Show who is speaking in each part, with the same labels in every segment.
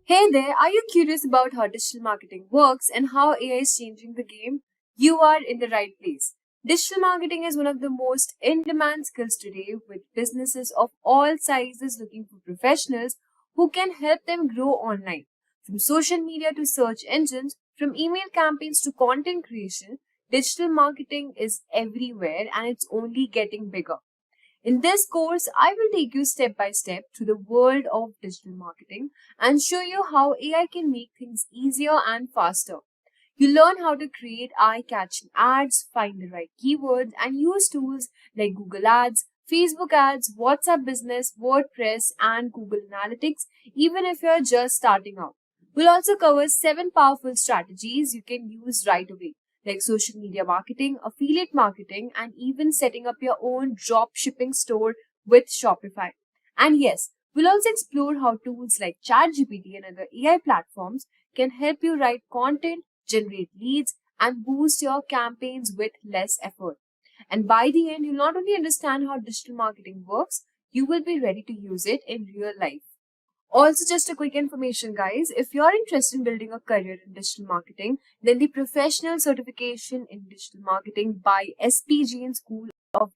Speaker 1: Hey there, are you curious about how digital marketing works and how AI is changing the game? You are in the right place. Digital marketing is one of the most in-demand skills today, with businesses of all sizes looking for professionals who can help them grow online. From social media to search engines, from email campaigns to content creation, digital marketing is everywhere and it's only getting bigger. In this course, I will take you step by step through the world of digital marketing and show you how AI can make things easier and faster. You learn how to create eye-catching ads, find the right keywords, and use tools like Google Ads, Facebook Ads, WhatsApp Business, WordPress, and Google Analytics, even if you're just starting out. We'll also cover 7 powerful strategies you can use right away, like social media marketing, affiliate marketing, and even setting up your own drop shipping store with Shopify. And yes, we'll also explore how tools like ChatGPT and other AI platforms can help you write content, generate leads, and boost your campaigns with less effort. And by the end, you'll not only understand how digital marketing works, you will be ready to use it in real life. Also, just a quick information, guys. If you're interested in building a career in digital marketing, then the Professional Certification in Digital Marketing by SPG School of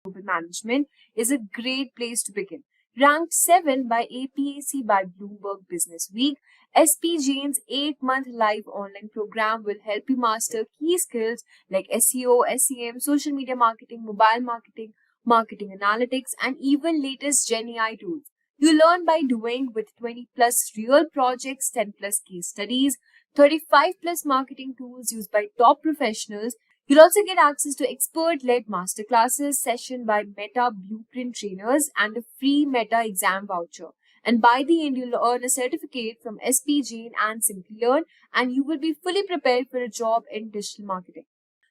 Speaker 1: Global Management is a great place to begin. Ranked 7 by APAC by Bloomberg Business Week, SP Jain's 8-month live online program will help you master key skills like SEO, SEM, social media marketing, mobile marketing, marketing analytics, and even latest Gen AI tools. You learn by doing with 20 plus real projects, 10 plus case studies, 35 plus marketing tools used by top professionals. You'll also get access to expert-led masterclasses, session by Meta Blueprint trainers, and a free Meta exam voucher. And by the end, you'll earn a certificate from SP Jain and Simplilearn, and you will be fully prepared for a job in digital marketing.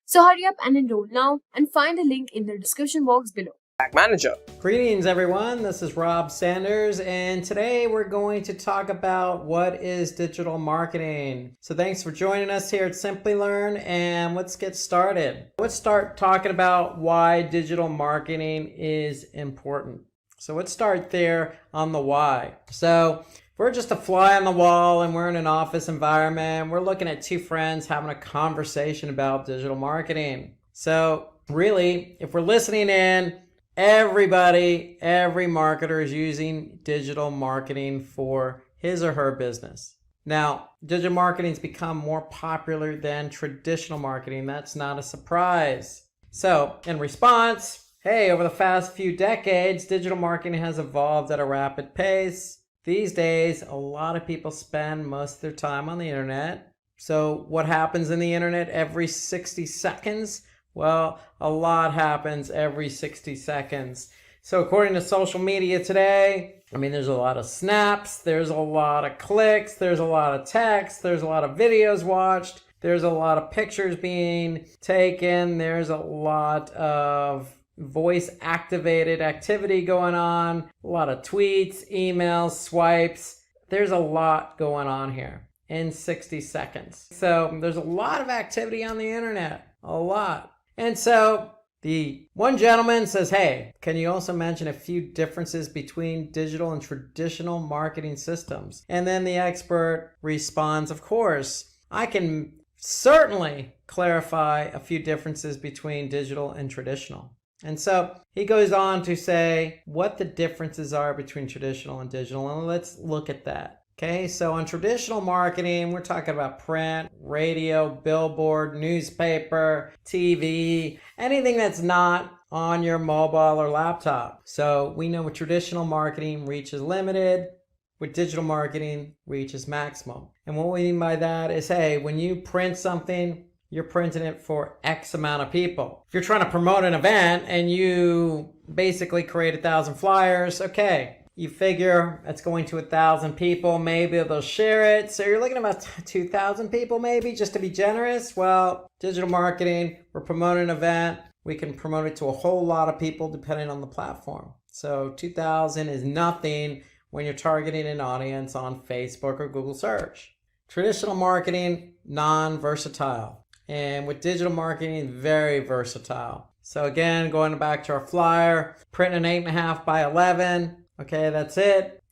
Speaker 1: So hurry up and enroll now, and find the link in the description box below.
Speaker 2: Manager.
Speaker 3: Greetings everyone, this is Rob Sanders, and today we're going to talk about what is digital marketing. So thanks for joining us here at Simplilearn, and let's get started. Let's start talking about why digital marketing is important. So let's start there on the why. So we're just a fly on the wall and we're in an office environment. We're looking at two friends having a conversation about digital marketing. So really, if we're listening in, every marketer is using digital marketing for his or her business. Now, digital marketing's become more popular than traditional marketing. That's not a surprise. So, in response, hey, over the past few decades, digital marketing has evolved at a rapid pace. These days, a lot of people spend most of their time on the internet. So, what happens in the internet every 60 seconds? Well, a lot happens every 60 seconds. So according to social media today, there's a lot of snaps, there's a lot of clicks, there's a lot of text, there's a lot of videos watched, there's a lot of pictures being taken, there's a lot of voice activated activity going on, a lot of tweets, emails, swipes. There's a lot going on here in 60 seconds. So there's a lot of activity on the internet, a lot. And so the one gentleman says, hey, can you also mention a few differences between digital and traditional marketing systems? And then the expert responds, of course, I can certainly clarify a few differences between digital and traditional. And so he goes on to say what the differences are between traditional and digital, and let's look at that. Okay, so on traditional marketing, we're talking about print, radio, billboard, newspaper, TV, anything that's not on your mobile or laptop. So we know with traditional marketing, reach is limited. With digital marketing, reach is maximum. And what we mean by that is, hey, when you print something, you're printing it for X amount of people. If you're trying to promote an event and you basically create 1,000 flyers, okay, you figure it's going to 1,000 people, maybe they'll share it. So you're looking at about 2,000 people maybe, just to be generous. Well, digital marketing, we're promoting an event. We can promote it to a whole lot of people depending on the platform. So 2,000 is nothing when you're targeting an audience on Facebook or Google search. Traditional marketing, non-versatile. And with digital marketing, very versatile. So again, going back to our flyer, printing an 8.5 by 11. Okay, that's it.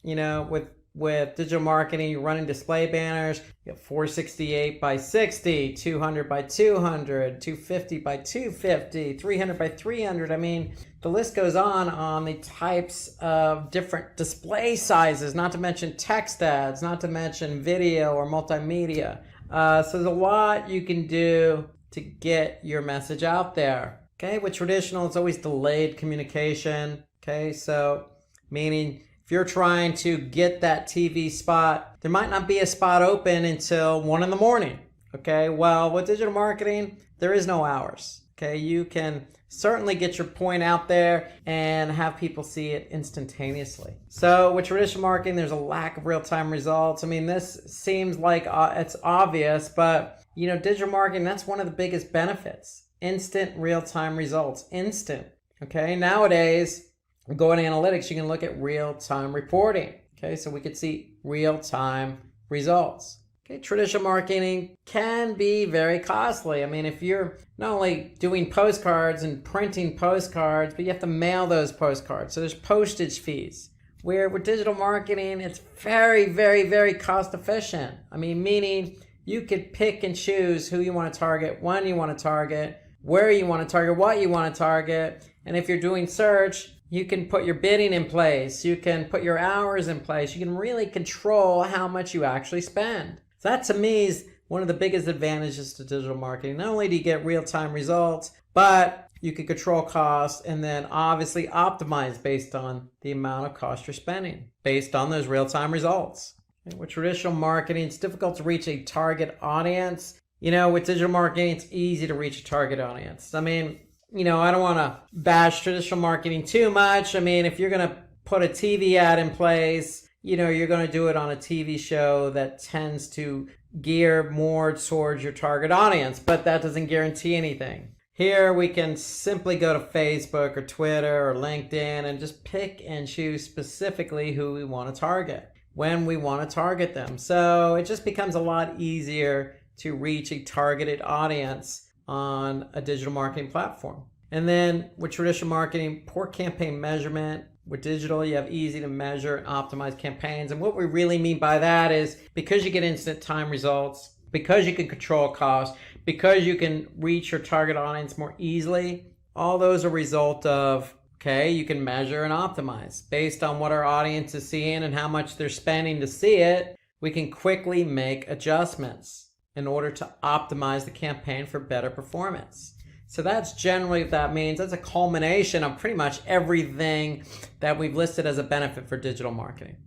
Speaker 3: With digital marketing, you're running display banners. You have 468 by 60, 200 by 200, 250 by 250, 300 by 300. I mean, the list goes on the types of different display sizes, not to mention text ads, not to mention video or multimedia. So there's a lot you can do to get your message out there. Okay, with traditional, it's always delayed communication. Okay, so meaning if you're trying to get that TV spot, there might not be a spot open until 1 in the morning. Okay, well, with digital marketing, there is no hours. Okay, you can certainly get your point out there and have people see it instantaneously. So with traditional marketing, there's a lack of real-time results. I mean, this seems like it's obvious, but digital marketing, that's one of the biggest benefits. Instant real-time results, instant. Okay, nowadays, go to analytics, you can look at real-time reporting. Okay, so we could see real-time results. Okay, traditional marketing can be very costly. I mean, if you're not only doing postcards and printing postcards, but you have to mail those postcards. So there's postage fees. Where with digital marketing, it's very, very, very cost efficient. I mean, meaning you could pick and choose who you want to target, when you want to target, where you want to target, what you want to target. And if you're doing search, you can put your bidding in place. You can put your hours in place. You can really control how much you actually spend. So that to me is one of the biggest advantages to digital marketing. Not only do you get real-time results, but you can control costs and then obviously optimize based on the amount of cost you're spending based on those real-time results. With traditional marketing, it's difficult to reach a target audience. With digital marketing, it's easy to reach a target audience. I mean, I don't want to bash traditional marketing too much. I mean, if you're going to put a TV ad in place, you're going to do it on a TV show that tends to gear more towards your target audience, but that doesn't guarantee anything. Here we can simply go to Facebook or Twitter or LinkedIn and just pick and choose specifically who we want to target, when we want to target them. So it just becomes a lot easier to reach a targeted audience on a digital marketing platform. And then with traditional marketing, poor campaign measurement. With digital, you have easy to measure and optimize campaigns. And what we really mean by that is because you get instant time results, because you can control costs, because you can reach your target audience more easily, all those are a result of, you can measure and optimize. Based on what our audience is seeing and how much they're spending to see it, we can quickly make adjustments in order to optimize the campaign for better performance. So that's generally what that means. That's a culmination of pretty much everything that we've listed as a benefit for digital marketing.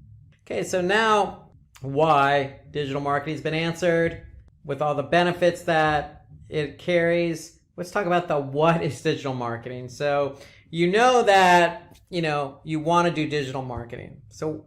Speaker 3: Okay, so now why digital marketing has been answered with all the benefits that it carries. Let's talk about the what is digital marketing. So that, you want to do digital marketing. So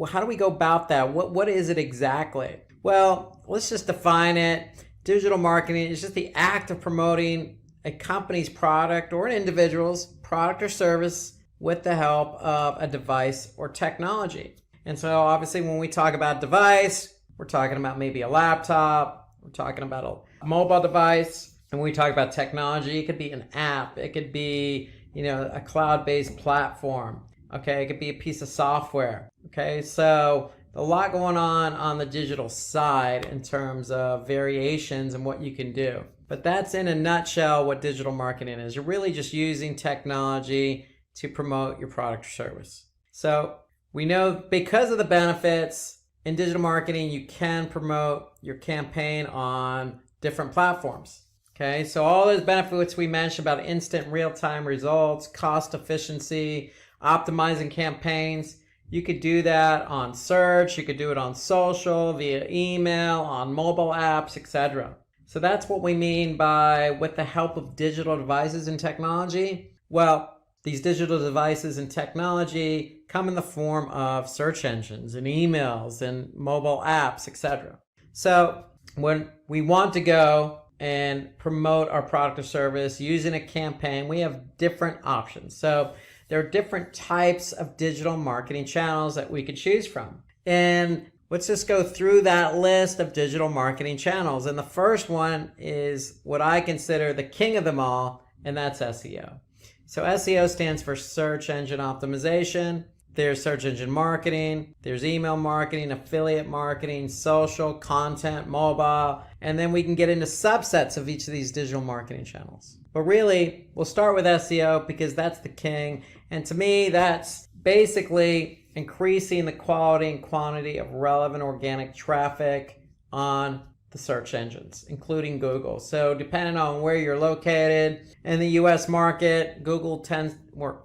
Speaker 3: how do we go about that? What is it exactly? Well, let's just define it. Digital marketing is just the act of promoting a company's product or an individual's product or service with the help of a device or technology. And so obviously when we talk about device, we're talking about maybe a laptop, we're talking about a mobile device. And when we talk about technology, it could be an app, it could be, a cloud-based platform. Okay, it could be a piece of software. Okay, so a lot going on the digital side in terms of variations and what you can do. But that's in a nutshell what digital marketing is. You're really just using technology to promote your product or service. So we know because of the benefits in digital marketing, you can promote your campaign on different platforms. Okay, so all those benefits we mentioned about instant real-time results, cost efficiency, optimizing campaigns, you could do that on search, you could do it on social, via email, on mobile apps, etc. So that's what we mean by with the help of digital devices and technology. Well, these digital devices and technology come in the form of search engines and emails and mobile apps, etc. So when we want to go and promote our product or service using a campaign, we have different options. So there are different types of digital marketing channels that we could choose from. And let's just go through that list of digital marketing channels. And the first one is what I consider the king of them all, and that's SEO. So SEO stands for search engine optimization. There's search engine marketing, there's email marketing, affiliate marketing, social, content, mobile, and then we can get into subsets of each of these digital marketing channels. But really, we'll start with SEO because that's the king. And to me, that's basically increasing the quality and quantity of relevant organic traffic on the search engines, including Google. So depending on where you're located in the US market, Google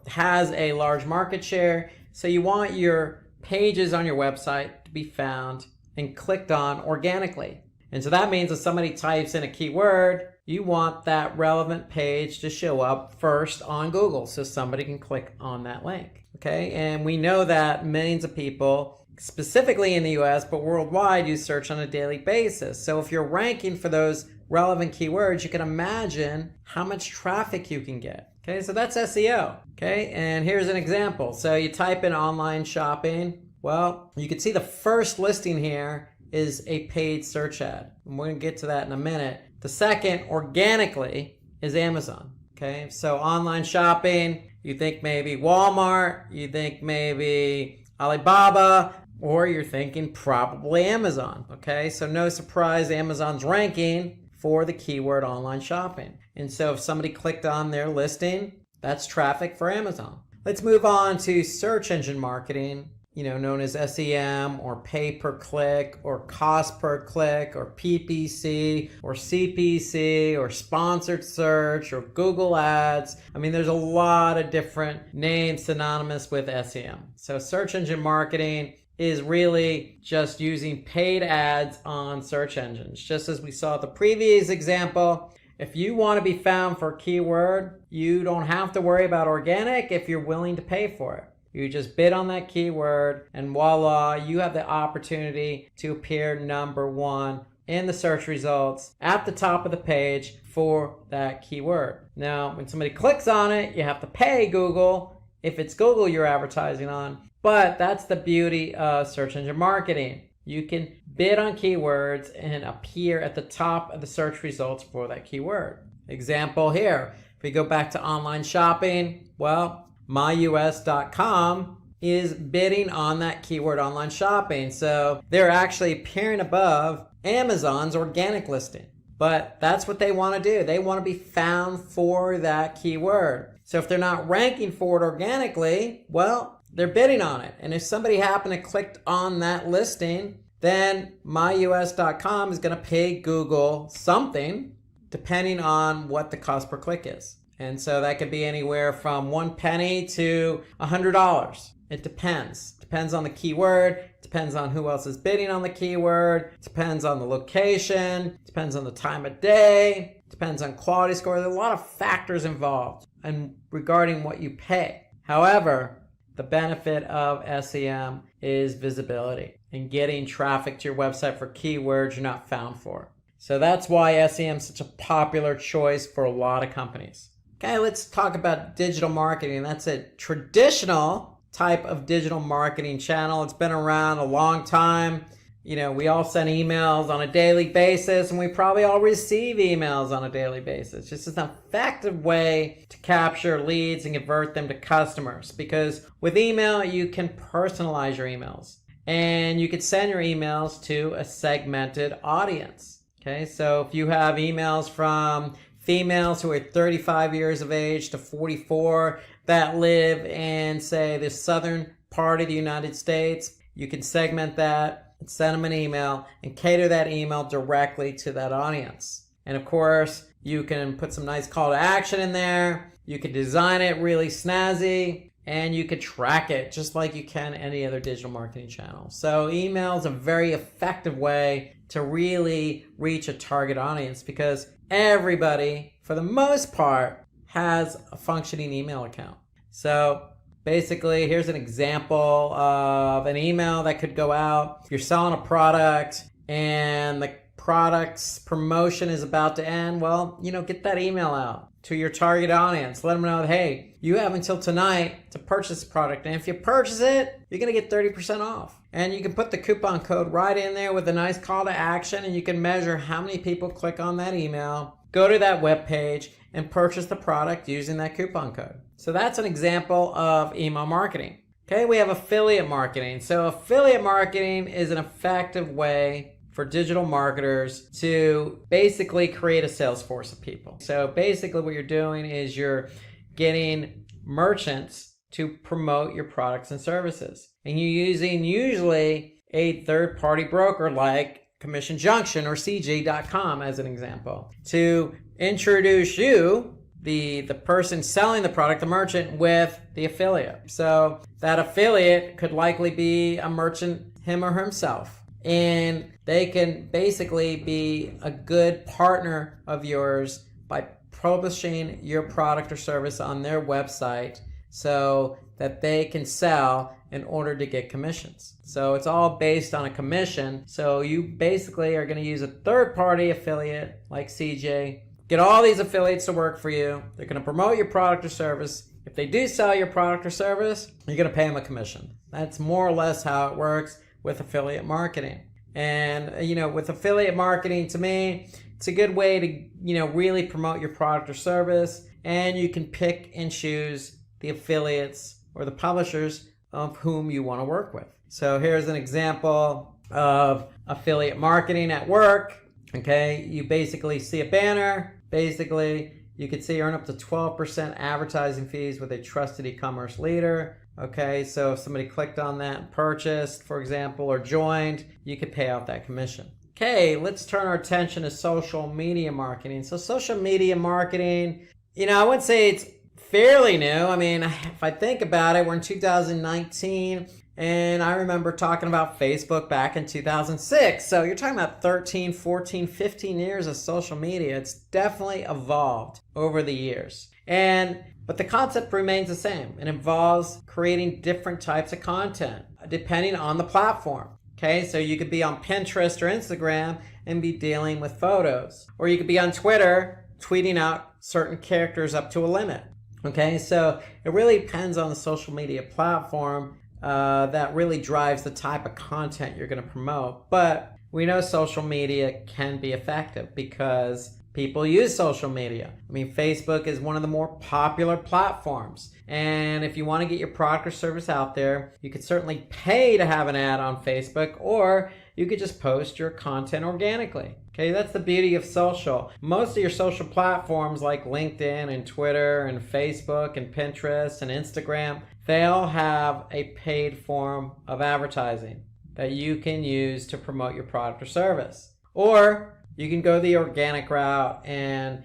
Speaker 3: has a large market share. So you want your pages on your website to be found and clicked on organically. And so that means if somebody types in a keyword, you want that relevant page to show up first on Google so somebody can click on that link. Okay, and we know that millions of people, specifically in the US, but worldwide, use search on a daily basis. So if you're ranking for those relevant keywords, you can imagine how much traffic you can get. Okay, so that's SEO. Okay, and here's an example. So you type in online shopping. Well, you can see the first listing here is a paid search ad. And we're going to get to that in a minute. The second, organically, is Amazon. Okay, so online shopping, you think maybe Walmart, you think maybe Alibaba, or you're thinking probably Amazon. Okay, so no surprise, Amazon's ranking for the keyword online shopping. And so if somebody clicked on their listing, that's traffic for Amazon. Let's move on to search engine marketing, known as SEM or pay per click or cost per click or PPC or CPC or sponsored search or Google Ads. I mean, there's a lot of different names synonymous with SEM. So search engine marketing is really just using paid ads on search engines. Just as we saw the previous example, if you want to be found for a keyword, you don't have to worry about organic if you're willing to pay for it. You just bid on that keyword and voila, you have the opportunity to appear number one in the search results at the top of the page for that keyword. Now, when somebody clicks on it, you have to pay Google if it's Google you're advertising on. But that's the beauty of search engine marketing. You can bid on keywords and appear at the top of the search results for that keyword. Example here, if we go back to online shopping, well, myus.com is bidding on that keyword online shopping. So they're actually appearing above Amazon's organic listing. But that's what they want to do. They want to be found for that keyword. So if they're not ranking for it organically, well, they're bidding on it. And if somebody happened to click on that listing, then myus.com is going to pay Google something depending on what the cost per click is. And so that could be anywhere from 1 penny to $100. It depends. Depends on the keyword, depends on who else is bidding on the keyword, depends on the location, depends on the time of day, depends on quality score. There's a lot of factors involved and regarding what you pay. However, the benefit of SEM is visibility and getting traffic to your website for keywords you're not found for. So that's why SEM is such a popular choice for a lot of companies. Okay, let's talk about digital marketing. That's a traditional type of digital marketing channel. It's been around a long time. We all send emails on a daily basis, and we probably all receive emails on a daily basis. Just as an effective way to capture leads and convert them to customers. Because with email, you can personalize your emails, and you can send your emails to a segmented audience. Okay, so if you have emails from females who are 35 years of age to 44 that live in, say, the southern part of the United States, you can segment that and send them an email and cater that email directly to that audience. And of course, you can put some nice call to action in there. You can design it really snazzy, and you can track it just like you can any other digital marketing channel. So email is a very effective way to really reach a target audience because everybody, for the most part, has a functioning email account. So basically, here's an example of an email that could go out. If you're selling a product and the product's promotion is about to end, well, get that email out to your target audience. Let them know that, hey, you have until tonight to purchase the product. And if you purchase it, you're going to get 30% off. And you can put the coupon code right in there with a nice call to action, and you can measure how many people click on that email go to that web page and purchase the product using that coupon code. So that's an example of email marketing. Okay, we have affiliate marketing. So affiliate marketing is an effective way for digital marketers to basically create a sales force of people. So basically what you're doing is you're getting merchants to promote your products and services. And you're using usually a third-party broker like Commission Junction or CJ.com as an example to introduce you, the person selling the product, the merchant, with the affiliate. So that affiliate could likely be a merchant, him or himself. And they can basically be a good partner of yours by publishing your product or service on their website so that they can sell in order to get commissions. So it's all based on a commission. So you basically are going to use a third-party affiliate like CJ, get all these affiliates to work for you. They're going to promote your product or service. If they do sell your product or service, you're going to pay them a commission. That's more or less how it works with affiliate marketing. And, with affiliate marketing, to me, it's a good way to, really promote your product or service. And you can pick and choose the affiliates or the publishers of whom you want to work with. So here's an example of affiliate marketing at work. Okay, you basically see a banner. Basically, you could see earn up to 12% advertising fees with a trusted e-commerce leader. Okay, so if somebody clicked on that and purchased, for example, or joined, you could pay out that commission. Okay, let's turn our attention to social media marketing. So social media marketing, I would say it's fairly new. I mean, if I think about it, we're in 2019, and I remember talking about Facebook back in 2006. So you're talking about 13, 14, 15 years of social media. It's definitely evolved over the years. But the concept remains the same. It involves creating different types of content depending on the platform. Okay, so you could be on Pinterest or Instagram and be dealing with photos. Or you could be on Twitter tweeting out certain characters up to a limit. Okay, so it really depends on the social media platform that really drives the type of content you're going to promote. But we know social media can be effective because people use social media. I mean, Facebook is one of the more popular platforms. And if you want to get your product or service out there, you could certainly pay to have an ad on Facebook, or you could just post your content organically. Okay, that's the beauty of social. Most of your social platforms like LinkedIn and Twitter and Facebook and Pinterest and Instagram, they all have a paid form of advertising that you can use to promote your product or service. Or you can go the organic route and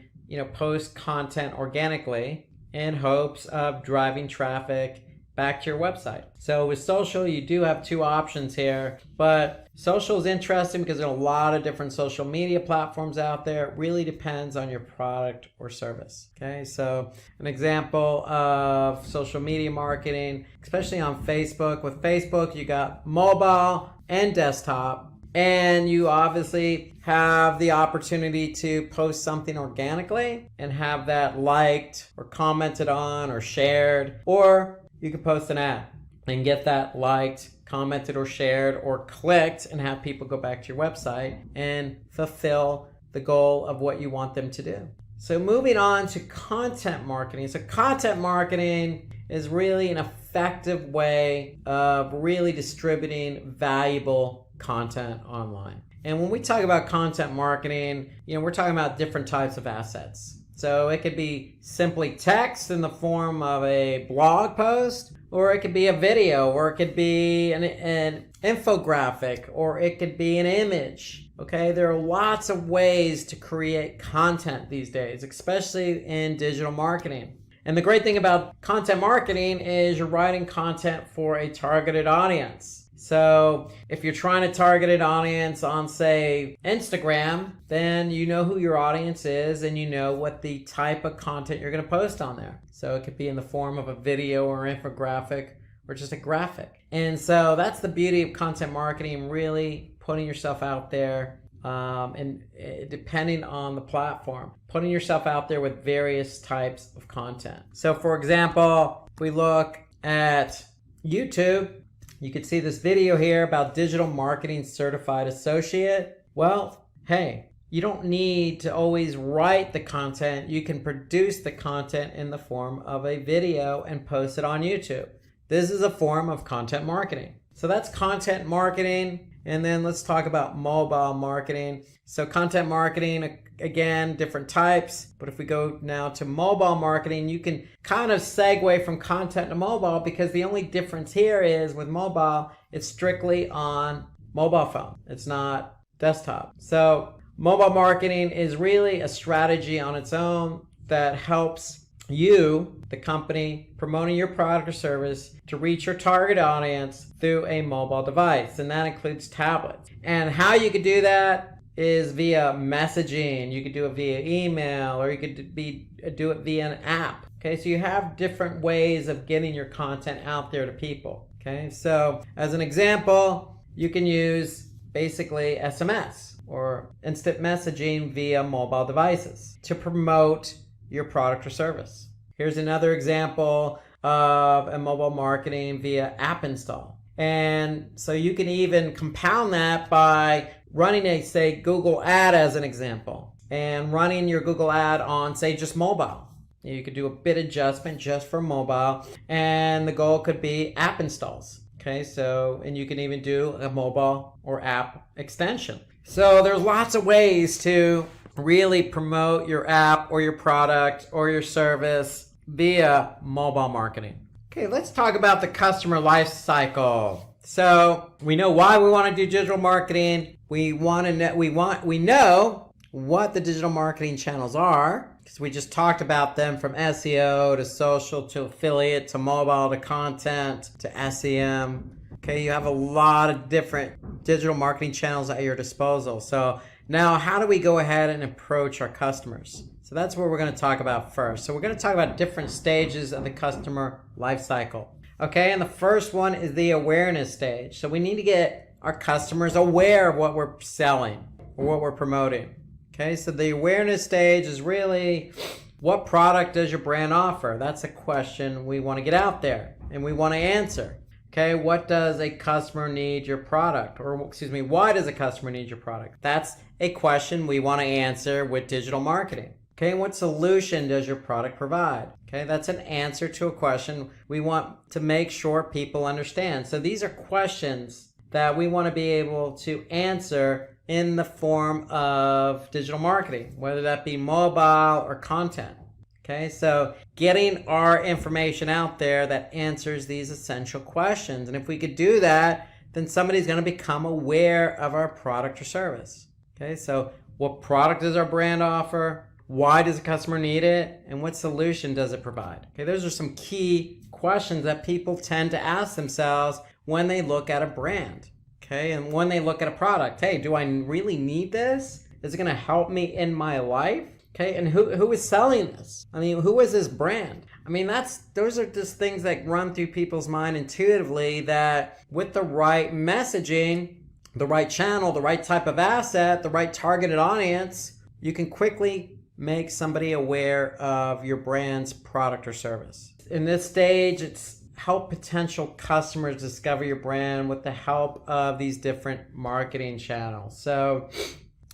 Speaker 3: post content organically in hopes of driving traffic back to your website. So with social, you do have two options here, but social is interesting because there are a lot of different social media platforms out there. It really depends on your product or service. Okay, so an example of social media marketing, especially on Facebook. With Facebook, you got mobile and desktop. And you obviously have the opportunity to post something organically and have that liked or commented on or shared, or you can post an ad and get that liked, commented, or shared, or clicked and have people go back to your website and fulfill the goal of what you want them to do. So moving on to content marketing. So content marketing is really an effective way of really distributing valuable content online. And when we talk about content marketing, we're talking about different types of assets. So it could be simply text in the form of a blog post, or it could be a video, or it could be an infographic, or it could be an image. Okay, there are lots of ways to create content these days, especially in digital marketing. And the great thing about content marketing is you're writing content for a targeted audience. So if you're trying to target an audience on, say, Instagram, then you know who your audience is and you know what the type of content you're going to post on there. So it could be in the form of a video or infographic or just a graphic. And so that's the beauty of content marketing, really putting yourself out there and depending on the platform, putting yourself out there with various types of content. So for example, if we look at YouTube, you could see this video here about digital marketing certified associate. Well, hey, you don't need to always write the content. You can produce the content in the form of a video and post it on YouTube. This is a form of content marketing. So that's content marketing. And then let's talk about mobile marketing. So content marketing, again, different types. But if we go now to mobile marketing, you can kind of segue from content to mobile, because the only difference here is with mobile, it's strictly on mobile phone. It's not desktop. So mobile marketing is really a strategy on its own that helps you, the company, promoting your product or service to reach your target audience through a mobile device. And that includes tablets. And how you could do that is via messaging. You could do it via email, or you could do it via an app. Okay, so you have different ways of getting your content out there to people. Okay, so as an example, you can use basically SMS or instant messaging via mobile devices to promote your product or service. Here's another example of a mobile marketing via app install. And so you can even compound that by running a, say, Google ad as an example, and running your Google ad on, say, just mobile. You could do a bit adjustment just for mobile, and the goal could be app installs. Okay, so, and you can even do a mobile or app extension. So there's lots of ways to really promote your app or your product or your service via mobile marketing. Okay, let's talk about the customer life cycle. So we know why we want to do digital marketing. We know what the digital marketing channels are, because we just talked about them, from SEO to social to affiliate to mobile to content to SEM. Okay, you have a lot of different digital marketing channels at your disposal. So now, how do we go ahead and approach our customers? So that's what we're going to talk about first. So we're going to talk about different stages of the customer life cycle. Okay, and the first one is the awareness stage. So we need to get our customers aware of what we're selling or what we're promoting. Okay, so the awareness stage is really, what product does your brand offer? That's a question we want to get out there and we want to answer. Okay, what does a customer need your product? Or excuse me, why does a customer need your product? That's a question we want to answer with digital marketing. Okay, and what solution does your product provide? Okay, that's an answer to a question we want to make sure people understand. So these are questions that we want to be able to answer in the form of digital marketing, whether that be mobile or content. Okay, so getting our information out there that answers these essential questions. And if we could do that, then somebody's going to become aware of our product or service. Okay, so what product does our brand offer? Why does the customer need it? And what solution does it provide? Okay, those are some key questions that people tend to ask themselves when they look at a brand. Okay, and when they look at a product. Hey, do I really need this? Is it going to help me in my life? Okay, and who is selling this? I mean, who is this brand? I mean, those are just things that run through people's mind intuitively, that with the right messaging, the right channel, the right type of asset, the right targeted audience, you can quickly make somebody aware of your brand's product or service. In this stage, it's help potential customers discover your brand with the help of these different marketing channels. So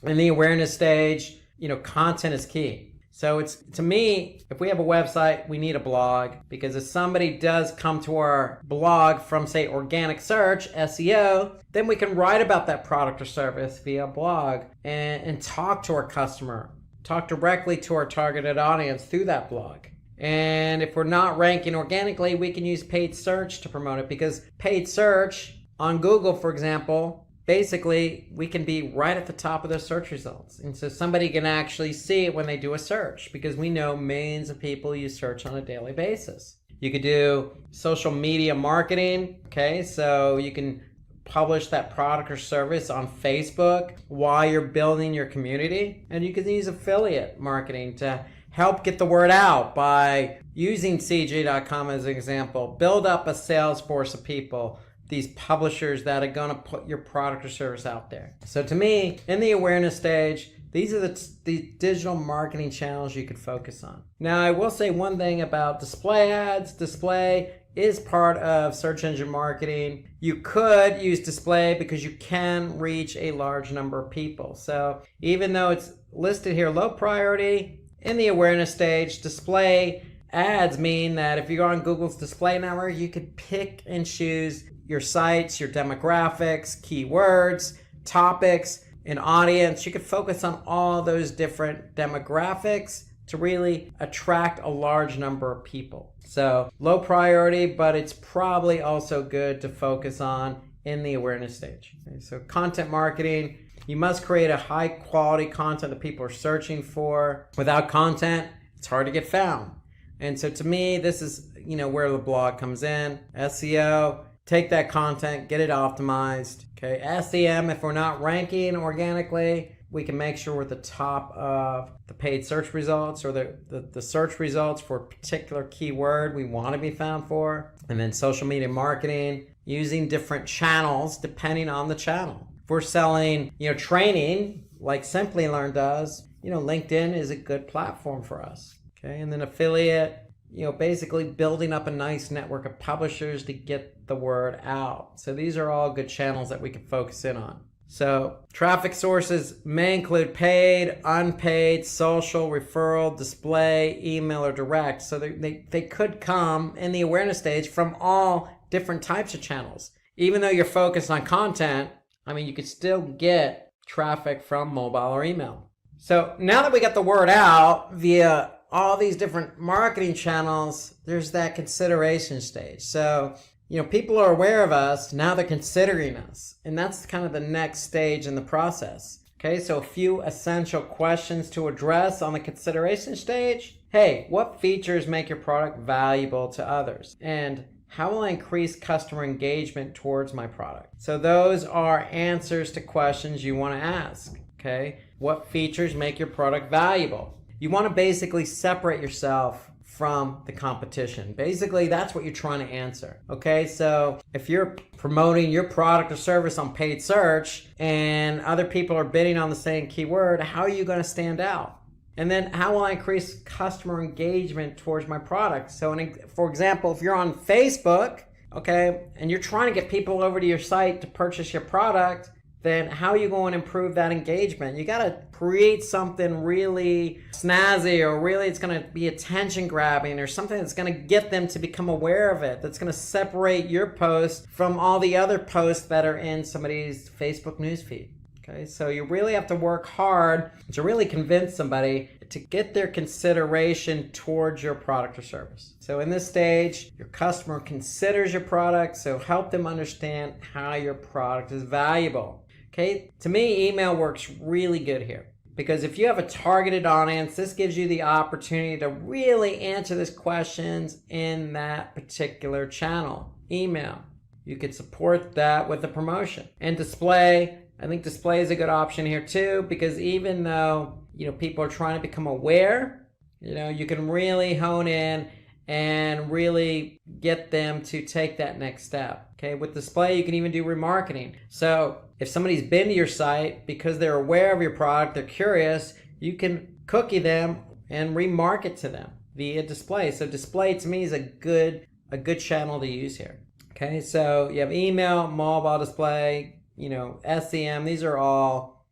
Speaker 3: in the awareness stage, content is key. So it's, to me, if we have a website, we need a blog, because if somebody does come to our blog from, say, organic search, SEO, then we can write about that product or service via blog and talk to our customer, talk directly to our targeted audience through that blog. And if we're not ranking organically, we can use paid search to promote it, because paid search on Google, for example, basically, we can be right at the top of the search results. And so somebody can actually see it when they do a search, because we know millions of people use search on a daily basis. You could do social media marketing. Okay, so you can publish that product or service on Facebook while you're building your community. And you can use affiliate marketing to help get the word out by using CJ.com as an example. Build up a sales force of people, these publishers that are going to put your product or service out there. So to me, in the awareness stage, these are the digital marketing channels you could focus on. Now, I will say one thing about display ads. Display is part of search engine marketing. You could use display because you can reach a large number of people. So even though it's listed here low priority in the awareness stage, display ads mean that if you go on Google's display network, you could pick and choose your sites, your demographics, keywords, topics, an audience. You could focus on all those different demographics to really attract a large number of people. So low priority, but it's probably also good to focus on in the awareness stage. Okay, so content marketing, you must create a high quality content that people are searching for. Without content, it's hard to get found. And so to me, this is, where the blog comes in. SEO, take that content, get it optimized. Okay, SEM, if we're not ranking organically, we can make sure we're at the top of the paid search results or the search results for a particular keyword we want to be found for. And then social media marketing, using different channels depending on the channel. If we're selling, training like Simplilearn does, LinkedIn is a good platform for us. Okay, and then affiliate, basically building up a nice network of publishers to get the word out. So these are all good channels that we can focus in on. So traffic sources may include paid, unpaid, social, referral, display, email, or direct. So they could come in the awareness stage from all different types of channels. Even though you're focused on content, you could still get traffic from mobile or email. So now that we got the word out via all these different marketing channels, there's that consideration stage. So, people are aware of us, now they're considering us. And that's kind of the next stage in the process. Okay, so a few essential questions to address on the consideration stage. Hey, what features make your product valuable to others? And how will I increase customer engagement towards my product? So those are answers to questions you want to ask. Okay, what features make your product valuable? You want to basically separate yourself from the competition. Basically, that's what you're trying to answer. Okay, so if you're promoting your product or service on paid search and other people are bidding on the same keyword, how are you going to stand out? And then how will I increase customer engagement towards my product? So for example, if you're on Facebook, okay, and you're trying to get people over to your site to purchase your product, then how are you going to improve that engagement? You got to create something really snazzy, or really it's going to be attention grabbing, or something that's going to get them to become aware of it, that's going to separate your post from all the other posts that are in somebody's Facebook newsfeed. Okay, so you really have to work hard to really convince somebody to get their consideration towards your product or service. So in this stage, your customer considers your product, so help them understand how your product is valuable. Okay, to me, email works really good here, because if you have a targeted audience, this gives you the opportunity to really answer these questions in that particular channel. Email, you could support that with a promotion. And display, I think display is a good option here too, because even though people are trying to become aware, you can really hone in and really get them to take that next step. Okay, with display, you can even do remarketing. So if somebody's been to your site because they're aware of your product, they're curious, you can cookie them and remarket to them via display. So display to me is a good channel to use here. Okay, so you have email, mobile display, SEM. These are all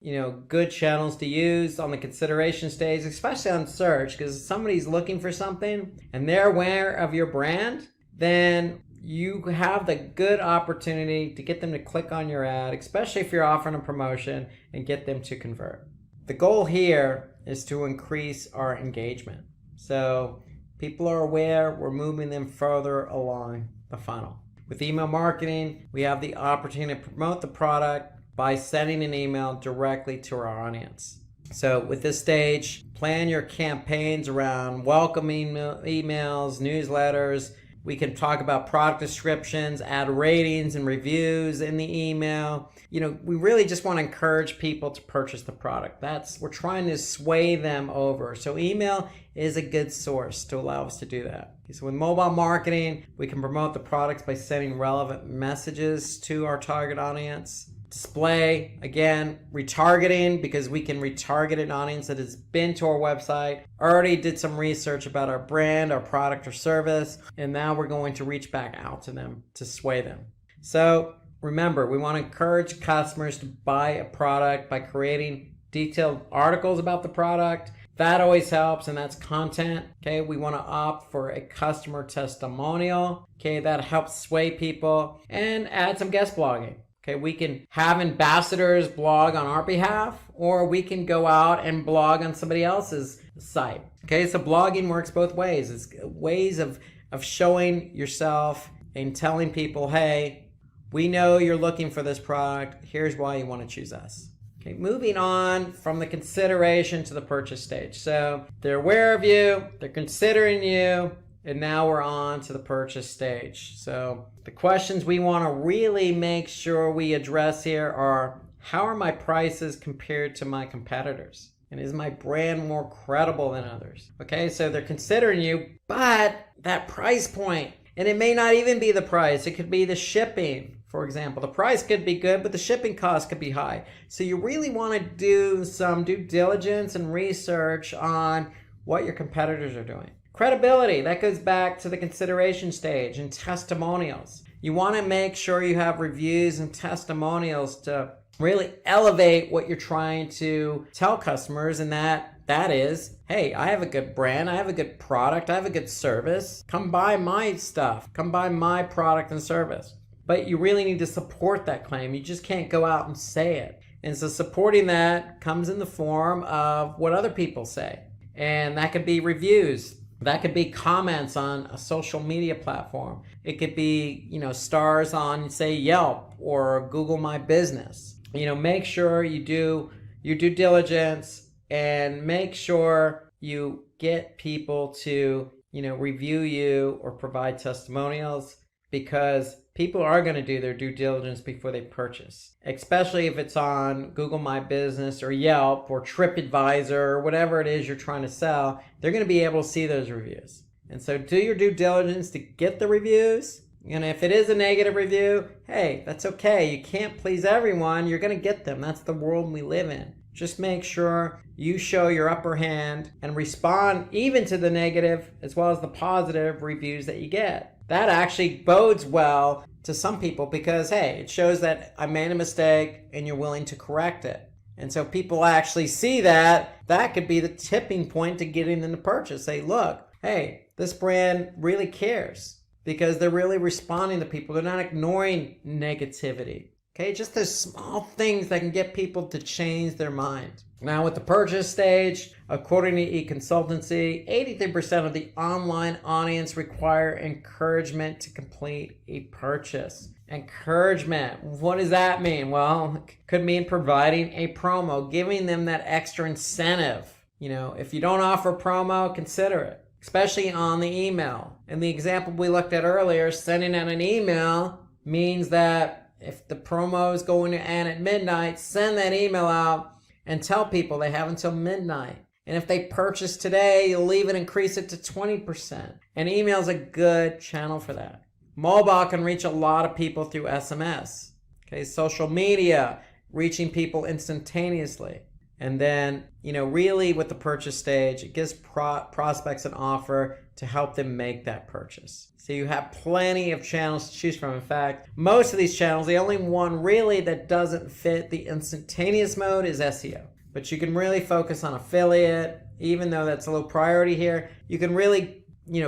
Speaker 3: good channels to use on the consideration stage, especially on search, because if somebody's looking for something and they're aware of your brand, then you have the good opportunity to get them to click on your ad, especially if you're offering a promotion, and get them to convert. The goal here is to increase our engagement. So people are aware, we're moving them further along the funnel. With email marketing, we have the opportunity to promote the product by sending an email directly to our audience. So with this stage, plan your campaigns around welcoming emails, newsletters. We can talk about product descriptions, add ratings and reviews in the email. We really just want to encourage people to purchase the product. We're trying to sway them over. So email is a good source to allow us to do that. So with mobile marketing, we can promote the products by sending relevant messages to our target audience. display, again, retargeting, because we can retarget an audience that has been to our website, already did some research about our brand, our product or service, and now we're going to reach back out to them to sway them. So remember, we want to encourage customers to buy a product by creating detailed articles about the product. That always helps, and that's content. Okay, we want to opt for a customer testimonial. Okay, that helps sway people, and add some guest blogging. Okay, we can have ambassadors blog on our behalf, or we can go out and blog on somebody else's site. Okay, so blogging works both ways. It's ways of showing yourself and telling people, hey, we know you're looking for this product. Here's why you want to choose us. Okay, moving on from the consideration to the purchase stage. So they're aware of you, they're considering you, and now we're on to the purchase stage. So the questions we want to really make sure we address here are, how are my prices compared to my competitors? And is my brand more credible than others? Okay, so they're considering you, but that price point, and it may not even be the price, it could be the shipping. For example, the price could be good, but the shipping cost could be high. So you really want to do some due diligence and research on what your competitors are doing. Credibility, that goes back to the consideration stage, and testimonials. You want to make sure you have reviews and testimonials to really elevate what you're trying to tell customers, and that is, hey, I have a good brand, I have a good product, I have a good service. Come buy my stuff, come buy my product and service. But you really need to support that claim. You just can't go out and say it. And so supporting that comes in the form of what other people say. And that could be reviews. That could be comments on a social media platform. It could be, stars on, say, Yelp or Google My Business. Make sure you do your due diligence and make sure you get people to, review you or provide testimonials, because people are going to do their due diligence before they purchase, especially if it's on Google My Business or Yelp or TripAdvisor or whatever it is you're trying to sell. They're going to be able to see those reviews. And so do your due diligence to get the reviews. And if it is a negative review, hey, that's okay. You can't please everyone. You're going to get them. That's the world we live in. Just make sure you show your upper hand and respond even to the negative as well as the positive reviews that you get. That actually bodes well to some people, because, hey, it shows that I made a mistake and you're willing to correct it. And so people actually see that. That could be the tipping point to getting them to purchase. Say, look, hey, this brand really cares, because they're really responding to people. They're not ignoring negativity. Okay, just those small things that can get people to change their mind. Now with the purchase stage, according to eConsultancy, 83% of the online audience require encouragement to complete a purchase. Encouragement, what does that mean? Well, it could mean providing a promo, giving them that extra incentive. If you don't offer promo, consider it, especially on the email. In the example we looked at earlier, sending out an email means that if the promo is going to end at midnight, send that email out and tell people they have until midnight. And if they purchase today, you'll even increase it to 20%. And email is a good channel for that. Mobile can reach a lot of people through SMS. Okay, social media, reaching people instantaneously. And then, really with the purchase stage, it gives prospects an offer to help them make that purchase. So you have plenty of channels to choose from. In fact, most of these channels, the only one really that doesn't fit the instantaneous mode is SEO. But you can really focus on affiliate, even though that's a low priority here. You can really,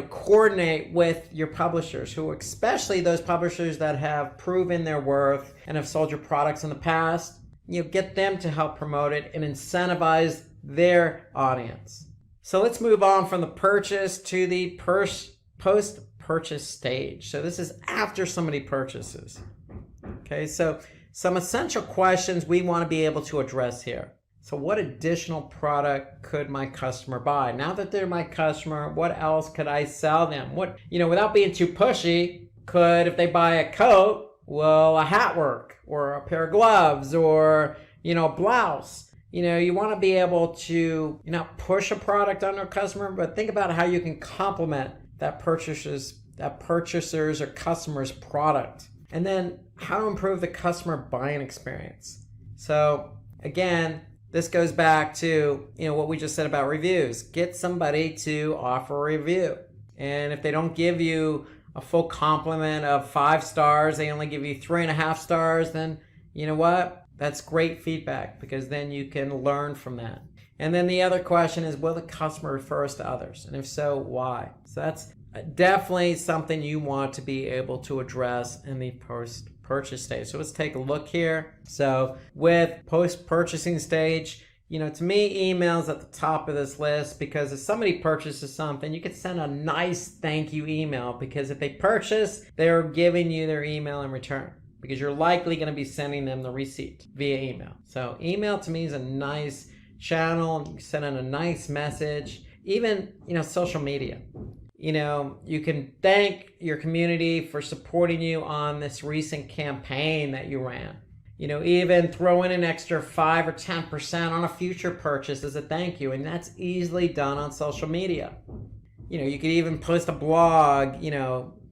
Speaker 3: coordinate with your publishers, who, especially those publishers that have proven their worth and have sold your products in the past. Get them to help promote it and incentivize their audience. So let's move on from the purchase to the post-purchase stage. So this is after somebody purchases. Okay, so some essential questions we want to be able to address here. So what additional product could my customer buy? Now that they're my customer, what else could I sell them? What, without being too pushy, if they buy a coat, a hat work or a pair of gloves or, a blouse. You want to be able to not push a product on a customer, but think about how you can complement that purchaser's or customer's product. And then how to improve the customer buying experience. So again, this goes back to what we just said about reviews. Get somebody to offer a review. And if they don't give you a full compliment of 5 stars, they only give you 3.5 stars, then you know what? That's great feedback, because then you can learn from that. And then the other question is, will the customer refer us to others? And if so, why? So that's definitely something you want to be able to address in the post-purchase stage. So let's take a look here. So with post-purchasing stage, to me, email's at the top of this list, because if somebody purchases something, you could send a nice thank you email, because if they purchase, they're giving you their email in return, because you're likely going to be sending them the receipt via email. So email to me is a nice channel. You can send in a nice message. Even, social media. You can thank your community for supporting you on this recent campaign that you ran. Even throw in an extra 5 or 10% on a future purchase as a thank you. And that's easily done on social media. You could even post a blog,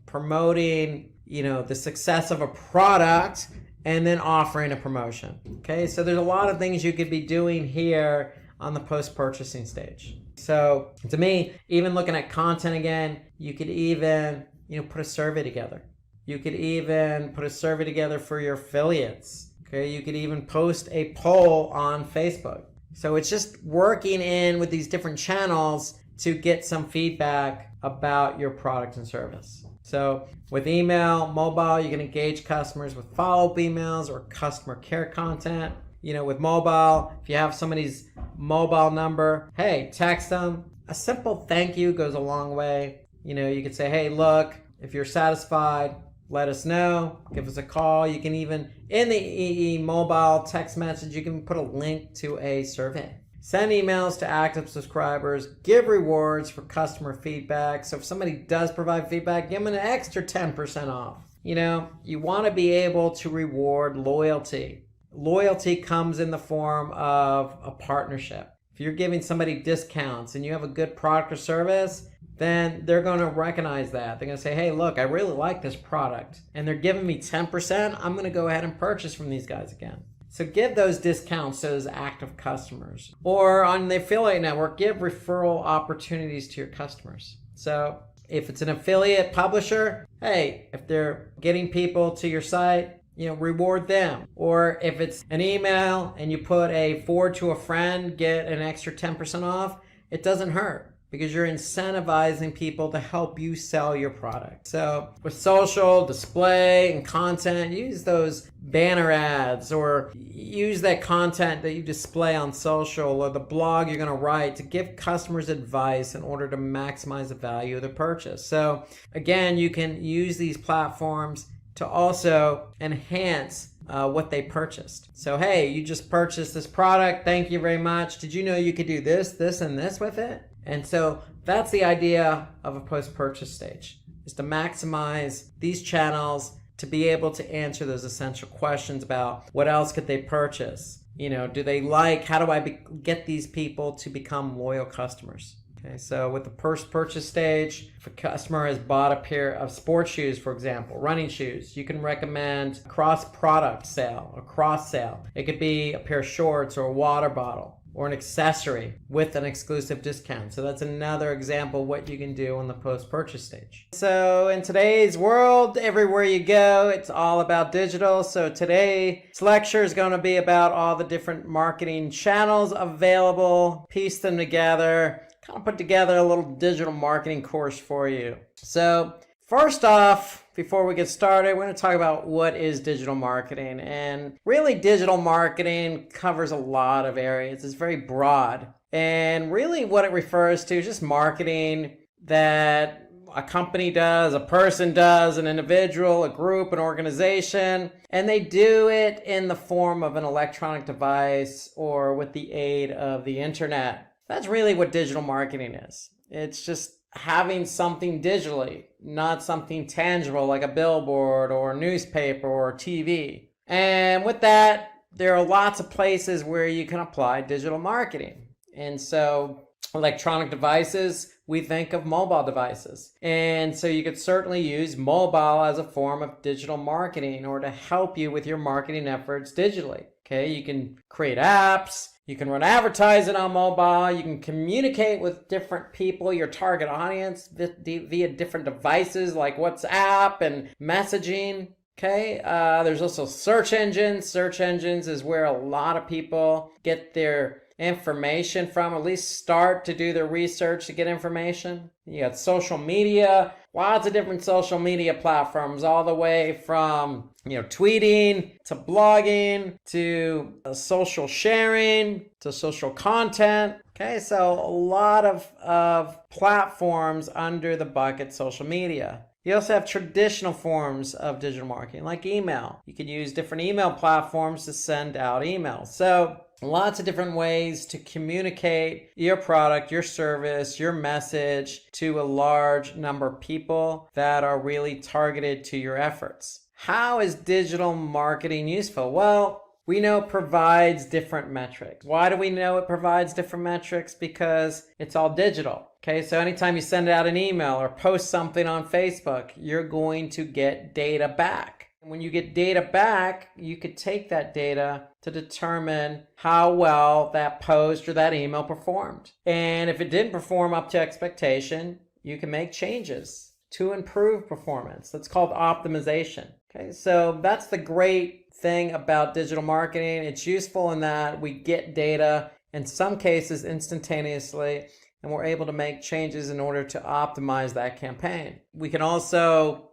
Speaker 3: promoting, the success of a product and then offering a promotion. Okay, so there's a lot of things you could be doing here on the post-purchasing stage. So to me, even looking at content again, you could even, put a survey together. You could even put a survey together for your affiliates. Okay, you could even post a poll on Facebook. So it's just working in with these different channels to get some feedback about your product and service. So with email, mobile, you can engage customers with follow-up emails or customer care content. With mobile, if you have somebody's mobile number, hey, text them. A simple thank you goes a long way. You could say, hey, look, if you're satisfied, let us know. Give us a call. You can even, in the mobile text message, you can put a link to a survey. Send emails to active subscribers. Give rewards for customer feedback. So if somebody does provide feedback, give them an extra 10% off. You want to be able to reward loyalty. Loyalty comes in the form of a partnership. If you're giving somebody discounts and you have a good product or service, then they're going to recognize that. They're going to say, hey, look, I really like this product and they're giving me 10%. I'm going to go ahead and purchase from these guys again. So give those discounts to those active customers. Or on the affiliate network, give referral opportunities to your customers. So if it's an affiliate publisher, hey, if they're getting people to your site, reward them. Or if it's an email and you put a forward to a friend, get an extra 10% off, it doesn't hurt, because you're incentivizing people to help you sell your product. So with social, display, and content, use those banner ads, or use that content that you display on social or the blog you're going to write to give customers advice in order to maximize the value of the purchase. So again, you can use these platforms to also enhance what they purchased. So, hey, you just purchased this product. Thank you very much. Did you know you could do this, this, and this with it? And so that's the idea of a post-purchase stage, is to maximize these channels to be able to answer those essential questions about what else could they purchase? Do they like, how do I get these people to become loyal customers? Okay, so with the post-purchase stage, if a customer has bought a pair of sports shoes, for example, running shoes, you can recommend a cross-product sale, a cross-sale. It could be a pair of shorts or a water bottle, or an accessory with an exclusive discount. So that's another example of what you can do on the post-purchase stage. So in today's world, everywhere you go, it's all about digital. So today's lecture is going to be about all the different marketing channels available, piece them together, kind of put together a little digital marketing course for you. So first off, before we get started, we're going to talk about what is digital marketing. And really, digital marketing covers a lot of areas. It's very broad. And really what it refers to is just marketing that a company does, a person does, an individual, a group, an organization, and they do it in the form of an electronic device or with the aid of the internet. That's really what digital marketing is. It's just having something digitally, not something tangible like a billboard or a newspaper or TV. And with that, there are lots of places where you can apply digital marketing. And so electronic devices, we think of mobile devices. And so you could certainly use mobile as a form of digital marketing or to help you with your marketing efforts digitally. Okay, you can create apps, you can run advertising on mobile, you can communicate with different people, your target audience, via different devices like WhatsApp and messaging. Okay, there's also search engines. Search engines is where a lot of people get their information from, at least start to do their research to get information. You got social media, lots of different social media platforms, all the way from tweeting to blogging to social sharing to social content. Okay, so a lot of platforms under the bucket social media. You also have traditional forms of digital marketing like email. You can use different email platforms to send out emails. So lots of different ways to communicate your product, your service, your message to a large number of people that are really targeted to your efforts. How is digital marketing useful? Well, we know it provides different metrics. Why do we know it provides different metrics? Because it's all digital. Okay, so anytime you send out an email or post something on Facebook, you're going to get data back. And when you get data back, you could take that data to determine how well that post or that email performed. And if it didn't perform up to expectation, you can make changes to improve performance. That's called optimization. Okay, so that's the great thing about digital marketing. It's useful in that we get data, in some cases instantaneously, and we're able to make changes in order to optimize that campaign. We can also,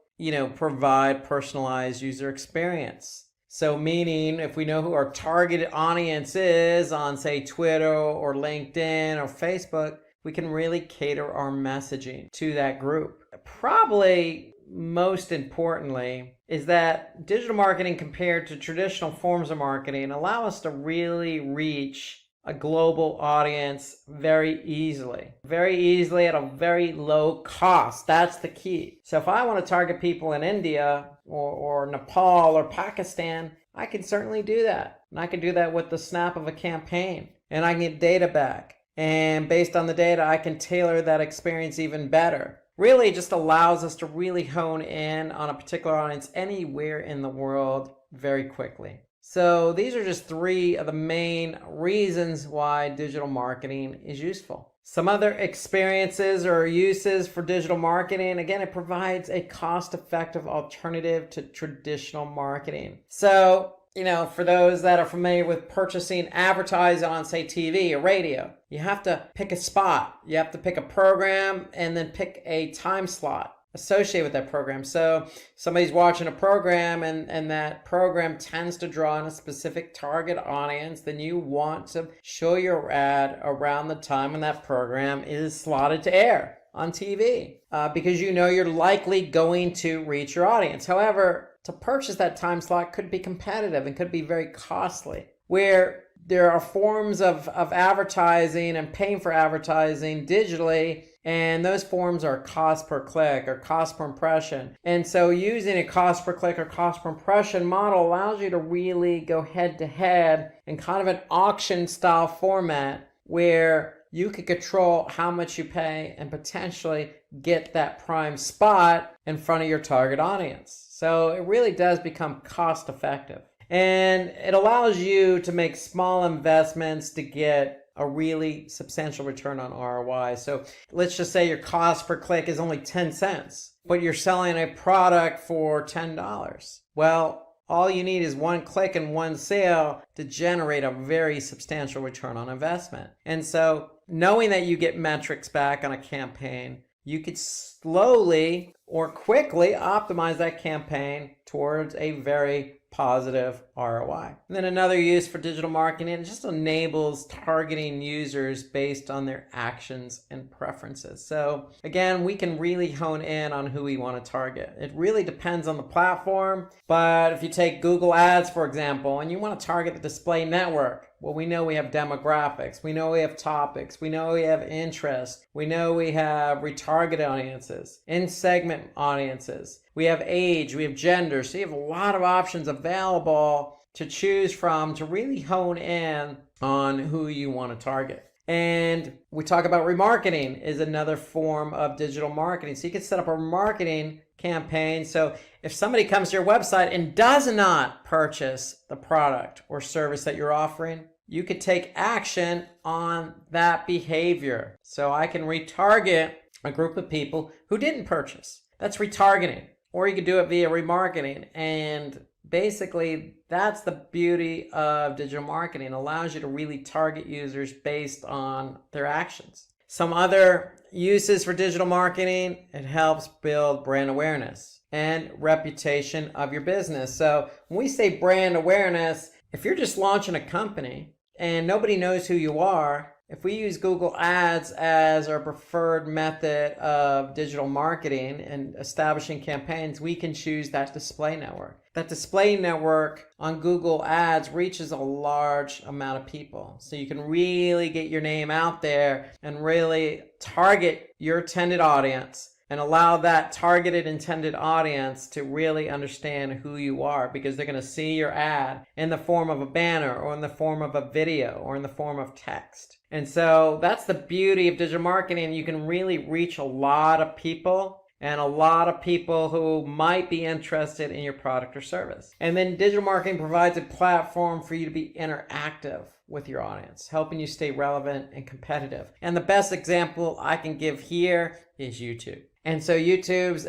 Speaker 3: provide personalized user experience. So meaning if we know who our targeted audience is on, say, Twitter or LinkedIn or Facebook, we can really cater our messaging to that group. Probably most importantly is that digital marketing compared to traditional forms of marketing allow us to really reach a global audience very easily at a very low cost. That's the key. So if I want to target people in India or Nepal or Pakistan, I can certainly do that. And I can do that with the snap of a campaign, and I can get data back. And based on the data, I can tailor that experience even better. Really, it just allows us to really hone in on a particular audience anywhere in the world very quickly. So these are just three of the main reasons why digital marketing is useful. Some other experiences or uses for digital marketing, again, it provides a cost-effective alternative to traditional marketing. So, for those that are familiar with purchasing advertising on, say, TV or radio, you have to pick a spot. You have to pick a program and then pick a time slot associated with that program. So somebody's watching a program and that program tends to draw in a specific target audience, then you want to show your ad around the time when that program is slotted to air on TV because you're likely going to reach your audience. However, to purchase that time slot could be competitive and could be very costly, where there are forms of advertising and paying for advertising digitally, and those forms are cost per click or cost per impression. And so using a cost per click or cost per impression model allows you to really go head to head in kind of an auction style format where you can control how much you pay and potentially get that prime spot in front of your target audience. So it really does become cost effective. And it allows you to make small investments to get a really substantial return on ROI. So let's just say your cost per click is only 10 cents, but you're selling a product for $10. Well, all you need is one click and one sale to generate a very substantial return on investment. And so knowing that you get metrics back on a campaign, you could slowly or quickly optimize that campaign towards a very positive ROI. And then another use for digital marketing, it just enables targeting users based on their actions and preferences. So again, we can really hone in on who we want to target. It really depends on the platform, but if you take Google Ads, for example, and you want to target the display network, well, we know we have demographics, we know we have topics, we know we have interest, we know we have retargeted audiences, in-segment audiences, we have age, we have gender, so you have a lot of options available to choose from to really hone in on who you want to target. And we talk about remarketing is another form of digital marketing. So you can set up a marketing campaign. So if somebody comes to your website and does not purchase the product or service that you're offering, you could take action on that behavior. So I can retarget a group of people who didn't purchase. That's retargeting. Or you could do it via remarketing. And basically, that's the beauty of digital marketing. It allows you to really target users based on their actions. Some other uses for digital marketing, it helps build brand awareness and reputation of your business. So when we say brand awareness, if you're just launching a company and nobody knows who you are, if we use Google Ads as our preferred method of digital marketing and establishing campaigns, we can choose that display network. That display network on Google Ads reaches a large amount of people. So you can really get your name out there and really target your intended audience and allow that targeted intended audience to really understand who you are, because they're going to see your ad in the form of a banner or in the form of a video or in the form of text. And so that's the beauty of digital marketing. You can really reach a lot of people and a lot of people who might be interested in your product or service. And then digital marketing provides a platform for you to be interactive with your audience, helping you stay relevant and competitive. And the best example I can give here is YouTube. And so YouTube's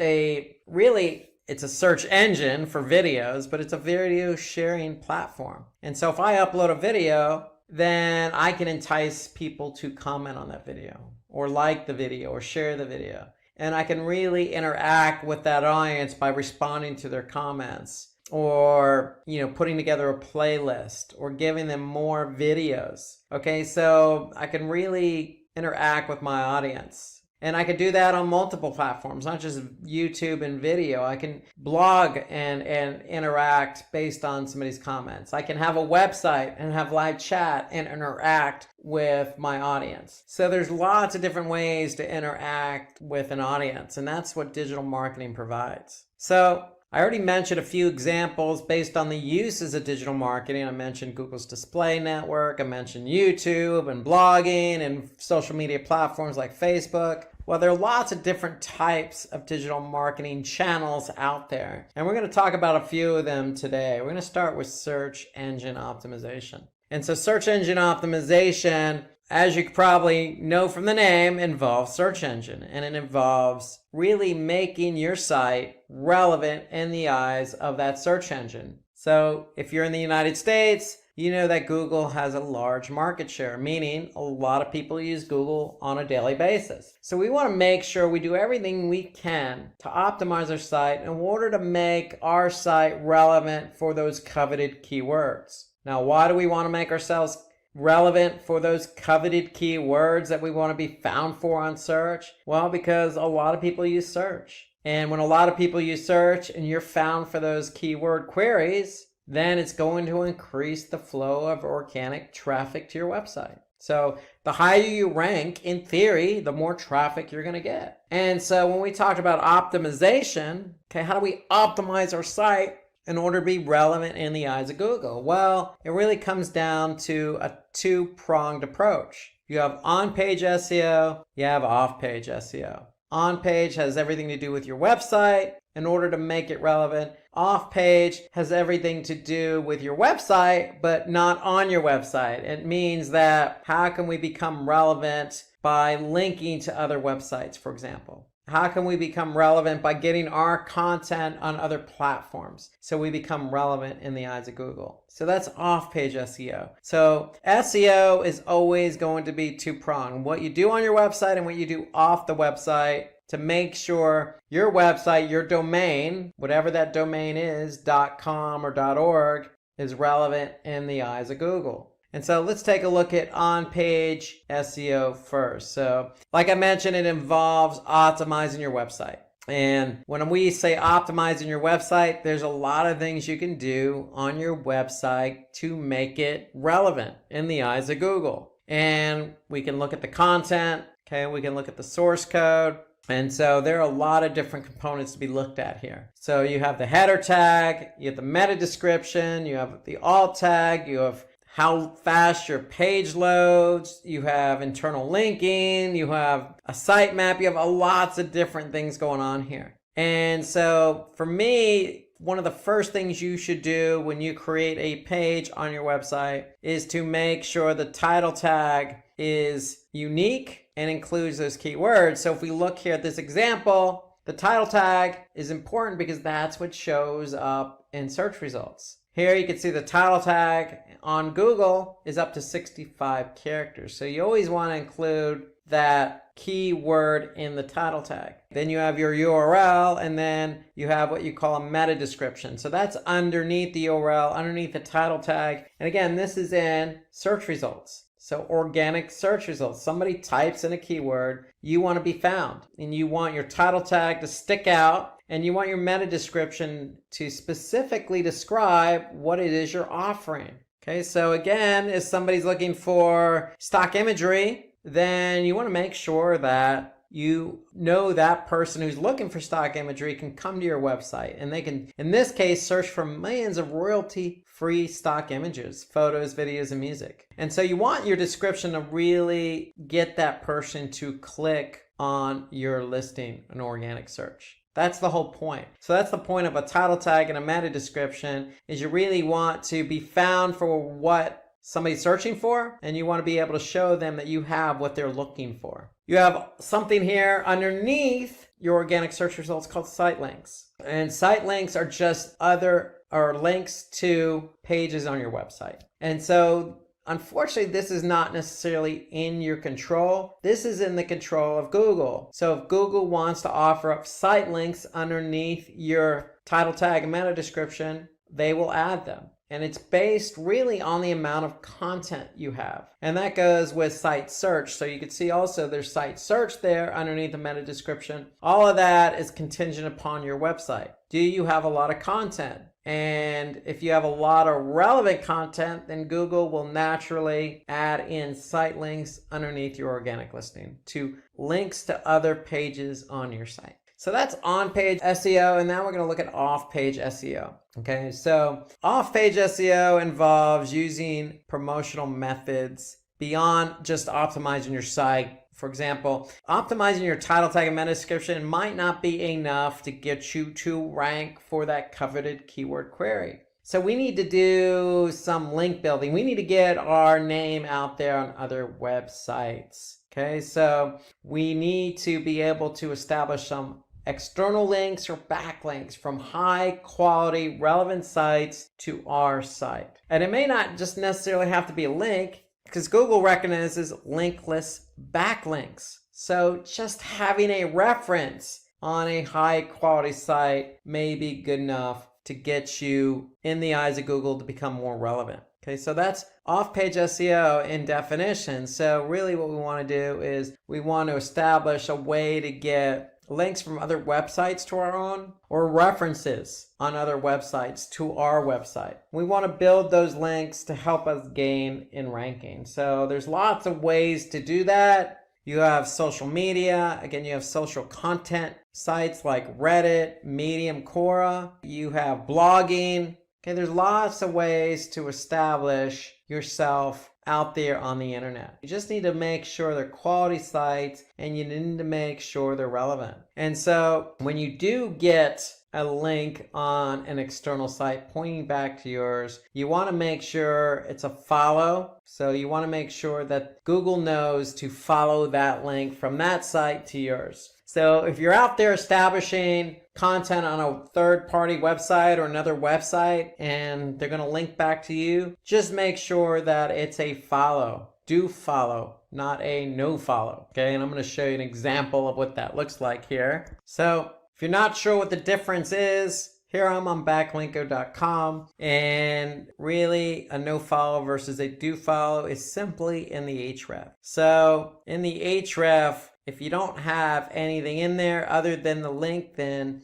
Speaker 3: it's a search engine for videos, but it's a video sharing platform. And so if I upload a video, then I can entice people to comment on that video or like the video or share the video. And I can really interact with that audience by responding to their comments or, putting together a playlist or giving them more videos. Okay, so I can really interact with my audience. And I could do that on multiple platforms, not just YouTube and video. I can blog and interact based on somebody's comments. I can have a website and have live chat and interact with my audience. So there's lots of different ways to interact with an audience, and that's what digital marketing provides. So I already mentioned a few examples based on the uses of digital marketing. I mentioned Google's display network. I mentioned YouTube and blogging and social media platforms like Facebook. Well, there are lots of different types of digital marketing channels out there. And we're going to talk about a few of them today. We're going to start with search engine optimization. And so search engine optimization, as you probably know from the name, involves search engine. And it involves really making your site relevant in the eyes of that search engine. So if you're in the United States, you know that Google has a large market share, meaning a lot of people use Google on a daily basis. So we want to make sure we do everything we can to optimize our site in order to make our site relevant for those coveted keywords. Now, why do we want to make ourselves relevant for those coveted keywords that we want to be found for on search? Well, because a lot of people use search. And when a lot of people use search and you're found for those keyword queries, then it's going to increase the flow of organic traffic to your website. So the higher you rank, in theory, the more traffic you're going to get. And so when we talked about optimization, okay, how do we optimize our site in order to be relevant in the eyes of Google? Well, it really comes down to a two-pronged approach. You have on-page SEO, you have off-page SEO. On-page has everything to do with your website in order to make it relevant. Off-page has everything to do with your website, but not on your website. It means that how can we become relevant by linking to other websites, for example? How can we become relevant by getting our content on other platforms so we become relevant in the eyes of Google? So that's off-page SEO. So SEO is always going to be two-pronged. What you do on your website and what you do off the website to make sure your website, your domain, whatever that domain is, .com or .org, is relevant in the eyes of Google. And so let's take a look at on-page SEO first. So like I mentioned, it involves optimizing your website. And when we say optimizing your website, there's a lot of things you can do on your website to make it relevant in the eyes of Google. And we can look at the content, okay? We can look at the source code. And so there are a lot of different components to be looked at here. So you have the header tag, you have the meta description, you have the alt tag, you have how fast your page loads, you have internal linking, you have a sitemap, you have lots of different things going on here. And so for me, one of the first things you should do when you create a page on your website is to make sure the title tag is unique and includes those keywords. So if we look here at this example, the title tag is important because that's what shows up in search results. Here you can see the title tag on Google is up to 65 characters. So you always want to include that keyword in the title tag. Then you have your URL, and then you have what you call a meta description. So that's underneath the URL, underneath the title tag. And again, this is in search results. So organic search results. Somebody types in a keyword, you want to be found, and you want your title tag to stick out, and you want your meta description to specifically describe what it is you're offering. Okay, so again, if somebody's looking for stock imagery, then you want to make sure that you know that person who's looking for stock imagery can come to your website, and they can, in this case, search for millions of royalty-free stock images, photos, videos, and music. And so you want your description to really get that person to click on your listing in organic search. That's the whole point. So that's the point of a title tag and a meta description, is you really want to be found for what somebody's searching for, and you want to be able to show them that you have what they're looking for. You have something here underneath your organic search results called site links. And site links are just links to pages on your website. And so unfortunately, this is not necessarily in your control. This is in the control of Google. So if Google wants to offer up site links underneath your title tag and meta description, they will add them. And it's based really on the amount of content you have. And that goes with site search. So you can see also there's site search there underneath the meta description. All of that is contingent upon your website. Do you have a lot of content? And if you have a lot of relevant content, then Google will naturally add in site links underneath your organic listing to links to other pages on your site. So that's on-page SEO, and now we're going to look at off-page SEO. Okay, so off-page SEO involves using promotional methods beyond just optimizing your site. For example, optimizing your title tag and meta description might not be enough to get you to rank for that coveted keyword query. So we need to do some link building. We need to get our name out there on other websites. Okay, so we need to be able to establish some external links or backlinks from high quality relevant sites to our site. And it may not just necessarily have to be a link, because Google recognizes linkless backlinks. So just having a reference on a high quality site may be good enough to get you in the eyes of Google to become more relevant. Okay, so that's off-page SEO in definition. So really what we want to do is we want to establish a way to get links from other websites to our own, or references on other websites to our website. We want to build those links to help us gain in ranking. So there's lots of ways to do that. You have social media. Again, you have social content sites like Reddit, Medium, Quora. You have blogging. Okay, there's lots of ways to establish yourself out there on the internet. You just need to make sure they're quality sites, and you need to make sure they're relevant. And so when you do get a link on an external site pointing back to yours, you want to make sure it's a follow. So you want to make sure that Google knows to follow that link from that site to yours. So if you're out there establishing content on a third-party website or another website and they're going to link back to you, just make sure that it's a follow. Do follow, not a no follow. Okay, and I'm going to show you an example of what that looks like here. So if you're not sure what the difference is, here I'm on backlinko.com, and really a no follow versus a do follow is simply in the href. So in the href, if you don't have anything in there other than the link, then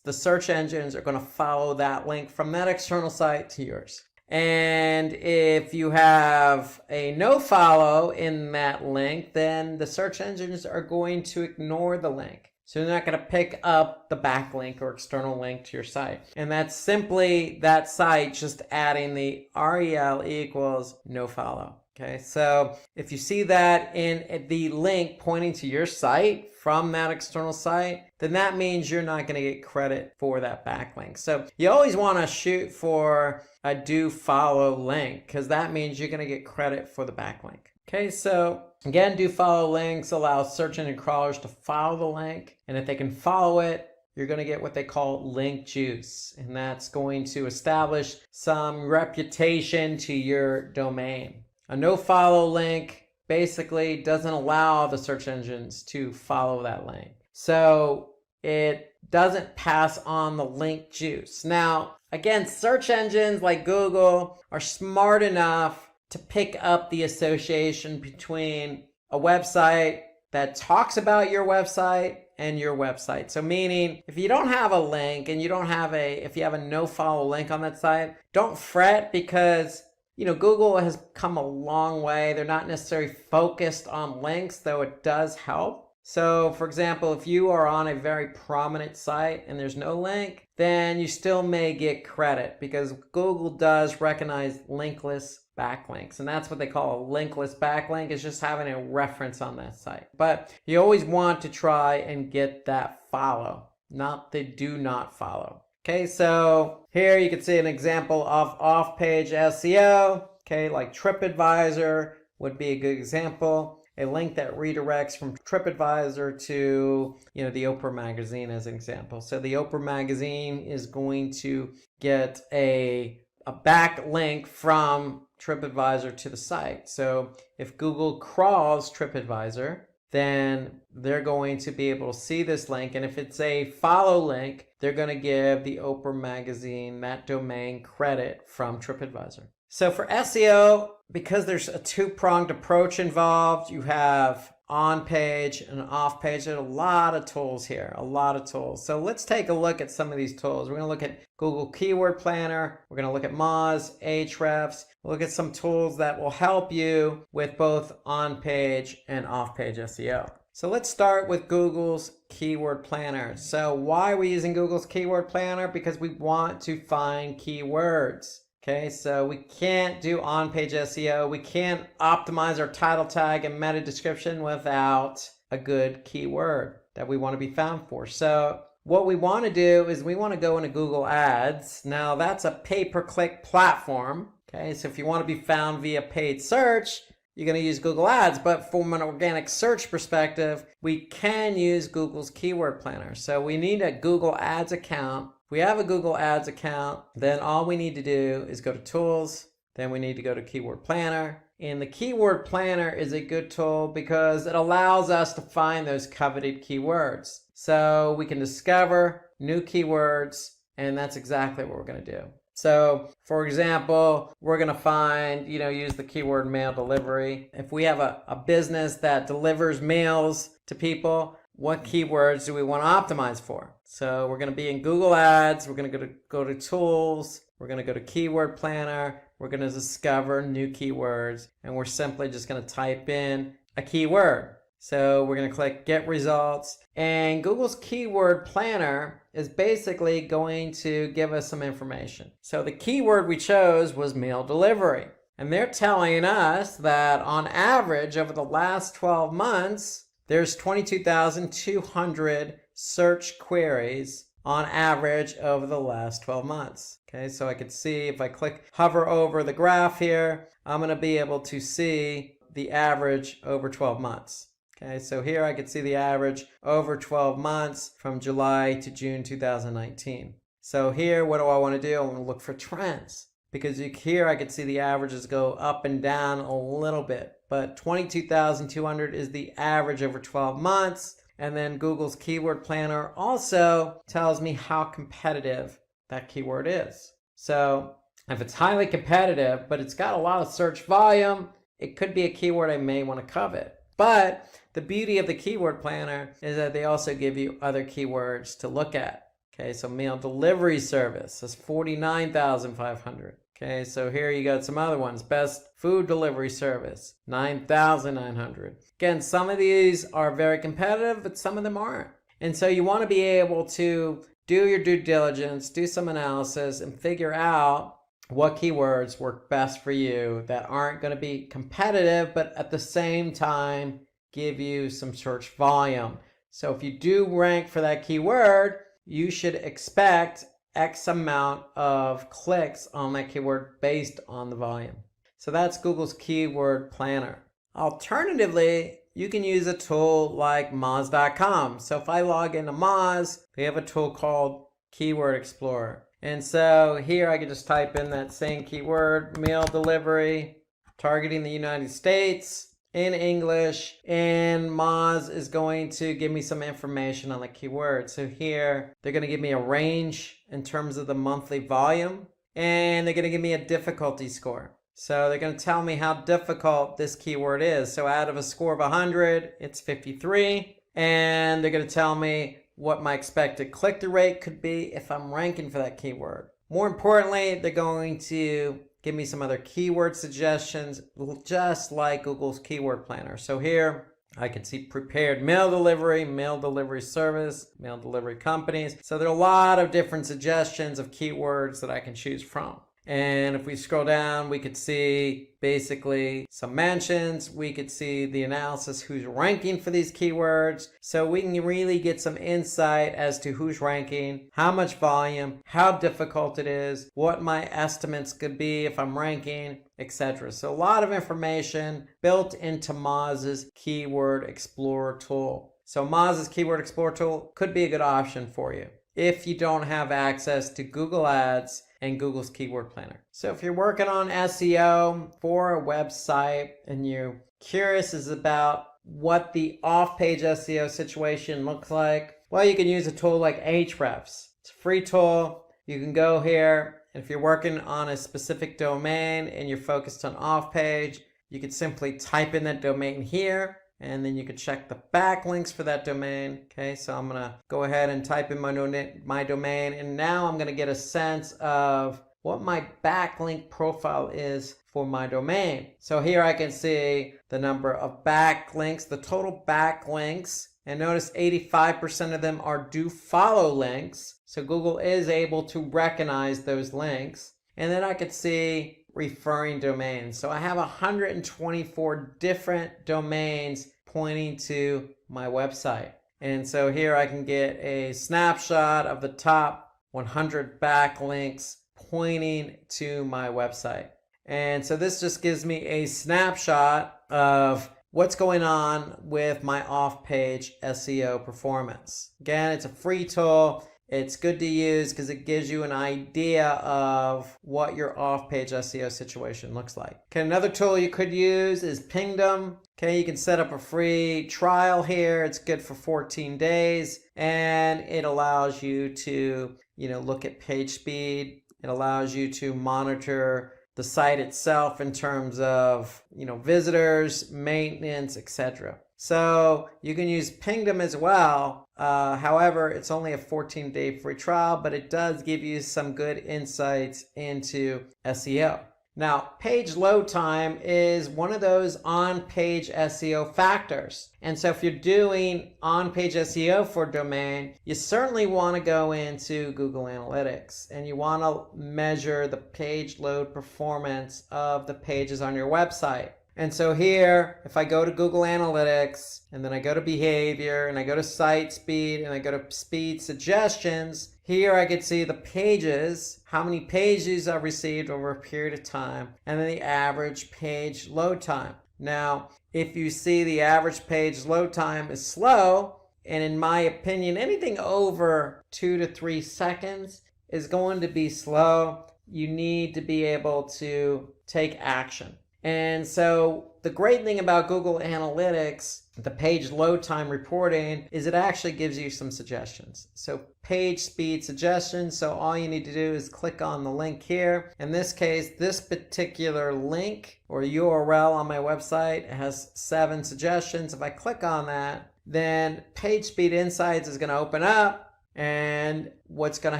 Speaker 3: the search engines are going to follow that link from that external site to yours. And if you have a no follow in that link, then the search engines are going to ignore the link. So they're not going to pick up the backlink or external link to your site. And that's simply that site just adding the rel equals no follow. Okay, so if you see that in the link pointing to your site from that external site, then that means you're not going to get credit for that backlink. So you always want to shoot for a do follow link because that means you're going to get credit for the backlink. Okay, so again, do follow links allow search engine crawlers to follow the link, and if they can follow it, you're going to get what they call link juice, and that's going to establish some reputation to your domain. A no-follow link basically doesn't allow the search engines to follow that link. So it doesn't pass on the link juice. Now, again, search engines like Google are smart enough to pick up the association between a website that talks about your website and your website. So meaning, if you don't have a link and if you have a no-follow link on that site, don't fret because Google has come a long way. They're not necessarily focused on links, though it does help. So, for example, if you are on a very prominent site and there's no link, then you still may get credit because Google does recognize linkless backlinks. And that's what they call a linkless backlink, is just having a reference on that site. But you always want to try and get that follow, not the do not follow. Okay, so here you can see an example of off-page SEO. Okay, like TripAdvisor would be a good example. A link that redirects from TripAdvisor to, the Oprah magazine as an example. So the Oprah magazine is going to get a backlink from TripAdvisor to the site. So if Google crawls TripAdvisor, then they're going to be able to see this link. And if it's a follow link, they're going to give the Oprah magazine, that domain, credit from TripAdvisor. So for SEO, because there's a two-pronged approach involved, you have on-page and off-page. There's a lot of tools here, a lot of tools. So let's take a look at some of these tools. We're going to look at Google Keyword Planner. We're going to look at Moz, Ahrefs. We'll look at some tools that will help you with both on-page and off-page SEO. So let's start with Google's Keyword Planner. So why are we using Google's Keyword Planner? Because we want to find keywords. Okay, so we can't do on-page SEO. We can't optimize our title tag and meta description without a good keyword that we want to be found for. So what we want to do is we want to go into Google Ads. Now that's a pay-per-click platform. Okay, so if you want to be found via paid search, you're going to use Google Ads. But from an organic search perspective, we can use Google's Keyword Planner. So we need a Google Ads account. If we have a Google Ads account, then all we need to do is go to Tools, then we need to go to Keyword Planner. And the Keyword Planner is a good tool because it allows us to find those coveted keywords. So we can discover new keywords, and that's exactly what we're going to do. So, for example, we're going to find, use the keyword mail delivery. If we have a business that delivers mails to people, what keywords do we want to optimize for? So we're going to be in Google Ads. We're going to go to Tools. We're going to go to Keyword Planner. We're going to discover new keywords. And we're simply just going to type in a keyword. So we're going to click Get Results. And Google's Keyword Planner is basically going to give us some information. So the keyword we chose was mail delivery. And they're telling us that on average over the last 12 months, there's 22,200 search queries on average over the last 12 months. Okay, so I could see if I hover over the graph here, I'm going to be able to see the average over 12 months. Okay, so here I could see the average over 12 months from July to June 2019. So here, what do I want to do? I want to look for trends. Because here I could see the averages go up and down a little bit. But 22,200 is the average over 12 months. And then Google's Keyword Planner also tells me how competitive that keyword is. So if it's highly competitive, but it's got a lot of search volume, it could be a keyword I may want to covet. But the beauty of the Keyword Planner is that they also give you other keywords to look at. Okay, so mail delivery service is 49,500. Okay, so here you got some other ones. Best food delivery service, 9,900. Again, some of these are very competitive, but some of them aren't. And so you want to be able to do your due diligence, do some analysis, and figure out what keywords work best for you that aren't going to be competitive, but at the same time give you some search volume. So if you do rank for that keyword, you should expect X amount of clicks on that keyword based on the volume. So that's Google's Keyword Planner. Alternatively, you can use a tool like Moz.com. So if I log into Moz, they have a tool called Keyword Explorer. And so here I can just type in that same keyword, meal delivery, targeting the United States in English, and Moz is going to give me some information on the keyword. So here they're going to give me a range in terms of the monthly volume, and they're going to give me a difficulty score. So they're going to tell me how difficult this keyword is. So out of a score of 100, it's 53. And they're going to tell me what my expected click-through rate could be if I'm ranking for that keyword. More importantly, they're going to give me some other keyword suggestions, just like Google's Keyword Planner. So here I can see prepared mail delivery service, mail delivery companies. So there are a lot of different suggestions of keywords that I can choose from. And if we scroll down, we could see basically some mentions. We could see the analysis, who's ranking for these keywords. So we can really get some insight as to who's ranking, how much volume, how difficult it is, what my estimates could be if I'm ranking, etc. So a lot of information built into Moz's Keyword Explorer tool. So Moz's Keyword Explorer tool could be a good option for you if you don't have access to Google Ads and Google's Keyword Planner. So if you're working on SEO for a website and you're curious about what the off-page SEO situation looks like, well, you can use a tool like Ahrefs. It's a free tool. You can go here, and if you're working on a specific domain and you're focused on off-page, you can simply type in that domain here, and then you can check the backlinks for that domain. Okay, so I'm going to go ahead and type in my domain, and now I'm going to get a sense of what my backlink profile is for my domain. So here I can see the number of backlinks, the total backlinks, and notice 85% of them are do follow links. So Google is able to recognize those links. And then I could see referring domains. So I have 124 different domains pointing to my website. And so here I can get a snapshot of the top 100 backlinks pointing to my website. And so this just gives me a snapshot of what's going on with my off-page SEO performance. Again, it's a free tool. It's good to use because it gives you an idea of what your off-page SEO situation looks like. Okay, another tool you could use is Pingdom. Okay, you can set up a free trial here. It's good for 14 days, and it allows you to, look at page speed. It allows you to monitor the site itself in terms of, visitors, maintenance, etc. So you can use Pingdom as well. However, it's only a 14-day free trial, but it does give you some good insights into SEO. Now, page load time is one of those on-page SEO factors. And so if you're doing on-page SEO for a domain, you certainly want to go into Google Analytics and you want to measure the page load performance of the pages on your website. And so here, if I go to Google Analytics, and then I go to behavior, and I go to site speed, and I go to speed suggestions, here I can see the pages, how many pages I've received over a period of time, and then the average page load time. Now, if you see the average page load time is slow, and in my opinion, anything over 2 to 3 seconds is going to be slow, you need to be able to take action. And so the great thing about Google Analytics, the page load time reporting, is it actually gives you some suggestions. So page speed suggestions. So all you need to do is click on the link here. In this case, this particular link or URL on my website has 7 suggestions. If I click on that, then Page Speed Insights is going to open up. And what's going to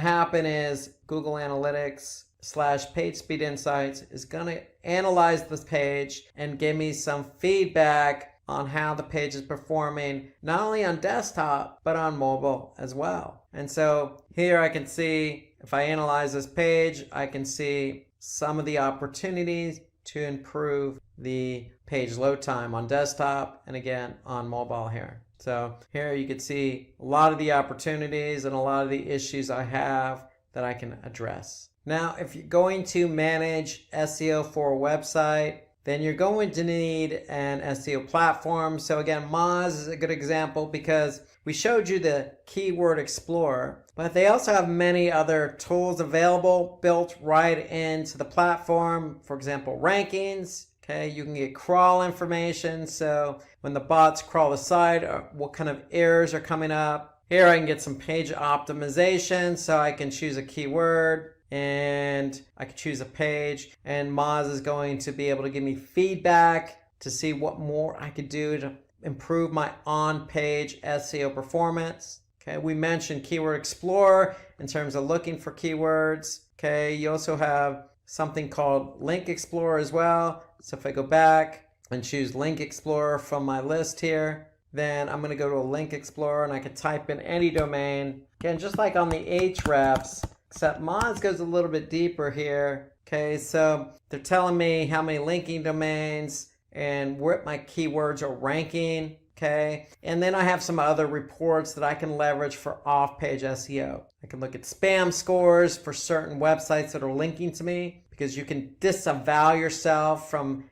Speaker 3: happen is Google Analytics / Page Speed Insights is going to analyze this page and give me some feedback on how the page is performing, not only on desktop, but on mobile as well. And so here I can see, if I analyze this page, I can see some of the opportunities to improve the page load time on desktop and again on mobile here. So here you can see a lot of the opportunities and a lot of the issues I have that I can address. Now, if you're going to manage SEO for a website, then you're going to need an SEO platform. So again, Moz is a good example because we showed you the Keyword Explorer, but they also have many other tools available built right into the platform. For example, rankings. Okay, you can get crawl information. So when the bots crawl the site, what kind of errors are coming up. Here I can get some page optimization. So I can choose a keyword and I can choose a page, and Moz is going to be able to give me feedback to see what more I could do to improve my on-page SEO performance. Okay, we mentioned Keyword Explorer in terms of looking for keywords. Okay, you also have something called Link Explorer as well. So if I go back and choose Link Explorer from my list here, then I'm going to go to a Link Explorer and I can type in any domain. Again, just like on the Ahrefs, except Moz goes a little bit deeper here. Okay, so they're telling me how many linking domains and what my keywords are ranking. Okay, and then I have some other reports that I can leverage for off-page SEO. I can look at spam scores for certain websites that are linking to me, because you can disavow yourself from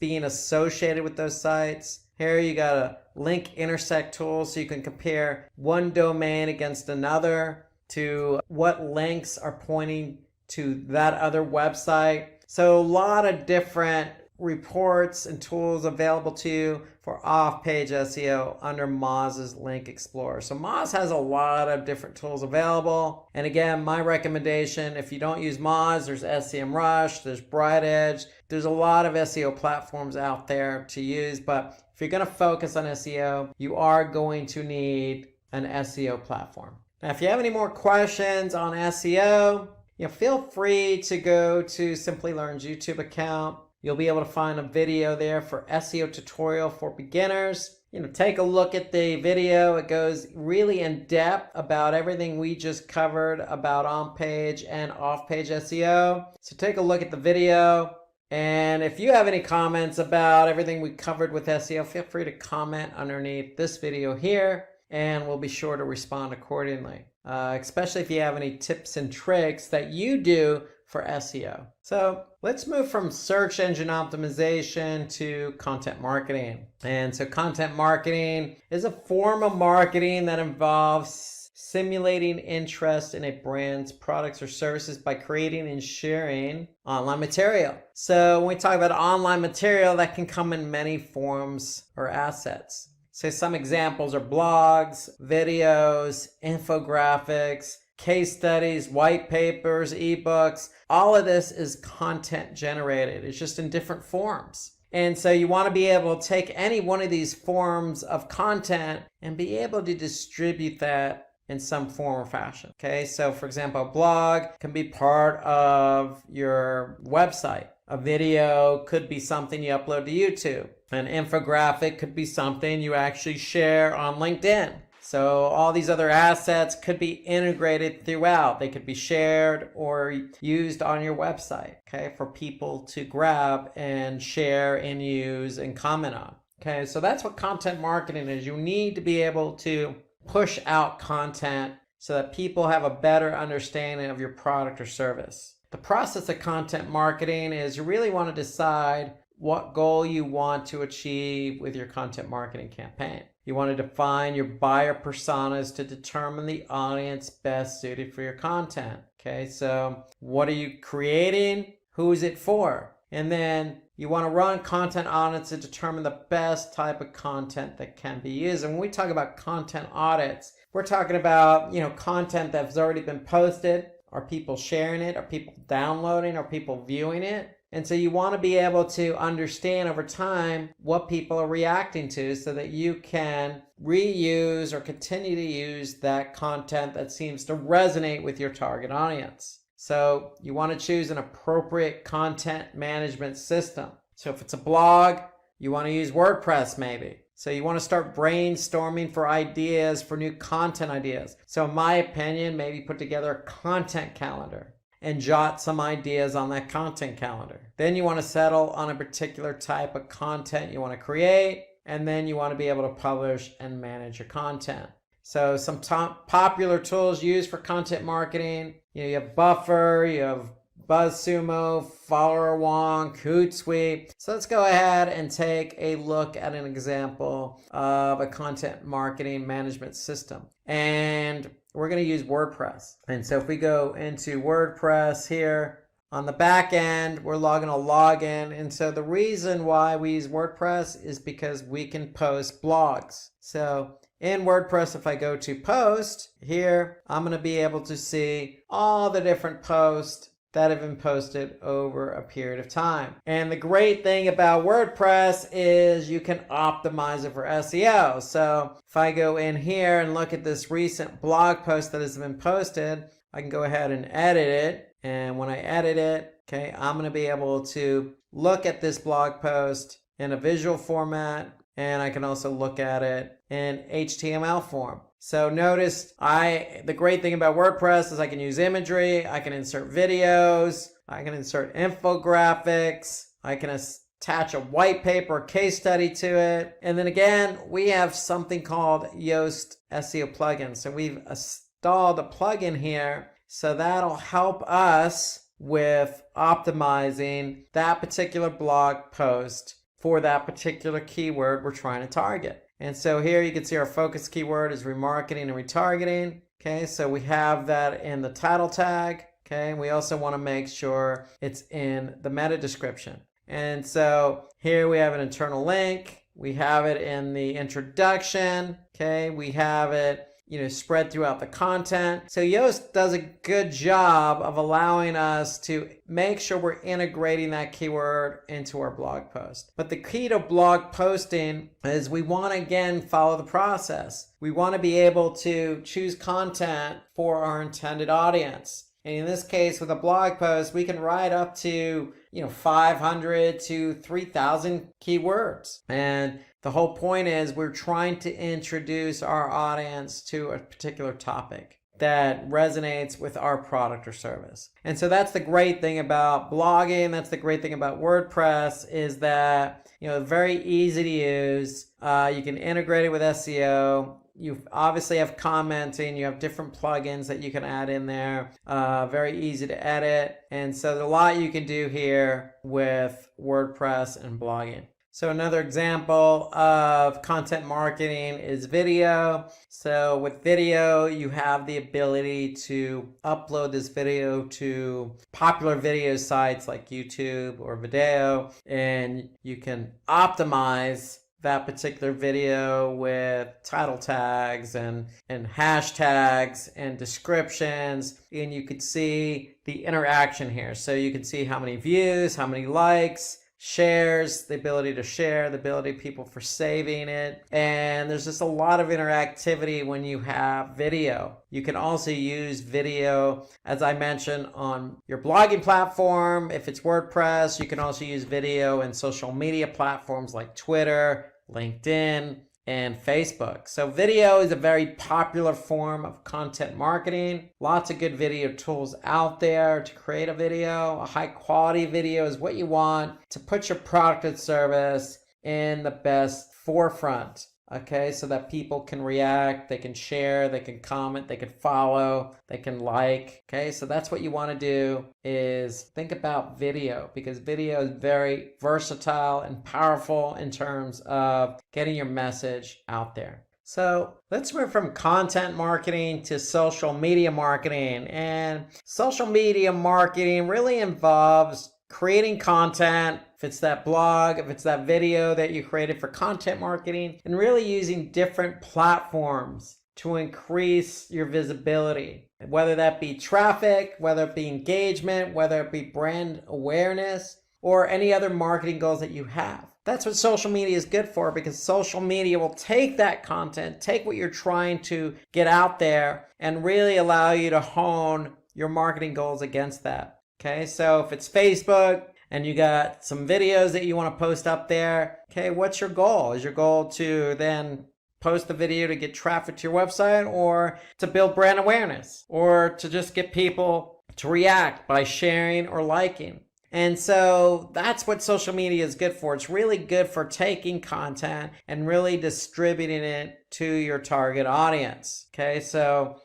Speaker 3: being associated with those sites. Here you got a link intersect tool, so you can compare one domain against another to what links are pointing to that other website. So a lot of different reports and tools available to you for off-page SEO under Moz's Link Explorer. So Moz has a lot of different tools available. And again, my recommendation, if you don't use Moz, there's SEMrush, there's BrightEdge. There's a lot of SEO platforms out there to use, but if you're going to focus on SEO, you are going to need an SEO platform. Now, if you have any more questions on SEO, feel free to go to Simplilearn's YouTube account. You'll be able to find a video there for SEO tutorial for beginners. Take a look at the video. It goes really in depth about everything we just covered about on-page and off-page SEO. So take a look at the video. And if you have any comments about everything we covered with SEO, feel free to comment underneath this video here, and we'll be sure to respond accordingly, especially if you have any tips and tricks that you do for SEO. So let's move from search engine optimization to content marketing. And so content marketing is a form of marketing that involves simulating interest in a brand's products or services by creating and sharing online material. So when we talk about online material, that can come in many forms or assets. So some examples are blogs, videos, infographics, case studies, white papers, ebooks. All of this is content generated. It's just in different forms. And so you want to be able to take any one of these forms of content and be able to distribute that in some form or fashion. Okay, so for example, a blog can be part of your website. A video could be something you upload to YouTube. An infographic could be something you actually share on LinkedIn. So all these other assets could be integrated throughout. They could be shared or used on your website, okay, for people to grab and share and use and comment on. Okay, so that's what content marketing is. You need to be able to push out content so that people have a better understanding of your product or service. The process of content marketing is you really want to decide what goal you want to achieve with your content marketing campaign. You want to define your buyer personas to determine the audience best suited for your content. Okay, so what are you creating? Who is it for? And then you want to run content audits to determine the best type of content that can be used. And when we talk about content audits, we're talking about, content that's already been posted. Are people sharing it? Are people downloading? Are people viewing it? And so you want to be able to understand over time what people are reacting to so that you can reuse or continue to use that content that seems to resonate with your target audience. So you want to choose an appropriate content management system. So if it's a blog, You want to use WordPress maybe. So you want to start brainstorming for ideas, for new content ideas. So in my opinion, maybe put together a content calendar and jot some ideas on that content calendar. Then you want to settle on a particular type of content you want to create, and then you want to be able to publish and manage your content. So some top popular tools used for content marketing, you have Buffer, you have BuzzSumo, Follower One, Hootsuite. So let's go ahead and take a look at an example of a content marketing management system. And we're going to use WordPress. And so if we go into WordPress here, on the back end, we're logging a login. And so the reason why we use WordPress is because we can post blogs. So in WordPress, if I go to post here, I'm going to be able to see all the different posts that have been posted over a period of time. And the great thing about WordPress is you can optimize it for SEO. So if I go in here and look at this recent blog post that has been posted, I can go ahead and edit it. And when I edit it, okay, I'm going to be able to look at this blog post in a visual format, and I can also look at it in HTML form. So notice the great thing about WordPress is I can use imagery, I can insert videos, I can insert infographics, I can attach a white paper case study to it. And then again, we have something called Yoast SEO plugin. So we've installed a plugin here. So that'll help us with optimizing that particular blog post for that particular keyword we're trying to target. And so here you can see our focus keyword is remarketing and retargeting. Okay, so we have that in the title tag. Okay, and we also want to make sure it's in the meta description. And so here we have an internal link. We have it in the introduction. Okay, we have it spread throughout the content. So Yoast does a good job of allowing us to make sure we're integrating that keyword into our blog post. But the key to blog posting is we want to, again, follow the process. We want to be able to choose content for our intended audience. And in this case, with a blog post, we can write up to 500 to 3,000 keywords. And the whole point is we're trying to introduce our audience to a particular topic that resonates with our product or service. And so that's the great thing about blogging. That's the great thing about WordPress is that, very easy to use. You can integrate it with SEO. You obviously have commenting, you have different plugins that you can add in there, very easy to edit. And so there's a lot you can do here with WordPress and blogging. So another example of content marketing is video. So with video, you have the ability to upload this video to popular video sites like YouTube or Video, and you can optimize that particular video with title tags and hashtags and descriptions, and you could see the interaction here. So you can see how many views, how many likes, shares, the ability to share, the ability of people for saving it. And there's just a lot of interactivity when you have video. You can also use video, as I mentioned, on your blogging platform. If it's WordPress, you can also use video in social media platforms like Twitter, LinkedIn, and Facebook. So video is a very popular form of content marketing. Lots of good video tools out there to create a video. A high quality video is what you want to put your product and service in the best forefront. Okay, so that people can react, they can share, they can comment, they can follow, they can like. Okay, so that's what you want to do is think about video, because video is very versatile and powerful in terms of getting your message out there. So let's move from content marketing to social media marketing. And social media marketing really involves creating content, if it's that blog, if it's that video that you created for content marketing, and really using different platforms to increase your visibility, whether that be traffic, whether it be engagement, whether it be brand awareness, or any other marketing goals that you have. That's what social media is good for, because social media will take that content, take what you're trying to get out there, and really allow you to hone your marketing goals against that. Okay, so if it's Facebook and you got some videos that you want to post up there. Okay, what's your goal? Is your goal to then post the video to get traffic to your website, or to build brand awareness, or to just get people to react by sharing or liking? And so that's what social media is good for. It's really good for taking content and really distributing it to your target audience. Okay, so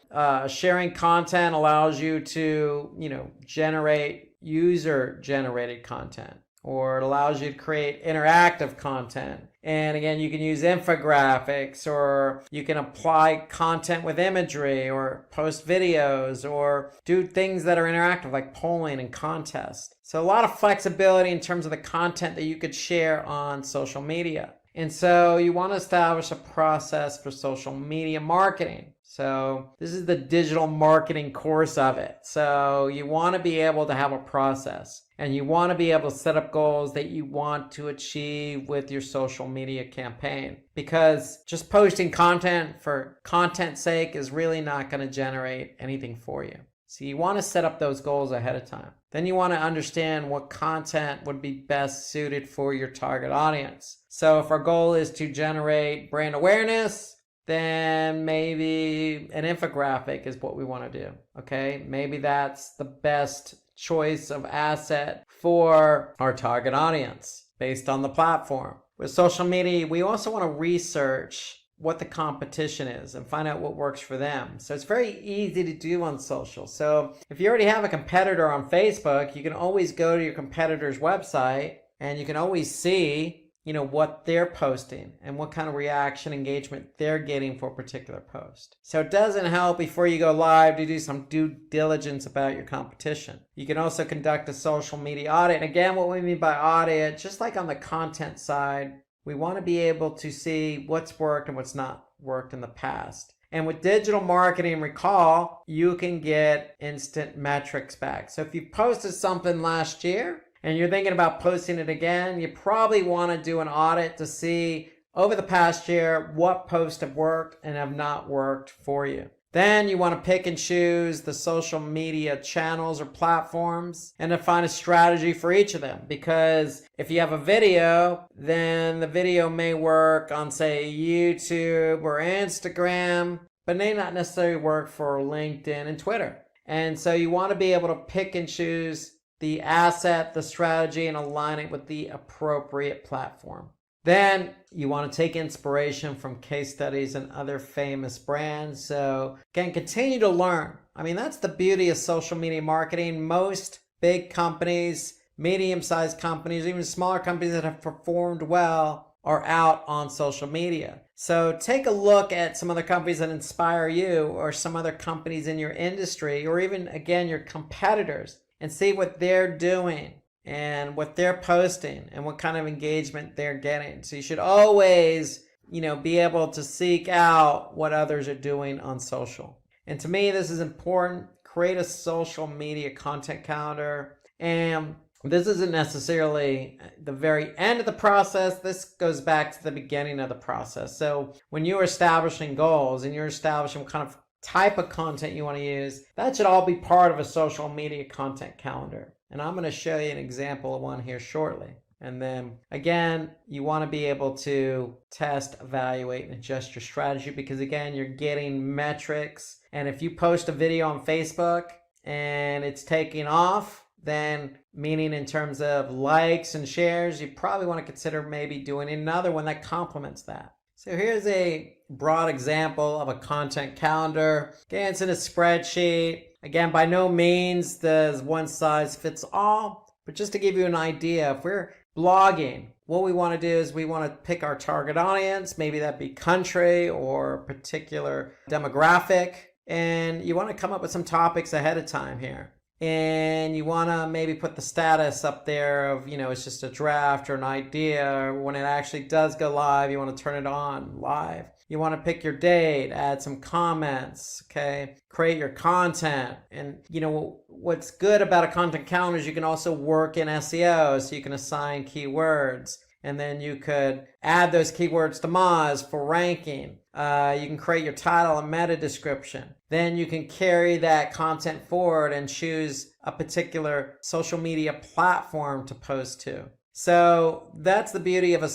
Speaker 3: sharing content allows you to, generate user-generated content, or it allows you to create interactive content. And again, you can use infographics, or you can apply content with imagery, or post videos, or do things that are interactive like polling and contests. So a lot of flexibility in terms of the content that you could share on social media. And so you want to establish a process for social media marketing. So this is the digital marketing course of it. So you want to be able to have a process, and you want to be able to set up goals that you want to achieve with your social media campaign, because just posting content for content's sake is really not going to generate anything for you. So you want to set up those goals ahead of time. Then you want to understand what content would be best suited for your target audience. So if our goal is to generate brand awareness, then maybe an infographic is what we want to do. Okay, maybe that's the best choice of asset for our target audience based on the platform. With social media, we also want to research what the competition is and find out what works for them. So it's very easy to do on social. So if you already have a competitor on Facebook, you can always go to your competitor's website, and you can always see what they're posting and what kind of reaction engagement they're getting for a particular post. So it doesn't help before you go live to do some due diligence about your competition. You can also conduct a social media audit. And again, what we mean by audit, just like on the content side, we want to be able to see what's worked and what's not worked in the past. And with digital marketing, recall, you can get instant metrics back. So if you posted something last year and you're thinking about posting it again, you probably want to do an audit to see over the past year what posts have worked and have not worked for you. Then you want to pick and choose the social media channels or platforms and define a strategy for each of them. Because if you have a video, then the video may work on, say, YouTube or Instagram, but may not necessarily work for LinkedIn and Twitter. And so you want to be able to pick and choose the asset, the strategy, and align it with the appropriate platform. Then you want to take inspiration from case studies and other famous brands. So again, continue to learn. I mean, that's the beauty of social media marketing. Most big companies, medium-sized companies, even smaller companies that have performed well are out on social media. So take a look at some other companies that inspire you, or some other companies in your industry, or even, again, your competitors, and see what they're doing and what they're posting and what kind of engagement they're getting. So you should always, be able to seek out what others are doing on social. And to me, this is important. Create a social media content calendar. And this isn't necessarily the very end of the process. This goes back to the beginning of the process. So when you're establishing goals and you're establishing what kind of type of content you want to use, that should all be part of a social media content calendar. And I'm going to show you an example of one here shortly. And then again, you want to be able to test, evaluate, and adjust your strategy, because again, you're getting metrics. And if you post a video on Facebook and it's taking off, then meaning in terms of likes and shares, you probably want to consider maybe doing another one that complements that. So here's a broad example of a content calendar. Again, it's in a spreadsheet. Again, by no means does one size fits all, but just to give you an idea, if we're blogging, what we want to do is we want to pick our target audience, maybe that be country or particular demographic, and you want to come up with some topics ahead of time here. And you want to maybe put the status up there of, it's just a draft or an idea. When it actually does go live, you want to turn it on live. You want to pick your date, add some comments, okay? Create your content. And, what's good about a content calendar is you can also work in SEO, so you can assign keywords. And then you could add those keywords to Moz for ranking. You can create your title and meta description. Then you can carry that content forward and choose a particular social media platform to post to. So that's the beauty of a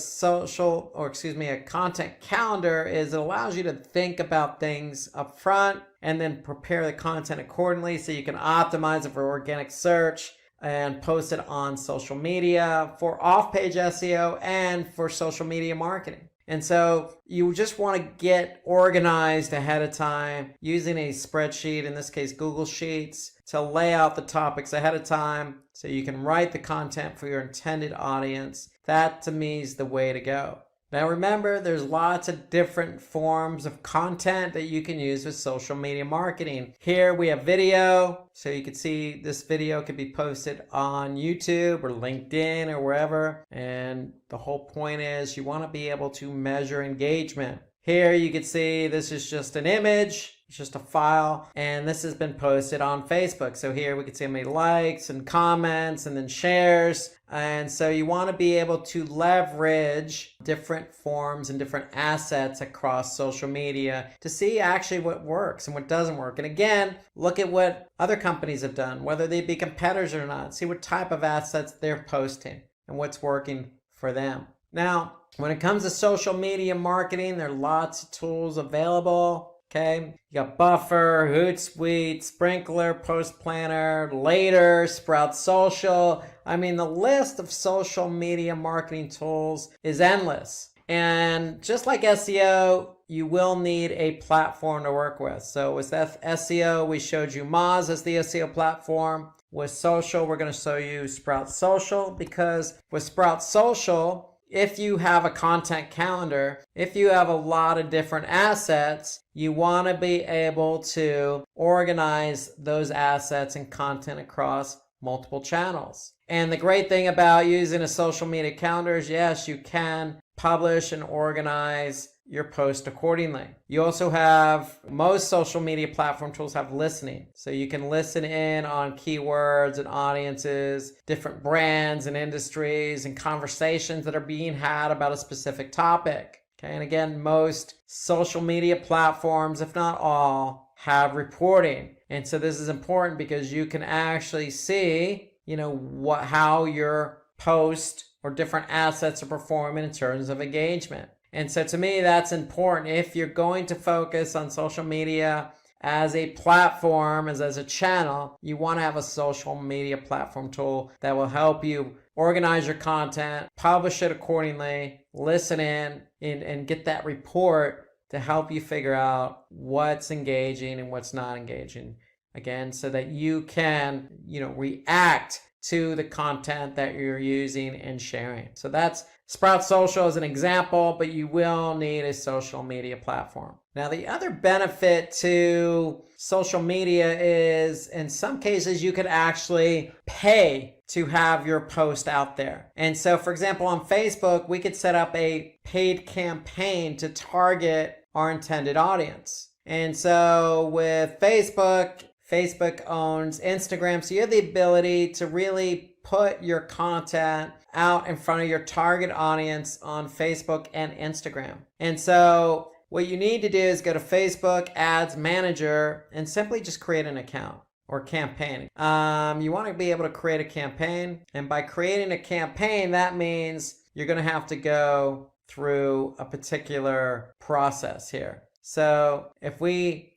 Speaker 3: content calendar, is it allows you to think about things up front and then prepare the content accordingly so you can optimize it for organic search and post it on social media for off-page SEO and for social media marketing. And so you just want to get organized ahead of time using a spreadsheet, in this case Google Sheets, to lay out the topics ahead of time so you can write the content for your intended audience. That to me is the way to go. Now remember, there's lots of different forms of content that you can use with social media marketing. Here we have video, so you can see this video could be posted on YouTube or LinkedIn or wherever. And the whole point is you want to be able to measure engagement. Here you can see this is just an image. It's just a file, and this has been posted on Facebook. So here we can see how many likes and comments and then shares. And so you want to be able to leverage different forms and different assets across social media to see actually what works and what doesn't work. And again, look at what other companies have done, whether they be competitors or not. See what type of assets they're posting and what's working for them. Now, when it comes to social media marketing, there are lots of tools available. Okay, you got Buffer, Hootsuite, Sprinkler, Post Planner, Later, Sprout Social. I mean, the list of social media marketing tools is endless. And just like SEO, you will need a platform to work with. So with SEO, we showed you Moz as the SEO platform. With social, we're going to show you Sprout Social, because with Sprout Social, if you have a content calendar, if you have a lot of different assets, you want to be able to organize those assets and content across multiple channels. And the great thing about using a social media calendar is, yes, you can publish and organize your post accordingly. You also have, most social media platform tools have listening. So you can listen in on keywords and audiences, different brands and industries and conversations that are being had about a specific topic. Okay, and again, most social media platforms, if not all, have reporting. And so this is important because you can actually see, how your post or different assets are performing in terms of engagement. And so to me, that's important. If you're going to focus on social media as a platform, as a channel, you want to have a social media platform tool that will help you organize your content, publish it accordingly, listen in, and get that report to help you figure out what's engaging and what's not engaging. Again, so that you can, react to the content that you're using and sharing. So that's Sprout Social as an example, but you will need a social media platform. Now, the other benefit to social media is, in some cases, you could actually pay to have your post out there. And so, for example, on Facebook, we could set up a paid campaign to target our intended audience. And so with Facebook owns Instagram, so you have the ability to really put your content out in front of your target audience on Facebook and Instagram. And so what you need to do is go to Facebook Ads Manager and simply just create an account or campaign. You want to be able to create a campaign. And by creating a campaign, that means you're going to have to go through a particular process here. So if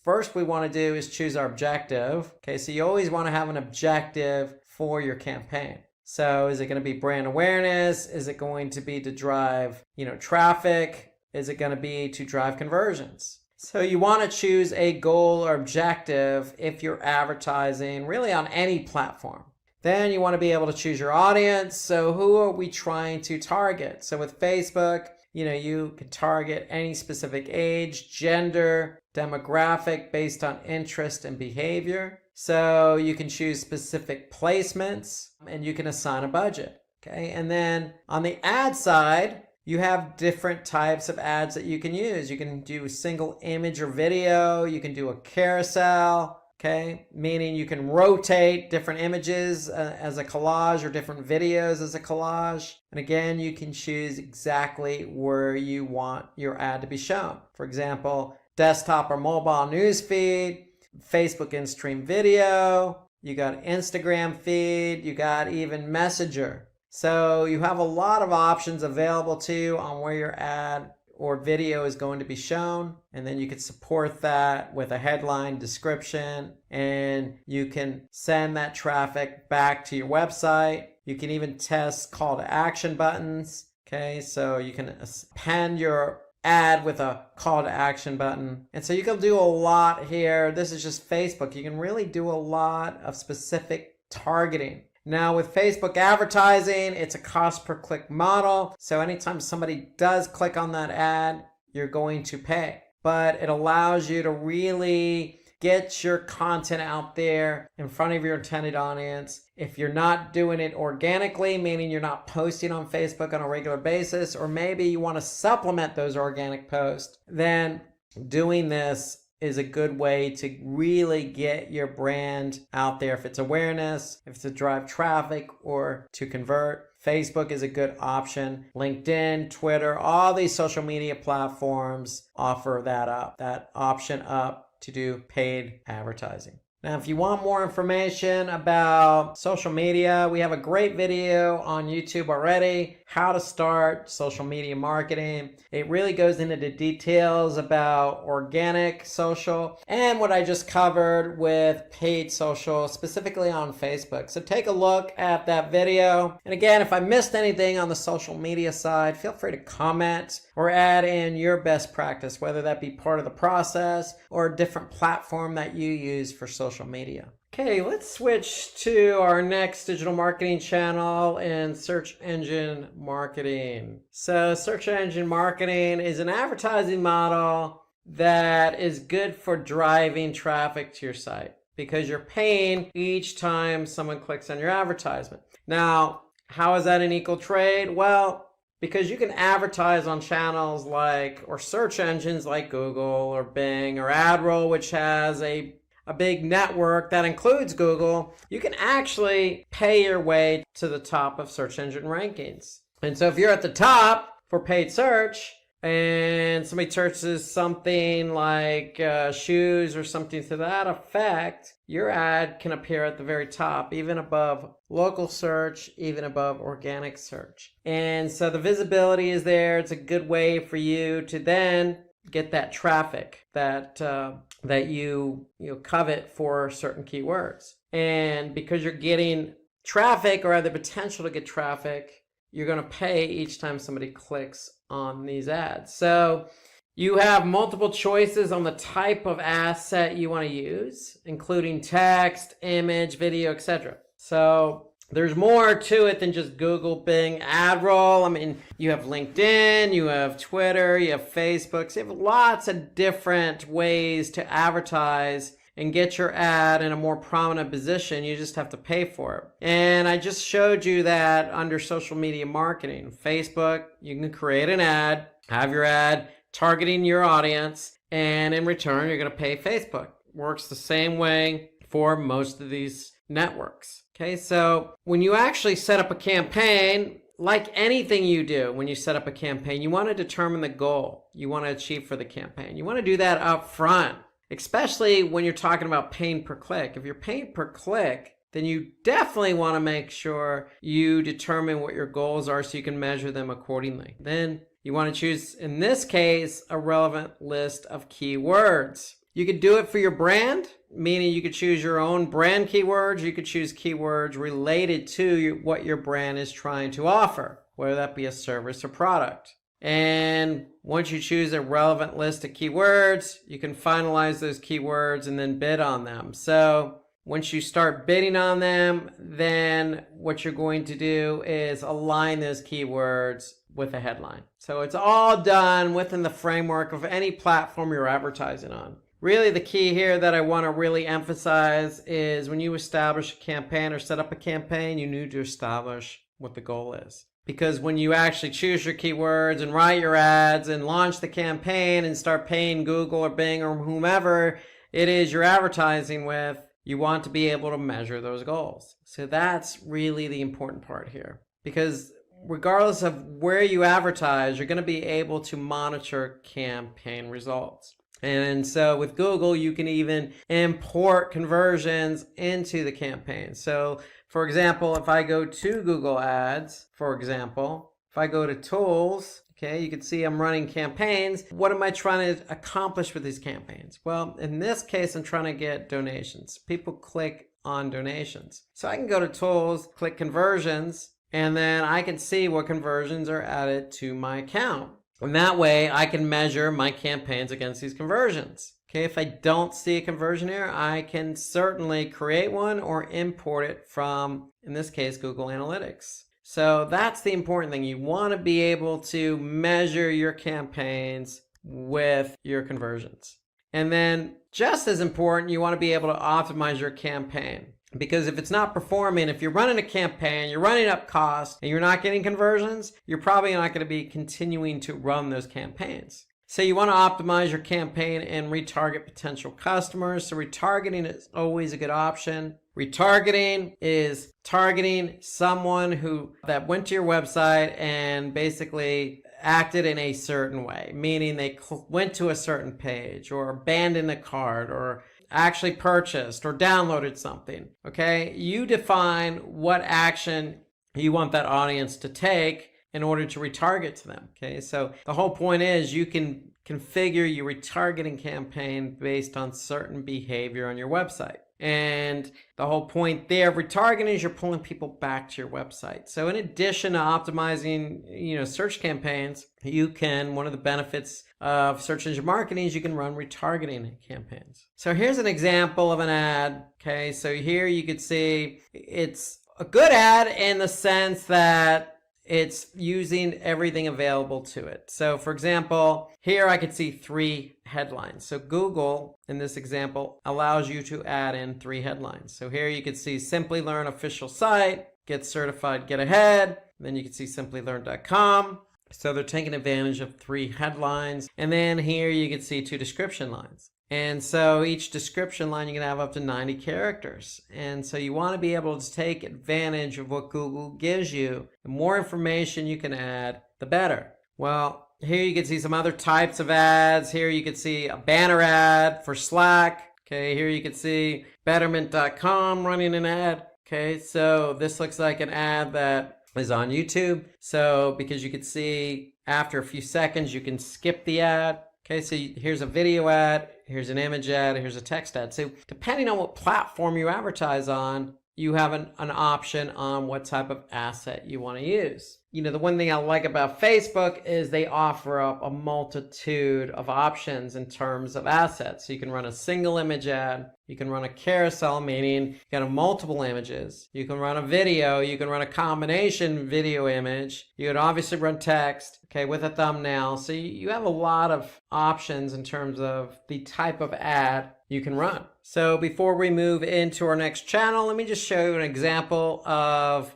Speaker 3: first we want to do is choose our objective. Okay, so you always want to have an objective for your campaign. So is it going to be brand awareness? Is it going to be to drive, traffic? Is it going to be to drive conversions? So you want to choose a goal or objective if you're advertising really on any platform. Then you want to be able to choose your audience. So who are we trying to target? So with Facebook, you can target any specific age, gender, demographic based on interest and behavior. So you can choose specific placements and you can assign a budget. Okay. And then on the ad side, you have different types of ads that you can use. You can do a single image or video. You can do a carousel. Okay, meaning you can rotate different images as a collage or different videos as a collage. And again, you can choose exactly where you want your ad to be shown. For example, desktop or mobile news feed, Facebook in-stream video, you got Instagram feed, you got even Messenger. So you have a lot of options available to you on where your ad or video is going to be shown, and then you can support that with a headline description, and you can send that traffic back to your website. You can even test call to action buttons. Okay, so you can append your ad with a call to action button, and so you can do a lot here. This is just Facebook. You can really do a lot of specific targeting. Now with Facebook advertising, it's a cost per click model. So anytime somebody does click on that ad, you're going to pay. But it allows you to really get your content out there in front of your intended audience. If you're not doing it organically, meaning you're not posting on Facebook on a regular basis, or maybe you want to supplement those organic posts, then doing this is a good way to really get your brand out there. If it's awareness, if it's to drive traffic or to convert, Facebook is a good option. LinkedIn, Twitter, all these social media platforms offer that option up to do paid advertising. Now, if you want more information about social media, we have a great video on YouTube already, how to start social media marketing. It really goes into the details about organic social and what I just covered with paid social, specifically on Facebook. So take a look at that video. And again, if I missed anything on the social media side, feel free to comment or add in your best practice, whether that be part of the process or a different platform that you use for social media. Okay, let's switch to our next digital marketing channel in search engine marketing. So search engine marketing is an advertising model that is good for driving traffic to your site because you're paying each time someone clicks on your advertisement. Now, how is that an equal trade? Well, because you can advertise on channels like, or search engines like Google or Bing or AdRoll, which has a big network that includes Google, you can actually pay your way to the top of search engine rankings. And so if you're at the top for paid search and somebody searches something like shoes or something to that effect, your ad can appear at the very top, even above local search, even above organic search. And so the visibility is there. It's a good way for you to then get that traffic that you covet for certain keywords. And because you're getting traffic or have the potential to get traffic, you're going to pay each time somebody clicks on these ads. So you have multiple choices on the type of asset you want to use, including text, image, video, etc. So there's more to it than just Google, Bing, AdRoll. I mean, you have LinkedIn, you have Twitter, you have Facebook. So you have lots of different ways to advertise and get your ad in a more prominent position. You just have to pay for it. And I just showed you that under social media marketing. Facebook, you can create an ad, have your ad targeting your audience, and in return, you're going to pay Facebook. Works the same way for most of these networks. Okay, so when you actually set up a campaign, like anything you do when you set up a campaign, you want to determine the goal you want to achieve for the campaign. You want to do that up front, especially when you're talking about paying per click. If you're paying per click, then you definitely want to make sure you determine what your goals are so you can measure them accordingly. Then you want to choose, in this case, a relevant list of keywords. You could do it for your brand, meaning you could choose your own brand keywords. You could choose keywords related to what your brand is trying to offer, whether that be a service or product. And once you choose a relevant list of keywords, you can finalize those keywords and then bid on them. So once you start bidding on them, then what you're going to do is align those keywords with a headline. So it's all done within the framework of any platform you're advertising on. Really, the key here that I want to really emphasize is when you establish a campaign or set up a campaign, you need to establish what the goal is. Because when you actually choose your keywords and write your ads and launch the campaign and start paying Google or Bing or whomever, it is you're advertising with, you want to be able to measure those goals. So that's really the important part here, because regardless of where you advertise, you're going to be able to monitor campaign results. And so with Google, you can even import conversions into the campaign. So for example, if I go to Google Ads, for example, if I go to Tools, okay, you can see I'm running campaigns. What am I trying to accomplish with these campaigns? Well, in this case, I'm trying to get donations. People click on donations. So I can go to Tools, click Conversions, and then I can see what conversions are added to my account. And that way I can measure my campaigns against these conversions. Okay, if I don't see a conversion here, I can certainly create one or import it from, in this case, Google Analytics. So that's the important thing. You want to be able to measure your campaigns with your conversions. And then just as important, you want to be able to optimize your campaign. Because if it's not performing, if you're running a campaign, you're running up costs, and you're not getting conversions, you're probably not going to be continuing to run those campaigns. So you want to optimize your campaign and retarget potential customers. So retargeting is always a good option. Retargeting is targeting someone that went to your website and basically acted in a certain way, meaning they went to a certain page or abandoned a cart or actually purchased or downloaded something. Okay, you define what action you want that audience to take in order to retarget to them. Okay, so the whole point is you can configure your retargeting campaign based on certain behavior on your website. And the whole point there of retargeting is you're pulling people back to your website. So in addition to optimizing, search campaigns, one of the benefits of search engine marketing is you can run retargeting campaigns. So here's an example of an ad. Okay, so here you could see it's a good ad in the sense that it's using everything available to it. So for example, here I could see 3 headlines. So Google, in this example, allows you to add in 3 headlines. So here you could see Simplilearn official site, get certified, get ahead. Then you can see simplylearn.com. So they're taking advantage of 3 headlines. And then here you can see 2 description lines. And so each description line, you can have up to 90 characters. And so you want to be able to take advantage of what Google gives you. The more information you can add, the better. Well, here you can see some other types of ads. Here you can see a banner ad for Slack. Okay, here you can see betterment.com running an ad. Okay, so this looks like an ad that is on YouTube. So because you can see after a few seconds, you can skip the ad. Okay, so here's a video ad, here's an image ad, here's a text ad. So depending on what platform you advertise on, you have an option on what type of asset you want to use. The one thing I like about Facebook is they offer up a multitude of options in terms of assets. So you can run a single image ad, you can run a carousel, meaning you can have multiple images. You can run a video, you can run a combination video image. You can obviously run text, okay, with a thumbnail. So you have a lot of options in terms of the type of ad you can run. So before we move into our next channel, let me just show you an example of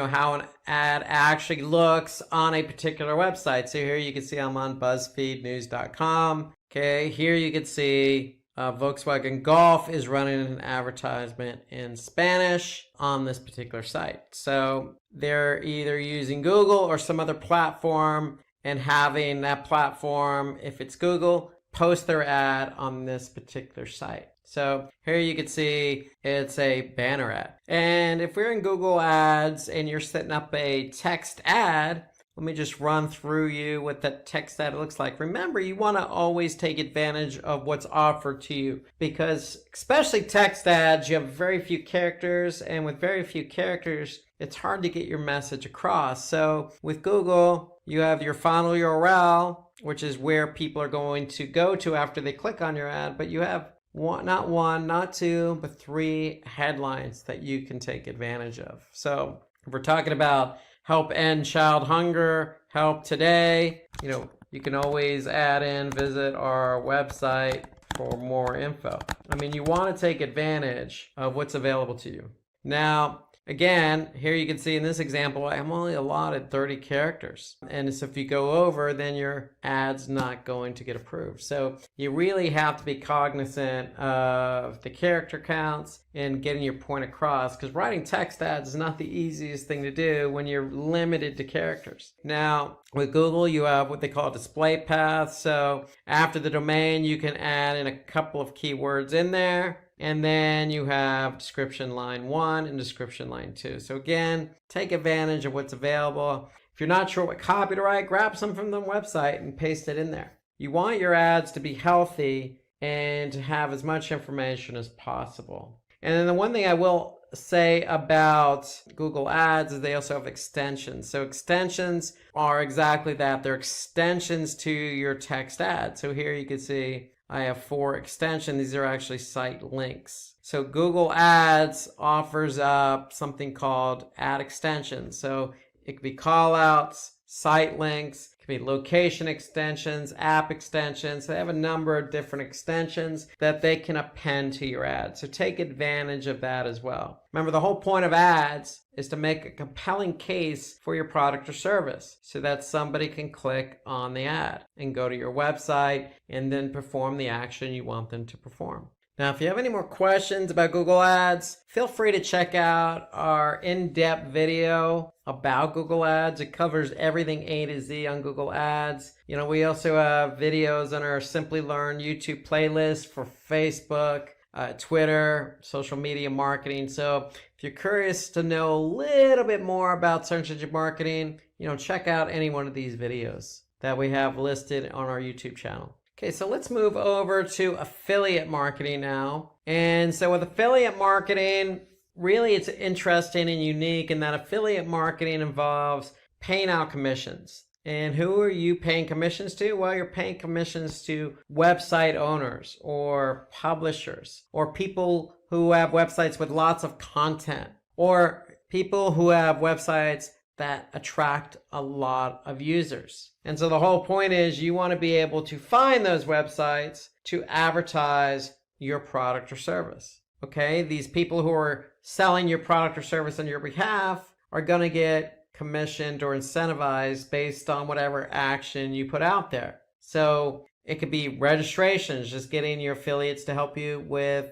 Speaker 3: how an ad actually looks on a particular website. So here you can see I'm on BuzzFeedNews.com. Okay, here you can see Volkswagen Golf is running an advertisement in Spanish on this particular site. So they're either using Google or some other platform and having that platform, if it's Google, post their ad on this particular site. So here you can see it's a banner ad. And if we're in Google Ads and you're setting up a text ad, let me just run through you what that text ad looks like. Remember, you want to always take advantage of what's offered to you because especially text ads, you have very few characters, and with very few characters, it's hard to get your message across. So with Google, you have your final URL, which is where people are going to go to after they click on your ad, but you have not one, not 2, but 3 headlines that you can take advantage of. So if we're talking about help end child hunger, help today, you can always add in, visit our website for more info. You want to take advantage of what's available to you. Now, again, here you can see in this example, I'm only allotted 30 characters. And so if you go over, then your ad's not going to get approved. So you really have to be cognizant of the character counts and getting your point across, because writing text ads is not the easiest thing to do when you're limited to characters. Now, with Google, you have what they call display paths. So after the domain, you can add in a couple of keywords in there. And then you have description line 1 and description line 2. So again, take advantage of what's available. If you're not sure what copy to write, grab some from the website and paste it in there. You want your ads to be healthy and to have as much information as possible. And then the one thing I will say about Google Ads is they also have extensions. So extensions are exactly that. They're extensions to your text ad. So here you can see I have 4 extensions. These are actually site links. So Google Ads offers up something called ad extensions. So it could be call outs, site links, it could be location extensions, app extensions. They have a number of different extensions that they can append to your ad. So take advantage of that as well. Remember, the whole point of ads is to make a compelling case for your product or service so that somebody can click on the ad and go to your website and then perform the action you want them to perform. Now, if you have any more questions about Google Ads, feel free to check out our in-depth video about Google Ads. It covers everything A to Z on Google Ads. We also have videos on our Simplilearn YouTube playlist for Facebook, Twitter, social media marketing. So if you're curious to know a little bit more about search engine marketing, check out any one of these videos that we have listed on our YouTube channel. Okay, so let's move over to affiliate marketing now. And so with affiliate marketing, really it's interesting and unique in that affiliate marketing involves paying out commissions. And who are you paying commissions to? Well, you're paying commissions to website owners or publishers or people who have websites with lots of content or people who have websites that attract a lot of users. And so the whole point is you want to be able to find those websites to advertise your product or service. Okay, these people who are selling your product or service on your behalf are going to get commissioned or incentivized based on whatever action you put out there. So it could be registrations, just getting your affiliates to help you with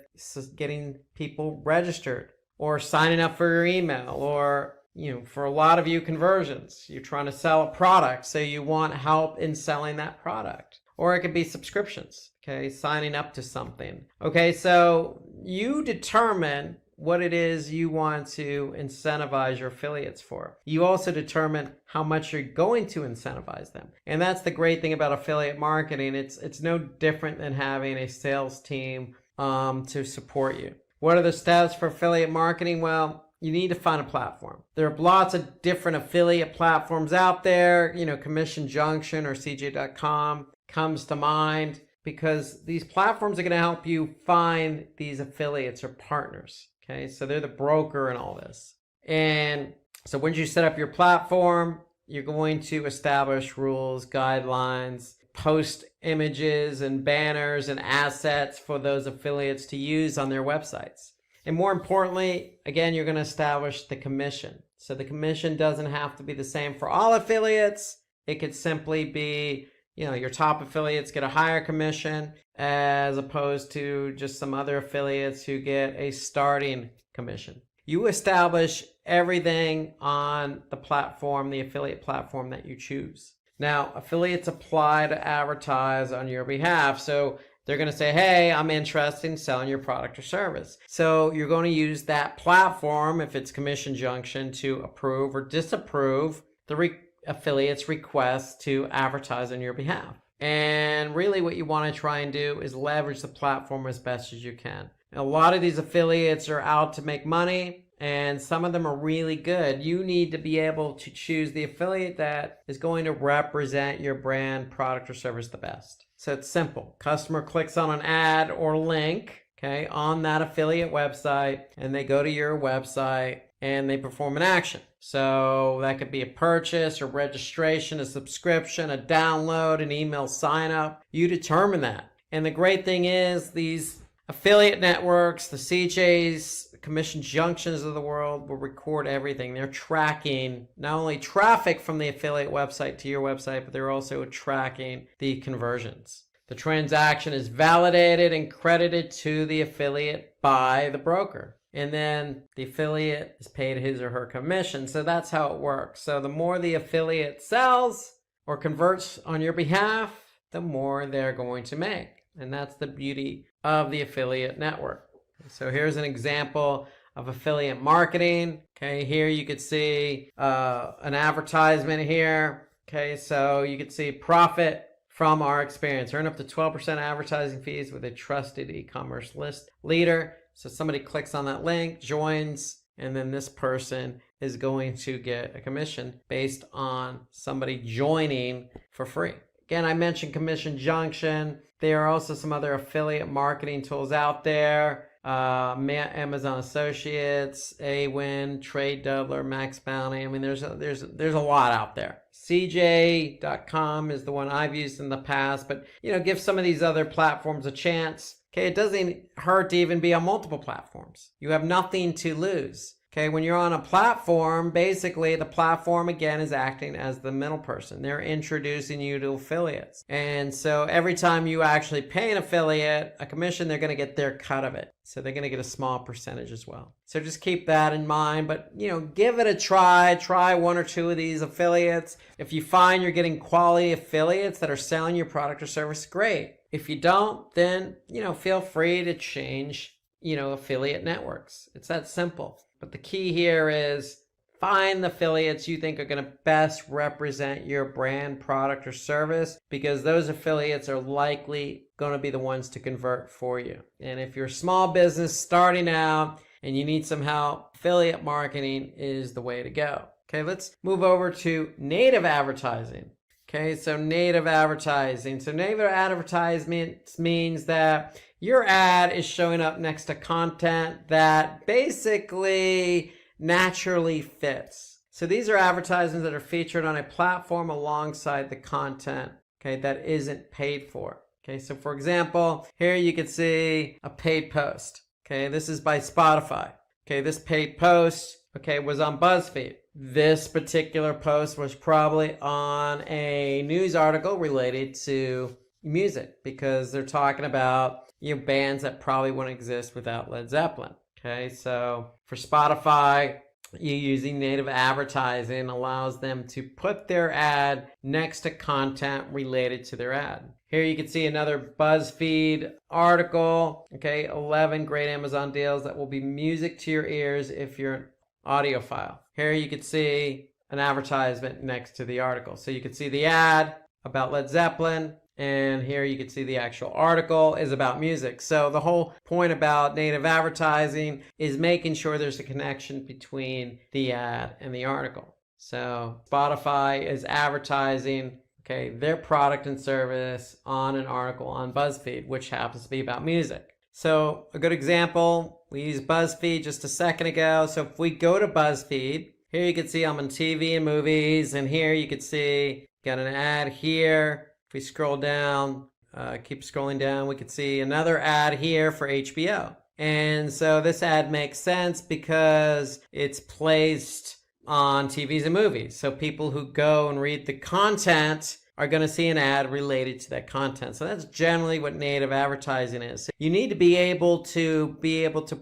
Speaker 3: getting people registered, or signing up for your email, or for a lot of you, conversions. You're trying to sell a product, so you want help in selling that product. Or it could be subscriptions, okay, signing up to something. Okay, so you determine what it is you want to incentivize your affiliates for. You also determine how much you're going to incentivize them. And that's the great thing about affiliate marketing. It's no different than having a sales team to support you. What are the steps for affiliate marketing? Well, you need to find a platform. There are lots of different affiliate platforms out there. Commission Junction or CJ.com comes to mind, because these platforms are going to help you find these affiliates or partners. Okay, so they're the broker in all this. And so once you set up your platform, you're going to establish rules, guidelines, post images and banners and assets for those affiliates to use on their websites. And more importantly, again, you're going to establish the commission. So the commission doesn't have to be the same for all affiliates. It could simply be, your top affiliates get a higher commission as opposed to just some other affiliates who get a starting commission. You establish everything on the platform, the affiliate platform that you choose. Now, affiliates apply to advertise on your behalf. So they're going to say, hey, I'm interested in selling your product or service. So you're going to use that platform, if it's Commission Junction, to approve or disapprove the affiliate's request to advertise on your behalf. And really what you want to try and do is leverage the platform as best as you can. A lot of these affiliates are out to make money, and some of them are really good. You need to be able to choose the affiliate that is going to represent your brand, product, or service the best. So it's simple. Customer clicks on an ad or link, okay, on that affiliate website, and they go to your website and they perform an action. So that could be a purchase, a registration, a subscription, a download, an email sign up. You determine that. And the great thing is these affiliate networks, the CJs, the commission junctions of the world will record everything. They're tracking not only traffic from the affiliate website to your website, but they're also tracking the conversions. The transaction is validated and credited to the affiliate by the broker. And then the affiliate is paid his or her commission. So that's how it works. So the more the affiliate sells or converts on your behalf, the more they're going to make. And that's the beauty of the affiliate network. So here's an example of affiliate marketing. Okay, here you could see an advertisement here. Okay, so you could see profit from our experience. Earn up to 12% advertising fees with a trusted e-commerce list leader. So somebody clicks on that link, joins, and then this person is going to get a commission based on somebody joining for free. Again, I mentioned Commission Junction. There are also some other affiliate marketing tools out there. Amazon Associates, AWin, Trade Doubler, Max Bounty. I mean, there's a lot out there. CJ.com is the one I've used in the past, but give some of these other platforms a chance. Okay, it doesn't hurt to even be on multiple platforms. You have nothing to lose. Okay, when you're on a platform, basically the platform again is acting as the middle person. They're introducing you to affiliates. And so every time you actually pay an affiliate a commission, they're going to get their cut of it. So they're going to get a small percentage as well. So just keep that in mind, but give it a try. Try one or two of these affiliates. If you find you're getting quality affiliates that are selling your product or service, great. If you don't, then, feel free to change, affiliate networks. It's that simple. But the key here is find the affiliates you think are going to best represent your brand, product, or service, because those affiliates are likely going to be the ones to convert for you. And if you're a small business starting out and you need some help, affiliate marketing is the way to go. Okay, let's move over to native advertising. Okay, so native advertising. So native advertisement means that your ad is showing up next to content that basically naturally fits. So these are advertisements that are featured on a platform alongside the content, okay, that isn't paid for. Okay, so for example, here you could see a paid post. Okay, this is by Spotify. Okay, this paid post, was on BuzzFeed. This particular post was probably on a news article related to music, because they're talking about bands that probably wouldn't exist without Led Zeppelin. Okay, so for Spotify, you using native advertising allows them to put their ad next to content related to their ad. Here you can see another BuzzFeed article. 11 great Amazon deals that will be music to your ears if you're an audiophile. Here you can see an advertisement next to the article. So you can see the ad about Led Zeppelin, and here you can see the actual article is about music. So the whole point about native advertising is making sure there's a connection between the ad and the article. So Spotify is advertising their product and service on an article on BuzzFeed, which happens to be about music. So a good example, we used BuzzFeed just a second ago. So if we go to BuzzFeed, here you can see I'm on TV and movies, and here you can see got an ad here. If we scroll down, keep scrolling down, we can see another ad here for HBO. And so this ad makes sense because it's placed on TVs and movies. So people who go and read the content are going to see an ad related to that content. So that's generally what native advertising is. So you need to be able to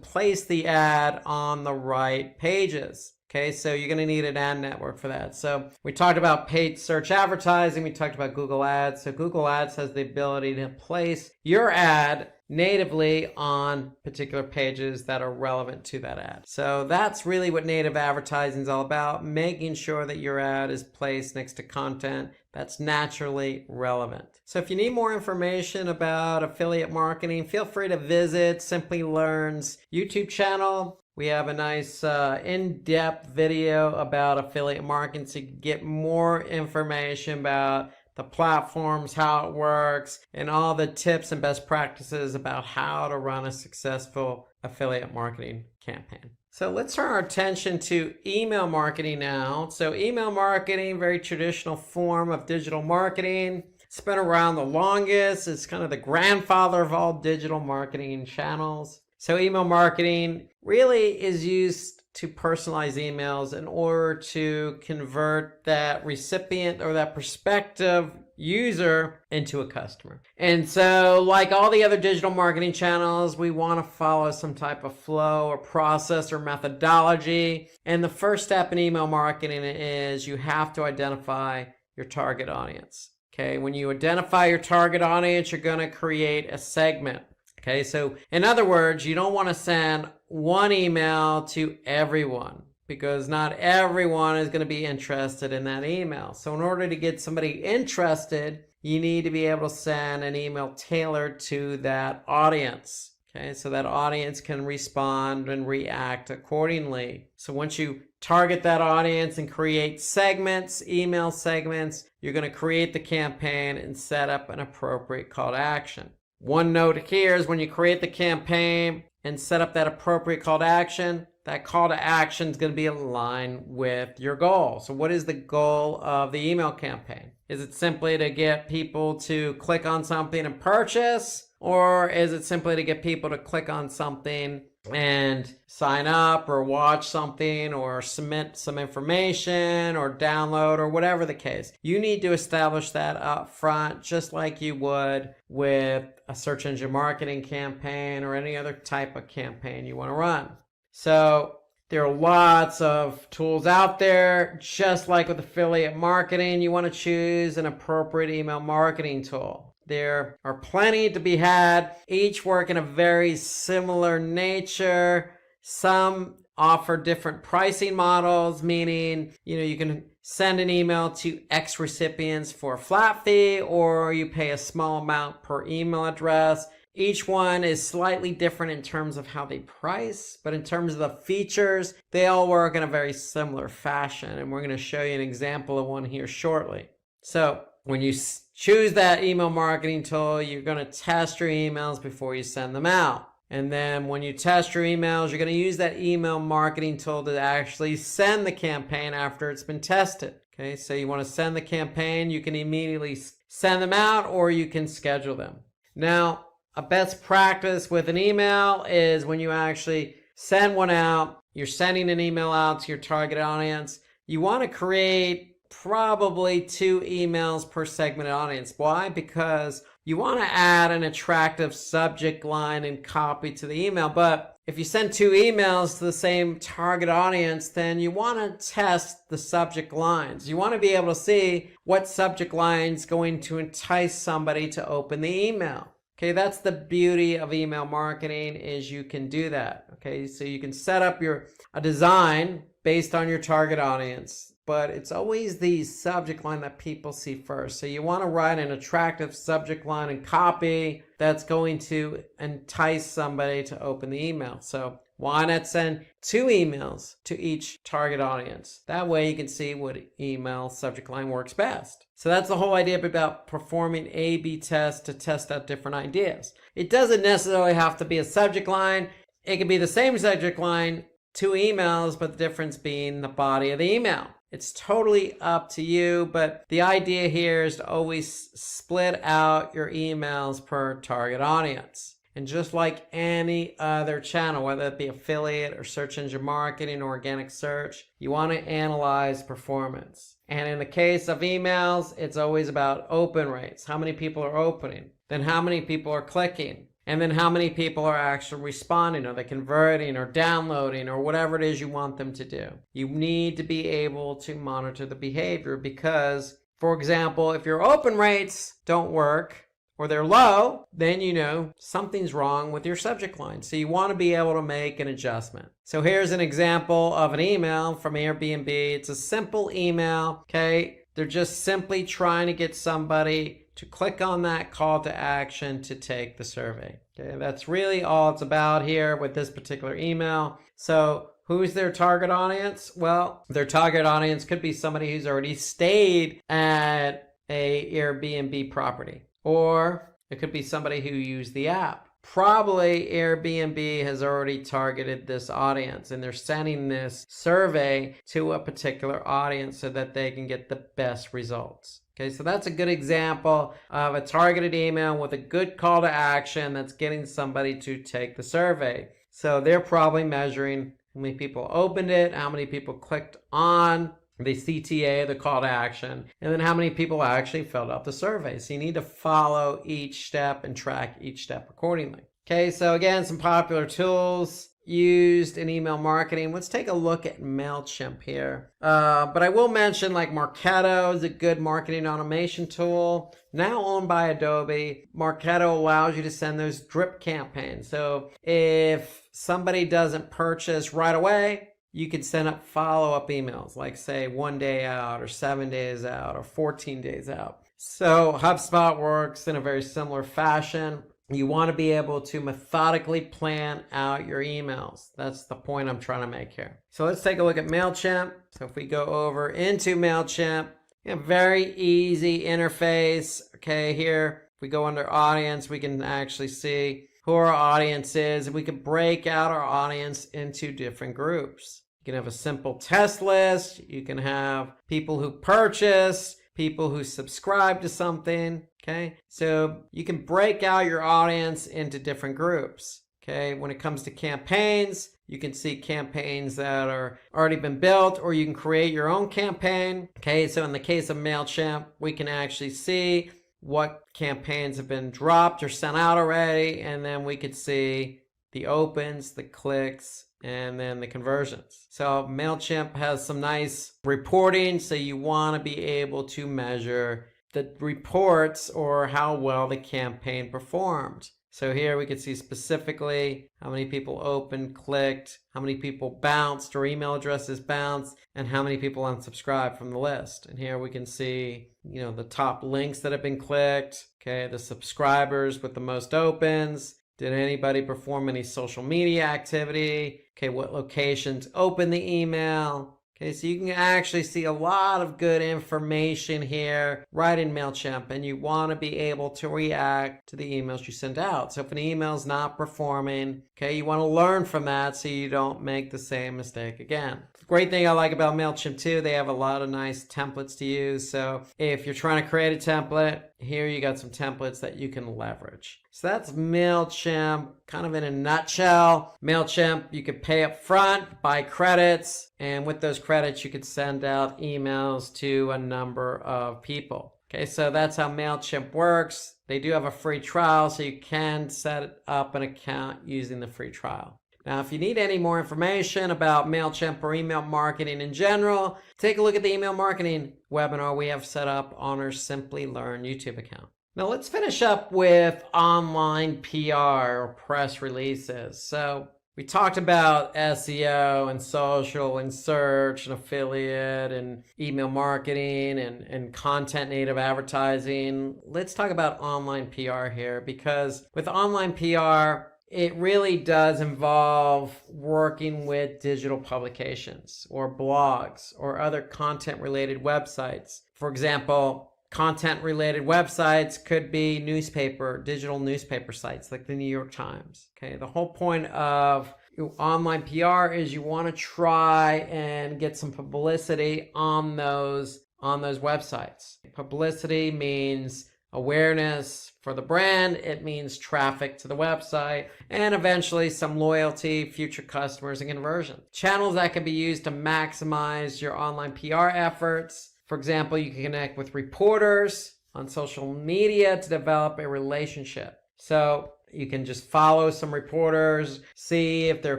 Speaker 3: place the ad on the right pages. Okay, so you're going to need an ad network for that. So we talked about paid search advertising. We talked about Google Ads. So Google Ads has the ability to place your ad natively on particular pages that are relevant to that ad. So that's really what native advertising is all about, making sure that your ad is placed next to content that's naturally relevant. So if you need more information about affiliate marketing, feel free to visit Simplilearn's YouTube channel. We have a nice in-depth video about affiliate marketing to get more information about the platforms, how it works, and all the tips and best practices about how to run a successful affiliate marketing campaign. So let's turn our attention to email marketing now. So email marketing, very traditional form of digital marketing. It's been around the longest. It's kind of the grandfather of all digital marketing channels. So email marketing really is used to personalize emails in order to convert that recipient or that prospective user into a customer. And so, like all the other digital marketing channels, we want to follow some type of flow or process or methodology. And the first step in email marketing is you have to identify your target audience. Okay, when you identify your target audience, you're going to create a segment. Okay, so in other words, you don't want to send one email to everyone because not everyone is going to be interested in that email. So in order to get somebody interested, you need to be able to send an email tailored to that audience. Okay, so that audience can respond and react accordingly. So once you target that audience and create segments, email segments, you're going to create the campaign and set up an appropriate call to action. One note here is when you create the campaign and set up that appropriate call to action, that call to action is going to be aligned with your goal. So what is the goal of the email campaign? Is it simply to get people to click on something and purchase? Or is it simply to get people to click on something and sign up or watch something or submit some information or download or whatever the case? You need to establish that up front, just like you would with a search engine marketing campaign or any other type of campaign you want to run. So there are lots of tools out there. Just like with affiliate marketing, you want to choose an appropriate email marketing tool. There are plenty to be had, each work in a very similar nature. Some offer different pricing models, meaning, you can send an email to X recipients for a flat fee, or you pay a small amount per email address. Each one is slightly different in terms of how they price, but in terms of the features, they all work in a very similar fashion. And we're going to show you an example of one here shortly. So when you choose that email marketing tool, you're going to test your emails before you send them out. And then when you test your emails, you're going to use that email marketing tool to actually send the campaign after it's been tested. Okay, so you want to send the campaign, you can immediately send them out or you can schedule them. Now, a best practice with an email is when you actually send one out, you're sending an email out to your target audience, you want to create probably 2 emails per segmented audience. Why? Because you want to add an attractive subject line and copy to the email. But if you send 2 emails to the same target audience, then you want to test the subject lines. You want to be able to see what subject line is going to entice somebody to open the email. Okay, that's the beauty of email marketing, is you can do that. Okay, so you can set up a design based on your target audience, but it's always the subject line that people see first. So you want to write an attractive subject line and copy that's going to entice somebody to open the email. So why not send 2 emails to each target audience? That way you can see what email subject line works best. So that's the whole idea about performing A/B tests to test out different ideas. It doesn't necessarily have to be a subject line. It can be the same subject line, 2 emails, but the difference being the body of the email. It's totally up to you, but the idea here is to always split out your emails per target audience. And just like any other channel, whether it be affiliate or search engine marketing or organic search, you want to analyze performance. And in the case of emails, it's always about open rates. How many people are opening? Then how many people are clicking? And then how many people are actually responding? Are they converting or downloading or whatever it is you want them to do? You need to be able to monitor the behavior because, for example, if your open rates don't work or they're low, then you know something's wrong with your subject line. So you want to be able to make an adjustment. So here's an example of an email from Airbnb. It's a simple email, okay? They're just simply trying to get somebody to click on that call to action to take the survey. Okay, that's really all it's about here with this particular email. So who's their target audience? Well, their target audience could be somebody who's already stayed at a Airbnb property, or it could be somebody who used the app. probably Airbnb has already targeted this audience and they're sending this survey to a particular audience so that they can get the best results. Okay, so that's a good example of a targeted email with a good call to action that's getting somebody to take the survey. So they're probably measuring how many people opened it, how many people clicked on the CTA, the call to action, and then how many people actually filled out the survey. So you need to follow each step and track each step accordingly. Okay, so again, some popular tools used in email marketing. Let's take a look at MailChimp here. But I will mention like Marketo is a good marketing automation tool. Now owned by Adobe, Marketo allows you to send those drip campaigns. So if somebody doesn't purchase right away, you can send up follow-up emails, like say 1 day out or 7 days out or 14 days out. So HubSpot works in a very similar fashion. You want to be able to methodically plan out your emails. That's the point I'm trying to make here. So let's take a look at MailChimp. So if we go over into MailChimp, very easy interface. Okay, here, if we go under audience, we can actually see who our audience is, and we can break out our audience into different groups. You can have a simple test list. You can have people who purchase, people who subscribe to something. Okay, so you can break out your audience into different groups. Okay, when it comes to campaigns, you can see campaigns that are already been built, or you can create your own campaign. Okay, so in the case of MailChimp, we can actually see what campaigns have been dropped or sent out already, and then we could see the opens, the clicks, and then the conversions. So MailChimp has some nice reporting, so you want to be able to measure the reports or how well the campaign performed. So here we can see specifically how many people opened, clicked, how many people bounced or email addresses bounced, and how many people unsubscribed from the list. And here we can see, the top links that have been clicked, okay, the subscribers with the most opens. Did anybody perform any social media activity? Okay, what locations opened the email? Okay, so you can actually see a lot of good information here right in MailChimp, and you want to be able to react to the emails you send out. So if an email is not performing, okay, you want to learn from that so you don't make the same mistake again. The great thing I like about MailChimp too, they have a lot of nice templates to use. So if you're trying to create a template, here you got some templates that you can leverage. So that's MailChimp kind of in a nutshell. MailChimp, you could pay up front, buy credits, and with those credits, you could send out emails to a number of people. Okay, so that's how MailChimp works. They do have a free trial, so you can set up an account using the free trial. Now, if you need any more information about MailChimp or email marketing in general, take a look at the email marketing webinar we have set up on our Simplilearn YouTube account. Now let's finish up with online PR or press releases. So we talked about SEO and social and search and affiliate and email marketing and content native advertising. Let's talk about online PR here, because with online PR, it really does involve working with digital publications or blogs or other content related websites. For example, content related websites could be digital newspaper sites like the New York Times. Okay, the whole point of online PR is you want to try and get some publicity on those websites. Publicity means awareness for the brand, it means traffic to the website, and eventually some loyalty, future customers, and conversion. Channels that can be used to maximize your online PR efforts. For example, you can connect with reporters on social media to develop a relationship. So you can just follow some reporters, see if they're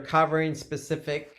Speaker 3: covering specific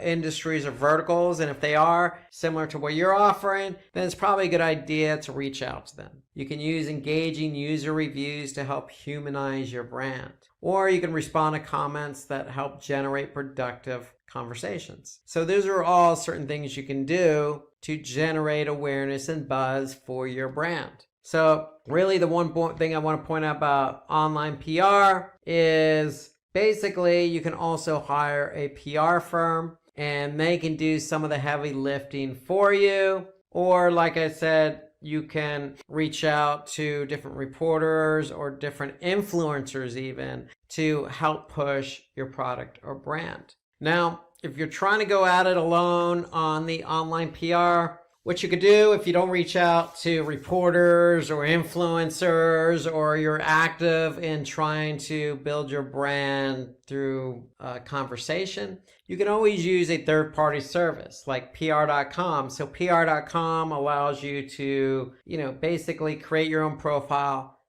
Speaker 3: industries or verticals, and if they are similar to what you're offering, then it's probably a good idea to reach out to them. You can use engaging user reviews to help humanize your brand, or you can respond to comments that help generate productive conversations. So those are all certain things you can do to generate awareness and buzz for your brand. So really the one thing I want to point out about online PR is basically you can also hire a PR firm and they can do some of the heavy lifting for you. Or like I said, you can reach out to different reporters or different influencers even to help push your product or brand. Now, if you're trying to go at it alone on the online PR, what you could do if you don't reach out to reporters or influencers, or you're active in trying to build your brand through conversation, you can always use a third-party service like PR.com. So PR.com allows you to, basically create your own profile,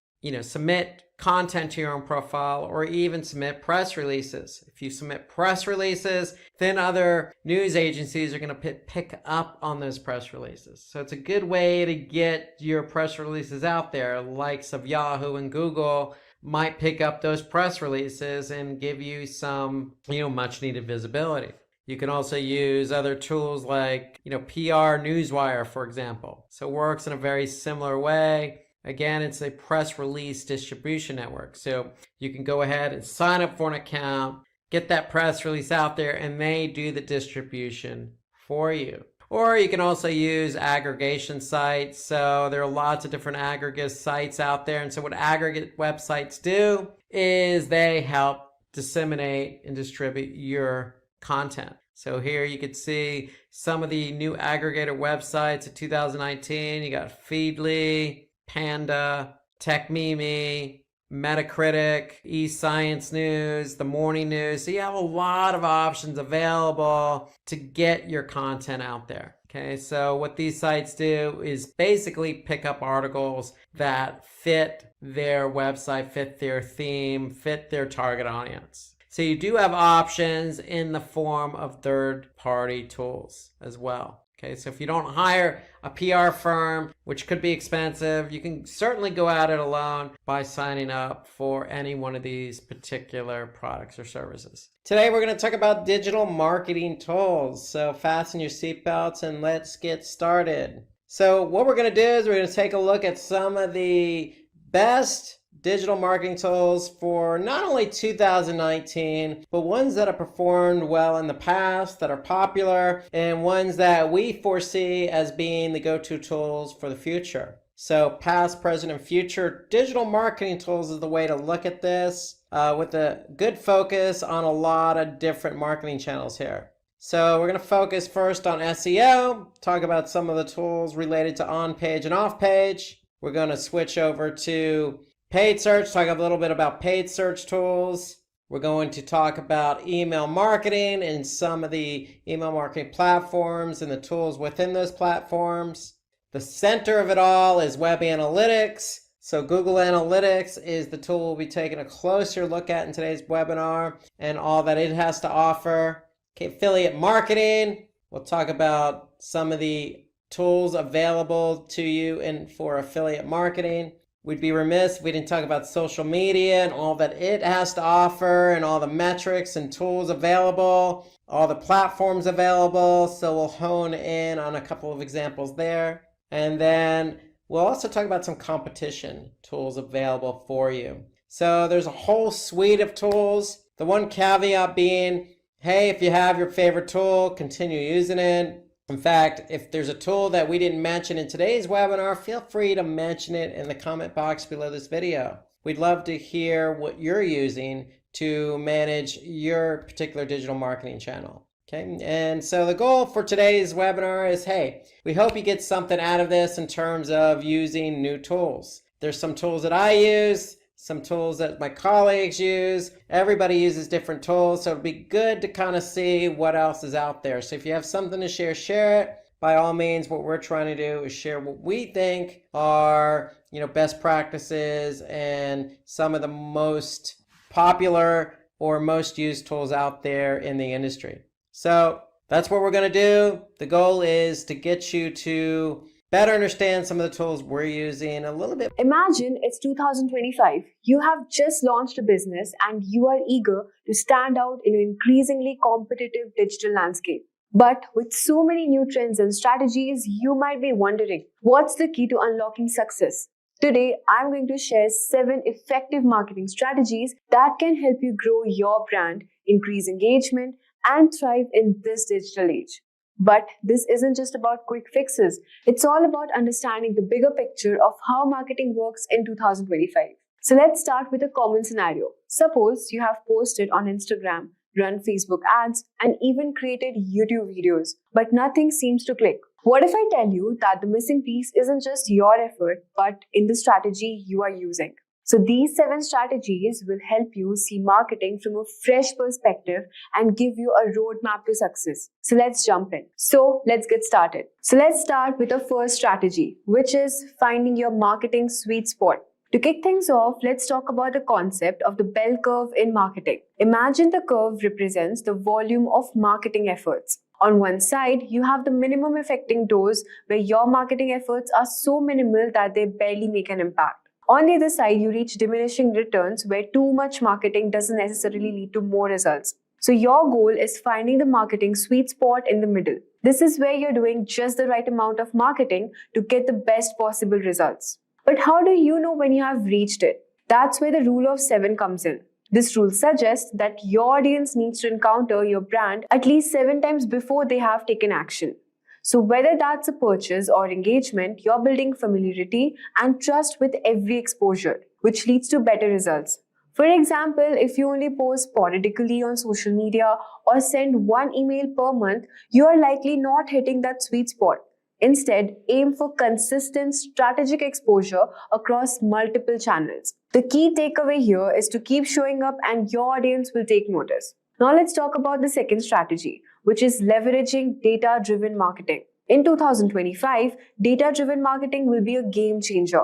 Speaker 3: submit content to your own profile, or even submit press releases. If you submit press releases, then other news agencies are going to pick up on those press releases. So it's a good way to get your press releases out there. Likes of Yahoo and Google might pick up those press releases and give you some, much needed visibility. You can also use other tools like, PR Newswire, for example. So it works in a very similar way. Again, it's a press release distribution network. So you can go ahead and sign up for an account, get that press release out there, and they do the distribution for you. Or you can also use aggregation sites. So there are lots of different aggregate sites out there. And so what aggregate websites do is they help disseminate and distribute your content. So here you could see some of the new aggregator websites of 2019. You got Feedly, Panda, TechMeme, Metacritic, eScience News, The Morning News. So you have a lot of options available to get your content out there. Okay, so what these sites do is basically pick up articles that fit their website, fit their theme, fit their target audience. So you do have options in the form of third-party tools as well. Okay, so if you don't hire a PR firm, which could be expensive, you can certainly go at it alone by signing up for any one of these particular products or services. Today, we're going to talk about digital marketing tools. So fasten your seatbelts and let's get started. So what we're going to do is we're going to take a look at some of the best digital marketing tools for not only 2019, but ones that have performed well in the past, that are popular, and ones that we foresee as being the go-to tools for the future. So past, present, and future digital marketing tools is the way to look at this, with a good focus on a lot of different marketing channels here. So we're going to focus first on SEO, talk about some of the tools related to on-page and off-page. We're going to switch over to paid search, talk a little bit about paid search tools. We're going to talk about email marketing and some of the email marketing platforms and the tools within those platforms. The center of it all is web analytics. So Google Analytics is the tool we'll be taking a closer look at in today's webinar and all that it has to offer. Okay, affiliate marketing. We'll talk about some of the tools available to you for affiliate marketing. We'd be remiss if we didn't talk about social media and all that it has to offer and all the metrics and tools available, all the platforms available. So we'll hone in on a couple of examples there. And then we'll also talk about some competition tools available for you. So there's a whole suite of tools. The one caveat being, hey, if you have your favorite tool, continue using it. In fact, if there's a tool that we didn't mention in today's webinar, feel free to mention it in the comment box below this video. We'd love to hear what you're using to manage your particular digital marketing channel. Okay, and so the goal for today's webinar is, hey, we hope you get something out of this in terms of using new tools. There's some tools that I use, some tools that my colleagues use. Everybody uses different tools, so it'd be good to kind of see what else is out there. So if you have something to share, share it. By all means, what we're trying to do is share what we think are, best practices and some of the most popular or most used tools out there in the industry. So that's what we're going to do. The goal is to get you to better understand some of the tools we're using a little bit.
Speaker 1: Imagine it's 2025. You have just launched a business and you are eager to stand out in an increasingly competitive digital landscape. But with so many new trends and strategies, you might be wondering, what's the key to unlocking success? Today, I'm going to share 7 effective marketing strategies that can help you grow your brand, increase engagement, and thrive in this digital age. But this isn't just about quick fixes. It's all about understanding the bigger picture of how marketing works in 2025. So let's start with a common scenario. Suppose you have posted on Instagram, run Facebook ads, and even created YouTube videos, but nothing seems to click. What if I tell you that the missing piece isn't just your effort, but in the strategy you are using? So these 7 strategies will help you see marketing from a fresh perspective and give you a roadmap to success. So let's jump in. So let's get started. So let's start with the first strategy, which is finding your marketing sweet spot. To kick things off, let's talk about the concept of the bell curve in marketing. Imagine the curve represents the volume of marketing efforts. On one side, you have the minimum affecting dose where your marketing efforts are so minimal that they barely make an impact. On the other side, you reach diminishing returns where too much marketing doesn't necessarily lead to more results. So your goal is finding the marketing sweet spot in the middle. This is where you're doing just the right amount of marketing to get the best possible results. But how do you know when you have reached it? That's where the rule of 7 comes in. This rule suggests that your audience needs to encounter your brand at least 7 times before they have taken action. So whether that's a purchase or engagement, you're building familiarity and trust with every exposure, which leads to better results. For example, if you only post sporadically on social media or send 1 email per month, you are likely not hitting that sweet spot. Instead, aim for consistent strategic exposure across multiple channels. The key takeaway here is to keep showing up and your audience will take notice. Now let's talk about the second strategy, which is leveraging data-driven marketing. In 2025, data-driven marketing will be a game changer.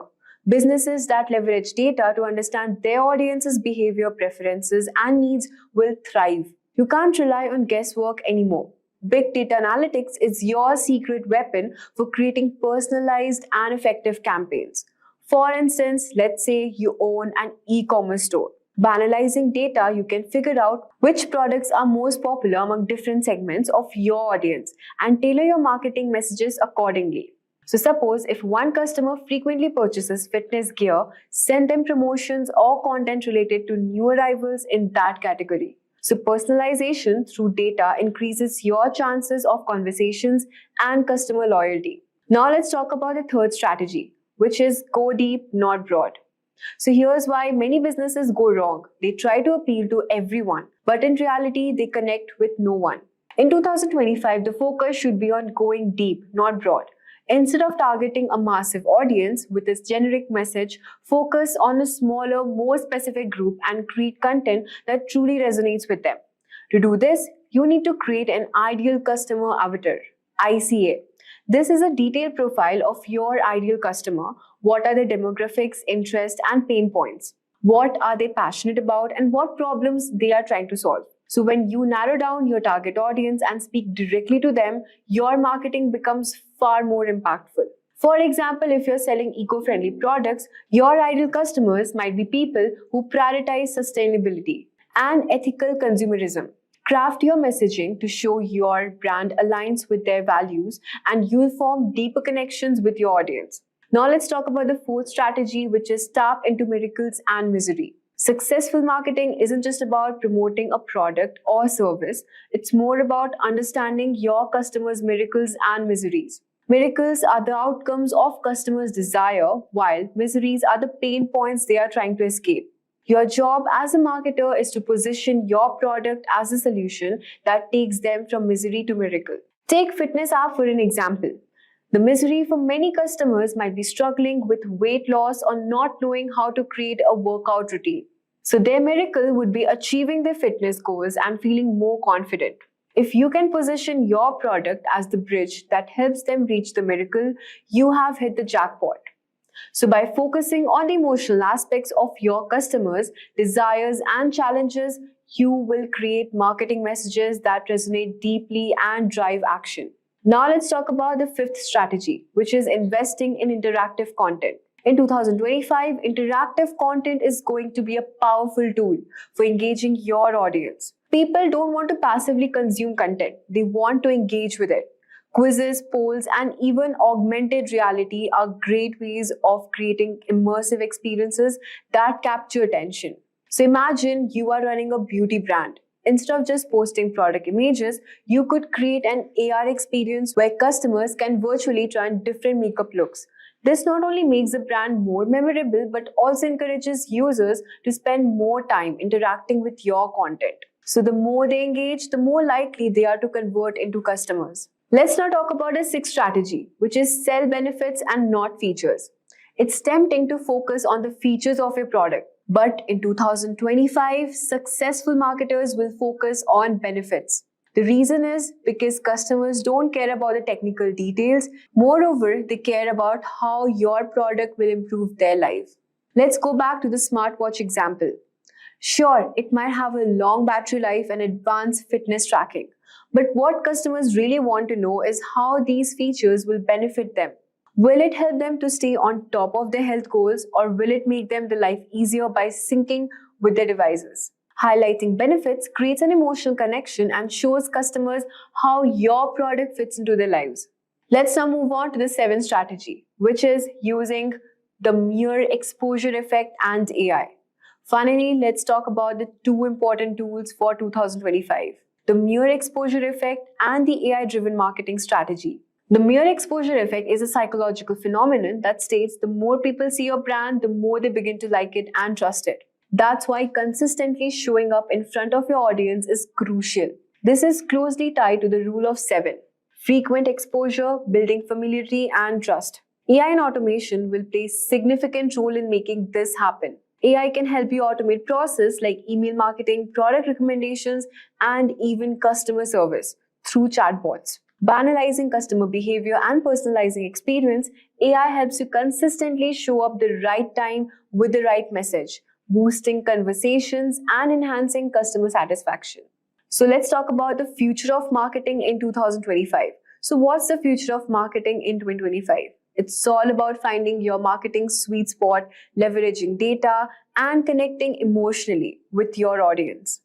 Speaker 1: Businesses that leverage data to understand their audience's behavior, preferences, and needs will thrive. You can't rely on guesswork anymore. Big data analytics is your secret weapon for creating personalized and effective campaigns. For instance, let's say you own an e-commerce store. By analyzing data, you can figure out which products are most popular among different segments of your audience and tailor your marketing messages accordingly. So suppose if one customer frequently purchases fitness gear, send them promotions or content related to new arrivals in that category. So personalization through data increases your chances of conversations and customer loyalty. Now let's talk about the third strategy, which is go deep, not broad. So here's why many businesses go wrong. They try to appeal to everyone, but in reality, they connect with no one. In 2025, the focus should be on going deep, not broad. Instead of targeting a massive audience with this generic message, focus on a smaller, more specific group and create content that truly resonates with them. To do this, you need to create an ideal customer avatar, ICA. This is a detailed profile of your ideal customer. What are their demographics, interests, and pain points? What are they passionate about and what problems they are trying to solve? So when you narrow down your target audience and speak directly to them, your marketing becomes far more impactful. For example, if you're selling eco-friendly products, your ideal customers might be people who prioritize sustainability and ethical consumerism. Craft your messaging to show your brand aligns with their values and you'll form deeper connections with your audience. Now let's talk about the fourth strategy, which is tap into miracles and misery. Successful marketing isn't just about promoting a product or service, it's more about understanding your customers' miracles and miseries. Miracles are the outcomes of customers' desire, while miseries are the pain points they are trying to escape. Your job as a marketer is to position your product as a solution that takes them from misery to miracle. Take fitness app for an example. The misery for many customers might be struggling with weight loss or not knowing how to create a workout routine. So their miracle would be achieving their fitness goals and feeling more confident. If you can position your product as the bridge that helps them reach the miracle, you have hit the jackpot. So by focusing on the emotional aspects of your customers' desires and challenges, you will create marketing messages that resonate deeply and drive action. Now let's talk about the fifth strategy, which is investing in interactive content. In 2025, interactive content is going to be a powerful tool for engaging your audience. People don't want to passively consume content, they want to engage with it. Quizzes, polls, and even augmented reality are great ways of creating immersive experiences that capture attention. So imagine you are running a beauty brand. Instead of just posting product images, you could create an AR experience where customers can virtually try on different makeup looks, This not only makes the brand more memorable but also encourages users to spend more time interacting with your content. So the more they engage, the more likely they are to convert into customers. Let's now talk about a sixth strategy, which is sell benefits and not features. It's tempting to focus on the features of your product, but in 2025, successful marketers will focus on benefits. The reason is because customers don't care about the technical details. Moreover, they care about how your product will improve their life. Let's go back to the smartwatch example. Sure, it might have a long battery life and advanced fitness tracking. But what customers really want to know is how these features will benefit them. Will it help them to stay on top of their health goals, or will it make them the life easier by syncing with their devices? Highlighting benefits creates an emotional connection and shows customers how your product fits into their lives. Let's now move on to the seventh strategy, which is using the mere exposure effect and AI. Finally, let's talk about the two important tools for 2025, the mere exposure effect and the AI-driven marketing strategy. The mere exposure effect is a psychological phenomenon that states the more people see your brand, the more they begin to like it and trust it. That's why consistently showing up in front of your audience is crucial. This is closely tied to the rule of 7. Frequent exposure, building familiarity and trust. AI and automation will play a significant role in making this happen. AI can help you automate processes like email marketing, product recommendations, and even customer service through chatbots. By analyzing customer behavior and personalizing experience, AI helps you consistently show up the right time with the right message, boosting conversations and enhancing customer satisfaction. So let's talk about the future of marketing in 2025. So what's the future of marketing in 2025? It's all about finding your marketing sweet spot, leveraging data, and connecting emotionally with your audience.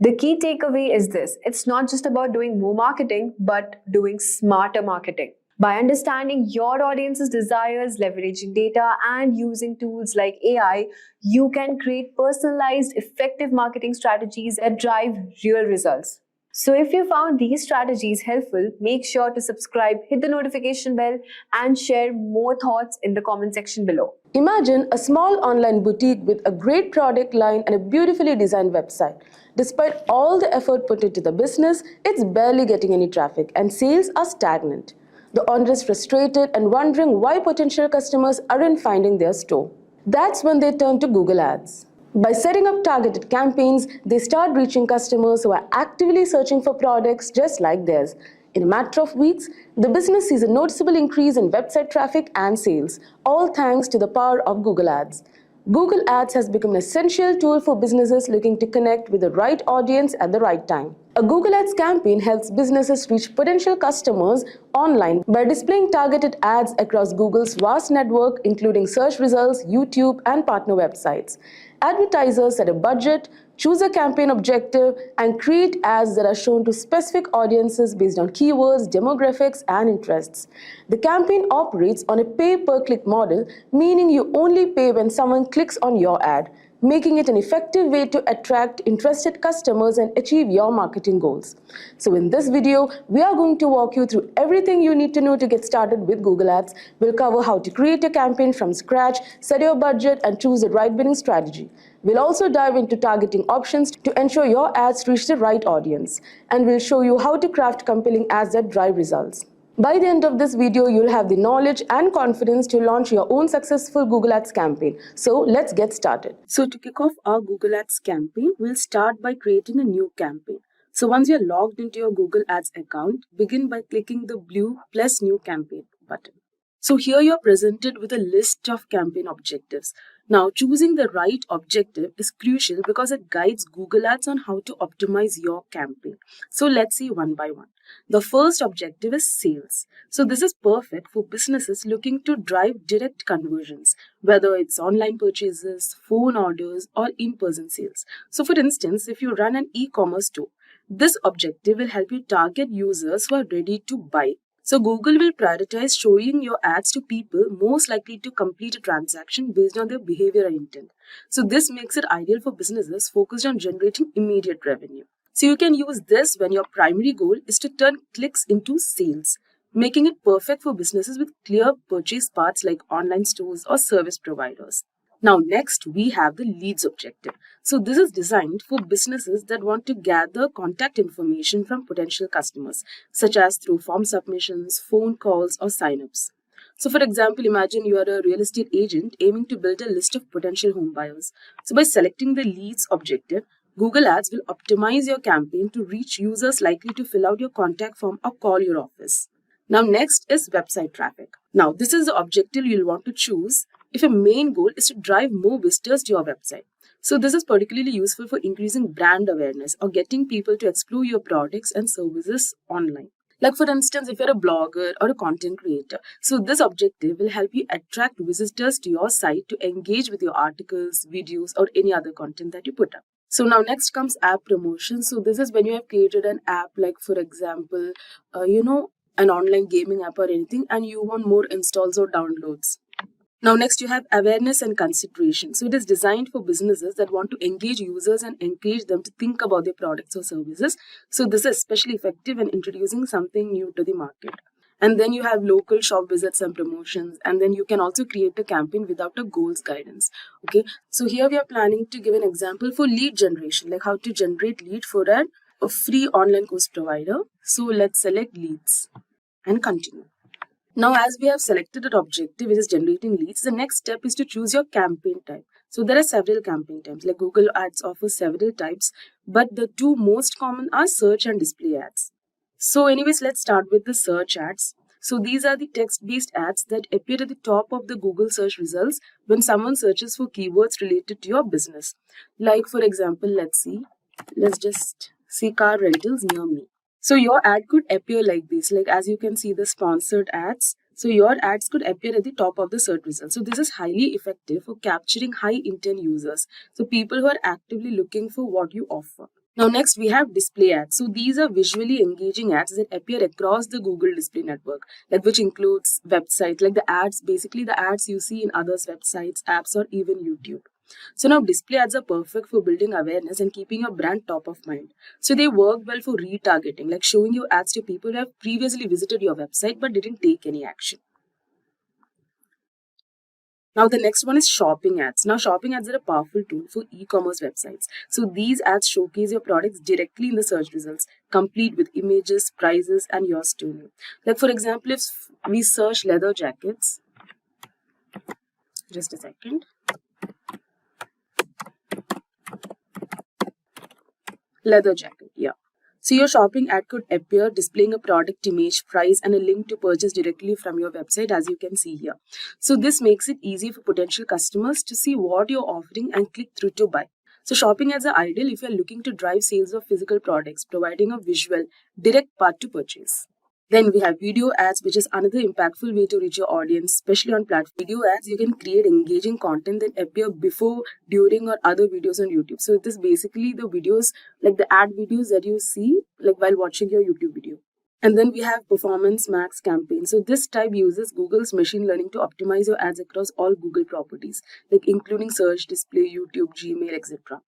Speaker 1: The key takeaway is this: it's not just about doing more marketing, but doing smarter marketing. By understanding your audience's desires, leveraging data, and using tools like AI, you can create personalized, effective marketing strategies that drive real results. So if you found these strategies helpful, make sure to subscribe, hit the notification bell, and share more thoughts in the comment section below.
Speaker 2: Imagine a small online boutique with a great product line and a beautifully designed website. Despite all the effort put into the business, it's barely getting any traffic and sales are stagnant. The owner is frustrated and wondering why potential customers aren't finding their store. That's when they turn to Google Ads. By setting up targeted campaigns, they start reaching customers who are actively searching for products just like theirs. In a matter of weeks, the business sees a noticeable increase in website traffic and sales, all thanks to the power of Google Ads. Google Ads has become an essential tool for businesses looking to connect with the right audience at the right time. A Google Ads campaign helps businesses reach potential customers online by displaying targeted ads across Google's vast network, including search results, YouTube, and partner websites. Advertisers set a budget, choose a campaign objective, and create ads that are shown to specific audiences based on keywords, demographics, and interests. The campaign operates on a pay-per-click model, meaning you only pay when someone clicks on your ad, making it an effective way to attract interested customers and achieve your marketing goals. So in this video, we are going to walk you through everything you need to know to get started with Google Ads. We'll cover how to create a campaign from scratch, set your budget, and choose the right bidding strategy. We'll also dive into targeting options to ensure your ads reach the right audience. And we'll show you how to craft compelling ads that drive results. By the end of this video, you'll have the knowledge and confidence to launch your own successful Google Ads campaign. So let's get started. So to kick off our Google Ads campaign, we'll start by creating a new campaign. So once you're logged into your Google Ads account, begin by clicking the blue plus new campaign button. So here you're presented with a list of campaign objectives. Now, choosing the right objective is crucial because it guides Google Ads on how to optimize your campaign. So let's see one by one. The first objective is sales. So this is perfect for businesses looking to drive direct conversions, whether it's online purchases, phone orders, or in-person sales. So for instance, if you run an e-commerce store, this objective will help you target users who are ready to buy. So Google will prioritize showing your ads to people most likely to complete a transaction based on their behavior and intent. So this makes it ideal for businesses focused on generating immediate revenue. So you can use this when your primary goal is to turn clicks into sales. making it perfect for businesses with clear purchase paths like online stores or service providers. Now, next, we have the leads objective. So, this is designed for businesses that want to gather contact information from potential customers, such as through form submissions, phone calls, or signups. So, for example, imagine you are a real estate agent aiming to build a list of potential home buyers. So, by selecting the leads objective, Google Ads will optimize your campaign to reach users likely to fill out your contact form or call your office. Now, next is website traffic. Now, this is the objective you'll want to choose if your main goal is to drive more visitors to your website. So, this is particularly useful for increasing brand awareness or getting people to explore your products and services online. Like, for instance, if you're a blogger or a content creator, so this objective will help you attract visitors to your site to engage with your articles, videos, or any other content that you put up. So now next comes app promotion. So this is when you have created an app, like for example, an online gaming app or anything, and you want more installs or downloads. Now, next you have awareness and consideration. So it is designed for businesses that want to engage users and encourage them to think about their products or services. So this is especially effective in introducing something new to the market. And then you have local shop visits and promotions. And then you can also create a campaign without a goals guidance. Okay. So here we are planning to give an example for lead generation, like how to generate lead for a free online course provider. So let's select leads and continue. Now, as we have selected an objective which is generating leads, the next step is to choose your campaign type. So there are several campaign types, like Google Ads offers several types, but the two most common are search and display ads. So anyways, let's start with the search ads. So these are the text-based ads that appear at the top of the Google search results when someone searches for keywords related to your business. Like for example, let's just see car rentals near me. So your ad could appear like this, like as you can see the sponsored ads. So your ads could appear at the top of the search results. So this is highly effective for capturing high intent users. So people who are actively looking for what you offer. Now next we have display ads. So these are visually engaging ads that appear across the Google display network, like which includes websites, like the ads, basically the ads you see in others' websites, apps, or even YouTube. So now display ads are perfect for building awareness and keeping your brand top of mind. So they work well for retargeting, like showing you ads to people who have previously visited your website but didn't take any action. Now the next one is shopping ads. Now shopping ads are a powerful tool for e-commerce websites. So these ads showcase your products directly in the search results, complete with images, prices, and your story. Like for example, if we search leather jackets, just a second. Leather jacket, yeah. So your shopping ad could appear displaying a product image, price, and a link to purchase directly from your website, as you can see here. So this makes it easy for potential customers to see what you're offering and click through to buy. So shopping ads are ideal if you're looking to drive sales of physical products, providing a visual, direct path to purchase. Then we have video ads, which is another impactful way to reach your audience, especially on platform. Video ads, you can create engaging content that appear before, during, or other videos on YouTube. So it is basically the videos, like the ad videos that you see, like while watching your YouTube video. And then we have Performance Max campaign. So this type uses Google's machine learning to optimize your ads across all Google properties, like including search, display, YouTube, Gmail, etc.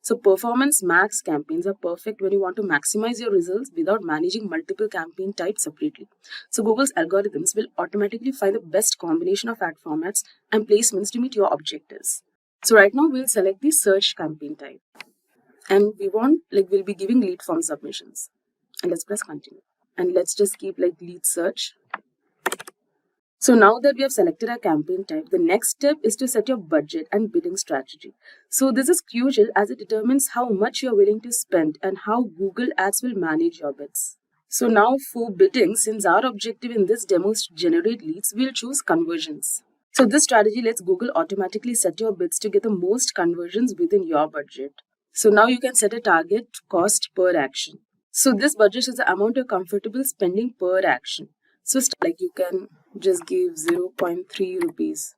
Speaker 2: So Performance Max campaigns are perfect when you want to maximize your results without managing multiple campaign types separately. So Google's algorithms will automatically find the best combination of ad formats and placements to meet your objectives. So right now we'll select the search campaign type. And we'll be giving lead form submissions. And let's press continue. And let's just keep like lead search. So now that we have selected our campaign type, the next step is to set your budget and bidding strategy. So this is crucial as it determines how much you're willing to spend and how Google Ads will manage your bids. So now for bidding, since our objective in this demo is to generate leads, we'll choose conversions. So this strategy lets Google automatically set your bids to get the most conversions within your budget. So now you can set a target cost per action. So this budget is the amount you're comfortable spending per action. So like you can just give 0.3 rupees,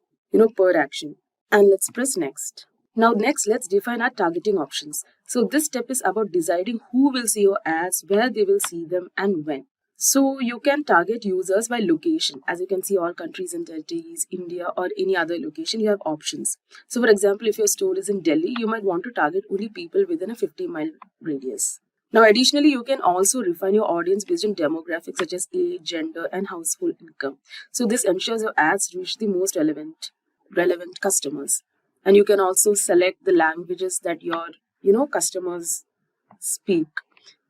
Speaker 2: per action. And let's press next. Now next, let's define our targeting options. So this step is about deciding who will see your ads, where they will see them, and when. So you can target users by location. As you can see, all countries and territories, India, or any other location, you have options. So for example, if your store is in Delhi, you might want to target only people within a 50-mile radius. Now, additionally, you can also refine your audience based on demographics such as age, gender, and household income. So this ensures your ads reach the most relevant customers. And you can also select the languages that your customers speak.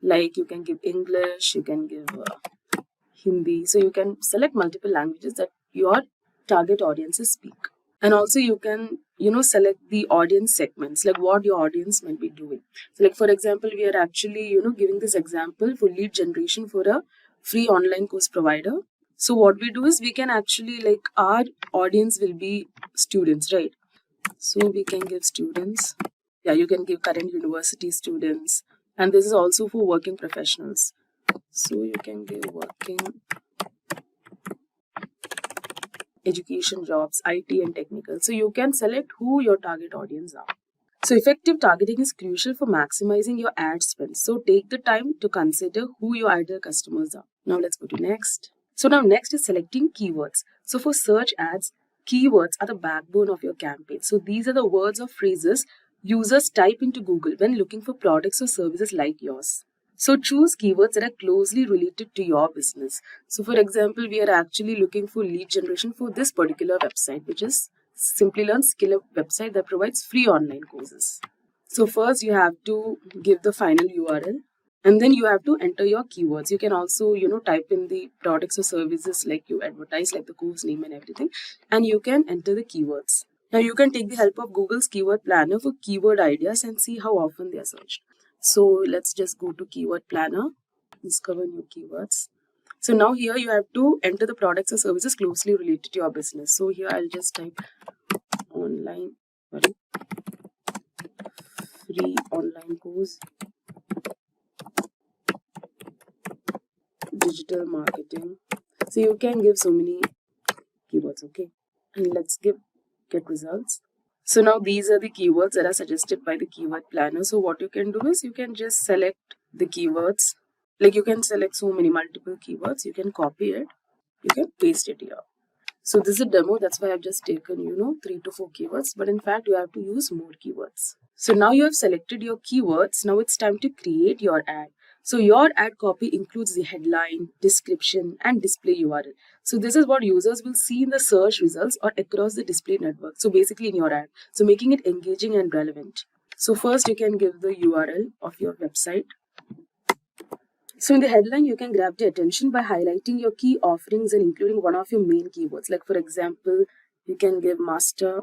Speaker 2: Like you can give English, you can give Hindi. So you can select multiple languages that your target audiences speak. And also you can select the audience segments, like what your audience might be doing. So like for example, we are actually giving this example for lead generation for a free online course provider. So what we do is we can actually, like, our audience will be students, right? So we can give students. Yeah, you can give current university students, and this is also for working professionals. So you can give working education jobs, IT and technical. So you can select who your target audience are. So effective targeting is crucial for maximizing your ad spend. So take the time to consider who your ideal customers are. Now let's go to next. So now next is selecting keywords. So for search ads, keywords are the backbone of your campaign. So these are the words or phrases users type into Google when looking for products or services like yours. So choose keywords that are closely related to your business. So for example, we are actually looking for lead generation for this particular website, which is Simplilearn skill website that provides free online courses. So first you have to give the final URL, and then you have to enter your keywords. You can also type in the products or services like you advertise, like the course name and everything, and you can enter the keywords. Now you can take the help of Google's keyword planner for keyword ideas and see how often they are searched. So let's just go to keyword planner, discover new keywords. So now here you have to enter the products or services closely related to your business. So here I'll just type free online course, digital marketing. So you can give so many keywords, okay? And let's get results. So now these are the keywords that are suggested by the keyword planner. So what you can do is you can just select the keywords. Like you can select so many multiple keywords. You can copy it. You can paste it here. So this is a demo. That's why I've just taken 3 to 4 keywords. But in fact, you have to use more keywords. So now you have selected your keywords. Now it's time to create your ad. So your ad copy includes the headline, description, and display URL. So this is what users will see in the search results or across the display network. So basically in your ad. So making it engaging and relevant. So first you can give the URL of your website. So in the headline, you can grab the attention by highlighting your key offerings and including one of your main keywords. Like for example, you can give master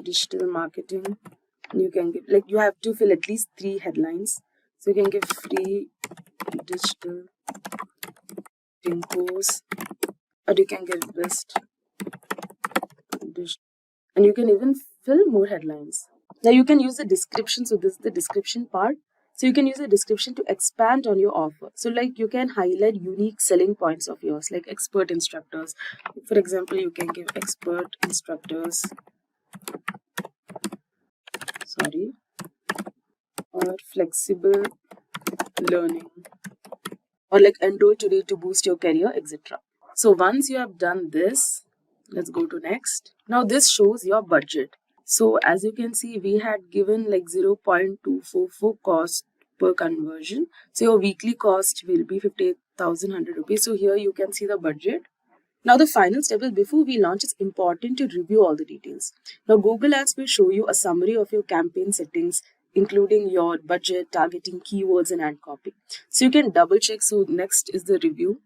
Speaker 2: digital marketing. You can give, like, you have to fill at least 3 headlines. So you can give free digital course, or you can give best digital, and you can even fill more headlines. Now you can use the description. So this is the description part. So you can use the description to expand on your offer. So like you can highlight unique selling points of yours, like expert instructors. For example, you can give expert instructors, or flexible learning, or like enroll today to boost your career, etc. So once you have done this, let's go to next. Now this shows your budget. So as you can see, we had given like 0.244 cost per conversion. So your weekly cost will be 58,100 rupees. So here you can see the budget. Now the final step is, before we launch, it's important to review all the details. Now Google Ads will show you a summary of your campaign settings, including your budget, targeting, keywords, and ad copy. So you can double check. So next is the review.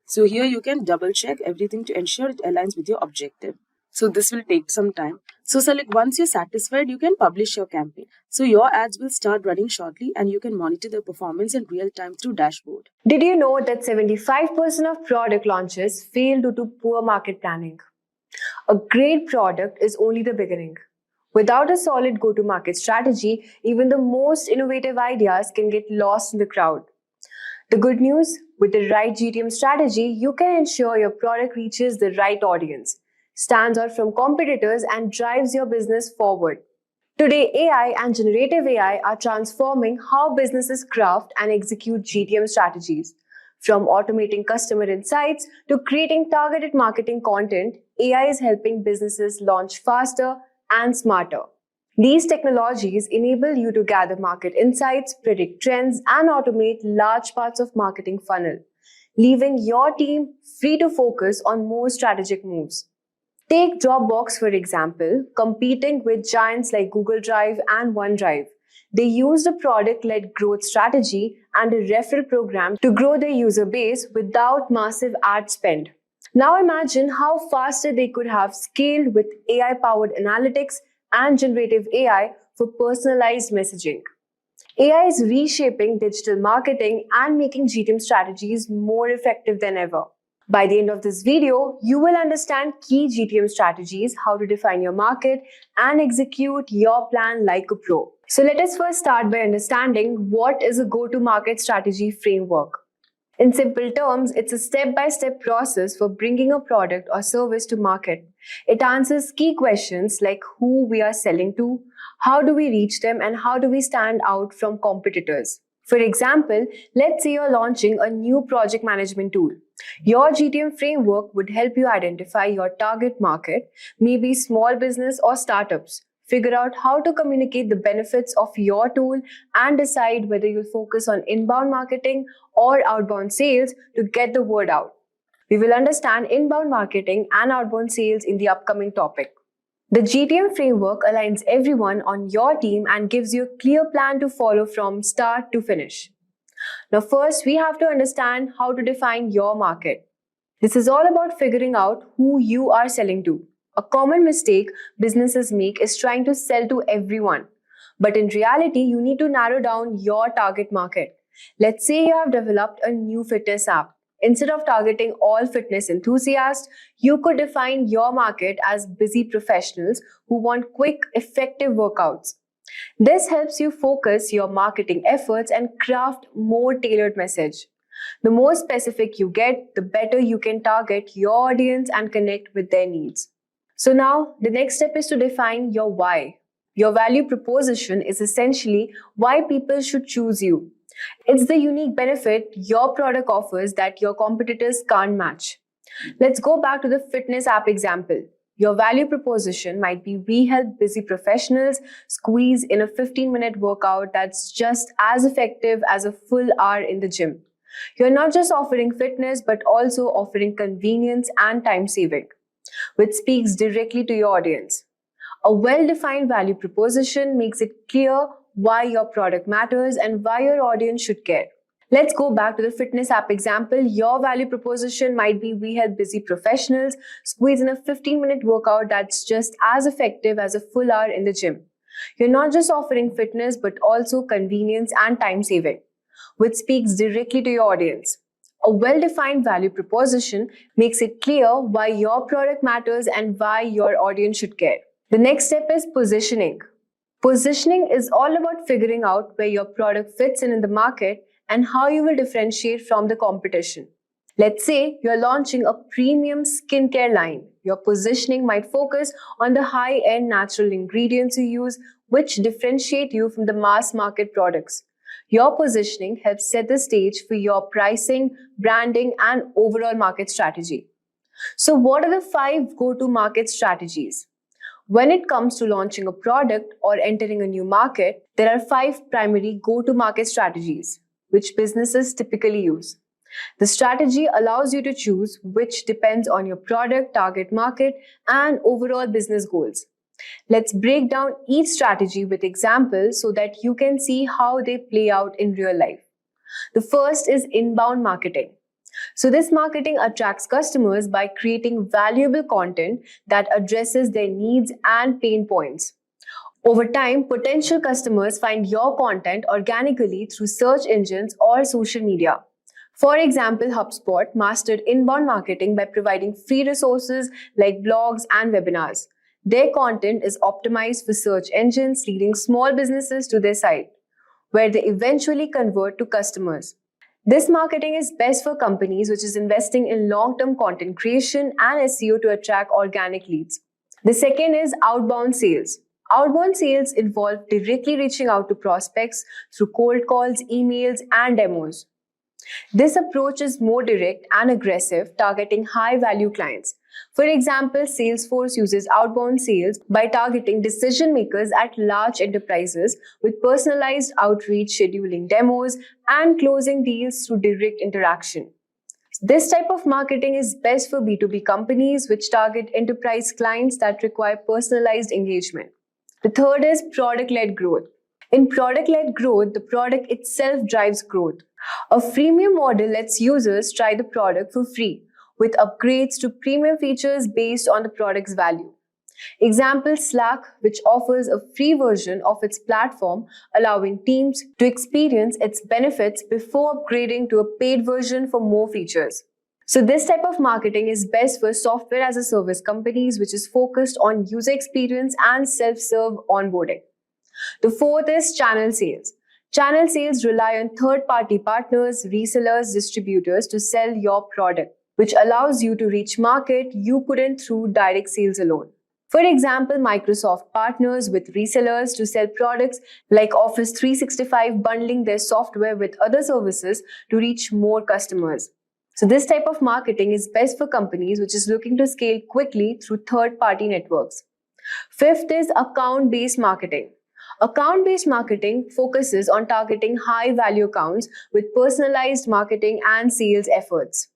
Speaker 2: So here you can double check everything to ensure it aligns with your objective. So this will take some time. So select, once you're satisfied, you can publish your campaign. So your ads will start running shortly and you can monitor the performance in real time through dashboard.
Speaker 1: Did you know that 75% of product launches fail due to poor market planning? A great product is only the beginning. Without a solid go-to-market strategy, even the most innovative ideas can get lost in the crowd. The good news, with the right GTM strategy, you can ensure your product reaches the right audience, stands out from competitors, and drives your business forward. Today, AI and generative AI are transforming how businesses craft and execute GTM strategies. From automating customer insights to creating targeted marketing content, AI is helping businesses launch faster and smarter. These technologies enable you to gather market insights, predict trends, and automate large parts of marketing funnel, leaving your team free to focus on more strategic moves. Take Dropbox for example, competing with giants like Google Drive and OneDrive. They used a product-led growth strategy and a referral program to grow their user base without massive ad spend. Now imagine how faster they could have scaled with AI-powered analytics and generative AI for personalized messaging. AI is reshaping digital marketing and making GTM strategies more effective than ever. By the end of this video, you will understand key GTM strategies, how to define your market, and execute your plan like a pro. So let us first start by understanding what is a go-to-market strategy framework. In simple terms, it's a step-by-step process for bringing a product or service to market. It answers key questions like who we are selling to, how do we reach them, and how do we stand out from competitors. For example, let's say you're launching a new project management tool. Your GTM framework would help you identify your target market, maybe small business or startups. Figure out how to communicate the benefits of your tool and decide whether you'll focus on inbound marketing or outbound sales to get the word out. We will understand inbound marketing and outbound sales in the upcoming topic. The GTM framework aligns everyone on your team and gives you a clear plan to follow from start to finish. Now, first, we have to understand how to define your market. This is all about figuring out who you are selling to. A common mistake businesses make is trying to sell to everyone. But in reality, you need to narrow down your target market. Let's say you have developed a new fitness app. Instead of targeting all fitness enthusiasts, you could define your market as busy professionals who want quick, effective workouts. This helps you focus your marketing efforts and craft more tailored message. The more specific you get, the better you can target your audience and connect with their needs. So now, the next step is to define your why. Your value proposition is essentially why people should choose you. It's the unique benefit your product offers that your competitors can't match. Let's go back to the fitness app example. Your value proposition might be we help busy professionals squeeze in a 15-minute workout that's just as effective as a full hour in the gym. You're not just offering fitness, but also offering convenience and time saving, which speaks directly to your audience. A well-defined value proposition makes it clear why your product matters and why your audience should care. Let's go back to the fitness app example. Your value proposition might be we help busy professionals squeeze in a 15-minute workout that's just as effective as a full hour in the gym. You're not just offering fitness, but also convenience and time saving, which speaks directly to your audience. A well-defined value proposition makes it clear why your product matters and why your audience should care. The next step is positioning. Positioning is all about figuring out where your product fits in the market and how you will differentiate from the competition. Let's say you're launching a premium skincare line. Your positioning might focus on the high-end natural ingredients you use, which differentiate you from the mass market products. Your positioning helps set the stage for your pricing, branding, and overall market strategy. So, what are the 5 go-to-market strategies? When it comes to launching a product or entering a new market, there are 5 primary go-to-market strategies, which businesses typically use. The strategy allows you to choose which depends on your product, target market, and overall business goals. Let's break down each strategy with examples so that you can see how they play out in real life. The first is inbound marketing. So this marketing attracts customers by creating valuable content that addresses their needs and pain points. Over time, potential customers find your content organically through search engines or social media. For example, HubSpot mastered inbound marketing by providing free resources like blogs and webinars. Their content is optimized for search engines, leading small businesses to their site, where they eventually convert to customers. This marketing is best for companies which is investing in long-term content creation and SEO to attract organic leads. The second is outbound sales. Outbound sales involve directly reaching out to prospects through cold calls, emails, and demos. This approach is more direct and aggressive, targeting high-value clients. For example, Salesforce uses outbound sales by targeting decision makers at large enterprises with personalized outreach, scheduling demos, and closing deals through direct interaction. This type of marketing is best for B2B companies which target enterprise clients that require personalized engagement. The third is product-led growth. In product-led growth, the product itself drives growth. A freemium model lets users try the product for free, with upgrades to premium features based on the product's value. Example, Slack, which offers a free version of its platform, allowing teams to experience its benefits before upgrading to a paid version for more features. So this type of marketing is best for software as a service companies, which is focused on user experience and self-serve onboarding. The fourth is channel sales. Channel sales rely on third-party partners, resellers, distributors to sell your product, which allows you to reach market you couldn't through direct sales alone. For example, Microsoft partners with resellers to sell products like Office 365, bundling their software with other services to reach more customers. So this type of marketing is best for companies which is looking to scale quickly through third-party networks. Fifth is account-based marketing. Account-based marketing focuses on targeting high-value accounts with personalized marketing and sales efforts.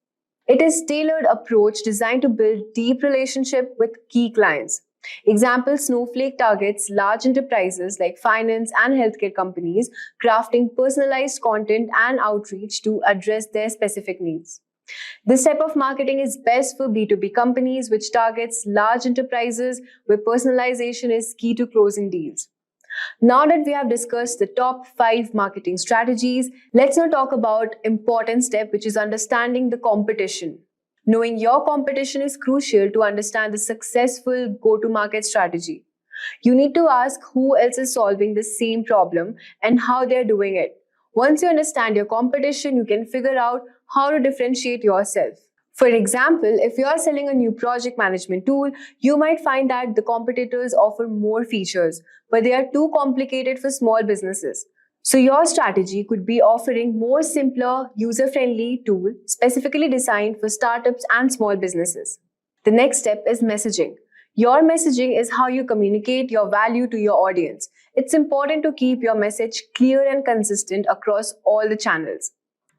Speaker 1: It is a tailored approach designed to build deep relationship with key clients. Example, Snowflake targets large enterprises like finance and healthcare companies, crafting personalized content and outreach to address their specific needs. This type of marketing is best for B2B companies, which targets large enterprises where personalization is key to closing deals. Now that we have discussed the top 5 marketing strategies, let's now talk about important step, which is understanding the competition. Knowing your competition is crucial to understand the successful go-to-market strategy. You need to ask who else is solving the same problem and how they're doing it. Once you understand your competition, you can figure out how to differentiate yourself. For example, if you are selling a new project management tool, you might find that the competitors offer more features, but they are too complicated for small businesses. So your strategy could be offering more simpler, user-friendly tool specifically designed for startups and small businesses. The next step is messaging. Your messaging is how you communicate your value to your audience. It's important to keep your message clear and consistent across all the channels.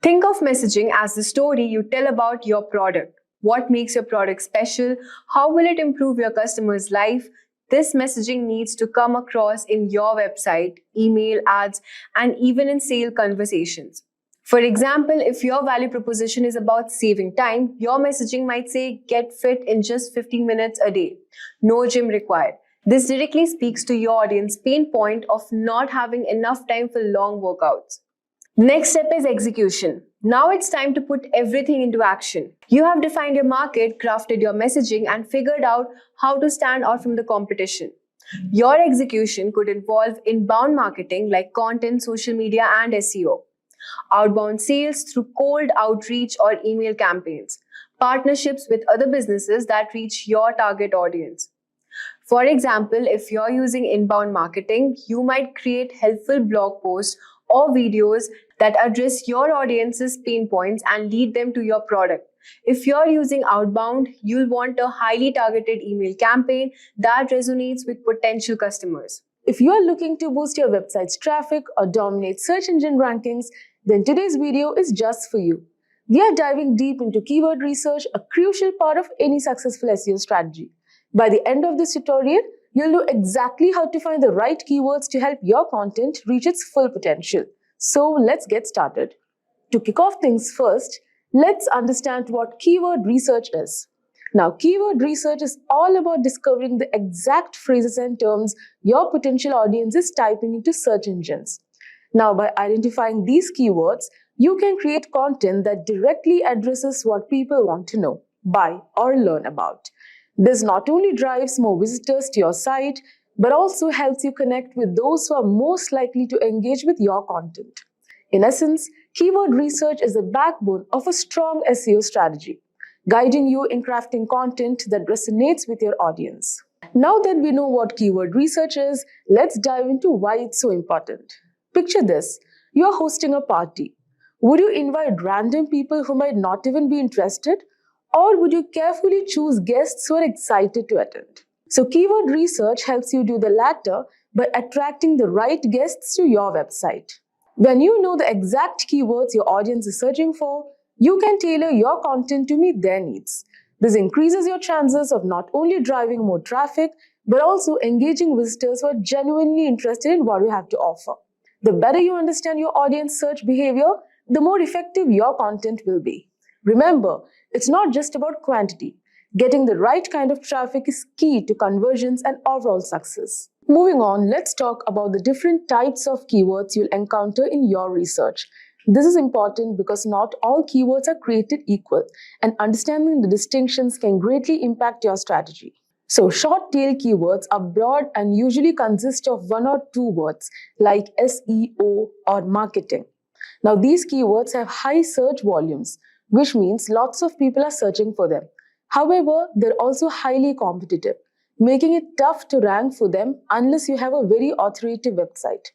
Speaker 1: Think of messaging as the story you tell about your product. What makes your product special? How will it improve your customer's life? This messaging needs to come across in your website, email, ads, and even in sale conversations. For example, if your value proposition is about saving time, your messaging might say, get fit in just 15 minutes a day. No gym required. This directly speaks to your audience pain point of not having enough time for long workouts. Next step is execution. Now it's time to put everything into action. You have defined your market, crafted your messaging, and figured out how to stand out from the competition. Your execution could involve inbound marketing like content, social media, and SEO. Outbound sales through cold outreach or email campaigns. Partnerships with other businesses that reach your target audience. For example, if you're using inbound marketing, you might create helpful blog posts or videos that address your audience's pain points and lead them to your product. If you're using outbound, you'll want a highly targeted email campaign that resonates with potential customers.
Speaker 2: If you are looking to boost your website's traffic or dominate search engine rankings, then today's video is just for you. We are diving deep into keyword research, a crucial part of any successful SEO strategy. By the end of this tutorial, you'll know exactly how to find the right keywords to help your content reach its full potential. So let's get started. To kick off things first, let's understand what keyword research is. Now, keyword research is all about discovering the exact phrases and terms your potential audience is typing into search engines. Now, by identifying these keywords, you can create content that directly addresses what people want to know, buy, or learn about. This not only drives more visitors to your site, but also helps you connect with those who are most likely to engage with your content. In essence, keyword research is the backbone of a strong SEO strategy, guiding you in crafting content that resonates with your audience. Now that we know what keyword research is, let's dive into why it's so important. Picture this: you are hosting a party. Would you invite random people who might not even be interested? Or would you carefully choose guests who are excited to attend? So, keyword research helps you do the latter by attracting the right guests to your website. When you know the exact keywords your audience is searching for, you can tailor your content to meet their needs. This increases your chances of not only driving more traffic, but also engaging visitors who are genuinely interested in what you have to offer. The better you understand your audience search behavior, the more effective your content will be. Remember, it's not just about quantity. Getting the right kind of traffic is key to conversions and overall success. Moving on, let's talk about the different types of keywords you'll encounter in your research. This is important because not all keywords are created equal, and understanding the distinctions can greatly impact your strategy. So, short tail keywords are broad and usually consist of one or two words like SEO or marketing. Now, these keywords have high search volumes, which means lots of people are searching for them. However, they're also highly competitive, making it tough to rank for them unless you have a very authoritative website.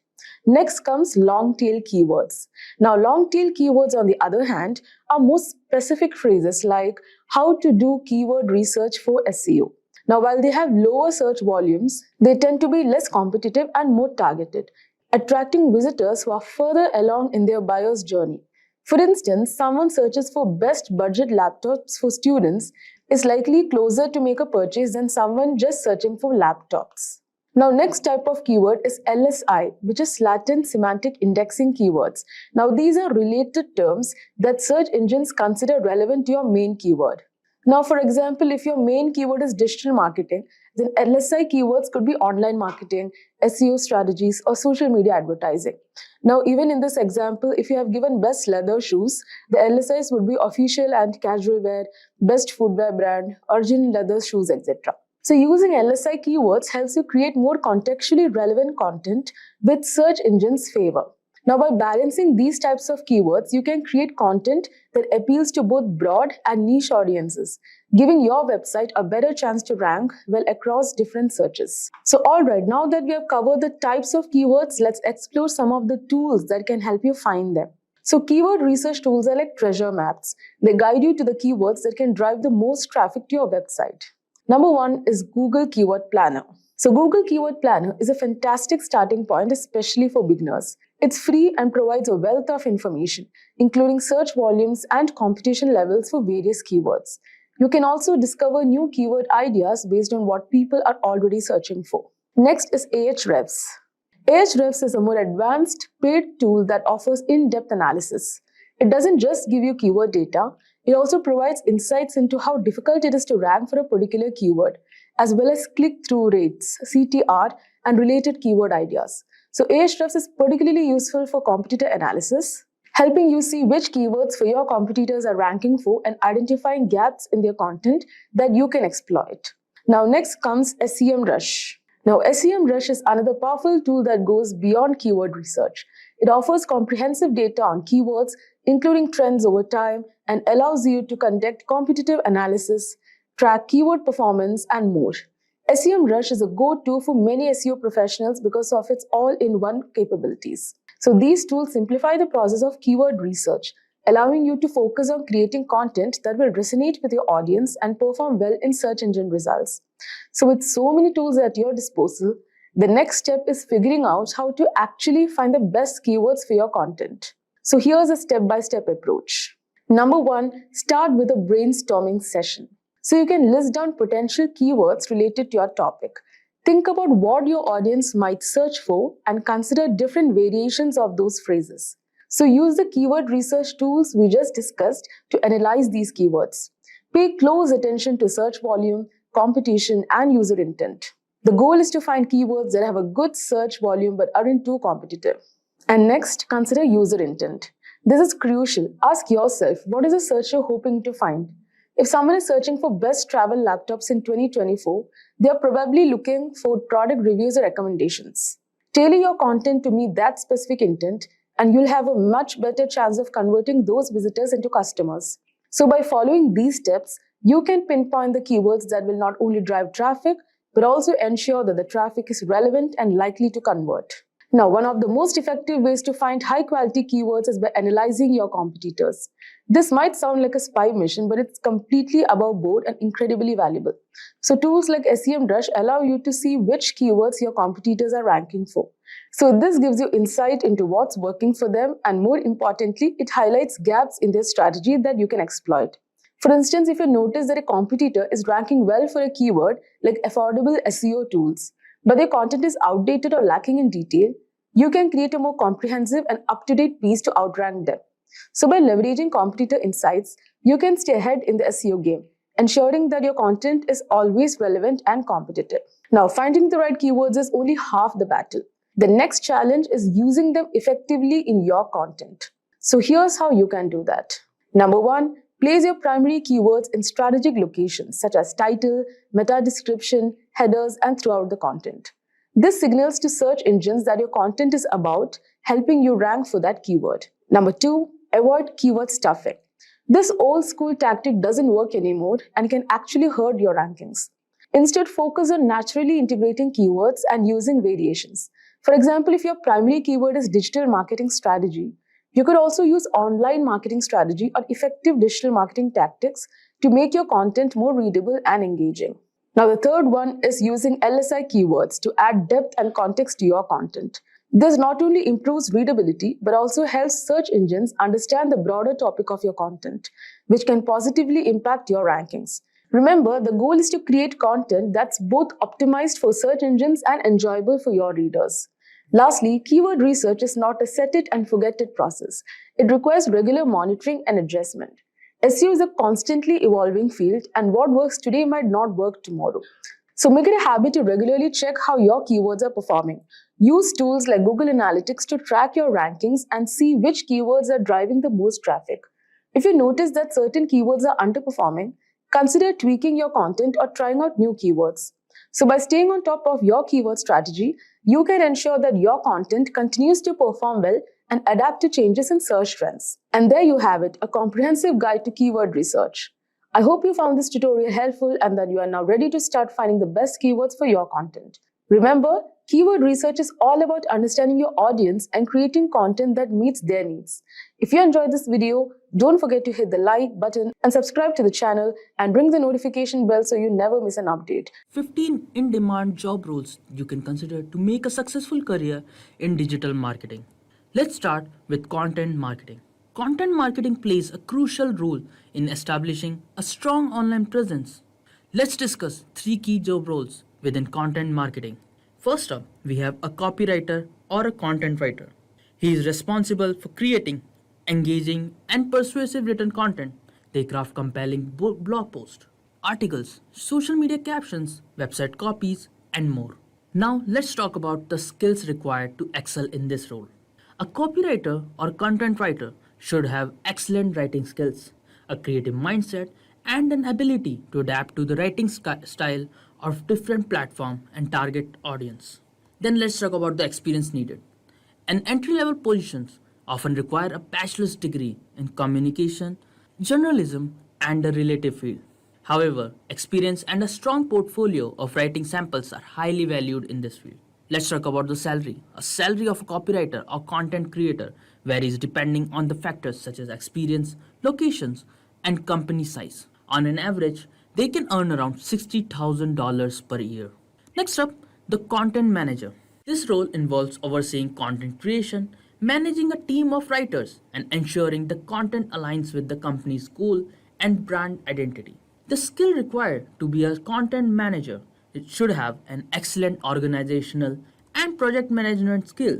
Speaker 2: Next comes long tail keywords. Now, long tail keywords, on the other hand, are more specific phrases like how to do keyword research for SEO. Now, while they have lower search volumes, they tend to be less competitive and more targeted, attracting visitors who are further along in their buyer's journey. For instance, someone searches for best budget laptops for students is likely closer to make a purchase than someone just searching for laptops. Now, next type of keyword is LSI, which is latent semantic indexing keywords. Now, these are related terms that search engines consider relevant to your main keyword. Now, for example, if your main keyword is digital marketing, then LSI keywords could be online marketing, SEO strategies, or social media advertising. Now, even in this example, if you have given best leather shoes, the LSIs would be official and casual wear, best footwear brand, original leather shoes, etc. So, using LSI keywords helps you create more contextually relevant content with search engines' favor. Now, by balancing these types of keywords, you can create content that appeals to both broad and niche audiences, giving your website a better chance to rank well across different searches. So, alright, now that we have covered the types of keywords, let's explore some of the tools that can help you find them. So, keyword research tools are like treasure maps. They guide you to the keywords that can drive the most traffic to your website. Number one is Google Keyword Planner. So, Google Keyword Planner is a fantastic starting point, especially for beginners. It's free and provides a wealth of information, including search volumes and competition levels for various keywords. You can also discover new keyword ideas based on what people are already searching for. Next is Ahrefs. Ahrefs is a more advanced paid tool that offers in-depth analysis. It doesn't just give you keyword data, it also provides insights into how difficult it is to rank for a particular keyword, as well as click-through rates, CTR, and related keyword ideas. So Ahrefs is particularly useful for competitor analysis, helping you see which keywords for your competitors are ranking for and identifying gaps in their content that you can exploit. Now next comes SEMrush. Now SEMrush is another powerful tool that goes beyond keyword research. It offers comprehensive data on keywords, including trends over time, and allows you to conduct competitive analysis, track keyword performance, and more. SEMrush is a go-to for many SEO professionals because of its all-in-one capabilities. So these tools simplify the process of keyword research, allowing you to focus on creating content that will resonate with your audience and perform well in search engine results. So with so many tools at your disposal, the next step is figuring out how to actually find the best keywords for your content. So here's a step-by-step approach. Number one, start with a brainstorming session. So you can list down potential keywords related to your topic. Think about what your audience might search for and consider different variations of those phrases. So use the keyword research tools we just discussed to analyze these keywords. Pay close attention to search volume, competition, and user intent. The goal is to find keywords that have a good search volume but aren't too competitive. And next, consider user intent. This is crucial. Ask yourself, what is the searcher hoping to find? If someone is searching for best travel laptops in 2024, they are probably looking for product reviews or recommendations. Tailor your content to meet that specific intent, and you'll have a much better chance of converting those visitors into customers. So by following these steps, you can pinpoint the keywords that will not only drive traffic, but also ensure that the traffic is relevant and likely to convert. Now, one of the most effective ways to find high quality keywords is by analyzing your competitors. This might sound like a spy mission, but it's completely above board and incredibly valuable. So, tools like SEMrush allow you to see which keywords your competitors are ranking for. So, this gives you insight into what's working for them, and more importantly, it highlights gaps in their strategy that you can exploit. For instance, if you notice that a competitor is ranking well for a keyword like affordable SEO tools, but their content is outdated or lacking in detail, you can create a more comprehensive and up-to-date piece to outrank them. So by leveraging competitor insights, you can stay ahead in the SEO game, ensuring that your content is always relevant and competitive. Now, finding the right keywords is only half the battle. The next challenge is using them effectively in your content. So here's how you can do that. Number one, place your primary keywords in strategic locations such as title, meta description, headers, and throughout the content. This signals to search engines that your content is about, helping you rank for that keyword. Number two, avoid keyword stuffing. This old school tactic doesn't work anymore and can actually hurt your rankings. Instead, focus on naturally integrating keywords and using variations. For example, if your primary keyword is digital marketing strategy, you could also use online marketing strategy or effective digital marketing tactics to make your content more readable and engaging. Now, the third one is using LSI keywords to add depth and context to your content. This not only improves readability, but also helps search engines understand the broader topic of your content, which can positively impact your rankings. Remember, the goal is to create content that's both optimized for search engines and enjoyable for your readers. Lastly, keyword research is not a set it and forget it process. It requires regular monitoring and adjustment. SEO is a constantly evolving field, and what works today might not work tomorrow. So make it a habit to regularly check how your keywords are performing. Use tools like Google Analytics to track your rankings and see which keywords are driving the most traffic. If you notice that certain keywords are underperforming, consider tweaking your content or trying out new keywords. So by staying on top of your keyword strategy, you can ensure that your content continues to perform well and adapt to changes in search trends. And there you have it, a comprehensive guide to keyword research. I hope you found this tutorial helpful and that you are now ready to start finding the best keywords for your content. Remember, keyword research is all about understanding your audience and creating content that meets their needs. If you enjoyed this video, don't forget to hit the like button and subscribe to the channel and ring the notification bell so you never miss an update.
Speaker 4: 15 in-demand job roles you can consider to make a successful career in digital marketing. Let's start with content marketing. Content marketing plays a crucial role in establishing a strong online presence. Let's discuss 3 key job roles within content marketing. First up, we have a copywriter or a content writer. He is responsible for creating engaging and persuasive written content. They craft compelling blog posts, articles, social media captions, website copies, and more. Now, let's talk about the skills required to excel in this role. A copywriter or content writer should have excellent writing skills, a creative mindset, and an ability to adapt to the writing style of different platform and target audience. Then let's talk about the experience needed. An entry-level positions often require a bachelor's degree in communication, journalism, and a related field. However, experience and a strong portfolio of writing samples are highly valued in this field. Let's talk about the salary. A salary of a copywriter or content creator varies depending on the factors such as experience, locations, and company size. On an average, they can earn around $60,000 per year. Next up, the content manager. This role involves overseeing content creation, managing a team of writers, and ensuring the content aligns with the company's goal and brand identity. The skill required to be a content manager, it should have an excellent organizational and project management skill.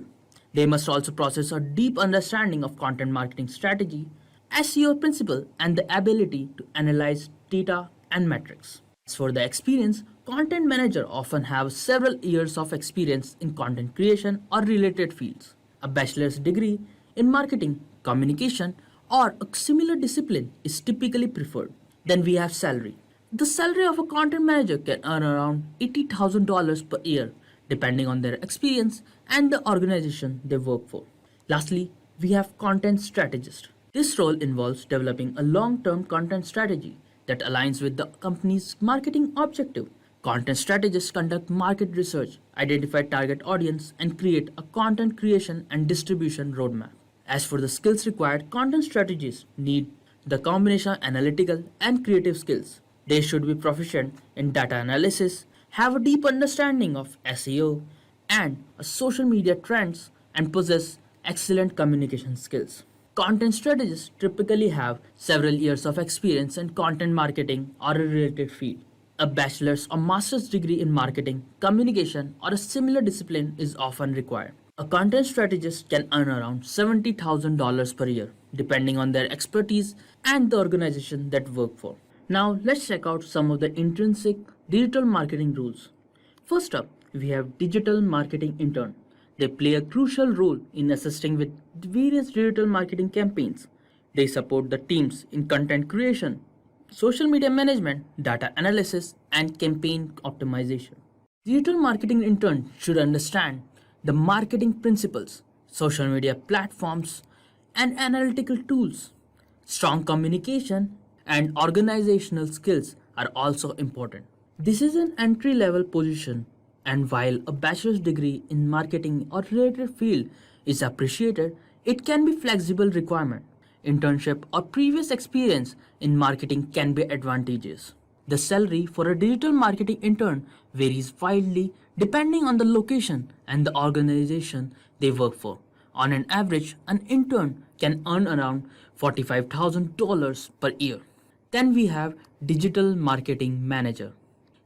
Speaker 4: They must also possess a deep understanding of content marketing strategy, SEO principle, and the ability to analyze data and metrics. As for the experience, content manager often have several years of experience in content creation or related fields. A bachelor's degree in marketing, communication, or a similar discipline is typically preferred. Then we have salary. The salary of a content manager can earn around $80,000 per year, depending on their experience and the organization they work for. Lastly, we have content strategist. This role involves developing a long-term content strategy that aligns with the company's marketing objective, Content strategists conduct market research, identify target audience, and create a content creation and distribution roadmap. As for the skills required, content strategists need the combination of analytical and creative skills. They should be proficient in data analysis, have a deep understanding of SEO and social media trends, and possess excellent communication skills. Content strategists typically have several years of experience in content marketing or a related field. A bachelor's or master's degree in marketing, communication, or a similar discipline is often required. A content strategist can earn around $70,000 per year, depending on their expertise and the organization that work for. Now, let's check out some of the intrinsic digital marketing rules. First up, we have digital marketing intern. They play a crucial role in assisting with various digital marketing campaigns. They support the teams in content creation, social media management, data analysis, and campaign optimization. Digital marketing intern should understand the marketing principles, social media platforms, and analytical tools. Strong communication and organizational skills are also important. This is an entry level position, and while a bachelor's degree in marketing or related field is appreciated, it can be flexible requirement. Internship or previous experience in marketing can be advantageous. The salary for a digital marketing intern varies widely depending on the location and the organization they work for. On an average, an intern can earn around $45,000 per year. Then we have digital marketing manager.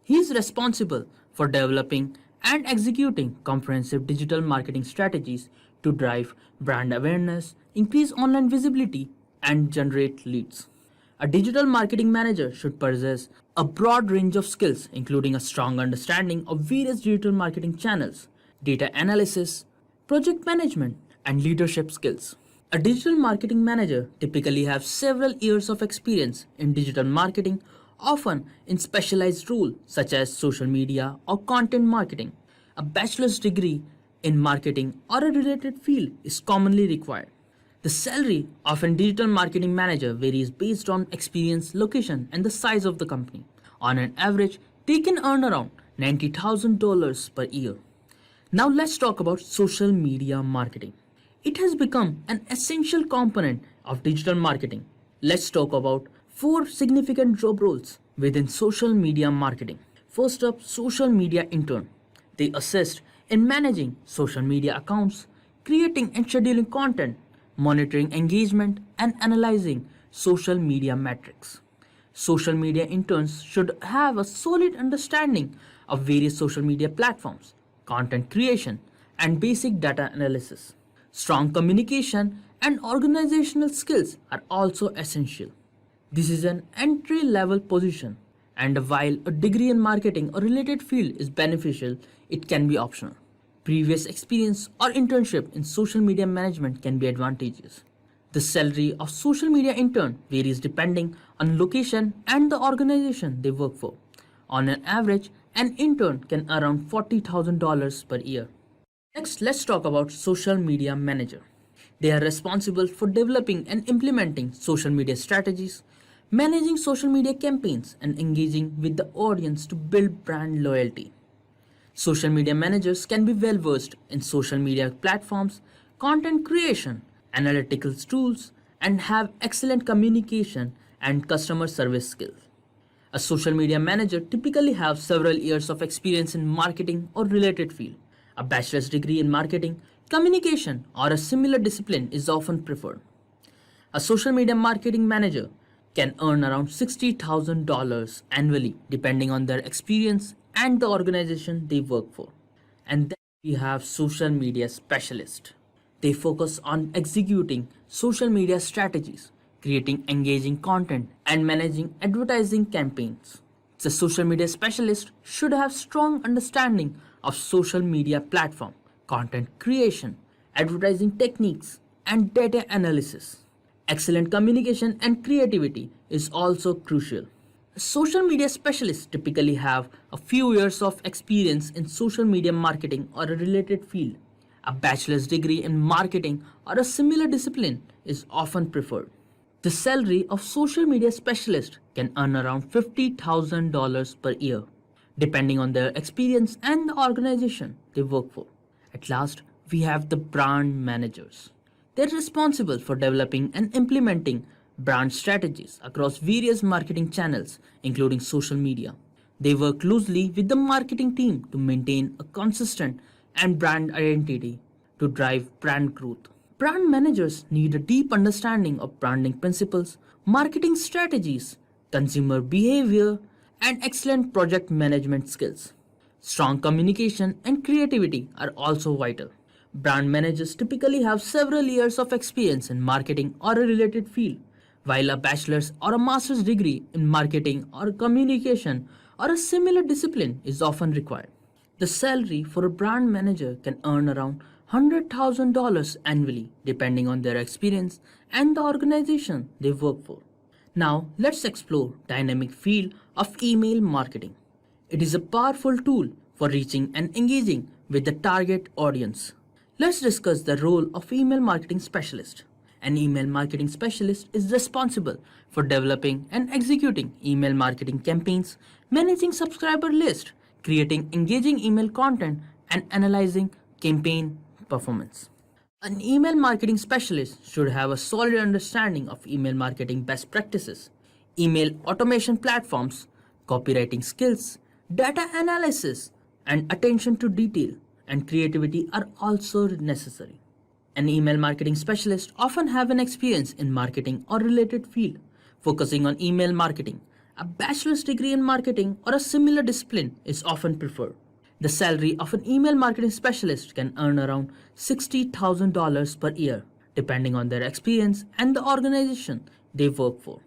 Speaker 4: He is responsible for developing and executing comprehensive digital marketing strategies to drive brand awareness, increase online visibility, and generate leads. A digital marketing manager should possess a broad range of skills, including a strong understanding of various digital marketing channels, data analysis, project management, and leadership skills. A digital marketing manager typically has several years of experience in digital marketing, often in specialized roles such as social media or content marketing. A bachelor's degree in marketing or a related field is commonly required. The salary of a digital marketing manager varies based on experience, location, and the size of the company. On an average, they can earn around $90,000 per year. Now let's talk about social media marketing. It has become an essential component of digital marketing. Let's talk about 4 significant job roles within social media marketing. First up, social media intern. They assist in managing social media accounts, creating and scheduling content, monitoring engagement, and analyzing social media metrics. Social media interns should have a solid understanding of various social media platforms, content creation, and basic data analysis. Strong communication and organizational skills are also essential. This is an entry level position, and while a degree in marketing or related field is beneficial, it can be optional. Previous experience or internship in social media management can be advantageous. The salary of social media intern varies depending on location and the organization they work for. On an average, an intern can earn around $40,000 per year. Next, let's talk about social media manager. They are responsible for developing and implementing social media strategies, managing social media campaigns, and engaging with the audience to build brand loyalty. Social media managers can be well versed in social media platforms, content creation, analytical tools, and have excellent communication and customer service skills. A social media manager typically has several years of experience in marketing or related field. A bachelor's degree in marketing, communication, or a similar discipline is often preferred. A social media marketing manager can earn around $60,000 annually depending on their experience and the organization they work for. And then we have social media specialist. They focus on executing social media strategies, creating engaging content, and managing advertising campaigns. The social media specialist should have strong understanding of social media platform, content creation, advertising techniques, and data analysis. Excellent communication and creativity is also crucial. Social media specialists typically have a few years of experience in social media marketing or a related field. A bachelor's degree in marketing or a similar discipline is often preferred. The salary of social media specialist can earn around $50,000 per year. depending on their experience and the organization they work for. At last, we have the brand managers. They're responsible for developing and implementing brand strategies across various marketing channels, including social media. They work closely with the marketing team to maintain a consistent and brand identity to drive brand growth. Brand managers need a deep understanding of branding principles, marketing strategies, consumer behavior, and excellent project management skills. Strong communication and creativity are also vital. Brand managers typically have several years of experience in marketing or a related field, while a bachelor's or a master's degree in marketing or communication or a similar discipline is often required. The salary for a brand manager can earn around $100,000 annually depending on their experience and the organization they work for. Now, let's explore dynamic field of email marketing. It is a powerful tool for reaching and engaging with the target audience. Let's discuss the role of email marketing specialist. An email marketing specialist is responsible for developing and executing email marketing campaigns, managing subscriber lists, creating engaging email content, and analyzing campaign performance. An email marketing specialist should have a solid understanding of email marketing best practices, email automation platforms, copywriting skills, data analysis, and attention to detail and creativity are also necessary. An email marketing specialist often have an experience in marketing or related field, focusing on email marketing. A bachelor's degree in marketing or a similar discipline is often preferred. The salary of an email marketing specialist can earn around $60,000 per year, depending on their experience and the organization they work for.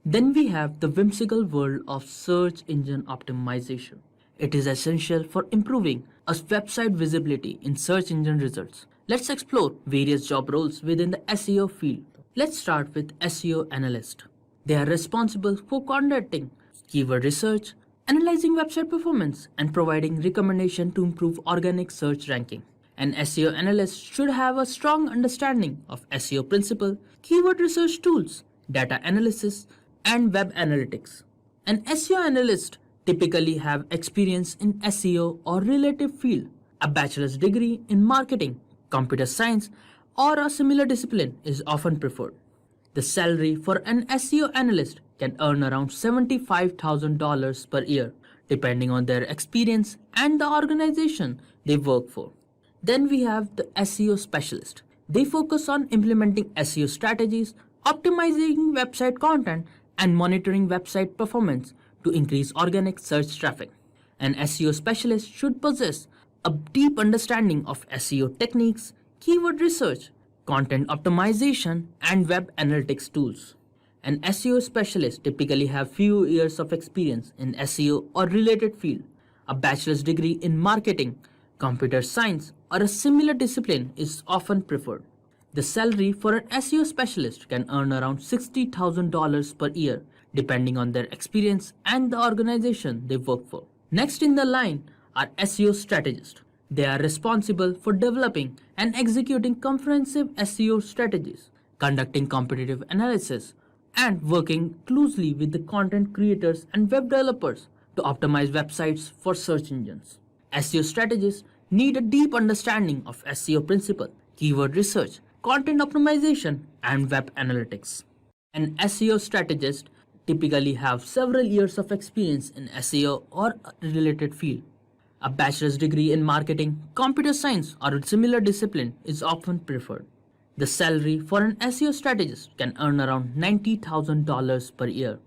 Speaker 4: Then we have the whimsical world of search engine optimization. It is essential for improving a website visibility in search engine results. Let's explore various job roles within the SEO field. Let's start with SEO analyst. They are responsible for conducting keyword research, analyzing website performance, and providing recommendation to improve organic search ranking. An SEO analyst should have a strong understanding of SEO principle, keyword research tools, data analysis, and web analytics. An SEO analyst typically have experience in SEO or related field. A bachelor's degree in marketing, computer science, or a similar discipline is often preferred. The salary for an SEO analyst can earn around $75,000 per year, depending on their experience and the organization they work for. Then we have the SEO specialist. They focus on implementing SEO strategies, optimizing website content, and monitoring website performance to increase organic search traffic. An SEO specialist should possess a deep understanding of SEO techniques, keyword research, content optimization, and web analytics tools. An SEO specialist typically have few years of experience in SEO or related field. A bachelor's degree in marketing, computer science, or a similar discipline is often preferred. The salary for an SEO specialist can earn around $60,000 per year, depending on their experience and the organization they work for. Next in the line are SEO strategists. They are responsible for developing and executing comprehensive SEO strategies, conducting competitive analysis, and working closely with the content creators and web developers to optimize websites for search engines. SEO strategists need a deep understanding of SEO principle, keyword research, content optimization, and web analytics. An SEO strategist typically have several years of experience in SEO or a related field. A bachelor's degree in marketing, computer science, or a similar discipline is often preferred. The salary for an SEO strategist can earn around $90,000 per year,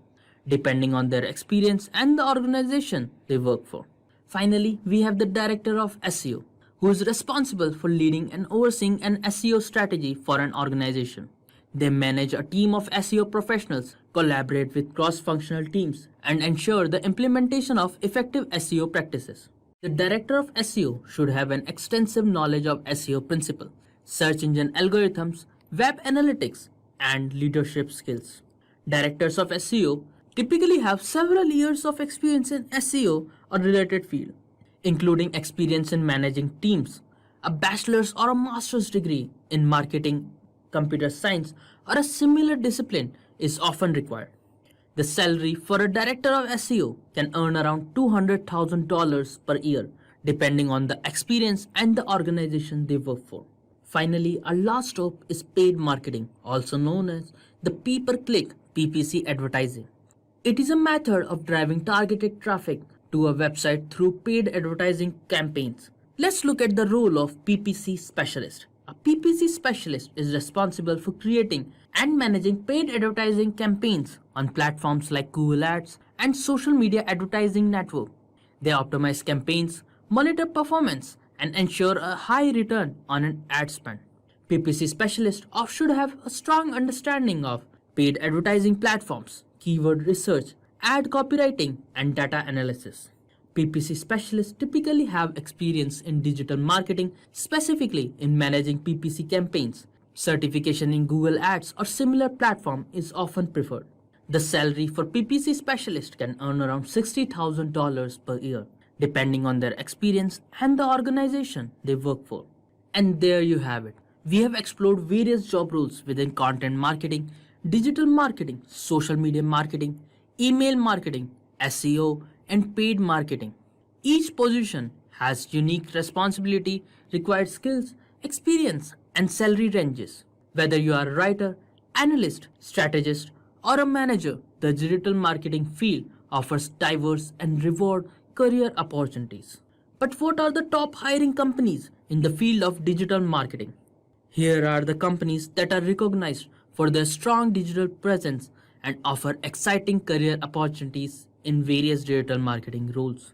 Speaker 4: depending on their experience and the organization they work for. Finally, we have the director of SEO, who is responsible for leading and overseeing an SEO strategy for an organization. They manage a team of SEO professionals, collaborate with cross-functional teams, and ensure the implementation of effective SEO practices. The director of SEO should have an extensive knowledge of SEO principle, search engine algorithms, web analytics, and leadership skills. Directors of SEO typically have several years of experience in SEO or related field, including experience in managing teams, a bachelor's or a master's degree in marketing, computer science, or a similar discipline is often required. The salary for a director of SEO can earn around $200,000 per year, depending on the experience and the organization they work for. Finally, our last stop is paid marketing, also known as the pay-per-click PPC advertising. It is a method of driving targeted traffic to a website through paid advertising campaigns. Let's look at the role of PPC specialist. A PPC specialist is responsible for creating and managing paid advertising campaigns on platforms like Google Ads and social media advertising network. They optimize campaigns, monitor performance, and ensure a high return on an ad spend. PPC specialists should have a strong understanding of paid advertising platforms, keyword research, ad copywriting, and data analysis. PPC specialists typically have experience in digital marketing, specifically in managing PPC campaigns. Certification in Google Ads or similar platform is often preferred. The salary for PPC specialists can earn around $60,000 per year, depending on their experience and the organization they work for. And there you have it. We have explored various job roles within content marketing, digital marketing, social media marketing, email marketing, SEO, and paid marketing. Each position has unique responsibility, required skills, experience, and salary ranges. Whether you are a writer, analyst, strategist, or a manager, the digital marketing field offers diverse and reward career opportunities. But what are the top hiring companies in the field of digital marketing? Here are the companies that are recognized for their strong digital presence and offer exciting career opportunities in various digital marketing roles.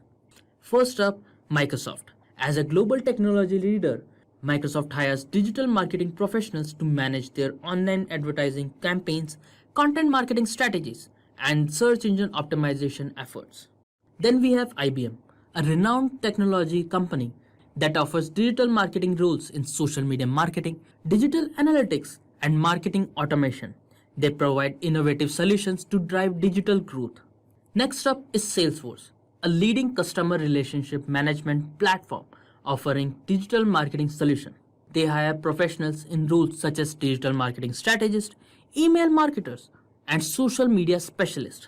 Speaker 4: First up, Microsoft. As a global technology leader, Microsoft hires digital marketing professionals to manage their online advertising campaigns, content marketing strategies, and search engine optimization efforts. Then we have IBM, a renowned technology company that offers digital marketing roles in social media marketing, digital analytics, and marketing automation. They provide innovative solutions to drive digital growth. Next up is Salesforce, a leading customer relationship management platform offering digital marketing solutions. They hire professionals in roles such as digital marketing strategists, email marketers, and social media specialists.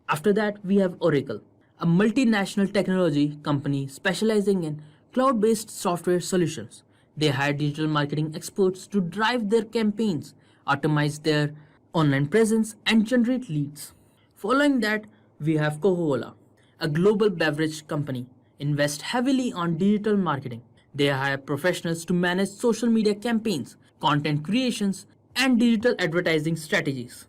Speaker 4: After that, we have Oracle, a multinational technology company specializing in cloud-based software solutions. They hire digital marketing experts to drive their campaigns, optimize their online presence, and generate leads. Following that, we have Coca-Cola, a global beverage company, invest heavily on digital marketing. They hire professionals to manage social media campaigns, content creations, and digital advertising strategies.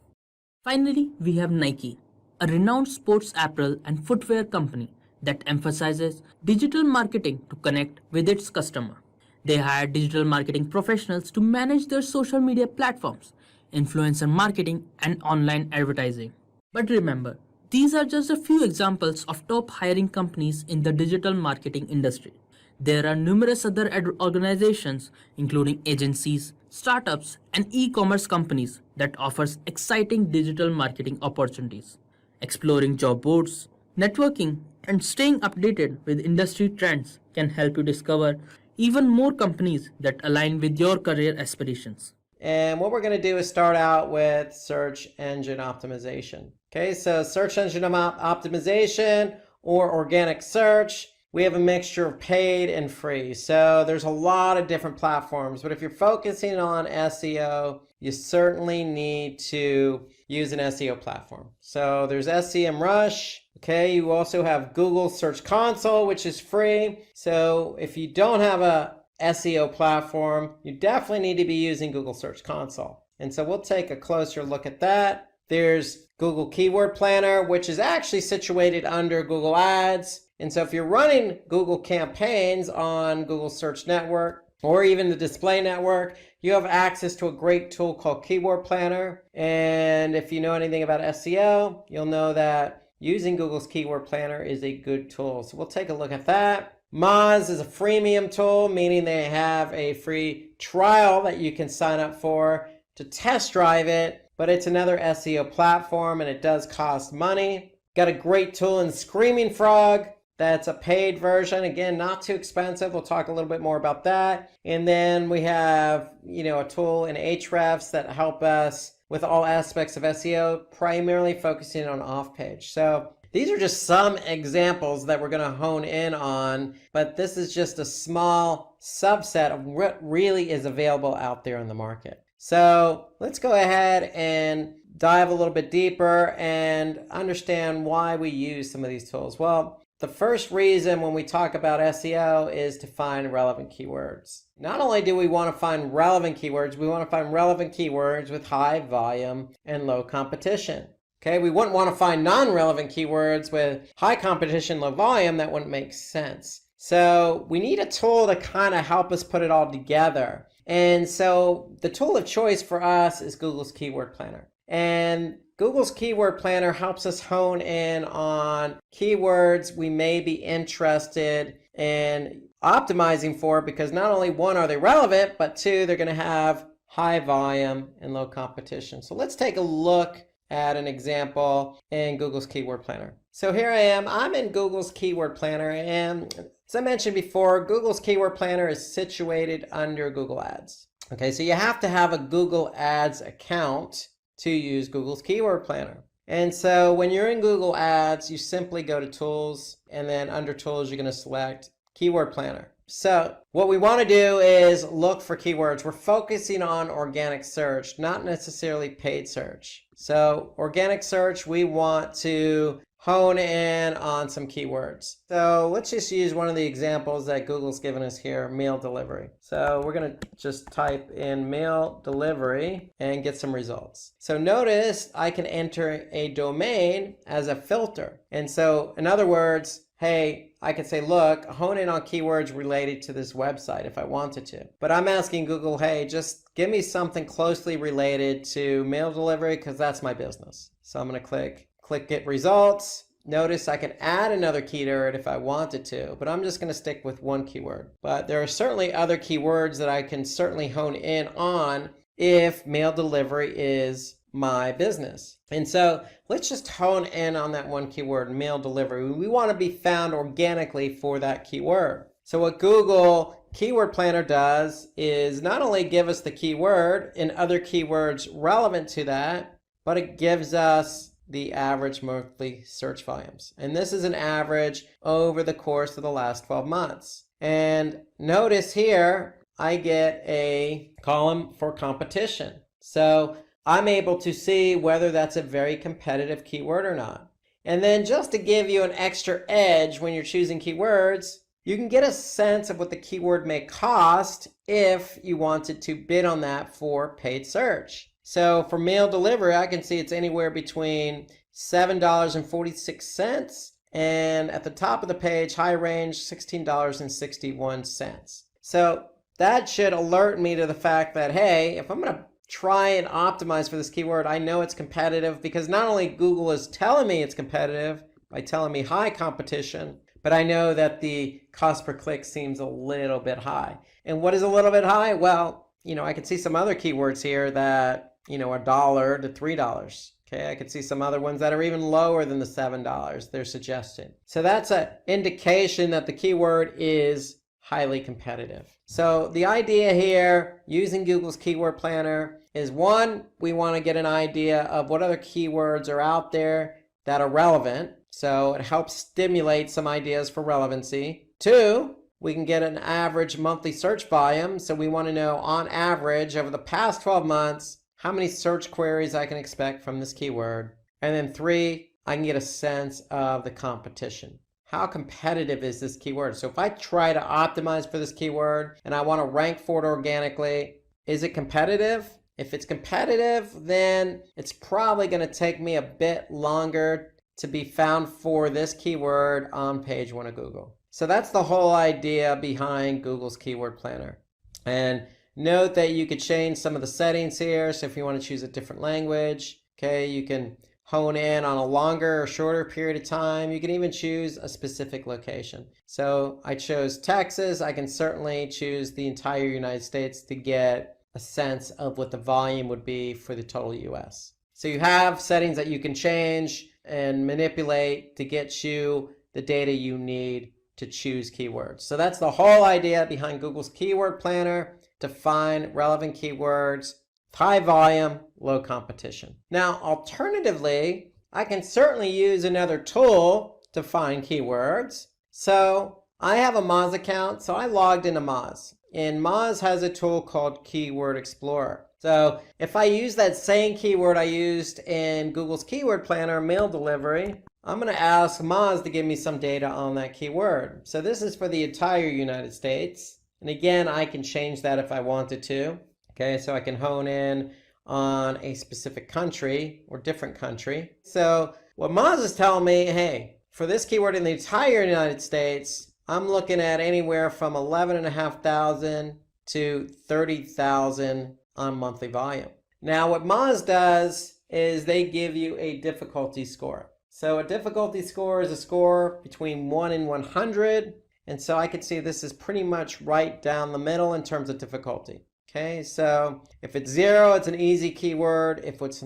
Speaker 4: Finally, we have Nike, a renowned sports apparel and footwear company that emphasizes digital marketing to connect with its customer. They hire digital marketing professionals to manage their social media platforms, influencer marketing, and online advertising. But remember, these are just a few examples of top hiring companies in the digital marketing industry. There are numerous other organizations, including agencies, startups, and e-commerce companies that offers exciting digital marketing opportunities. Exploring job boards, networking, and staying updated with industry trends can help you discover even more companies that align with your career aspirations.
Speaker 3: And what we're going to do is start out with search engine optimization. Okay, so search engine optimization or organic search, we have a mixture of paid and free. So there's a lot of different platforms, but if you're focusing on SEO, you certainly need to use an SEO platform. So there's SEMrush. Okay, you also have Google Search Console, which is free. So if you don't have a SEO platform, you definitely need to be using Google Search Console. And so we'll take a closer look at that. There's Google Keyword Planner, which is actually situated under Google Ads. And so if you're running Google campaigns on Google Search Network or even the display network, you have access to a great tool called Keyword Planner. And if you know anything about SEO, you'll know that using Google's Keyword Planner is a good tool. So we'll take a look at that. Moz is a freemium tool, meaning they have a free trial that you can sign up for to test drive it, but it's another SEO platform and it does cost money. Got a great tool in Screaming Frog. That's a paid version. Again, not too expensive. We'll talk a little bit more about that. And then we have, a tool in Ahrefs that help us with all aspects of SEO, primarily focusing on off-page. So these are just some examples that we're going to hone in on, but this is just a small subset of what really is available out there in the market. So let's go ahead and dive a little bit deeper and understand why we use some of these tools. Well, the first reason when we talk about SEO is to find relevant keywords. Not only do we want to find relevant keywords, we want to find relevant keywords with high volume and low competition. Okay, we wouldn't want to find non-relevant keywords with high competition, low volume. That wouldn't make sense. So we need a tool to kind of help us put it all together. And so the tool of choice for us is Google's Keyword Planner. And Google's Keyword Planner helps us hone in on keywords we may be interested in optimizing for, because not only one, are they relevant, but two, they're going to have high volume and low competition. So let's take a look at an example in Google's Keyword Planner. So here I am, I'm in Google's Keyword Planner, and as I mentioned before, Google's Keyword Planner is situated under Google Ads. Okay, so you have to have a Google Ads account to use Google's Keyword Planner. And so when you're in Google Ads, you simply go to Tools, and then under Tools, you're going to select Keyword Planner. So what we want to do is look for keywords. We're focusing on organic search, not necessarily paid search. So organic search, we want to hone in on some keywords. So let's just use one of the examples that Google's given us here, meal delivery. So we're going to just type in meal delivery and get some results. So notice I can enter a domain as a filter. And so in other words, hey, I could say, look, hone in on keywords related to this website if I wanted to. But I'm asking Google, hey, just give me something closely related to meal delivery because that's my business. So I'm going to click Get Results. Notice I can add another keyword if I wanted to, but I'm just going to stick with one keyword. But there are certainly other keywords that I can certainly hone in on if meal delivery is my business. And so let's just hone in on that one keyword, meal delivery. We want to be found organically for that keyword. So what Google Keyword Planner does is not only give us the keyword and other keywords relevant to that, but it gives us the average monthly search volumes. And this is an average over the course of the last 12 months. And notice here, I get a column for competition. So I'm able to see whether that's a very competitive keyword or not. And then just to give you an extra edge when you're choosing keywords, you can get a sense of what the keyword may cost if you wanted to bid on that for paid search. So for meal delivery, I can see it's anywhere between $7.46 and at the top of the page, high range, $16.61. So that should alert me to the fact that, hey, if I'm going to try and optimize for this keyword, I know it's competitive because not only Google is telling me it's competitive by telling me high competition, but I know that the cost per click seems a little bit high. And what is a little bit high? Well, I could see some other keywords here that, $1 to $3. Okay, I could see some other ones that are even lower than the $7 they're suggesting. So that's an indication that the keyword is highly competitive. So the idea here using Google's Keyword Planner is, one, we want to get an idea of what other keywords are out there that are relevant. So it helps stimulate some ideas for relevancy. Two, we can get an average monthly search volume. So we want to know on average over the past 12 months, how many search queries I can expect from this keyword. And then three, I can get a sense of the competition. How competitive is this keyword? So if I try to optimize for this keyword and I want to rank for it organically, is it competitive? If it's competitive, then it's probably going to take me a bit longer to be found for this keyword on page one of Google. So that's the whole idea behind Google's Keyword Planner. And note that you could change some of the settings here. So if you want to choose a different language, okay, you can hone in on a longer or shorter period of time. You can even choose a specific location. So I chose Texas. I can certainly choose the entire United States to get a sense of what the volume would be for the total US. So you have settings that you can change and manipulate to get you the data you need to choose keywords. So that's the whole idea behind Google's Keyword Planner, to find relevant keywords high volume, low competition. Now, alternatively, I can certainly use another tool to find keywords. So I have a Moz account, so I logged into Moz. And Moz has a tool called Keyword Explorer. So if I use that same keyword I used in Google's Keyword Planner, mail delivery, I'm going to ask Moz to give me some data on that keyword. So this is for the entire United States. And again, I can change that if I wanted to. Okay, so I can hone in on a specific country or different country. So what Moz is telling me, hey, for this keyword in the entire United States, I'm looking at anywhere from 11,500 to 30,000 on monthly volume. Now what Moz does is they give you a difficulty score. So a difficulty score is a score between 1 and 100. And so I could see this is pretty much right down the middle in terms of difficulty. Okay, so if it's 0, it's an easy keyword. If it's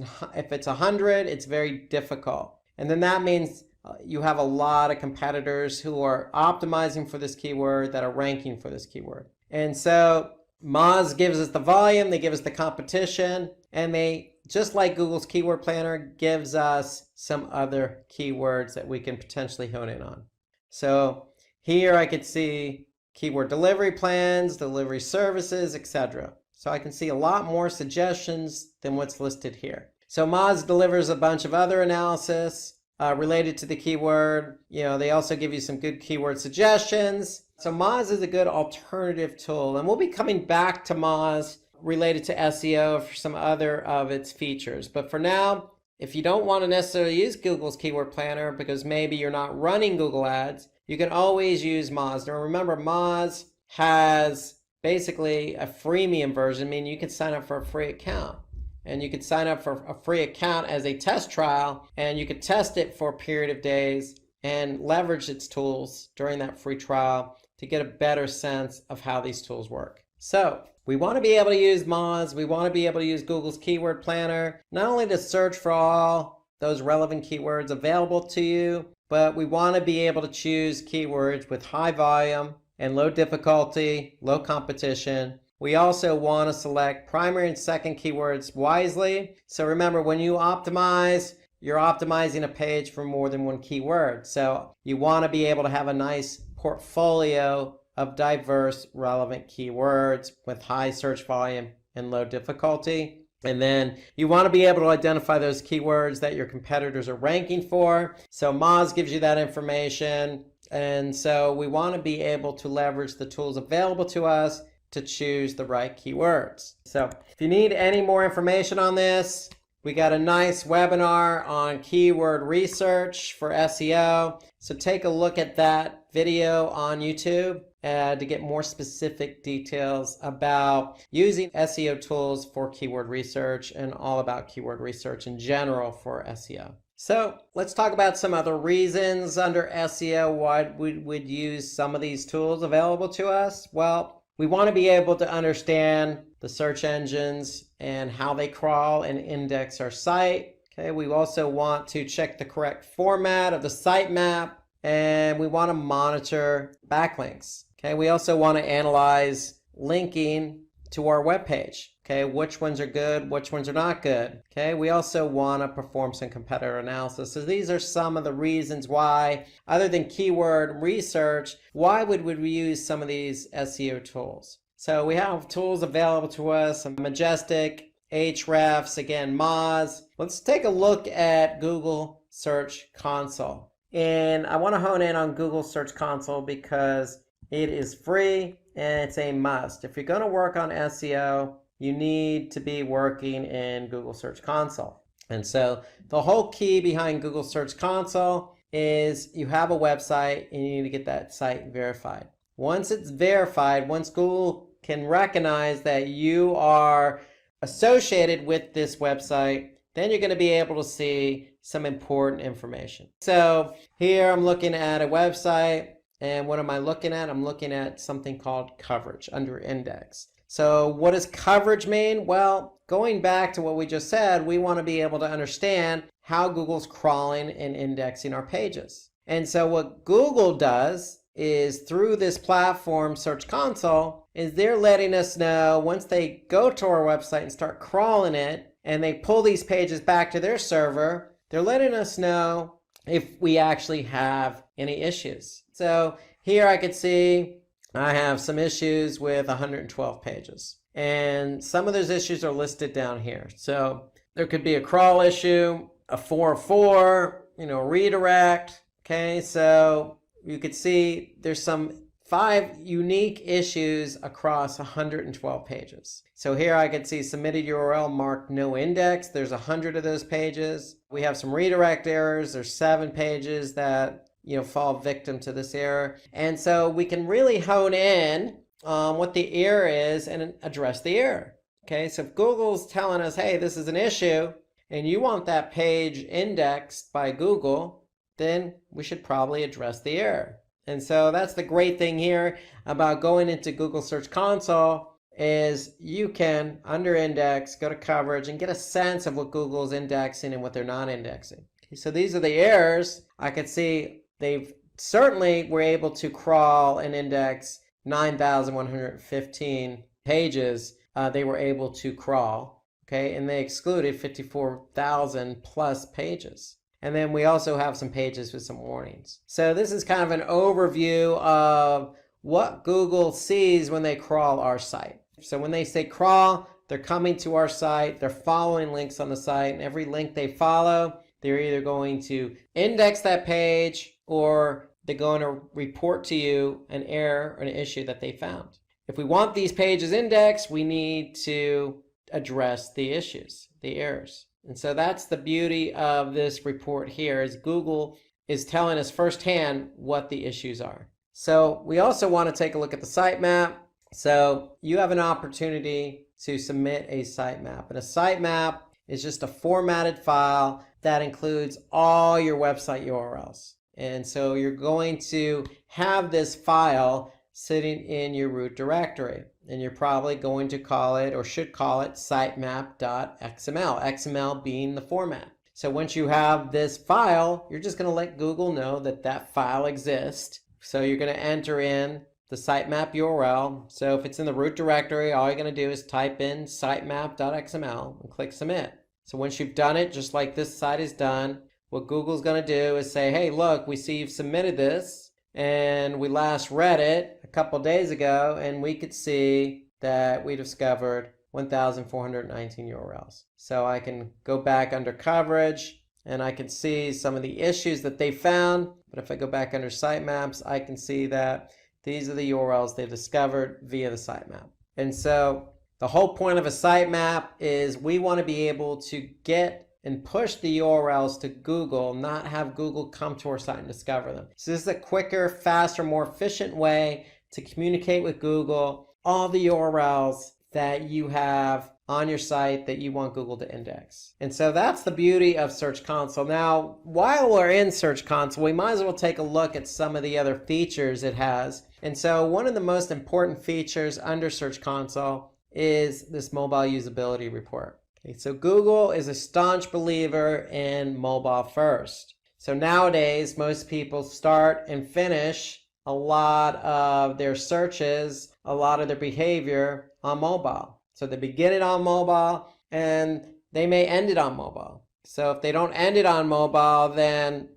Speaker 3: 100, it's very difficult. And then that means you have a lot of competitors who are optimizing for this keyword that are ranking for this keyword. And so Moz gives us the volume, they give us the competition, and they, just like Google's Keyword Planner, gives us some other keywords that we can potentially hone in on. So here I could see keyword delivery plans, delivery services, etc. So I can see a lot more suggestions than what's listed here. So Moz delivers a bunch of other analysis related to the keyword. They also give you some good keyword suggestions. So Moz is a good alternative tool, and we'll be coming back to Moz related to SEO for some other of its features. But for now, if you don't want to necessarily use Google's Keyword Planner because maybe you're not running Google Ads, you can always use Moz. Now remember, Moz has basically a freemium version, meaning you can sign up for a free account. And you could sign up for a free account as a test trial, and you could test it for a period of days and leverage its tools during that free trial to get a better sense of how these tools work. So we want to be able to use Moz. We want to be able to use Google's Keyword Planner, not only to search for all those relevant keywords available to you, but we want to be able to choose keywords with high volume and low difficulty, low competition. We also want to select primary and second keywords wisely. So remember, when you optimize, you're optimizing a page for more than one keyword. So you want to be able to have a nice portfolio of diverse, relevant keywords with high search volume and low difficulty. And then you want to be able to identify those keywords that your competitors are ranking for. So Moz gives you that information. And so we want to be able to leverage the tools available to us to choose the right keywords. So if you need any more information on this, we got a nice webinar on keyword research for SEO. So take a look at that video on YouTube to get more specific details about using SEO tools for keyword research and all about keyword research in general for SEO. So let's talk about some other reasons under SEO why we would use some of these tools available to us. Well, we want to be able to understand the search engines and how they crawl and index our site. Okay, we also want to check the correct format of the sitemap, and we want to monitor backlinks. Okay, we also want to analyze linking to our web page. Okay, which ones are good, which ones are not good. Okay, we also want to perform some competitor analysis. So these are some of the reasons why, other than keyword research, why would we use some of these SEO tools? So we have tools available to us, Majestic, Ahrefs, again, Moz. Let's take a look at Google Search Console. And I want to hone in on Google Search Console because it is free and it's a must. If you're going to work on SEO, you need to be working in Google Search Console. And so the whole key behind Google Search Console is you have a website and you need to get that site verified. Once it's verified, once Google can recognize that you are associated with this website, then you're going to be able to see some important information. So here I'm looking at a website, and what am I looking at? I'm looking at something called coverage under index. So what does coverage mean? Well, going back to what we just said, we want to be able to understand how Google's crawling and indexing our pages. And so what Google does is through this platform, Search Console, is they're letting us know once they go to our website and start crawling it and they pull these pages back to their server, they're letting us know if we actually have any issues. So here I could see I have some issues with 112 pages. And some of those issues are listed down here. So there could be a crawl issue, a 404, redirect. Okay, so you could see there's some 5 unique issues across 112 pages. So here I could see submitted URL marked no index. There's 100 of those pages. We have some redirect errors. There's 7 pages that fall victim to this error. And so we can really hone in on what the error is and address the error. Okay, so if Google's telling us, hey, this is an issue, and you want that page indexed by Google, then we should probably address the error. And so that's the great thing here about going into Google Search Console is you can under index, go to coverage, and get a sense of what Google's indexing and what they're not indexing. Okay, so these are the errors. I could see they've certainly were able to crawl and index 9,115 pages. They were able to crawl, okay, and they excluded 54,000 plus pages. And then we also have some pages with some warnings. So this is kind of an overview of what Google sees when they crawl our site. So when they say crawl, they're coming to our site, they're following links on the site, and every link they follow, they're either going to index that page or they're going to report to you an error or an issue that they found. If we want these pages indexed, we need to address the issues, the errors. And so that's the beauty of this report here is Google is telling us firsthand what the issues are. So we also want to take a look at the sitemap. So you have an opportunity to submit a sitemap. And a sitemap is just a formatted file that includes all your website URLs. And so you're going to have this file sitting in your root directory. And you're probably going to call it, or should call it, sitemap.xml, XML being the format. So once you have this file, you're just going to let Google know that that file exists. So you're going to enter in the sitemap URL. So if it's in the root directory, all you're going to do is type in sitemap.xml and click submit. So once you've done it, just like this site is done, what Google's going to do is say, hey, look, we see you've submitted this. And we last read it a couple days ago, and we could see that we discovered 1,419 URLs. So I can go back under coverage, and I can see some of the issues that they found. But if I go back under sitemaps, I can see that these are the URLs they discovered via the sitemap. And so the whole point of a sitemap is we want to be able to get and push the URLs to Google, not have Google come to our site and discover them. So this is a quicker, faster, more efficient way to communicate with Google all the URLs that you have on your site that you want Google to index. And so that's the beauty of Search Console. Now, while we're in Search Console, we might as well take a look at some of the other features it has. And so one of the most important features under Search Console is this mobile usability report. Okay, so Google is a staunch believer in mobile first. So nowadays, most people start and finish a lot of their searches, a lot of their behavior on mobile. So they begin it on mobile and they may end it on mobile. So if they don't end it on mobile, then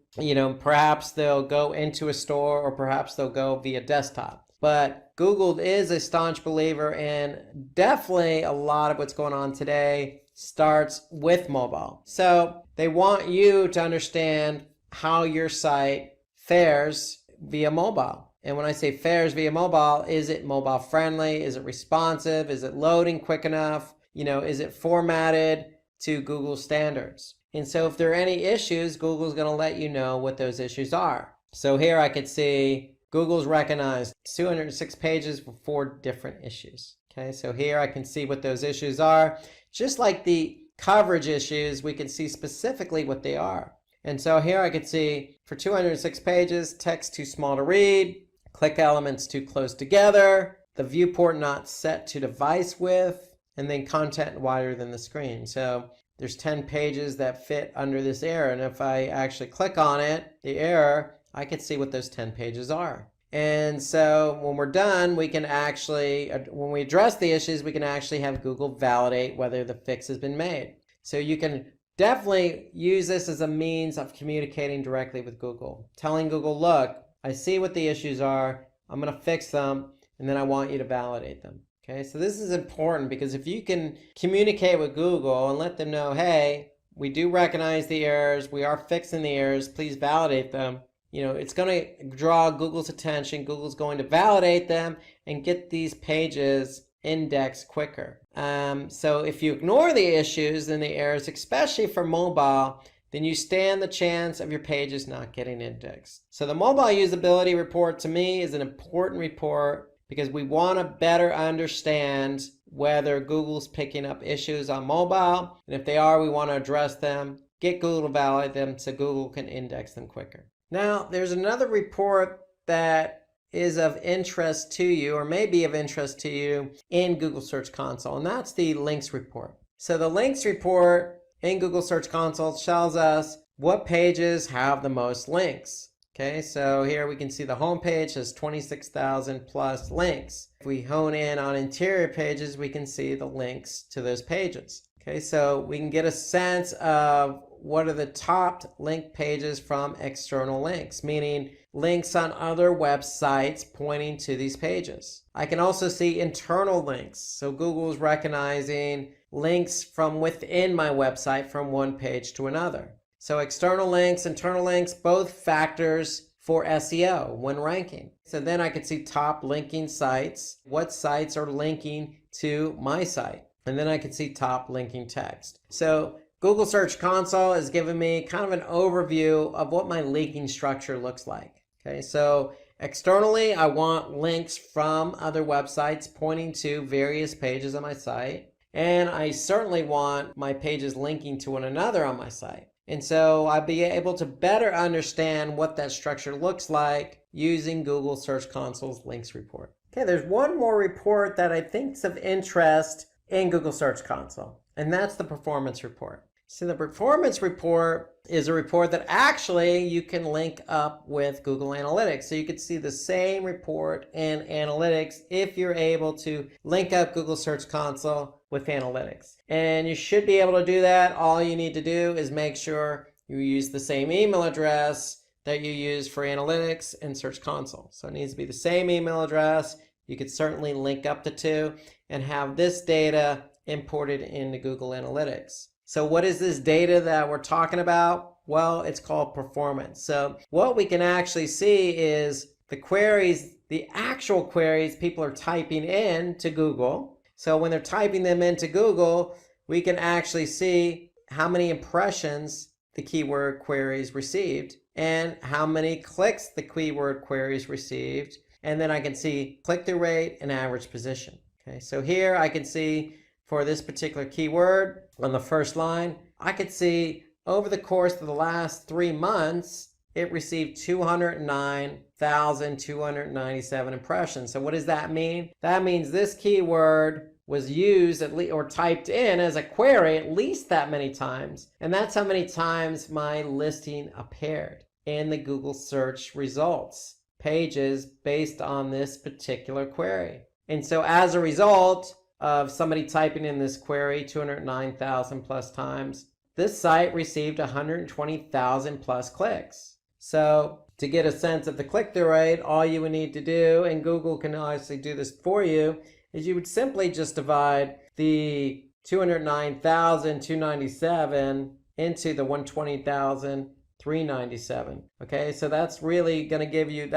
Speaker 3: perhaps they'll go into a store or perhaps they'll go via desktop. But Google is a staunch believer in definitely a lot of what's going on today starts with mobile. So they want you to understand how your site fares via mobile. And when I say fares via mobile, is it mobile friendly? Is it responsive? Is it loading quick enough? Is it formatted to Google standards? And so if there are any issues, Google's going to let you know what those issues are. So here I could see Google's recognized 206 pages with 4 different issues. Okay, so here I can see what those issues are. Just like the coverage issues, we can see specifically what they are. And so here I could see for 206 pages, text too small to read, click elements too close together, the viewport not set to device width, and then content wider than the screen. So there's 10 pages that fit under this error. And if I actually click on it, the error, I can see what those 10 pages are. And so when we're done, we can actually, when we address the issues, we can actually have Google validate whether the fix has been made. So you can definitely use this as a means of communicating directly with Google, telling Google, look, I see what the issues are, I'm going to fix them, and then I want you to validate them. Okay, so this is important because if you can communicate with Google and let them know, hey, we do recognize the errors, we are fixing the errors, please validate them, it's going to draw Google's attention. Google's going to validate them and get these pages indexed quicker. So if you ignore the issues and the errors, especially for mobile, then you stand the chance of your pages not getting indexed. So the mobile usability report to me is an important report because we want to better understand whether Google's picking up issues on mobile. And if they are, we want to address them, get Google to validate them so Google can index them quicker. Now, there's another report that is of interest to you or may be of interest to you in Google Search Console, and that's the links report. So the links report in Google Search Console tells us what pages have the most links. Okay, so here we can see the home page has 26,000 plus links. If we hone in on interior pages, we can see the links to those pages. Okay, so we can get a sense of what are the top link pages from external links, meaning links on other websites pointing to these pages. I can also see internal links. So Google is recognizing links from within my website from one page to another. So external links, internal links, both factors for SEO when ranking. So then I can see top linking sites, what sites are linking to my site. And then I can see top linking text. So Google Search Console has given me kind of an overview of what my linking structure looks like. Okay, so externally, I want links from other websites pointing to various pages on my site. And I certainly want my pages linking to one another on my site. And so I'll be able to better understand what that structure looks like using Google Search Console's links report. Okay, there's one more report that I think is of interest in Google Search Console, and that's the performance report. So the performance report is a report that actually you can link up with Google Analytics. So you could see the same report in Analytics if you're able to link up Google Search Console with Analytics. And you should be able to do that. All you need to do is make sure you use the same email address that you use for Analytics and Search Console. So it needs to be the same email address. You could certainly link up the two and have this data imported into Google Analytics. So what is this data that we're talking about? Well, it's called performance. So what we can actually see is the queries, the actual queries people are typing in to Google. So when they're typing them into Google, we can actually see how many impressions the keyword queries received and how many clicks the keyword queries received. And then I can see click-through rate and average position. Okay, so here I can see for this particular keyword on the first line, I could see over the course of the last 3 months, it received 209,297 impressions. So what does that mean? That means this keyword was used at least or typed in as a query at least that many times. And that's how many times my listing appeared in the Google search results pages based on this particular query. And so as a result of somebody typing in this query 209,000 plus times, this site received 120,000 plus clicks. So to get a sense of the click-through rate, all you would need to do, and Google can obviously do this for you, is you would simply just divide the 209,297 into the 120,397. Okay, so that's really going to give you,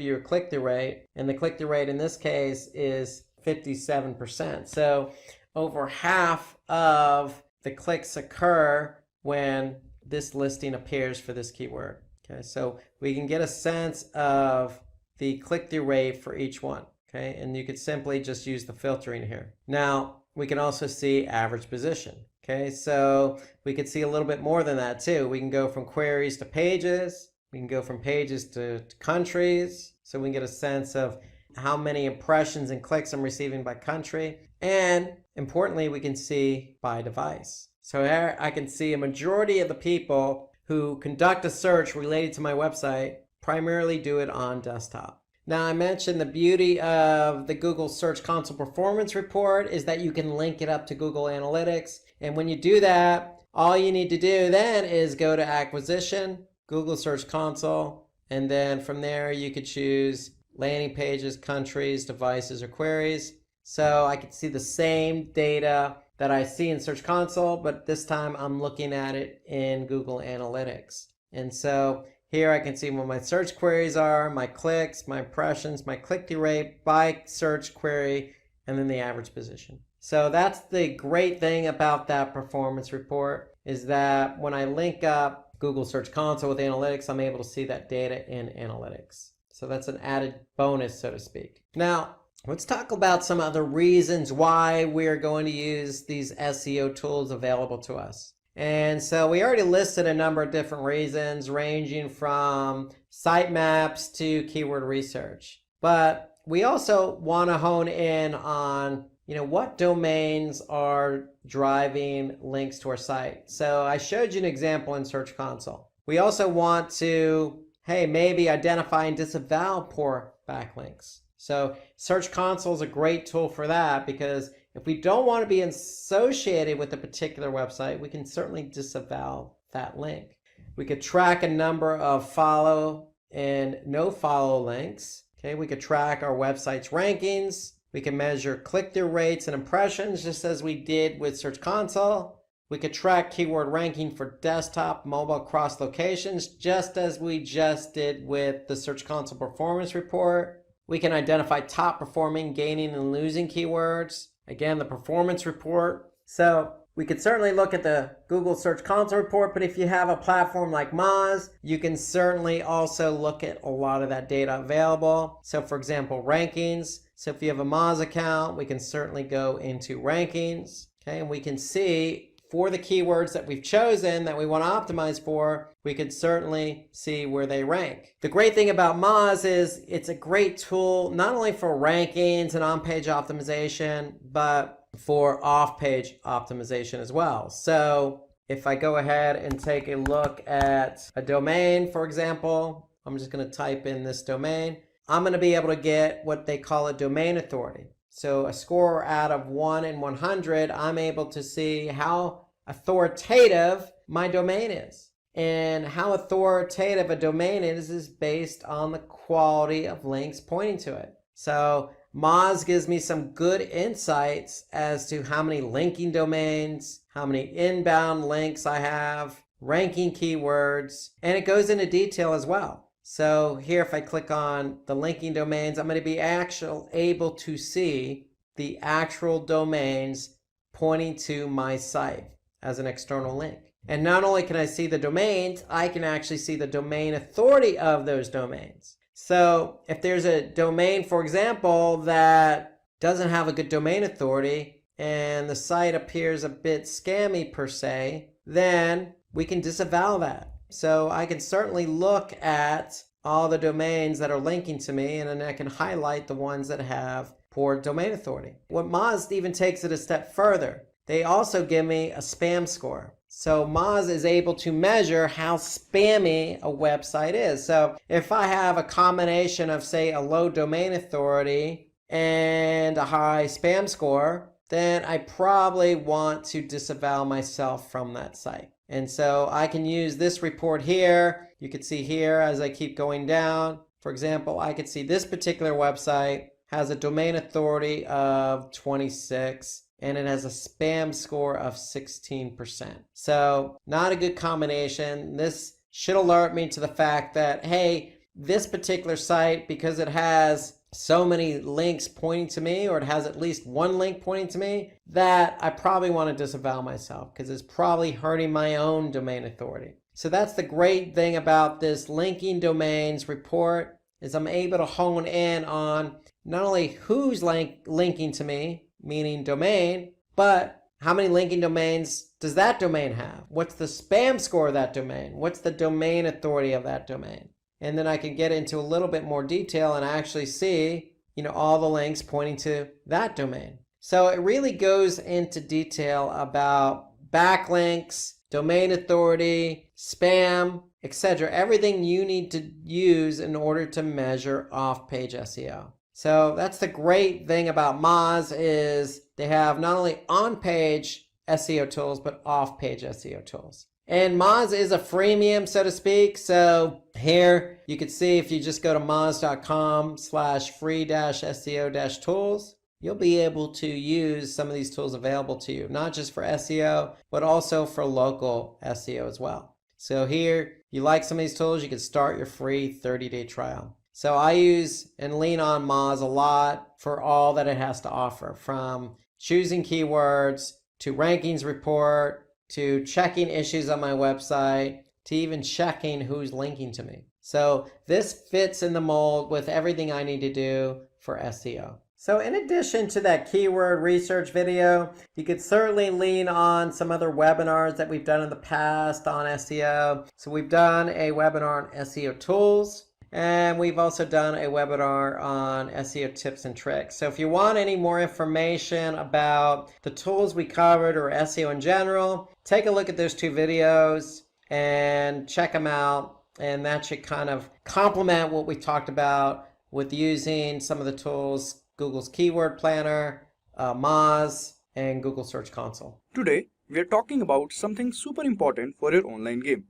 Speaker 3: your click-through rate, and the click-through rate in this case is 57%. So over half of the clicks occur when this listing appears for this keyword. Okay, so we can get a sense of the click-through rate for each one. Okay, and you could simply just use the filtering here. Now, we can also see average position. Okay, so we could see a little bit more than that too. We can go from queries to pages. We can go from pages to countries. So we can get a sense of how many impressions and clicks I'm receiving by country. And importantly, we can see by device. So here I can see a majority of the people who conduct a search related to my website primarily do it on desktop. Now, I mentioned the beauty of the Google Search Console Performance Report is that you can link it up to Google Analytics. And when you do that, all you need to do then is go to Acquisition, Google Search Console, and then from there you could choose landing pages, countries, devices, or queries. So I can see the same data that I see in Search Console, but this time I'm looking at it in Google Analytics. And so here I can see what my search queries are, my clicks, my impressions, my click-through rate by search query, and then the average position. So that's the great thing about that performance report, is that when I link up Google Search Console with Analytics, I'm able to see that data in Analytics. So that's an added bonus, so to speak. Now, let's talk about some other reasons why we're going to use these SEO tools available to us. And so we already listed a number of different reasons, ranging from sitemaps to keyword research. But we also want to hone in on, what domains are driving links to our site. So I showed you an example in Search Console. We also want to, maybe identify and disavow poor backlinks. So Search Console is a great tool for that, because if we don't want to be associated with a particular website, we can certainly disavow that link. We could track a number of follow and no follow links. We could track our website's rankings. We can measure click-through rates and impressions, just as we did with Search Console. We could track keyword ranking for desktop, mobile, cross locations, just as we just did with the Search Console Performance Report. We can identify top performing, gaining, and losing keywords. Again, the performance report. So we could certainly look at the Google Search Console report, but if you have a platform like Moz, you can certainly also look at a lot of that data available. So for example, rankings. So if you have a Moz account, we can certainly go into rankings, and we can see for the keywords that we've chosen that we want to optimize for, we could certainly see where they rank. The great thing about Moz is it's a great tool, not only for rankings and on-page optimization, but for off-page optimization as well. So if I go ahead and take a look at a domain, for example, I'm just going to type in this domain. I'm going to be able to get what they call a domain authority. So a score out of 1 in 100, I'm able to see how authoritative my domain is. And how authoritative a domain is based on the quality of links pointing to it. So Moz gives me some good insights as to how many linking domains, how many inbound links I have, ranking keywords, and it goes into detail as well. So here, if I click on the linking domains, I'm going to be able to see the actual domains pointing to my site as an external link. And not only can I see the domains, I can actually see the domain authority of those domains. So if there's a domain, for example, that doesn't have a good domain authority and the site appears a bit scammy per se, then we can disavow that. So I can certainly look at all the domains that are linking to me, and then I can highlight the ones that have poor domain authority. What Moz even takes it a step further. They also give me a spam score. So Moz is able to measure how spammy a website is. So if I have a combination of, say, a low domain authority and a high spam score, then I probably want to disavow myself from that site. And so I can use this report here. You can see here as I keep going down. For example, I could see this particular website has a domain authority of 26 and it has a spam score of 16%. So not a good combination. This should alert me to the fact that, hey, this particular site, because it has so many links pointing to me, or it has at least one link pointing to me, that I probably want to disavow myself because it's probably hurting my own domain authority. So that's the great thing about this linking domains report, is I'm able to hone in on not only who's linking to me, meaning domain, but how many linking domains does that domain have? What's the spam score of that domain? What's the domain authority of that domain? And then I can get into a little bit more detail and actually see, all the links pointing to that domain. So it really goes into detail about backlinks, domain authority, spam, etc. Everything you need to use in order to measure off-page SEO. So that's the great thing about Moz is they have not only on-page SEO tools, but off-page SEO tools. And Moz is a freemium, so to speak. So here you can see if you just go to moz.com/free-SEO-tools, you'll be able to use some of these tools available to you, not just for SEO, but also for local SEO as well. So here, you like some of these tools, you can start your free 30-day trial. So I use and lean on Moz a lot for all that it has to offer, from choosing keywords to rankings report, to checking issues on my website, to even checking who's linking to me. So this fits in the mold with everything I need to do for SEO. So in addition to that keyword research video, you could certainly lean on some other webinars that we've done in the past on SEO. So we've done a webinar on SEO tools, and we've also done a webinar on SEO tips and tricks. So if you want any more information about the tools we covered or SEO in general, take a look at those two videos and check them out. And that should kind of complement what we talked about with using some of the tools, Google's Keyword Planner, Moz, and Google Search Console.
Speaker 5: Today, we are talking about something super important for your online game.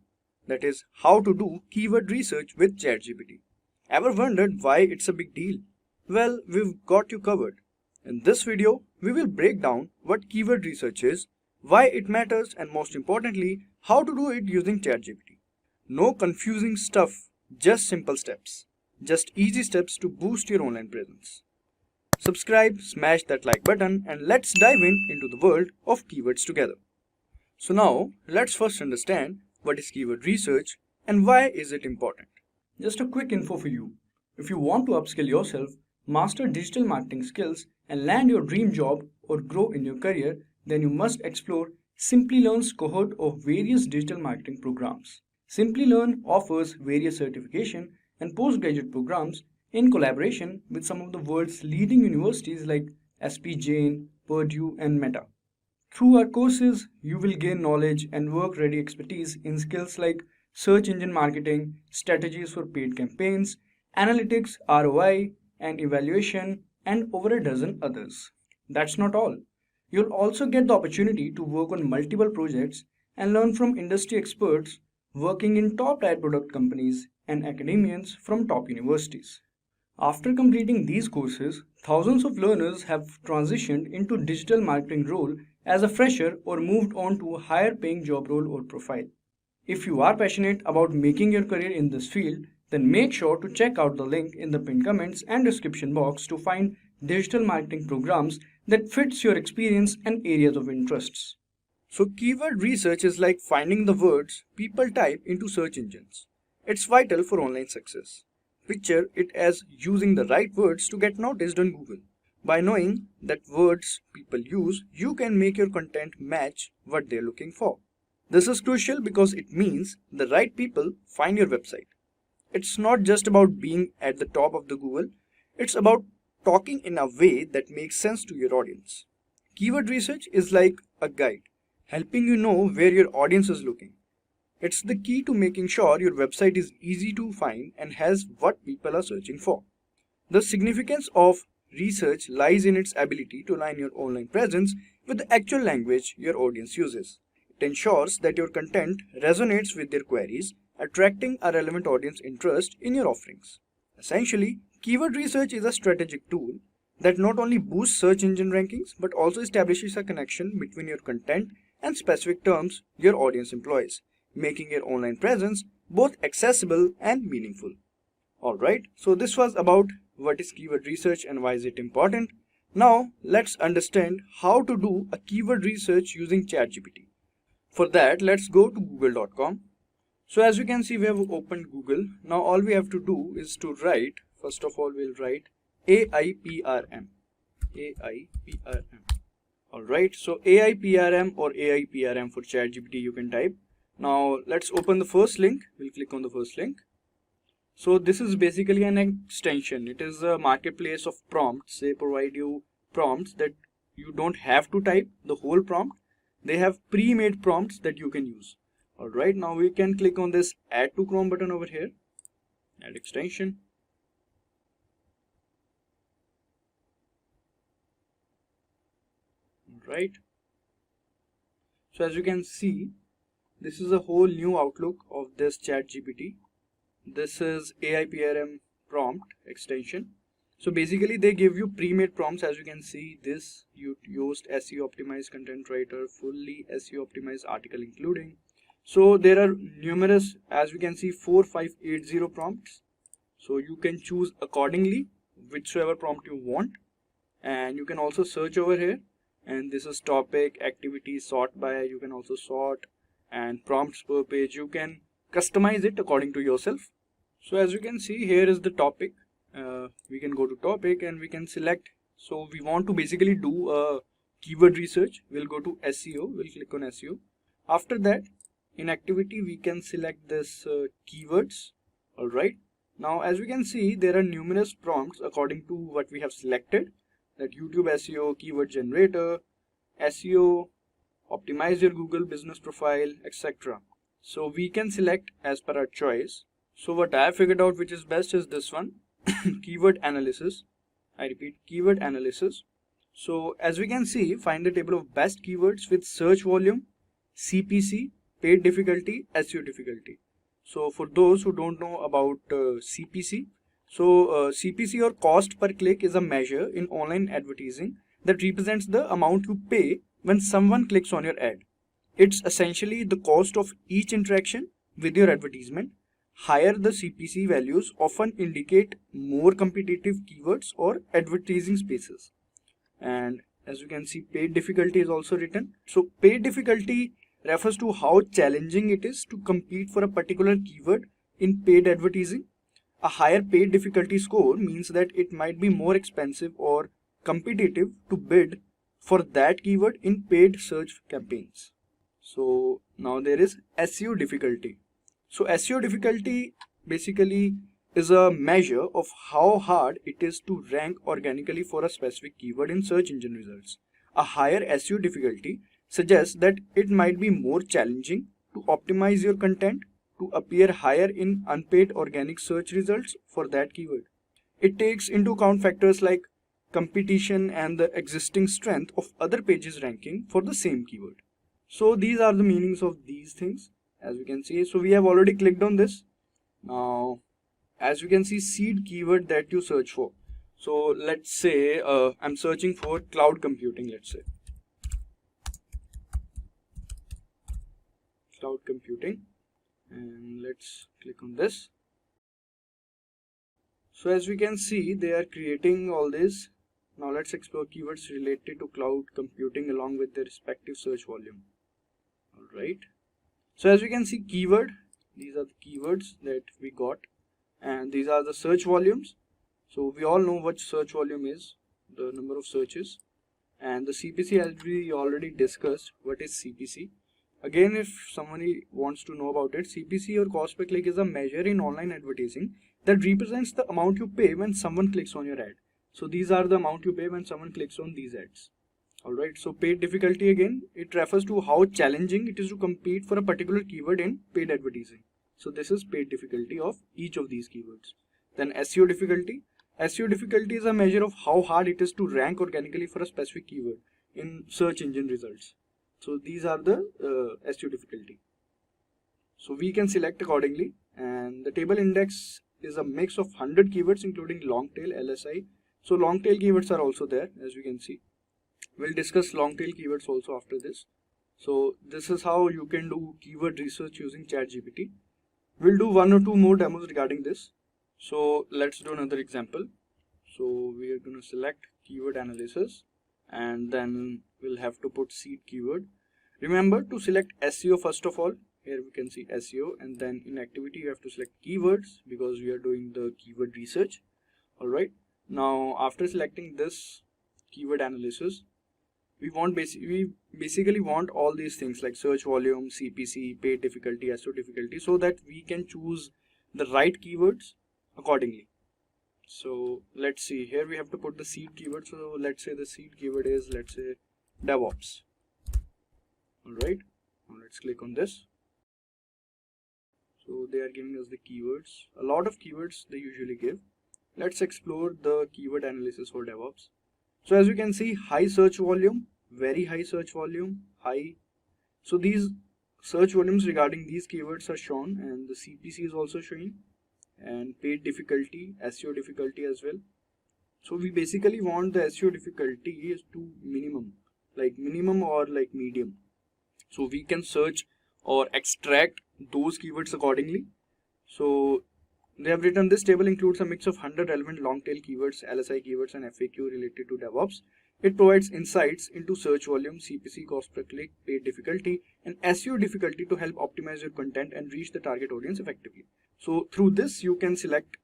Speaker 5: That is, how to do keyword research with ChatGPT. Ever wondered why it's a big deal? Well, we've got you covered. In this video, we will break down what keyword research is, why it matters, and most importantly, how to do it using ChatGPT. No confusing stuff, just simple steps. Just easy steps to boost your online presence. Subscribe, smash that like button, and let's dive into the world of keywords together. So now, let's first understand what is keyword research and why is it important. Just a quick info for you. If you want to upskill yourself, master digital marketing skills, and land your dream job or grow in your career, then you must explore Simplilearn's cohort of various digital marketing programs. Simplilearn offers various certification and postgraduate programs in collaboration with some of the world's leading universities like SP Jain, Purdue, and Meta. Through our courses, you will gain knowledge and work-ready expertise in skills like search engine marketing, strategies for paid campaigns, analytics, ROI, and evaluation, and over a dozen others. That's not all. You'll also get the opportunity to work on multiple projects and learn from industry experts working in top-tier product companies and academians from top universities. After completing these courses, thousands of learners have transitioned into digital marketing role as a fresher or moved on to a higher paying job role or profile. If you are passionate about making your career in this field, then make sure to check out the link in the pinned comments and description box to find digital marketing programs that fits your experience and areas of interests. So keyword research is like finding the words people type into search engines. It's vital for online success. Picture it as using the right words to get noticed on Google. By knowing that words people use, you can make your content match what they're looking for. This is crucial because it means the right people find your website. It's not just about being at the top of the Google, it's about talking in a way that makes sense to your audience. Keyword research is like a guide, helping you know where your audience is looking. It's the key to making sure your website is easy to find and has what people are searching for. The significance of research lies in its ability to align your online presence with the actual language your audience uses. It ensures that your content resonates with their queries, attracting a relevant audience interest in your offerings. Essentially, keyword research is a strategic tool that not only boosts search engine rankings but also establishes a connection between your content and specific terms your audience employs, making your online presence both accessible and meaningful. Alright, so this was about what is keyword research and why is it important. Now let's understand how to do a keyword research using ChatGPT. For that, let's go to google.com. So as you can see, we have opened Google. Now all we have to do is to write, first of all we'll write AIPRM. Alright, so AIPRM or AIPRM for ChatGPT you can type. Now let's open the first link. We'll click on the first link. So this is basically an extension. It is a marketplace of prompts. They provide you prompts that you don't have to type the whole prompt. they have pre-made prompts that you can use. Alright, now we can click on this add to Chrome button over here, add extension. Alright, so as you can see, this is a whole new outlook of this ChatGPT. This is AI PRM prompt extension. So basically they give you pre-made prompts. As you can see, this you used SEO optimized content writer, fully SEO optimized article including. So there are numerous, as we can see, 4580 prompts. So you can choose accordingly whichever prompt you want, and you can also search over here. And this is topic, activity, sort by. You can also sort, and prompts per page. You can customize it according to yourself. So as you can see, here is the topic. We can go to topic and we can select. So we want to basically do a keyword research. We'll go to SEO. We'll click on SEO. After that, in activity, we can select this keywords. All right. Now, as we can see, there are numerous prompts according to what we have selected. That YouTube SEO, keyword generator, SEO, optimize your Google business profile, etc. So we can select as per our choice. So what I have figured out which is best is this one, keyword analysis. I repeat, keyword analysis. So as we can see, find the table of best keywords with search volume, CPC, paid difficulty, SEO difficulty. So for those who don't know about CPC, CPC or cost per click is a measure in online advertising that represents the amount you pay when someone clicks on your ad. It's essentially the cost of each interaction with your advertisement. Higher the CPC values often indicate more competitive keywords or advertising spaces. And as you can see, paid difficulty is also written. So paid difficulty refers to how challenging it is to compete for a particular keyword in paid advertising. A higher paid difficulty score means that it might be more expensive or competitive to bid for that keyword in paid search campaigns. So now there is SEO difficulty. So SEO difficulty basically is a measure of how hard it is to rank organically for a specific keyword in search engine results. A higher SEO difficulty suggests that it might be more challenging to optimize your content to appear higher in unpaid organic search results for that keyword. It takes into account factors like competition and the existing strength of other pages ranking for the same keyword. So these are the meanings of these things, as we can see. So we have already clicked on this. Now, as you can see, seed keyword that you search for. So let's say I'm searching for cloud computing, let's say. Cloud computing. And let's click on this. So as we can see, they are creating all this. Now let's explore keywords related to cloud computing along with their respective search volume. Alright. So as we can see, keyword, these are the keywords that we got, and these are the search volumes. So we all know what search volume is, the number of searches, and the CPC, as we already discussed. What is CPC? Again, if somebody wants to know about it, CPC or cost per click is a measure in online advertising that represents the amount you pay when someone clicks on your ad. So these are the amount you pay when someone clicks on these ads. Alright, so paid difficulty, again, it refers to how challenging it is to compete for a particular keyword in paid advertising. So this is paid difficulty of each of these keywords. Then SEO difficulty. SEO difficulty is a measure of how hard it is to rank organically for a specific keyword in search engine results. So these are the SEO difficulty. So we can select accordingly, and the table index is a mix of 100 keywords including long tail, LSI. So long tail keywords are also there, as you can see. We'll discuss long tail keywords also after this. So this is how you can do keyword research using ChatGPT. We'll do one or two more demos regarding this. So let's do another example. So we are going to select keyword analysis, and then we'll have to put seed keyword. Remember to select SEO first of all. Here we can see SEO, and then in activity you have to select keywords because we are doing the keyword research. Alright, now after selecting this keyword analysis, we basically want all these things like search volume, CPC, paid difficulty, SEO difficulty, so that we can choose the right keywords accordingly. So let's see, here we have to put the seed keyword. So let's say the seed keyword is, let's say, DevOps. Alright, now let's click on this. So they are giving us the keywords, a lot of keywords they usually give. Let's explore the keyword analysis for DevOps. So as you can see, high search volume, very high search volume, high. So these search volumes regarding these keywords are shown, and the CPC is also showing, and paid difficulty, SEO difficulty as well. So we basically want the SEO difficulty is to minimum, like minimum or like medium. So we can search or extract those keywords accordingly. So they have written this table includes a mix of 100 relevant long tail keywords, LSI keywords and FAQ related to DevOps. It provides insights into search volume, CPC, cost per click, paid difficulty and SEO difficulty to help optimize your content and reach the target audience effectively. So through this you can select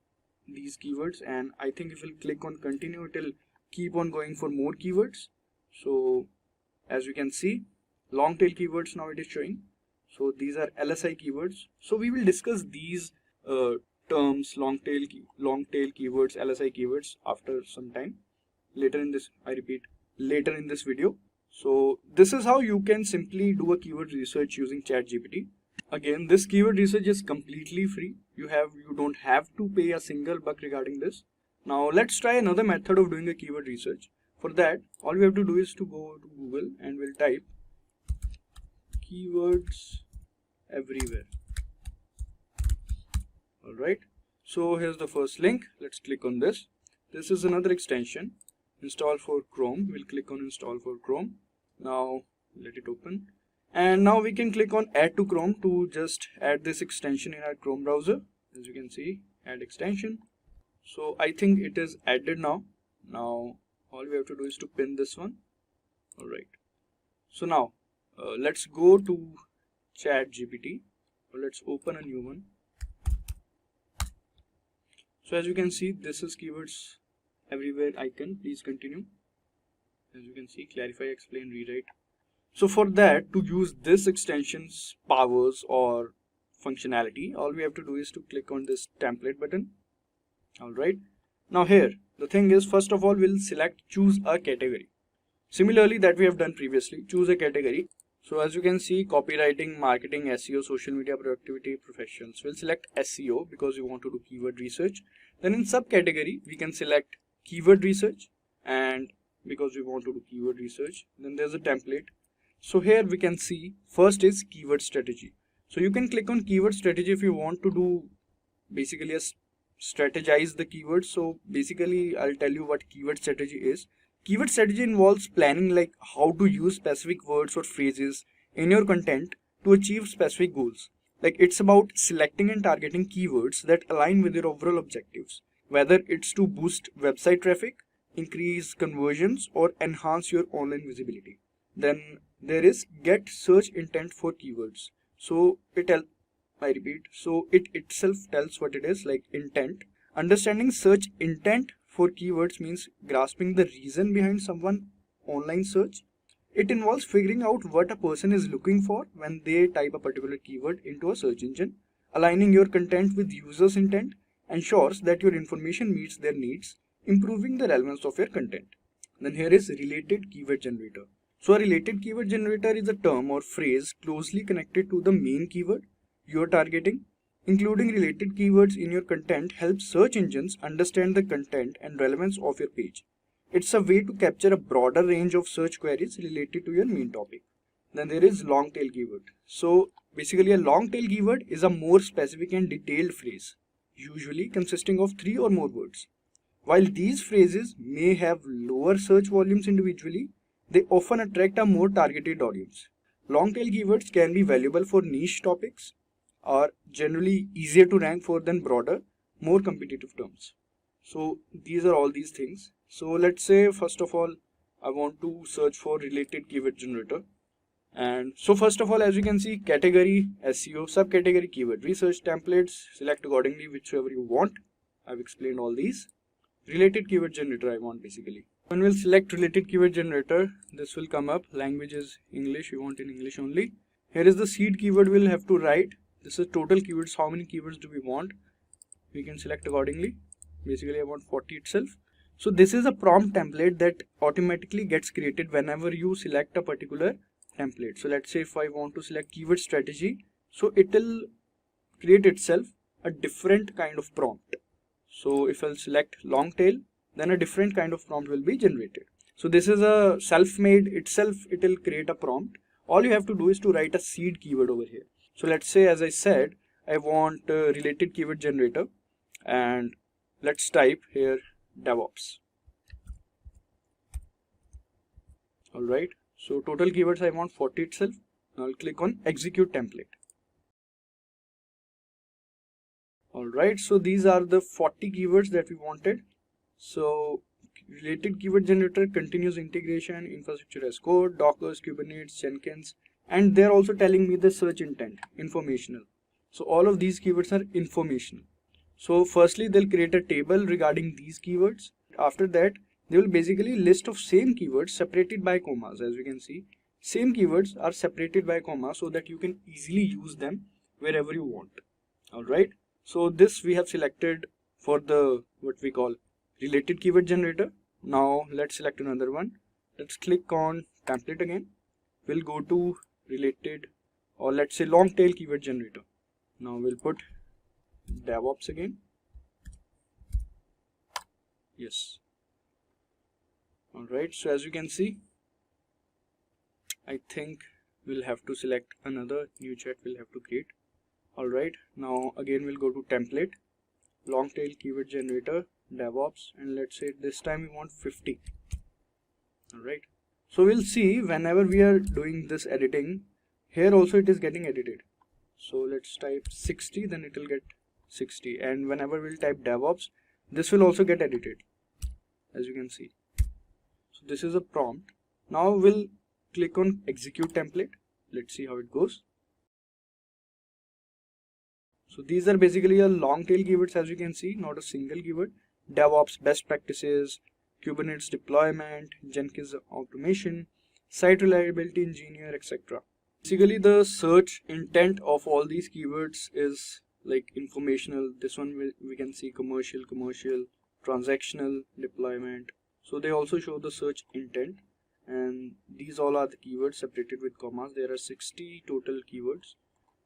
Speaker 5: these keywords, and I think if you click on continue, it will keep on going for more keywords. So as you can see, long tail keywords now it is showing. So these are LSI keywords. So we will discuss these terms, long tail keywords, LSI keywords after some time later in this, I repeat, later in this video. So this is how you can simply do a keyword research using ChatGPT. Again, this keyword research is completely free. You don't have to pay a single buck regarding this. Now let's try another method of doing a keyword research. For that, all we have to do is to go to Google and we'll type keywords everywhere. Alright, so here's the first link. Let's click on this. This is another extension, install for Chrome. We'll click on install for Chrome. Now let it open, and now we can click on add to Chrome to just add this extension in our Chrome browser. As you can see, add extension. So I think it is added now. Now all we have to do is to pin this one. Alright, so now let's go to ChatGPT, or let's open a new one. So as you can see, this is keywords everywhere icon. Please continue. As you can see, clarify, explain, rewrite. So for that, to use this extension's powers or functionality, all we have to do is to click on this template button. Alright, now here the thing is, first of all we'll select choose a category. Similarly that we have done previously, choose a category. So as you can see, copywriting, marketing, SEO, social media, productivity, professionals. We'll select SEO because we want to do keyword research. Then in subcategory we can select keyword research, and because we want to do keyword research, then there's a template. So here we can see first is keyword strategy. So you can click on keyword strategy if you want to do basically strategize the keywords. So basically I'll tell you what keyword strategy is. Keyword strategy involves planning like how to use specific words or phrases in your content to achieve specific goals. Like it's about selecting and targeting keywords that align with your overall objectives, whether it's to boost website traffic, increase conversions or enhance your online visibility. Then there is get search intent for keywords. So it itself tells what it is, like intent. Understanding search intent for keywords means grasping the reason behind someone online search. It involves figuring out what a person is looking for when they type a particular keyword into a search engine. Aligning your content with users' intent ensures that your information meets their needs, improving the relevance of your content. Then here is related keyword generator. So a related keyword generator is a term or phrase closely connected to the main keyword you are targeting. Including related keywords in your content helps search engines understand the content and relevance of your page. It's a way to capture a broader range of search queries related to your main topic. Then there is long tail keyword. So basically a long tail keyword is a more specific and detailed phrase, usually consisting of 3 or more words. While these phrases may have lower search volumes individually, they often attract a more targeted audience. Long tail keywords can be valuable for niche topics, are generally easier to rank for than broader, more competitive terms. So these are all these things. So let's say first of all I want to search for related keyword generator. And so first of all, as you can see, category, SEO, subcategory, keyword research, templates, select accordingly whichever you want. I've explained all these. Related keyword generator I want basically. When we'll select related keyword generator, this will come up. Language is English, we want in English only. Here is the seed keyword we'll have to write. This is total keywords, how many keywords do we want. We can select accordingly. Basically I want 40 itself. So this is a prompt template that automatically gets created whenever you select a particular template. So let's say if I want to select keyword strategy, so it will create itself a different kind of prompt. So if I'll select long tail, then a different kind of prompt will be generated. So this is a self-made itself, it will create a prompt. All you have to do is to write a seed keyword over here. So let's say, as I said, I want a related keyword generator, and let's type here DevOps. Alright, so total keywords I want 40 itself. Now I'll click on execute template. Alright, so these are the 40 keywords that we wanted. So related keyword generator, continuous integration, infrastructure as code, Docker, Kubernetes, Jenkins, and they're also telling me the search intent, informational. So all of these keywords are informational. So firstly, they'll create a table regarding these keywords. After that, they will basically list of same keywords separated by commas. As you can see, same keywords are separated by commas so that you can easily use them wherever you want. Alright, so this we have selected for the what we call related keyword generator. Now let's select another one. Let's click on template again. We'll go to related, or let's say long tail keyword generator. Now we'll put DevOps again. Yes. Alright, so as you can see, I think we'll have to select another new chat we'll have to create. Alright, now again we'll go to template, long tail keyword generator, DevOps, and let's say this time we want 50. Alright, so we'll see whenever we are doing this editing, here also it is getting edited. So let's type 60, then it will get 60, and whenever we'll type DevOps, this will also get edited, as you can see. So this is a prompt. Now we'll click on execute template. Let's see how it goes. So these are basically a long tail keywords, as you can see, not a single keyword. DevOps best practices, Kubernetes deployment, Jenkins automation, site reliability engineer, etc. Basically the search intent of all these keywords is like informational. This one we can see commercial, transactional, deployment. So they also show the search intent, and these all are the keywords separated with commas. There are 60 total keywords.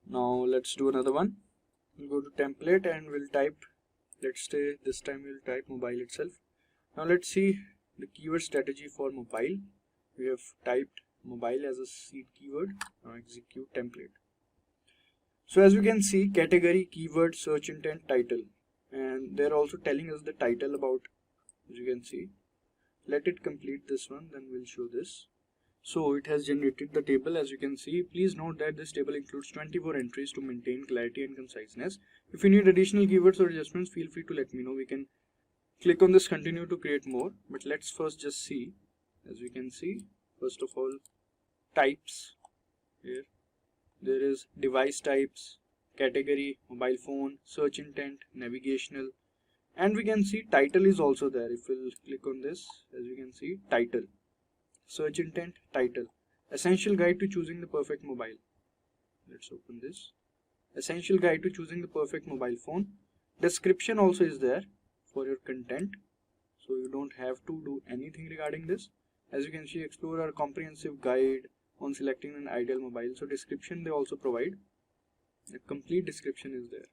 Speaker 5: Now let's do another one. We'll go to template and we'll type, let's say this time we'll type mobile itself. Now let's see the keyword strategy for mobile. We have typed mobile as a seed keyword. Now execute template. So as you can see, category, keyword, search intent, title, and they're also telling us the title about, as you can see. Let it complete this one, then we'll show this. So it has generated the table, as you can see. Please note that this table includes 24 entries to maintain clarity and conciseness. If you need additional keywords or adjustments, feel free to let me know. We can click on this continue to create more, but let's first just see. As we can see, first of all, types. Here there is device types, category, mobile phone, search intent, navigational, and we can see title is also there. If we'll click on this, as you can see, title, search intent, title, essential guide to choosing the perfect mobile. Let's open this. Essential guide to choosing the perfect mobile phone. Description also is there for your content, so you don't have to do anything regarding this. As you can see, explore our comprehensive guide on selecting an ideal mobile. So description they also provide. A complete description is there.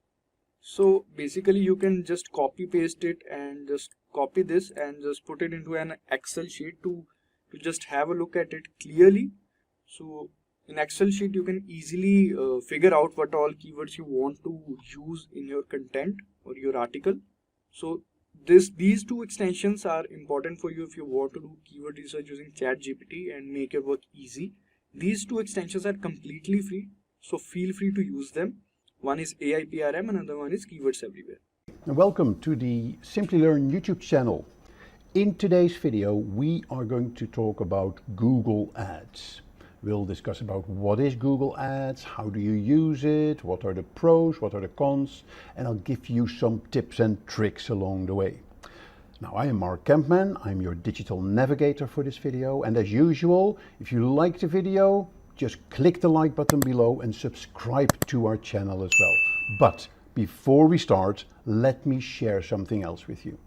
Speaker 5: So basically you can just copy paste it and just copy this and just put it into an Excel sheet to just have a look at it clearly. So in Excel sheet you can easily figure out what all keywords you want to use in your content or your article. So these two extensions are important for you if you want to do keyword research using ChatGPT and make your work easy. These two extensions are completely free, so feel free to use them. One is AI PRM, another one is Keywords Everywhere.
Speaker 6: Welcome to the Simplilearn YouTube channel. In today's video, we are going to talk about Google Ads. We'll discuss about what is Google Ads, how do you use it, what are the pros, what are the cons, and I'll give you some tips and tricks along the way. Now, I am Mark Kempman, I'm your digital navigator for this video, and as usual, if you like the video, just click the like button below and subscribe to our channel as well. But before we start, let me share something else with you.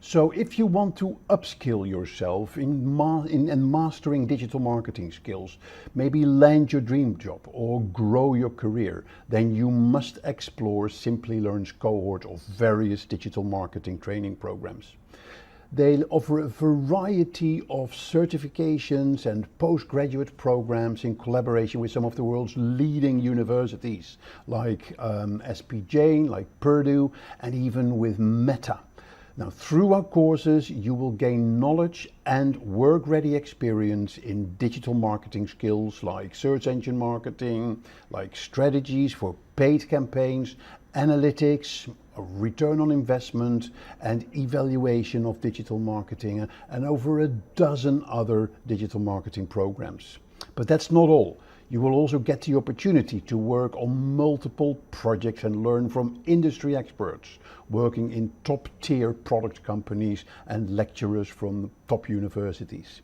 Speaker 6: So if you want to upskill yourself in mastering digital marketing skills, maybe land your dream job or grow your career, then you must explore Simplilearn's cohort of various digital marketing training programs. They offer a variety of certifications and postgraduate programs in collaboration with some of the world's leading universities like SP Jain, like Purdue, and even with Meta. Now, through our courses, you will gain knowledge and work-ready experience in digital marketing skills like search engine marketing, like strategies for paid campaigns, analytics, return on investment, and evaluation of digital marketing, and over a dozen other digital marketing programs. But that's not all. You will also get the opportunity to work on multiple projects and learn from industry experts working in top-tier product companies and lecturers from top universities.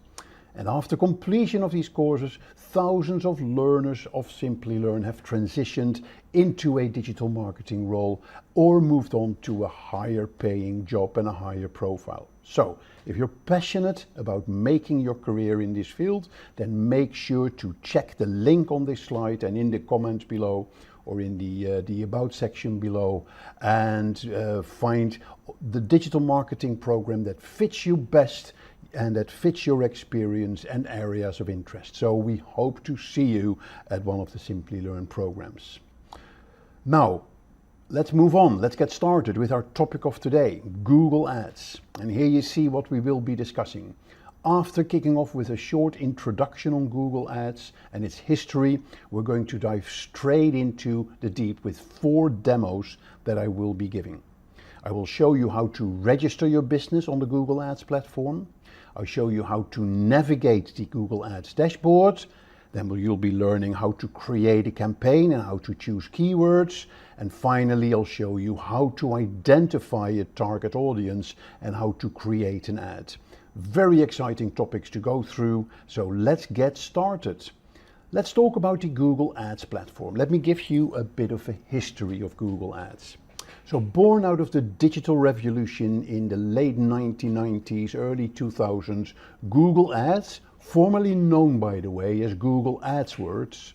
Speaker 6: And after completion of these courses, thousands of learners of Simplilearn have transitioned into a digital marketing role or moved on to a higher paying job and a higher profile. So, if you're passionate about making your career in this field, then make sure to check the link on this slide and in the comments below or in the About section below, and find the digital marketing program that fits you best and that fits your experience and areas of interest. So we hope to see you at one of the Simplilearn programs. Now, let's move on. Let's get started with our topic of today, Google Ads. And here you see what we will be discussing. After kicking off with a short introduction on Google Ads and its history, we're going to dive straight into the deep with 4 demos that I will be giving. I will show you how to register your business on the Google Ads platform. I'll show you how to navigate the Google Ads dashboard. Then you'll be learning how to create a campaign and how to choose keywords. And finally, I'll show you how to identify a target audience and how to create an ad. Very exciting topics to go through, so let's get started. Let's talk about the Google Ads platform. Let me give you a bit of a history of Google Ads. So born out of the digital revolution in the late 1990s, early 2000s, Google Ads, formerly known by the way as Google AdWords,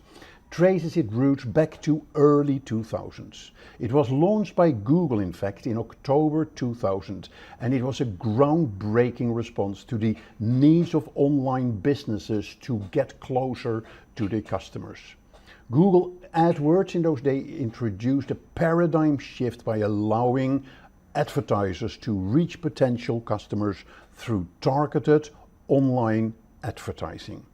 Speaker 6: traces its roots back to early 2000s. It was launched by Google, in fact, in October 2000, and it was a groundbreaking response to the needs of online businesses to get closer to their customers. Google AdWords in those days introduced a paradigm shift by allowing advertisers to reach potential customers through targeted online advertising.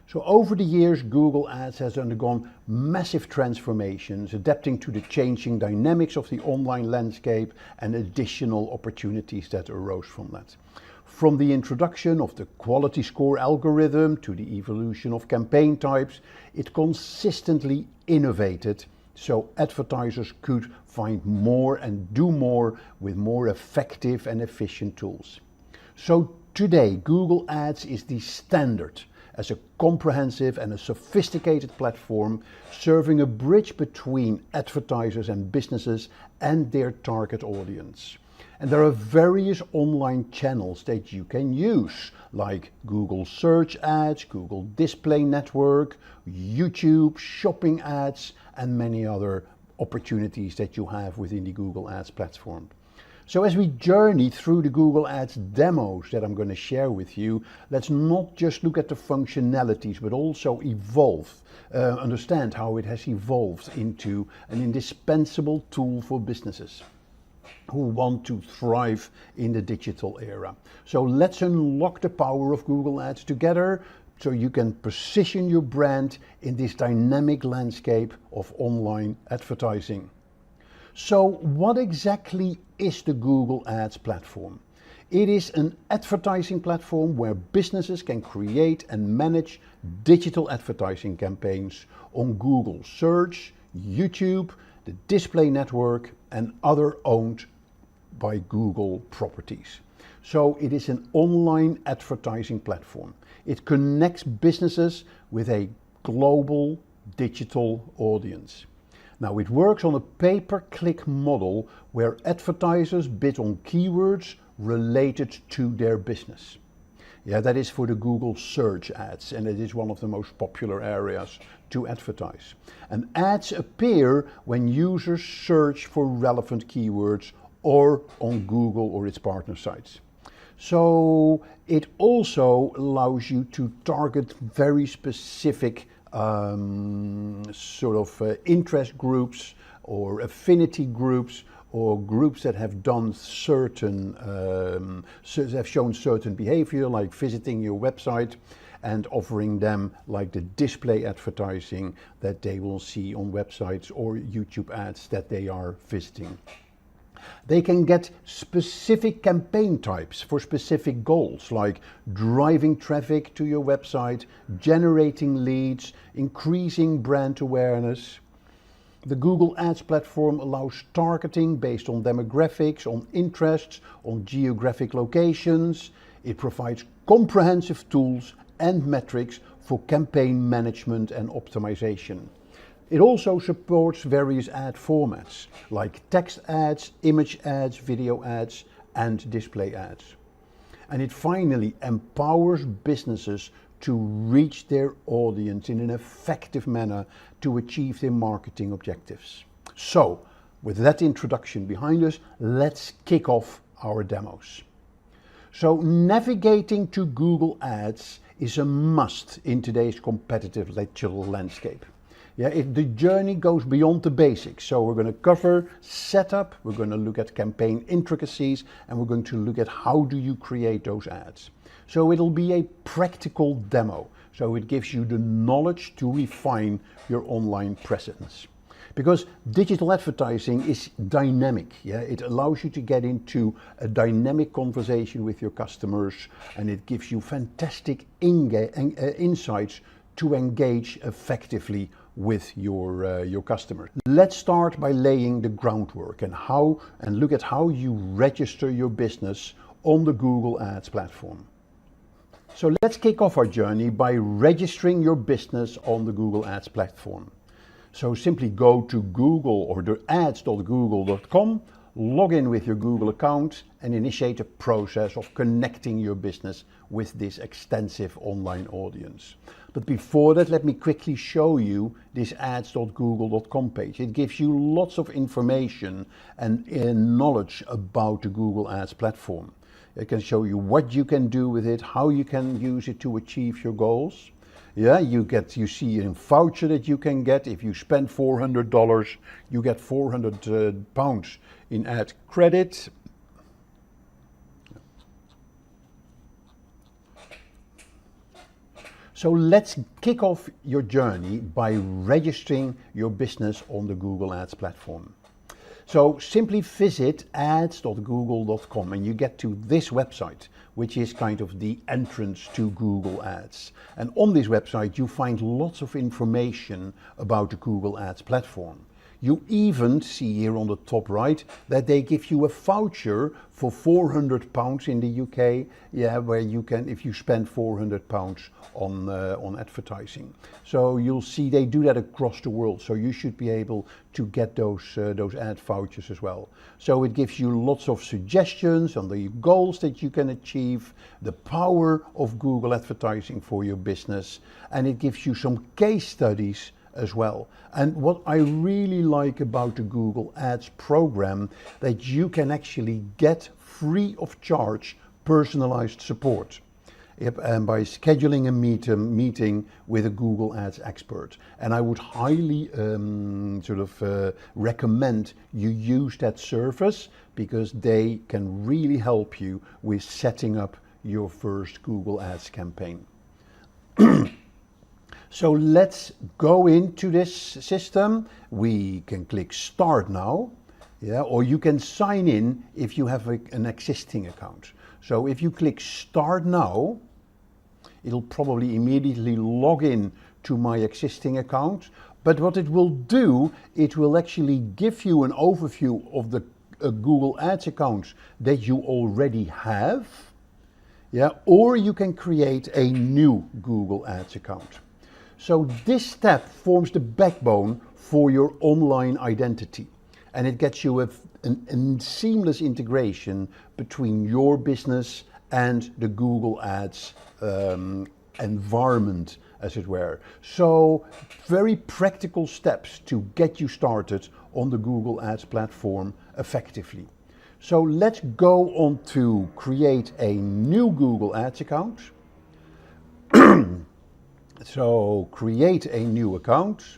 Speaker 6: So over the years, Google Ads has undergone massive transformations, adapting to the changing dynamics of the online landscape and additional opportunities that arose from that. From the introduction of the quality score algorithm to the evolution of campaign types, it consistently innovated so advertisers could find more and do more with more effective and efficient tools. So today, Google Ads is the standard as a comprehensive and a sophisticated platform serving a bridge between advertisers and businesses and their target audience. And there are various online channels that you can use, like Google Search Ads, Google Display Network, YouTube, shopping ads, and many other opportunities that you have within the Google Ads platform. So as we journey through the Google Ads demos that I'm going to share with you, let's not just look at the functionalities, but also understand how it has evolved into an indispensable tool for businesses who want to thrive in the digital era. So let's unlock the power of Google Ads together so you can position your brand in this dynamic landscape of online advertising. So what exactly is the Google Ads platform? It is an advertising platform where businesses can create and manage digital advertising campaigns on Google Search, YouTube, the Display Network, and other owned by Google properties. So it is an online advertising platform. It connects businesses with a global digital audience. Now it works on a pay-per-click model where advertisers bid on keywords related to their business. Yeah, that is for the Google search ads, and it is one of the most popular areas to advertise. And ads appear when users search for relevant keywords or on Google or its partner sites. So it also allows you to target very specific interest groups or affinity groups, or groups that have done certain, have shown certain behavior, like visiting your website and offering them like the display advertising that they will see on websites or YouTube ads that they are visiting. They can get specific campaign types for specific goals, like driving traffic to your website, generating leads, increasing brand awareness. The Google Ads platform allows targeting based on demographics, on interests, on geographic locations. It provides comprehensive tools and metrics for campaign management and optimization. It also supports various ad formats like text ads, image ads, video ads, and display ads. And it finally empowers businesses to reach their audience in an effective manner to achieve their marketing objectives. So, with that introduction behind us, let's kick off our demos. So, navigating to Google Ads is a must in today's competitive digital landscape. The journey goes beyond the basics. So we're going to cover setup, we're going to look at campaign intricacies, and we're going to look at how do you create those ads. So it'll be a practical demo. So it gives you the knowledge to refine your online presence. Because digital advertising is dynamic. It allows you to get into a dynamic conversation with your customers, and it gives you fantastic insights to engage effectively with your customers. Let's start by laying the groundwork and look at how you register your business on the Google Ads platform. So let's kick off our journey by registering your business on the Google Ads platform. So simply go to Google or the ads.google.com, log in with your Google account, and initiate a process of connecting your business with this extensive online audience. But before that, let me quickly show you this ads.google.com page. It gives you lots of information and knowledge about the Google Ads platform. It can show you what you can do with it, how you can use it to achieve your goals. You see a voucher that you can get. If you spend $400, you get £400 in ad credit. So let's kick off your journey by registering your business on the Google Ads platform. So simply visit ads.google.com and you get to this website, which is kind of the entrance to Google Ads. And on this website, you find lots of information about the Google Ads platform. You even see here on the top right that they give you a voucher for £400 in the UK, where you can, if you spend £400 on advertising. So you'll see they do that across the world. So you should be able to get those ad vouchers as well. So it gives you lots of suggestions on the goals that you can achieve, the power of Google advertising for your business, and it gives you some case studies as well. And what I really like about the Google Ads program, that you can actually get free of charge personalized support. And by scheduling a meeting with a Google Ads expert. And I would highly recommend you use that service, because they can really help you with setting up your first Google Ads campaign. So let's go into this system. We can click Start Now, or you can sign in if you have an existing account. So if you click Start Now, it'll probably immediately log in to my existing account. But what it will do, it will actually give you an overview of the Google Ads accounts that you already have, or you can create a new Google Ads account. So this step forms the backbone for your online identity, and it gets you a seamless integration between your business and the Google Ads environment, as it were. So very practical steps to get you started on the Google Ads platform effectively. So let's go on to create a new Google Ads account. So create a new account,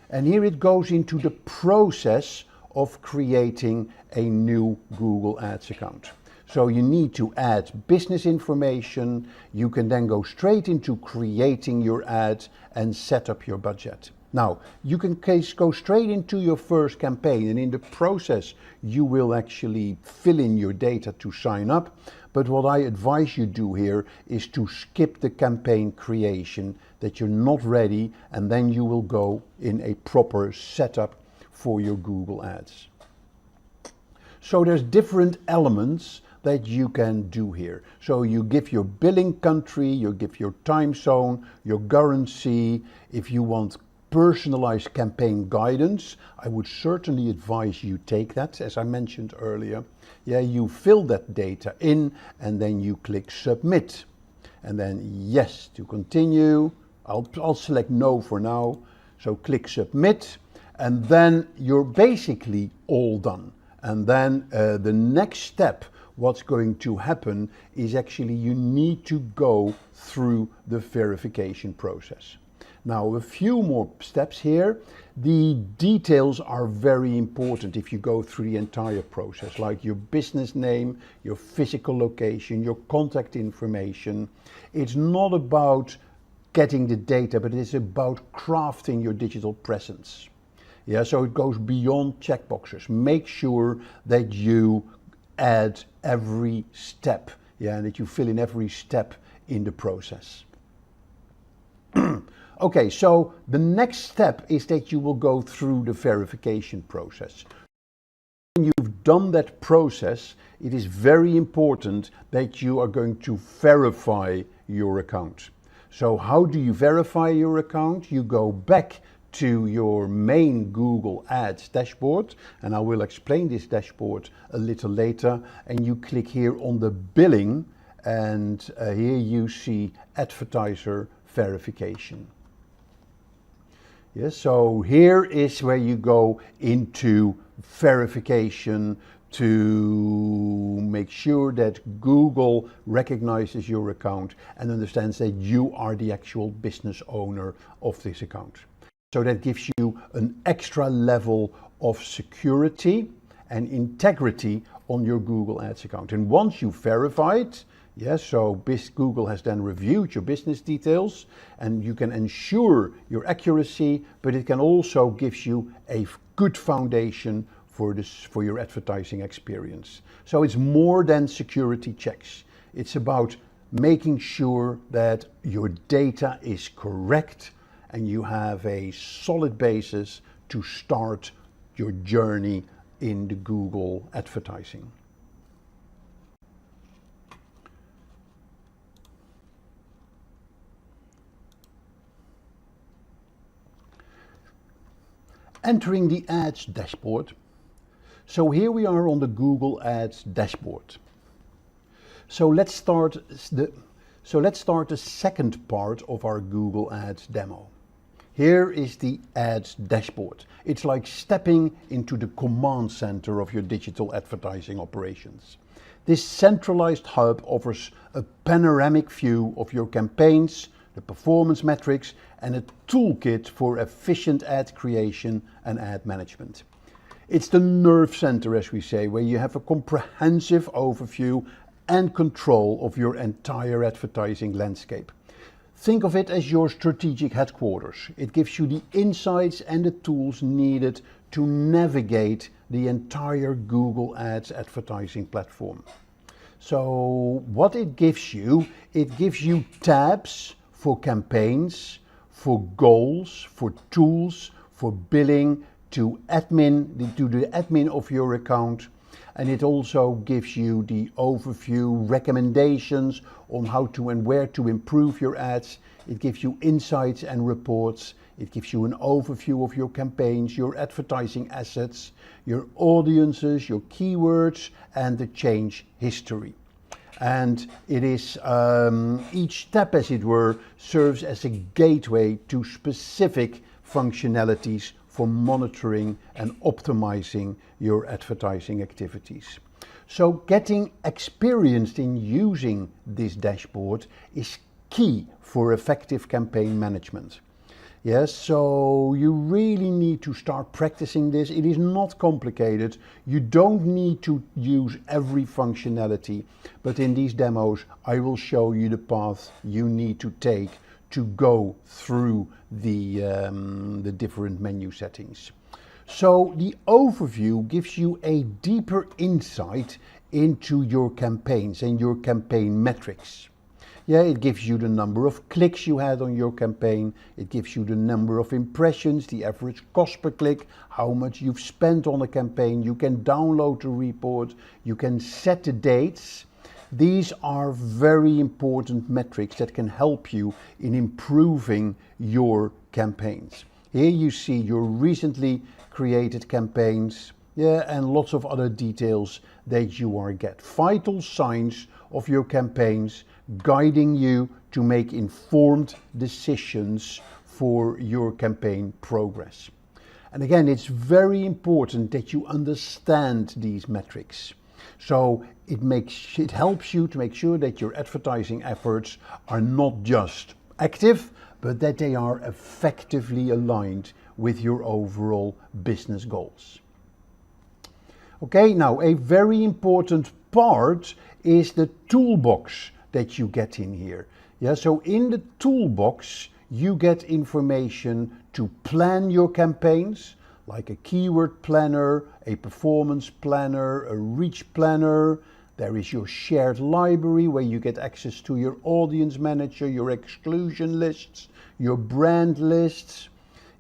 Speaker 6: and here it goes into the process of creating a new Google Ads account. So you need to add business information. You can then go straight into creating your ad and set up your budget. Now, you can go straight into your first campaign, and in the process, you will actually fill in your data to sign up. But what I advise you do here is to skip the campaign creation, that you're not ready, and then you will go in a proper setup for your Google Ads. So there's different elements that you can do here. So you give your billing country, you give your time zone, your currency. If you want personalized campaign guidance, I would certainly advise you take that, as I mentioned earlier. Yeah, you fill that data in and then you click submit. And then yes to continue. I'll select no for now. So click submit, and then you're basically all done. And then the next step, what's going to happen is actually you need to go through the verification process. Now, a few more steps here. The details are very important if you go through the entire process, like your business name, your physical location, your contact information. It's not about getting the data, but it's about crafting your digital presence. Yeah, so it goes beyond checkboxes. Make sure that you add every step, yeah, and that you fill in every step in the process. Okay, so the next step is that you will go through the verification process. When you've done that process, it is very important that you are going to verify your account. So how do you verify your account? You go back to your main Google Ads dashboard, and I will explain this dashboard a little later, and you click here on the billing, and here you see advertiser verification. Yes, so here is where you go into verification to make sure that Google recognizes your account and understands that you are the actual business owner of this account. So that gives you an extra level of security and integrity on your Google Ads account. And once you verify it, yes, so Google has then reviewed your business details, and you can ensure your accuracy, but it can also give you a good foundation for your advertising experience. So it's more than security checks. It's about making sure that your data is correct and you have a solid basis to start your journey in the Google advertising. Entering the Ads dashboard. So here we are on the Google Ads dashboard. So let's start the second part of our Google Ads demo. Here is the Ads dashboard. It's like stepping into the command center of your digital advertising operations. This centralized hub offers a panoramic view of your campaigns, the performance metrics, and a toolkit for efficient ad creation and ad management. It's the nerve center, as we say, where you have a comprehensive overview and control of your entire advertising landscape. Think of it as your strategic headquarters. It gives you the insights and the tools needed to navigate the entire Google Ads advertising platform. So what it gives you tabs for campaigns, for goals, for tools, for billing, to the admin of your account, and it also gives you the overview, recommendations on how to and where to improve your ads. It gives you insights and reports. It gives you an overview of your campaigns, your advertising assets, your audiences, your keywords, and the change history. And it is each step, as it were, serves as a gateway to specific functionalities for monitoring and optimizing your advertising activities. So getting experienced in using this dashboard is key for effective campaign management. Yes, so you really need to start practicing this. It is not complicated. You don't need to use every functionality, but in these demos, I will show you the path you need to take to go through the different menu settings. So the overview gives you a deeper insight into your campaigns and your campaign metrics. Yeah, it gives you the number of clicks you had on your campaign. It gives you the number of impressions, the average cost per click, how much you've spent on a campaign. You can download the report. You can set the dates. These are very important metrics that can help you in improving your campaigns. Here you see your recently created campaigns, and lots of other details that you are get. Vital signs of your campaigns, guiding you to make informed decisions for your campaign progress. And again, it's very important that you understand these metrics. So it helps you to make sure that your advertising efforts are not just active, but that they are effectively aligned with your overall business goals. Okay, now a very important part is the toolbox that you get in here. Yeah, so in the toolbox you get information to plan your campaigns, like a keyword planner, a performance planner, a reach planner. There is your shared library where you get access to your audience manager, your exclusion lists, your brand lists.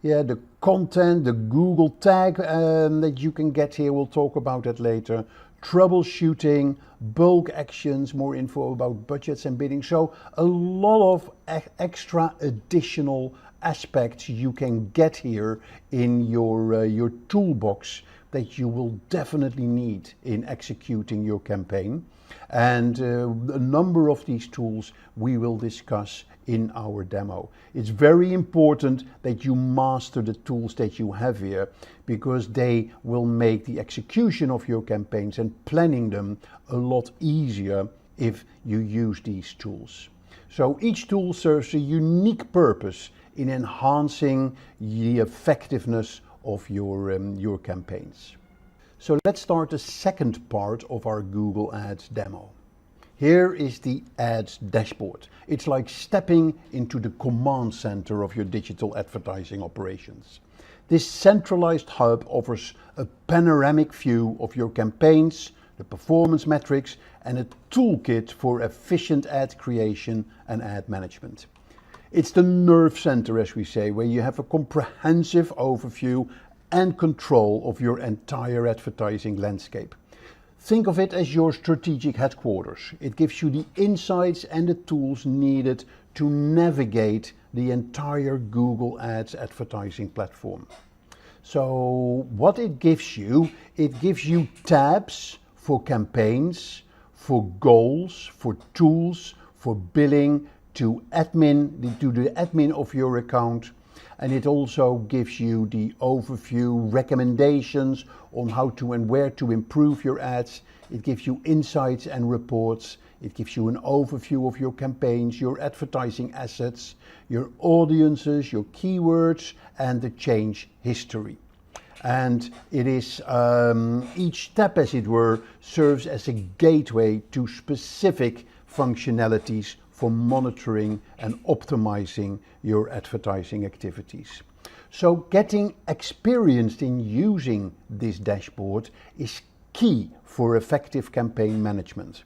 Speaker 6: Yeah, the content, the Google tag that you can get here, we'll talk about that later. Troubleshooting, bulk actions, more info about budgets and bidding. So a lot of extra additional aspects you can get here in your toolbox that you will definitely need in executing your campaign. And a number of these tools we will discuss in our demo. It's very important that you master the tools that you have here, because they will make the execution of your campaigns and planning them a lot easier if you use these tools. So each tool serves a unique purpose in enhancing the effectiveness of your campaigns. So let's start the second part of our Google Ads demo. Here is the Ads dashboard. It's like stepping into the command center of your digital advertising operations. This centralized hub offers a panoramic view of your campaigns, the performance metrics, and a toolkit for efficient ad creation and ad management. It's the nerve center, as we say, where you have a comprehensive overview and control of your entire advertising landscape. Think of it as your strategic headquarters. It gives you the insights and the tools needed to navigate the entire Google Ads advertising platform. So what it gives you tabs for campaigns, for goals, for tools, for billing, to the admin of your account. And it also gives you the overview, recommendations on how to and where to improve your ads. It gives you insights and reports. It gives you an overview of your campaigns, your advertising assets, your audiences, your keywords, and the change history. And it is each step, as it were, serves as a gateway to specific functionalities for monitoring and optimizing your advertising activities. So getting experienced in using this dashboard is key for effective campaign management.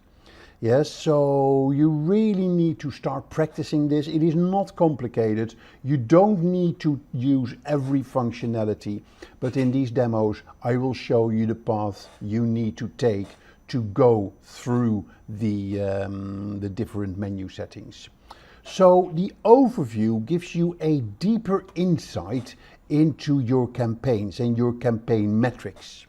Speaker 6: Yes, so you really need to start practicing this. It is not complicated. You don't need to use every functionality, but in these demos, I will show you the path you need to take to go through the different menu settings. So the overview gives you a deeper insight into your campaigns and your campaign metrics.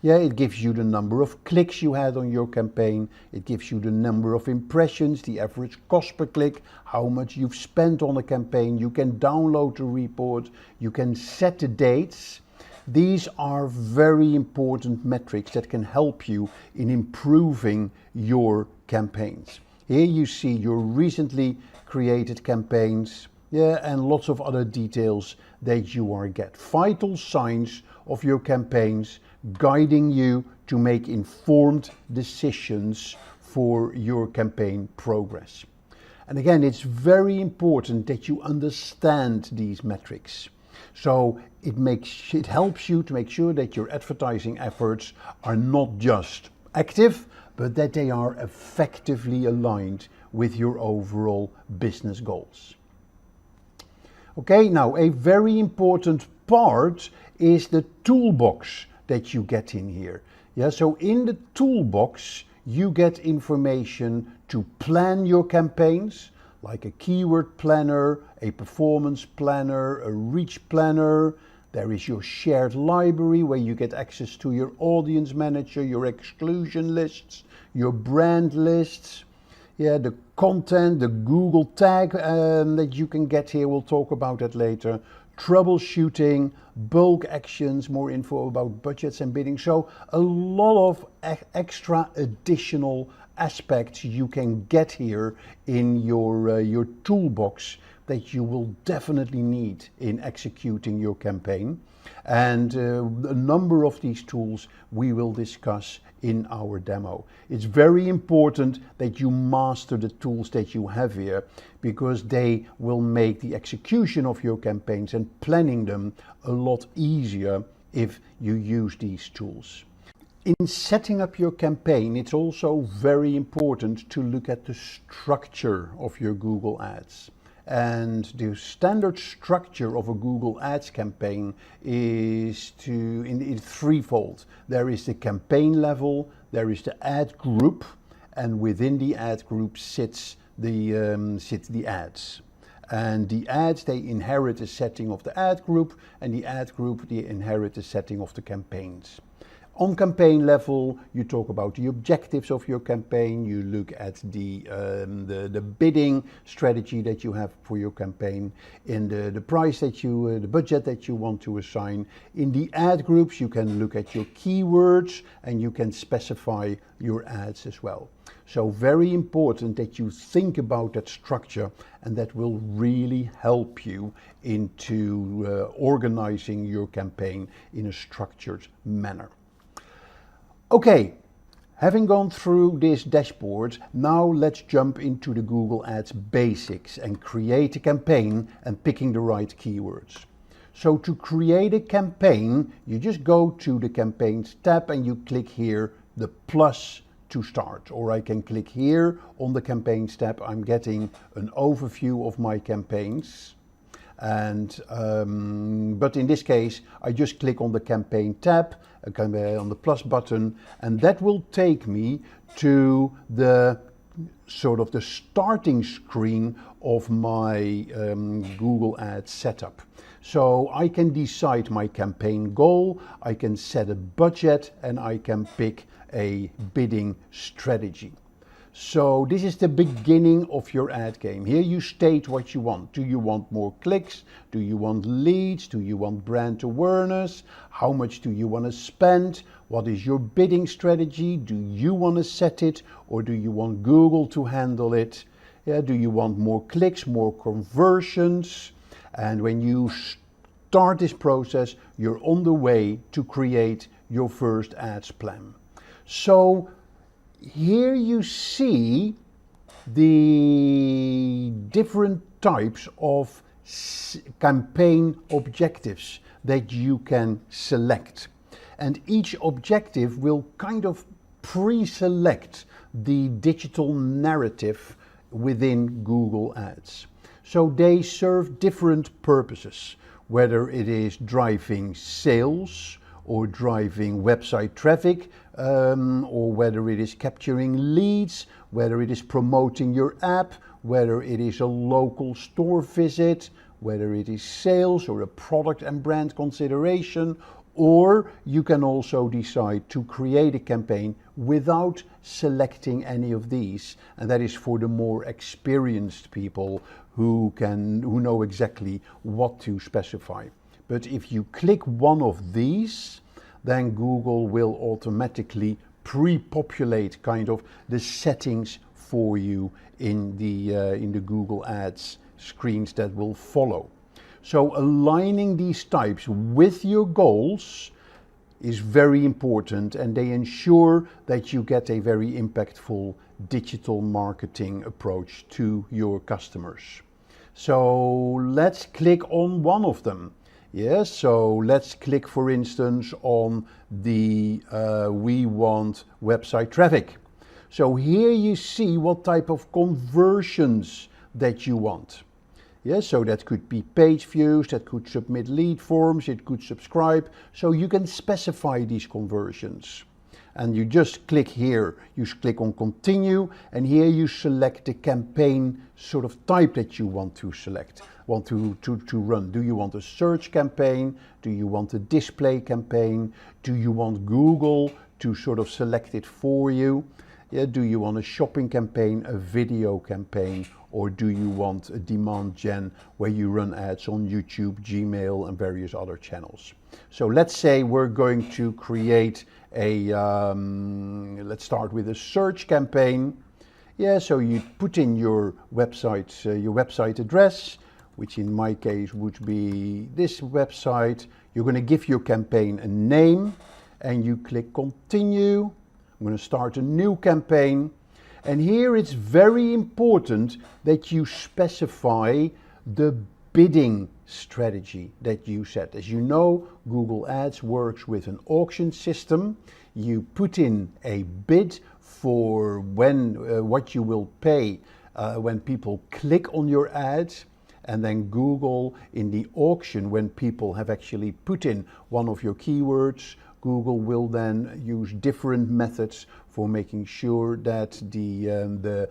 Speaker 6: Yeah, it gives you the number of clicks you had on your campaign. It gives you the number of impressions, the average cost per click, how much you've spent on a campaign. You can download the report. You can set the dates. These are very important metrics that can help you in improving your campaigns. Here you see your recently created campaigns, yeah, and lots of other details that you are get. Vital signs of your campaigns guiding you to make informed decisions for your campaign progress. And again, it's very important that you understand these metrics. So it helps you to make sure that your advertising efforts are not just active, but that they are effectively aligned with your overall business goals. Okay, now a very important part is the toolbox that you get in here. Yeah, so in the toolbox, you get information to plan your campaigns, like a keyword planner, a performance planner, a reach planner. There is your shared library where you get access to your audience manager, your exclusion lists, your brand lists. Yeah, the content, the Google tag that you can get here, we'll talk about that later. Troubleshooting, bulk actions, more info about budgets and bidding. So a lot of extra additional aspects you can get here in your toolbox that you will definitely need in executing your campaign. And a number of these tools we will discuss in our demo. It's very important that you master the tools that you have here, because they will make the execution of your campaigns and planning them a lot easier if you use these tools. In setting up your campaign, it's also very important to look at the structure of your Google Ads. And the standard structure of a Google Ads campaign is in threefold. There is the campaign level, there is the ad group, and within the ad group sits the ads. And the ads, they inherit the setting of the ad group, and the ad group, they inherit the setting of the campaigns. On campaign level, you talk about the objectives of your campaign, you look at the bidding strategy that you have for your campaign, in the price that the budget that you want to assign. In the ad groups, you can look at your keywords and you can specify your ads as well. So very important that you think about that structure, and that will really help you into organizing your campaign in a structured manner. Okay, having gone through this dashboard, now let's jump into the Google Ads basics and create a campaign and picking the right keywords. So to create a campaign, you just go to the campaigns tab and you click here the plus to start, or I can click here on the campaigns tab. I'm getting an overview of my campaigns. And but in this case, I just click on the campaign tab, on the plus button, and that will take me to the sort of the starting screen of my Google Ads setup. So I can decide my campaign goal, I can set a budget, and I can pick a bidding strategy. So this is the beginning of your ad game. Here you state what you want. Do you want more clicks? Do you want leads? Do you want brand awareness? How much do you want to spend? What is your bidding strategy? Do you want to set it, or do you want Google to handle it? Yeah, do you want more clicks, more conversions? And when you start this process, you're on the way to create your first ads plan. So here you see the different types of campaign objectives that you can select. And each objective will kind of pre-select the digital narrative within Google Ads. So they serve different purposes, whether it is driving sales, or driving website traffic, or whether it is capturing leads, whether it is promoting your app, whether it is a local store visit, whether it is sales or a product and brand consideration, or you can also decide to create a campaign without selecting any of these, and that is for the more experienced people who know exactly what to specify. But if you click one of these, then Google will automatically pre-populate kind of the settings for you in the Google Ads screens that will follow. So aligning these types with your goals is very important, and they ensure that you get a very impactful digital marketing approach to your customers. So let's click on one of them. Yes, so let's click, for instance, on the we want website traffic. So here you see what type of conversions that you want. Yes, so that could be page views, that could submit lead forms, it could subscribe. So you can specify these conversions. And you just click here, you click on continue, and here you select the campaign sort of type that you want to select, want to run. Do you want a search campaign? Do you want a display campaign? Do you want Google to sort of select it for you? Yeah, do you want a shopping campaign, a video campaign, or do you want a demand gen where you run ads on YouTube, Gmail, and various other channels? So let's say we're going to create a, let's start with a search campaign. Yeah, so you put in your website address, which in my case would be this website. You're going to give your campaign a name, and you click continue. I'm going to start a new campaign, and here it's very important that you specify the bidding strategy that you set. As you know, Google Ads works with an auction system. You put in a bid for what you will pay when people click on your ads, and then Google in the auction, when people have actually put in one of your keywords, Google will then use different methods for making sure that the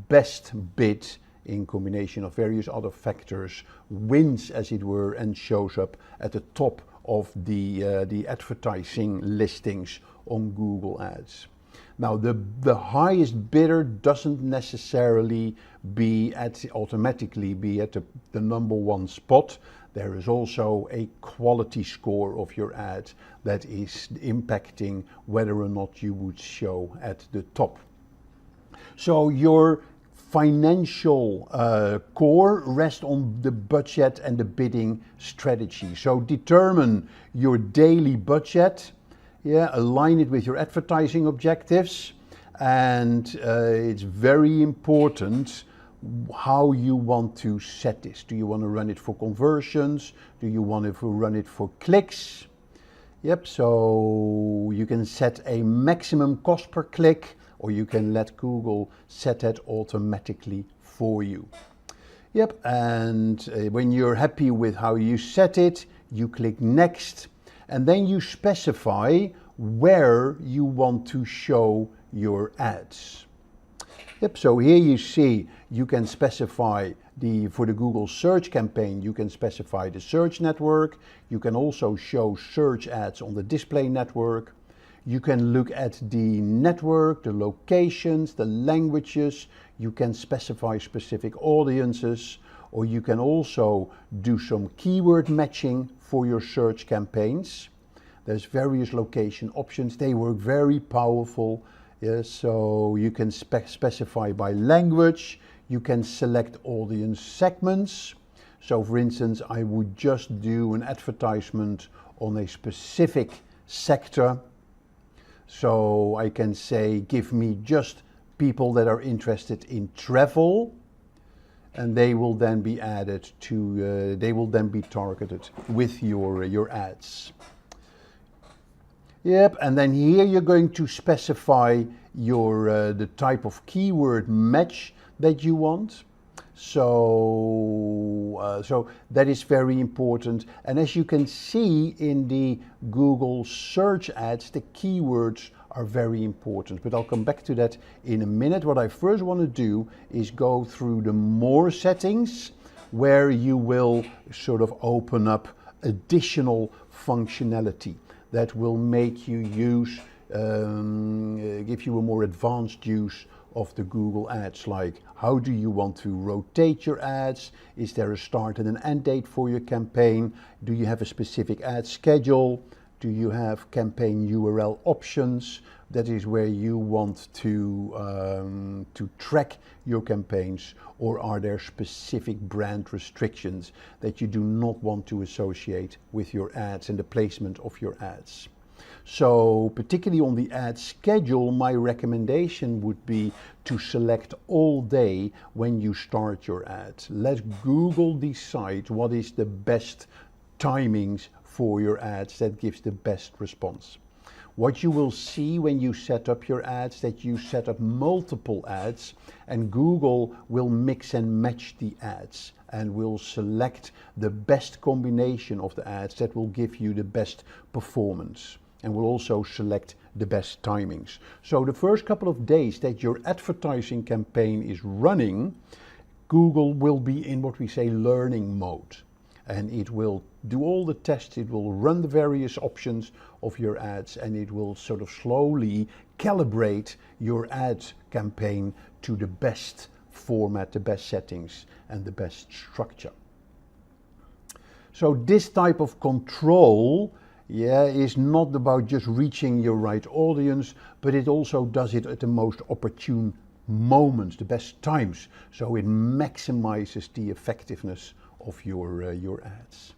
Speaker 6: best bid, in combination of various other factors, wins, as it were, and shows up at the top of the advertising listings on Google Ads. Now, the highest bidder doesn't necessarily automatically be at the number one spot. There is also a quality score of your ad that is impacting whether or not you would show at the top. So your financial core rests on the budget and the bidding strategy. So determine your daily budget, align it with your advertising objectives, and it's very important how you want to set this. Do you want to run it for conversions? Do you want to run it for clicks? Yep, so you can set a maximum cost per click, or you can let Google set that automatically for you. Yep, and when you're happy with how you set it, you click next, and then you specify where you want to show your ads. Yep, so here you see you can specify for the Google search campaign, you can specify the search network. You can also show search ads on the display network. You can look at the network, the locations, the languages. You can specify specific audiences, or you can also do some keyword matching for your search campaigns. There's various location options. They work very powerful. Yes, so you can specify by language. You can select audience segments. So for instance, I would just do an advertisement on a specific sector. So I can say, give me just people that are interested in travel, and they will then be added to, they will then be targeted with your ads. Yep, and then here you're going to specify the type of keyword match that you want. So that is very important. And as you can see in the Google search ads, the keywords are very important. But I'll come back to that in a minute. What I first want to do is go through the more settings, where you will sort of open up additional functionality that will make you use, give you a more advanced use of the Google ads, like how do you want to rotate your ads? Is there a start and an end date for your campaign? Do you have a specific ad schedule? Do you have campaign URL options? That is where you want to track your campaigns, or are there specific brand restrictions that you do not want to associate with your ads and the placement of your ads? So particularly on the ad schedule, my recommendation would be to select all day when you start your ad. Let Google decide what is the best timings for your ads that gives the best response. What you will see when you set up your ads, that you set up multiple ads, and Google will mix and match the ads and will select the best combination of the ads that will give you the best performance, and will also select the best timings. So the first couple of days that your advertising campaign is running, Google will be in what we say learning mode, and it will do all the tests, it will run the various options of your ads, and it will sort of slowly calibrate your ad campaign to the best format, the best settings, and the best structure. So this type of control, is not about just reaching your right audience, but it also does it at the most opportune moments, the best times. So it maximizes the effectiveness of your ads.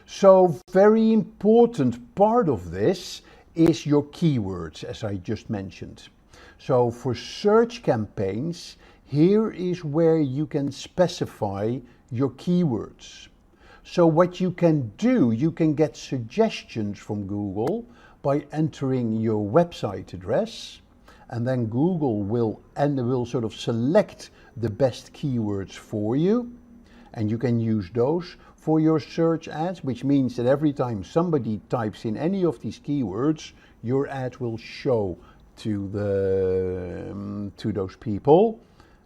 Speaker 6: So very important part of this is your keywords, as I just mentioned. So for search campaigns, here is where you can specify your keywords. So what you can do, you can get suggestions from Google by entering your website address, and then Google will sort of select the best keywords for you, and you can use those for your search ads, which means that every time somebody types in any of these keywords, your ad will show to those people,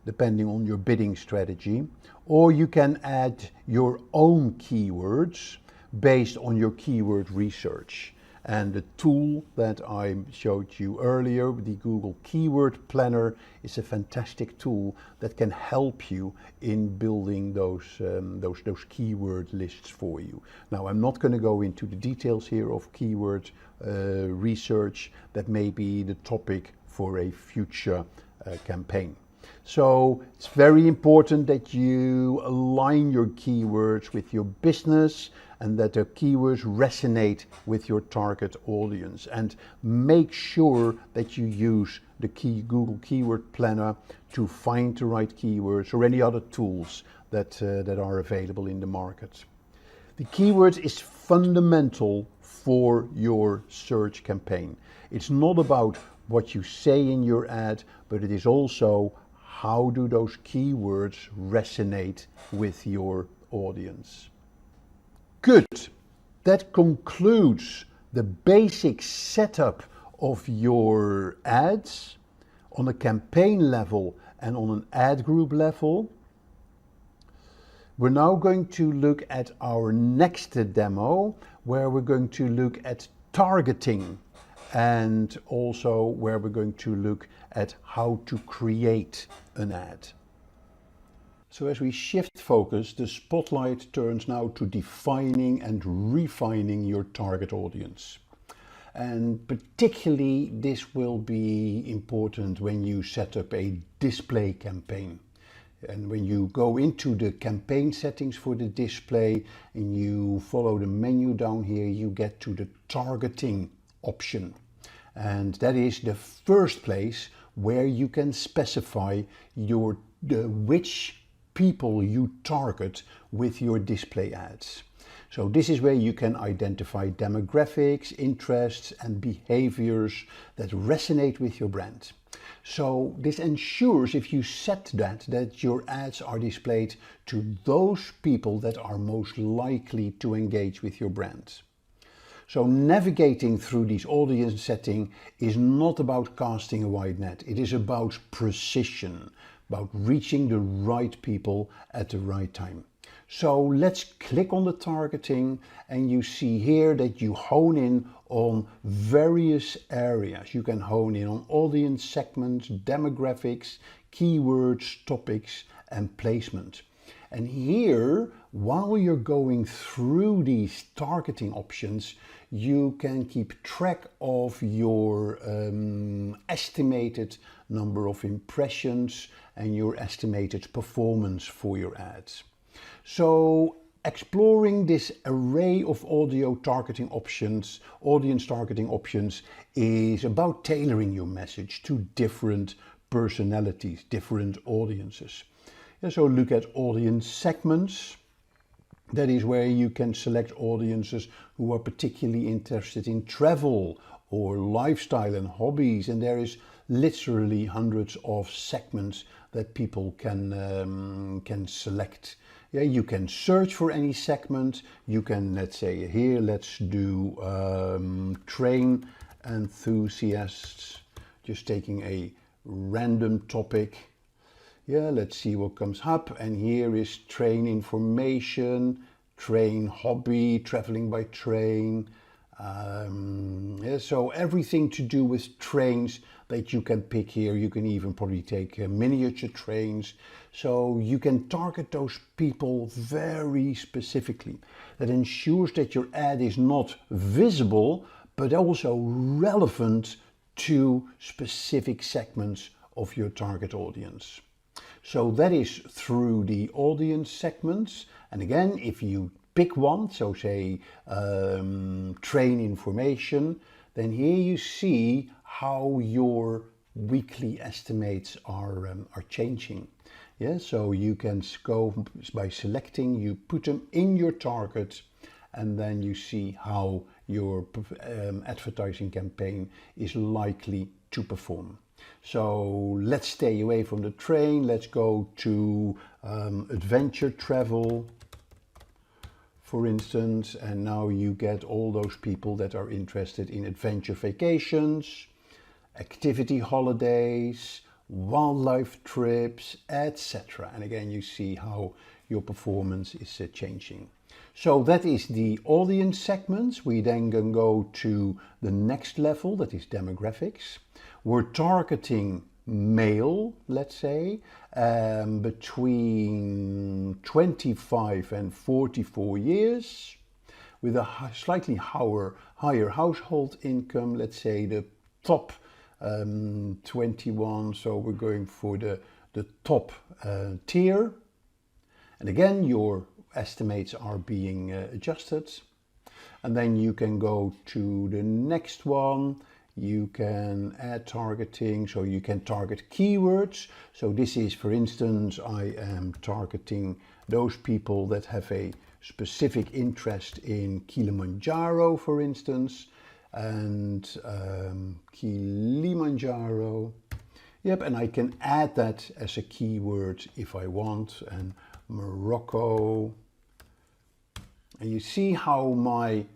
Speaker 6: depending on your bidding strategy. Or you can add your own keywords based on your keyword research. And the tool that I showed you earlier, the Google Keyword Planner, is a fantastic tool that can help you in building those keyword lists for you. Now, I'm not going to go into the details here of keyword research. That may be the topic for a future campaign. So it's very important that you align your keywords with your business and that the keywords resonate with your target audience, and make sure that you use the Google Keyword Planner to find the right keywords, or any other tools that are available in the market. The keywords is fundamental for your search campaign. It's not about what you say in your ad, but it is also how do those keywords resonate with your audience. Good. That concludes the basic setup of your ads on a campaign level and on an ad group level. We're now going to look at our next demo, where we're going to look at targeting, and also where we're going to look at how to create an ad. So as we shift focus, the spotlight turns now to defining and refining your target audience. And particularly this will be important when you set up a display campaign. And when you go into the campaign settings for the display and you follow the menu down here, you get to the targeting option. And that is the first place where you can specify which people you target with your display ads. So this is where you can identify demographics, interests, and behaviors that resonate with your brand. So this ensures, if you set that your ads are displayed to those people that are most likely to engage with your brand. So navigating through these audience settings is not about casting a wide net. It is about precision, about reaching the right people at the right time. So let's click on the targeting, and you see here that you hone in on various areas. You can hone in on audience segments, demographics, keywords, topics, and placement. And here, while you're going through these targeting options, you can keep track of your estimated number of impressions and your estimated performance for your ads. So exploring this array of audience targeting options is about tailoring your message to different personalities, different audiences. And so look at audience segments. That is where you can select audiences who are particularly interested in travel or lifestyle and hobbies. And there is literally hundreds of segments that people can select. Yeah, you can search for any segment. You can, let's say here, let's do train enthusiasts, just taking a random topic. Yeah, let's see what comes up. And here is train information, train hobby, traveling by train. Yeah, so everything to do with trains that you can pick here. You can even probably take miniature trains. So you can target those people very specifically. That ensures that your ad is not visible, but also relevant to specific segments of your target audience. So that is through the audience segments. And again, if you pick one, so say train information, then here you see how your weekly estimates are changing. Yeah, so you can go by selecting, you put them in your target, and then you see how your advertising campaign is likely to perform. So let's stay away from the train. Let's go to adventure travel, for instance, and now you get all those people that are interested in adventure vacations, activity holidays, wildlife trips, etc. And again, you see how your performance is changing. So that is the audience segments. We then can go to the next level, that is demographics. We're targeting male, let's say, between 25 and 44 years, with a slightly higher household income, let's say the top 21, so we're going for the top tier. And again, your estimates are being adjusted. And then you can go to the next one. You can add targeting, so you can target keywords. So this is, for instance, I am targeting those people that have a specific interest in Kilimanjaro, for instance, and Kilimanjaro. Yep, and I can add that as a keyword if I want, and Morocco. And you see how my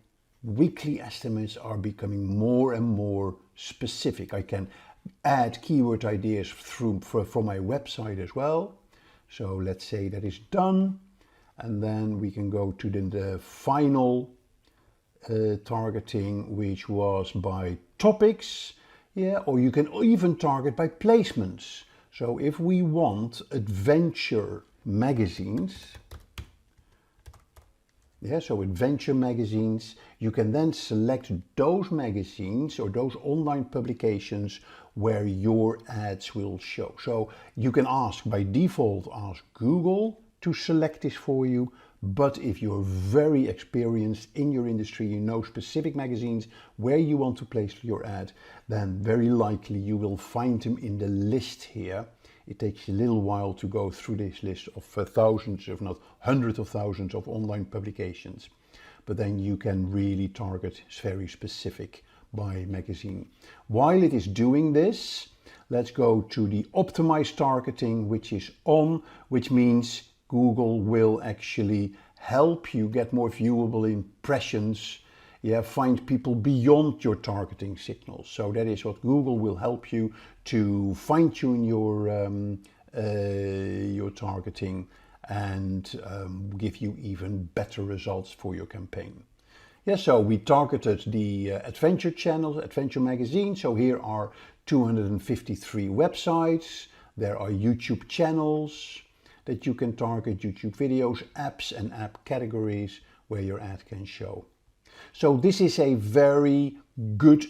Speaker 6: weekly estimates are becoming more and more specific. I can add keyword ideas from my website as well. So let's say that is done. And then we can go to the final targeting, which was by topics. Yeah, or you can even target by placements. So if we want adventure magazines, yeah, so adventure magazines, you can then select those magazines or those online publications where your ads will show. So you can by default, ask Google to select this for you. But if you're very experienced in your industry, you know specific magazines where you want to place your ad, then very likely you will find them in the list here. It takes a little while to go through this list of thousands, if not hundreds of thousands of online publications. But then you can really target very specific by magazine. While it is doing this, Let's go to the optimized targeting, which is on, which means Google will actually help you get more viewable impressions. Yeah, find people beyond your targeting signals. So that is what Google will help you to fine-tune your targeting and give you even better results for your campaign. Yeah, so we targeted the adventure channels, Adventure Magazine. So here are 253 websites. There are YouTube channels that you can target, YouTube videos, apps and app categories where your ad can show. So this is a very good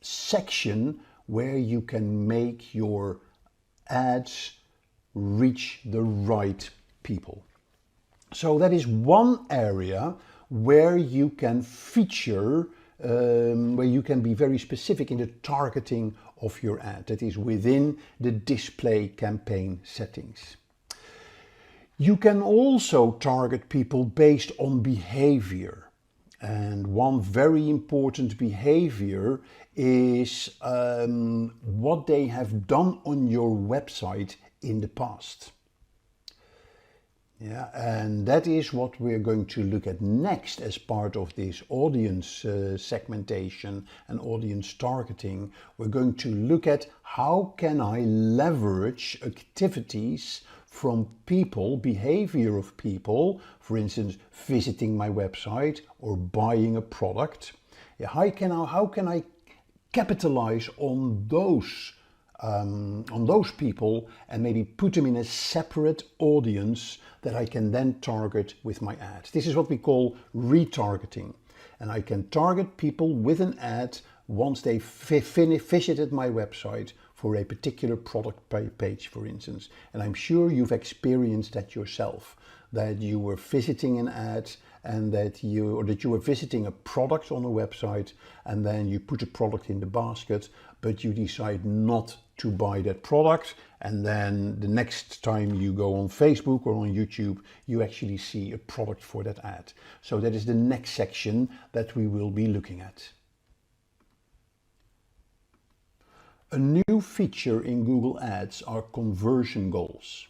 Speaker 6: section where you can make your ads reach the right people. So that is one area where you can feature, where you can be very specific in the targeting of your ad. That is within the display campaign settings. You can also target people based on behavior. And one very important behavior is what they have done on your website in the past. Yeah, and that is what we're going to look at next as part of this audience segmentation and audience targeting. We're going to look at how can I leverage activities from people, behavior of people, for instance, visiting my website or buying a product. Yeah, how can I capitalize on those people and maybe put them in a separate audience that I can then target with my ads. This is what we call retargeting. And I can target people with an ad once they visited my website for a particular product page, for instance. And I'm sure you've experienced that yourself, that you were visiting an ad and that you were visiting a product on a website and then you put a product in the basket, but you decide not to buy that product, and then the next time you go on Facebook or on YouTube, you actually see a product for that ad. So that is the next section that we will be looking at. A new feature in Google Ads are conversion goals.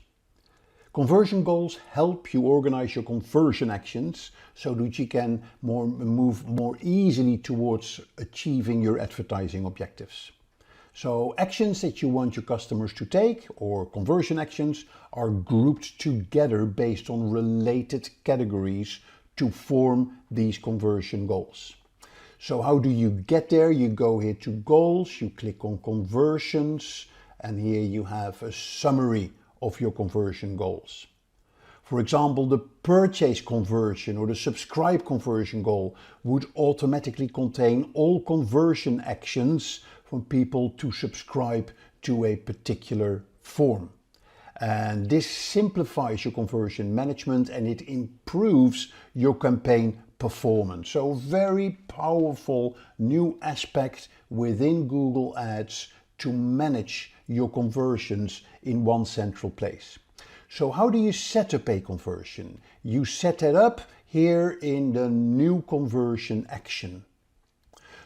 Speaker 6: Conversion goals help you organize your conversion actions so that you can move more easily towards achieving your advertising objectives. So actions that you want your customers to take, or conversion actions, are grouped together based on related categories to form these conversion goals. So how do you get there? You go here to goals, you click on conversions, and here you have a summary of your conversion goals. For example, the purchase conversion or the subscribe conversion goal would automatically contain all conversion actions from people to subscribe to a particular form. And this simplifies your conversion management and it improves your campaign performance. So very powerful new aspect within Google Ads to manage your conversions in one central place. So how do you set up a conversion? You set it up here in the new conversion action.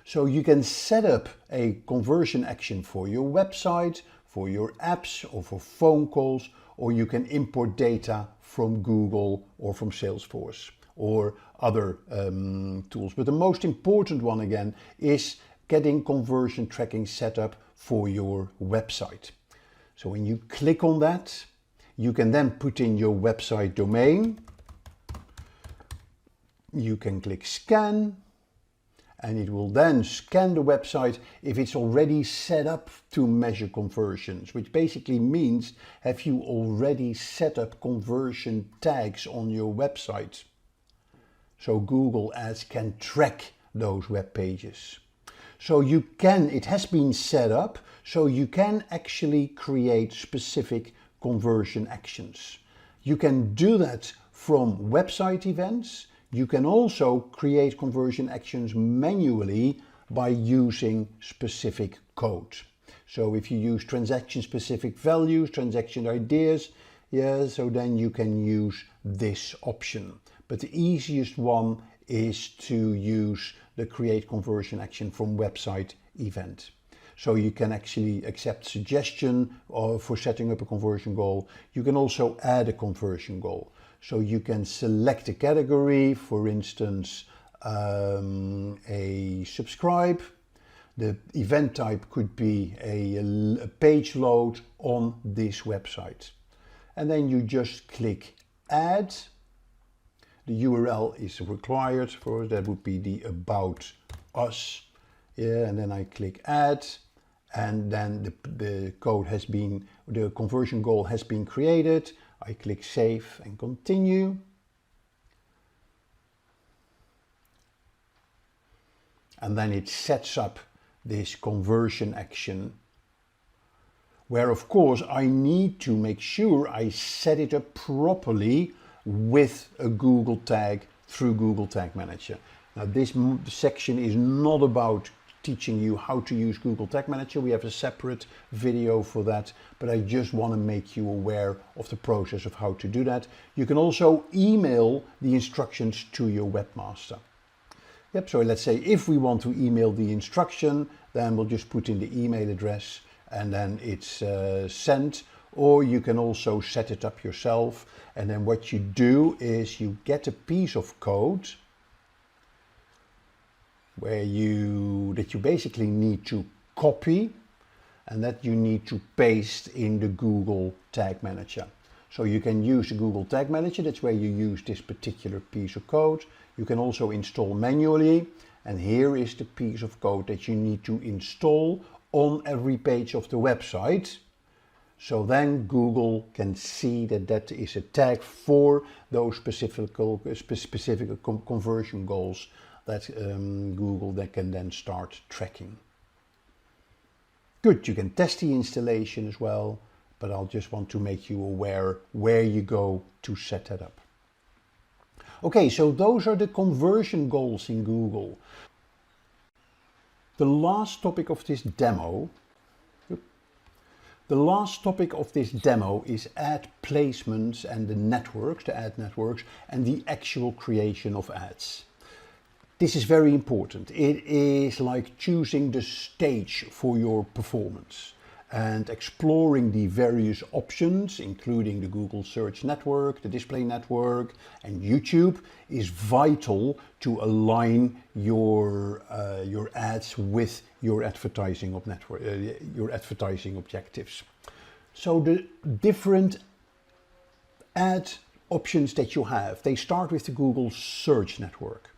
Speaker 6: So you can set up a conversion action for your website, for your apps or for phone calls, or you can import data from Google or from Salesforce or other tools. But the most important one again is getting conversion tracking set up for your website. So when you click on that, you can then put in your website domain. You can click scan. And it will then scan the website if it's already set up to measure conversions, which basically means have you already set up conversion tags on your website? So Google Ads can track those web pages. So it has been set up, so you can actually create specific conversion actions. You can do that from website events. You can also create conversion actions manually by using specific code. So if you use transaction specific values, transaction ideas, so then you can use this option. But the easiest one is to use the create conversion action from website event. So you can actually accept suggestion for setting up a conversion goal. You can also add a conversion goal. So you can select a category, for instance, a subscribe. The event type could be a page load on this website. And then you just click add. The URL is required for that would be the about us. Yeah, and then I click add, and then the conversion goal has been created. I click save and continue. And then it sets up this conversion action, where of course I need to make sure I set it up properly with a Google tag through Google Tag Manager. Now this section is not about teaching you how to use Google Tag Manager. We have a separate video for that, but I just want to make you aware of the process of how to do that. You can also email the instructions to your webmaster. Yep, so let's say if we want to email the instruction, then we'll just put in the email address and then it's sent. Or you can also set it up yourself. And then what you do is you get a piece of code that you basically need to copy and that you need to paste in the Google Tag Manager. So you can use the Google Tag Manager, that's where you use this particular piece of code. You can also install manually, and here is the piece of code that you need to install on every page of the website. So then Google can see that that is a tag for those specific conversion goals that Google can then start tracking. Good, you can test the installation as well, but I'll just want to make you aware where you go to set that up. Okay, so those are the conversion goals in Google. The last topic of this demo is ad placements and the ad networks, and the actual creation of ads. This is very important. It is like choosing the stage for your performance and exploring the various options, including the Google Search Network, the Display Network, and YouTube, is vital to align your ads with your advertising objectives. So the different ad options that you have, they start with the Google Search Network.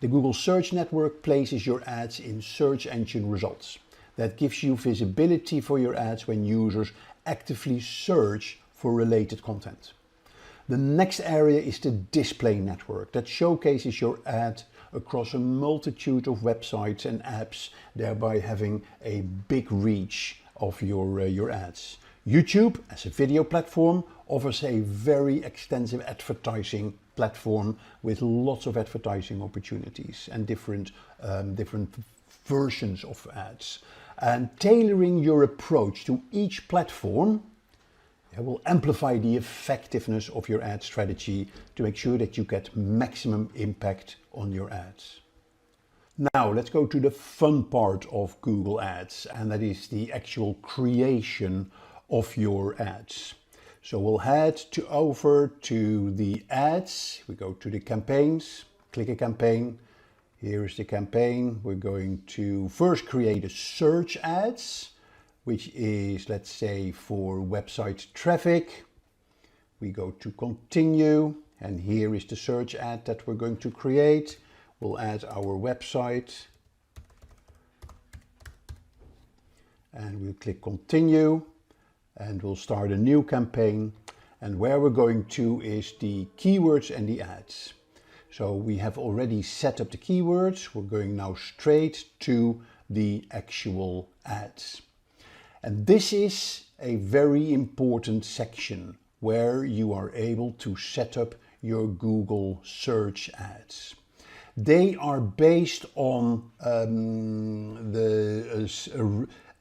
Speaker 6: The Google Search Network places your ads in search engine results. That gives you visibility for your ads when users actively search for related content. The next area is the Display Network that showcases your ad across a multitude of websites and apps, thereby having a big reach of your ads. YouTube, as a video platform, offers a very extensive advertising platform with lots of advertising opportunities and different versions of ads. And tailoring your approach to each platform will amplify the effectiveness of your ad strategy to make sure that you get maximum impact on your ads. Now let's go to the fun part of Google Ads, and that is the actual creation of your ads. So we'll head over to the ads, we go to the campaigns, click a campaign. Here is the campaign. We're going to first create a search ads, which is, let's say, for website traffic. We go to continue, and here is the search ad that we're going to create. We'll add our website, and we'll click continue, and we'll start a new campaign. And where we're going to is the keywords and the ads. So we have already set up the keywords. We're going now straight to the actual ads. And this is a very important section where you are able to set up your Google search ads. They are based on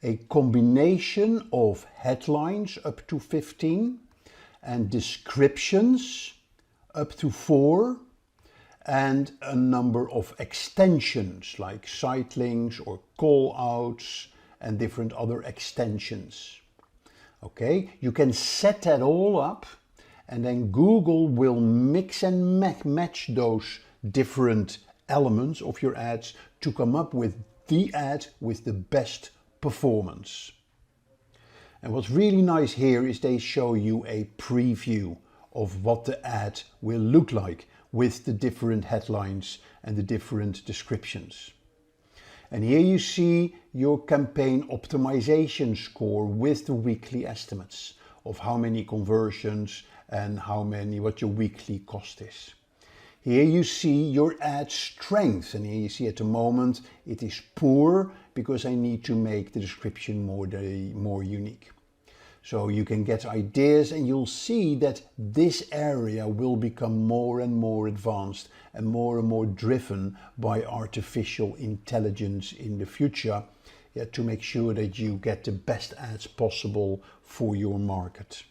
Speaker 6: a combination of headlines up to 15 and descriptions up to 4, and a number of extensions like site links or call outs and different other extensions. Okay, you can set that all up, and then Google will mix and match those different elements of your ads to come up with the ad with the best performance. And what's really nice here is they show you a preview of what the ad will look like with the different headlines and the different descriptions. And here you see your campaign optimization score with the weekly estimates of how many conversions and what your weekly cost is. Here you see your ad strength, and here you see at the moment it is poor because I need to make the description more unique. So you can get ideas, and you'll see that this area will become more and more advanced and more driven by artificial intelligence in the future, to make sure that you get the best ads possible for your market.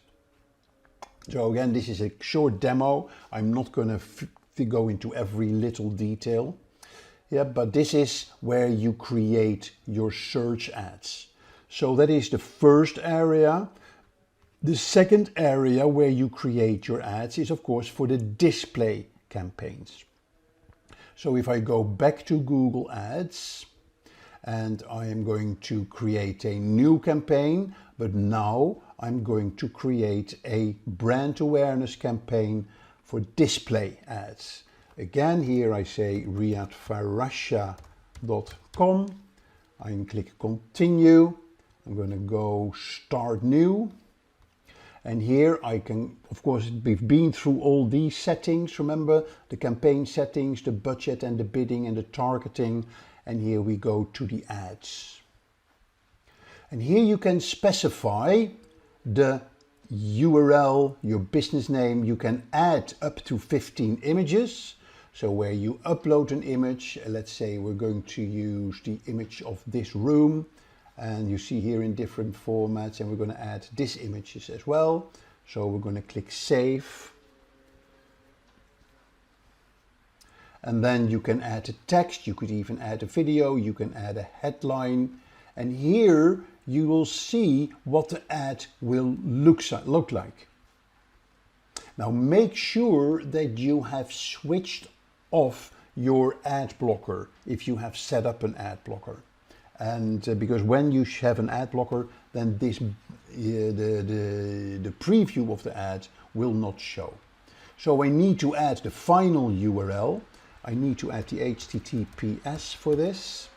Speaker 6: So again, this is a short demo. I'm not going to go into every little detail. But this is where you create your search ads. So that is the first area. The second area where you create your ads is, of course, for the display campaigns. So if I go back to Google Ads, and I am going to create a new campaign, but now I'm going to create a brand awareness campaign for display ads. Again, here I say riyadfarasha.com. I can click continue. I'm going to go start new. And here I can, of course, we've been through all these settings. Remember the campaign settings, the budget and the bidding and the targeting. And here we go to the ads. And here you can specify the URL, your business name. You can add up to 15 images. So where you upload an image, let's say we're going to use the image of this room. And you see here in different formats, and we're going to add these images as well. So we're going to click save. And then you can add a text, you could even add a video, you can add a headline. And here you will see what the ad will look like. Now make sure that you have switched off your ad blocker if you have set up an ad blocker. And because when you have an ad blocker, then the preview of the ad will not show. So I need to add the final URL. I need to add the HTTPS for this.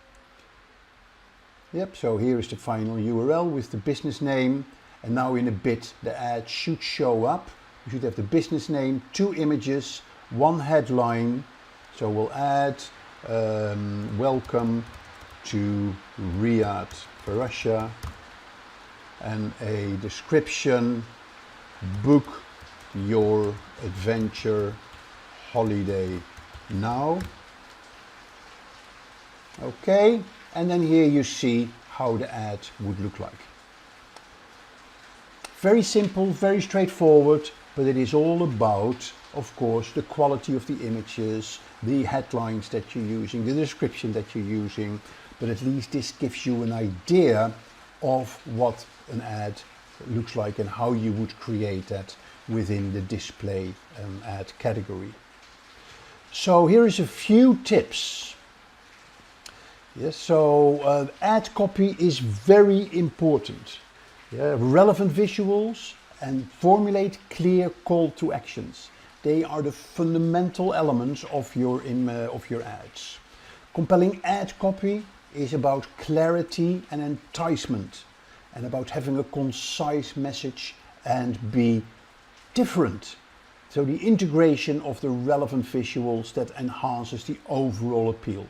Speaker 6: So here is the final URL with the business name. And now in a bit, the ad should show up. You should have the business name, 2 images, 1 headline. So we'll add welcome to Riyadh Farasha, and a description, book your adventure holiday now. Okay, and then here you see how the ad would look like. Very simple, very straightforward, but it is all about, of course, the quality of the images, the headlines that you're using, the description that you're using. But at least this gives you an idea of what an ad looks like and how you would create that within the display ad category. So here is a few tips. Yes, so ad copy is very important. Relevant visuals and formulate clear call to actions. They are the fundamental elements of your ads. Compelling ad copy is about clarity and enticement, and about having a concise message and be different. So the integration of the relevant visuals that enhances the overall appeal.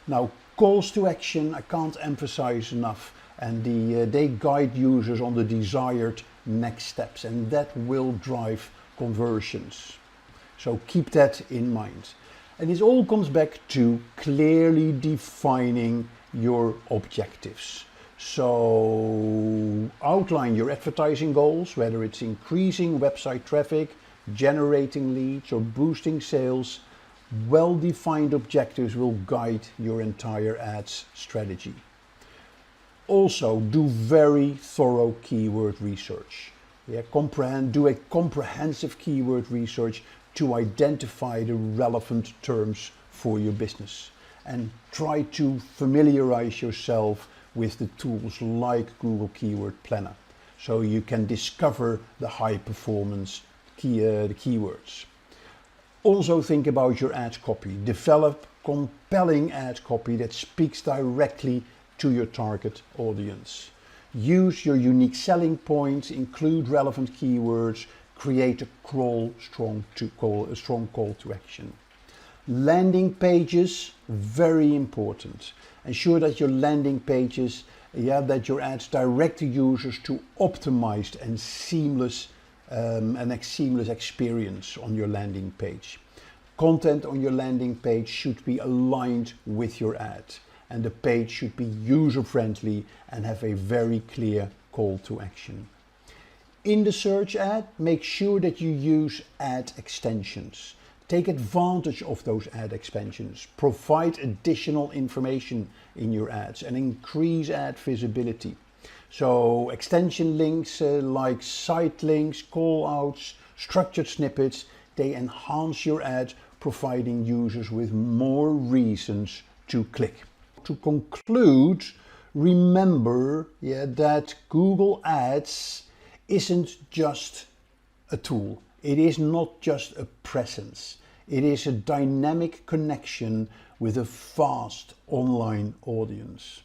Speaker 6: Now, calls to action, I can't emphasize enough, and they guide users on the desired next steps, and that will drive conversions. So keep that in mind. And this all comes back to clearly defining your objectives. So outline your advertising goals, whether it's increasing website traffic, generating leads, or boosting sales. Well-defined objectives will guide your entire ads strategy. Also, do very thorough keyword research. Yeah, do a comprehensive keyword research to identify the relevant terms for your business. And try to familiarize yourself with the tools like Google Keyword Planner, so you can discover the high performance the keywords. Also think about your ad copy. Develop compelling ad copy that speaks directly to your target audience. Use your unique selling points, include relevant keywords, create a strong call to action. Landing pages, very important. Ensure that your landing pages, that your ads direct the users to optimized and seamless experience on your landing page. Content on your landing page should be aligned with your ad, and the page should be user-friendly and have a very clear call to action. In the search ad, make sure that you use ad extensions. Take advantage of those ad extensions. Provide additional information in your ads and increase ad visibility. So extension links like site links, call outs, structured snippets, they enhance your ad, providing users with more reasons to click. To conclude, remember that Google Ads isn't just a tool. It is not just a presence. It is a dynamic connection with a vast online audience.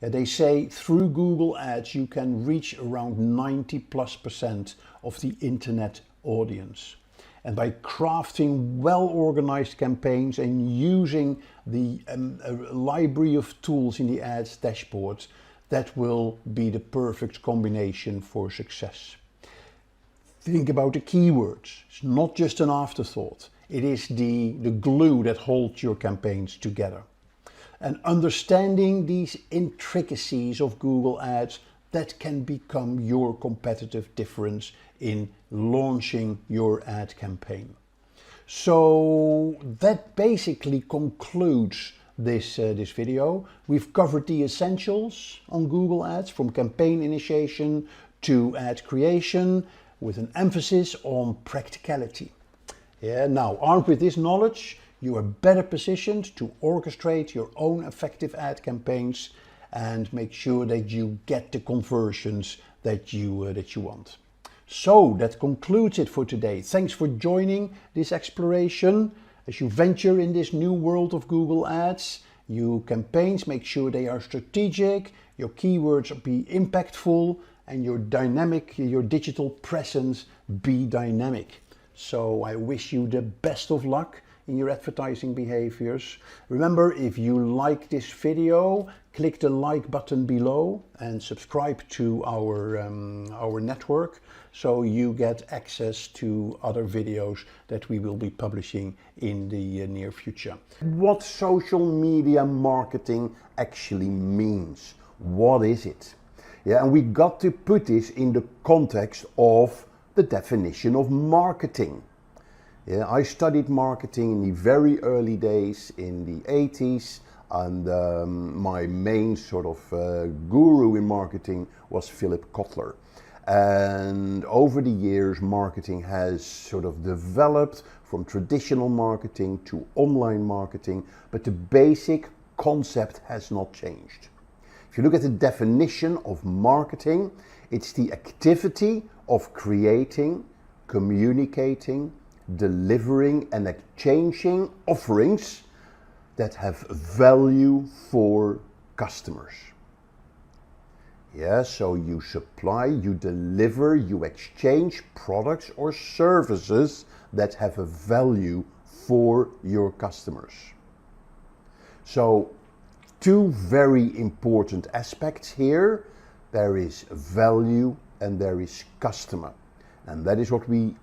Speaker 6: They say through Google Ads you can reach around 90+% of the internet audience. And by crafting well-organized campaigns and using the library of tools in the ads dashboard, that will be the perfect combination for success. Think about the keywords. It's not just an afterthought. It is the glue that holds your campaigns together. And understanding these intricacies of Google Ads, that can become your competitive difference in launching your ad campaign. So that basically concludes this video. We've covered the essentials on Google Ads, from campaign initiation to ad creation, with an emphasis on practicality. Now, armed with this knowledge, you are better positioned to orchestrate your own effective ad campaigns and make sure that you get the conversions that you want. So that concludes it for today. Thanks for joining this exploration. As you venture in this new world of Google Ads, your campaigns, make sure they are strategic, your keywords be impactful, and your digital presence be dynamic. So I wish you the best of luck in your advertising behaviors. Remember, if you like this video, click the like button below and subscribe to our network, so you get access to other videos that we will be publishing in the near future. What social media marketing actually means. What is it? And we got to put this in the context of the definition of marketing. I studied marketing in the very early days in the 80s, and my main sort of guru in marketing was Philip Kotler. And over the years, marketing has sort of developed from traditional marketing to online marketing, but the basic concept has not changed. If you look at the definition of marketing, it's the activity of creating, communicating, delivering and exchanging offerings that have value for customers. So you supply, you deliver, you exchange products or services that have a value for your customers. So two very important aspects here. There is value and there is customer. And that is what we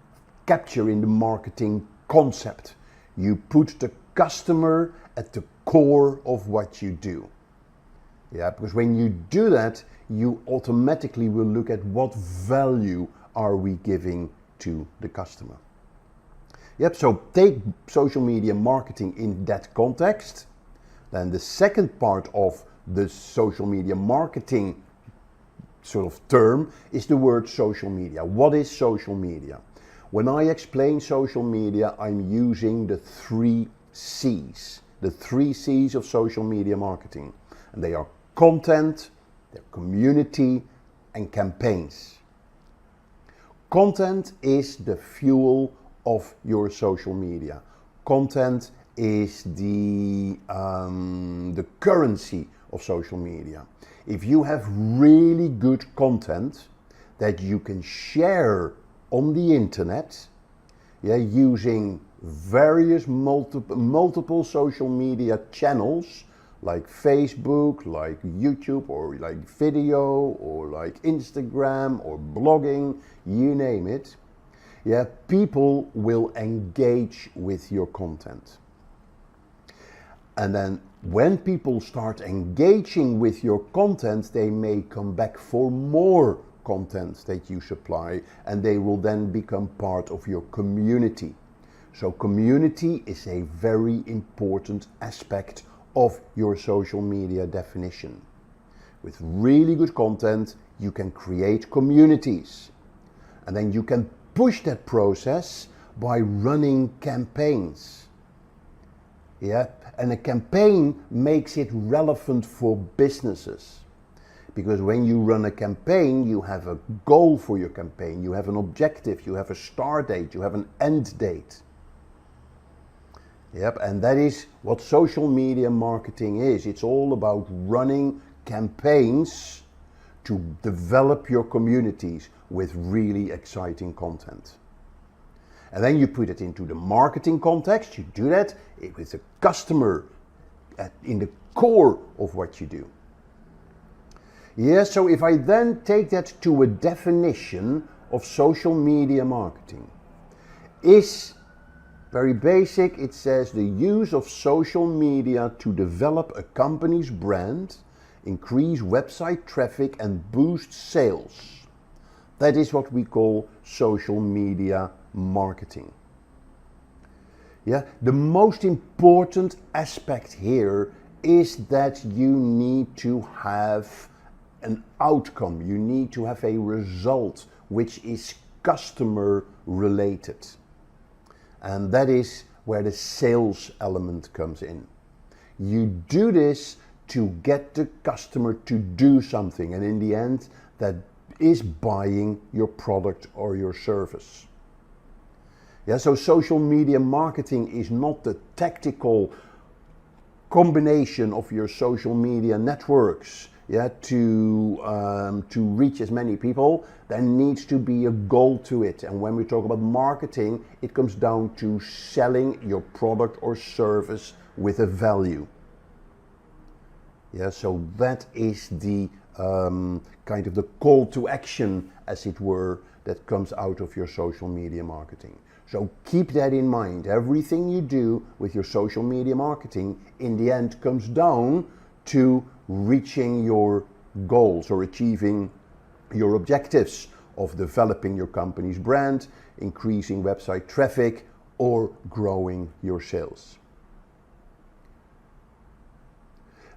Speaker 6: capture in the marketing concept. You put the customer at the core of what you do. Because when you do that, you automatically will look at what value are we giving to the customer. So take social media marketing in that context. Then the second part of the social media marketing sort of term is the word social media. What is social media? When I explain social media, I'm using the 3 C's. The 3 C's of social media marketing. And they are content, their community, and campaigns. Content is the fuel of your social media. Content is the currency of social media. If you have really good content that you can share on the internet, using various multiple social media channels like Facebook, like YouTube, or like video, or like Instagram, or blogging, you name it, people will engage with your content. And then when people start engaging with your content, they may come back for more content that you supply, and they will then become part of your community. So community is a very important aspect of your social media definition. With really good content, you can create communities. And then you can push that process by running campaigns. And a campaign makes it relevant for businesses. Because when you run a campaign, you have a goal for your campaign, you have an objective, you have a start date, you have an end date. And that is what social media marketing is. It's all about running campaigns to develop your communities with really exciting content. And then you put it into the marketing context. You do that with the customer in the core of what you do. So if I then take that to a definition of social media marketing, is very basic. It says the use of social media to develop a company's brand, increase website traffic, and boost sales. That is what we call social media marketing. The most important aspect here is that you need to have an outcome. You need to have a result which is customer related. And that is where the sales element comes in. You do this to get the customer to do something, and in the end, that is buying your product or your service. So social media marketing is not the tactical combination of your social media networks to reach as many people. There needs to be a goal to it. And when we talk about marketing, it comes down to selling your product or service with a value. So that is the kind of the call to action, as it were, that comes out of your social media marketing. So keep that in mind. Everything you do with your social media marketing in the end comes down to reaching your goals or achieving your objectives of developing your company's brand, increasing website traffic, or growing your sales.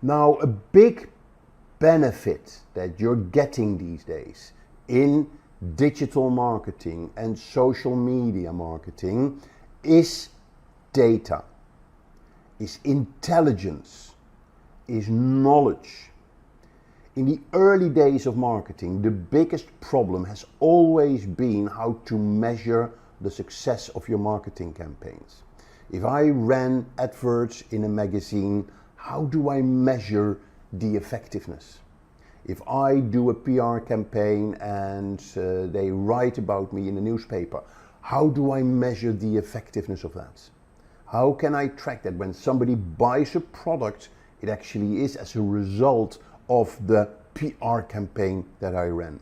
Speaker 6: Now, a big benefit that you're getting these days in digital marketing and social media marketing is data, is intelligence, is knowledge. In the early days of marketing, the biggest problem has always been how to measure the success of your marketing campaigns. If I ran adverts in a magazine, how do I measure the effectiveness? If I do a PR campaign and they write about me in the newspaper, how do I measure the effectiveness of that? How can I track that when somebody buys a product, it actually is as a result of the PR campaign that I ran?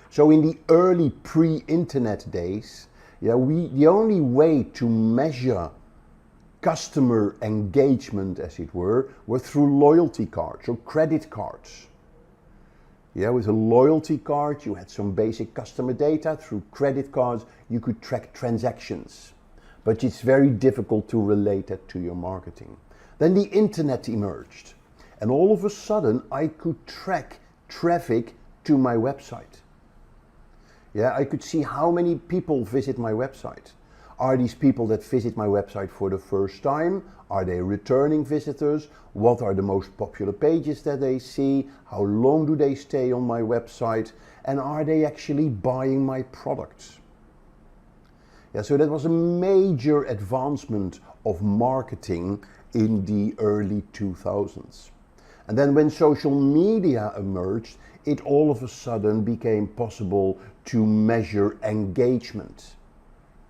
Speaker 6: So in the early pre-internet days, the only way to measure customer engagement, as it were through loyalty cards or credit cards. With a loyalty card, you had some basic customer data. Through credit cards, you could track transactions. But it's very difficult to relate that to your marketing. Then the internet emerged. And all of a sudden I could track traffic to my website. Yeah, I could see how many people visit my website. Are these people that visit my website for the first time? Are they returning visitors? What are the most popular pages that they see? How long do they stay on my website? And are they actually buying my products? Yeah, so that was a major advancement of marketing in the early 2000s. And then when social media emerged, it all of a sudden became possible to measure engagement.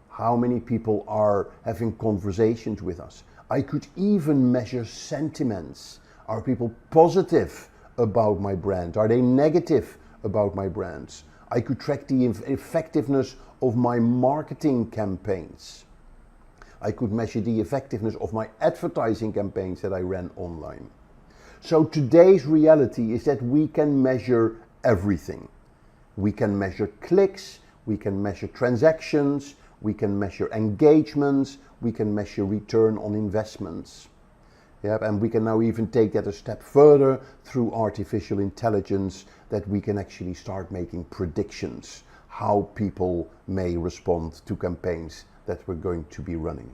Speaker 6: How many people are having conversations with us? I could even measure sentiments. Are people positive about my brand? Are they negative about my brands? I could track the effectiveness of my marketing campaigns. I could measure the effectiveness of my advertising campaigns that I ran online. So today's reality is that we can measure everything. We can measure clicks, we can measure transactions, we can measure engagements, we can measure return on investments. Yep, and we can now even take that a step further through artificial intelligence, that we can actually start making predictions how people may respond to campaigns that we're going to be running.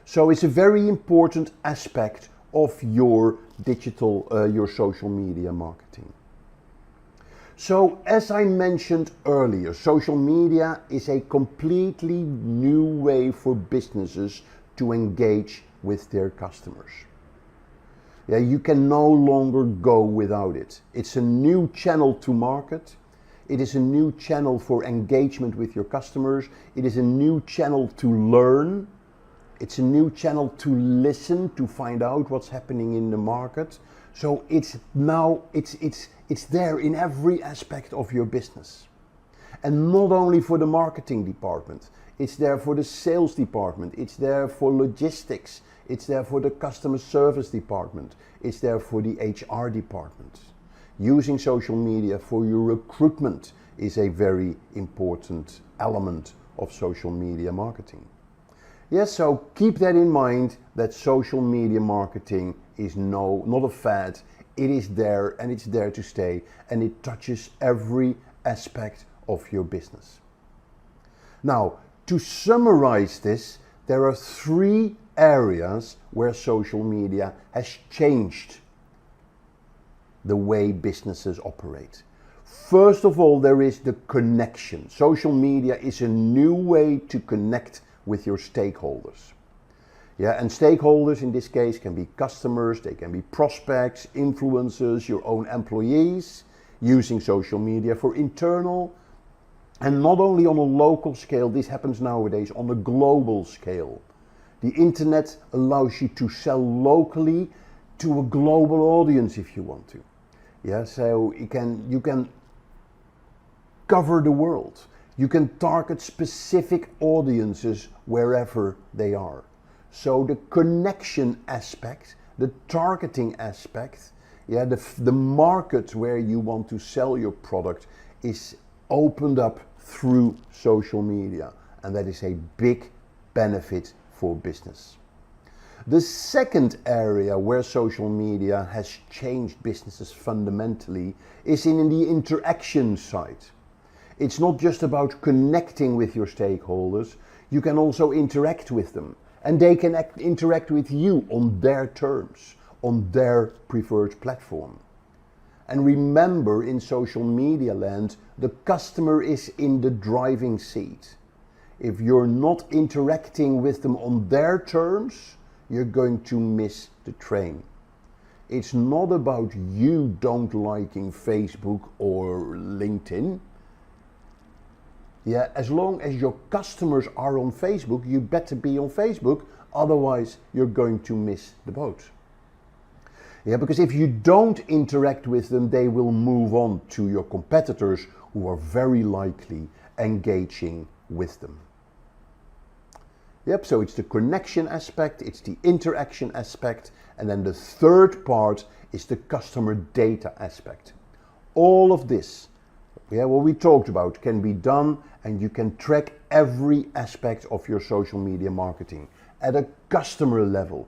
Speaker 6: So it's a very important aspect of your digital, your social media marketing. So as I mentioned earlier, social media is a completely new way for businesses to engage with their customers. Yeah, you can no longer go without it. It's a new channel to market. It is a new channel for engagement with your customers. It is a new channel to learn. It's a new channel to listen, to find out what's happening in the market. So it's there in every aspect of your business. And not only for the marketing department, it's there for the sales department, it's there for logistics, it's there for the customer service department, it's there for the HR department. Using social media for your recruitment is a very important element of social media marketing. Yes, so keep that in mind, that social media marketing is not a fad. It is there and it's there to stay, and it touches every aspect of your business. Now, to summarize this, there are 3 areas where social media has changed the way businesses operate. First of all, there is the connection. Social media is a new way to connect with your stakeholders. Yeah, and stakeholders in this case can be customers, they can be prospects, influencers, your own employees, using social media for internal, and not only on a local scale, this happens nowadays on a global scale. The internet allows you to sell locally to a global audience if you want to. Yeah, so you can cover the world. You can target specific audiences wherever they are. So the connection aspect, the targeting aspect, yeah, the market where you want to sell your product is opened up through social media, and that is a big benefit for business. The second area where social media has changed businesses fundamentally is in the interaction side. It's not just about connecting with your stakeholders, you can also interact with them, and they can interact with you on their terms, on their preferred platform. And remember, in social media land, the customer is in the driving seat. If you're not interacting with them on their terms, you're going to miss the train. It's not about you don't liking Facebook or LinkedIn. Yeah, as long as your customers are on Facebook, you better be on Facebook, otherwise you're going to miss the boat. Yeah, because if you don't interact with them, they will move on to your competitors, who are very likely engaging with them. Yep, so it's the connection aspect, it's the interaction aspect, and then the third part is the customer data aspect. All of this, yeah, what we talked about can be done, and you can track every aspect of your social media marketing at a customer level.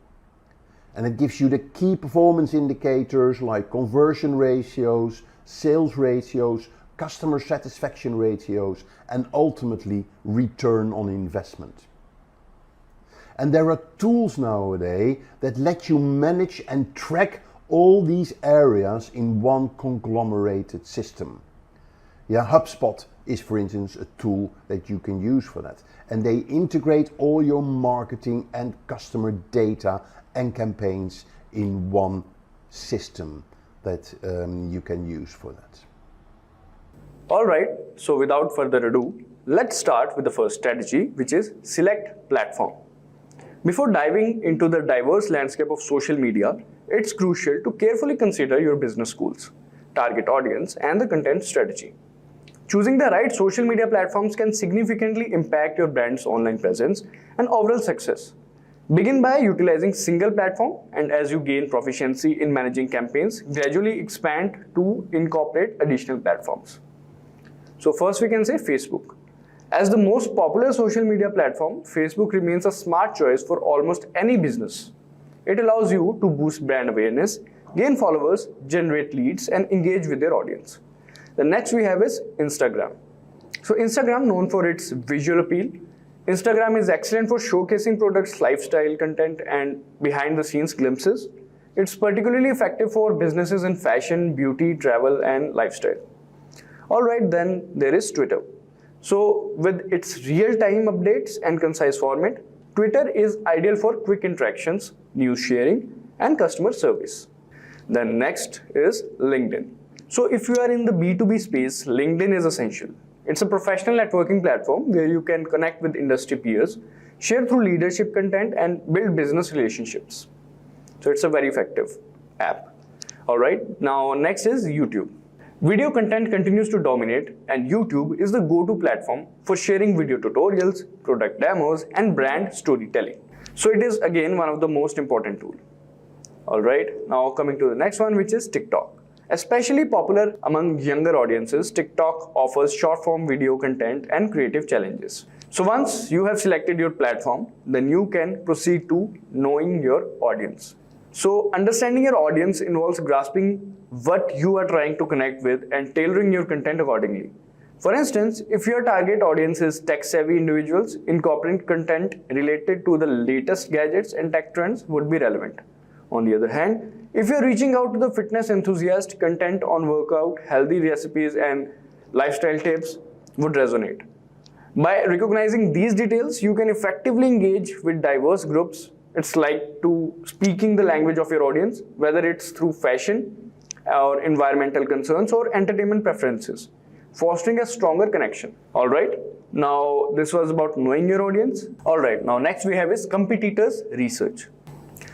Speaker 6: And it gives you the key performance indicators like conversion ratios, sales ratios, customer satisfaction ratios, and ultimately return on investment. And there are tools nowadays that let you manage and track all these areas in one conglomerated system. Yeah, HubSpot is, for instance, a tool that you can use for that. And they integrate all your marketing and customer data and campaigns in one system that you can use for that.
Speaker 5: Alright, so without further ado, let's start with the first strategy, which is select platform. Before diving into the diverse landscape of social media, it's crucial to carefully consider your business goals, target audience, and the content strategy. Choosing the right social media platforms can significantly impact your brand's online presence and overall success. Begin by utilizing single platform, and as you gain proficiency in managing campaigns, gradually expand to incorporate additional platforms. So first we can say Facebook. As the most popular social media platform, Facebook remains a smart choice for almost any business. It allows you to boost brand awareness, gain followers, generate leads, and engage with your audience. The next we have is Instagram. So Instagram, known for its visual appeal, Instagram is excellent for showcasing products, lifestyle content, and behind the scenes glimpses. It's particularly effective for businesses in fashion, beauty, travel, and lifestyle. Alright, then there is Twitter. So with its real-time updates and concise format, Twitter is ideal for quick interactions, news sharing, and customer service. Then next is LinkedIn. So if you are in the B2B space, LinkedIn is essential. It's a professional networking platform where you can connect with industry peers, share through leadership content, and build business relationships. So it's a very effective app. Alright, now next is YouTube. Video content continues to dominate, and YouTube is the go-to platform for sharing video tutorials, product demos, and brand storytelling. So it is again one of the most important tools. Alright, now coming to the next one, which is TikTok. Especially popular among younger audiences, TikTok offers short-form video content and creative challenges. So once you have selected your platform, then you can proceed to knowing your audience. So understanding your audience involves grasping what you are trying to connect with and tailoring your content accordingly. For instance, if your target audience is tech-savvy individuals, incorporating content related to the latest gadgets and tech trends would be relevant. On the other hand, if you're reaching out to the fitness enthusiast, content on workout, healthy recipes, and lifestyle tips would resonate. By recognizing these details, you can effectively engage with diverse groups. It's like to speaking the language of your audience, whether it's through fashion or environmental concerns or entertainment preferences, fostering a stronger connection. Alright, now this was about knowing your audience. Alright, now next we have is competitors research.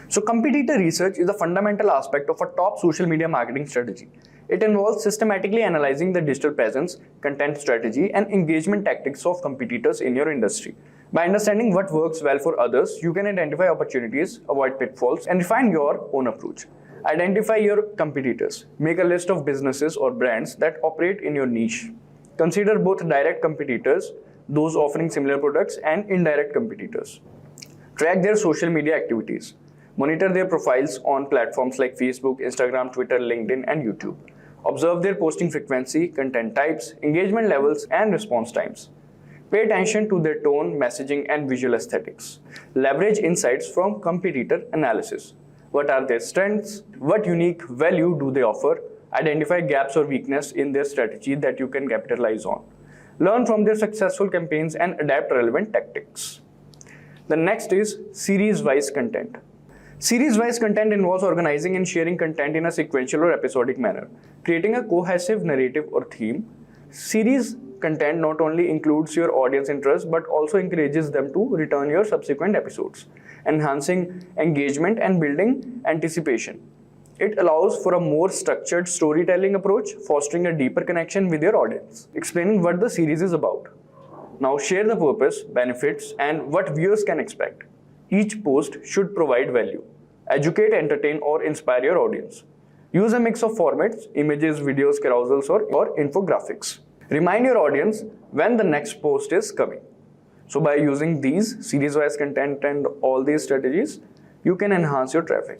Speaker 5: So competitor research is a fundamental aspect of a top social media marketing strategy. It involves systematically analyzing the digital presence, content strategy, and engagement tactics of competitors in your industry. By understanding what works well for others, you can identify opportunities, avoid pitfalls, and refine your own approach. Identify your competitors. Make a list of businesses or brands that operate in your niche. Consider both direct competitors, those offering similar products, and indirect competitors. Track their social media activities. Monitor their profiles on platforms like Facebook, Instagram, Twitter, LinkedIn, and YouTube. Observe their posting frequency, content types, engagement levels, and response times. Pay attention to their tone, messaging, and visual aesthetics. Leverage insights from competitor analysis. What are their strengths? What unique value do they offer? Identify gaps or weaknesses in their strategy that you can capitalize on. Learn from their successful campaigns and adapt relevant tactics. The next is series-wise content. Series-wise content involves organizing and sharing content in a sequential or episodic manner, creating a cohesive narrative or theme. Series content not only includes your audience interest but also encourages them to return your subsequent episodes, enhancing engagement and building anticipation. It allows for a more structured storytelling approach, fostering a deeper connection with your audience. Explaining what the series is about. Now share the purpose, benefits, and what viewers can expect. Each post should provide value, educate, entertain, or inspire your audience. Use a mix of formats, images, videos, carousels, or infographics. Remind your audience when the next post is coming. So by using these series-wise content and all these strategies, you can enhance your traffic.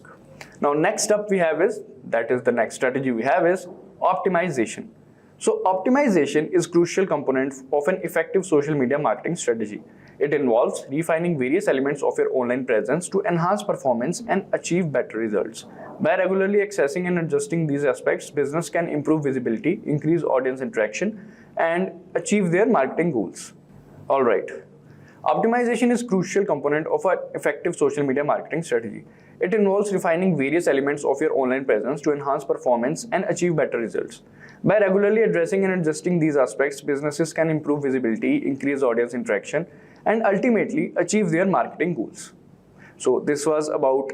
Speaker 5: Now next up we have is, that is the next strategy we have is optimization. So optimization is a crucial component of an effective social media marketing strategy. It involves refining various elements of your online presence to enhance performance and achieve better results. By regularly accessing and adjusting these aspects, business can improve visibility, increase audience interaction, and achieve their marketing goals. Alright. Optimization is a crucial component of an effective social media marketing strategy. It involves refining various elements of your online presence to enhance performance and achieve better results. By regularly addressing and adjusting these aspects, businesses can improve visibility, increase audience interaction, and ultimately achieve their marketing goals. So this was about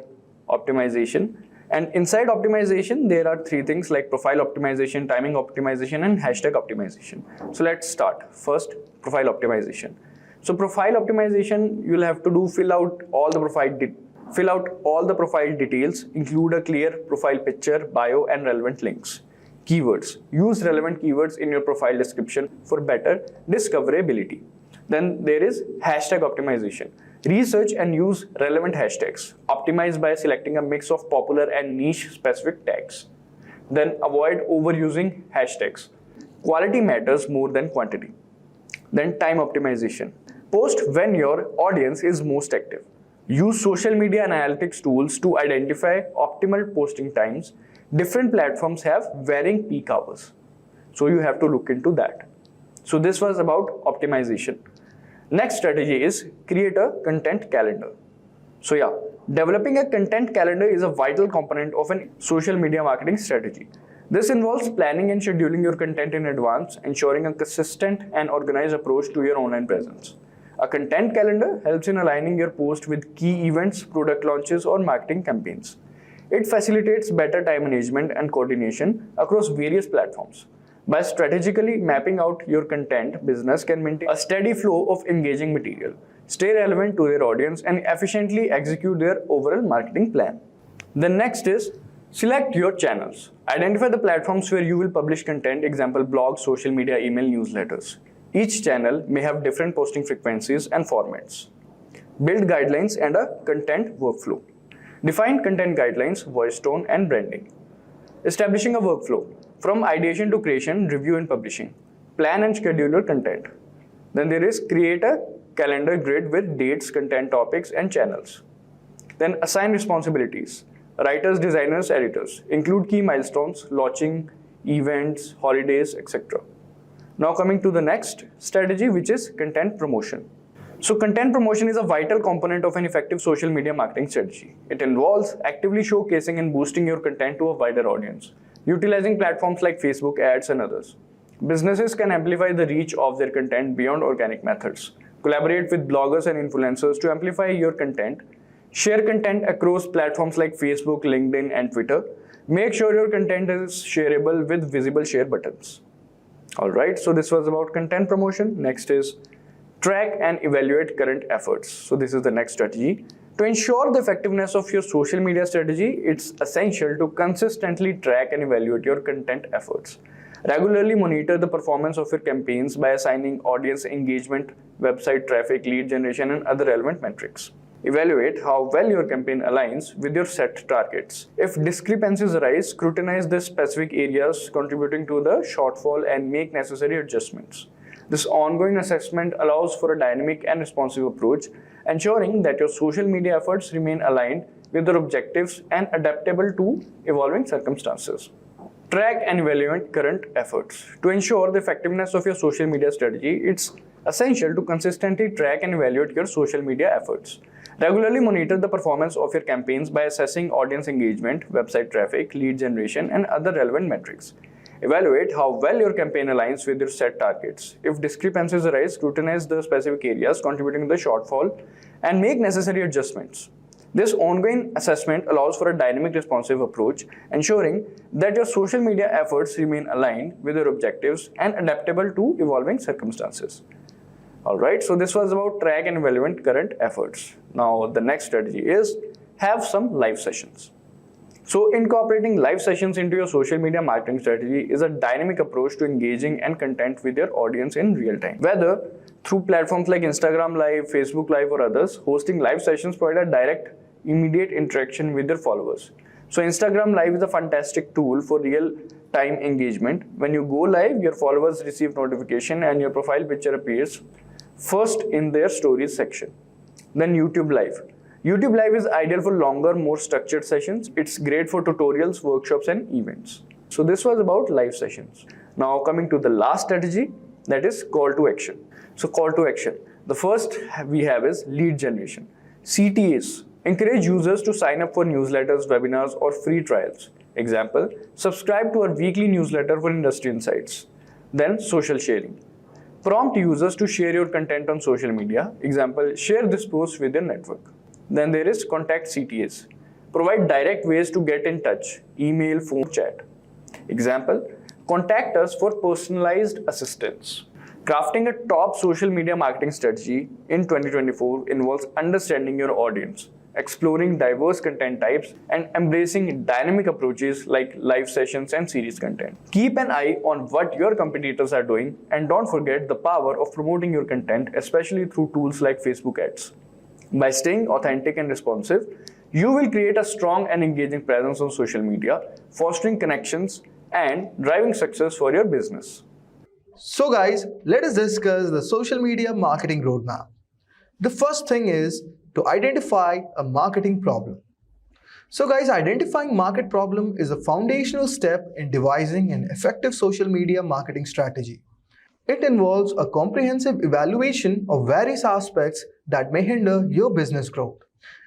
Speaker 5: optimization. And inside optimization, there are three things like profile optimization, timing optimization, and hashtag optimization. So let's start. First, profile optimization. So profile optimization, you'll have to do fill out all the profile details, include a clear profile picture, bio, and relevant links. Keywords. Use relevant keywords in your profile description for better discoverability. Then there is hashtag optimization. Research and use relevant hashtags. Optimize by selecting a mix of popular and niche specific tags. Then avoid overusing hashtags. Quality matters more than quantity. Then time optimization. Post when your audience is most active. Use social media analytics tools to identify optimal posting times. Different platforms have varying peak hours, so you have to look into that. So this was about optimization. Next strategy is create a content calendar. So yeah, developing a content calendar is a vital component of a social media marketing strategy. This involves planning and scheduling your content in advance, ensuring a consistent and organized approach to your online presence. A content calendar helps in aligning your post with key events, product launches, or marketing campaigns. It facilitates better time management and coordination across various platforms. By strategically mapping out your content, business can maintain a steady flow of engaging material, stay relevant to their audience, and efficiently execute their overall marketing plan. The next is select your channels. Identify the platforms where you will publish content, example blogs, social media, email, newsletters. Each channel may have different posting frequencies and formats. Build guidelines and a content workflow. Define content guidelines, voice tone, and branding. Establishing a workflow from ideation to creation, review, and publishing. Plan and schedule your content. Then there is create a calendar grid with dates, content topics, and channels. Then assign responsibilities. Writers, designers, editors. Include key milestones, launching, events, holidays, etc. Now coming to the next strategy, which is content promotion. So content promotion is a vital component of an effective social media marketing strategy. It involves actively showcasing and boosting your content to a wider audience, utilizing platforms like Facebook ads and others. Businesses can amplify the reach of their content beyond organic methods. Collaborate with bloggers and influencers to amplify your content. Share content across platforms like Facebook, LinkedIn, and Twitter. Make sure your content is shareable with visible share buttons. Alright, so this was about content promotion. Next is track and evaluate current efforts. So this is the next strategy. To ensure the effectiveness of your social media strategy, it's essential to consistently track and evaluate your content efforts. Regularly monitor the performance of your campaigns by assigning audience engagement, website traffic, lead generation, and other relevant metrics. Evaluate how well your campaign aligns with your set targets. If discrepancies arise, scrutinize the specific areas contributing to the shortfall and make necessary adjustments. This ongoing assessment allows for a dynamic and responsive approach, ensuring that your social media efforts remain aligned with your objectives and adaptable to evolving circumstances. Track and evaluate current efforts. To ensure the effectiveness of your social media strategy, it's essential to consistently track and evaluate your social media efforts. Regularly monitor the performance of your campaigns by assessing audience engagement, website traffic, lead generation, and other relevant metrics. Evaluate how well your campaign aligns with your set targets. If discrepancies arise, scrutinize the specific areas contributing to the shortfall and make necessary adjustments. This ongoing assessment allows for a dynamic responsive approach, ensuring that your social media efforts remain aligned with your objectives and adaptable to evolving circumstances. Alright, so this was about track and evaluate current efforts. Now the next strategy is have some live sessions. So incorporating live sessions into your social media marketing strategy is a dynamic approach to engaging and content with your audience in real time. Whether through platforms like Instagram Live, Facebook Live, or others, hosting live sessions provide a direct immediate interaction with their followers. So Instagram Live is a fantastic tool for real-time engagement. When you go live, your followers receive notification and your profile picture appears first in their stories section. Then YouTube Live. YouTube Live is ideal for longer, more structured sessions. It's great for tutorials, workshops, and events. So this was about live sessions. Now coming to the last strategy, that is call to action. So call to action. The first we have is lead generation. CTAs. Encourage users to sign up for newsletters, webinars, or free trials. Example, subscribe to our weekly newsletter for industry insights. Then social sharing. Prompt users to share your content on social media. Example, share this post with your network. Then there is contact CTAs. Provide direct ways to get in touch. Email, phone, chat. Example, contact us for personalized assistance. Crafting a top social media marketing strategy in 2024 involves understanding your audience, exploring diverse content types, and embracing dynamic approaches like live sessions and series content. Keep an eye on what your competitors are doing, and don't forget the power of promoting your content, especially through tools like Facebook ads. By staying authentic and responsive, you will create a strong and engaging presence on social media, fostering connections and driving success for your business.
Speaker 7: So guys, let us discuss the social media marketing roadmap. The first thing is to identify a marketing problem. So guys, identifying market problem is a foundational step in devising an effective social media marketing strategy. It involves a comprehensive evaluation of various aspects that may hinder your business growth.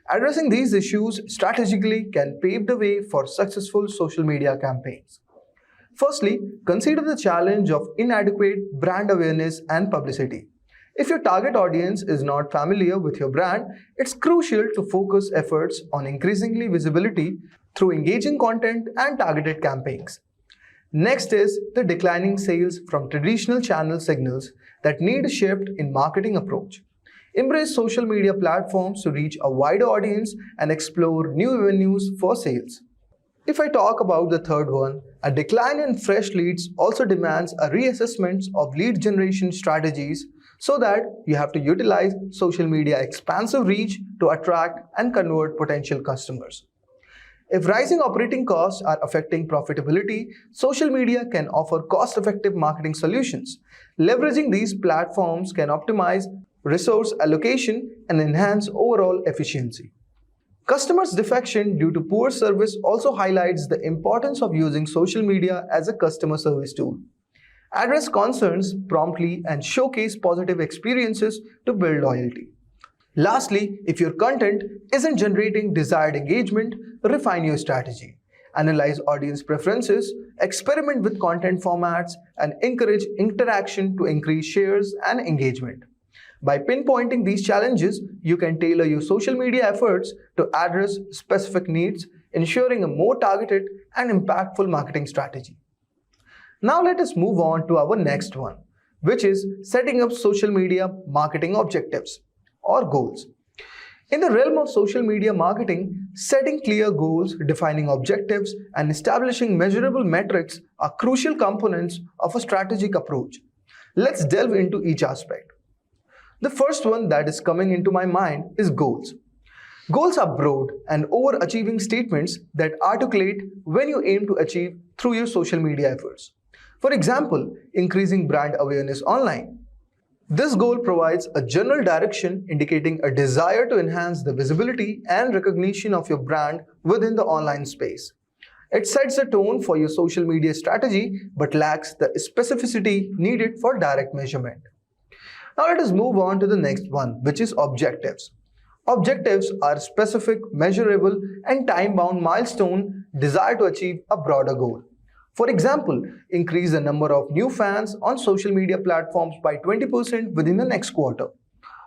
Speaker 7: Addressing these issues strategically can pave the way for successful social media campaigns. Firstly, consider the challenge of inadequate brand awareness and publicity. If your target audience is not familiar with your brand, it's crucial to focus efforts on increasingly visibility through engaging content and targeted campaigns. Next is the declining sales from traditional channel signals that need a shift in marketing approach. Embrace social media platforms to reach a wider audience and explore new avenues for sales. If I talk about the third one, a decline in fresh leads also demands a reassessment of lead generation strategies so that you have to utilize social media expansive reach to attract and convert potential customers. If rising operating costs are affecting profitability, social media can offer cost-effective marketing solutions. Leveraging these platforms can optimize resource allocation and enhance overall efficiency. Customers' defection due to poor service also highlights the importance of using social media as a customer service tool. Address concerns promptly and showcase positive experiences to build loyalty. Lastly, if your content isn't generating desired engagement, refine your strategy. Analyze audience preferences, experiment with content formats, and encourage interaction to increase shares and engagement. By pinpointing these challenges, you can tailor your social media efforts to address specific needs, ensuring a more targeted and impactful marketing strategy. Now let us move on to our next one, which is setting up social media marketing objectives or goals. In the realm of social media marketing, setting clear goals, defining objectives, and establishing measurable metrics are crucial components of a strategic approach. Let's delve into each aspect. The first one that is coming into my mind is goals. Goals are broad and overachieving statements that articulate when you aim to achieve through your social media efforts. For example, increasing brand awareness online. This goal provides a general direction indicating a desire to enhance the visibility and recognition of your brand within the online space. It sets a tone for your social media strategy but lacks the specificity needed for direct measurement. Now let us move on to the next one, which is objectives. Objectives are specific, measurable, and time-bound milestone desired to achieve a broader goal. For example, increase the number of new fans on social media platforms by 20% within the next quarter,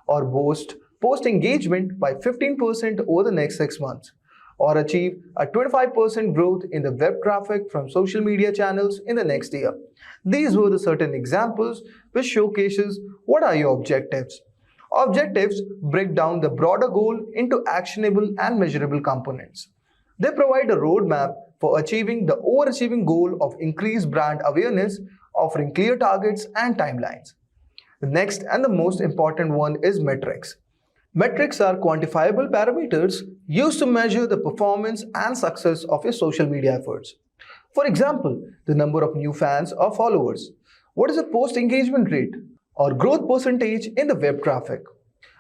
Speaker 7: or boost post engagement by 15% over the next 6 months, or achieve a 25% growth in the web traffic from social media channels in the next year. These were the certain examples which showcases what are your objectives. Objectives break down the broader goal into actionable and measurable components. They provide a roadmap for achieving the overachieving goal of increased brand awareness, offering clear targets and timelines. The next and the most important one is metrics. Metrics are quantifiable parameters used to measure the performance and success of your social media efforts. For example, the number of new fans or followers, what is the post engagement rate, or growth percentage in the web traffic.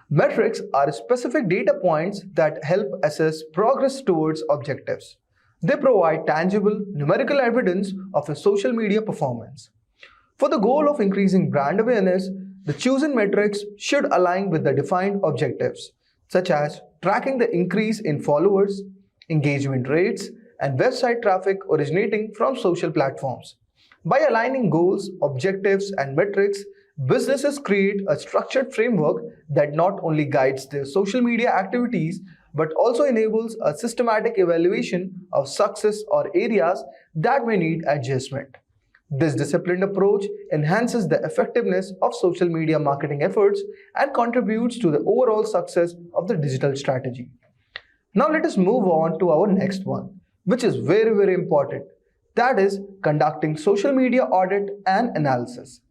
Speaker 7: Metrics are specific data points that help assess progress towards objectives. They provide tangible, numerical evidence of a social media performance. For the goal of increasing brand awareness, the chosen metrics should align with the defined objectives, such as tracking the increase in followers, engagement rates, and website traffic originating from social platforms. By aligning goals, objectives, and metrics, businesses create a structured framework that not only guides their social media activities but also enables a systematic evaluation of success or areas that may need adjustment. This disciplined approach enhances the effectiveness of social media marketing efforts and contributes to the overall success of the digital strategy. Now let us move on to our next one, which is very important. That is conducting social media audit and analysis.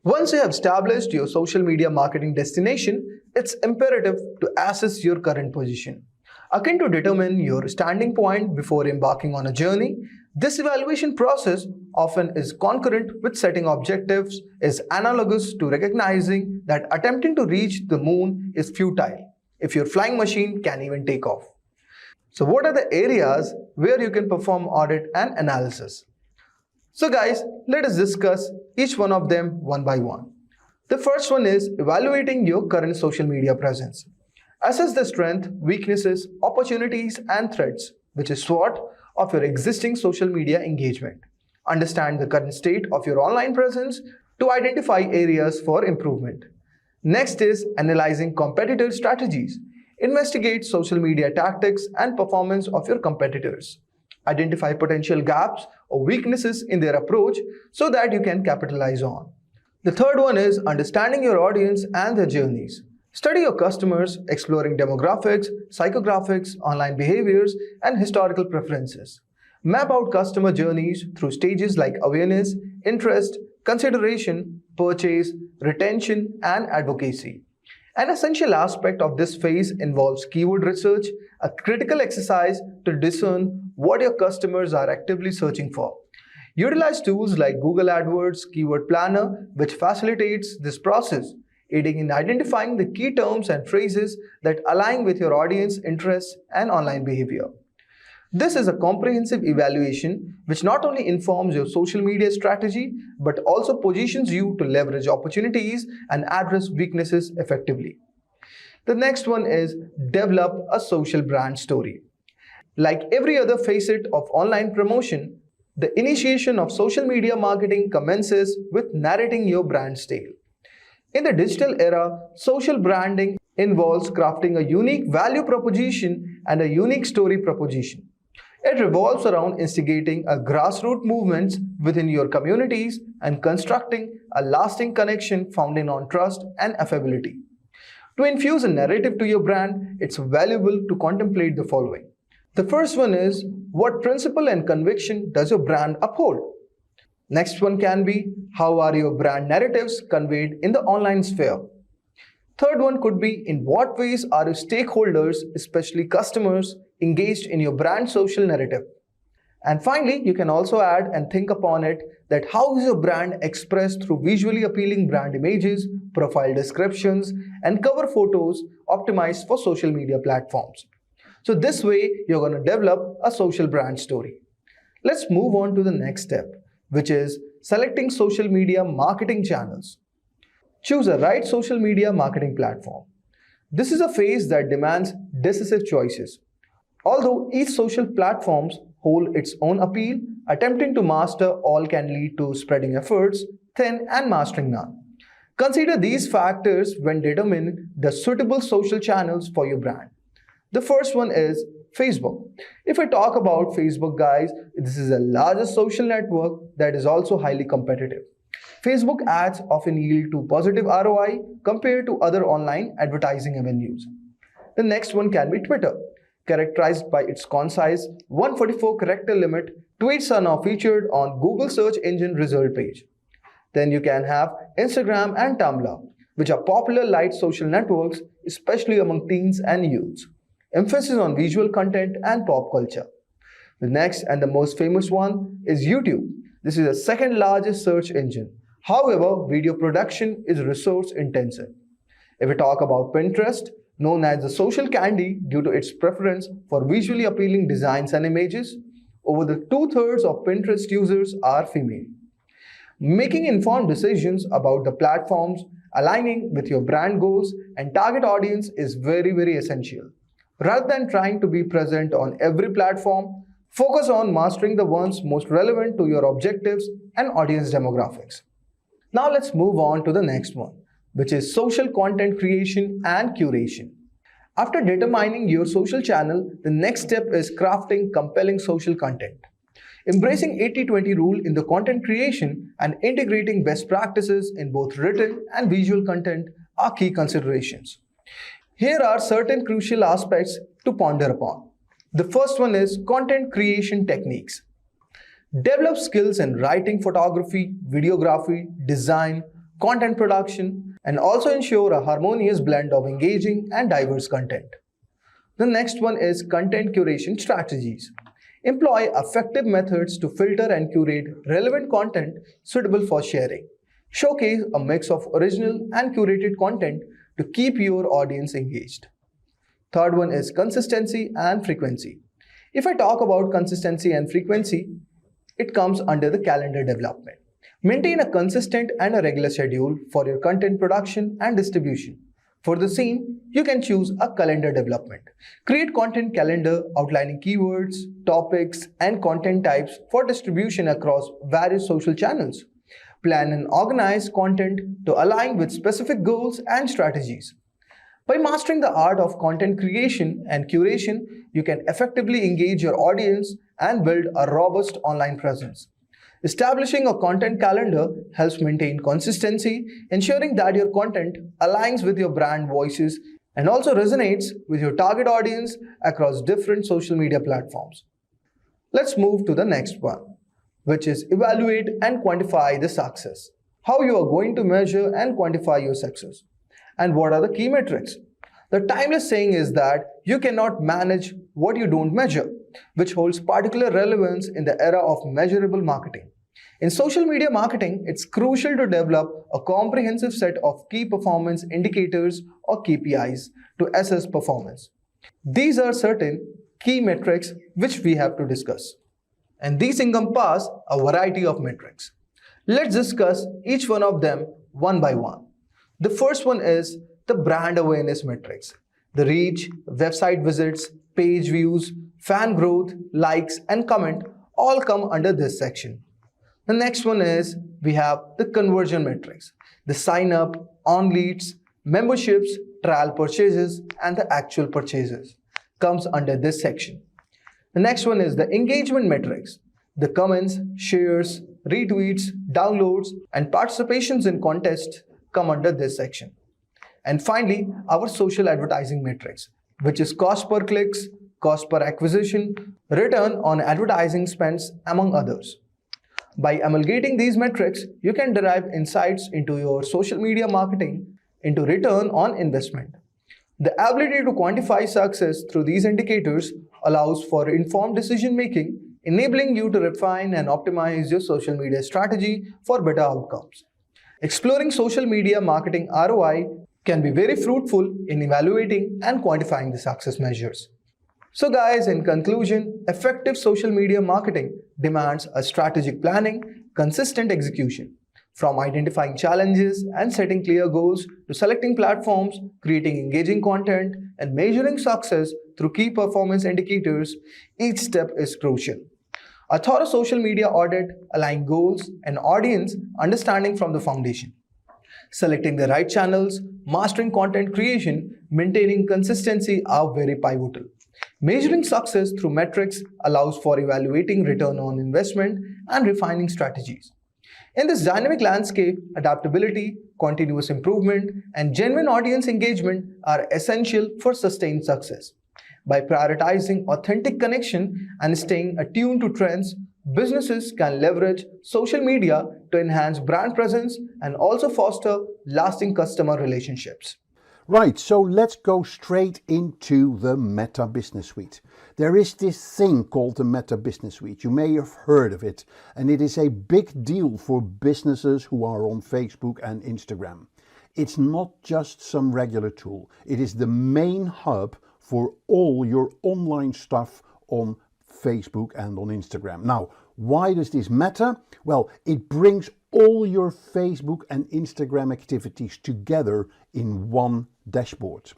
Speaker 7: Once you have established your social media marketing destination, it's imperative to assess your current position. Akin to determine your standing point before embarking on a journey, this evaluation process often is concurrent with setting objectives, is analogous to recognizing that attempting to reach the moon is futile if your flying machine can even take off. So what are the areas where you can perform audit and analysis? So guys, let us discuss each one of them one by one. The first one is evaluating your current social media presence. Assess the strength, weaknesses, opportunities, and threats, which is SWOT, of your existing social media engagement. Understand the current state of your online presence to identify areas for improvement. Next is analyzing competitor strategies. Investigate social media tactics and performance of your competitors. Identify potential gaps or weaknesses in their approach so that you can capitalize on. The third one is understanding your audience and their journeys. Study your customers, exploring demographics, psychographics, online behaviors, and historical preferences. Map out customer journeys through stages like awareness, interest, consideration, purchase, retention, and advocacy. An essential aspect of this phase involves keyword research, a critical exercise to discern what your customers are actively searching for. Utilize tools like Google AdWords Keyword Planner, which facilitates this process, aiding in identifying the key terms and phrases that align with your audience interests and online behavior. This is a comprehensive evaluation which not only informs your social media strategy but also positions you to leverage opportunities and address weaknesses effectively. The next one is develop a social brand story. Like every other facet of online promotion, the initiation of social media marketing commences with narrating your brand tale. In the digital era, social branding involves crafting a unique value proposition and a unique story proposition. It revolves around instigating a grassroots movements within your communities and constructing a lasting connection founded on trust and affability. To infuse a narrative to your brand, it's valuable to contemplate the following. The first one is, what principle and conviction does your brand uphold? Next one can be, how are your brand narratives conveyed in the online sphere? Third one could be, in what ways are your stakeholders, especially customers, engaged in your brand social narrative? And finally, you can also add and think upon it that how is your brand expressed through visually appealing brand images, profile descriptions, and cover photos optimized for social media platforms. So this way, you're going to develop a social brand story. Let's move on to the next step, which is selecting social media marketing channels. Choose a right social media marketing platform. This is a phase that demands decisive choices. Although each social platforms hold its own appeal, attempting to master all can lead to spreading efforts thin and mastering none. Consider these factors when determining the suitable social channels for your brand. The first one is Facebook. If I talk about Facebook, guys, this is the largest social network that is also highly competitive. Facebook ads often yield to positive ROI compared to other online advertising avenues. The next one can be Twitter. Characterized by its concise 144 character limit, tweets are now featured on Google search engine result page. Then you can have Instagram and Tumblr. which are popular light social networks, especially among teens and youths. Emphasis on visual content and pop culture. The next and the most famous one is YouTube. This is the second largest search engine. However, video production is resource intensive. If we talk about Pinterest, known as the social candy due to its preference for visually appealing designs and images, over the two-thirds of Pinterest users are female. Making informed decisions about the platforms, aligning with your brand goals and target audience is very essential. Rather than trying to be present on every platform, focus on mastering the ones most relevant to your objectives and audience demographics. Now let's move on to the next one, which is social content creation and curation. After determining your social channel, the next step is crafting compelling social content. Embracing 80-20 rule in the content creation and integrating best practices in both written and visual content are key considerations. Here are certain crucial aspects to ponder upon. The first one is content creation techniques. Develop skills in writing, photography, videography, design, content production, and also ensure a harmonious blend of engaging and diverse content. The next one is content curation strategies. Employ effective methods to filter and curate relevant content suitable for sharing. Showcase a mix of original and curated content to keep your audience engaged. Third one is consistency and frequency. If I talk about consistency and frequency, it comes under the calendar development. Maintain a consistent and a regular schedule for your content production and distribution. For the same, you can choose a calendar development. Create content calendar outlining keywords, topics, and content types for distribution across various social channels. Plan and organize content to align with specific goals and strategies. By mastering the art of content creation and curation, you can effectively engage your audience and build a robust online presence. Establishing a content calendar helps maintain consistency, ensuring that your content aligns with your brand voices and also resonates with your target audience across different social media platforms. Let's move to the next one, which is evaluate and quantify the success. How you are going to measure and quantify your success. And what are the key metrics? The timeless saying is that you cannot manage what you don't measure, which holds particular relevance in the era of measurable marketing. In social media marketing, it's crucial to develop a comprehensive set of key performance indicators or KPIs to assess performance. These are certain key metrics which we have to discuss. And these encompass a variety of metrics. Let's discuss each one of them one by one. The first one is the brand awareness metrics. The reach, website visits, page views, fan growth, likes, and comment all come under this section. The next one is we have the conversion metrics. The sign up, on leads, memberships, trial purchases, and the actual purchases comes under this section. The next one is the engagement metrics. The comments, shares, retweets, downloads, and participations in contests come under this section. And finally, our social advertising metrics, which is cost per clicks, cost per acquisition, return on advertising spends, among others. By amalgamating these metrics, you can derive insights into your social media marketing into return on investment. The ability to quantify success through these indicators allows for informed decision making, enabling you to refine and optimize your social media strategy for better outcomes. Exploring social media marketing ROI can be very fruitful in evaluating and quantifying the success measures. So guys, in conclusion, effective social media marketing demands a strategic planning, consistent execution. From identifying challenges and setting clear goals to selecting platforms, creating engaging content, and measuring success through key performance indicators, each step is crucial. A thorough social media audit, aligning goals and audience understanding from the foundation. Selecting the right channels, mastering content creation, maintaining consistency are very pivotal. Measuring success through metrics allows for evaluating return on investment and refining strategies. In this dynamic landscape, adaptability, continuous improvement, and genuine audience engagement are essential for sustained success. By prioritizing authentic connection and staying attuned to trends, Businesses can leverage social media to enhance brand presence and also foster lasting customer relationships.
Speaker 6: Right, so let's go straight into the Meta Business Suite. There is this thing called the Meta Business Suite. You may have heard of it, and it is a big deal for businesses who are on Facebook and Instagram. It's not just some regular tool. It is the main hub for all your online stuff on Facebook and on Instagram. Now, why does this matter? Well, it brings all your Facebook and Instagram activities together in one dashboard.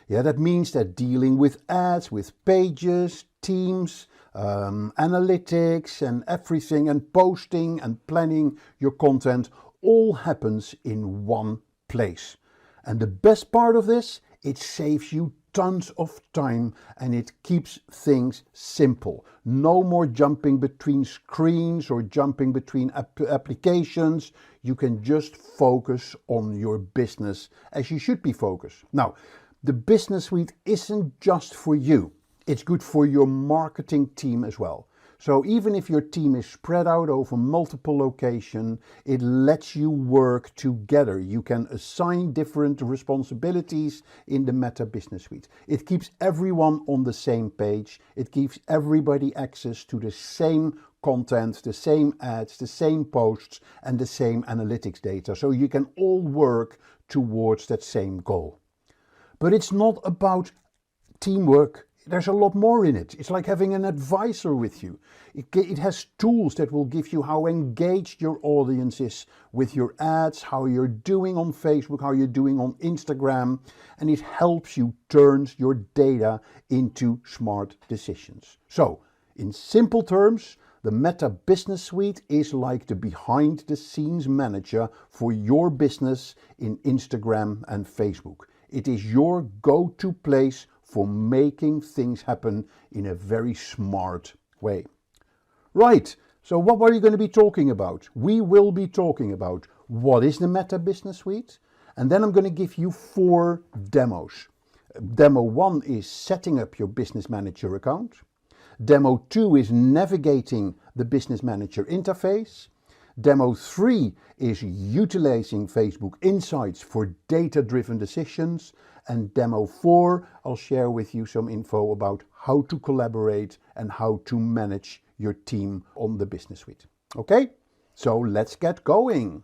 Speaker 6: Yeah, that means that dealing with ads, with pages, teams, analytics and everything, and posting and planning your content all happens in one place. And the best part of this, it saves you tons of time and it keeps things simple. No more jumping between screens or jumping between applications. You can just focus on your business as you should be focused. Now, the Business Suite isn't just for you. It's good for your marketing team as well. So even if your team is spread out over multiple locations, it lets you work together. You can assign different responsibilities in the Meta Business Suite. It keeps everyone on the same page. It gives everybody access to the same content, the same ads, the same posts, and the same analytics data. So you can all work towards that same goal. But it's not about teamwork. There's a lot more in it. It's like having an advisor with you. It has tools that will give you how engaged your audience is with your ads, how you're doing on Facebook, how you're doing on Instagram, and it helps you turn your data into smart decisions. So, in simple terms, the Meta Business Suite is like the behind-the-scenes manager for your business in Instagram and Facebook. It is your go-to place for making things happen in a very smart way. Right, so what are you going to be talking about? We will be talking about what is the Meta Business Suite, and then I'm going to give you 4 demos. Demo 1 is setting up your Business Manager account. Demo 2 is navigating the Business Manager interface. Demo 3 is utilizing Facebook Insights for data-driven decisions. And Demo 4, I'll share with you some info about how to collaborate and how to manage your team on the Business Suite. Okay, so let's get going.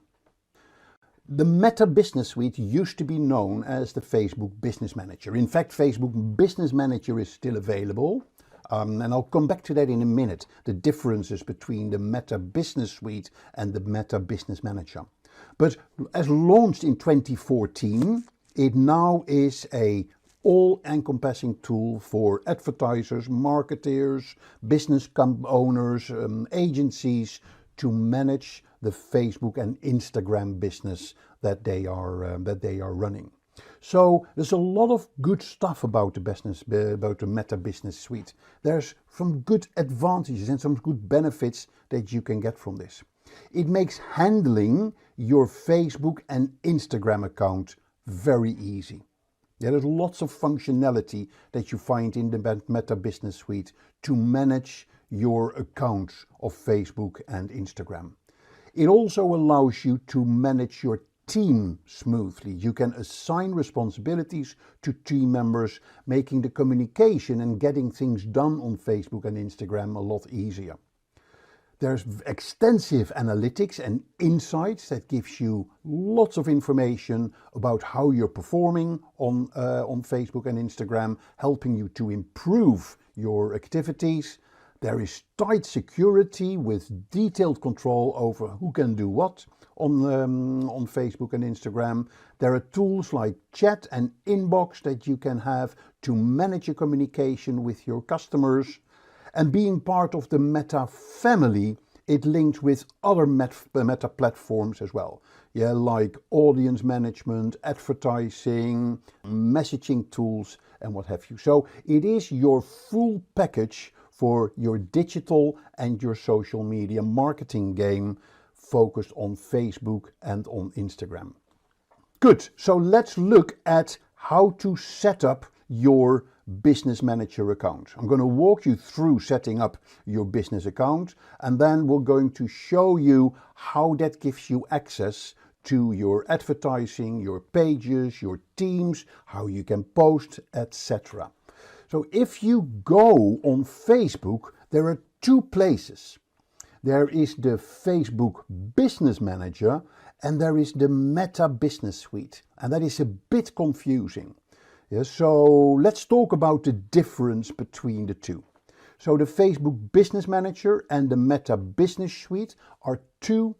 Speaker 6: The Meta Business Suite used to be known as the Facebook Business Manager. In fact, Facebook Business Manager is still available. And I'll come back to that in a minute, the differences between the Meta Business Suite and the Meta Business Manager. But as launched in 2014, it now is a all-encompassing tool for advertisers, marketers, business owners, agencies to manage the Facebook and Instagram business that they are running. So there's a lot of good stuff about the Meta Business Suite. There's some good advantages and some good benefits that you can get from this. It makes handling your Facebook and Instagram account very easy. There's lots of functionality that you find in the Meta Business Suite to manage your accounts of Facebook and Instagram. It also allows you to manage your team smoothly. You can assign responsibilities to team members, making the communication and getting things done on Facebook and Instagram a lot easier. There's extensive analytics and insights that gives you lots of information about how you're performing on Facebook and Instagram, helping you to improve your activities. There is tight security with detailed control over who can do what on Facebook and Instagram. There are tools like chat and inbox that you can have to manage your communication with your customers. And being part of the Meta family, it links with other Meta platforms as well. Yeah, like audience management, advertising, messaging tools, and what have you. So it is your full package for your digital and your social media marketing game focused on Facebook and on Instagram. Good, so let's look at how to set up your business manager account. I'm going to walk you through setting up your business account, and then we're going to show you how that gives you access to your advertising, your pages, your teams, how you can post, etc. So if you go on Facebook, there are two places. There is the Facebook Business Manager and there is the Meta Business Suite. And that is a bit confusing. Yeah, so let's talk about the difference between the two. So the Facebook Business Manager and the Meta Business Suite are two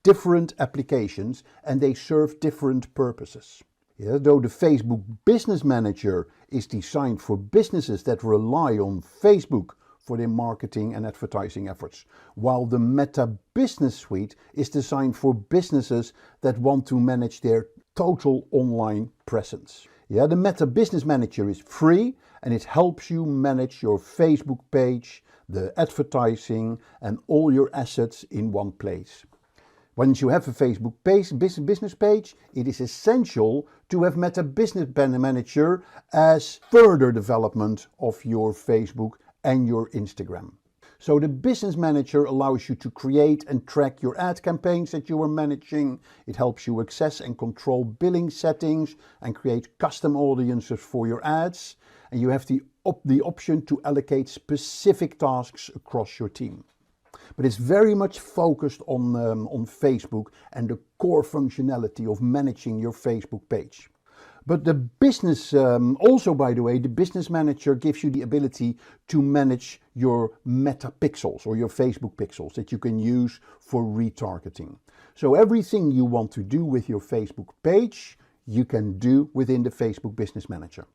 Speaker 6: different applications and they serve different purposes. Yeah, though the Facebook Business Manager is designed for businesses that rely on Facebook for their marketing and advertising efforts, while the Meta Business Suite is designed for businesses that want to manage their total online presence. Yeah, the Meta Business Manager is free and it helps you manage your Facebook page, the advertising and all your assets in one place. Once you have a Facebook business page, it is essential to have Meta Business Manager as further development of your Facebook and your Instagram. So the Business Manager allows you to create and track your ad campaigns that you are managing. It helps you access and control billing settings and create custom audiences for your ads. And you have the option to allocate specific tasks across your team. But it's very much focused on Facebook and the core functionality of managing your Facebook page. But the business, also by the way, the Business Manager gives you the ability to manage your meta pixels or your Facebook pixels that you can use for retargeting. So everything you want to do with your Facebook page, you can do within the Facebook Business Manager.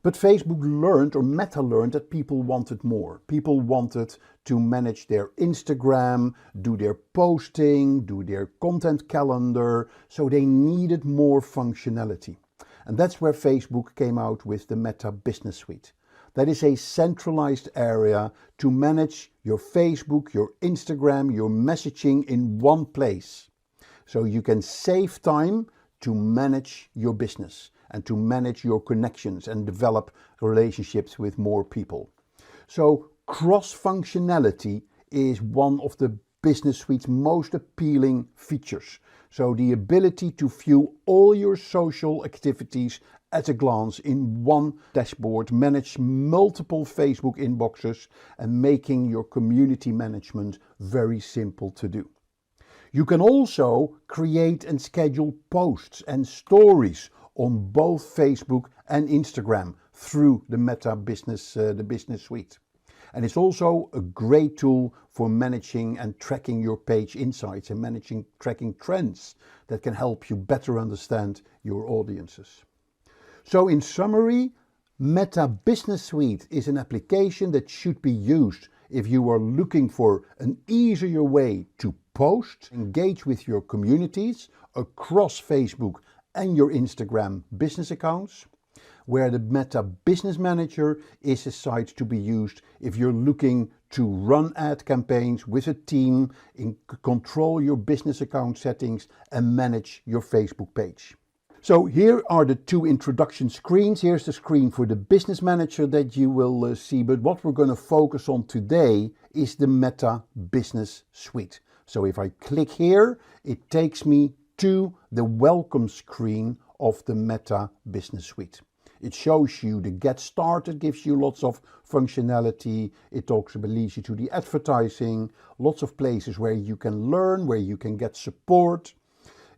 Speaker 6: But Facebook learned, or Meta learned, that people wanted more. People wanted to manage their Instagram, do their posting, do their content calendar, so they needed more functionality. And that's where Facebook came out with the Meta Business Suite. That is a centralized area to manage your Facebook, your Instagram, your messaging in one place. So you can save time to manage your business and to manage your connections and develop relationships with more people. So cross-functionality is one of the Business Suite's most appealing features. So the ability to view all your social activities at a glance in one dashboard, manage multiple Facebook inboxes and making your community management very simple to do. You can also create and schedule posts and stories on both Facebook and Instagram through the Meta Business, the Business Suite. And it's also a great tool for managing and tracking your page insights and tracking trends that can help you better understand your audiences. So in summary, Meta Business Suite is an application that should be used if you are looking for an easier way to post, engage with your communities across Facebook and your Instagram business accounts, where the Meta Business Manager is a site to be used if you're looking to run ad campaigns with a team, control your business account settings and manage your Facebook page. So here are the two introduction screens. Here's the screen for the Business Manager that you will see, but what we're going to focus on today is the Meta Business Suite. So if I click here, it takes me to the welcome screen of the Meta Business Suite. It shows you the get started, gives you lots of functionality. It leads you to the advertising, lots of places where you can learn, where you can get support.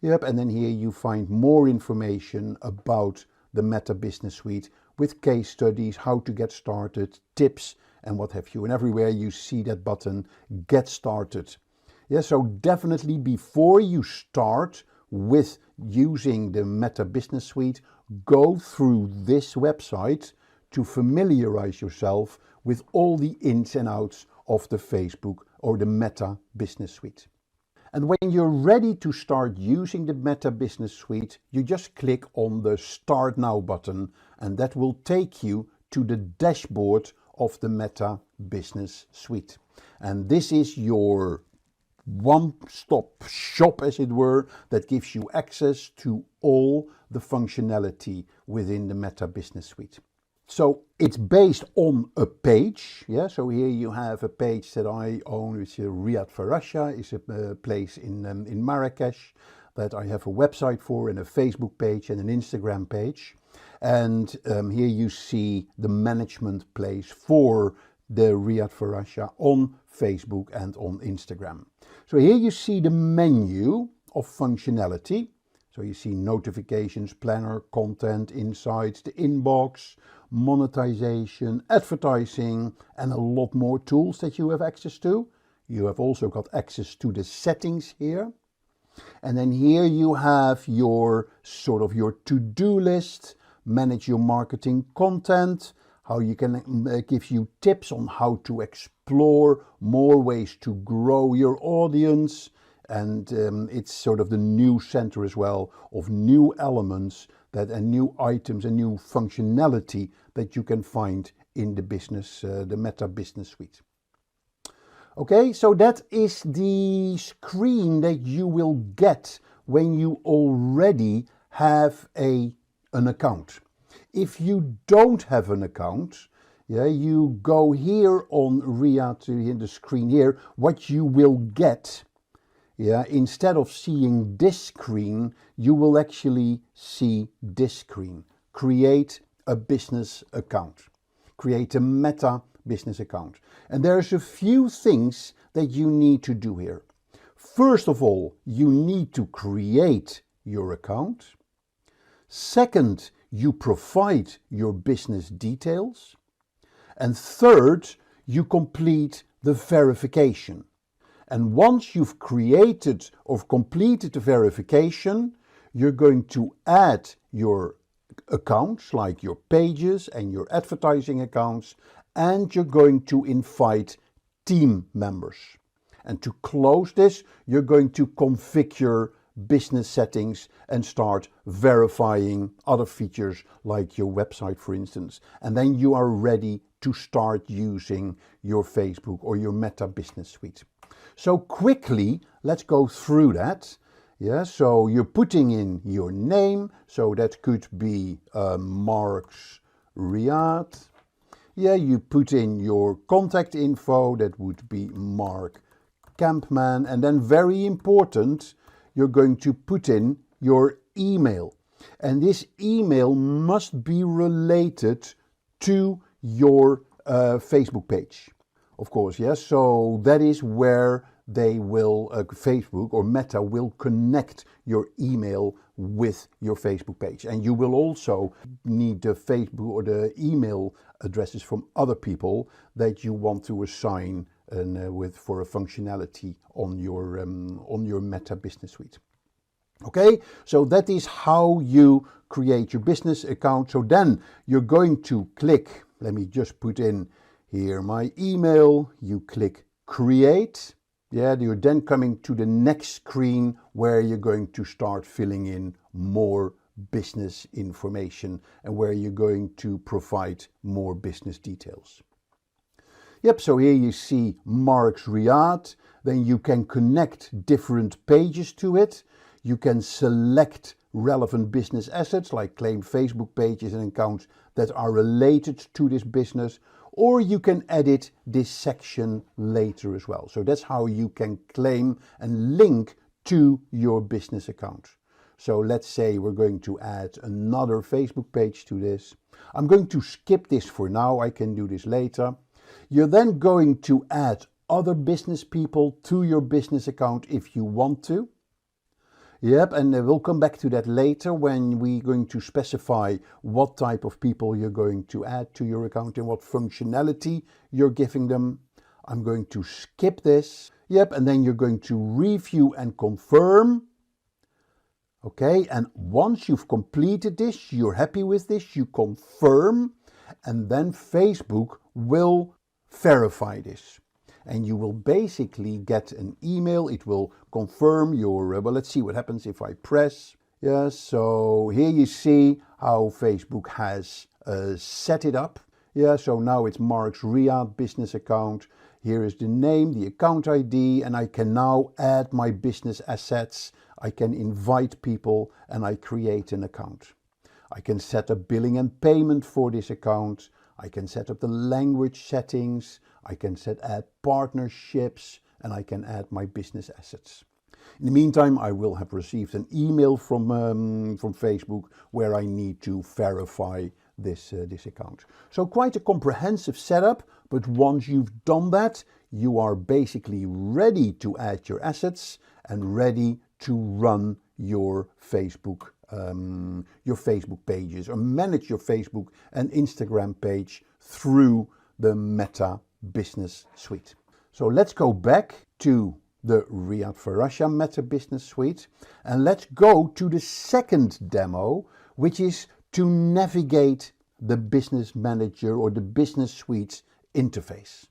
Speaker 6: Yep, and then here you find more information about the Meta Business Suite with case studies, how to get started, tips and what have you. And everywhere you see that button, get started. Yeah, so definitely before you start with using the Meta Business Suite, go through this website to familiarize yourself with all the ins and outs of the Facebook or the Meta Business Suite. And when you're ready to start using the Meta Business Suite, you just click on the Start Now button and that will take you to the dashboard of the Meta Business Suite. And this is your one-stop shop, as it were, that gives you access to all the functionality within the Meta Business Suite. So it's based on a page. Yeah, so here you have a page that I own, which is Riyadh Farasha, is a place in Marrakesh that I have a website for, and a Facebook page and an Instagram page. And here you see the management place for the Riyadh Farasha on Facebook and on Instagram. So here you see the menu of functionality. So you see notifications, planner, content, insights, the inbox, monetization, advertising, and a lot more tools that you have access to. You have also got access to the settings here. And then here you have your sort of your to-do list, manage your marketing content, how you can give you tips on how to explore more ways to grow your audience. And it's sort of the new center as well of new elements that and new items and new functionality that you can find in the business, the Meta Business Suite. Okay, so that is the screen that you will get when you already have an account. If you don't have an account, yeah, you go here on Riyadh in the screen here, what you will get, yeah, instead of seeing this screen, you will actually see this screen. Create a business account. Create a Meta business account. And there's a few things that you need to do here. First of all, you need to create your account. Second, you provide your business details. And third, you complete the verification. And once you've created or completed the verification, you're going to add your accounts, like your pages and your advertising accounts, and you're going to invite team members. And to close this, you're going to configure business settings and start verifying other features like your website, for instance. And then you are ready to start using your Facebook or your Meta Business Suite. So quickly, let's go through that. Yeah, so you're putting in your name, so that could be Mark's Riyadh. Yeah, you put in your contact info, that would be Mark Campman. And then very important, you're going to put in your email. And this email must be related to your Facebook page. Of course, yes. So that is where they will, Facebook or Meta will connect your email with your Facebook page. And you will also need the Facebook or the email addresses from other people that you want to assign for a functionality on your Meta Business Suite. Okay, so that is how you create your business account. So then you're going to click, let me just put in here my email, you click create. Yeah, you're then coming to the next screen where you're going to start filling in more business information and where you're going to provide more business details. Yep, so here you see Mark's Riyadh. Then you can connect different pages to it. You can select relevant business assets like claim Facebook pages and accounts that are related to this business, or you can edit this section later as well. So that's how you can claim and link to your business account. So let's say we're going to add another Facebook page to this. I'm going to skip this for now. I can do this later. You're then going to add other business people to your business account if you want to. Yep, and we'll come back to that later when we're going to specify what type of people you're going to add to your account and what functionality you're giving them. I'm going to skip this. Yep, and then you're going to review and confirm. Okay, and once you've completed this, you're happy with this, you confirm, and then Facebook will verify this. And you will basically get an email. It will confirm your, well, let's see what happens if I press. Yeah, so here you see how Facebook has set it up. Yeah, so now it's Mark's Riyadh business account. Here is the name, the account ID, and I can now add my business assets. I can invite people and I create an account. I can set up billing and payment for this account. I can set up the language settings. I can add partnerships, and I can add my business assets. In the meantime, I will have received an email from Facebook where I need to verify this account. So quite a comprehensive setup, but once you've done that, you are basically ready to add your assets and ready to run your Facebook pages or manage your Facebook and Instagram page through the Meta Business Suite. So let's go back to the Riyadh Farasha Meta Business Suite and let's go to the second demo, which is to navigate the Business Manager or the Business Suite's interface.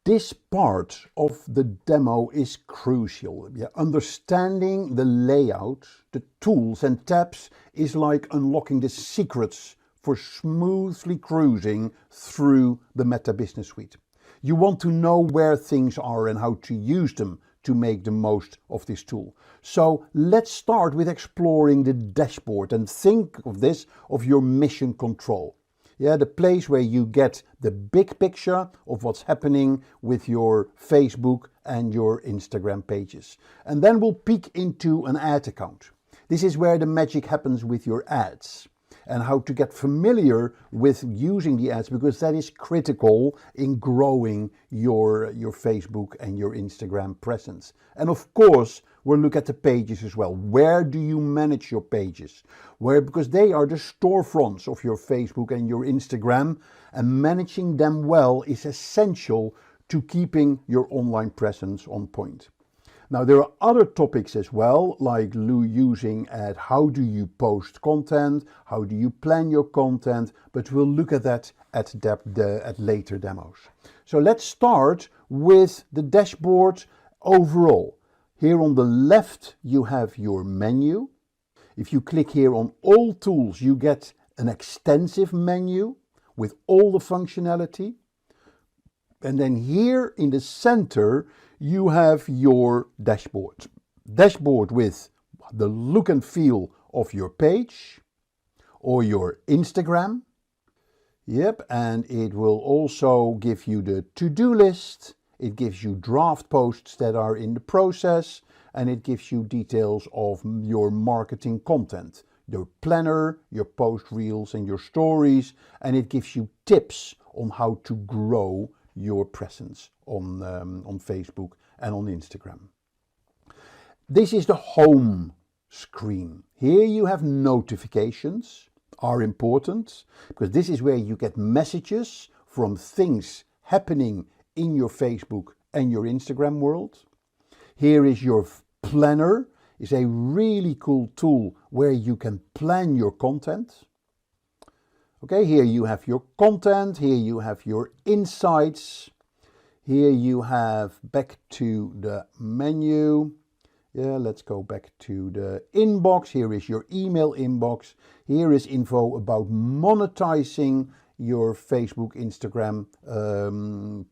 Speaker 6: This part of the demo is crucial. Understanding the layout, the tools and tabs is like unlocking the secrets for smoothly cruising through the Meta Business Suite. You want to know where things are and how to use them to make the most of this tool. So let's start with exploring the dashboard and think of this of your mission control. The place where you get the big picture of what's happening with your Facebook and your Instagram pages. And then we'll peek into an ad account. This is where the magic happens with your ads and how to get familiar with using the ads, because that is critical in growing your Facebook and your Instagram presence. And of course, we'll look at the pages as well. Where do you manage your pages? Because they are the storefronts of your Facebook and your Instagram, and managing them well is essential to keeping your online presence on point. Now, there are other topics as well, like using at how do you post content, how do you plan your content, but we'll look at that at later demos. So let's start with the dashboard overall. Here on the left, you have your menu. If you click here on all tools, you get an extensive menu with all the functionality. And then here in the center, you have your dashboard. Dashboard with the look and feel of your page or your Instagram. And it will also give you the to-do list. It gives you draft posts that are in the process, and it gives you details of your marketing content, your planner, your post reels and your stories, and it gives you tips on how to grow your presence on Facebook and on Instagram. This is the home screen. Here you have notifications, are important, because this is where you get messages from things happening in your Facebook and your Instagram world. Here is your planner. It's a really cool tool where you can plan your content. Okay, here you have your content, here you have your insights, here you have back to the menu. Let's go back to the inbox. Here is your email inbox. Here is info about monetizing your Facebook, Instagram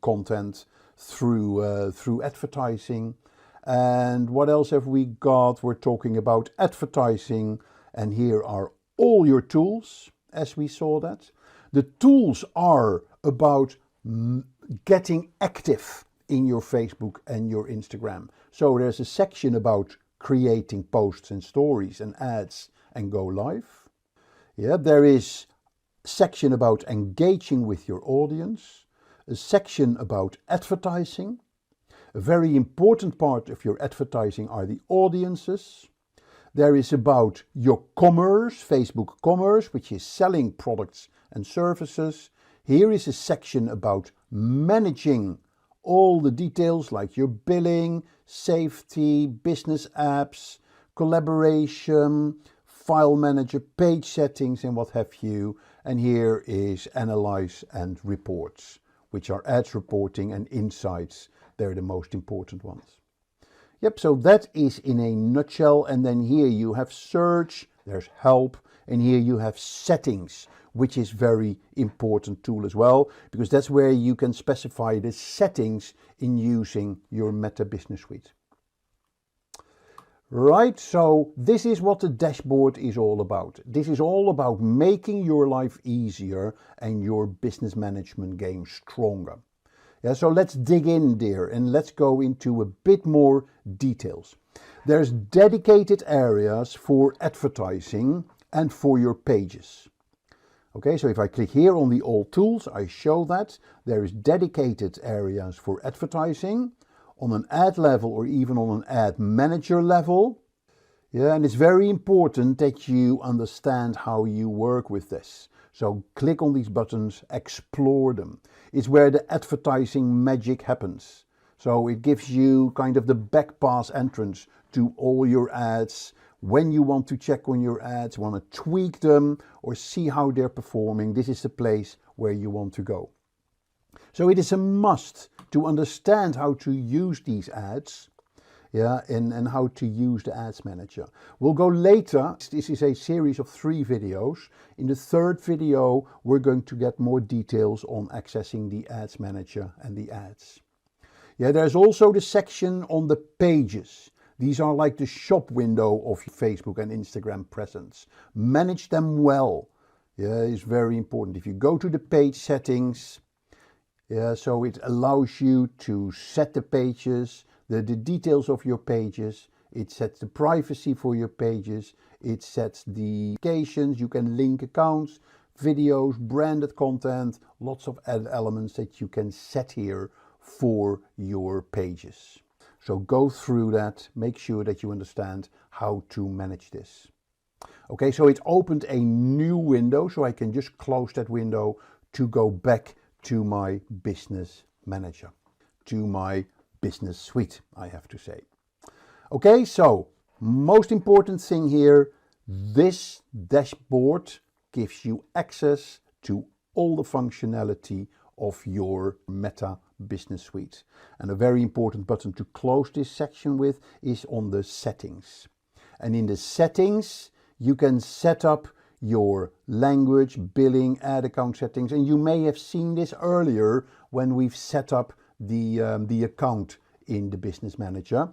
Speaker 6: content through advertising. And what else have we got? We're talking about advertising, and here are all your tools. As we saw that. The tools are about getting active in your Facebook and your Instagram. So there's a section about creating posts and stories and ads and go live. There is a section about engaging with your audience, a section about advertising. A very important part of your advertising are the audiences. There is about your commerce, Facebook commerce, which is selling products and services. Here is a section about managing all the details like your billing, safety, business apps, collaboration, file manager, page settings and what have you. And here is analyze and reports, which are ads reporting and insights. They're the most important ones. So that is in a nutshell. And then here you have search, there's help, and here you have settings, which is very important tool as well, because that's where you can specify the settings in using your Meta Business Suite. Right, so this is what the dashboard is all about. This is all about making your life easier and your business management game stronger. Yeah, so let's dig in there and let's go into a bit more details. There's dedicated areas for advertising and for your pages. Okay, so if I click here on the all tools, I show that there is dedicated areas for advertising on an ad level or even on an ad manager level. Yeah, and it's very important that you understand how you work with this. So click on these buttons, explore them. It's where the advertising magic happens. So it gives you kind of the back pass entrance to all your ads. When you want to check on your ads, want to tweak them or see how they're performing, this is the place where you want to go. So it is a must to understand how to use these ads, yeah, and how to use the ads manager. We'll go later. This is a series of 3 videos. In the 3rd video, we're going to get more details on accessing the ads manager and the ads. Yeah, there's also the section on the pages. These are like the shop window of Facebook and Instagram presence. Manage them well. Yeah, it's very important. If you go to the page settings, yeah, so it allows you to set the pages, the details of your pages. It sets the privacy for your pages. It sets the locations. You can link accounts, videos, branded content, lots of added elements that you can set here for your pages. So go through that, make sure that you understand how to manage this. Okay, so it opened a new window, so I can just close that window to go back to my business manager, to my business suite, I have to say. Okay, so most important thing here, this dashboard gives you access to all the functionality of your Meta Business Suite. And a very important button to close this section with is on the settings. And in the settings, you can set up your language, billing, ad account settings. And you may have seen this earlier when we've set up the account in the Business Manager.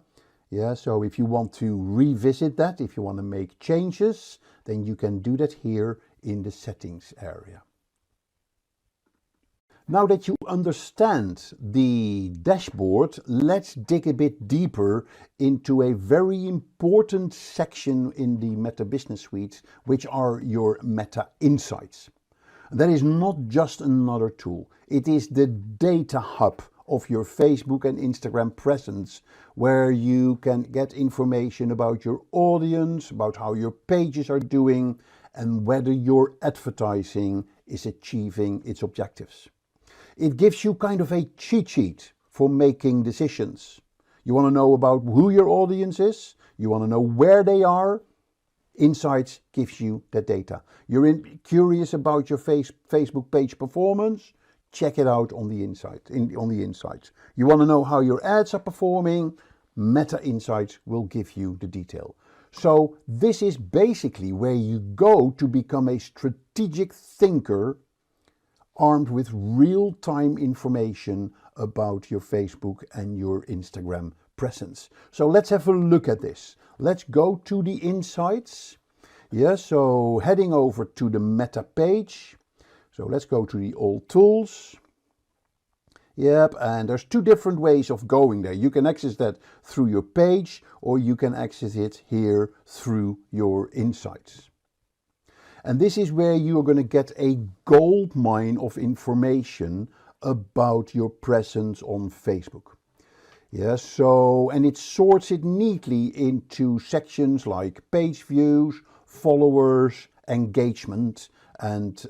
Speaker 6: Yeah, so if you want to revisit that, if you want to make changes, then you can do that here in the settings area. Now that you understand the dashboard, let's dig a bit deeper into a very important section in the Meta Business Suite, which are your Meta Insights. That is not just another tool. It is the data hub of your Facebook and Instagram presence, where you can get information about your audience, about how your pages are doing, and whether your advertising is achieving its objectives. It gives you kind of a cheat sheet for making decisions. You want to know about who your audience is, you want to know where they are. Insights gives you that data. You're curious about your Facebook page performance, check it out on the Insights. You want to know how your ads are performing, Meta Insights will give you the detail. So this is basically where you go to become a strategic thinker armed with real-time information about your Facebook and your Instagram presence. So let's have a look at this. Let's go to the Insights. Yeah, so heading over to the Meta page. So let's go to the All Tools. Yep, and there's 2 different ways of going there. You can access that through your page, or you can access it here through your Insights. And this is where you are going to get a gold mine of information about your presence on Facebook. Yeah, so, and it sorts it neatly into sections like page views, followers, engagement, and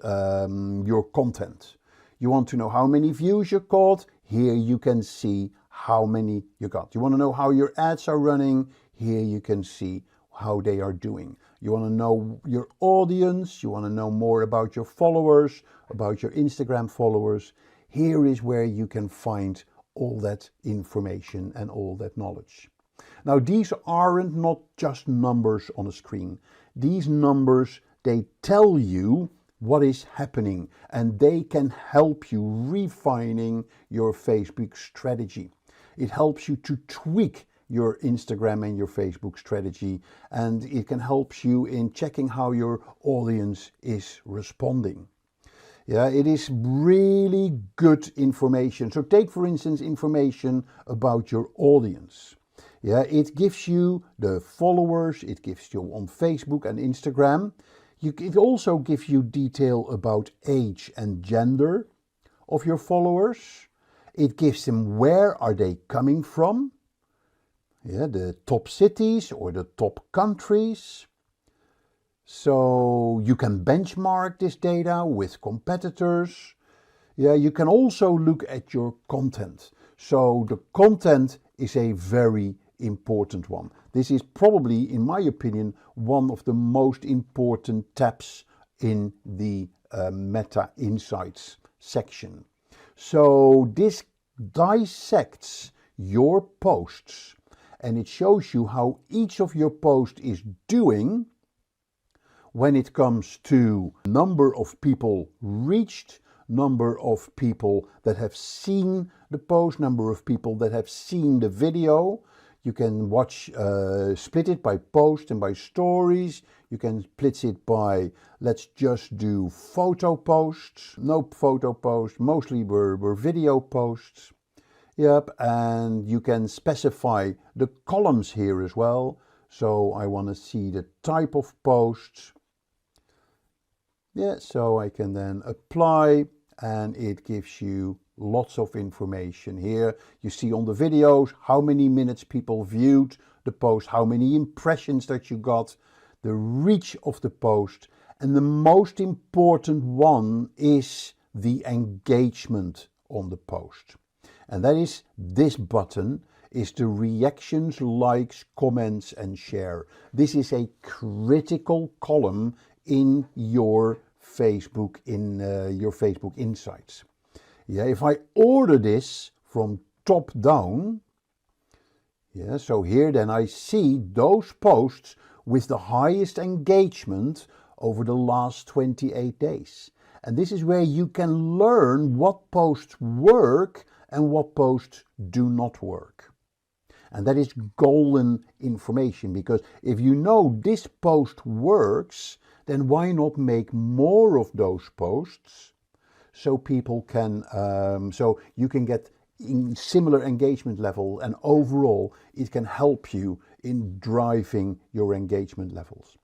Speaker 6: your content. You want to know how many views you got? Here you can see how many you got. You want to know how your ads are running? Here you can see how they are doing. You want to know your audience, you want to know more about your followers, about your Instagram followers. Here is where you can find all that information and all that knowledge. Now, these aren't not just numbers on a screen. These numbers, they tell you what is happening, and they can help you refining your Facebook strategy. It helps you to tweak your Instagram and your Facebook strategy, and it can help you in checking how your audience is responding. Yeah, it is really good information. So take, for instance, information about your audience. Yeah, it gives you the followers, it gives you on Facebook and Instagram. It also gives you detail about age and gender of your followers. It gives them where are they coming from. Yeah, the top cities or the top countries. So you can benchmark this data with competitors. Yeah, you can also look at your content. So the content is a very important one. This is probably, in my opinion, one of the most important tabs in the Meta Insights section. So this dissects your posts and it shows you how each of your posts is doing when it comes to number of people reached, number of people that have seen the post, number of people that have seen the video. You can split it by post and by stories. You can split it by, let's just do photo posts. No photo posts, mostly were video posts. Yep, and you can specify the columns here as well. So I want to see the type of posts. Yeah, so I can then apply and it gives you lots of information here. You see on the videos how many minutes people viewed the post, how many impressions that you got, the reach of the post, and the most important one is the engagement on the post. And that is this button, is the reactions, likes, comments and share. This is a critical column in your Facebook, your Facebook Insights. Yeah, if I order this from top down, yeah, so here then I see those posts with the highest engagement over the last 28 days. And this is where you can learn what posts work and what posts do not work. And that is golden information, because if you know this post works, then why not make more of those posts so people can, so you can get in similar engagement level, and overall it can help you in driving your engagement levels.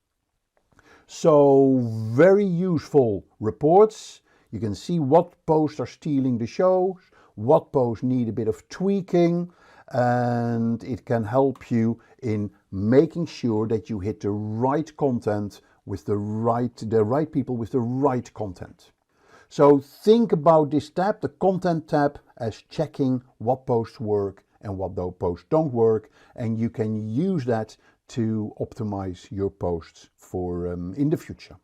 Speaker 6: So very useful reports. You can see what posts are stealing the show, what posts need a bit of tweaking, and it can help you in making sure that you hit the right content with the right people with the right content. So think about this tab, the content tab, as checking what posts work and what those posts don't work, and you can use that to optimize your posts for in the future.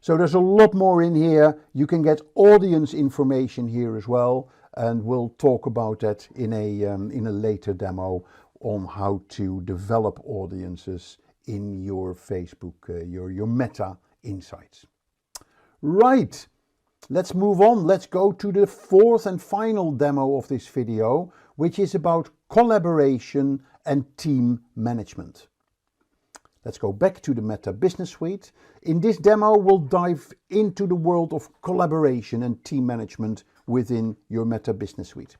Speaker 6: So there's a lot more in here. You can get audience information here as well, and we'll talk about that in a later demo on how to develop audiences in your Facebook, your Meta Insights. Right, let's move on. Let's go to the fourth and final demo of this video, which is about collaboration and team management. Let's go back to the Meta Business Suite. In this demo, we'll dive into the world of collaboration and team management within your Meta Business Suite.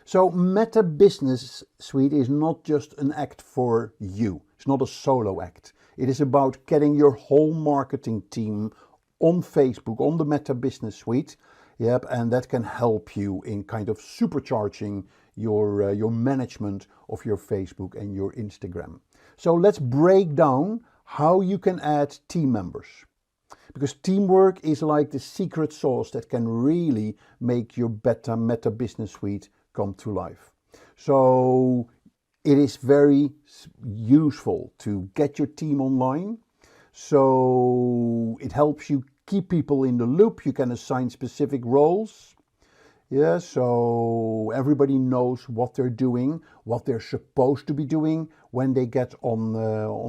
Speaker 6: So Meta Business Suite is not just an act for you. It's not a solo act. It is about getting your whole marketing team on Facebook, on the Meta Business Suite. Yep, and that can help you in kind of supercharging your management of your Facebook and your Instagram. So let's break down how you can add team members. Because teamwork is like the secret sauce that can really make your Meta Business Suite come to life. So it is very useful to get your team online. So it helps you keep people in the loop. You can assign specific roles. Yeah, so everybody knows what they're doing, what they're supposed to be doing when they get on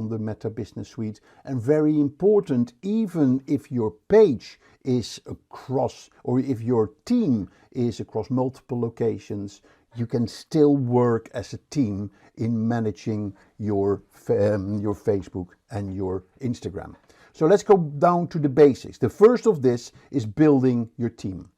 Speaker 6: the Meta Business Suite. And very important, even if your page is across, or if your team is across multiple locations, you can still work as a team in managing your Facebook and your Instagram. So let's go down to the basics. The first of this is building your team.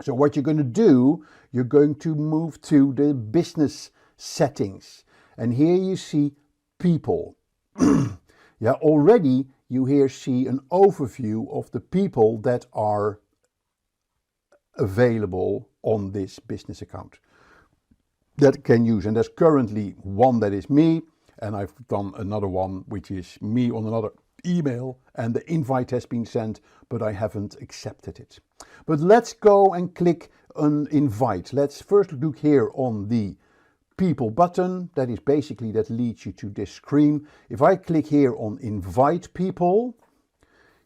Speaker 6: So what you're going to do, you're going to move to the business settings. And here you see people. Yeah, already you here see an overview of the people that are available on this business account that can use. And there's currently one that is me, and I've done another one which is me on another email, and the invite has been sent, but I haven't accepted it. But let's go and click on invite. Let's first look here on the people button. That is basically, that leads you to this screen. If I click here on invite people,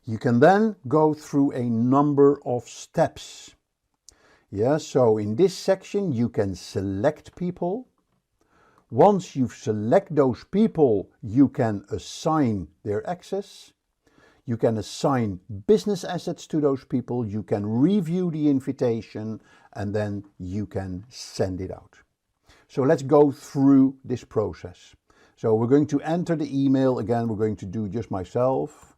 Speaker 6: you can then go through a number of steps. Yeah, so in this section you can select people. Once you've selected those people, you can assign their access. You can assign business assets to those people. You can review the invitation, and then you can send it out. So let's go through this process. So we're going to enter the email. Again, we're going to do just myself.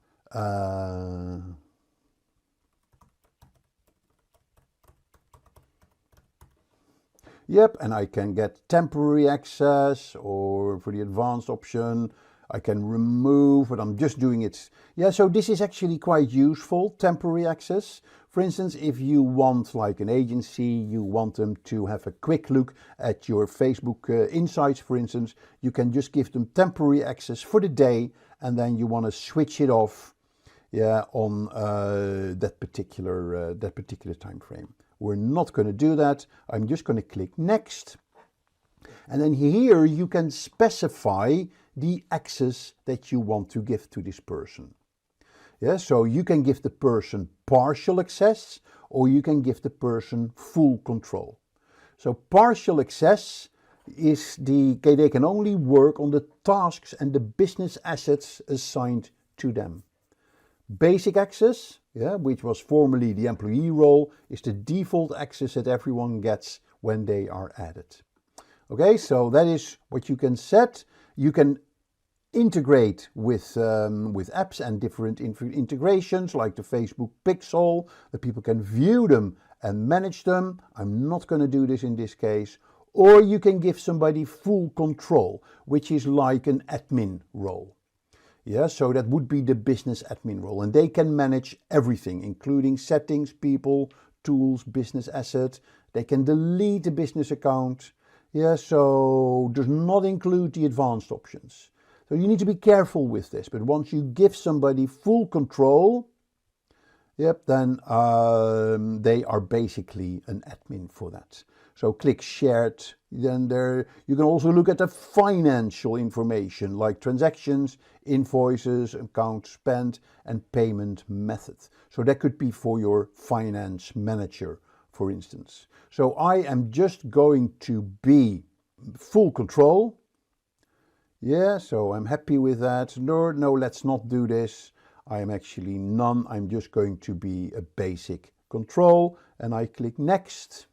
Speaker 6: Yep, and I can get temporary access, or for the advanced option, I can remove, but I'm just doing it. Yeah, so this is actually quite useful, temporary access. For instance, if you want, like an agency, you want them to have a quick look at your Facebook insights, for instance, you can just give them temporary access for the day, and then you want to switch it off, yeah, on that particular time frame. We're not going to do that. I'm just going to click next. And then here you can specify the access that you want to give to this person. Yeah, so you can give the person partial access, or you can give the person full control. So partial access is they can only work on the tasks and the business assets assigned to them. Basic access, yeah, which was formerly the employee role, is the default access that everyone gets when they are added. Okay, so that is what you can set. You can integrate with apps and different integrations like the Facebook Pixel, that people can view them and manage them. I'm not going to do this in this case. Or you can give somebody full control, which is like an admin role. Yeah, so that would be the business admin role, and they can manage everything, including settings, people, tools, business asset. They can delete the business account. Yeah, so does not include the advanced options. So you need to be careful with this, but once you give somebody full control, yep, then they are basically an admin for that. So click shared, then there you can also look at the financial information like transactions, invoices, account spent, and payment method. So that could be for your finance manager, for instance. So I am just going to be full control. Yeah, so I'm happy with that. No, let's not do this. I am actually none. I'm just going to be a basic control, and I click next.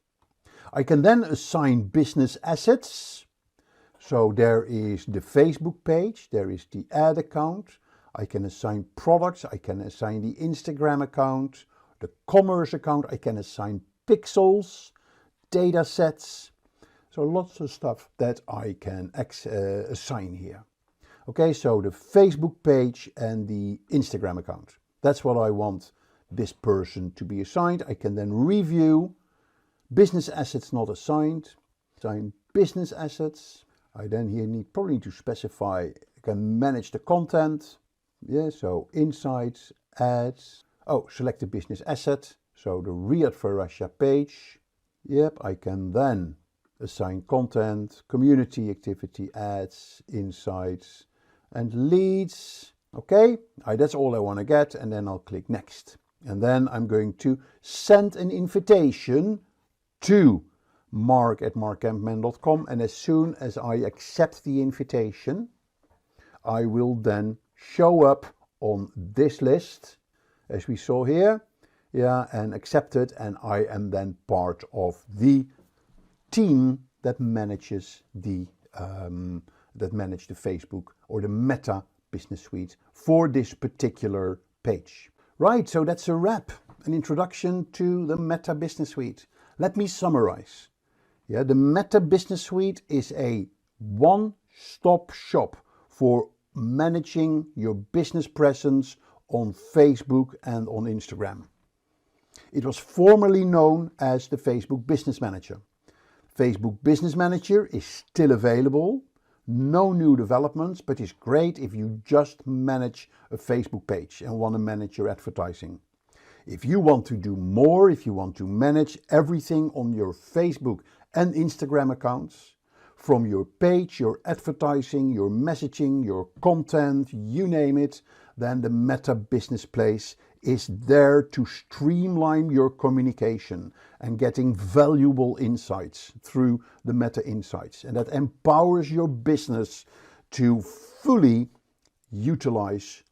Speaker 6: I can then assign business assets. So there is the Facebook page, there is the ad account. I can assign products, I can assign the Instagram account, the commerce account, I can assign pixels, data sets. So lots of stuff that I can assign here. Okay, so the Facebook page and the Instagram account. That's what I want this person to be assigned. I can then review. Business assets not assigned. Assign business assets. I then here probably need to specify, I can manage the content. Yeah, so insights, ads. Oh, select the business asset. So the Riyadh for Russia page. Yep, I can then assign content, community activity, ads, insights, and leads. Okay, that's all I want to get, and then I'll click next. And then I'm going to send an invitation to mark@markcampman.com, and as soon as I accept the invitation, I will then show up on this list, as we saw here, yeah, and accept it, and I am then part of the team that manages the Facebook or the Meta Business Suite for this particular page. Right, so that's a wrap, an introduction to the Meta Business Suite. Let me summarize. The Meta Business Suite is a one-stop shop for managing your business presence on Facebook and on Instagram. It was formerly known as the Facebook Business Manager. Facebook Business Manager is still available. No new developments, but it's great if you just manage a Facebook page and want to manage your advertising. If you want to do more, if you want to manage everything on your Facebook and Instagram accounts, from your page, your advertising, your messaging, your content, you name it, then the Meta Business Place is there to streamline your communication and getting valuable insights through the Meta Insights. And that empowers your business to fully utilize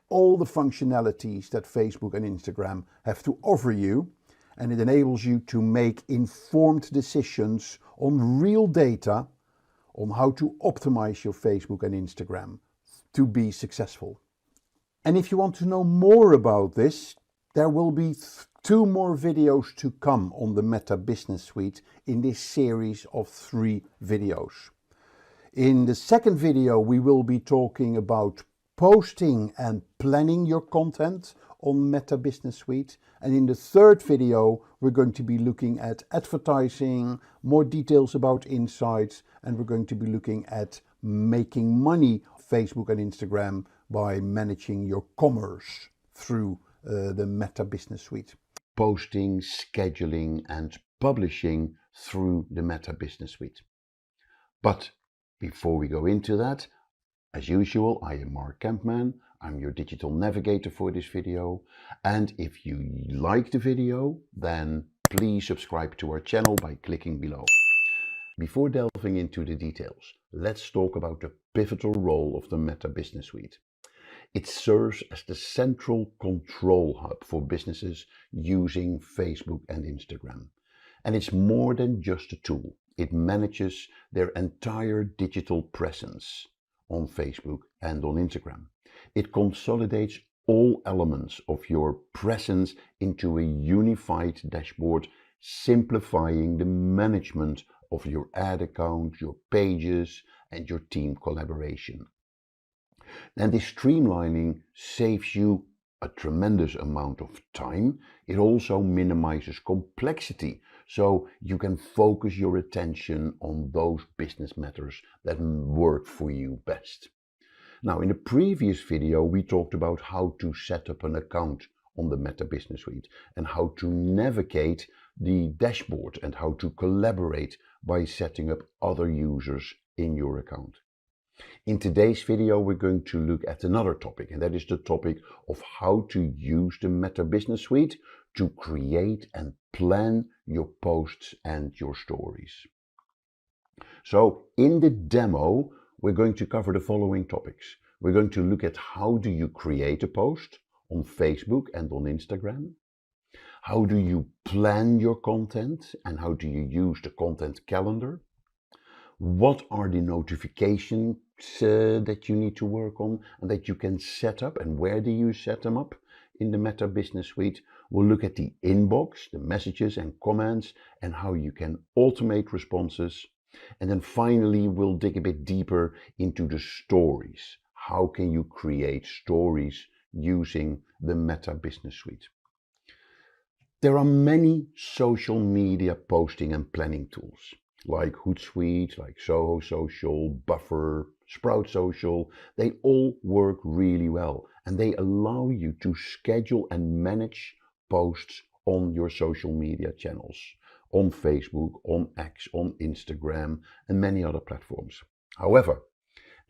Speaker 6: all the functionalities that Facebook and Instagram have to offer you. And it enables you to make informed decisions on real data on how to optimize your Facebook and Instagram to be successful. And if you want to know more about this, there will be 2 more videos to come on the Meta Business Suite in this series of 3 videos. In the second video, we will be talking about posting and planning your content on Meta Business Suite. And in the third video, we're going to be looking at advertising, more details about insights, and we're going to be looking at making money on Facebook and Instagram by managing your commerce through the Meta Business Suite. Posting, scheduling, and publishing through the Meta Business Suite. But before we go into that, as usual, I am Mark Kempman. I'm your digital navigator for this video. And if you like the video, then please subscribe to our channel by clicking below. Before delving into the details, let's talk about the pivotal role of the Meta Business Suite. It serves as the central control hub for businesses using Facebook and Instagram. And it's more than just a tool. It manages their entire digital presence on Facebook and on Instagram. It consolidates all elements of your presence into a unified dashboard, simplifying the management of your ad account, your pages, and your team collaboration. And this streamlining saves you a tremendous amount of time. It also minimizes complexity, so you can focus your attention on those business matters that work for you best. Now, in the previous video, we talked about how to set up an account on the Meta Business Suite and how to navigate the dashboard and how to collaborate by setting up other users in your account. In today's video, we're going to look at another topic, and that is the topic of how to use the Meta Business Suite to create and plan your posts and your stories. So in the demo, we're going to cover the following topics. We're going to look at how do you create a post on Facebook and on Instagram? How do you plan your content and how do you use the content calendar? What are the notifications that you need to work on and that you can set up, and where do you set them up in the Meta Business Suite? We'll look at the inbox, the messages and comments, and how you can automate responses. And then finally, we'll dig a bit deeper into the stories. How can you create stories using the Meta Business Suite? There are many social media posting and planning tools like Hootsuite, like Soho Social, Buffer, Sprout Social. They all work really well and they allow you to schedule and manage posts on your social media channels, on Facebook, on X, on Instagram, and many other platforms. However,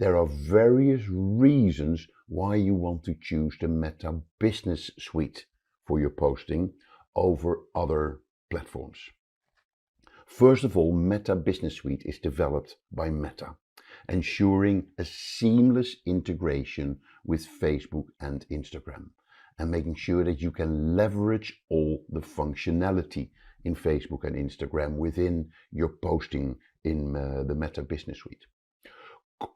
Speaker 6: there are various reasons why you want to choose the Meta Business Suite for your posting over other platforms. First of all, Meta Business Suite is developed by Meta, ensuring a seamless integration with Facebook and Instagram, and making sure that you can leverage all the functionality in Facebook and Instagram within your posting in the Meta Business Suite.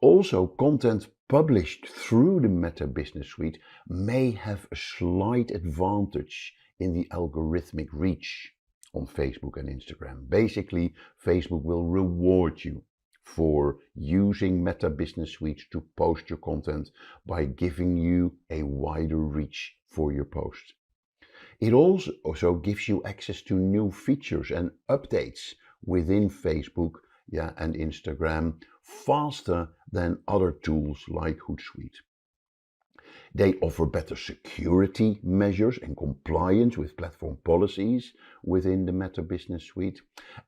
Speaker 6: Also, content published through the Meta Business Suite may have a slight advantage in the algorithmic reach on Facebook and Instagram. Basically, Facebook will reward you for using Meta Business Suite to post your content by giving you a wider reach for your post. It also gives you access to new features and updates within Facebook and Instagram faster than other tools like Hootsuite. They offer better security measures and compliance with platform policies within the Meta Business Suite,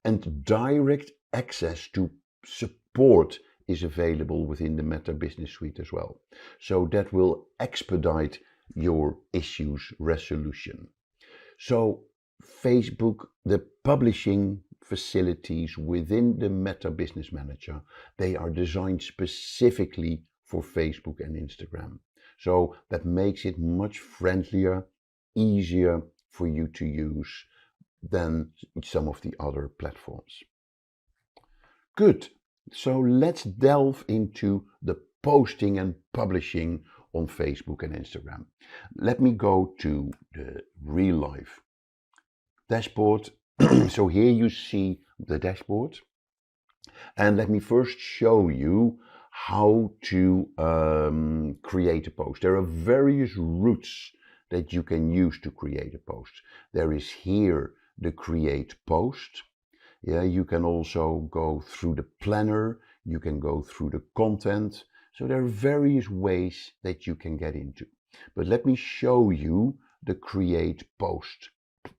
Speaker 6: and direct access to support is available within the Meta Business Suite as well. So that will expedite your issues resolution. So Facebook, the publishing facilities within the Meta Business Manager, they are designed specifically for Facebook and Instagram. So that makes it much friendlier, easier for you to use than some of the other platforms. Good. So let's delve into the posting and publishing on Facebook and Instagram. Let me go to the real life dashboard. So here you see the dashboard. And let me first show you how to create a post. There are various routes that you can use to create a post. There is here the create post. You can also go through the planner, you can go through the content. So there are various ways that you can get into. But let me show you the create post,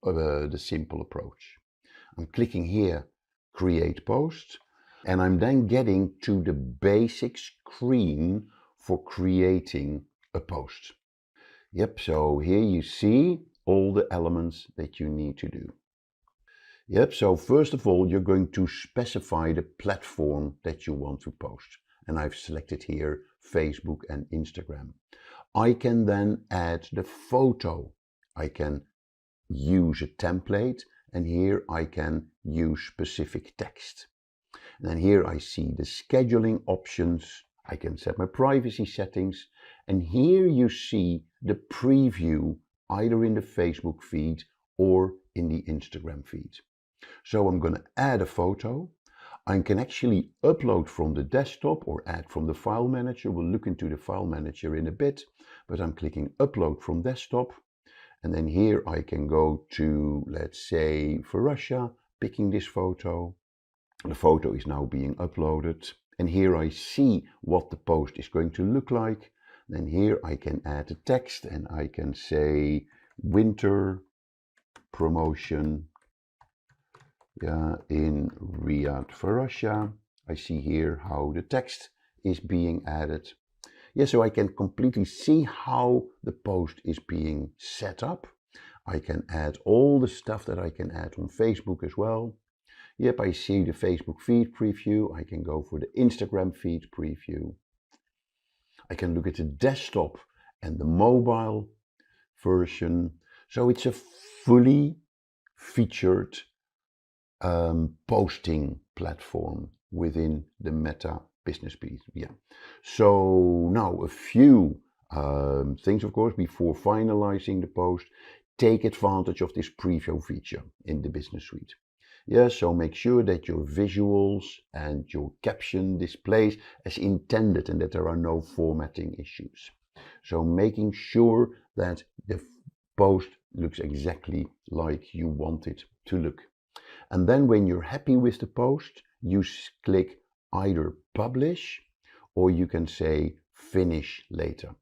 Speaker 6: the simple approach. I'm clicking here, create post, and I'm then getting to the basic screen for creating a post. So here you see all the elements that you need to do. So first of all, you're going to specify the platform that you want to post. And I've selected here Facebook and Instagram. I can then add the photo. I can use a template, and here I can use specific text. And then here I see the scheduling options. I can set my privacy settings. And here you see the preview either in the Facebook feed or in the Instagram feed. So I'm going to add a photo. I can actually upload from the desktop or add from the file manager. We'll look into the file manager in a bit, but I'm clicking upload from desktop. And then here I can go to, let's say, for Russia, picking this photo. The photo is now being uploaded. And here I see what the post is going to look like. Then here I can add the text and I can say winter promotion in Riyadh for Russia. I see here how the text is being added. So I can completely see how the post is being set up. I can add all the stuff that I can add on Facebook as well. I see the Facebook feed preview. I can go for the Instagram feed preview. I can look at the desktop and the mobile version. So it's a fully featured posting platform within the Meta Business Suite. So now a few things, of course, before finalizing the post. Take advantage of this preview feature in the Business Suite. So make sure that your visuals and your caption displays as intended and that there are no formatting issues. So making sure that the post looks exactly like you want it to look. And then when you're happy with the post, you click either publish or you can say finish later.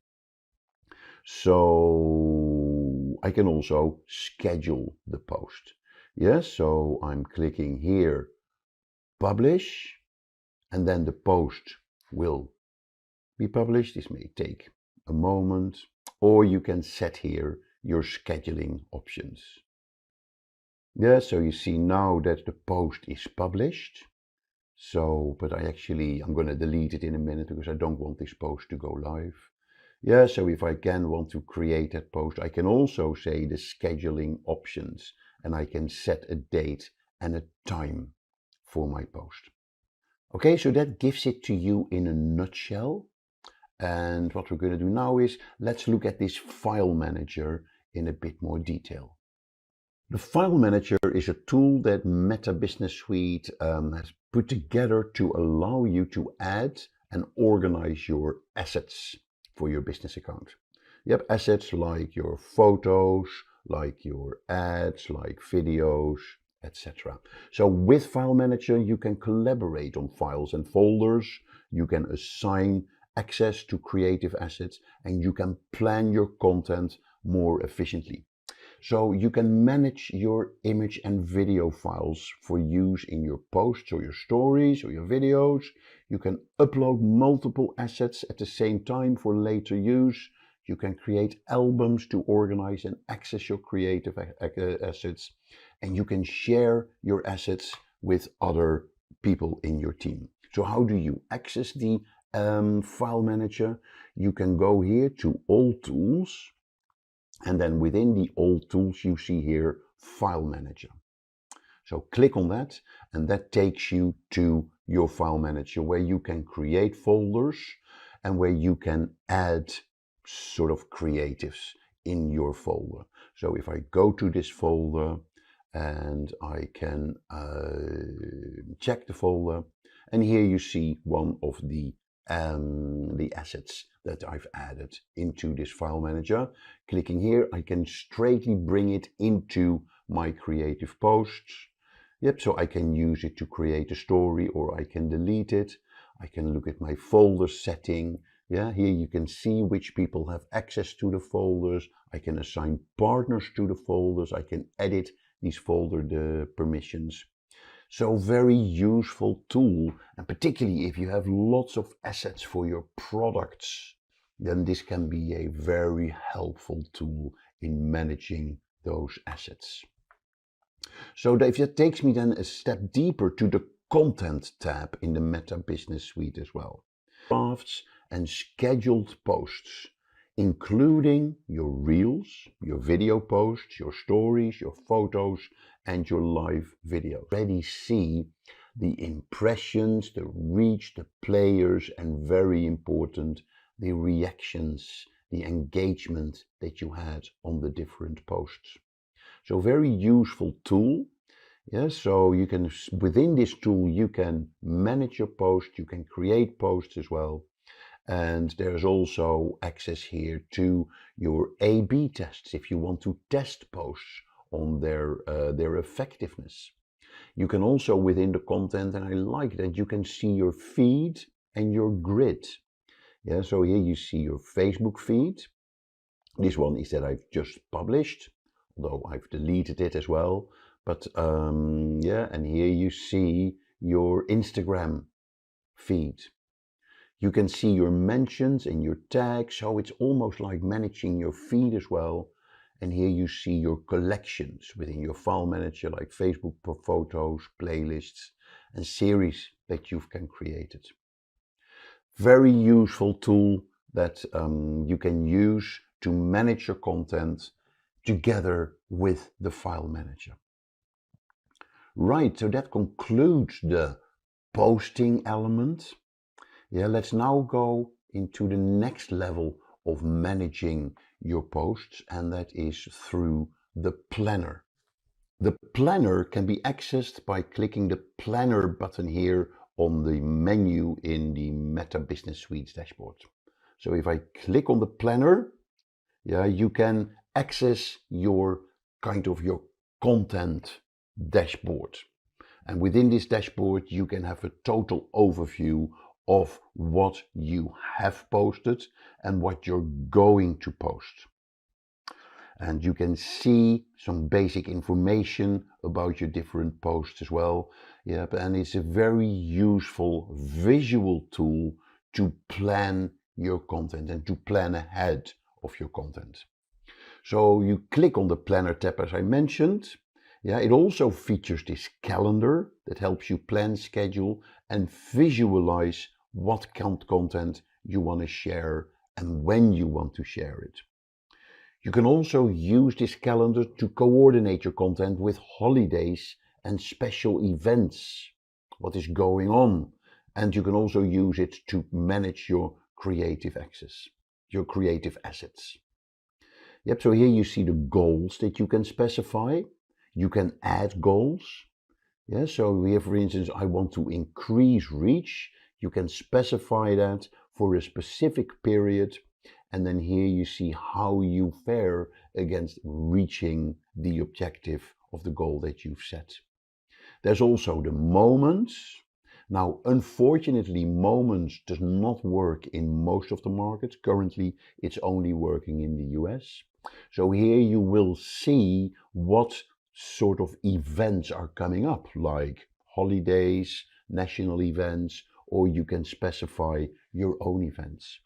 Speaker 6: So I can also schedule the post. So I'm clicking here, publish, and then the post will be published. This may take a moment, or you can set here your scheduling options. So you see now that the post is published. But I'm going to delete it in a minute because I don't want this post to go live. So if I want to create that post, I can also say the scheduling options. and I can set a date and a time for my post. Okay, so that gives it to you in a nutshell. And what we're going to do now is let's look at this file manager in a bit more detail. The file manager is a tool that Meta Business Suite has put together to allow you to add and organize your assets for your business account. You have assets like your photos, like your ads, like videos, etc. So with File Manager, you can collaborate on files and folders, you can assign access to creative assets, and you can plan your content more efficiently. So you can manage your image and video files for use in your posts or your stories or your videos. You can upload multiple assets at the same time for later use. You can create albums to organize and access your creative assets. And you can share your assets with other people in your team. So how do you access the file manager? You can go here to All Tools. And then within the All Tools, you see here File Manager. So click on that, and that takes you to your File Manager where you can create folders and where you can add sort of creatives in your folder. So if I go to this folder and I can check the folder, and here you see one of the assets that I've added into this file manager. Clicking here, I can straightly bring it into my creative posts. Yep, so I can use it to create a story, or I can delete it. I can look at my folder setting. Yeah, here you can see which people have access to the folders. I can assign partners to the folders. I can edit these folder permissions. So very useful tool, and particularly if you have lots of assets for your products, then this can be a very helpful tool in managing those assets. So that takes me then a step deeper to the Content tab in the Meta Business Suite as well. Drafts and scheduled posts, including your reels, your video posts, your stories, your photos, and your live video. Already see the impressions, the reach, the players, and very important, the reactions, the engagement that you had on the different posts. So very useful tool. Yeah, so you can, within this tool, you can manage your posts, you can create posts as well. And there's also access here to your A/B tests if you want to test posts on their effectiveness. You can also, within the content, and I like that, you can see your feed and your grid. Yeah, so here you see your Facebook feed. This one is that I've just published, although I've deleted it as well. But yeah, and here you see your Instagram feed. You can see your mentions and your tags, so it's almost like managing your feed as well. And here you see your collections within your file manager, like Facebook photos, playlists, and series that you can create. Very useful tool that you can use to manage your content together with the file manager. Right, so that concludes the posting element. Yeah, let's now go into the next level of managing your posts, and that is through the planner. The planner can be accessed by clicking the planner button here on the menu in the Meta Business Suite dashboard. So if I click on the planner, yeah, you can access your your content dashboard. And within this dashboard, you can have a total overview of what you have posted and what you're going to post. And you can see some basic information about your different posts as well. Yep, and it's a very useful visual tool to plan your content and to plan ahead of your content. So you click on the planner tab as I mentioned. Yeah, it also features this calendar that helps you plan, schedule, and visualize what content you want to share and when you want to share it. You can also use this calendar to coordinate your content with holidays and special events, what is going on. And you can also use it to manage your creative access, your creative assets. Yep, so here you see the goals that you can specify. You can add goals. Yeah, so here, for instance, I want to increase reach. You can specify that for a specific period. And then here you see how you fare against reaching the objective of the goal that you've set. There's also the moments. Now, unfortunately, moments does not work in most of the markets. Currently, it's only working in the US. So here you will see what sort of events are coming up, like holidays, national events, or you can specify your own events.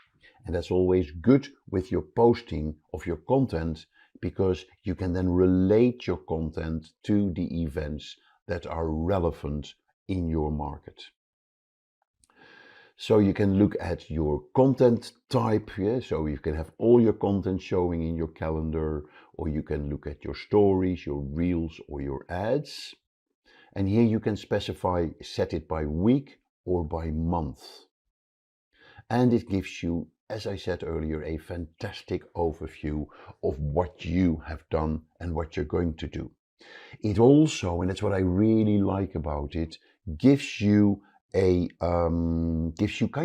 Speaker 6: And that's always good with your posting of your content, because you can then relate your content to the events that are relevant in your market. So you can look at your content type, yeah? So you can have all your content showing in your calendar, or you can look at your stories, your reels, or your ads. And here you can specify, set it by week or by month. And it gives you, as I said earlier, a fantastic overview of what you have done and what you're going to do. It also, and that's what I really like about it, gives you kind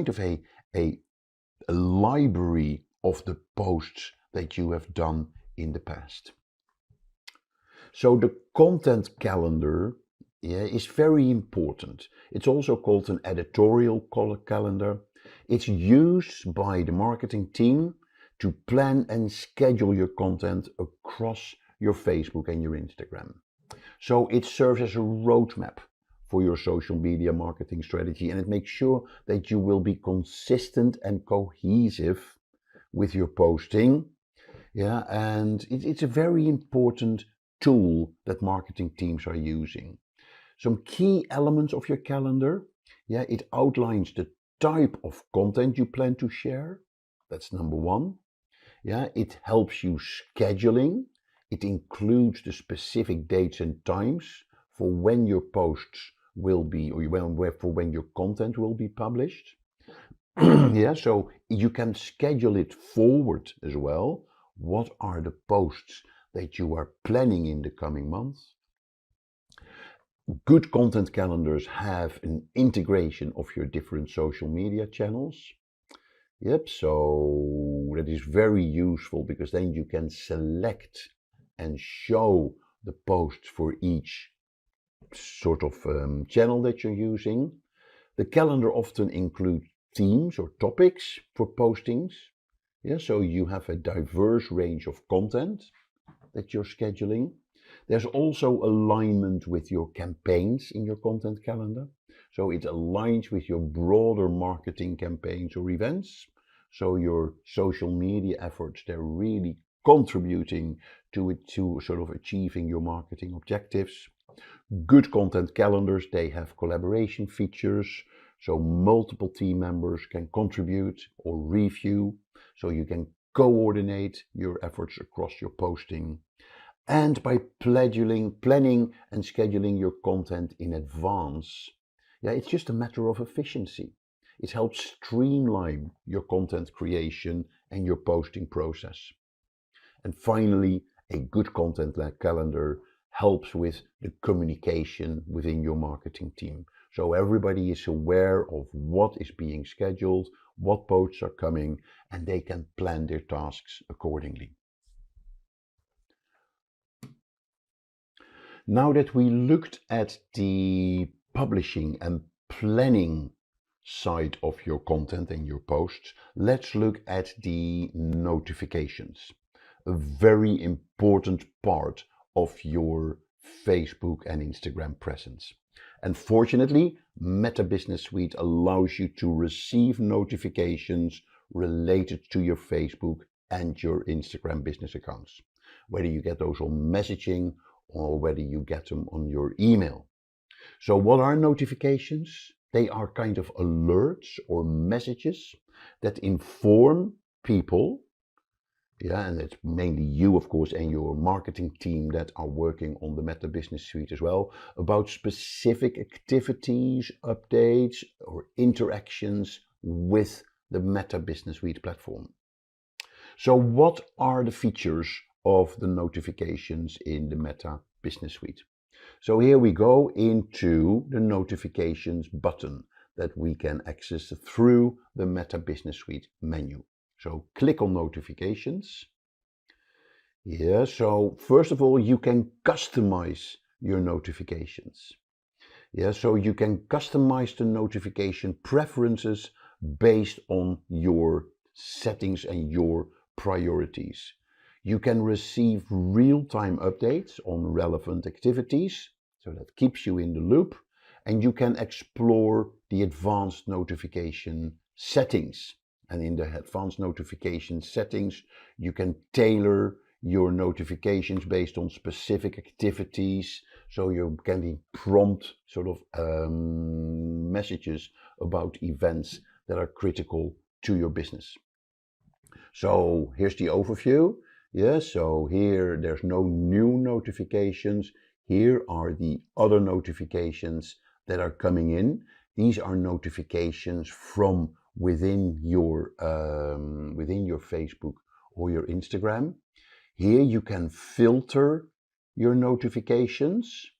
Speaker 6: of a library of the posts that you have done in the past. So the content calendar, is very important. It's also called an editorial calendar. It's used by the marketing team to plan and schedule your content across your Facebook and your Instagram. So it serves as a roadmap for your social media marketing strategy, and it makes sure that you will be consistent and cohesive with your posting. Yeah, and it's a very important tool that marketing teams are using. Some key elements of your calendar. Yeah, it outlines the type of content you plan to share. That's number one. Yeah, it helps you scheduling. It includes the specific dates and times for when your posts will be, or for when your content will be published. Yeah, so you can schedule it forward as well. What are the posts that you are planning in the coming months? Good content calendars have an integration of your different social media channels. Yep, so that is very useful, because then you can select and show the posts for each sort of channel that you're using. The calendar often includes themes or topics for postings. Yeah, so you have a diverse range of content that you're scheduling. There's also alignment with your campaigns in your content calendar. So it aligns with your broader marketing campaigns or events. So your social media efforts, they're really contributing to it, to sort of achieving your marketing objectives. Good content calendars, they have collaboration features. So multiple team members can contribute or review. So you can coordinate your efforts across your posting. And by planning and scheduling your content in advance, it's just a matter of efficiency. It helps streamline your content creation and your posting process. And finally, a good content calendar helps with the communication within your marketing team. So everybody is aware of what is being scheduled, what posts are coming, and they can plan their tasks accordingly. Now that we looked at the publishing and planning side of your content and your posts, let's look at the notifications, a very important part of your Facebook and Instagram presence. And fortunately, Meta Business Suite allows you to receive notifications related to your Facebook and your Instagram business accounts, whether you get those on messaging or whether you get them on your email. So what are notifications? They are kind of alerts or messages that inform people Yeah, and it's mainly you, of course, and your marketing team that are working on the Meta Business Suite as well, about specific activities, updates, or interactions with the Meta Business Suite platform. So what are the features of the notifications in the Meta Business Suite? So here we go into the notifications button that we can access through the Meta Business Suite menu. So click on notifications. Yeah, so first of all, you can customize your notifications. Yeah, so you can customize the notification preferences based on your settings and your priorities. You can receive real-time updates on relevant activities, so that keeps you in the loop, and you can explore the advanced notification settings. And in the advanced notification settings, you can tailor your notifications based on specific activities, so you're getting prompt sort of messages about events that are critical to your business. So here's the overview. Yeah, so here there's no new notifications. Here are the other notifications that are coming in. These are notifications from within your Facebook or your Instagram. Here you can filter your notifications.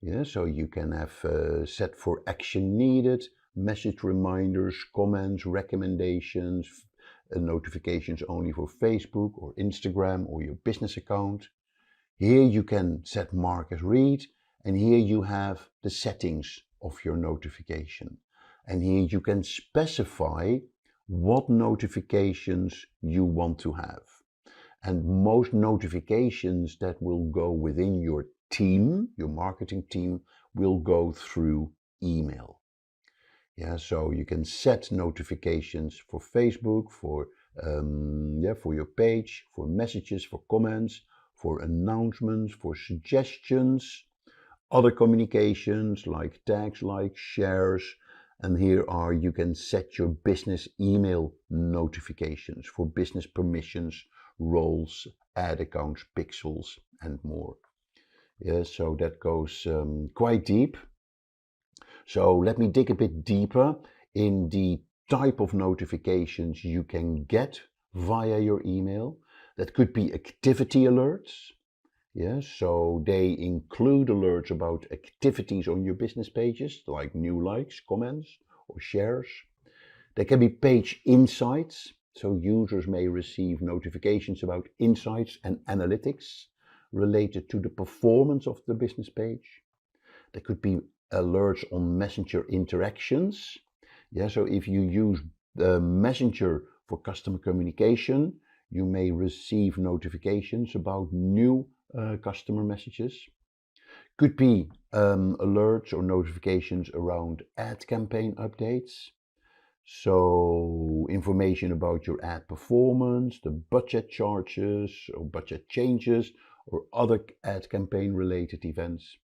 Speaker 6: Yeah, so you can have set for action needed, message reminders, comments, recommendations, notifications only for Facebook or Instagram or your business account. Here you can set mark as read, and here you have the settings of your notification. And here you can specify what notifications you want to have. And most notifications that will go within your team, your marketing team, will go through email. Yeah, so you can set notifications for Facebook, for your page, for messages, for comments, for announcements, for suggestions, other communications like tags, like shares. And here are, you can set your business email notifications for business permissions, roles, ad accounts, pixels, and more. Yeah, so that goes quite deep. So let me dig a bit deeper in the type of notifications you can get via your email. That could be activity alerts. Yeah, so they include alerts about activities on your business pages, like new likes, comments, or shares. They can be page insights, so users may receive notifications about insights and analytics related to the performance of the business page. There could be alerts on Messenger interactions. Yeah, so if you use the Messenger for customer communication, you may receive notifications about new customer messages. Could be alerts or notifications around ad campaign updates. So information about your ad performance, the budget charges or budget changes, or other ad campaign related events.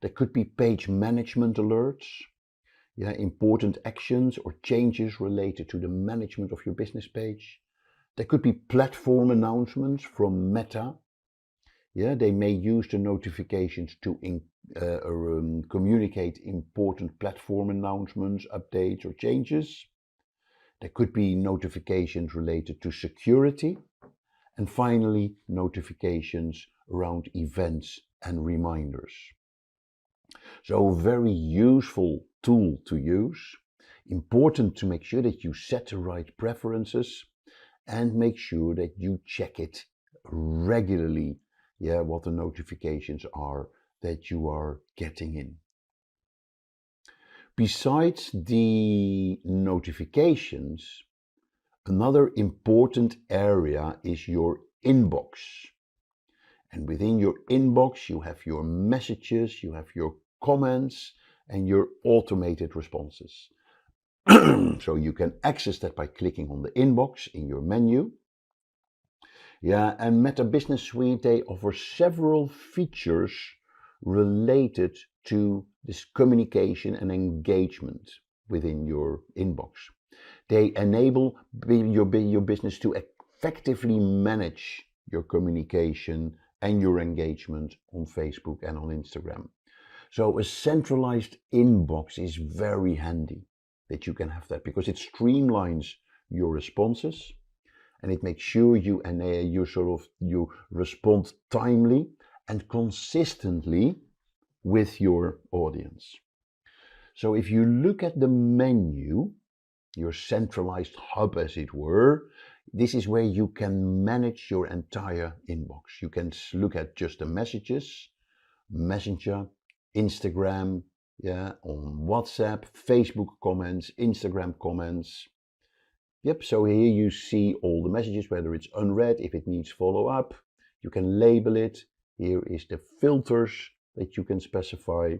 Speaker 6: There could be page management alerts, yeah, important actions or changes related to the management of your business page. There could be platform announcements from Meta. Yeah, they may use the notifications to communicate important platform announcements, updates, or changes. There could be notifications related to security. And finally, notifications around events and reminders. So a very useful tool to use. Important to make sure that you set the right preferences and make sure that you check it regularly, yeah, what the notifications are that you are getting in. Besides the notifications, another important area is your inbox. And within your inbox, you have your messages, you have your comments, and your automated responses. So you can access that by clicking on the inbox in your menu. Yeah, and Meta Business Suite, they offer several features related to this communication and engagement within your inbox. They enable your business to effectively manage your communication and your engagement on Facebook and on Instagram. So a centralized inbox is very handy that you can have that, because it streamlines your responses and it makes sure you respond timely and consistently with your audience. So if you look at the menu, your centralized hub as it were, this is where you can manage your entire inbox. You can look at just the messages, Messenger, Instagram, on WhatsApp, Facebook comments, Instagram comments. Yep, so here you see all the messages, whether it's unread, if it needs follow-up. You can label it. Here is the filters that you can specify.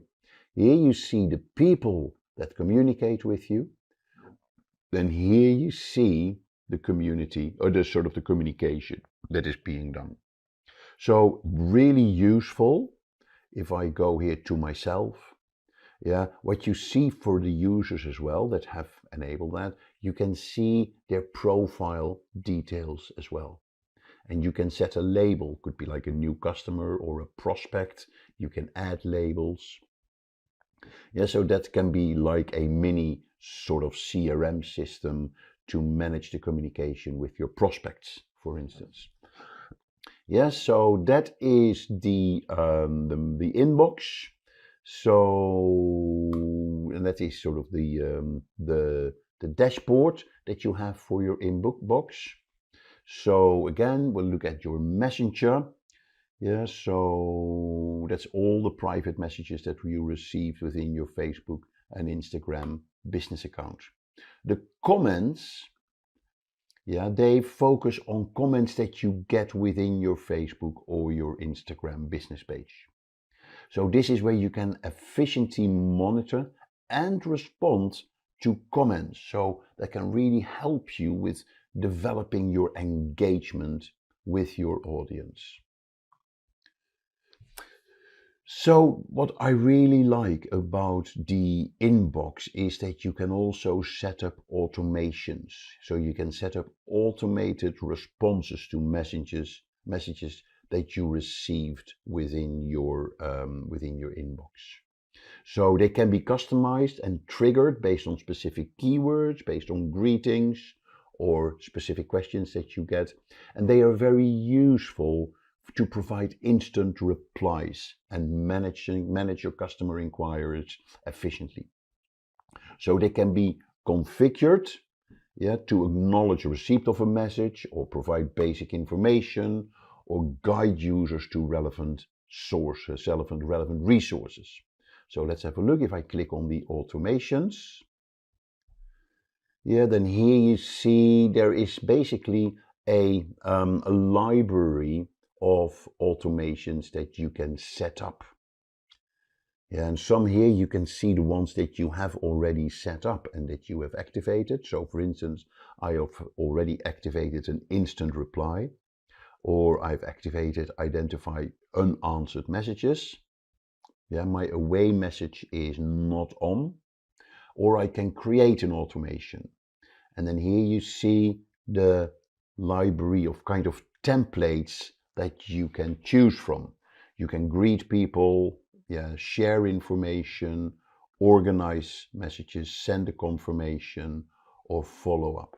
Speaker 6: Here you see the people that communicate with you. Then here you see the community, or the sort of the communication that is being done. So really useful. If I go here to myself, what you see for the users as well that have enabled that, you can see their profile details as well. And you can set a label, could be like a new customer or a prospect. You can add labels. So that can be like a mini sort of CRM system to manage the communication with your prospects, for instance. So that is the inbox. So, and that is sort of the dashboard that you have for your inbox. So again, we'll look at your Messenger. So that's all the private messages that you received within your Facebook and Instagram business account. The comments, they focus on comments that you get within your Facebook or your Instagram business page. So this is where you can efficiently monitor and respond to comments. So that can really help you with developing your engagement with your audience. So what I really like about the inbox is that you can also set up automations. So you can set up automated responses to messages that you received within your inbox. So they can be customized and triggered based on specific keywords, based on greetings or specific questions that you get. And they are very useful to provide instant replies and manage your customer inquiries efficiently. So they can be configured to acknowledge receipt of a message or provide basic information or guide users to relevant sources, relevant resources. So let's have a look. If I click on the automations, then here you see there is basically a library of automations that you can set up. And some here you can see the ones that you have already set up and that you have activated. So for instance, I have already activated an instant reply, or I've activated identify unanswered messages. My away message is not on, or I can create an automation. And then here you see the library of kind of templates that you can choose from. You can greet people, share information, organize messages, send a confirmation, or follow up.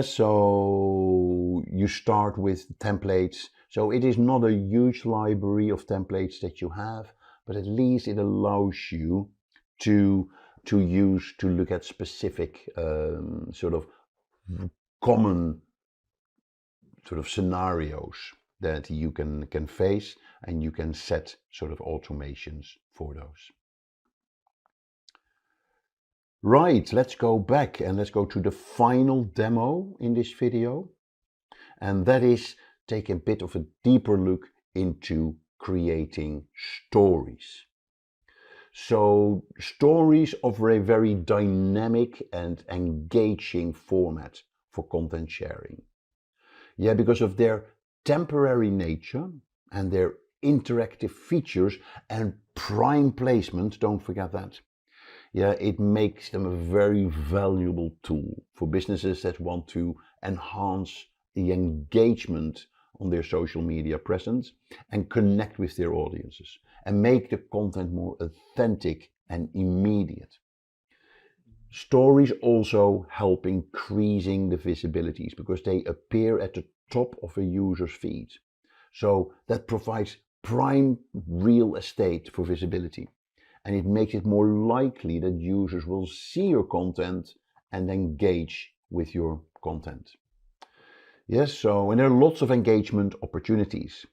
Speaker 6: So you start with templates. So it is not a huge library of templates that you have, but at least it allows you to look at specific sort of common sort of scenarios that you can face, and you can set sort of automations for those. Right, let's go back and let's go to the final demo in this video. And that is take a bit of a deeper look into creating stories. So stories offer a very dynamic and engaging format for content sharing. Because of their temporary nature and their interactive features and prime placement, don't forget that. Yeah, it makes them a very valuable tool for businesses that want to enhance the engagement on their social media presence and connect with their audiences and make the content more authentic and immediate. Stories also help increasing the visibilities because they appear at the top of a user's feed. So that provides prime real estate for visibility, and it makes it more likely that users will see your content and engage with your content. Yes, so and there are lots of engagement opportunities.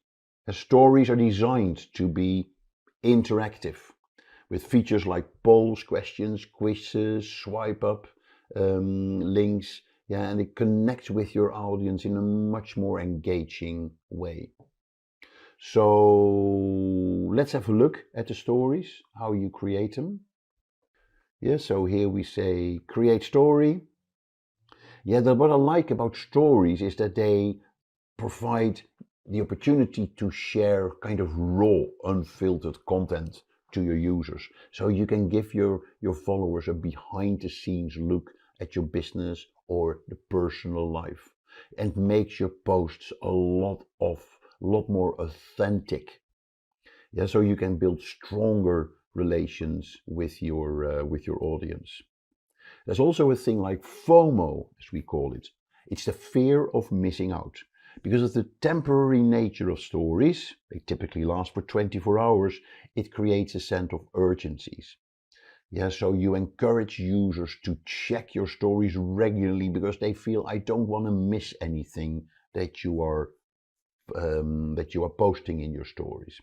Speaker 6: Stories are designed to be interactive with features like polls, questions, quizzes, swipe up, links, yeah, and it connects with your audience in a much more engaging way. So let's have a look at the stories, how you create them. Yeah, so here we say create story. Yeah, what I like about stories is that they provide the opportunity to share kind of raw, unfiltered content to your users. So you can give your followers a behind the scenes look at your business or the personal life, and makes your posts a lot more authentic. Yeah, so you can build stronger relations with your audience. There's also a thing like FOMO, as we call it. It's the fear of missing out. Because of the temporary nature of stories, they typically last for 24 hours, it creates a sense of urgencies. Yeah, so you encourage users to check your stories regularly because they feel, I don't want to miss anything that you are posting in your stories.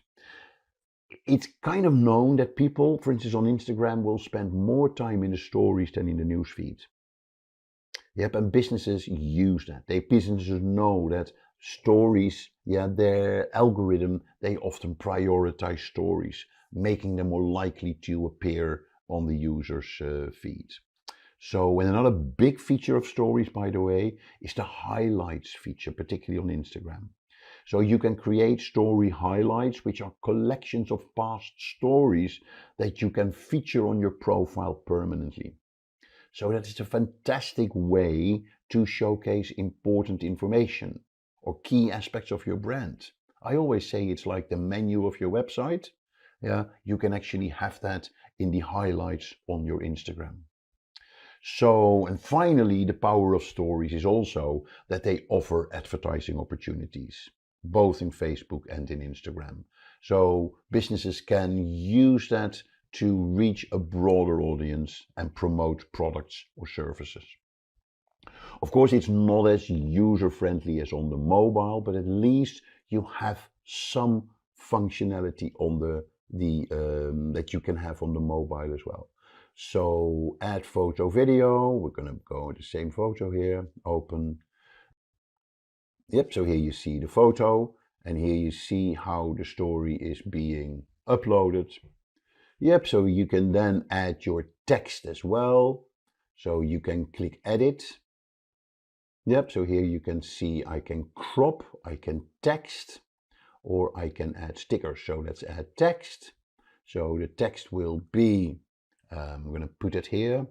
Speaker 6: It's kind of known that people, for instance, on Instagram, will spend more time in the stories than in the news feed. Yep, and businesses use that. Businesses know that stories, yeah, their algorithm, they often prioritize stories, making them more likely to appear on the user's feed. So, and another big feature of stories, by the way, is the highlights feature, particularly on Instagram. So you can create story highlights, which are collections of past stories that you can feature on your profile permanently. So that is a fantastic way to showcase important information or key aspects of your brand. I always say it's like the menu of your website. Yeah, you can actually have that in the highlights on your Instagram. So, and finally, the power of stories is also that they offer advertising opportunities, both in Facebook and in Instagram. So businesses can use that to reach a broader audience and promote products or services. Of course, it's not as user-friendly as on the mobile, but at least you have some functionality on that you can have on the mobile as well. So add photo video, we're going to go with the same photo here, open. Yep, so here you see the photo and here you see how the story is being uploaded. Yep, so you can then add your text as well. So you can click edit. Yep, so here you can see I can crop, I can text, or I can add stickers. So let's add text. So the text will be, I'm going to put it here.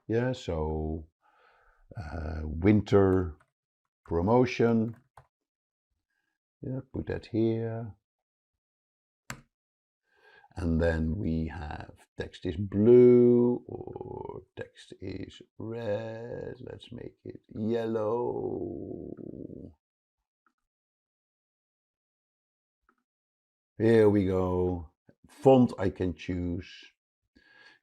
Speaker 6: Yeah, so winter promotion. Yeah, put that here. And then we have text is blue or text is red. Let's make it yellow. Here we go. Font I can choose.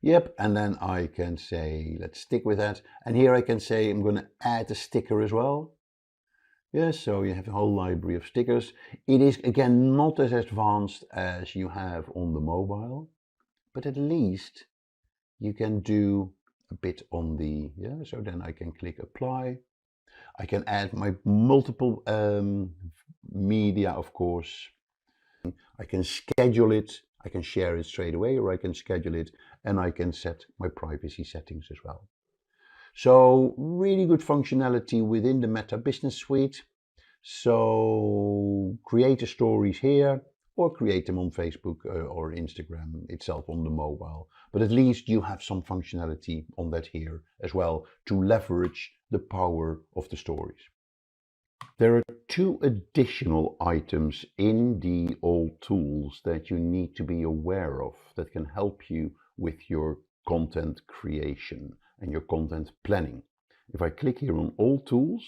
Speaker 6: Yep, and then I can say, let's stick with that. And here I can say I'm going to add a sticker as well. Yes, so you have a whole library of stickers. It is, again, not as advanced as you have on the mobile, but at least you can do a bit on the, yeah, so then I can click apply. I can add my multiple media, of course. I can schedule it, I can share it straight away, or I can schedule it, and I can set my privacy settings as well. So really good functionality within the Meta Business Suite. So create the stories here, or create them on Facebook or Instagram itself on the mobile. But at least you have some functionality on that here as well to leverage the power of the stories. There are two additional items in the old tools that you need to be aware of that can help you with your content creation and your content planning. If I click here on all tools,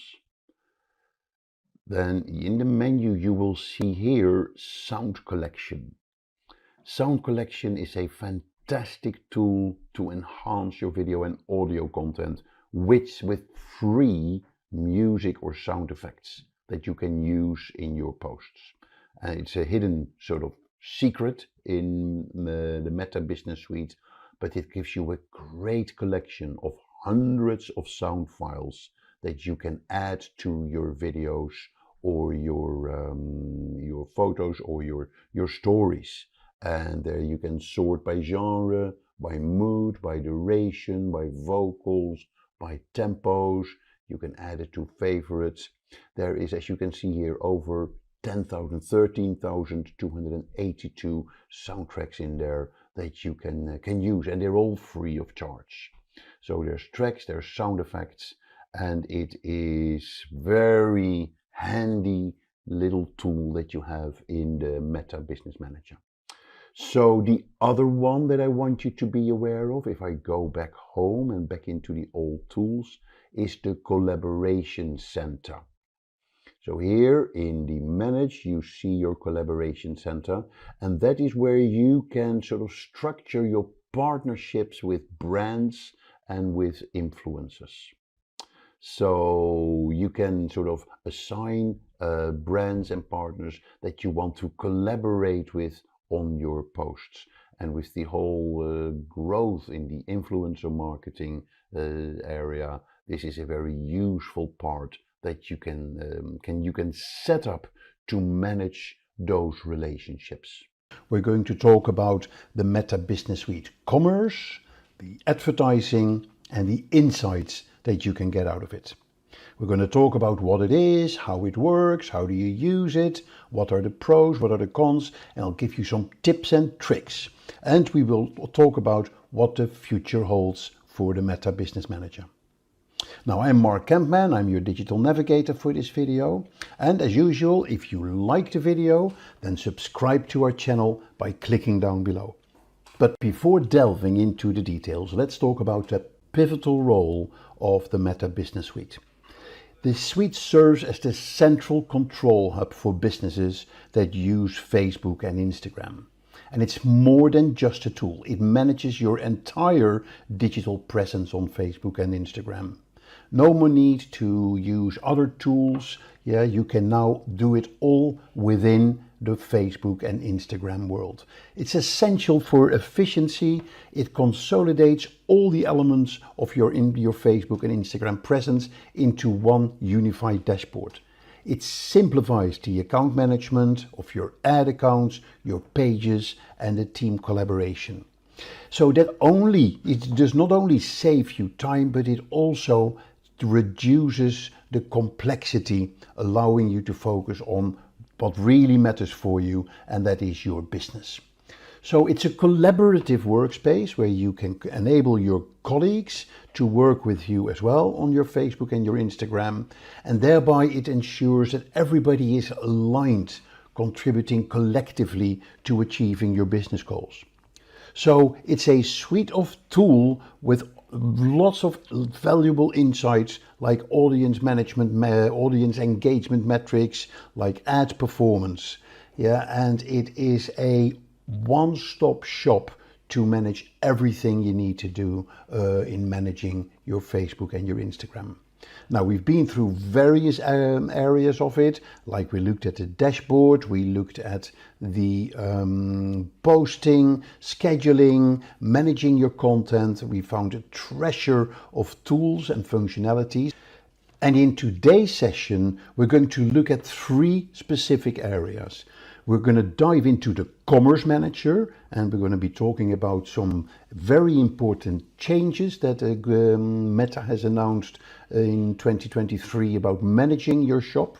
Speaker 6: then in the menu you will see here sound collection. Sound collection is a fantastic tool to enhance your video and audio content with free music or sound effects that you can use in your posts. And it's a hidden sort of secret in the Meta Business Suite, but it gives you a great collection of hundreds of sound files that you can add to your videos or your photos or your stories. And there you can sort by genre, by mood, by duration, by vocals, by tempos. You can add it to favorites. There is, as you can see here, over 13,282 soundtracks in there that you can use, and they're all free of charge. So there's tracks, there's sound effects, and it is very handy little tool that you have in the Meta Business Manager. So the other one that I want you to be aware of, if I go back home and back into the old tools, is the Collaboration Center. So here in the Manage, you see your Collaboration Center, and that is where you can sort of structure your partnerships with brands and with influencers. So you can sort of assign brands and partners that you want to collaborate with on your posts. And with the whole growth in the influencer marketing area, this is a very useful part that you can set up to manage those relationships. We're going to talk about the Meta Business Suite Commerce, the advertising, and the insights that you can get out of it. We're going to talk about what it is, how it works, how do you use it, what are the pros, what are the cons, and I'll give you some tips and tricks. And we will talk about what the future holds for the Meta Business Manager. Now, I'm Mark Kempman, I'm your digital navigator for this video. And as usual, if you like the video, then subscribe to our channel by clicking down below. But before delving into the details, let's talk about the pivotal role of the Meta Business Suite. This suite serves as the central control hub for businesses that use Facebook and Instagram. And it's more than just a tool. It manages your entire digital presence on Facebook and Instagram. No more need to use other tools. Yeah, you can now do it all within the Facebook and Instagram world. It's essential for efficiency. It consolidates all the elements of your Facebook and Instagram presence into one unified dashboard. It simplifies the account management of your ad accounts, your pages, and the team collaboration. So that it does not only save you time, but it also reduces the complexity, allowing you to focus on what really matters for you, and that is your business. So it's a collaborative workspace where you can enable your colleagues to work with you as well on your Facebook and your Instagram, and thereby it ensures that everybody is aligned, contributing collectively to achieving your business goals. So it's a suite of tools with lots of valuable insights like audience management, audience engagement metrics, like ad performance. Yeah, and it is a one-stop shop to manage everything you need to do in managing your Facebook and your Instagram. Now, we've been through various areas of it, like we looked at the dashboard, we looked at the posting, scheduling, managing your content. We found a treasure of tools and functionalities. And in today's session, we're going to look at three specific areas. We're going to dive into the Commerce Manager, and we're going to be talking about some very important changes that Meta has announced in 2023 about managing your shop.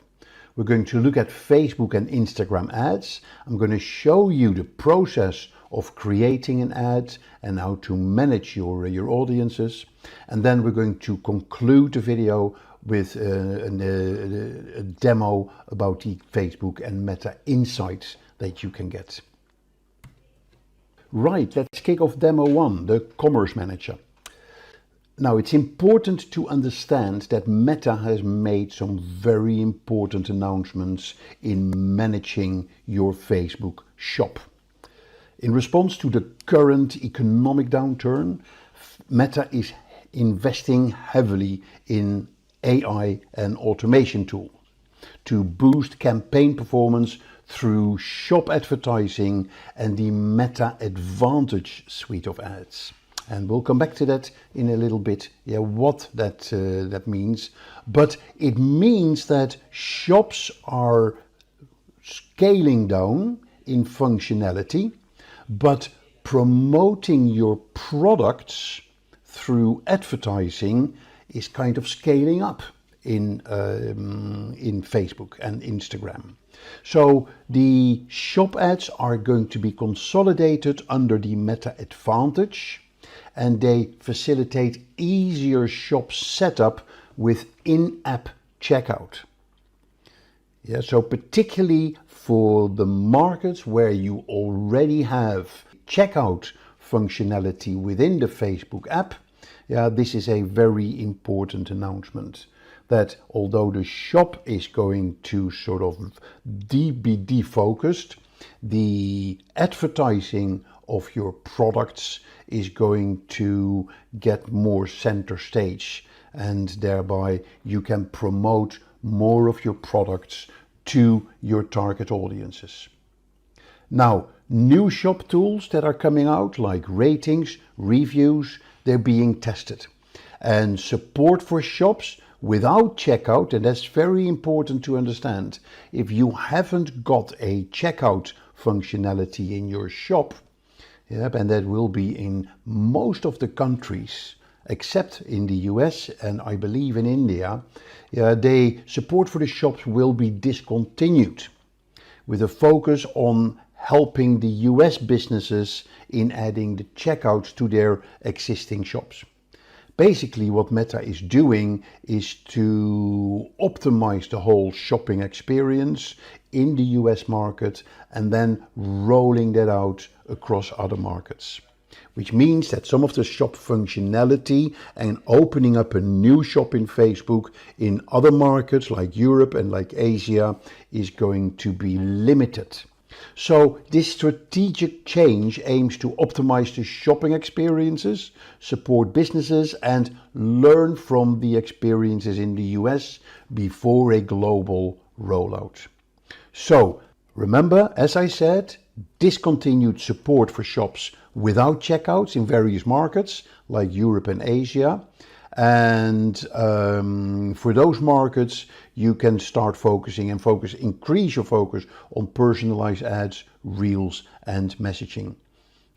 Speaker 6: We're going to look at Facebook and Instagram ads. I'm going to show you the process of creating an ad and how to manage your audiences. And then we're going to conclude the video with a demo about the Facebook and Meta insights that you can get. Right, let's kick off demo 1, the Commerce Manager. Now, it's important to understand that Meta has made some very important announcements in managing your Facebook shop. In response to the current economic downturn, Meta is investing heavily in AI and automation tools to boost campaign performance through shop advertising and the Meta Advantage suite of ads. And we'll come back to that in a little bit, what that means. But it means that shops are scaling down in functionality, but promoting your products through advertising is kind of scaling up in Facebook and Instagram. So the shop ads are going to be consolidated under the Meta Advantage, and they facilitate easier shop setup with in-app checkout. So particularly for the markets where you already have checkout functionality within the Facebook app, this is a very important announcement. That although the shop is going to sort of be defocused, the advertising of your products is going to get more center stage, and thereby you can promote more of your products to your target audiences. Now, new shop tools that are coming out, like ratings, reviews, they're being tested. And support for shops without checkout, and that's very important to understand. If you haven't got a checkout functionality in your shop, and that will be in most of the countries, except in the US and I believe in India, the support for the shops will be discontinued, with a focus on helping the US businesses in adding the checkouts to their existing shops. Basically, what Meta is doing is to optimize the whole shopping experience in the US market and then rolling that out across other markets. Which means that some of the shop functionality and opening up a new shop in Facebook in other markets like Europe and like Asia is going to be limited. So this strategic change aims to optimize the shopping experiences, support businesses, and learn from the experiences in the US before a global rollout. So remember, as I said, discontinued support for shops without checkouts in various markets like Europe and Asia. And for those markets, you can start increase your focus on personalized ads, reels, and messaging.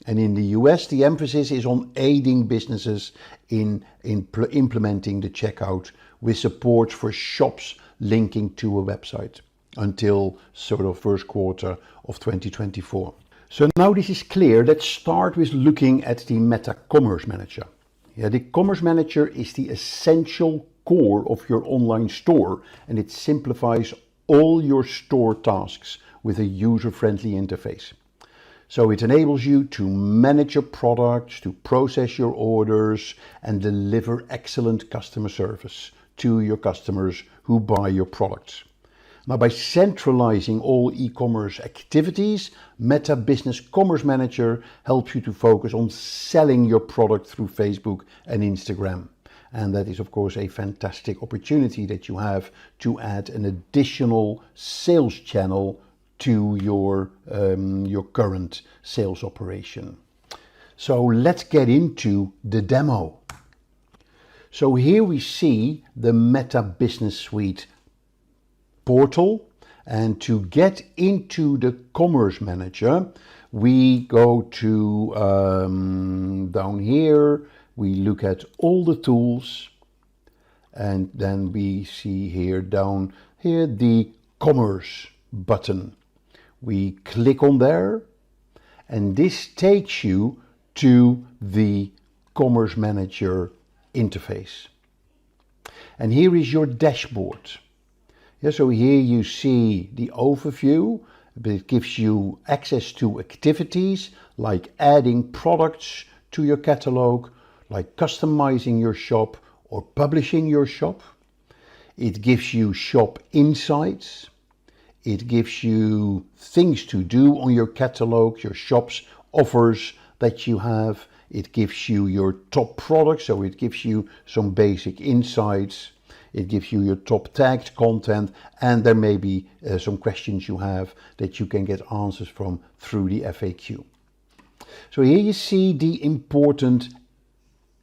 Speaker 6: And in the US, the emphasis is on aiding businesses in implementing the checkout with support for shops linking to a website until sort of first quarter of 2024. So now this is clear, let's start with looking at the Meta Commerce Manager. The Commerce Manager is the essential core of your online store, and it simplifies all your store tasks with a user-friendly interface. So it enables you to manage your products, to process your orders, and deliver excellent customer service to your customers who buy your products. Now, by centralizing all e-commerce activities, Meta Business Commerce Manager helps you to focus on selling your product through Facebook and Instagram. And that is, of course, a fantastic opportunity that you have to add an additional sales channel to your current sales operation. So let's get into the demo. So here we see the Meta Business Suite portal, and to get into the Commerce Manager, we go to down here, we look at all the tools, and then we see here down here the commerce button. We click on there, and this takes you to the Commerce Manager interface. And here is your dashboard. Yeah, so here you see the overview, but it gives you access to activities like adding products to your catalog, like customizing your shop or publishing your shop. It gives you shop insights. It gives you things to do on your catalog, your shop's offers that you have. It gives you your top products, so it gives you some basic insights. It gives you your top tagged content, and there may be some questions you have that you can get answers from through the FAQ. So here you see the important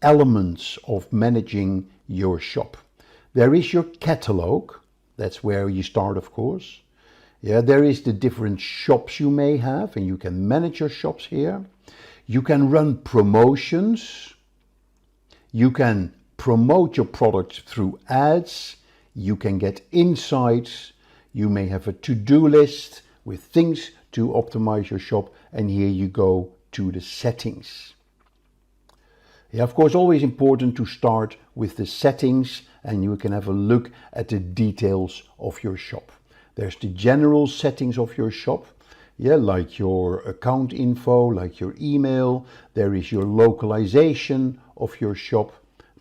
Speaker 6: elements of managing your shop. There is your catalog. That's where you start, of course. Yeah, there is the different shops you may have, and you can manage your shops here. You can run promotions. You can promote your product through ads. You can get insights. You may have a to-do list with things to optimize your shop, and here you go to the settings. Yeah, of course, always important to start with the settings, and you can have a look at the details of your shop. There's the general settings of your shop, yeah, like your account info, like your email. There is your localization of your shop,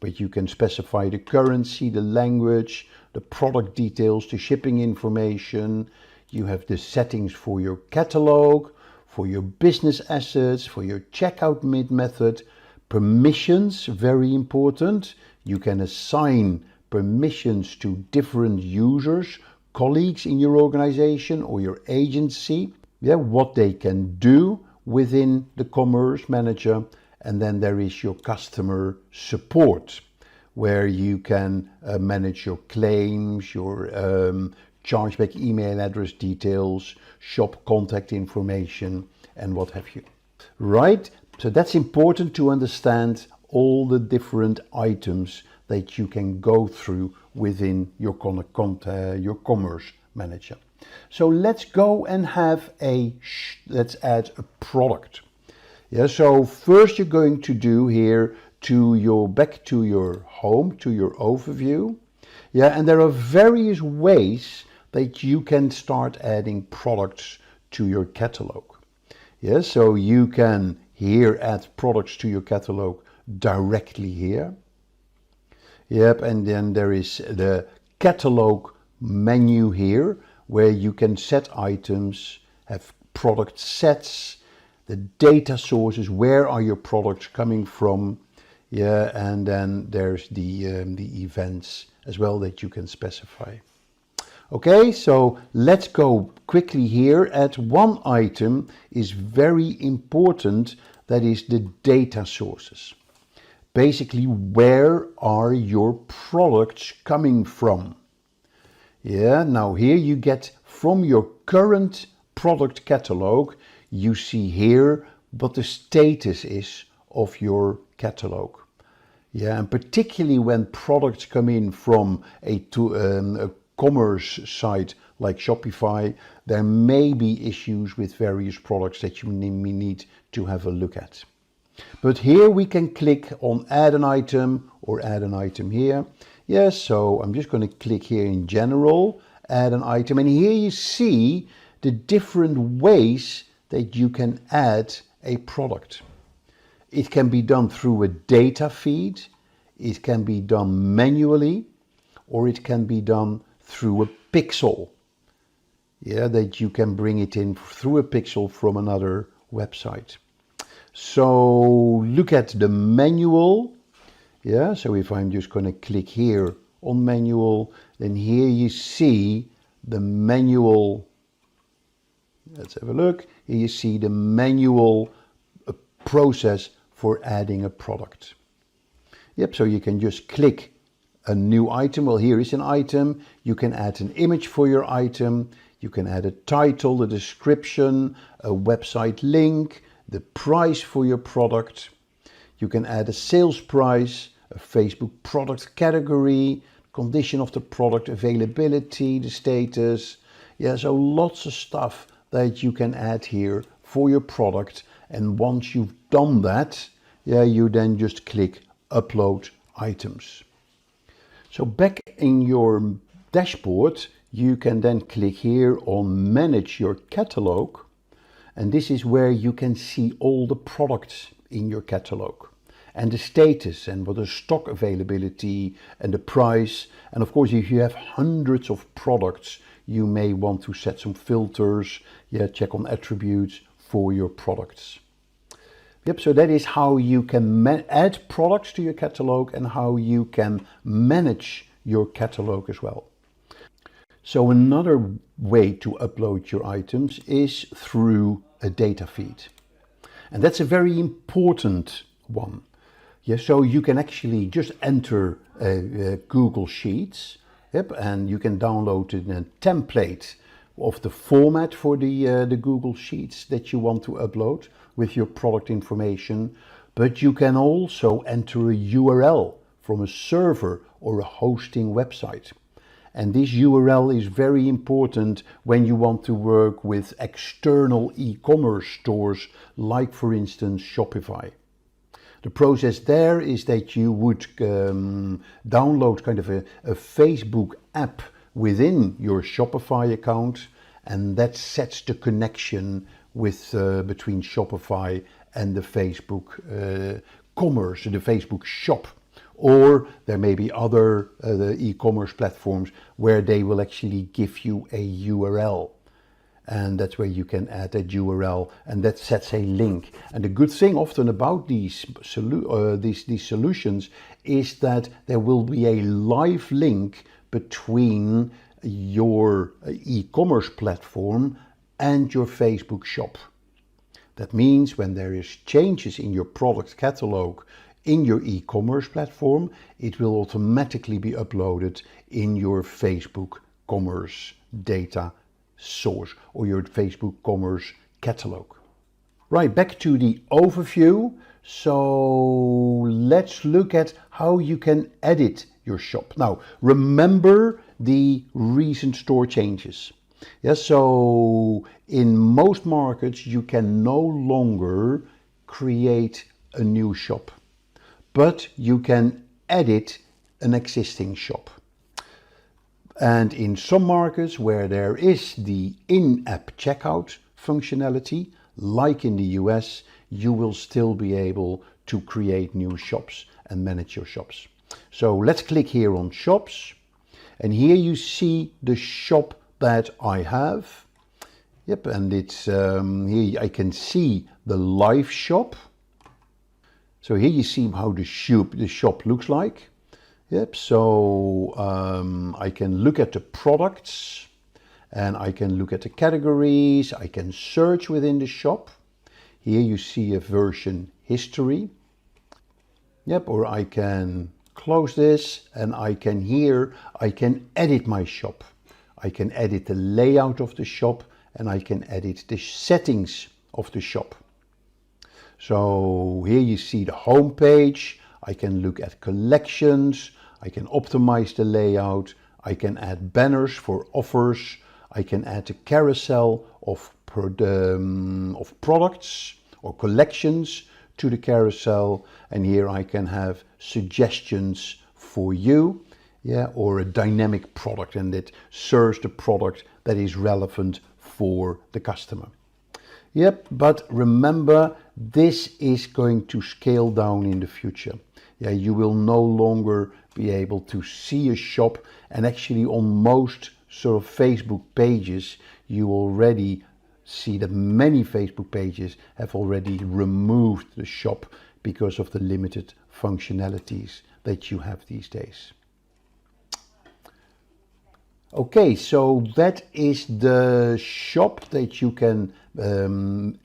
Speaker 6: but you can specify the currency, the language, the product details, the shipping information. You have the settings for your catalog, for your business assets, for your checkout method. Permissions, very important. You can assign permissions to different users, colleagues in your organization or your agency, yeah, what they can do within the Commerce Manager. And then there is your customer support, where you can manage your claims, your chargeback email address details, shop contact information, and what have you. Right? So that's important to understand all the different items that you can go through within your Commerce Manager. So let's go and let's add a product. Yeah, so first you're going to do here back to your home, to your overview. Yeah, and there are various ways that you can start adding products to your catalog. Yeah, so you can here add products to your catalog directly here. Yep, and then there is the catalog menu here, where you can set items, have product sets, the data sources, where are your products coming from, yeah, and then there's the events as well that you can specify. Okay, so let's go quickly here at one item is very important, that is the data sources. Basically, where are your products coming from? Yeah, now here you get from your current product catalog, you see here what the status is of your catalog. Yeah, and particularly when products come in from a commerce site like Shopify, there may be issues with various products that you need to have a look at. But here we can click on add an item or add an item here. Yes, so I'm just going to click here in general, add an item, and here you see the different ways that you can add a product. It can be done through a data feed, it can be done manually, or it can be done through a pixel. Yeah, that you can bring it in through a pixel from another website. So look at the manual. Yeah, so if I'm just going to click here on manual, then here you see the manual. Let's have a look. Here you see the manual process for adding a product. Yep, so you can just click a new item. Well, here is an item. You can add an image for your item. You can add a title, a description, a website link, the price for your product. You can add a sales price, a Facebook product category, condition of the product, availability, the status. Yeah, so lots of stuff that you can add here for your product. And once you've done that, yeah, you then just click upload items. So back in your dashboard, you can then click here on manage your catalog. And this is where you can see all the products in your catalog and the status and what the stock availability and the price. And of course, if you have hundreds of products, you may want to set some filters, yeah, check on attributes for your products. Yep, so that is how you can add products to your catalog and how you can manage your catalog as well. So another way to upload your items is through a data feed. And that's a very important one. Yeah, so you can actually just enter Google Sheets, yep, and you can download a template of the format for the Google Sheets that you want to upload with your product information. But you can also enter a URL from a server or a hosting website. And this URL is very important when you want to work with external e-commerce stores, like for instance Shopify. The process there is that you would download kind of a Facebook app within your Shopify account, and that sets the connection with between Shopify and the Facebook commerce, the Facebook shop. Or there may be other e-commerce platforms where they will actually give you a URL. And that's where you can add a URL, and that sets a link. And the good thing often about these solutions is that there will be a live link between your e-commerce platform and your Facebook shop. That means when there is changes in your product catalog in your e-commerce platform, it will automatically be uploaded in your Facebook commerce data source or your Facebook commerce catalog. Right, back to the overview. So let's look at how you can edit your shop. Now, remember the recent store changes. Yeah, so in most markets, you can no longer create a new shop, but you can edit an existing shop. And in some markets where there is the in-app checkout functionality, like in the US, you will still be able to create new shops and manage your shops. So let's click here on shops. And here you see the shop that I have. Yep, and it's here I can see the live shop. So here you see how the shop looks like. Yep, so I can look at the products and I can look at the categories. I can search within the shop. Here you see a version history. Yep, or I can close this and I can edit my shop. I can edit the layout of the shop and I can edit the settings of the shop. So here you see the home page. I can look at collections. I can optimize the layout. I can add banners for offers. I can add a carousel of products or collections to the carousel. And here I can have suggestions for you, yeah, or a dynamic product, and it serves the product that is relevant for the customer. Yep, but remember, this is going to scale down in the future. Yeah, you will no longer be able to see a shop, and actually on most sort of Facebook pages, you already see that many Facebook pages have already removed the shop because of the limited functionalities that you have these days. Okay, so that is the shop that you can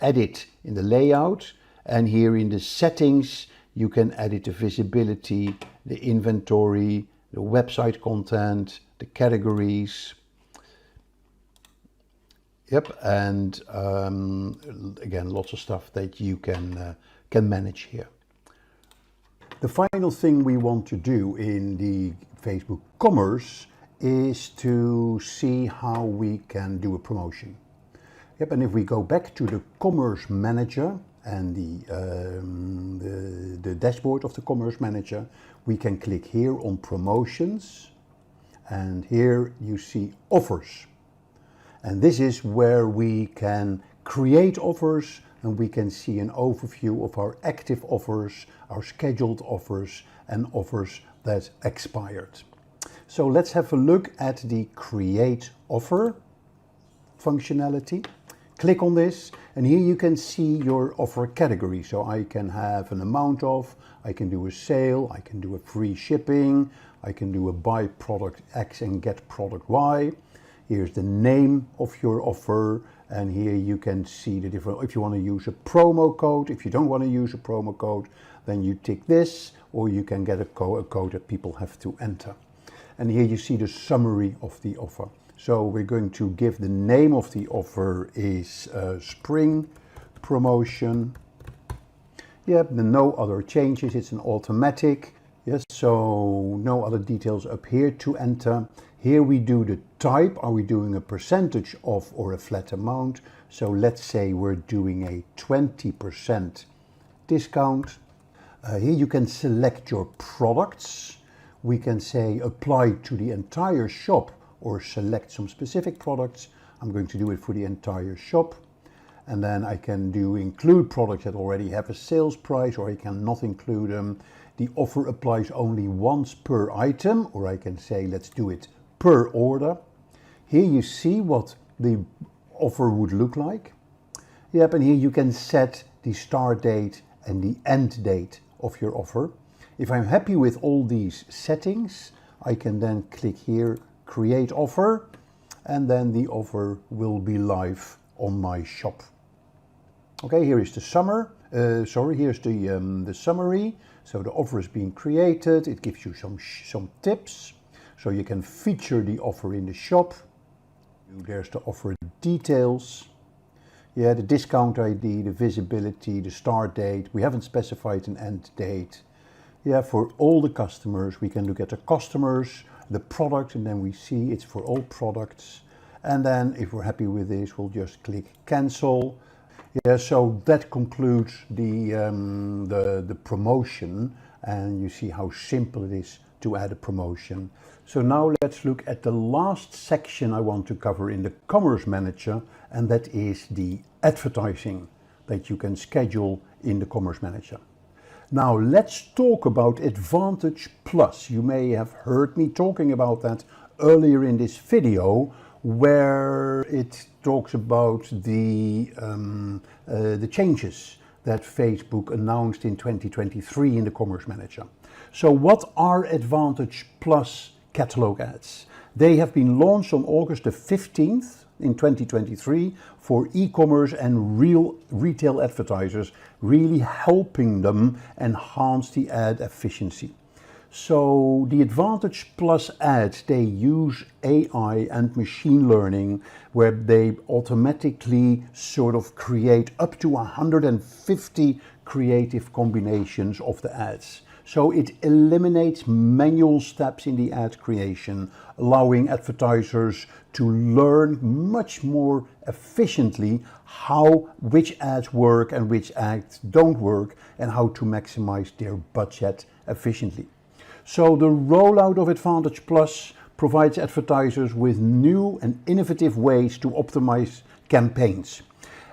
Speaker 6: edit in the layout, and here in the settings you can edit the visibility, the inventory, the website content, the categories. Yep, and again, lots of stuff that you can manage here. The final thing we want to do in the Facebook commerce is to see how we can do a promotion. Yep, and if we go back to the Commerce Manager and the dashboard of the Commerce Manager, we can click here on Promotions, and here you see Offers. And this is where we can create offers, and we can see an overview of our active offers, our scheduled offers, and offers that expired. So let's have a look at the Create Offer functionality. Click on this, and here you can see your offer category. So I can have an amount of, I can do a sale, I can do a free shipping, I can do a buy product X and get product Y. Here's the name of your offer, and here you can see the different, if you want to use a promo code. If you don't want to use a promo code, then you tick this, or you can get a code that people have to enter. And here you see the summary of the offer. So we're going to give the name of the offer is Spring Promotion. Yep, no other changes, it's an automatic. Yes, so no other details up here to enter. Here we do the type. Are we doing a percentage off or a flat amount? So let's say we're doing a 20% discount. Here you can select your products. We can say apply to the entire shop or select some specific products. I'm going to do it for the entire shop. And then I can do include products that already have a sales price, or I can not include them. The offer applies only once per item, or I can say let's do it per order. Here you see what the offer would look like. Yep, and here you can set the start date and the end date of your offer. If I'm happy with all these settings, I can then click here, Create Offer, and then the offer will be live on my shop. Okay, here is the here's the summary. So the offer is being created. It gives you some tips. So you can feature the offer in the shop. There's the offer details. Yeah, the discount ID, the visibility, the start date. We haven't specified an end date. Yeah, for all the customers, we can look at the customers, the product, and then we see it's for all products. And then if we're happy with this, we'll just click cancel. Yeah, so that concludes the promotion, and you see how simple it is to add a promotion. So now let's look at the last section I want to cover in the Commerce Manager, and that is the advertising that you can schedule in the Commerce Manager. Now let's talk about Advantage Plus. You may have heard me talking about that earlier in this video, where it talks about the changes that Facebook announced in 2023 in the Commerce Manager. So what are Advantage Plus catalog ads? They have been launched on August the 15th in 2023 for e-commerce and retail advertisers, really helping them enhance the ad efficiency. So the Advantage Plus ads, they use AI and machine learning, where they automatically sort of create up to 150 creative combinations of the ads. So it eliminates manual steps in the ad creation, allowing advertisers to learn much more efficiently which ads work and which ads don't work, and how to maximize their budget efficiently. So the rollout of Advantage Plus provides advertisers with new and innovative ways to optimize campaigns.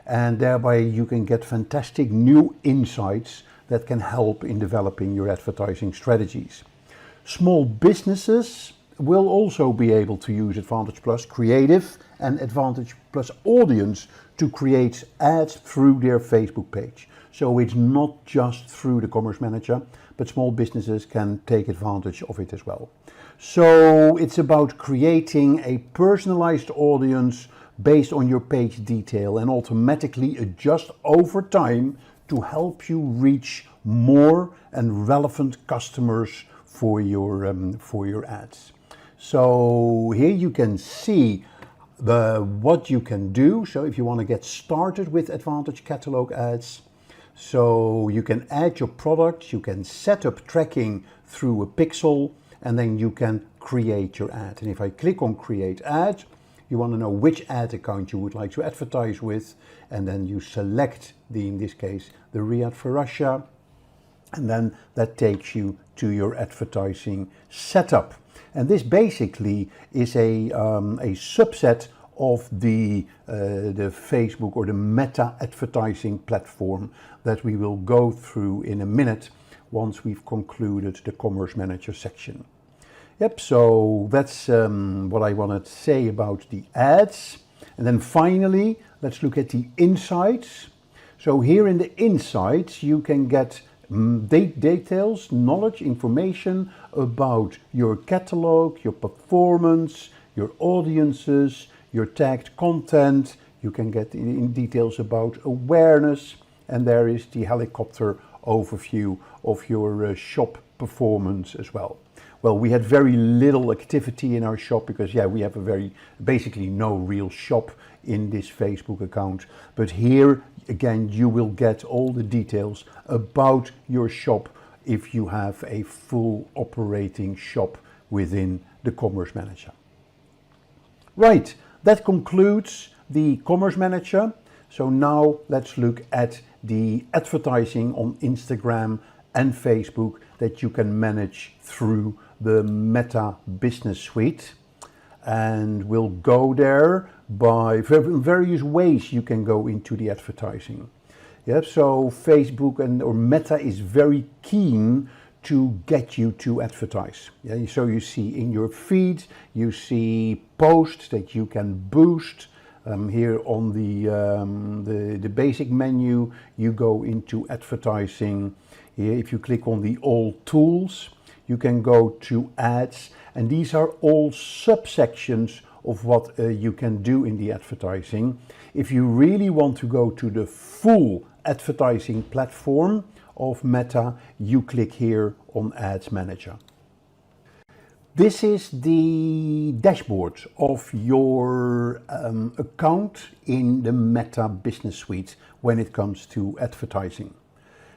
Speaker 6: And thereby you can get fantastic new insights that can help in developing your advertising strategies. Small businesses will also be able to use Advantage Plus Creative and Advantage Plus Audience to create ads through their Facebook page. So it's not just through the Commerce Manager, but small businesses can take advantage of it as well. So it's about creating a personalized audience based on your page detail and automatically adjust over time to help you reach more and relevant customers for your ads. So here you can see what you can do. So if you want to get started with Advantage Catalog ads, so you can add your products, you can set up tracking through a pixel, and then you can create your ad. And if I click on create ad, you want to know which ad account you would like to advertise with, and then you select in this case, the Riyadh for Russia, and then that takes you to your advertising setup. And this basically is a subset of the Facebook or the Meta advertising platform that we will go through in a minute once we've concluded the Commerce Manager section. Yep, so that's what I wanted to say about the ads. And then finally, let's look at the insights. So here in the insights, you can get details, knowledge, information about your catalog, your performance, your audiences, your tagged content. You can get in details about awareness, and there is the helicopter overview of your shop performance as well. Well, we had very little activity in our shop because we have basically no real shop in this Facebook account. But here again, you will get all the details about your shop if you have a full operating shop within the Commerce Manager. Right, that concludes the Commerce Manager. So now let's look at the advertising on Instagram and Facebook that you can manage through the Meta Business Suite. And we'll go there by various ways you can go into the advertising. So Facebook or Meta is very keen to get you to advertise. So you see in your feed, you see posts that you can boost. Here on the basic menu, you go into advertising. Here, if you click on the all tools, you can go to ads, and these are all subsections of what you can do in the advertising. If you really want to go to the full advertising platform of Meta, you click here on Ads Manager. This is the dashboard of your account in the Meta Business Suite when it comes to advertising.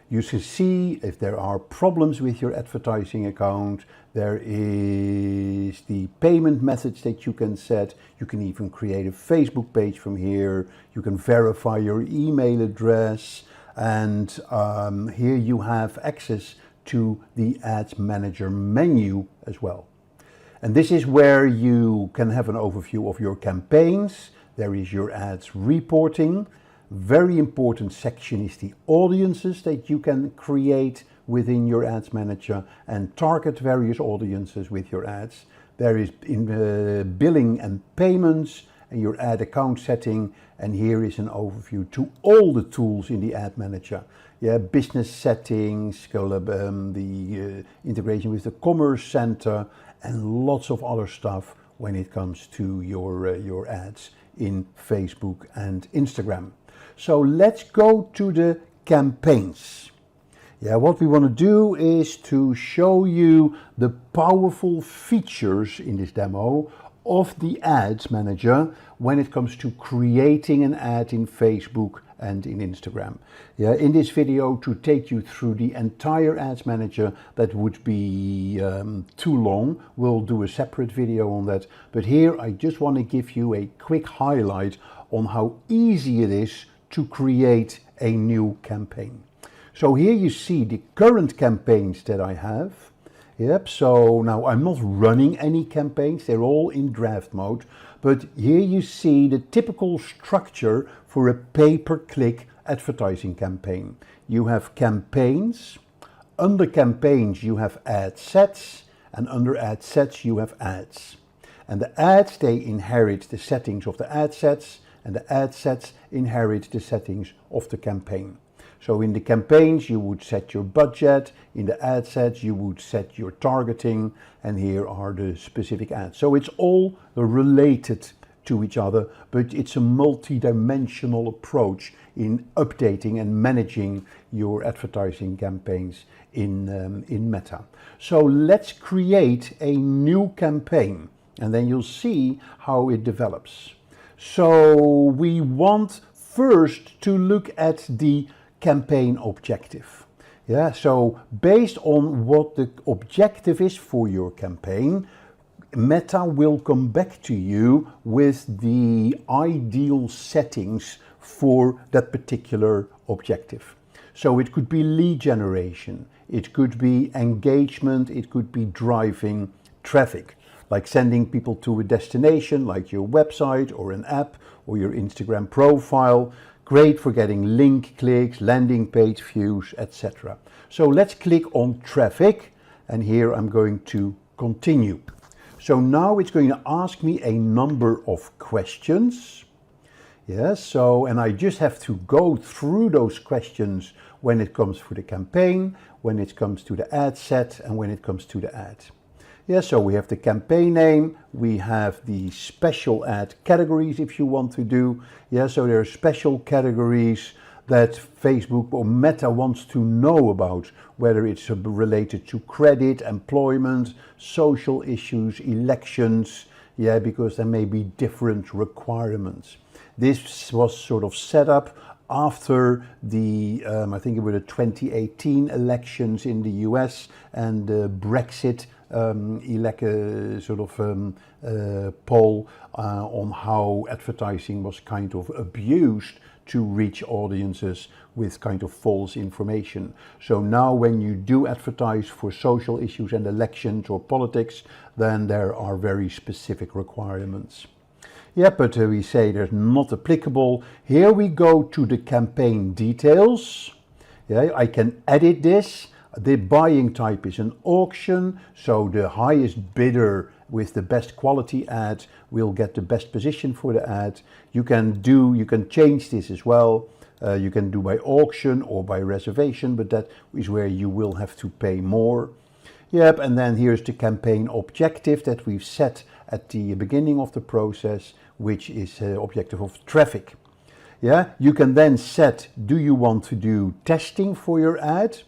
Speaker 6: You can see if there are problems with your advertising account. There is the payment methods that you can set. You can even create a Facebook page from here. You can verify your email address. And here you have access to the Ads Manager menu as well. And this is where you can have an overview of your campaigns. There is your ads reporting. Very important section is the audiences that you can create within your Ads Manager and target various audiences with your ads. There is in billing and payments and your ad account setting, and here is an overview to all the tools in the Ad Manager. Business settings, the integration with the Commerce Center, and lots of other stuff when it comes to your ads in Facebook and Instagram. So let's go to the campaigns. What we want to do is to show you the powerful features in this demo of the Ads Manager when it comes to creating an ad in Facebook and in Instagram. In this video, to take you through the entire Ads Manager, that would be too long. We'll do a separate video on that. But here I just want to give you a quick highlight on how easy it is to create a new campaign. So here you see the current campaigns that I have. So now I'm not running any campaigns, they're all in draft mode, but here you see the typical structure for a pay-per-click advertising campaign. You have campaigns, under campaigns you have ad sets, and under ad sets you have ads. And the ads, they inherit the settings of the ad sets, and the ad sets inherit the settings of the campaign. So in the campaigns you would set your budget, in the ad sets you would set your targeting, and here are the specific ads. So it's all related to each other, but it's a multi-dimensional approach in updating and managing your advertising campaigns in Meta. So let's create a new campaign, and then you'll see how it develops. So we want first to look at the campaign objective. Yeah, so based on what the objective is for your campaign, Meta will come back to you with the ideal settings for that particular objective. So it could be lead generation, it could be engagement, it could be driving traffic, like sending people to a destination like your website or an app or your Instagram profile. Great for getting link clicks, landing page views, etc. So let's click on traffic, and here I'm going to continue. So now it's going to ask me a number of questions. Yes, so, and I just have to go through those questions when it comes to the campaign, when it comes to the ad set, and when it comes to the ad. Yeah, so we have the campaign name, we have the special ad categories if you want to do. Yeah, so there are special categories that Facebook or Meta wants to know about, whether it's related to credit, employment, social issues, elections, yeah, because there may be different requirements. This was sort of set up after the, I think it was the 2018 elections in the US and the Brexit poll on how advertising was kind of abused to reach audiences with kind of false information. So now when you do advertise for social issues and elections or politics, then there are very specific requirements. Yeah, but we say they're not applicable. Here we go to the campaign details. Yeah, I can edit this. The buying type is an auction, so the highest bidder with the best quality ad will get the best position for the ad. You can change this as well. You can do by auction or by reservation, but that is where you will have to pay more. Yep, and then here's the campaign objective that we've set at the beginning of the process, which is objective of traffic. Yeah, you can then set, do you want to do testing for your ad?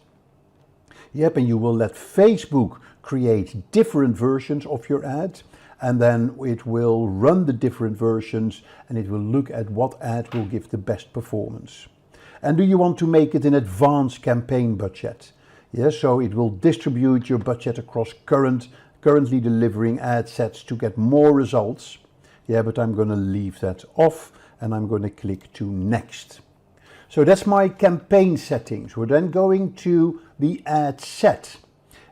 Speaker 6: Yep, and you will let Facebook create different versions of your ad, and then it will run the different versions and it will look at what ad will give the best performance. And do you want to make it an advanced campaign budget? Yes, so it will distribute your budget across currently delivering ad sets to get more results. Yeah, but I'm going to leave that off and I'm going to click to next. So that's my campaign settings. We're then going to the ad set.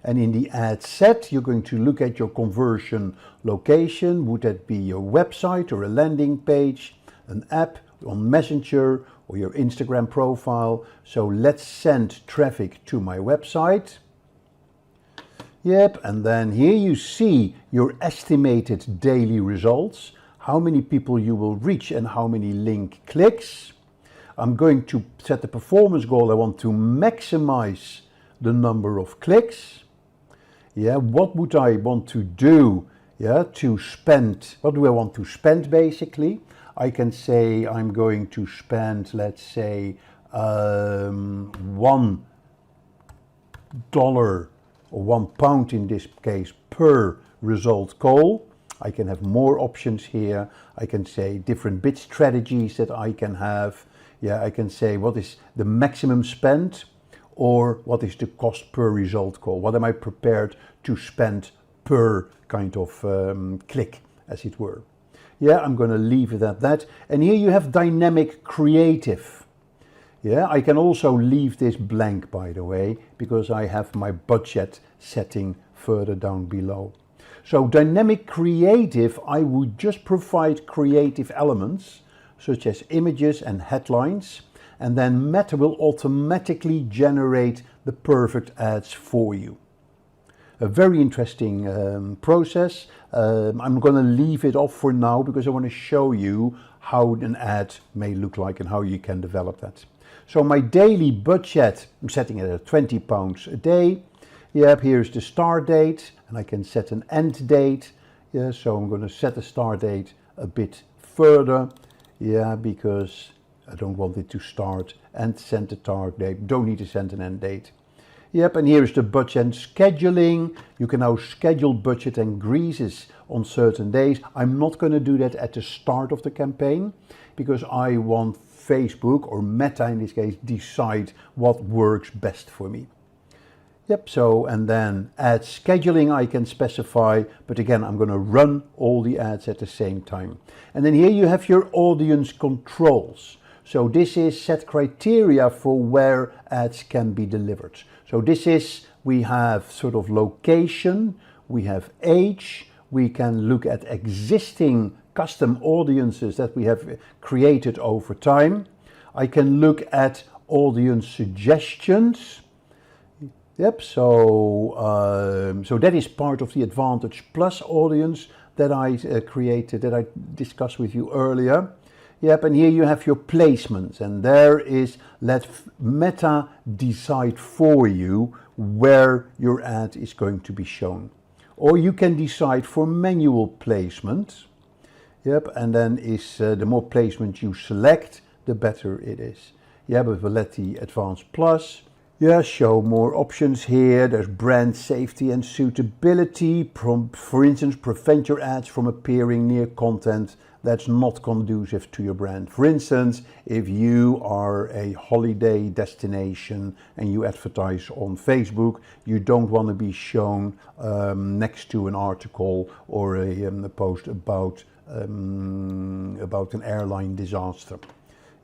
Speaker 6: And in the ad set, you're going to look at your conversion location. Would that be your website or a landing page, an app on Messenger or your Instagram profile? So let's send traffic to my website. Yep, and then here you see your estimated daily results, how many people you will reach and how many link clicks. I'm going to set the performance goal. I want to maximize the number of clicks. Yeah, what would I want to do? Yeah, to spend, what do I want to spend basically? I can say I'm going to spend, let's say, $1 or £1 in this case per result goal. I can have more options here. I can say different bid strategies that I can have. Yeah, I can say what is the maximum spend or what is the cost per result call. What am I prepared to spend per kind of click, as it were. Yeah, I'm going to leave it at that. And here you have dynamic creative. Yeah, I can also leave this blank, by the way, because I have my budget setting further down below. So dynamic creative, I would just provide creative elements such as images and headlines, and then Meta will automatically generate the perfect ads for you. A very interesting process. I'm going to leave it off for now because I want to show you how an ad may look like and how you can develop that. So my daily budget, I'm setting it at £20 a day. Yep, here's the start date, and I can set an end date. Yeah, so I'm going to set the start date a bit further. Yeah, because I don't want it to start and send the target date. Don't need to send an end date. Yep, and here's the budget and scheduling. You can now schedule budget increases on certain days. I'm not going to do that at the start of the campaign because I want Facebook or Meta in this case decide what works best for me. Yep, so and then ad scheduling I can specify, but again I'm going to run all the ads at the same time. And then here you have your audience controls. So this is set criteria for where ads can be delivered. So this is, we have sort of location, we have age, we can look at existing custom audiences that we have created over time. I can look at audience suggestions. Yep, so that is part of the Advantage Plus audience that I created, that I discussed with you earlier. Yep, and here you have your placements, and there is let Meta decide for you where your ad is going to be shown. Or you can decide for manual placement. Yep, and then the more placement you select, the better it is. Yeah, but we'll let the Advanced Plus. Yeah, show more options here. There's brand safety and suitability. For instance, prevent your ads from appearing near content that's not conducive to your brand. For instance, if you are a holiday destination and you advertise on Facebook, you don't want to be shown next to an article or a post about an airline disaster.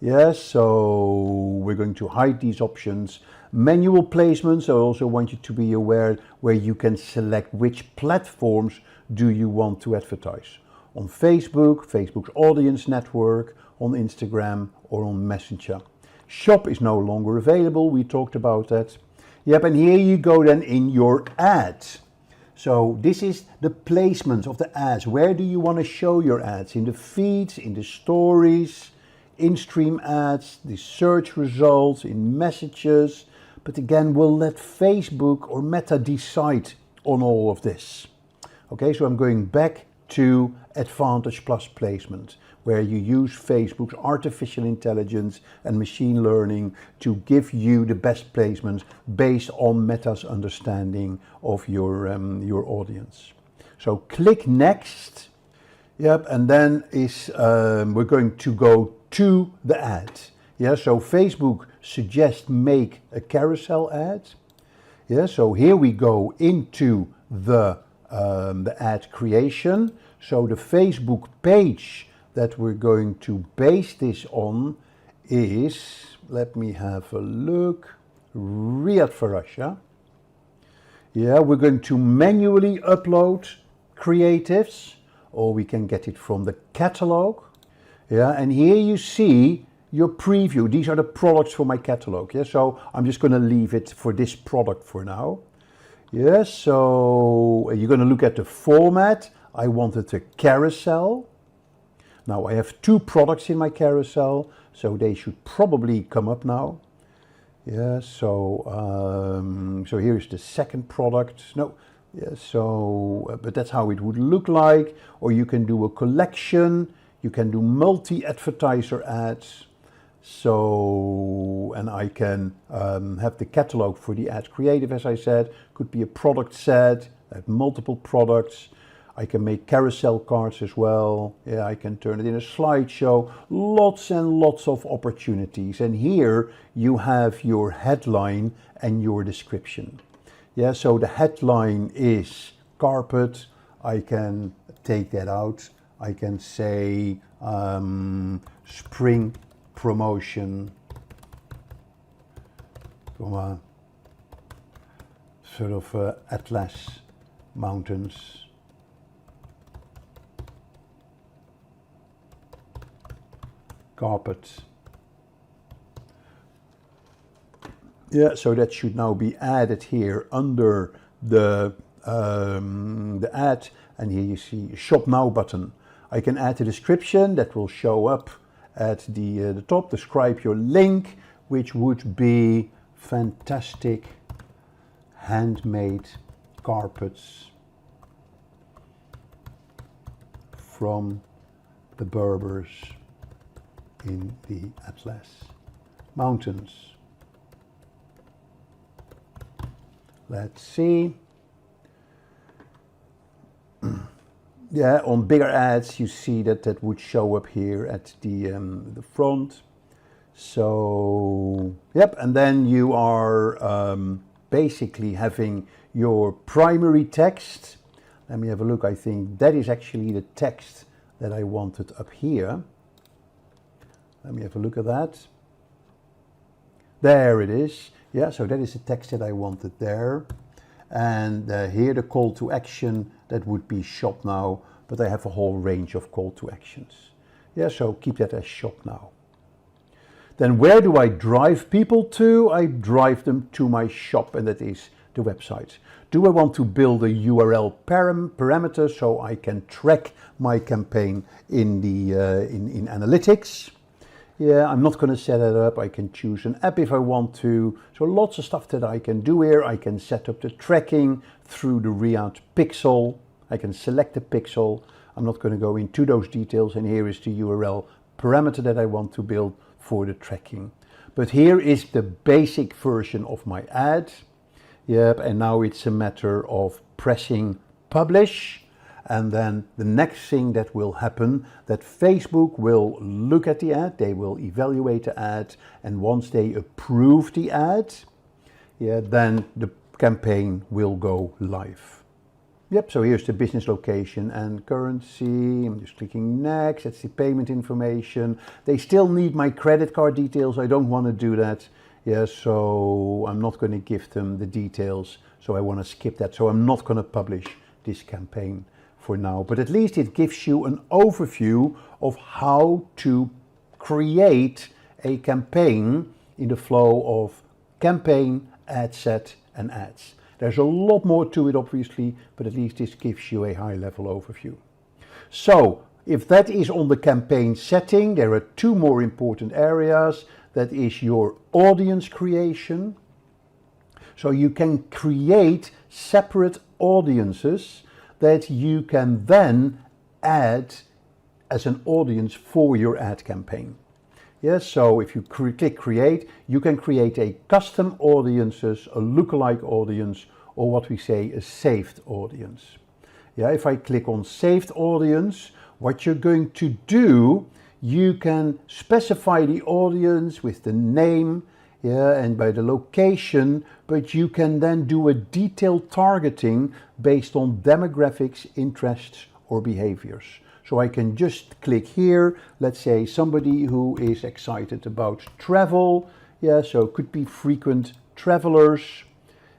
Speaker 6: Yes, so we're going to hide these options. Manual placements, I also want you to be aware where you can select which platforms do you want to advertise. On Facebook, Facebook's audience network, on Instagram or on Messenger. Shop is no longer available, we talked about that. Yep, and here you go then in your ads. So this is the placement of the ads. Where do you want to show your ads? In the feeds, in the stories, in-stream ads, the search results, in messages. But again, we'll let Facebook or Meta decide on all of this. Okay, so I'm going back to Advantage Plus placement, where you use Facebook's artificial intelligence and machine learning to give you the best placements based on Meta's understanding of your audience. So click next. Yep, and then we're going to go to the ad. Yeah, so Facebook suggests make a carousel ad. Yeah, so here we go into the ad creation. So the Facebook page that we're going to base this on is, let me have a look, Riyadh for Russia. Yeah, we're going to manually upload creatives, or we can get it from the catalog. Yeah, and here you see your preview. These are the products for my catalog. Yeah, so I'm just going to leave it for this product for now. Yeah, so you're going to look at the format. I wanted a carousel. Now I have 2 products in my carousel, so they should probably come up now. Yeah, so here's the second product. No, yeah, so but that's how it would look like. Or you can do a collection. You can do multi-advertiser ads. So, and I can have the catalog for the ad creative, as I said. Could be a product set, have multiple products. I can make carousel cards as well. Yeah, I can turn it in a slideshow. Lots and lots of opportunities. And here you have your headline and your description. Yeah, so the headline is carpet. I can take that out. I can say spring promotion, sort of Atlas Mountains. Carpet. Yeah, so that should now be added here under the ad, and here you see a Shop Now button. I can add a description that will show up at the top. Describe your link, which would be fantastic handmade carpets from the Berbers in the Atlas Mountains. Let's see. Yeah, on bigger ads you see that would show up here at the front. So yep, and then you are basically having your primary text. Let me have a look. I think that is actually the text that I wanted up here. Let me have a look at that. There it is. Yeah, so that is the text that I wanted there. And here the call to action, that would be shop now, but I have a whole range of call to actions. Yeah, so keep that as shop now. Then where do I drive people to? I drive them to my shop, and that is the website. Do I want to build a URL parameter so I can track my campaign in analytics? Yeah, I'm not going to set it up. I can choose an app if I want to. So lots of stuff that I can do here. I can set up the tracking through the React pixel. I can select the pixel. I'm not going to go into those details. And here is the URL parameter that I want to build for the tracking. But here is the basic version of my ad. Yep, and now it's a matter of pressing publish. And then the next thing that will happen, that Facebook will look at the ad, they will evaluate the ad, and once they approve the ad, yeah, then the campaign will go live. Yep, so here's the business location and currency. I'm just clicking next. That's the payment information. They still need my credit card details. I don't want to do that. Yeah, so I'm not going to give them the details. So I want to skip that. So I'm not going to publish this campaign for now, but at least it gives you an overview of how to create a campaign in the flow of campaign, ad set, and ads. There's a lot more to it, obviously, but at least this gives you a high-level overview. So if that is on the campaign setting, there are two more important areas. That is your audience creation. So you can create separate audiences that you can then add as an audience for your ad campaign. Yes, so if you click create, you can create a custom audiences, a lookalike audience, or what we say a saved audience. Yeah, if I click on saved audience, what you're going to do, you can specify the audience with the name, yeah, and by the location, but you can then do a detailed targeting based on demographics, interests, or behaviors. So I can just click here, let's say somebody who is excited about travel, yeah, so it could be frequent travelers,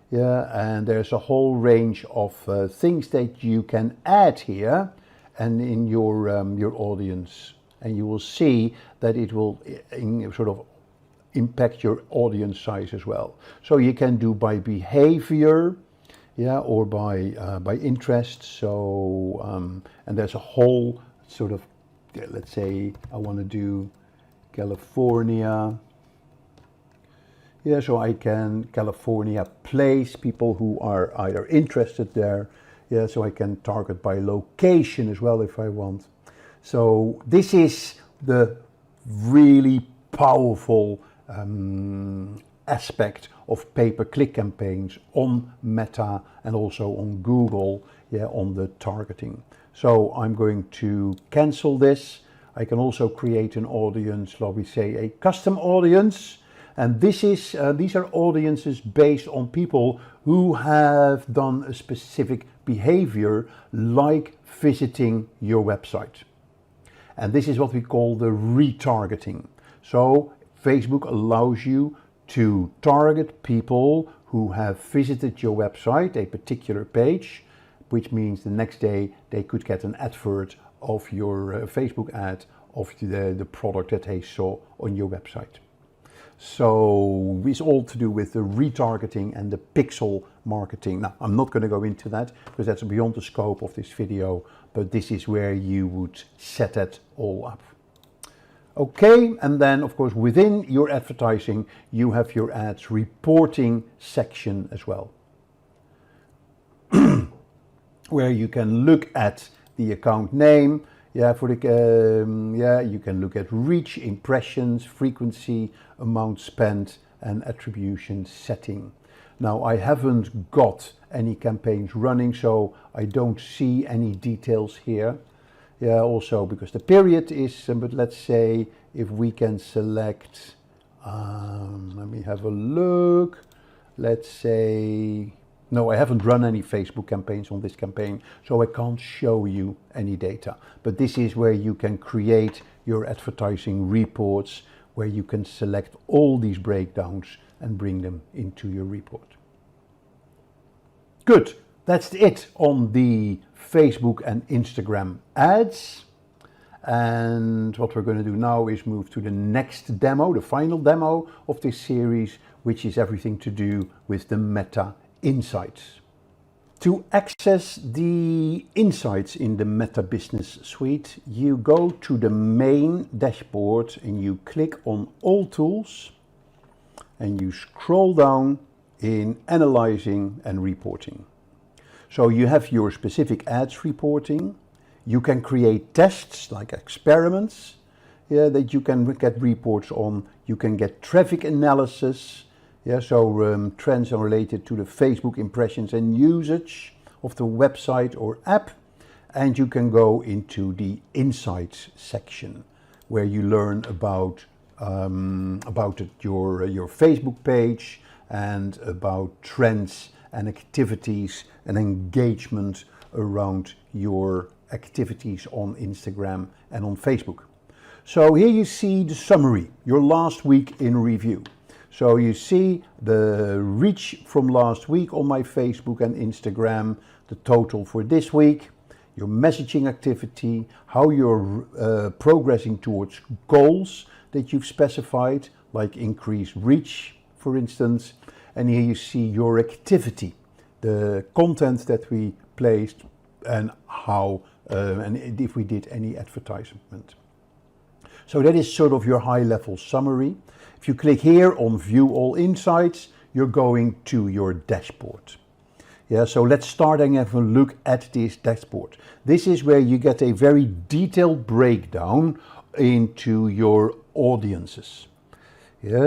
Speaker 6: yeah, and there's a whole range of things that you can add here and in your audience, and you will see that it will sort of impact your audience size as well. So you can do by behavior, yeah, or by interest. So and there's a whole sort of, let's say I want to do California. Yeah, so I can California place, people who are either interested there. Yeah, so I can target by location as well if I want. So this is the really powerful aspect of pay-per-click campaigns on Meta and also on Google, yeah, on the targeting. So I'm going to cancel this. I can also create an audience, like we say, a custom audience. And this is these are audiences based on people who have done a specific behavior, like visiting your website. And this is what we call the retargeting. So Facebook allows you to target people who have visited your website, a particular page, which means the next day they could get an advert of your Facebook ad of the product that they saw on your website. So it's all to do with the retargeting and the pixel marketing. Now, I'm not going to go into that because that's beyond the scope of this video, but this is where you would set that all up. Okay, and then of course within your advertising you have your ads reporting section as well, where you can look at the account name, yeah, for the yeah, you can look at reach, impressions, frequency, amount spent, and attribution setting. Now I haven't got any campaigns running, so I don't see any details here. Yeah, also because the period is, but let's say if we can select, let me have a look. let's say, no, I haven't run any Facebook campaigns on this campaign, so I can't show you any data. But this is where you can create your advertising reports, where you can select all these breakdowns and bring them into your report. Good, that's it on the Facebook and Instagram ads. And what we're going to do now is move to the next demo, the final demo of this series, which is everything to do with the Meta Insights. To access the insights in the Meta Business Suite, you go to the main dashboard and you click on All Tools and you scroll down in Analyzing and Reporting. So you have your specific ads reporting. You can create tests like experiments that you can get reports on. You can get traffic analysis. So trends are related to the Facebook impressions and usage of the website or app. And you can go into the Insights section where you learn about your Facebook page and about trends and activities and engagement around your activities on Instagram and on Facebook. So here you see the summary, your last week in review. So you see the reach from last week on my Facebook and Instagram, the total for this week, your messaging activity, how you're progressing towards goals that you've specified, like increased reach, for instance. And here you see your activity, the content that we placed and how and if we did any advertisement. So that is sort of your high level summary. If you click here on View All Insights, you're going to your dashboard. So let's start and have a look at this dashboard. This is where you get a very detailed breakdown into your audiences.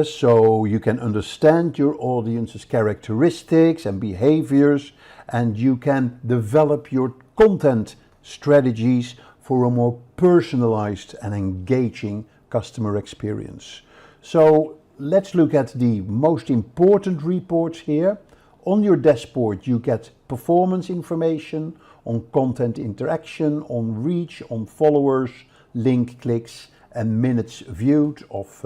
Speaker 6: So you can understand your audience's characteristics and behaviors, and you can develop your content strategies for a more personalized and engaging customer experience. So let's look at the most important reports here. On your dashboard you get performance information on content interaction, on reach, on followers, link clicks and minutes viewed of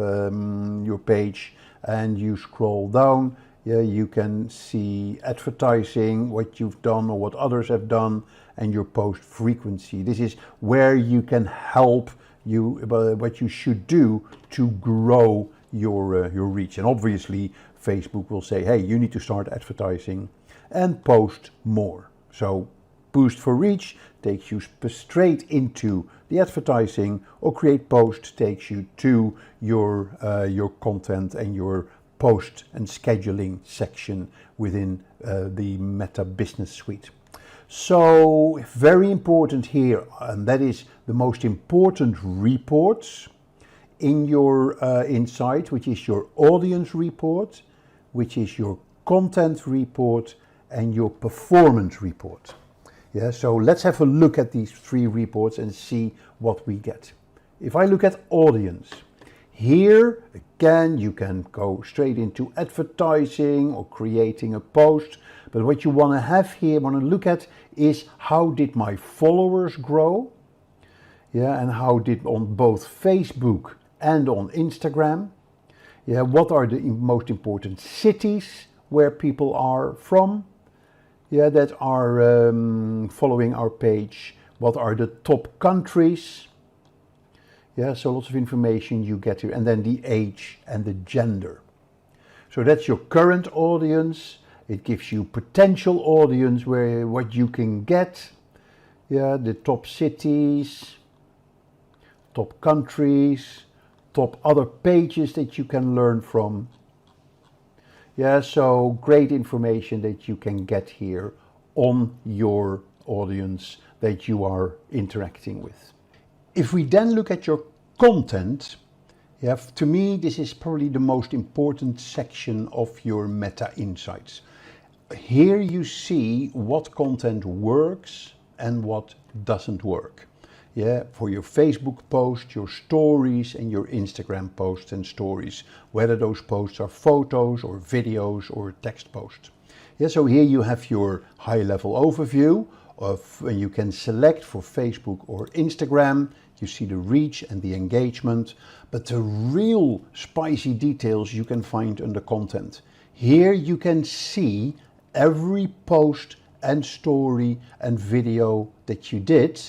Speaker 6: your page. And you scroll down, you can see advertising, what you've done or what others have done, and your post frequency. This is where you can help you about what you should do to grow your reach. And obviously Facebook will say, hey, you need to start advertising and post more. So Boost for Reach takes you straight into the advertising, or Create Post takes you to your content and your post and scheduling section within the Meta Business Suite. So very important here, and that is the most important reports in your insight, which is your audience report, which is your content report, and your performance report. So let's have a look at these three reports and see what we get. If I look at audience, here again you can go straight into advertising or creating a post, but what you want to have here, want to look at, is how did my followers grow? And how did on both Facebook and on Instagram? What are the most important cities where people are from? That are following our page. What are the top countries? So lots of information you get here. And then the age and the gender. So that's your current audience. It gives you potential audience, where what you can get. The top cities, top countries, top other pages that you can learn from. So great information that you can get here on your audience that you are interacting with. If we then look at your content, to me this is probably the most important section of your Meta Insights. Here you see what content works and what doesn't work. Yeah, for your Facebook posts, your stories, and your Instagram posts and stories, whether those posts are photos or videos or text posts. Yeah, so here you have your high-level overview of when you can select for Facebook or Instagram. You see the reach and the engagement, but the real spicy details you can find under content. Here you can see every post and story and video that you did.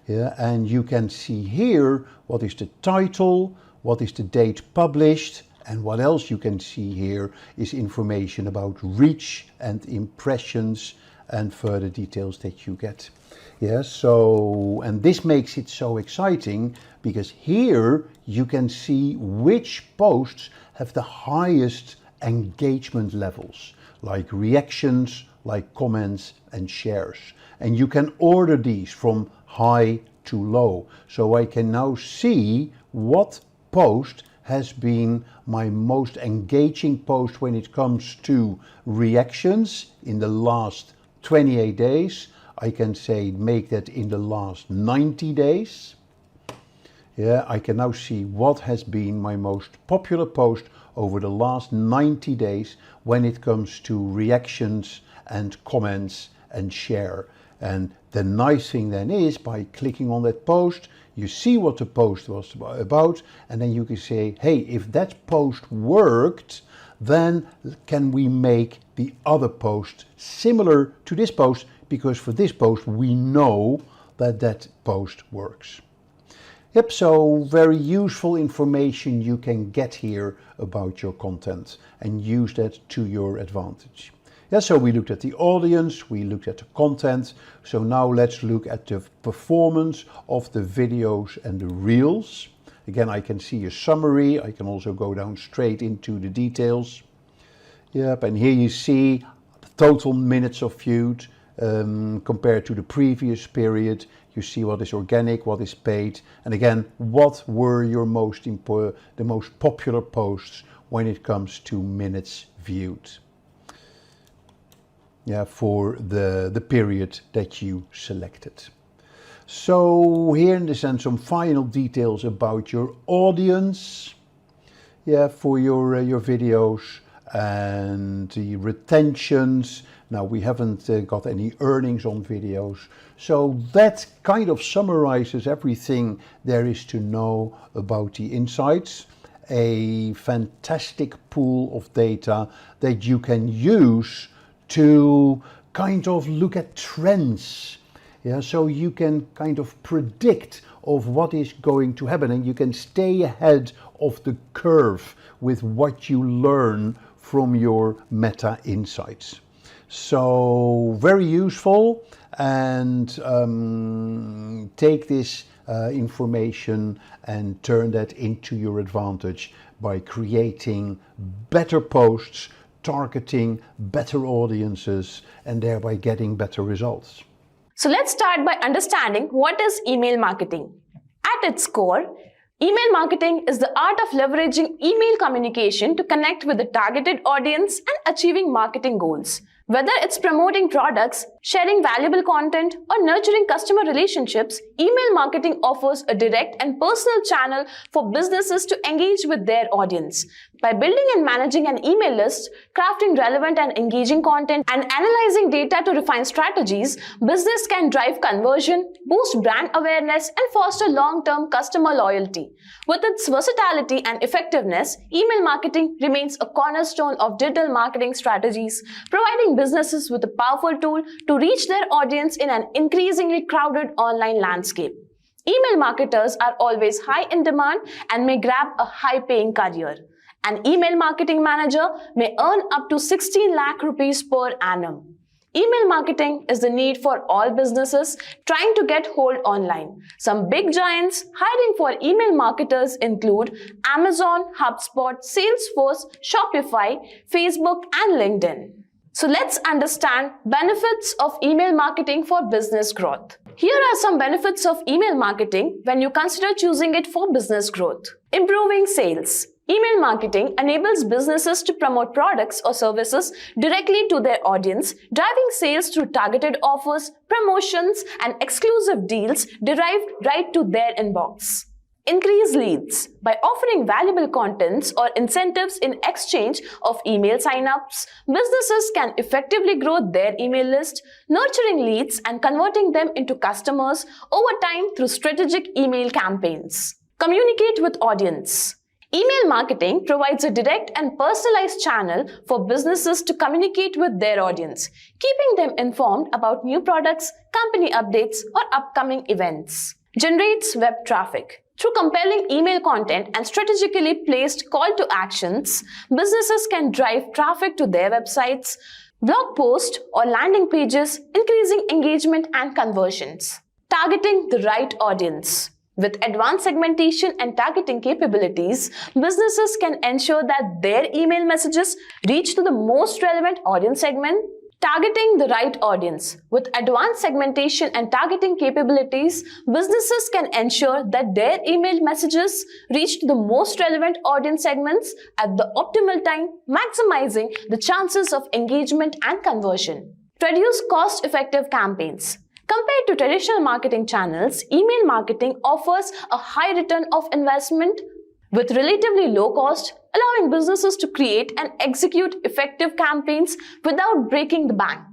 Speaker 6: Yeah, and you can see here what is the title, what is the date published, and what else you can see here is information about reach and impressions and further details that you get. Yeah, so, and this makes it so exciting because here you can see which posts have the highest engagement levels, like reactions, like comments and shares. And you can order these from high to low. So I can now see what post has been my most engaging post when it comes to reactions in the last 28 days. I can say make that in the last 90 days. Yeah, I can now see what has been my most popular post over the last 90 days when it comes to reactions and comments and share. And the nice thing then is by clicking on that post, you see what the post was about, and then you can say, hey, if that post worked, then can we make the other post similar to this post? Because for this post, we know that that post works. Yep, so very useful information you can get here about your content and use that to your advantage. Yeah, so we looked at the audience, we looked at the content. So now let's look at the performance of the videos and the reels. Again, I can see a summary. I can also go down straight into the details. Yep, and here you see the total minutes of viewed compared to the previous period. You see what is organic, what is paid, and again, what were your the most popular posts when it comes to minutes viewed. Yeah, for the period that you selected. So here in this end, some final details about your audience. Yeah, for your videos and the retentions. Now we haven't got any earnings on videos. So that kind of summarizes everything there is to know about the insights. A fantastic pool of data that you can use to kind of look at trends. Yeah, so you can kind of predict of what is going to happen and you can stay ahead of the curve with what you learn from your meta insights. So very useful, and take this information and turn that into your advantage by creating better posts, targeting better audiences, and thereby getting better results.
Speaker 2: So let's start by understanding what is email marketing. At its core, email marketing is the art of leveraging email communication to connect with the targeted audience and achieving marketing goals. Whether it's promoting products, sharing valuable content, or nurturing customer relationships, email marketing offers a direct and personal channel for businesses to engage with their audience. By building and managing an email list, crafting relevant and engaging content, and analyzing data to refine strategies, business can drive conversion, boost brand awareness, and foster long-term customer loyalty. With its versatility and effectiveness, email marketing remains a cornerstone of digital marketing strategies, providing businesses with a powerful tool to reach their audience in an increasingly crowded online landscape. Email marketers are always high in demand and may grab a high-paying career. An email marketing manager may earn up to 16 lakh rupees per annum. Email marketing is the need for all businesses trying to get hold online. Some big giants hiring for email marketers include Amazon, HubSpot, Salesforce, Shopify, Facebook, and LinkedIn. So let's understand benefits of email marketing for business growth. Here are some benefits of email marketing when you consider choosing it for business growth. Improving sales. Email marketing enables businesses to promote products or services directly to their audience, driving sales through targeted offers, promotions, and exclusive deals derived right to their inbox. Increase leads. By offering valuable contents or incentives in exchange of email sign-ups, businesses can effectively grow their email list, nurturing leads and converting them into customers over time through strategic email campaigns. Communicate with audience. Email marketing provides a direct and personalized channel for businesses to communicate with their audience, keeping them informed about new products, company updates, or upcoming events. Generates web traffic. Through compelling email content and strategically placed call to actions, businesses can drive traffic to their websites, blog posts, or landing pages, increasing engagement and conversions. Targeting the right audience. With advanced segmentation and targeting capabilities, businesses can ensure that their email messages reach to the most relevant audience segment. Targeting the right audience. With advanced segmentation and targeting capabilities, businesses can ensure that their email messages reach to the most relevant audience segments at the optimal time, maximizing the chances of engagement and conversion. Produce cost-effective campaigns. Compared to traditional marketing channels, email marketing offers a high return of investment with relatively low cost, allowing businesses to create and execute effective campaigns without breaking the bank.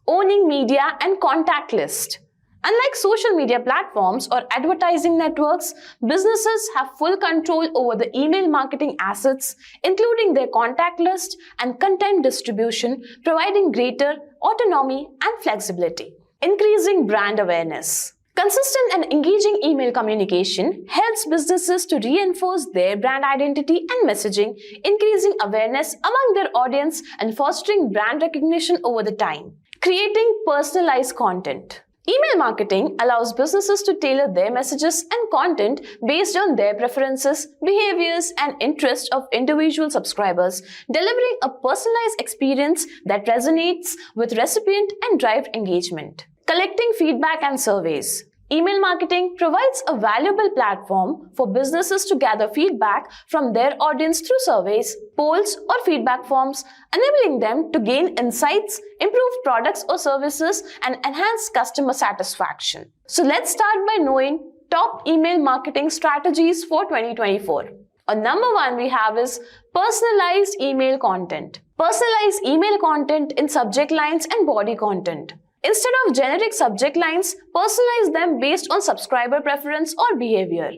Speaker 2: Owning media and contact list. Unlike social media platforms or advertising networks, businesses have full control over the email marketing assets, including their contact list and content distribution, providing greater autonomy and flexibility. Increasing brand awareness. Consistent and engaging email communication helps businesses to reinforce their brand identity and messaging, increasing awareness among their audience and fostering brand recognition over the time. Creating personalized content. Email marketing allows businesses to tailor their messages and content based on their preferences, behaviors, and interests of individual subscribers, delivering a personalized experience that resonates with recipient and drives engagement. Collecting feedback and surveys. Email marketing provides a valuable platform for businesses to gather feedback from their audience through surveys, polls, or feedback forms, enabling them to gain insights, improve products or services, and enhance customer satisfaction. So let's start by knowing top email marketing strategies for 2024. Number one we have is personalized email content. Personalize email content in subject lines and body content. Instead of generic subject lines, personalize them based on subscriber preference or behavior.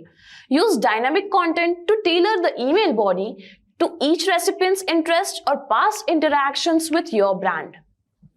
Speaker 2: Use dynamic content to tailor the email body to each recipient's interest or past interactions with your brand.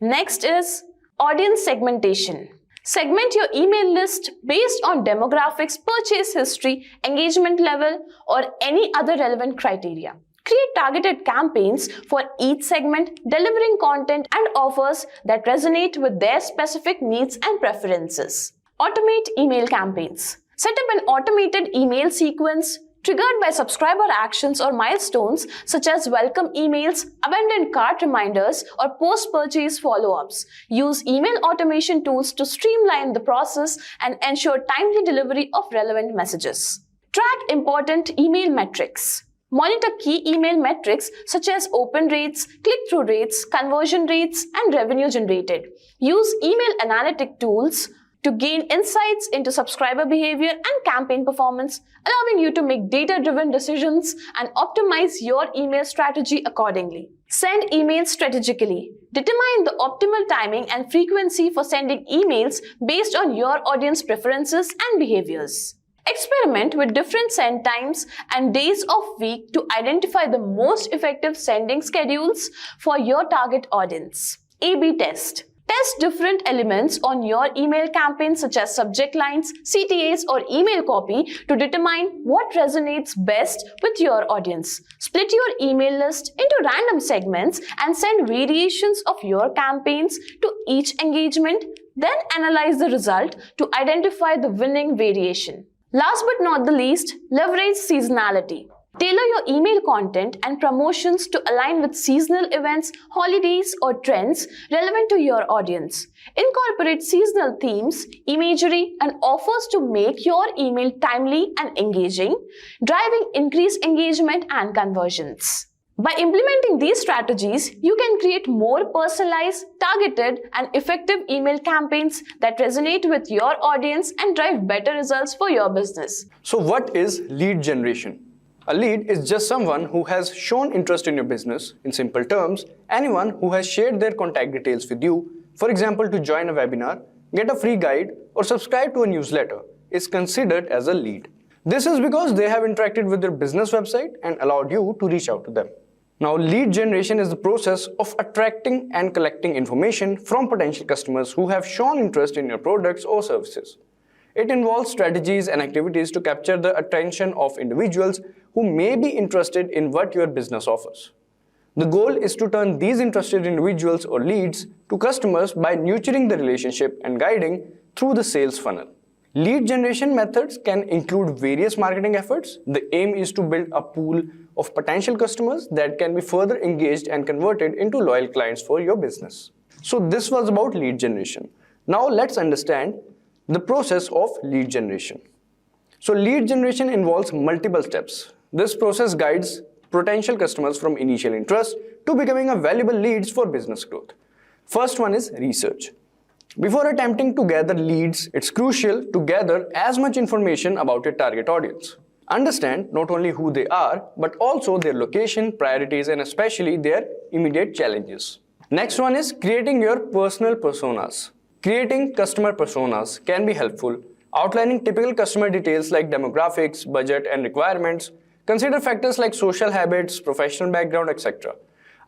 Speaker 2: Next is audience segmentation. Segment your email list based on demographics, purchase history, engagement level, or any other relevant criteria. Create targeted campaigns for each segment, delivering content and offers that resonate with their specific needs and preferences. Automate email campaigns. Set up an automated email sequence triggered by subscriber actions or milestones such as welcome emails, abandoned cart reminders, or post-purchase follow-ups. Use email automation tools to streamline the process and ensure timely delivery of relevant messages. Track important email metrics. Monitor key email metrics such as open rates, click-through rates, conversion rates, and revenue generated. Use email analytic tools to gain insights into subscriber behavior and campaign performance, allowing you to make data-driven decisions and optimize your email strategy accordingly. Send emails strategically. Determine the optimal timing and frequency for sending emails based on your audience preferences and behaviors. Experiment with different send times and days of week to identify the most effective sending schedules for your target audience. A/B test. Test different elements on your email campaign such as subject lines, CTAs, or email copy to determine what resonates best with your audience. Split your email list into random segments and send variations of your campaigns to each engagement. Then analyze the result to identify the winning variation. Last but not the least, leverage seasonality. Tailor your email content and promotions to align with seasonal events, holidays, or trends relevant to your audience. Incorporate seasonal themes, imagery, and offers to make your email timely and engaging, driving increased engagement and conversions. By implementing these strategies, you can create more personalized, targeted, and effective email campaigns that resonate with your audience and drive better results for your business.
Speaker 5: So what is lead generation? A lead is just someone who has shown interest in your business. In simple terms, anyone who has shared their contact details with you, for example, to join a webinar, get a free guide, or subscribe to a newsletter, is considered as a lead. This is because they have interacted with your business website and allowed you to reach out to them. Now, lead generation is the process of attracting and collecting information from potential customers who have shown interest in your products or services. It involves strategies and activities to capture the attention of individuals who may be interested in what your business offers. The goal is to turn these interested individuals or leads to customers by nurturing the relationship and guiding through the sales funnel. Lead generation methods can include various marketing efforts. The aim is to build a pool of potential customers that can be further engaged and converted into loyal clients for your business. So this was about lead generation. Now let's understand the process of lead generation. So lead generation involves multiple steps. This process guides potential customers from initial interest to becoming a valuable leads for business growth. First one is research. Before attempting to gather leads, it's crucial to gather as much information about your target audience. Understand not only who they are, but also their location, priorities, and especially their immediate challenges. Next one is creating your personal personas. Creating customer personas can be helpful. Outlining typical customer details like demographics, budget, and requirements. Consider factors like social habits, professional background, etc.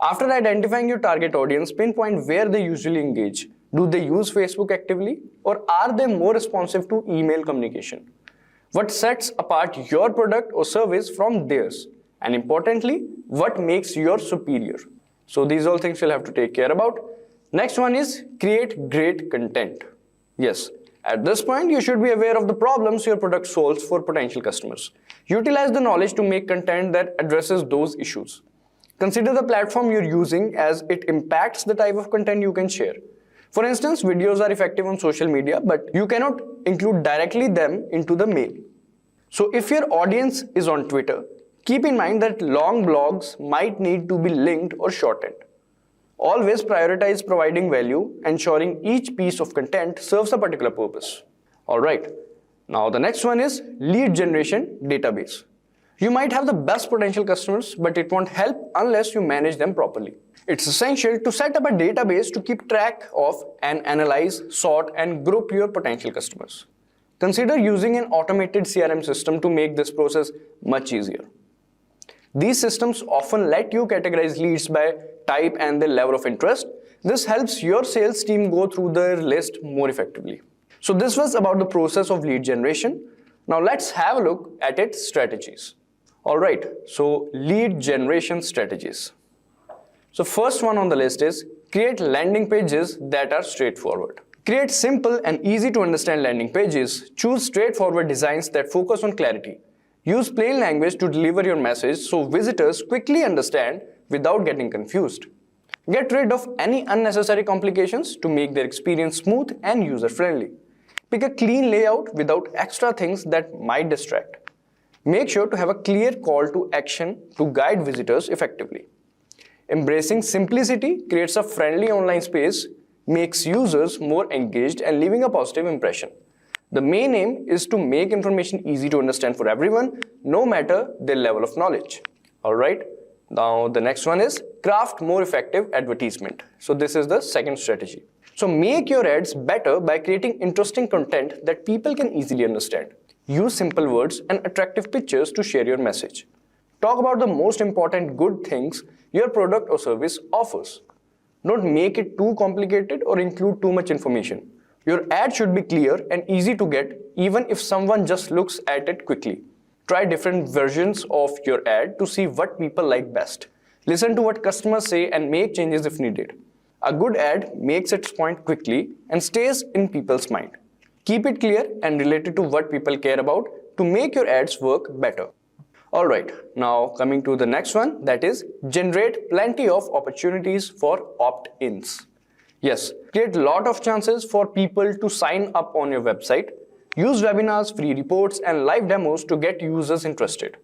Speaker 5: After identifying your target audience, pinpoint where they usually engage. Do they use Facebook actively, or are they more responsive to email communication? What sets apart your product or service from theirs? And importantly, what makes yours superior? So these all things you'll have to take care about. Next one is create great content. Yes, at this point you should be aware of the problems your product solves for potential customers. Utilize the knowledge to make content that addresses those issues. Consider the platform you're using as it impacts the type of content you can share. For instance, videos are effective on social media, but you cannot include directly them into the mail. So if your audience is on Twitter, keep in mind that long blogs might need to be linked or shortened. Always prioritize providing value, ensuring each piece of content serves a particular purpose. Alright, now the next one is lead generation database. You might have the best potential customers, but it won't help unless you manage them properly. It's essential to set up a database to keep track of and analyze, sort, and group your potential customers. Consider using an automated CRM system to make this process much easier. These systems often let you categorize leads by type and their level of interest. This helps your sales team go through their list more effectively. So this was about the process of lead generation. Now let's have a look at its strategies. Alright, so lead generation strategies. So first one on the list is create landing pages that are straightforward. Create simple and easy to understand landing pages. Choose straightforward designs that focus on clarity. Use plain language to deliver your message so visitors quickly understand without getting confused. Get rid of any unnecessary complications to make their experience smooth and user-friendly. Pick a clean layout without extra things that might distract. Make sure to have a clear call to action to guide visitors effectively. Embracing simplicity creates a friendly online space, makes users more engaged and leaving a positive impression. The main aim is to make information easy to understand for everyone, no matter their level of knowledge. Alright, now the next one is craft more effective advertisement. So this is the second strategy. So make your ads better by creating interesting content that people can easily understand. Use simple words and attractive pictures to share your message. Talk about the most important good things your product or service offers. Don't make it too complicated or include too much information. Your ad should be clear and easy to get even if someone just looks at it quickly. Try different versions of your ad to see what people like best. Listen to what customers say and make changes if needed. A good ad makes its point quickly and stays in people's mind. Keep it clear and related to what people care about to make your ads work better. Alright, now coming to the next one, that is generate plenty of opportunities for opt-ins. Yes, create a lot of chances for people to sign up on your website. Use webinars, free reports and live demos to get users interested.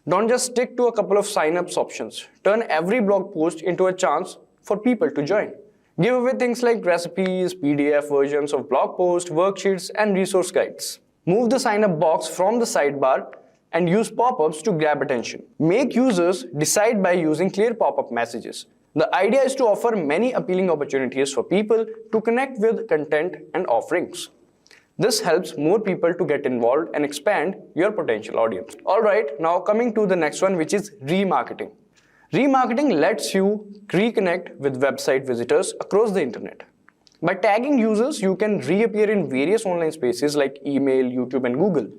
Speaker 5: Don't just stick to a couple of sign-ups options. Turn every blog post into a chance for people to join. Give away things like recipes, PDF versions of blog posts, worksheets and resource guides. Move the sign-up box from the sidebar and use pop-ups to grab attention. Make users decide by using clear pop-up messages. The idea is to offer many appealing opportunities for people to connect with content and offerings. This helps more people to get involved and expand your potential audience. Alright, now coming to the next one, which is remarketing. Remarketing lets you reconnect with website visitors across the internet. By tagging users, you can reappear in various online spaces like email, YouTube and Google.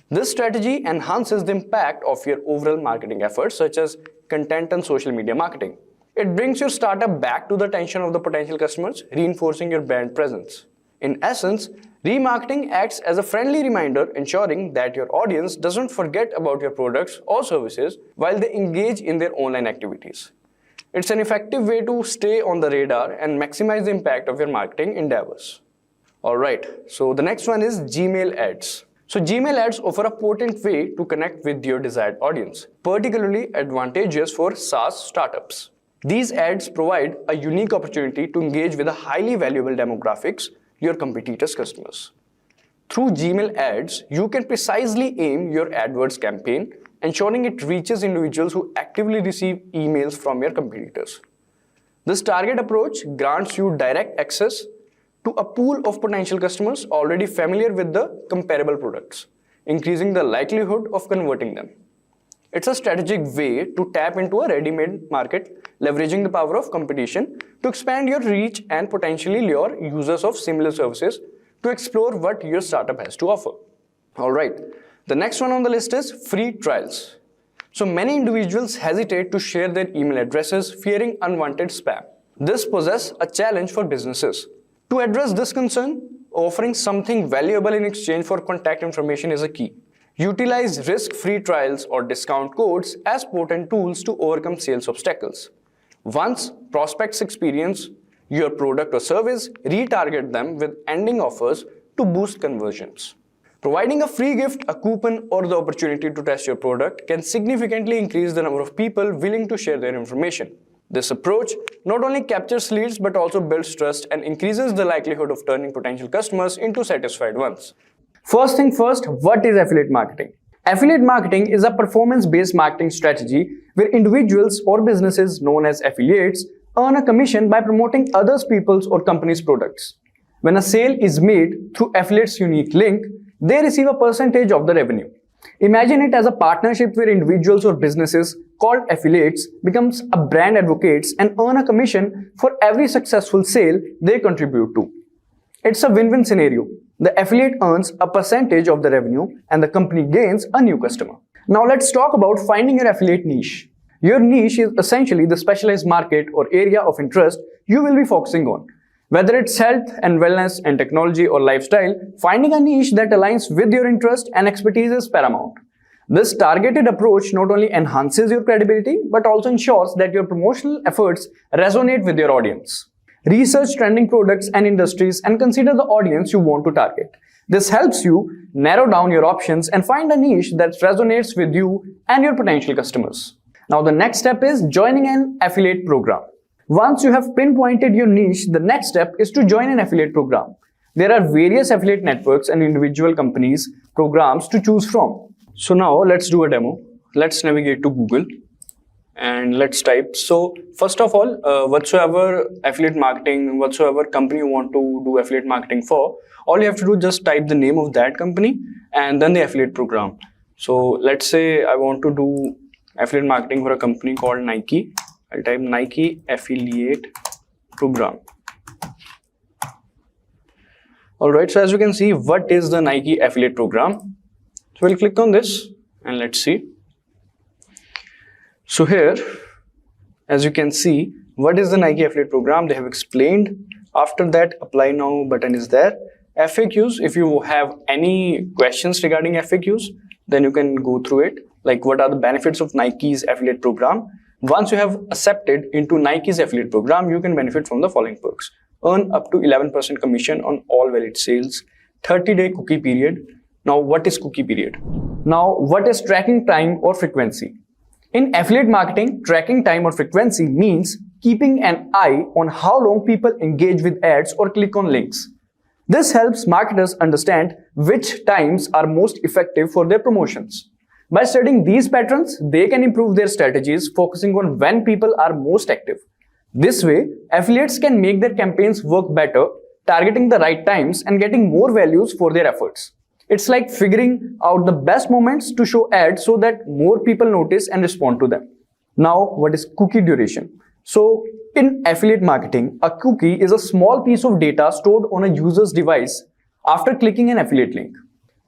Speaker 5: This strategy enhances the impact of your overall marketing efforts such as content and social media marketing. It brings your startup back to the attention of the potential customers, reinforcing your brand presence. In essence, remarketing acts as a friendly reminder, ensuring that your audience doesn't forget about your products or services while they engage in their online activities. It's an effective way to stay on the radar and maximize the impact of your marketing endeavors. Alright, so the next one is Gmail ads. So Gmail ads offer a potent way to connect with your desired audience, particularly advantageous for SaaS startups. These ads provide a unique opportunity to engage with a highly valuable demographics, your competitors' customers. Through Gmail ads, you can precisely aim your AdWords campaign, ensuring it reaches individuals who actively receive emails from your competitors. This target approach grants you direct access to a pool of potential customers already familiar with the comparable products, increasing the likelihood of converting them. It's a strategic way to tap into a ready-made market, leveraging the power of competition to expand your reach and potentially lure users of similar services to explore what your startup has to offer. Alright, the next one on the list is free trials. So many individuals hesitate to share their email addresses, fearing unwanted spam. This poses a challenge for businesses. To address this concern, offering something valuable in exchange for contact information is a key. Utilize risk-free trials or discount codes as potent tools to overcome sales obstacles. Once prospects experience your product or service, retarget them with ending offers to boost conversions. Providing a free gift, a coupon, or the opportunity to test your product can significantly increase the number of people willing to share their information. This approach not only captures leads but also builds trust and increases the likelihood of turning potential customers into satisfied ones. First thing first, what is affiliate marketing? Affiliate marketing is a performance-based marketing strategy where individuals or businesses known as affiliates earn a commission by promoting other people's or companies' products. When a sale is made through affiliate's unique link, they receive a percentage of the revenue. Imagine it as a partnership where individuals or businesses called affiliates becomes a brand advocates and earn a commission for every successful sale they contribute to. It's a win-win scenario. The affiliate earns a percentage of the revenue and the company gains a new customer. Now let's talk about finding your affiliate niche. Your niche is essentially the specialized market or area of interest you will be focusing on. Whether it's health and wellness and technology or lifestyle, finding a niche that aligns with your interest and expertise is paramount. This targeted approach not only enhances your credibility but also ensures that your promotional efforts resonate with your audience. Research trending products and industries and consider the audience you want to target. This helps you narrow down your options and find a niche that resonates with you and your potential customers. Now the next step is joining an affiliate program. Once you have pinpointed your niche, the next step is to join an affiliate program. There are various affiliate networks and individual companies programs to choose from. So now let's do a demo. Let's navigate to Google and let's type. So first of all, whatsoever affiliate marketing, whatsoever company you want to do affiliate marketing for, all you have to do is just type the name of that company and then the affiliate program. So let's say I want to do affiliate marketing for a company called Nike. I'll type Nike affiliate program. Alright, so as you can see, what is the Nike affiliate program? So we'll click on this and let's see. So here, as you can see, what is the Nike affiliate program? They have explained. After that, apply now button is there. FAQs, if you have any questions regarding FAQs, then you can go through it. like what are the benefits of Nike's affiliate program. Once you have accepted into Nike's affiliate program, you can benefit from the following perks. Earn up to 11% commission on all valid sales, 30-day cookie period. Now, what is cookie period? Now, what is tracking time or frequency? In affiliate marketing, tracking time or frequency means keeping an eye on how long people engage with ads or click on links. This helps marketers understand which times are most effective for their promotions. By studying these patterns, they can improve their strategies, focusing on when people are most active. This way, affiliates can make their campaigns work better, targeting the right times and getting more values for their efforts. It's like figuring out the best moments to show ads so that more people notice and respond to them. Now, what is cookie duration? So, in affiliate marketing, a cookie is a small piece of data stored on a user's device after clicking an affiliate link.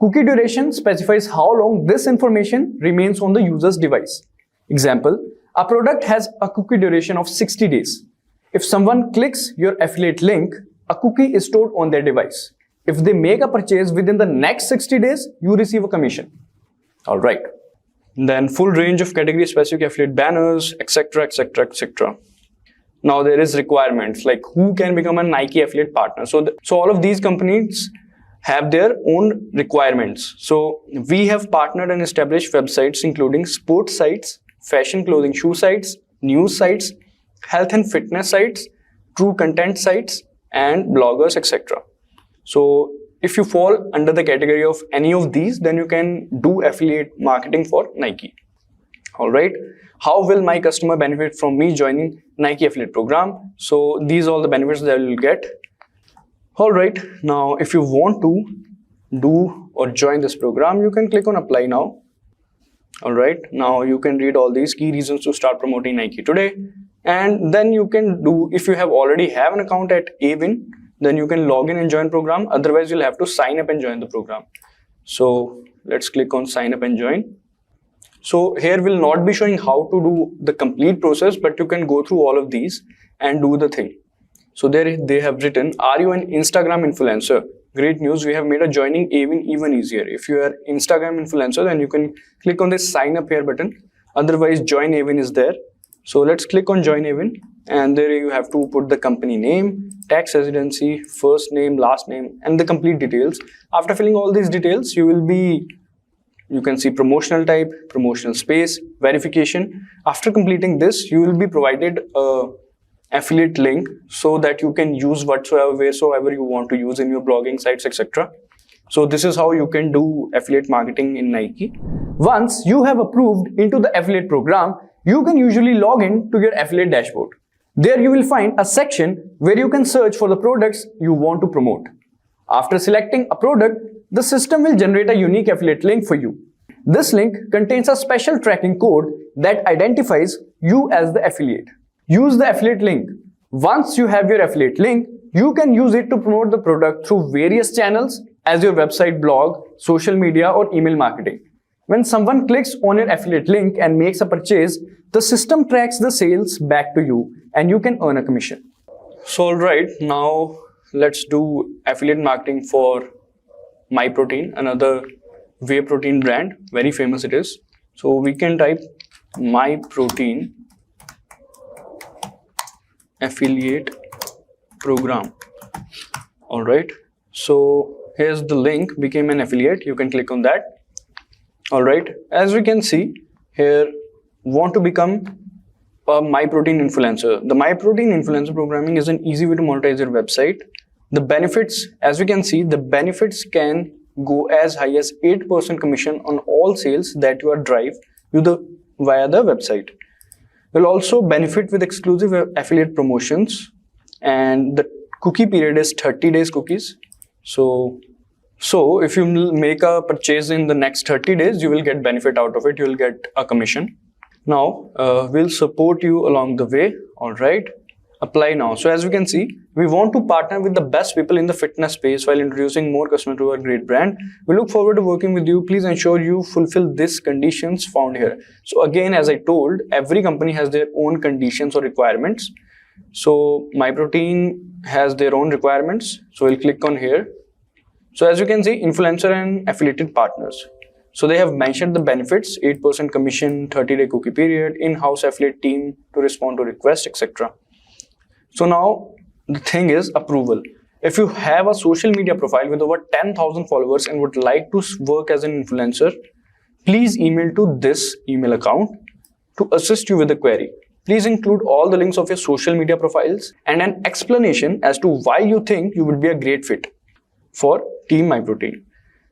Speaker 5: Cookie duration specifies how long this information remains on the user's device. Example, a product has a cookie duration of 60 days. If someone clicks your affiliate link, a cookie is stored on their device. If they make a purchase within the next 60 days, you receive a commission. Alright. Then full range of category specific affiliate banners, etc, etc, etc. Now there is requirements like who can become a Nike affiliate partner. So all of these companies have their own requirements. So we have partnered and established websites including sports sites, fashion clothing shoe sites, news sites, health and fitness sites, true content sites, and bloggers, etc. So if you fall under the category of any of these, then you can do affiliate marketing for Nike. Alright, how will my customer benefit from me joining Nike affiliate program? So these are all the benefits that you will get. Alright, now if you want to do or join this program, you can click on apply now. Alright, now you can read all these key reasons to start promoting Nike today. And then you can do, if you already have an account at Avin, then you can log in and join program. Otherwise, you'll have to sign up and join the program. So let's click on sign up and join. So here we'll not be showing how to do the complete process, but you can go through all of these and do the thing. So there they have written, are you an Instagram influencer? Great news, we have made a joining Avin even easier. If you are Instagram influencer, then you can click on this sign up here button. Otherwise, join Avin is there. So let's click on join Avin, and there you have to put the company name, tax residency, first name, last name, and the complete details. After filling all these details, you can see promotional type, promotional space, verification. After completing this, you will be provided a affiliate link so that you can use wheresoever you want to use in your blogging sites, etc. So this is how you can do affiliate marketing in Nike. Once you have approved into the affiliate program, you can usually log in to your affiliate dashboard. There you will find a section where you can search for the products you want to promote. After selecting a product, the system will generate a unique affiliate link for you. This link contains a special tracking code that identifies you as the affiliate. Use the affiliate link. Once you have your affiliate link, you can use it to promote the product through various channels as your website, blog, social media, or email marketing. When someone clicks on your affiliate link and makes a purchase, the system tracks the sales back to you and you can earn a commission. So alright, now let's do affiliate marketing for MyProtein, another whey protein brand. Very famous it is. So we can type MyProtein affiliate program. Alright, so here's the link, became an affiliate. You can click on that. Alright, as we can see here, want to become a MyProtein influencer. The MyProtein influencer programming is an easy way to monetize your website. The benefits, as we can see, the benefits can go as high as 8% commission on all sales that you are drive via the website. You'll also benefit with exclusive affiliate promotions, and the cookie period is 30 days cookies. So if you make a purchase in the next 30 days, you will get benefit out of it. You will get a commission. Now, we'll support you along the way. All right. Apply now. So as we can see, we want to partner with the best people in the fitness space while introducing more customers to our great brand. We look forward to working with you. Please ensure you fulfill these conditions found here. So again, as I told, every company has their own conditions or requirements. So MyProtein has their own requirements. So we'll click on here. So as you can see, influencer and affiliated partners. So they have mentioned the benefits: 8% commission, 30-day cookie period, in-house affiliate team to respond to requests, etc. So now the thing is approval. If you have a social media profile with over 10,000 followers and would like to work as an influencer, please email to this email account to assist you with the query. Please include all the links of your social media profiles and an explanation as to why you think you would be a great fit for Team MyProtein.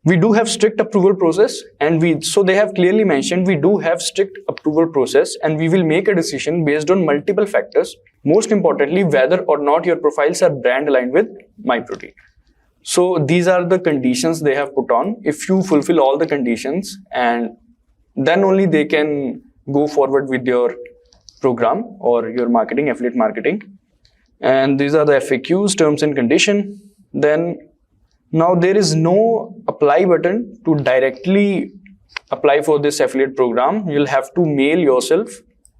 Speaker 5: We do have strict approval process, and so they have clearly mentioned we do have strict approval process, and we will make a decision based on multiple factors. Most importantly, whether or not your profiles are brand aligned with MyProtein. So these are the conditions they have put on. If you fulfill all the conditions, and then only they can go forward with your program or your marketing, affiliate marketing. And these are the FAQs, terms and condition. Then now there is no apply button to directly apply for this affiliate program. You'll have to mail yourself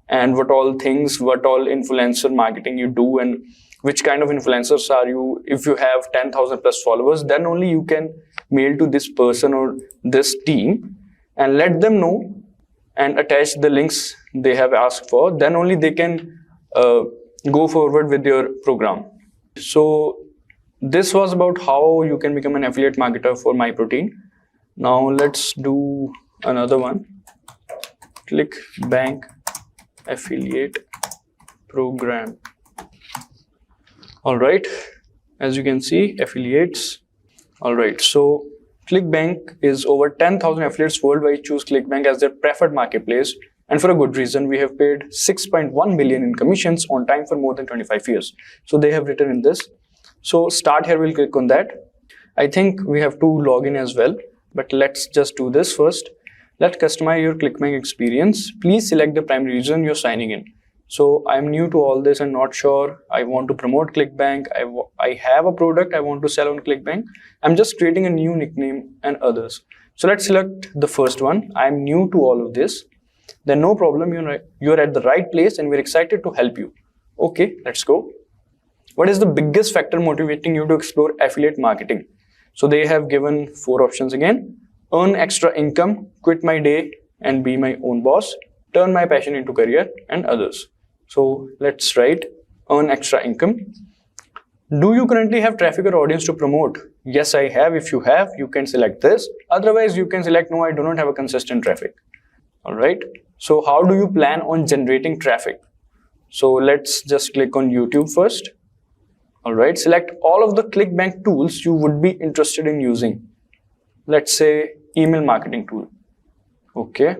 Speaker 5: and what all influencer marketing you do and which kind of influencers are you. If you have 10,000 plus followers, then only you can mail to this person or this team and let them know and attach the links they have asked for. Then only they can go forward with your program. So this was about how you can become an affiliate marketer for MyProtein. Now let's do another one. ClickBank affiliate program. All right, as you can see, affiliates. All right, so ClickBank is over 10,000 affiliates worldwide choose ClickBank as their preferred marketplace, and for a good reason. We have paid 6.1 billion in commissions on time for more than 25 years. So they have written in this. So start here, we'll click on that. I think we have to log in as well, but let's just do this first. Let's customize your ClickBank experience. Please select the primary reason you're signing in. So I'm new to all this and not sure. I want to promote ClickBank. I have a product I want to sell on ClickBank. I'm just creating a new nickname and others. So let's select the first one. I'm new to all of this. Then no problem, you're at the right place and we're excited to help you. Okay, let's go. What is the biggest factor motivating you to explore affiliate marketing? So they have given 4 options again. Earn extra income, quit my day and be my own boss, turn my passion into career, and others. So let's write earn extra income. Do you currently have traffic or audience to promote? Yes, I have. If you have, you can select this. Otherwise, you can select no, I do not have a consistent traffic. All right. So how do you plan on generating traffic? So let's just click on YouTube first. All right. Select all of the ClickBank tools you would be interested in using. Let's say email marketing tool. Okay.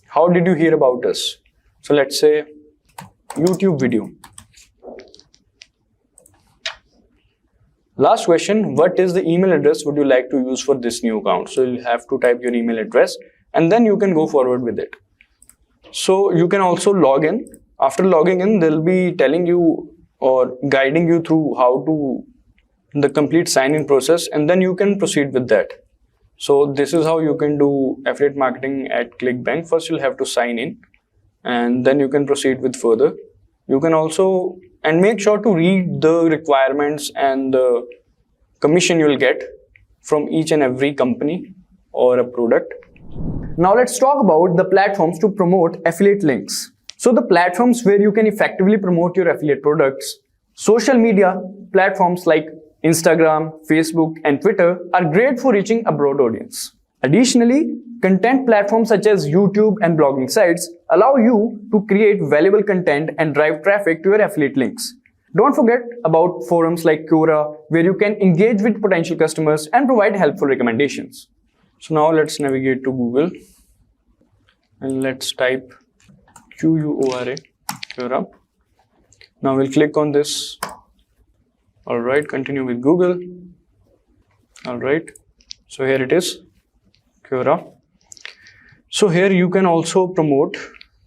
Speaker 5: How did you hear about us? So let's say YouTube video. Last question, what is the email address would you like to use for this new account? So you'll have to type your email address and then you can go forward with it. So you can also log in. After logging in, they'll be telling you or guiding you through how to the complete sign-in process, and then you can proceed with that. So this is how you can do affiliate marketing at ClickBank. First, you'll have to sign in and then you can proceed with further. You can also, and make sure to read the requirements and the commission you'll get from each and every company or a product. Now let's talk about the platforms to promote affiliate links. So the platforms where you can effectively promote your affiliate products. Social media platforms like Instagram, Facebook, and Twitter are great for reaching a broad audience. Additionally, content platforms such as YouTube and blogging sites allow you to create valuable content and drive traffic to your affiliate links. Don't forget about forums like Quora, where you can engage with potential customers and provide helpful recommendations. So now let's navigate to Google and let's type Quora, Quora. Now we'll click on this. All right, continue with Google. All right, so here it is, Quora. So here you can also promote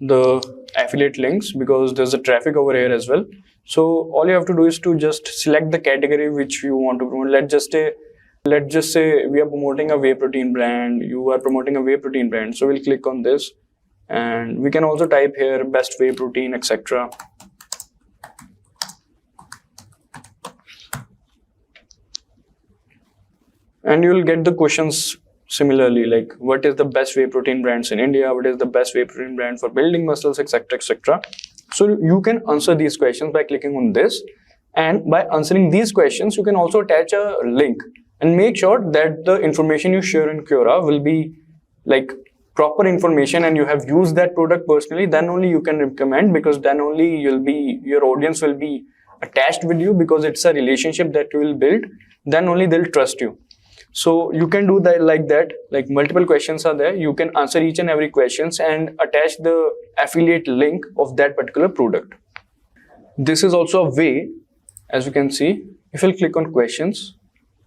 Speaker 5: the affiliate links because there's a traffic over here as well. So all you have to do is to just select the category which you want to promote. Let's just say we are promoting a whey protein brand. You are promoting a whey protein brand. So we'll click on this and we can also type here best whey protein, etc. And you will get the questions similarly, like what is the best whey protein brands in India, what is the best whey protein brand for building muscles, etc., etc. So you can answer these questions by clicking on this, and by answering these questions you can also attach a link and make sure that the information you share in Quora will be like proper information and you have used that product personally. Then only you can recommend, because then only your audience will be attached with you, because it's a relationship that you will build. Then only they'll trust you. So you can do that like that, like multiple questions are there, you can answer each and every questions and attach the affiliate link of that particular product. This is also a way, as you can see, if you'll click on questions,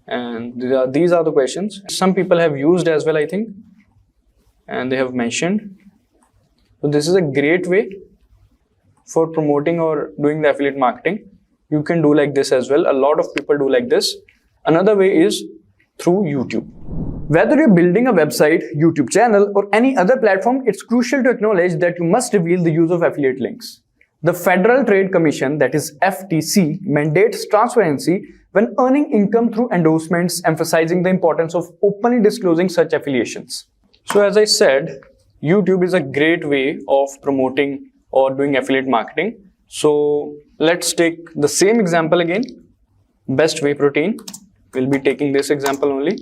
Speaker 5: and these are the questions some people have used as well, I think, and they have mentioned. So this is a great way for promoting or doing the affiliate marketing. You can do like this as well. A lot of people do like this. Another way is through YouTube. Whether you're building a website, YouTube channel, or any other platform, it's crucial to acknowledge that you must reveal the use of affiliate links. The Federal Trade Commission, that is FTC, mandates transparency when earning income through endorsements, emphasizing the importance of openly disclosing such affiliations. So as I said, YouTube is a great way of promoting or doing affiliate marketing. So let's take the same example again, best whey protein. We'll be taking this example only.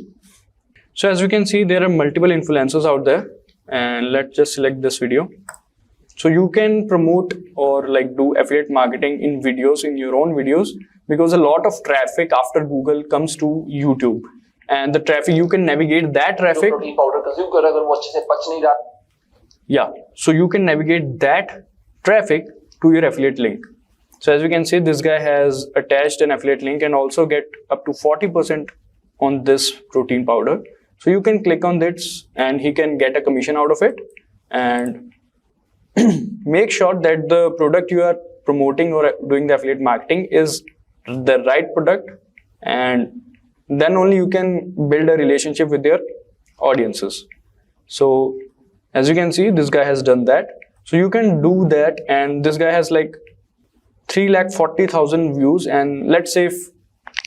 Speaker 5: So as you can see, there are multiple influencers out there, and let's just select this video. So you can promote or like do affiliate marketing in videos, in your own videos, because a lot of traffic after Google comes to YouTube, and the traffic, you can navigate that traffic. Yeah, so you can navigate that traffic to your affiliate link. So as you can see, this guy has attached an affiliate link and also get up to 40% on this protein powder. So you can click on this and he can get a commission out of it. And make sure that the product you are promoting or doing the affiliate marketing is the right product, and then only you can build a relationship with your audiences. So as you can see, this guy has done that. So you can do that, and this guy has like 340,000 views, and let's say if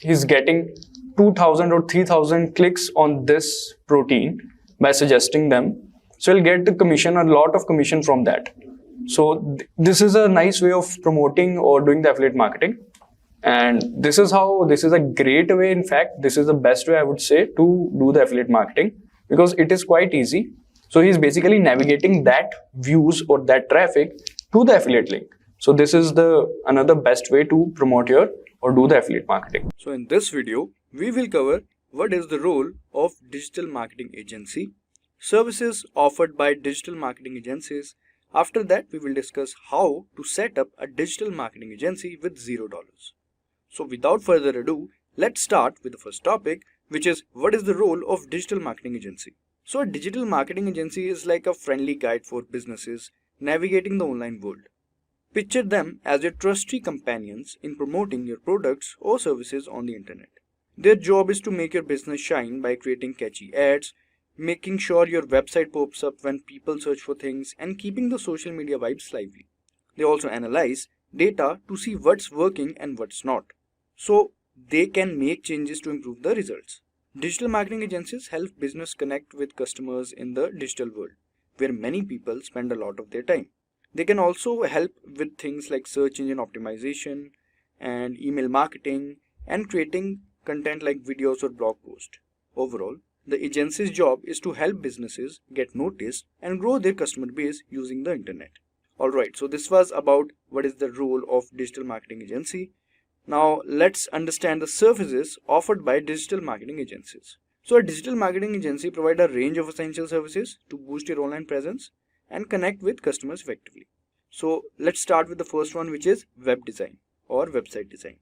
Speaker 5: he's getting 2,000 or 3,000 clicks on this protein by suggesting them, so he'll get the commission, a lot of commission from that. So this is a nice way of promoting or doing the affiliate marketing, and this is a great way. In fact, this is the best way I would say to do the affiliate marketing, because it is quite easy. So he's basically navigating that views or that traffic to the affiliate link. So this is another best way to promote your or do the affiliate marketing. So in this video, we will cover what is the role of digital marketing agency, services offered by digital marketing agencies. After that, we will discuss how to set up a digital marketing agency with $0. So without further ado, let's start with the first topic, which is what is the role of digital marketing agency. So a digital marketing agency is like a friendly guide for businesses navigating the online world. Picture them as your trusty companions in promoting your products or services on the internet. Their job is to make your business shine by creating catchy ads, making sure your website pops up when people search for things, and keeping the social media vibes lively. They also analyze data to see what's working and what's not, so they can make changes to improve the results. Digital marketing agencies help business connect with customers in the digital world, where many people spend a lot of their time. They can also help with things like search engine optimization and email marketing and creating content like videos or blog posts. Overall, the agency's job is to help businesses get noticed and grow their customer base using the internet. Alright, so this was about what is the role of digital marketing agency. Now let's understand the services offered by digital marketing agencies. So a digital marketing agency provides a range of essential services to boost your online presence and connect with customers effectively. So let's start with the first one, which is web design or website design.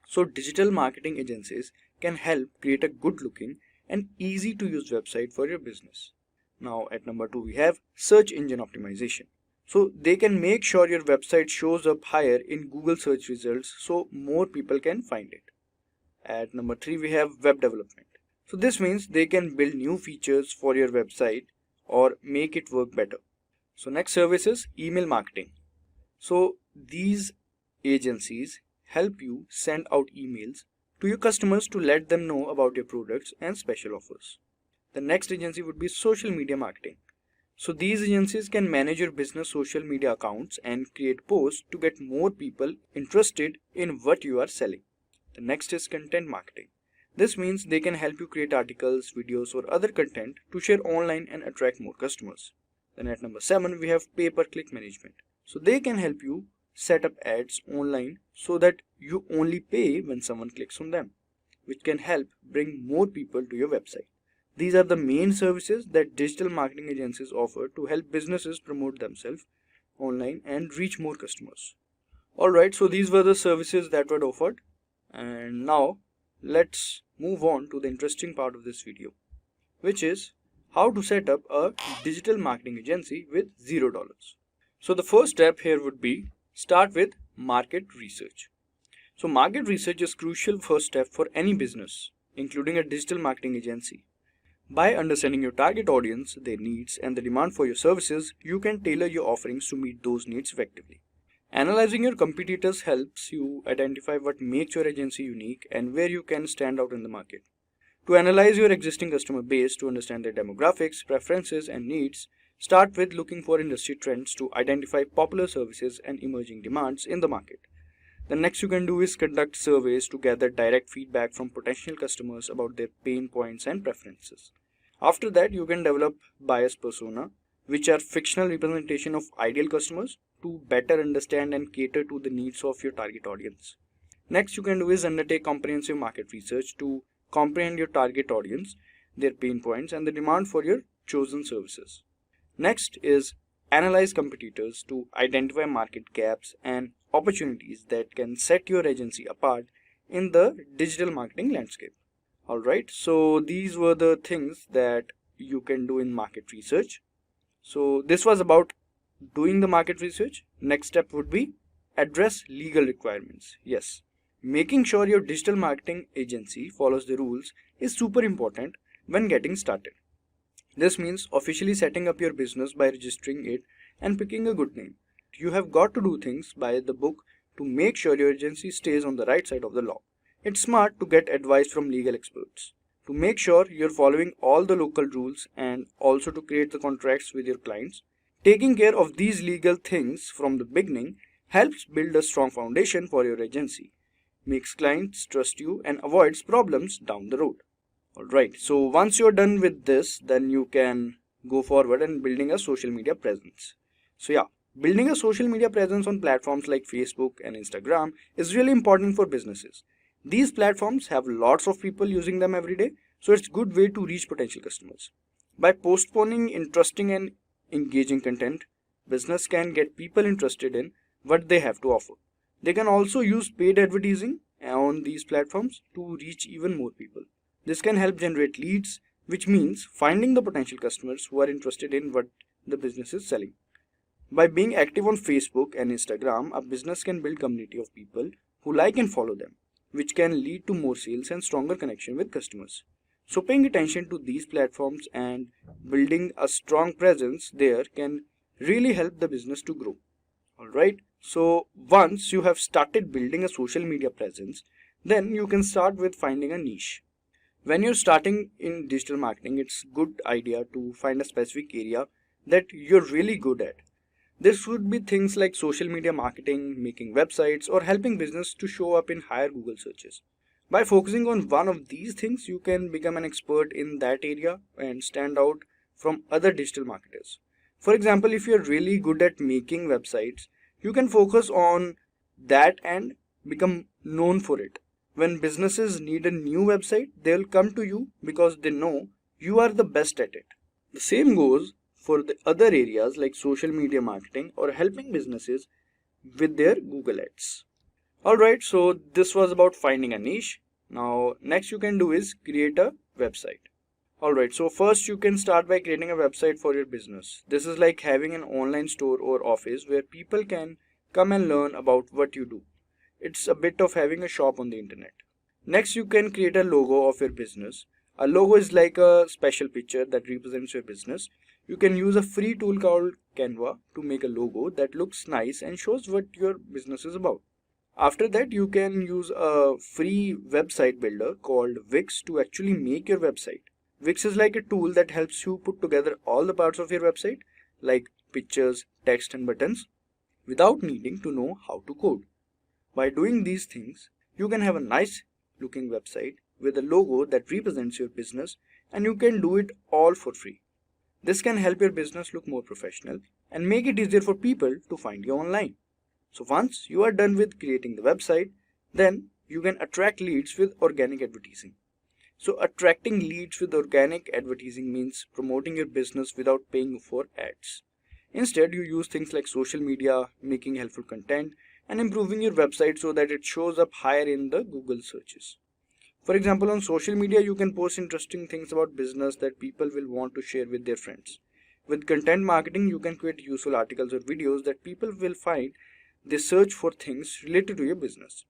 Speaker 5: So digital marketing agencies can help create a good looking and easy to use website for your business. Now at number 2 we have search engine optimization. So they can make sure your website shows up higher in Google search results so more people can find it. At number 3 we have web development. So this means they can build new features for your website or make it work better. So next service is email marketing. So these agencies help you send out emails to your customers to let them know about your products and special offers. The next agency would be social media marketing. So these agencies can manage your business social media accounts and create posts to get more people interested in what you are selling. The next is content marketing. This means they can help you create articles, videos, or other content to share online and attract more customers. Then at number 7, we have pay-per-click management. So they can help you set up ads online so that you only pay when someone clicks on them, which can help bring more people to your website. These are the main services that digital marketing agencies offer to help businesses promote themselves online and reach more customers. Alright, so these were the services that were offered, and now let's move on to the interesting part of this video, which is how to set up a digital marketing agency with $0. So the first step here would be start with market research. So market research is crucial first step for any business, including a digital marketing agency. By understanding your target audience, their needs, and the demand for your services, you can tailor your offerings to meet those needs effectively. Analyzing your competitors helps you identify what makes your agency unique and where you can stand out in the market. To analyze your existing customer base to understand their demographics, preferences, and needs, start with looking for industry trends to identify popular services and emerging demands in the market. The next you can do is conduct surveys to gather direct feedback from potential customers about their pain points and preferences. After that, you can develop bias persona, which are fictional representation of ideal customers to better understand and cater to the needs of your target audience. Next you can do is undertake comprehensive market research to comprehend your target audience, their pain points, and the demand for your chosen services. Next is analyze competitors to identify market gaps and opportunities that can set your agency apart in the digital marketing landscape. Alright, so these were the things that you can do in market research. So this was about doing the market research. Next step would be address legal requirements. Yes, making sure your digital marketing agency follows the rules is super important when getting started. This means officially setting up your business by registering it and picking a good name. You have got to do things by the book to make sure your agency stays on the right side of the law. It's smart to get advice from legal experts to make sure you're following all the local rules and also to create the contracts with your clients. Taking care of these legal things from the beginning helps build a strong foundation for your agency, makes clients trust you, and avoids problems down the road. Alright, so once you're done with this, then you can go forward and building a social media presence. So yeah, building a social media presence on platforms like Facebook and Instagram is really important for businesses. These platforms have lots of people using them every day, so it's a good way to reach potential customers. By postponing interesting and engaging content, business can get people interested in what they have to offer. They can also use paid advertising on these platforms to reach even more people. This can help generate leads, which means finding the potential customers who are interested in what the business is selling. By being active on Facebook and Instagram, a business can build community of people who like and follow them, which can lead to more sales and stronger connection with customers. So paying attention to these platforms and building a strong presence there can really help the business to grow. Alright, so once you have started building a social media presence, then you can start with finding a niche. When you're starting in digital marketing, it's a good idea to find a specific area that you're really good at. This would be things like social media marketing, making websites, or helping business to show up in higher Google searches. By focusing on one of these things, you can become an expert in that area and stand out from other digital marketers. For example, if you're really good at making websites, you can focus on that and become known for it. When businesses need a new website, they'll come to you because they know you are the best at it. The same goes for the other areas like social media marketing or helping businesses with their Google ads. Alright, so this was about finding a niche. Now next you can do is create a website. Alright, so first you can start by creating a website for your business. This is like having an online store or office where people can come and learn about what you do. It's a bit of having a shop on the internet. Next you can create a logo of your business. A logo is like a special picture that represents your business. You can use a free tool called Canva to make a logo that looks nice and shows what your business is about. After that, you can use a free website builder called Wix to actually make your website. Wix is like a tool that helps you put together all the parts of your website, like pictures, text, and buttons, without needing to know how to code. By doing these things, you can have a nice looking website with a logo that represents your business, and you can do it all for free. This can help your business look more professional and make it easier for people to find you online. So once you are done with creating the website, then you can attract leads with organic advertising. So attracting leads with organic advertising means promoting your business without paying for ads. Instead, you use things like social media, making helpful content, and improving your website so that it shows up higher in the Google searches. For example, on social media, you can post interesting things about business that people will want to share with their friends. With content marketing, you can create useful articles or videos that people will find they search for things related to your business.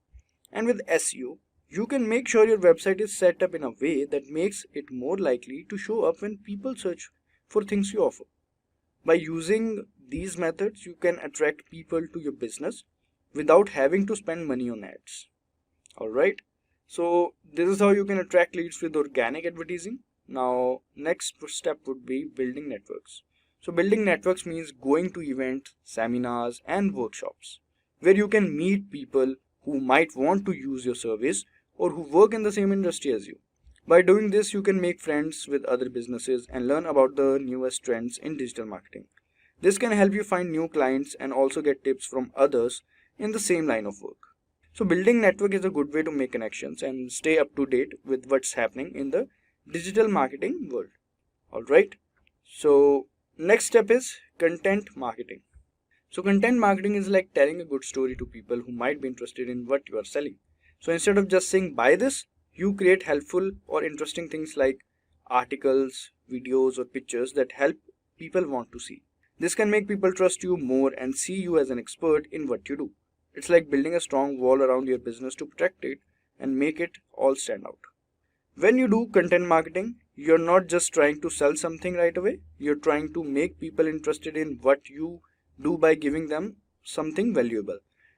Speaker 5: And with SEO, you can make sure your website is set up in a way that makes it more likely to show up when people search for things you offer. By using these methods, you can attract people to your business without having to spend money on ads. Alright, so this is how you can attract leads with organic advertising. Now, next step would be building networks. So building networks means going to events, seminars, and workshops where you can meet people who might want to use your service or who work in the same industry as you. By doing this, you can make friends with other businesses and learn about the newest trends in digital marketing. This can help you find new clients and also get tips from others in the same line of work. So building network is a good way to make connections and stay up to date with what's happening in the digital marketing world. Alright, so next step is content marketing. So content marketing is like telling a good story to people who might be interested in what you are selling. So instead of just saying buy this, you create helpful or interesting things like articles, videos, or pictures that help people want to see. This can make people trust you more and see you as an expert in what you do. It's like building a strong wall around your business to protect it and make it all stand out. When you do content marketing, you're not just trying to sell something right away, you're trying to make people interested in what you do by giving them something valuable.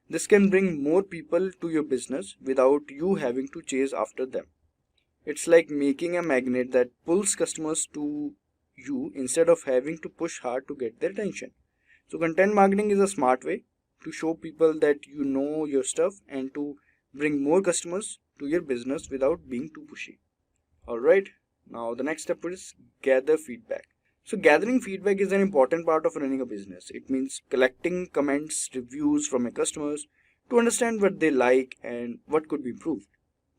Speaker 5: This can bring more people to your business without you having to chase after them. It's like making a magnet that pulls customers to you instead of having to push hard to get their attention. So content marketing is a smart way to show people that you know your stuff and to bring more customers to your business without being too pushy. Alright, now the next step is gather feedback. So gathering feedback is an important part of running a business. It means collecting comments, reviews from your customers to understand what they like and what could be improved.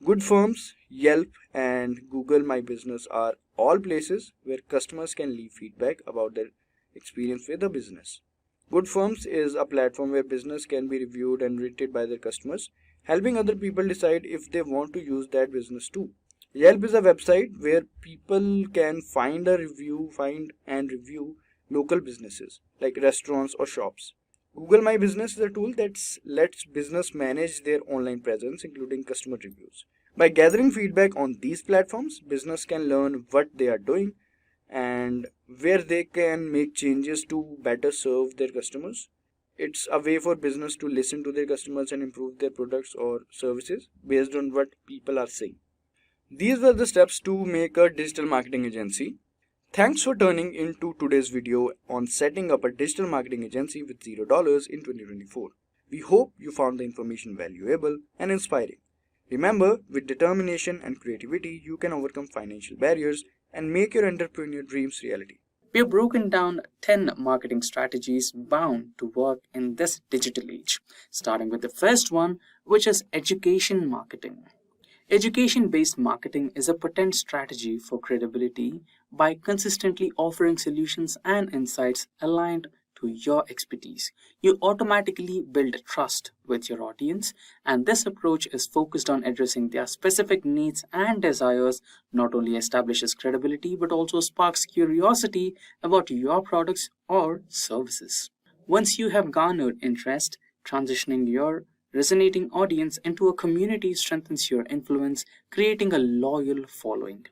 Speaker 5: Good firms, Yelp and Google My Business are all places where customers can leave feedback about their experience with the business. Good Firms is a platform where business can be reviewed and rated by their customers, helping other people decide if they want to use that business too. Yelp is a website where people can find and review local businesses like restaurants or shops. Google My Business is a tool that lets business manage their online presence, including customer reviews. By gathering feedback on these platforms, business can learn what they are doing and where they can make changes to better serve their customers. It's a way for business to listen to their customers and improve their products or services based on what people are saying. These were the steps to make a digital marketing agency. Thanks for turning into today's video on setting up a digital marketing agency with $0 in 2024. We hope you found the information valuable and inspiring. Remember, with determination and creativity, you can overcome financial barriers and make your entrepreneurial dreams reality.
Speaker 8: We have broken down 10 marketing strategies bound to work in this digital age, starting with the first one, which is education marketing. Education-based marketing is a potent strategy for credibility by consistently offering solutions and insights aligned to your expertise. You automatically build trust with your audience, and this approach is focused on addressing their specific needs and desires, not only establishes credibility but also sparks curiosity about your products or services. Once you have garnered interest, transitioning your resonating audience into a community strengthens your influence, creating a loyal following.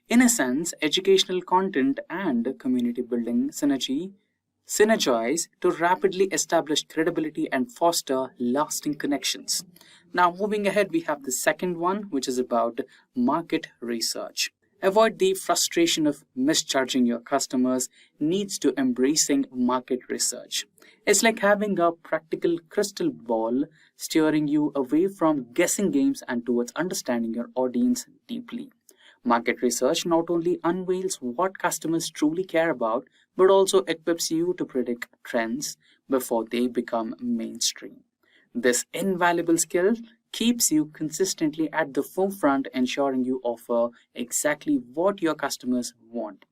Speaker 8: In a sense, educational content and community building synergize to rapidly establish credibility and foster lasting connections. Now, moving ahead, we have the second one, which is about market research. Avoid the frustration of misjudging your customers needs to embracing market research. It's like having a practical crystal ball steering you away from guessing games and towards understanding your audience deeply. Market research not only unveils what customers truly care about, but also equips you to predict trends before they become mainstream. This invaluable skill keeps you consistently at the forefront, ensuring you offer exactly what your customers want.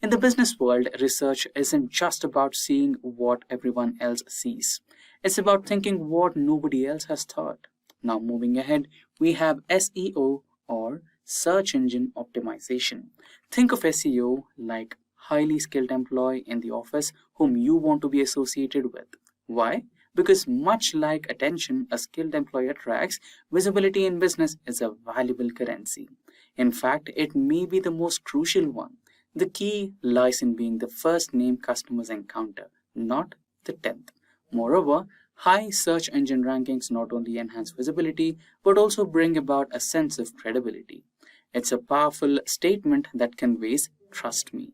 Speaker 8: In the business world, research isn't just about seeing what everyone else sees. It's about thinking what nobody else has thought. Now, moving ahead, we have SEO or search engine optimization. Think of SEO like highly skilled employee in the office whom you want to be associated with. Why? Because much like attention a skilled employee attracts, visibility in business is a valuable currency. In fact, it may be the most crucial one. The key lies in being the first name customers encounter, not the 10th. Moreover, high search engine rankings not only enhance visibility but also bring about a sense of credibility. It's a powerful statement that conveys trust me.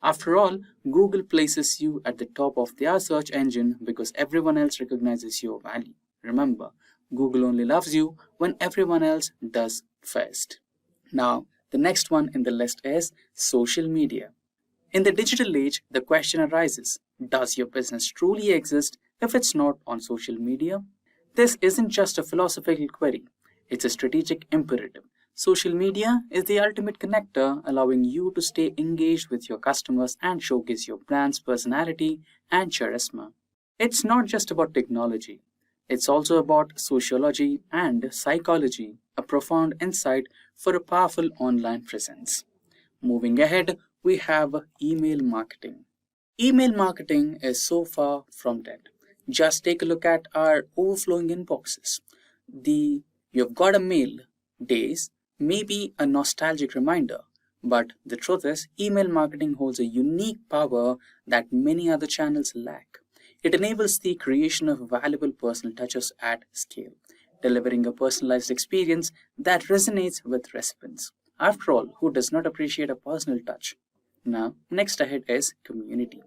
Speaker 8: After all, Google places you at the top of their search engine because everyone else recognizes your value. Remember, Google only loves you when everyone else does first. Now, the next one in the list is social media. In the digital age, the question arises, does your business truly exist if it's not on social media? This isn't just a philosophical query, it's a strategic imperative. Social media is the ultimate connector, allowing you to stay engaged with your customers and showcase your brand's personality and charisma. It's not just about technology, it's also about sociology and psychology, a profound insight for a powerful online presence. Moving ahead, we have email marketing. Email marketing is so far from dead. Just take a look at our overflowing inboxes. The "you've got a mail" days may be a nostalgic reminder, but the truth is, email marketing holds a unique power that many other channels lack. It enables the creation of valuable personal touches at scale, delivering a personalized experience that resonates with recipients. After all, who does not appreciate a personal touch? Now, next ahead is community.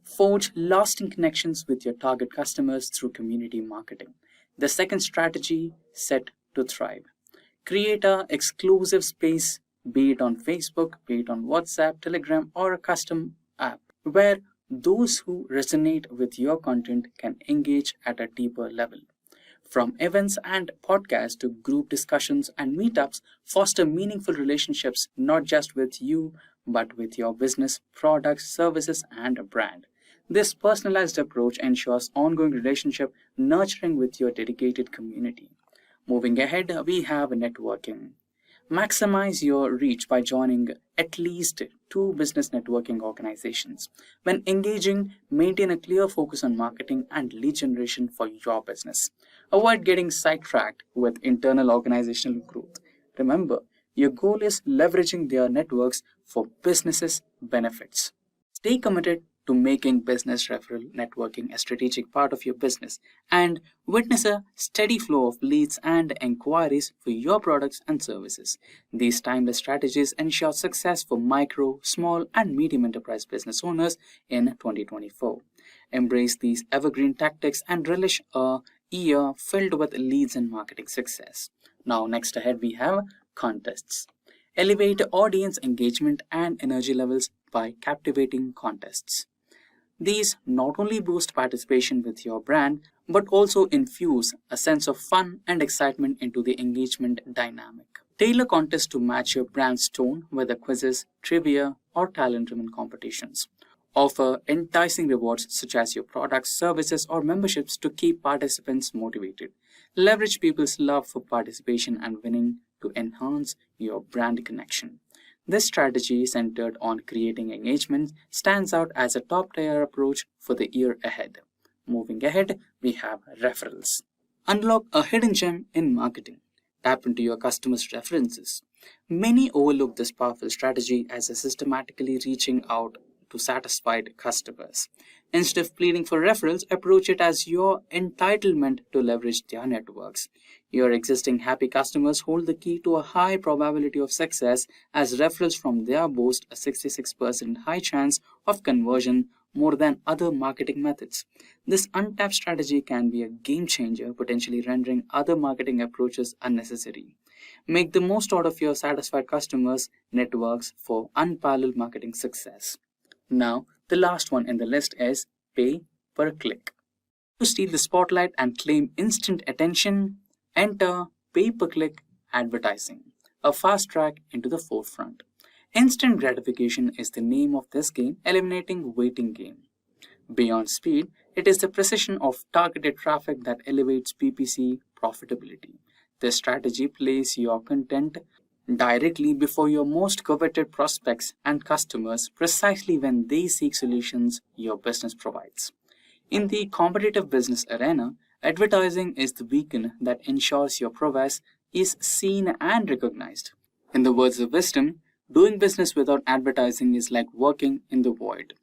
Speaker 8: Forge lasting connections with your target customers through community marketing. The second strategy set to thrive. Create a exclusive space, be it on Facebook, be it on WhatsApp, Telegram, or a custom app, where those who resonate with your content can engage at a deeper level. From events and podcasts to group discussions and meetups, foster meaningful relationships not just with you, but with your business, products, services, and brand. This personalized approach ensures ongoing relationship nurturing with your dedicated community. Moving ahead, we have networking. Maximize your reach by joining at least 2 business networking organizations. When engaging, maintain a clear focus on marketing and lead generation for your business. Avoid getting sidetracked with internal organizational growth. Remember, your goal is leveraging their networks for businesses' benefits. Stay committed to making business referral networking a strategic part of your business and witness a steady flow of leads and inquiries for your products and services. These timeless strategies ensure success for micro, small, and medium enterprise business owners in 2024. Embrace these evergreen tactics and relish a year filled with leads and marketing success. Now, next ahead, we have contests. Elevate audience engagement and energy levels by captivating contests. These not only boost participation with your brand, but also infuse a sense of fun and excitement into the engagement dynamic. Tailor contests to match your brand's tone, whether quizzes, trivia, or talent-driven competitions. Offer enticing rewards such as your products, services, or memberships to keep participants motivated. Leverage people's love for participation and winning to enhance your brand connection. This strategy, centered on creating engagement, stands out as a top-tier approach for the year ahead. Moving ahead, we have referrals. Unlock a hidden gem in marketing. Tap into your customers' references. Many overlook this powerful strategy as a systematically reaching out to satisfied customers. Instead of pleading for referrals, approach it as your entitlement to leverage their networks. Your existing happy customers hold the key to a high probability of success, as referrals from their boast a 66% high chance of conversion more than other marketing methods. This untapped strategy can be a game changer, potentially rendering other marketing approaches unnecessary. Make the most out of your satisfied customers' networks for unparalleled marketing success. Now, the last one in the list is pay per click. To steal the spotlight and claim instant attention, enter pay per click advertising, a fast track into the forefront. Instant gratification is the name of this game, eliminating waiting game. Beyond speed, it is the precision of targeted traffic that elevates PPC profitability. This strategy places your content directly before your most coveted prospects and customers precisely when they seek solutions your business provides. In the competitive business arena, advertising is the beacon that ensures your prowess is seen and recognized. In the words of wisdom, doing business without advertising is like walking in the void.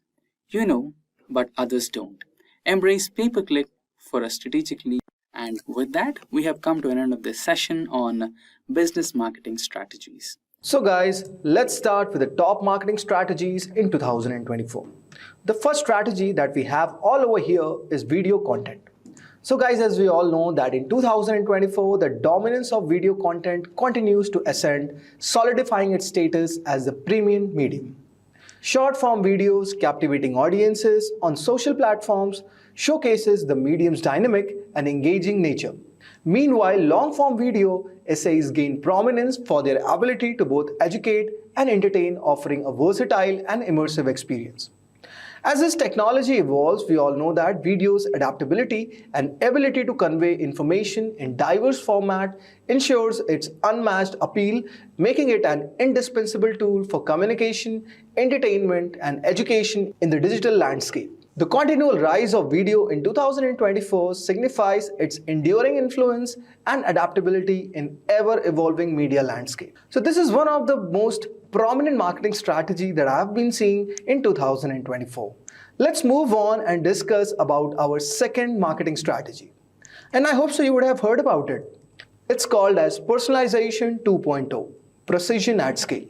Speaker 8: You know, but others don't. Embrace pay-per-click for a strategically. And with that, we have come to an end of this session on business marketing strategies.
Speaker 7: So guys, let's start with the top marketing strategies in 2024. The first strategy that we have all over here is video content. So guys, as we all know that in 2024, the dominance of video content continues to ascend, solidifying its status as the premium medium. Short-form videos captivating audiences on social platforms showcases the medium's dynamic and engaging nature. Meanwhile, long-form video essays gain prominence for their ability to both educate and entertain, offering a versatile and immersive experience. As this technology evolves, we all know that video's adaptability and ability to convey information in diverse format ensures its unmatched appeal, making it an indispensable tool for communication, entertainment, and education in the digital landscape. The continual rise of video in 2024 signifies its enduring influence and adaptability in ever-evolving media landscape. So this is one of the most prominent marketing strategy that I've been seeing in 2024. Let's move on and discuss about our second marketing strategy. And I hope so you would have heard about it. It's called as Personalization 2.0, Precision at Scale.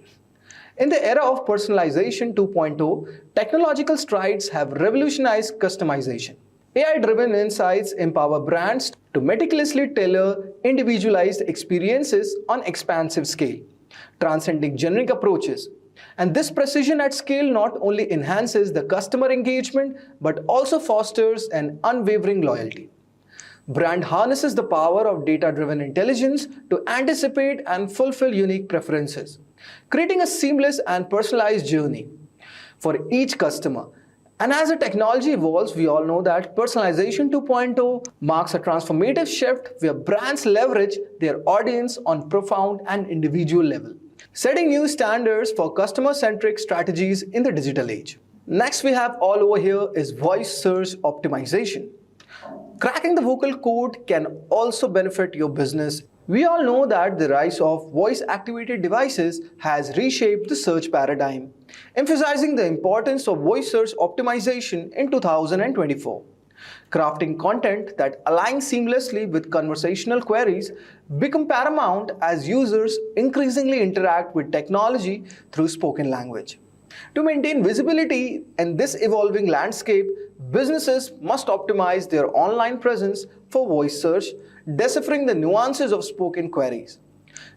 Speaker 7: In the era of Personalization 2.0, technological strides have revolutionized customization. AI-driven insights empower brands to meticulously tailor individualized experiences on expansive scale, transcending generic approaches. And this precision at scale not only enhances the customer engagement but also fosters an unwavering loyalty. Brand harnesses the power of data-driven intelligence to anticipate and fulfill unique preferences, creating a seamless and personalized journey for each customer. And as the technology evolves, we all know that Personalization 2.0 marks a transformative shift where brands leverage their audience on profound and individual level, setting new standards for customer-centric strategies in the digital age. Next we have all over here is voice search optimization. Cracking the vocal code can also benefit your business. We all know that the rise of voice-activated devices has reshaped the search paradigm, emphasizing the importance of voice search optimization in 2024. Crafting content that aligns seamlessly with conversational queries become paramount as users increasingly interact with technology through spoken language. To maintain visibility in this evolving landscape, businesses must optimize their online presence for voice search, deciphering the nuances of spoken queries.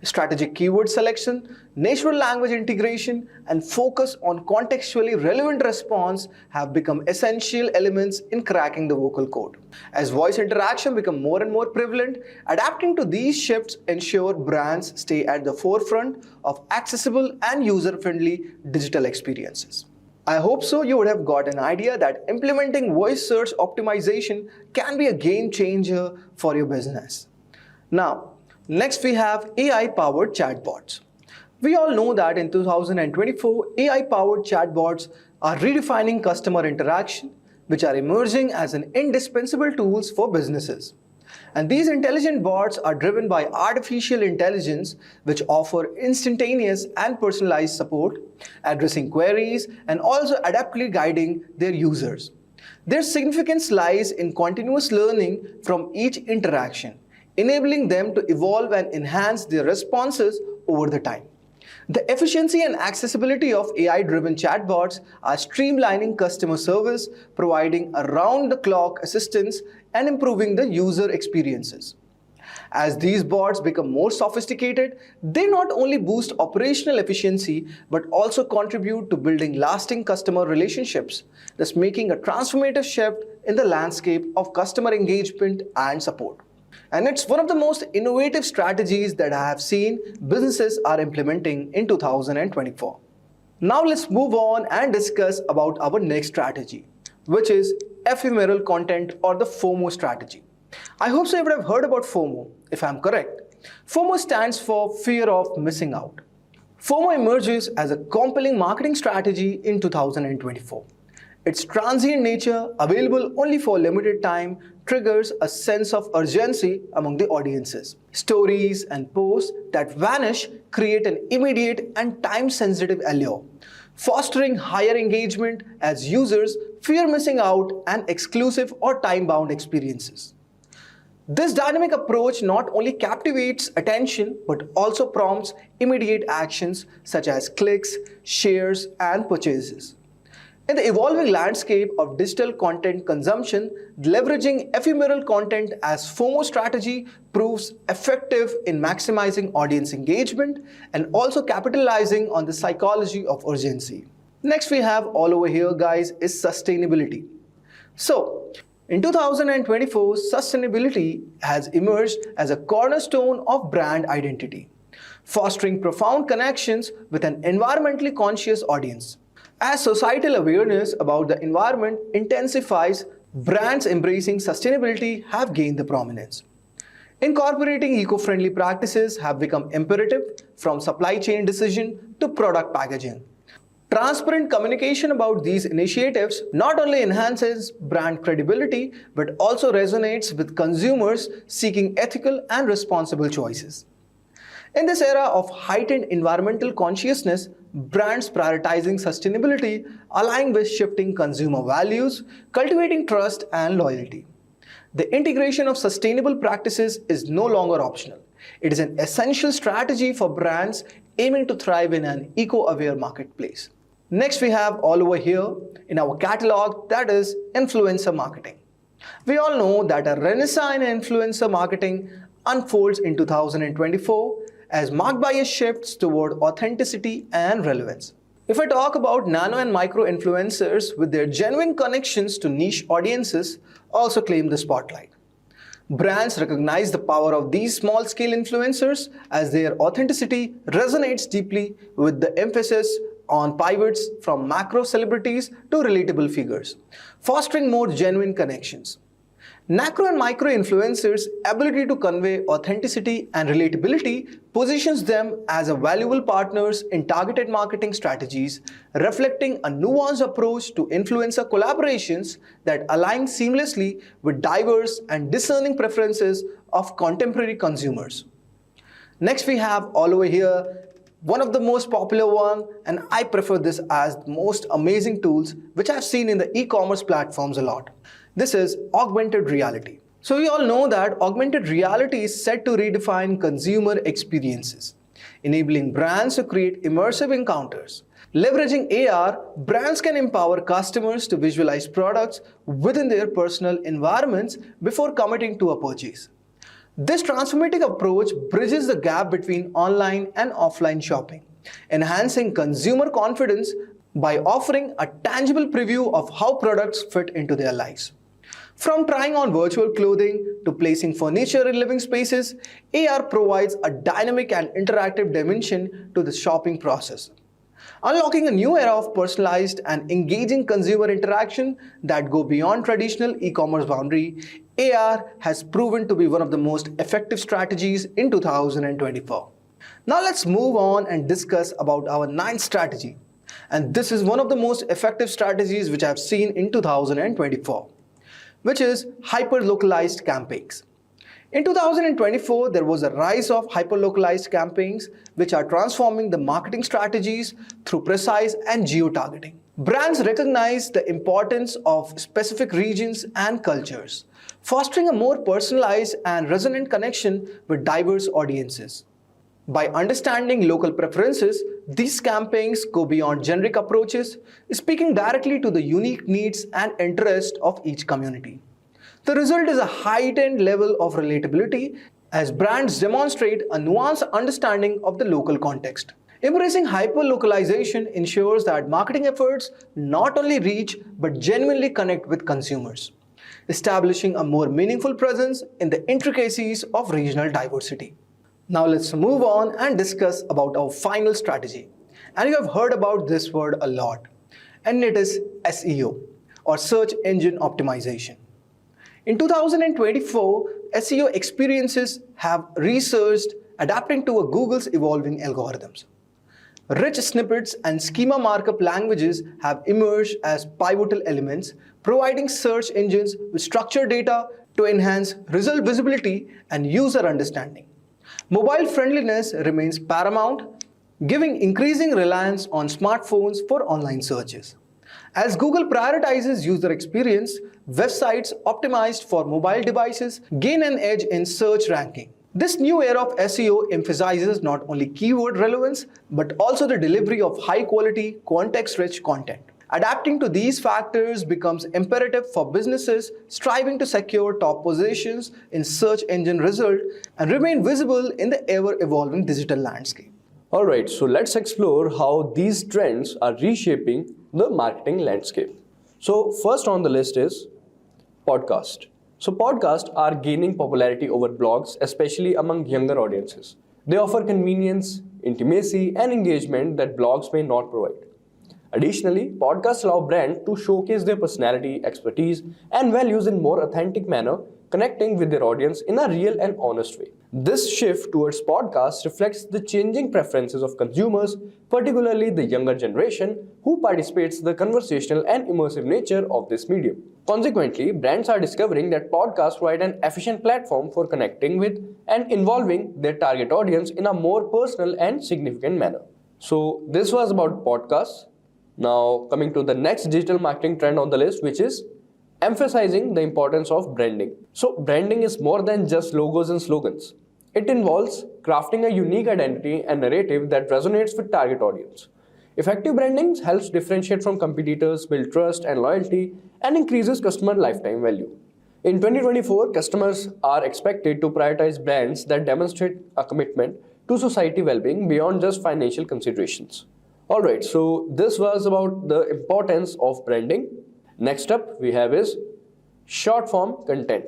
Speaker 7: Strategic keyword selection, natural language integration, and focus on contextually relevant response have become essential elements in cracking the vocal code. As voice interaction becomes more and more prevalent, adapting to these shifts ensure brands stay at the forefront of accessible and user-friendly digital experiences. I hope so you would have got an idea that implementing voice search optimization can be a game changer for your business. Now, next we have AI-powered chatbots. We all know that in 2024, AI-powered chatbots are redefining customer interaction, which are emerging as an indispensable tools for businesses. And these intelligent bots are driven by artificial intelligence, which offer instantaneous and personalized support, addressing queries and also adaptively guiding their users. Their significance lies in continuous learning from each interaction, enabling them to evolve and enhance their responses over the time. The efficiency and accessibility of AI-driven chatbots are streamlining customer service, providing around-the-clock assistance, and improving the user experiences. As these bots become more sophisticated, they not only boost operational efficiency but also contribute to building lasting customer relationships, thus making a transformative shift in the landscape of customer engagement and support. And it's one of the most innovative strategies that I have seen businesses are implementing in 2024. Now let's move on and discuss about our next strategy, which is ephemeral content or the FOMO strategy. I hope so you would have heard about FOMO. If I'm correct, FOMO stands for fear of missing out. FOMO emerges as a compelling marketing strategy in 2024. Its transient nature, available only for a limited time, triggers a sense of urgency among the audiences. Stories and posts that vanish create an immediate and time-sensitive allure, fostering higher engagement as users fear missing out on exclusive or time-bound experiences. This dynamic approach not only captivates attention but also prompts immediate actions such as clicks, shares, and purchases. In the evolving landscape of digital content consumption, leveraging ephemeral content as FOMO strategy proves effective in maximizing audience engagement and also capitalizing on the psychology of urgency. Next we have all over here, guys, is sustainability. So, in 2024, sustainability has emerged as a cornerstone of brand identity, fostering profound connections with an environmentally conscious audience. As societal awareness about the environment intensifies, brands embracing sustainability have gained the prominence. Incorporating eco-friendly practices have become imperative from supply chain decision to product packaging. Transparent communication about these initiatives not only enhances brand credibility but also resonates with consumers seeking ethical and responsible choices. In this era of heightened environmental consciousness, brands prioritizing sustainability align with shifting consumer values, cultivating trust and loyalty. The integration of sustainable practices is no longer optional. It is an essential strategy for brands aiming to thrive in an eco-aware marketplace. Next we have all over here in our catalog, that is influencer marketing. We all know that a renaissance in influencer marketing unfolds in 2024 as marked by a shift toward authenticity and relevance. If I talk about nano and micro influencers with their genuine connections to niche audiences also claim the spotlight. Brands recognize the power of these small-scale influencers as their authenticity resonates deeply with the emphasis on pivots from macro celebrities to relatable figures, fostering more genuine connections. Macro and micro influencers' ability to convey authenticity and relatability positions them as a valuable partners in targeted marketing strategies, reflecting a nuanced approach to influencer collaborations that align seamlessly with diverse and discerning preferences of contemporary consumers. Next we have all over here one of the most popular one, and I prefer this as the most amazing tools which I've seen in the e-commerce platforms a lot. This is augmented reality. So we all know that augmented reality is set to redefine consumer experiences, enabling brands to create immersive encounters. Leveraging AR, brands can empower customers to visualize products within their personal environments before committing to a purchase. This transformative approach bridges the gap between online and offline shopping, enhancing consumer confidence by offering a tangible preview of how products fit into their lives. From trying on virtual clothing to placing furniture in living spaces, AR provides a dynamic and interactive dimension to the shopping process, unlocking a new era of personalized and engaging consumer interaction that go beyond traditional e-commerce boundary. AR has proven to be one of the most effective strategies in 2024. Now let's move on and discuss about our ninth strategy. And this is one of the most effective strategies which I have seen in 2024, which is hyper-localized campaigns. In 2024, there was a rise of hyper-localized campaigns which are transforming the marketing strategies through precise and geo-targeting. Brands recognize the importance of specific regions and cultures, fostering a more personalized and resonant connection with diverse audiences. By understanding local preferences, these campaigns go beyond generic approaches, speaking directly to the unique needs and interests of each community. The result is a heightened level of relatability as brands demonstrate a nuanced understanding of the local context. Embracing hyper-localization ensures that marketing efforts not only reach but genuinely connect with consumers, establishing a more meaningful presence in the intricacies of regional diversity. Now let's move on and discuss about our final strategy. And you have heard about this word a lot, and it is SEO or Search Engine Optimization. In 2024, SEO experiences have researched adapting to Google's evolving algorithms. Rich snippets and schema markup languages have emerged as pivotal elements, providing search engines with structured data to enhance result visibility and user understanding. Mobile friendliness remains paramount, giving increasing reliance on smartphones for online searches. As Google prioritizes user experience, websites optimized for mobile devices gain an edge in search ranking. This new era of SEO emphasizes not only keyword relevance but also the delivery of high-quality, context-rich content. Adapting to these factors becomes imperative for businesses striving to secure top positions in search engine results and remain visible in the ever-evolving digital landscape.
Speaker 9: Alright, so let's explore how these trends are reshaping the marketing landscape. So first on the list is podcast. So podcasts are gaining popularity over blogs, especially among younger audiences. They offer convenience, intimacy, and engagement that blogs may not provide. Additionally, podcasts allow brands to showcase their personality, expertise, and values in more authentic manner, connecting with their audience in a real and honest way. This shift towards podcasts reflects the changing preferences of consumers, particularly the younger generation, who participates in the conversational and immersive nature of this medium. Consequently, brands are discovering that podcasts provide an efficient platform for connecting with and involving their target audience in a more personal and significant manner. So this was about podcasts. Now coming to the next digital marketing trend on the list, which is emphasizing the importance of branding. So branding is more than just logos and slogans. It involves crafting a unique identity and narrative that resonates with target audience. Effective branding helps differentiate from competitors, build trust and loyalty, and increases customer lifetime value. In 2024, customers are expected to prioritize brands that demonstrate a commitment to society well-being beyond just financial considerations. Alright, so this was about the importance of branding. Next up we have is short form content.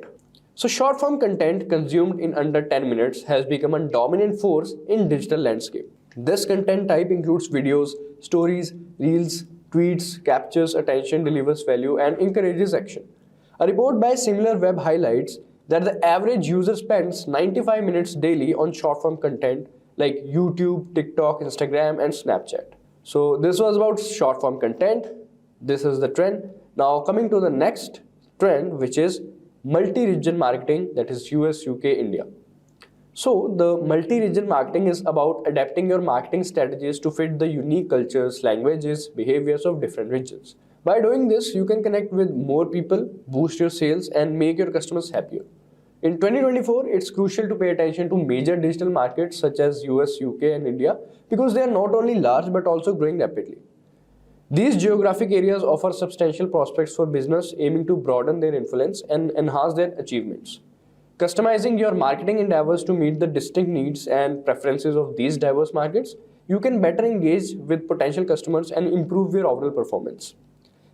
Speaker 9: So short form content consumed in under 10 minutes has become a dominant force in digital landscape. This content type includes videos, stories, reels, tweets, captures attention, delivers value, and encourages action. A report by Similar Web highlights that the average user spends 95 minutes daily on short form content like YouTube, TikTok, Instagram, and Snapchat. So this was about short form content. This is the trend. Now coming to the next trend, which is multi-region marketing, that is US, UK, India. So the multi-region marketing is about adapting your marketing strategies to fit the unique cultures, languages, behaviors of different regions. By doing this, you can connect with more people, boost your sales, and make your customers happier. In 2024, it's crucial to pay attention to major digital markets such as US, UK, and India because they are not only large but also growing rapidly. These geographic areas offer substantial prospects for business aiming to broaden their influence and enhance their achievements. Customizing your marketing endeavors to meet the distinct needs and preferences of these diverse markets, you can better engage with potential customers and improve your overall performance.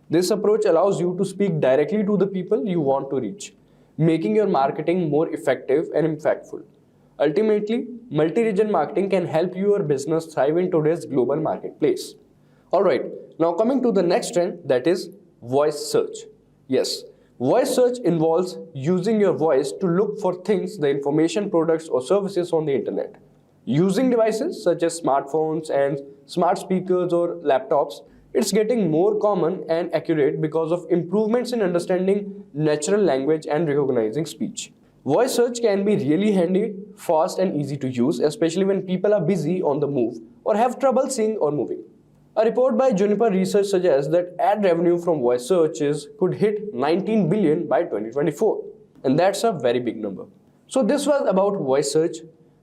Speaker 9: This approach allows you to speak directly to the people you want to reach, making your marketing more effective and impactful. Ultimately, multi-region marketing can help your business thrive in today's global marketplace. Alright, now coming to the next trend, that is voice search. Yes, voice search involves using your voice to look for things, the information, products, or services on the internet. Using devices such as smartphones and smart speakers or laptops, it's getting more common and accurate because of improvements in understanding natural language and recognizing speech. Voice search can be really handy, fast, and easy to use, especially when people are busy on the move or have trouble seeing or moving. A report by Juniper Research suggests that ad revenue from voice searches could hit 19 billion by 2024. and that's a very big number. So this was about voice search.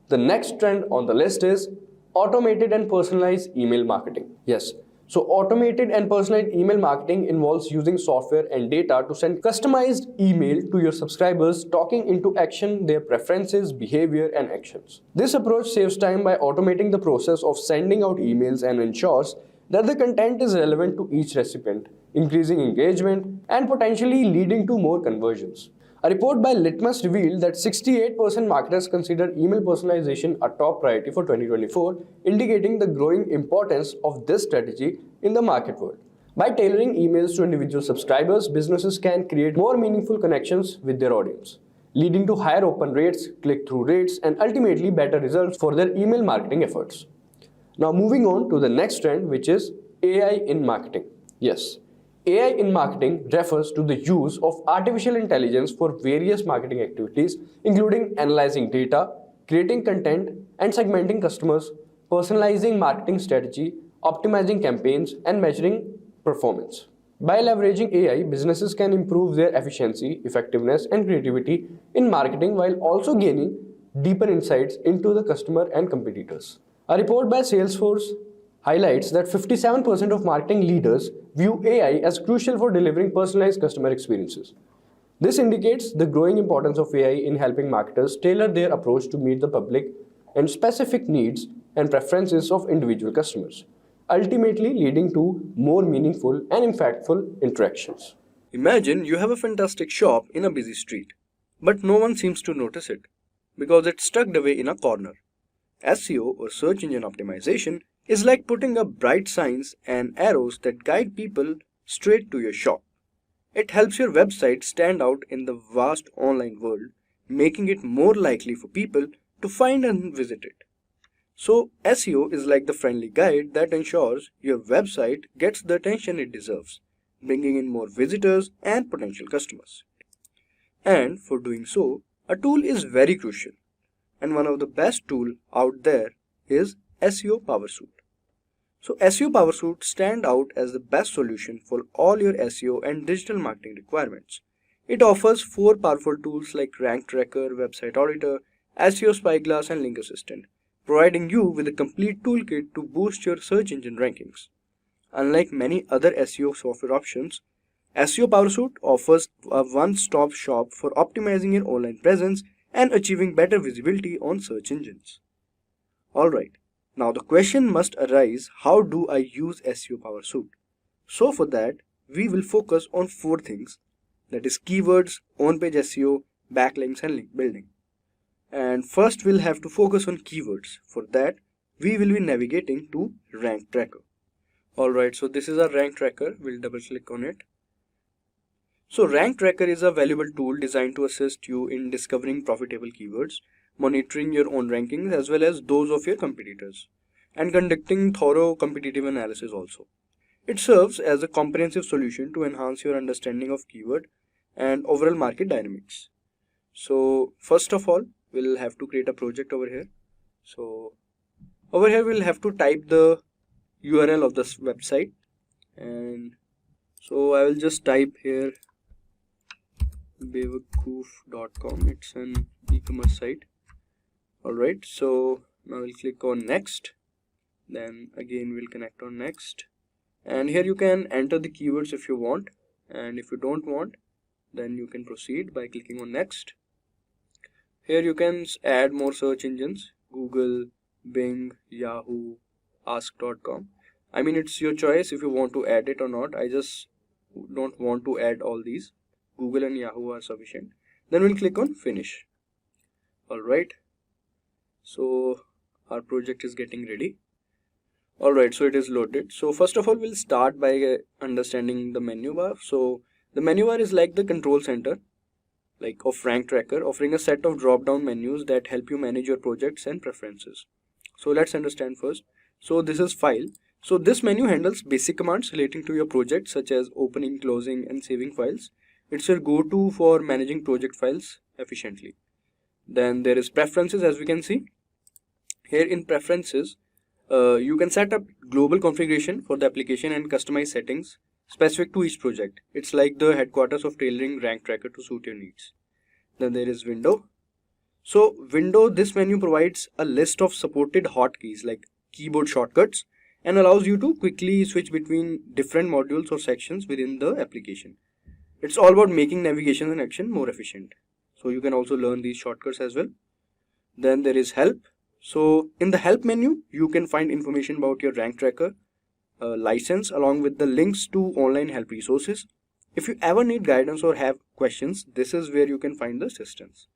Speaker 9: The next trend on the list is automated and personalized email marketing. Yes, so automated and personalized email marketing involves using software and data to send customized email to your subscribers, talking into action their preferences, behavior, and actions. This approach saves time by automating the process of sending out emails and ensures that the content is relevant to each recipient, increasing engagement and potentially leading to more conversions. A report by Litmus revealed that 68% marketers consider email personalization a top priority for 2024, indicating the growing importance of this strategy in the market world. By tailoring emails to individual subscribers, businesses can create more meaningful connections with their audience, leading to higher open rates, click-through rates, and ultimately better results for their email marketing efforts. Now moving on to the next trend, which is AI in marketing. Yes, AI in marketing refers to the use of artificial intelligence for various marketing activities, including analyzing data, creating content, and segmenting customers, personalizing marketing strategy, optimizing campaigns, and measuring performance. By leveraging AI, businesses can improve their efficiency, effectiveness, and creativity in marketing while also gaining deeper insights into the customer and competitors. A report by Salesforce highlights that 57% of marketing leaders view AI as crucial for delivering personalized customer experiences. This indicates the growing importance of AI in helping marketers tailor their approach to meet the public and specific needs and preferences of individual customers, ultimately leading to more meaningful and impactful interactions.
Speaker 5: Imagine you have a fantastic shop in a busy street, but no one seems to notice it because it's tucked away in a corner. SEO or search engine optimization is like putting up bright signs and arrows that guide people straight to your shop. It helps your website stand out in the vast online world, making it more likely for people to find and visit it. So, SEO is like the friendly guide that ensures your website gets the attention it deserves, bringing in more visitors and potential customers. And for doing so, a tool is very crucial, and one of the best tools out there is SEO PowerSuite. So SEO PowerSuite stand out as the best solution for all your SEO and digital marketing requirements. It offers 4 powerful tools like Rank Tracker, Website Auditor, SEO Spyglass, and Link Assistant, providing you with a complete toolkit to boost your search engine rankings. Unlike many other SEO software options, SEO PowerSuite offers a one-stop shop for optimizing your online presence and achieving better visibility on search engines. Alright, now the question must arise, how do I use SEO PowerSuite? So for that, we will focus on 4 things, that is keywords, on-page SEO, backlinks, and link building. And first we'll have to focus on keywords. For that, we will be navigating to Rank Tracker. Alright, so this is our Rank Tracker. We'll double click on it. So Rank Tracker is a valuable tool designed to assist you in discovering profitable keywords, monitoring your own rankings as well as those of your competitors, and conducting thorough competitive analysis also. It serves as a comprehensive solution to enhance your understanding of keyword and overall market dynamics. So first of all, we'll have to create a project over here. So over here we'll have to type the URL of this website, and so I will just type here bewakoof.com. It's an e-commerce site. Alright, so now we'll click on next, then again we'll connect on next, and here you can enter the keywords if you want, and if you don't want, then you can proceed by clicking on next. Here you can add more search engines, Google, Bing, Yahoo, ask.com. I mean, it's your choice if you want to add it or not. I just don't want to add all these. Google and Yahoo are sufficient. Then we'll click on finish. Alright, so our project is getting ready. Alright, so it is loaded. So first of all, we'll start by understanding the menu bar. So the menu bar is like the control center of Rank Tracker, offering a set of drop-down menus that help you manage your projects and preferences. So let's understand first. So this is file. So this menu handles basic commands relating to your project, such as opening, closing, and saving files. It's your go-to for managing project files efficiently. Then there is preferences, as we can see. Here in preferences, you can set up global configuration for the application and customize settings specific to each project. It's like the headquarters of tailoring Rank Tracker to suit your needs. Then there is window. So window, this menu provides a list of supported hotkeys like keyboard shortcuts and allows you to quickly switch between different modules or sections within the application. It's all about making navigation and action more efficient. So you can also learn these shortcuts as well. Then there is help. So in the help menu, you can find information about your rank tracker, license, along with the links to online help resources. If you ever need guidance or have questions, this is where you can find the assistance.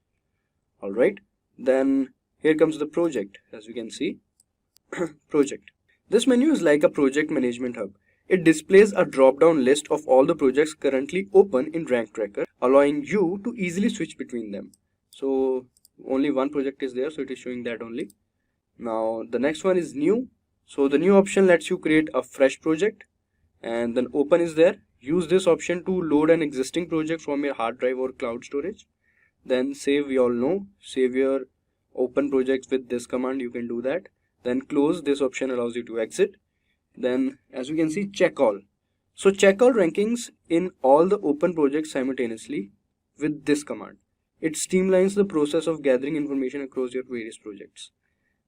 Speaker 5: Alright, then here comes the project. As you can see, project. This menu is like a project management hub. It displays a drop-down list of all the projects currently open in Rank Tracker, allowing you to easily switch between them. So only one project is there, so it is showing that only. Now the next one is new. So the new option lets you create a fresh project, and then open is there. Use this option to load an existing project from your hard drive or cloud storage. Then save, we all know, save your open projects with this command, you can do that. Then close, this option allows you to exit. Then as you can see, check all. So check all rankings in all the open projects simultaneously with this command. It streamlines the process of gathering information across your various projects.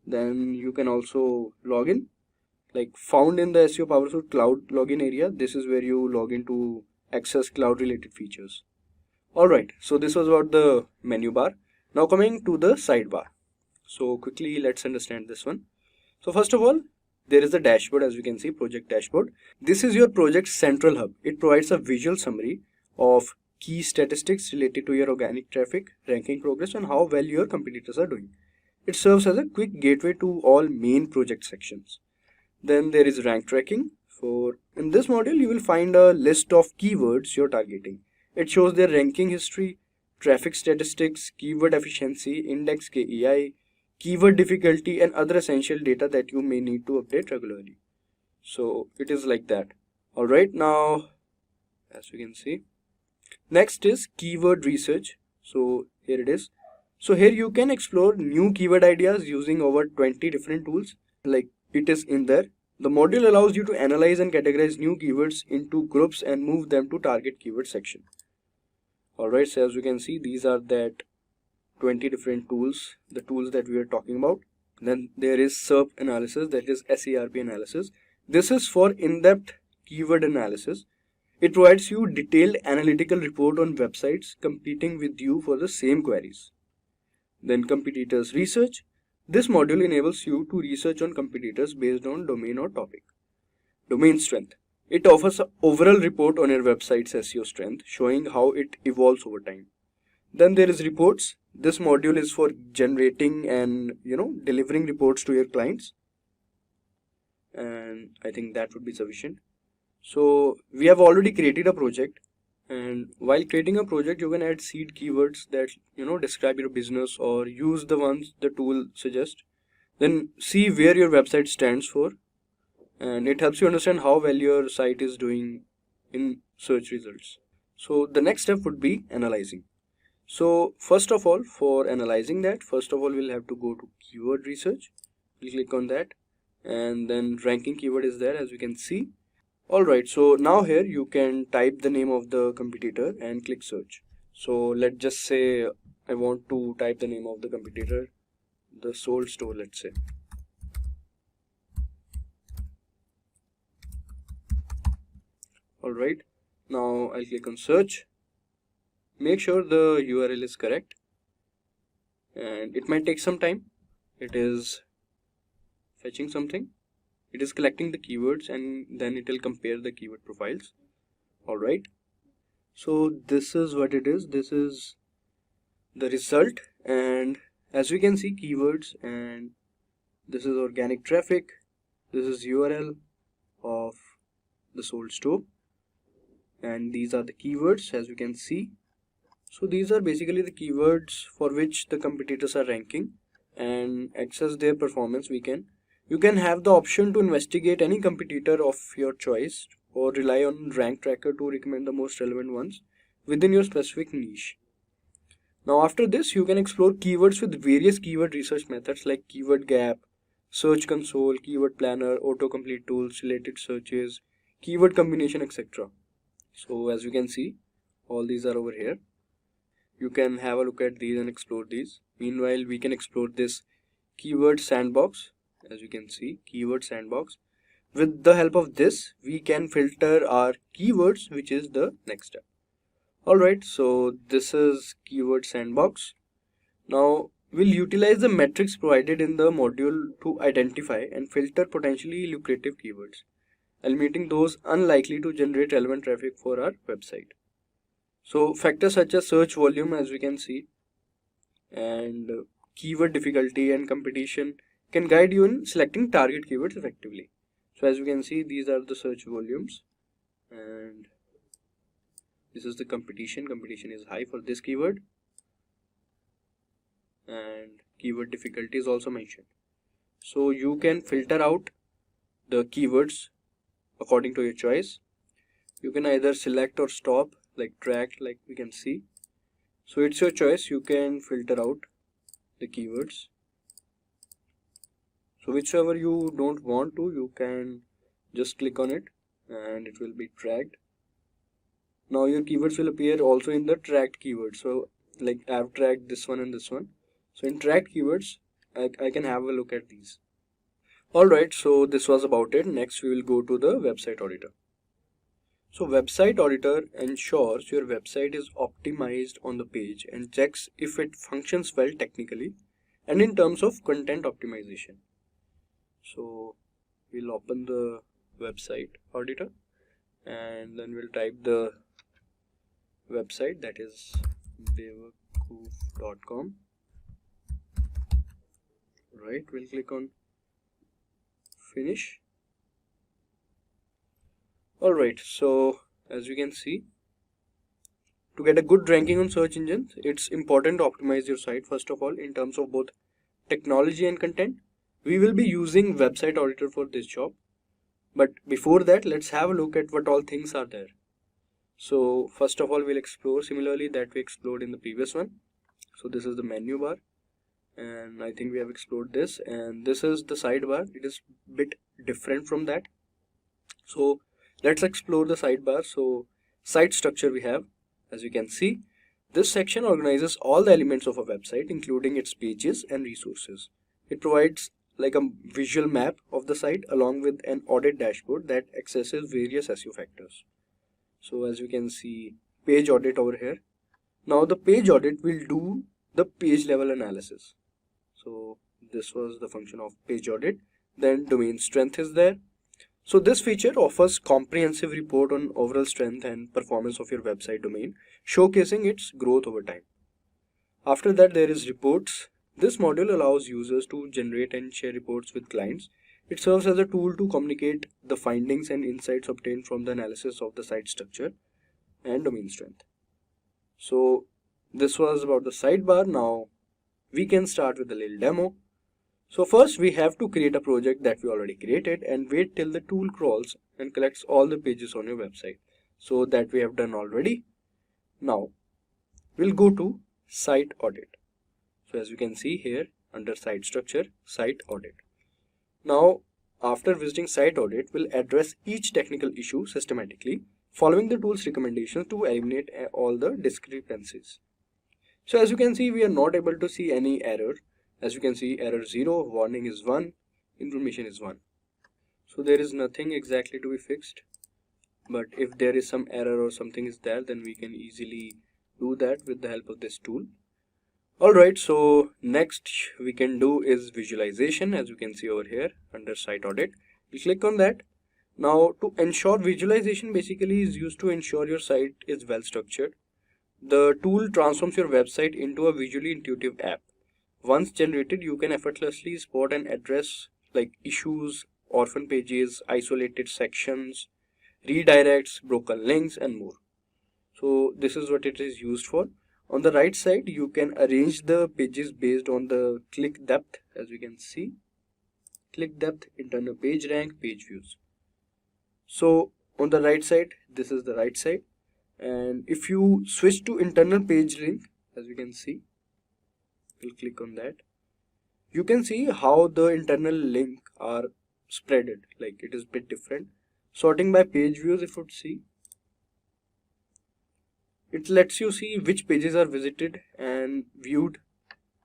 Speaker 5: Then you can also log in, like found in the SEO PowerSuite cloud login area. This is where you log in to access cloud related features. Alright, so this was about the menu bar. Now coming to the sidebar. So quickly let's understand this one. So first of all, there is the dashboard. As you can see, project dashboard. This is your project's central hub. It provides a visual summary of key statistics related to your organic traffic, ranking progress, and how well your competitors are doing. It serves as a quick gateway to all main project sections. Then there is rank tracking. In this module, you will find a list of keywords you're targeting. It shows their ranking history, traffic statistics, keyword efficiency, index KEI, keyword difficulty, and other essential data that you may need to update regularly. So it is like that. Alright, now as you can see, next is keyword research. So here it is. So here you can explore new keyword ideas using over 20 different tools, like it is in there. The module allows you to analyze and categorize new keywords into groups and move them to target keyword section. Alright, so as you can see, these are that 20 different tools, the tools that we are talking about. Then there is SERP analysis, that is SERP analysis. This is for in-depth keyword analysis. It provides you detailed analytical report on websites competing with you for the same queries. Then competitors research. This module enables you to research on competitors based on domain or topic. Domain strength. It offers an overall report on your website's SEO strength, showing how it evolves over time. Then there is reports. This module is for generating and delivering reports to your clients. And I think that would be sufficient. So we have already created a project, and while creating a project, you can add seed keywords that describe your business, or use the ones the tool suggests. Then see where your website stands for, and it helps you understand how well your site is doing in search results. So the next step would be analyzing. So first of all, for analyzing that, we'll have to go to keyword research. We'll click on that, and then ranking keyword is there, as you can see. Alright, so now here you can type the name of the competitor and click search. So let's just say I want to type the name of the competitor, the sold store, let's say. Alright, now I'll click on search. Make sure the URL is correct, and it might take some time. It is fetching something. It is collecting the keywords, and then it will compare the keyword profiles. Alright, so this is what it is. This is the result, and as we can see, keywords, and this is organic traffic. This is URL of the sold store, and these are the keywords, as you can see. So these are basically the keywords for which the competitors are ranking, and access their performance. You can have the option to investigate any competitor of your choice, or rely on Rank Tracker to recommend the most relevant ones within your specific niche. Now after this, you can explore keywords with various keyword research methods like keyword gap, search console, keyword planner, autocomplete tools, related searches, keyword combination, etc. So as you can see, all these are over here. You can have a look at these and explore these. Meanwhile, we can explore this keyword sandbox. As you can see, keyword sandbox. With the help of this, we can filter our keywords, which is the next step. Alright, so this is keyword sandbox. Now we'll utilize the metrics provided in the module to identify and filter potentially lucrative keywords, eliminating those unlikely to generate relevant traffic for our website. So factors such as search volume, as we can see, and keyword difficulty and competition can guide you in selecting target keywords effectively. So as you can see, these are the search volumes and this is the competition. Competition is high for this keyword and keyword difficulty is also mentioned. So you can filter out the keywords according to your choice. You can either select or stop, like track, like we can see. So it's your choice. You can filter out the keywords. So whichever you don't want to, you can just click on it and it will be tracked. Now your keywords will appear also in the tracked keywords. So like I've tracked this one and this one. So in tracked keywords, I can have a look at these. Alright, so this was about it. Next we will go to the website auditor. So website auditor ensures your website is optimized on the page and checks if it functions well technically and in terms of content optimization. So we'll open the website auditor and then we'll type the website, that is bewakoof.com. Right, we'll click on finish. Alright, so as you can see, to get a good ranking on search engines, it's important to optimize your site first of all in terms of both technology and content. We will be using website auditor for this job, but before that, let's have a look at what all things are there. So first of all, we'll explore similarly that we explored in the previous one. So this is the menu bar and I think we have explored this, and this is the sidebar. It is a bit different from that. So let's explore the sidebar. So site structure we have, as you can see, this section organizes all the elements of a website including its pages and resources. It provides like a visual map of the site along with an audit dashboard that accesses various SEO factors. So as you can see, page audit over here. Now the page audit will do the page level analysis. So this was the function of page audit. Then domain strength is there. So this feature offers comprehensive report on overall strength and performance of your website domain, showcasing its growth over time. After that, there is reports. This module allows users to generate and share reports with clients. It serves as a tool to communicate the findings and insights obtained from the analysis of the site structure and domain strength. So this was about the sidebar. Now we can start with a little demo. So first we have to create a project that we already created and wait till the tool crawls and collects all the pages on your website. So that we have done already. Now we'll go to site audit. So as you can see here under site structure, site audit. Now after visiting site audit, we'll address each technical issue systematically, following the tool's recommendations to eliminate all the discrepancies. So as you can see, we are not able to see any error. As you can see, error 0, warning is 1, information is 1. So there is nothing exactly to be fixed. But if there is some error or something is there, then we can easily do that with the help of this tool. Alright, so next we can do is visualization. As you can see over here under site audit, we click on that. Now to ensure visualization basically is used to ensure your site is well structured. The tool transforms your website into a visually intuitive app. Once generated, you can effortlessly spot and address like issues, orphan pages, isolated sections, redirects, broken links and more. So this is what it is used for. On the right side, you can arrange the pages based on the click depth. As you can see, click depth, internal page rank, page views. So on the right side, this is the right side. And if you switch to internal page link, as you can see, we'll click on that. You can see how the internal link are spreaded, like it is a bit different. Sorting by page views, if you would see, it lets you see which pages are visited and viewed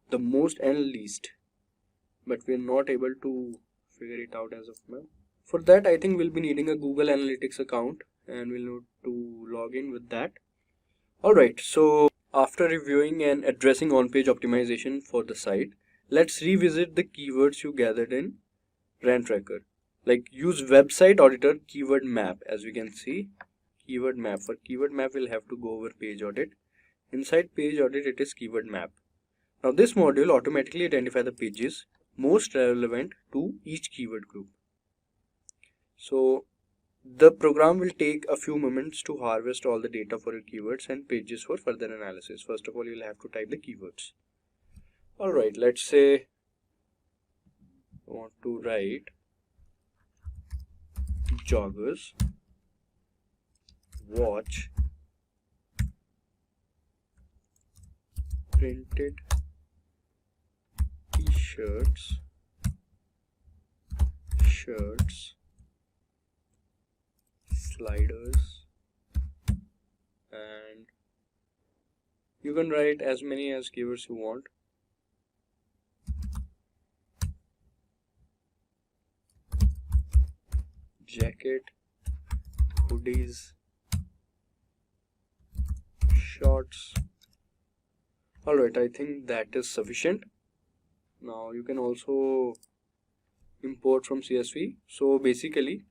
Speaker 5: the most and least, but we're not able to figure it out as of now. For that, I think we'll be needing a Google Analytics account and we'll need to log in with that. Alright, so after reviewing and addressing on-page optimization for the site, let's revisit the keywords you gathered in Rand Tracker. Like use website auditor keyword map. As we can see, keyword map. For keyword map, we'll have to go over page audit. Inside page audit, it is keyword map. Now this module automatically identifies the pages most relevant to each keyword group. So the program will take a few moments to harvest all the data for your keywords and pages for further analysis. First of all, you'll have to type the keywords. Alright, let's say I want to write joggers, watch, printed t-shirts, shirts, sliders, and you can write as many as keywords you want. Jacket, hoodies, shorts. Alright, I think that is sufficient. Now you can also import from CSV. So basically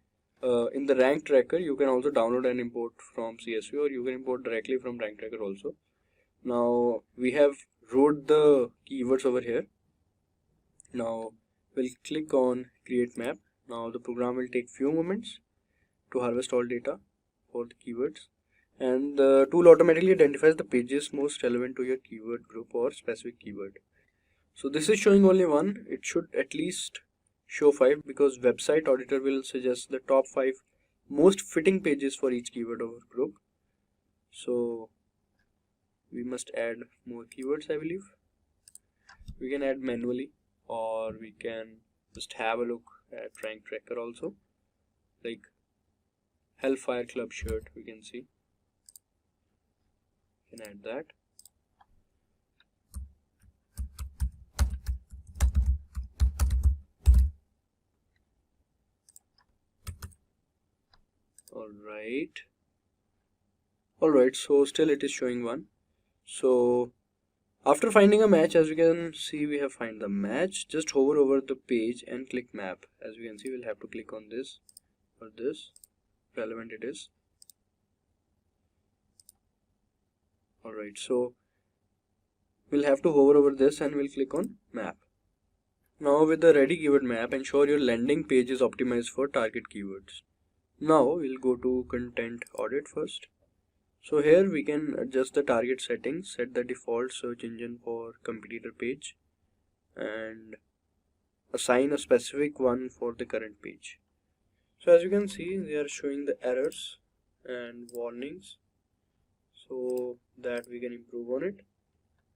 Speaker 5: in the rank tracker you can also download and import from CSV, or you can import directly from rank tracker also. Now we have wrote the keywords over here. Now we'll click on create map. Now the program will take few moments to harvest all data for the keywords, and the tool automatically identifies the pages most relevant to your keyword group or specific keyword. So this is showing only one. It should at least show 5, because website auditor will suggest the top 5 most fitting pages for each keyword or group. So we must add more keywords, I believe. We can add manually, or we can just have a look at rank tracker also. Like Hellfire Club shirt, we can see. We can add that. Alright, so still it is showing 1. So after finding a match, as you can see, we have found the match. Just hover over the page and click map. As you can see, we'll have to click on this or this, relevant it is. Alright, so we'll have to hover over this and we'll click on map. Now with the ready keyword map, ensure your landing page is optimized for target keywords. Now we'll go to content audit first. So here we can adjust the target settings, set the default search engine for competitor page, and assign a specific one for the current page. So as you can see, they are showing the errors and warnings, so that we can improve on it.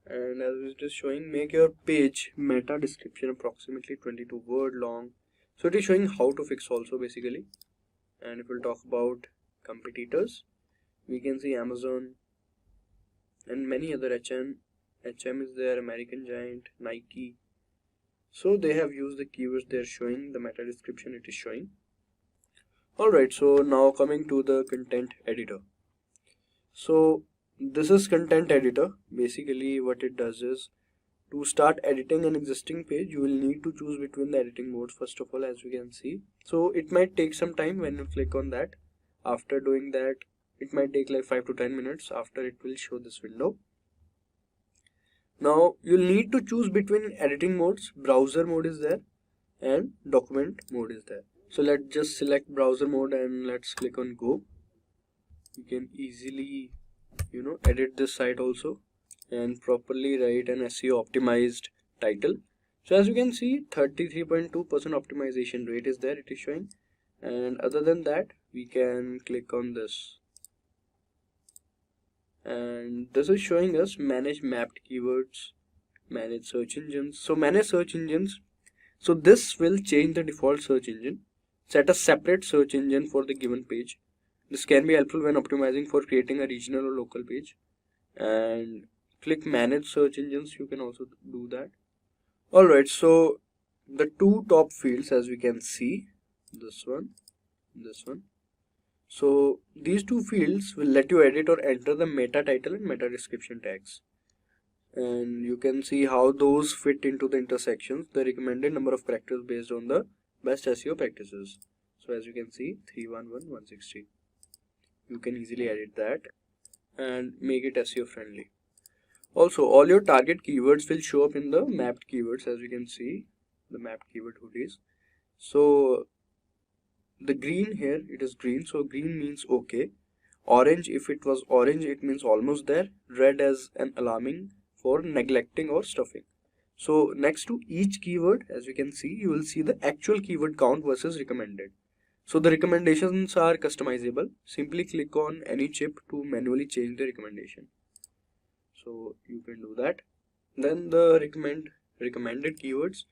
Speaker 5: And as it is showing, make your page meta description approximately 22 word long. So it is showing how to fix also basically. And if we'll talk about competitors, we can see Amazon and many other HM is there, American Giant, Nike. So they have used the keywords they are showing, the meta description it is showing. Alright, so now coming to the content editor. So this is content editor. Basically what it does is, to start editing an existing page, you will need to choose between the editing modes first of all, as you can see. So it might take some time when you click on that. After doing that, it might take like 5 to 10 minutes. After it will show this window. Now you'll need to choose between editing modes. Browser mode is there and document mode is there. So let's just select browser mode and let's click on go. You can easily edit this site also and properly write an SEO optimized title. So as you can see, 33.2% optimization rate is there, it is showing. And other than that, we can click on this, and this is showing us manage mapped keywords, manage search engines. So manage search engines, so this will change the default search engine, set a separate search engine for the given page. This can be helpful when optimizing for creating a regional or local page. and click manage search engines. You can also do that. Alright, so the two top fields, as we can see, this one, this one. So these two fields will let you edit or enter the meta title and meta description tags, and you can see how those fit into the intersections, the recommended number of characters based on the best SEO practices. So as you can see, 311,160. You can easily edit that and make it SEO friendly. Also, all your target keywords will show up in the mapped keywords, as you can see, the mapped keyword hoodies. So the green here, it is green, so green means okay. Orange, if it was orange, it means almost there. Red as an alarming for neglecting or stuffing. So next to each keyword, as you can see, you will see the actual keyword count versus recommended. So the recommendations are customizable. Simply click on any chip to manually change the recommendation. So you can do that. Then the recommended keywords.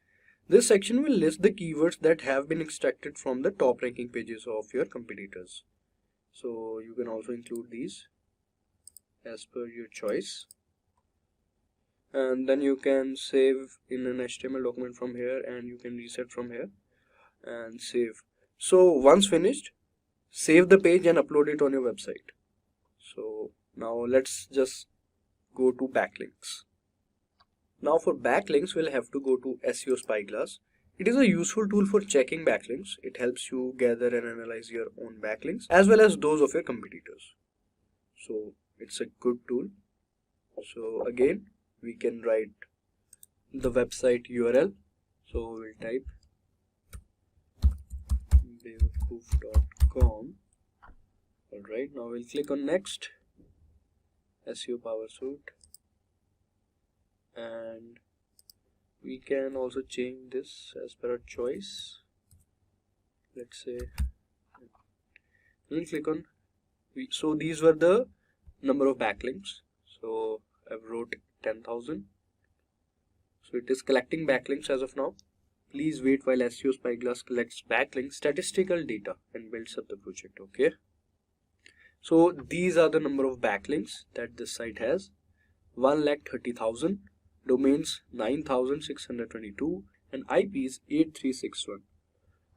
Speaker 5: This section will list the keywords that have been extracted from the top ranking pages of your competitors. So you can also include these as per your choice. And then you can save in an HTML document from here, and you can reset from here and save. So once finished, save the page and upload it on your website. So now let's just go to backlinks. Now for backlinks, we'll have to go to SEO Spyglass. It is a useful tool for checking backlinks. It helps you gather and analyze your own backlinks as well as those of your competitors. So it's a good tool. So again, we can write the website URL. So we'll type bewakoof.com. Alright, now we'll click on next, SEO Power Suite, and we can also change this as per our choice. Let's say we'll click on, so these were the number of backlinks. So I've wrote 10,000. So it is collecting backlinks as of now. Please wait while SEO Spyglass collects backlink statistical data and builds up the project. Okay. So these are the number of backlinks that this site has. 1,30,000, domains 9,622, and IPs 8361.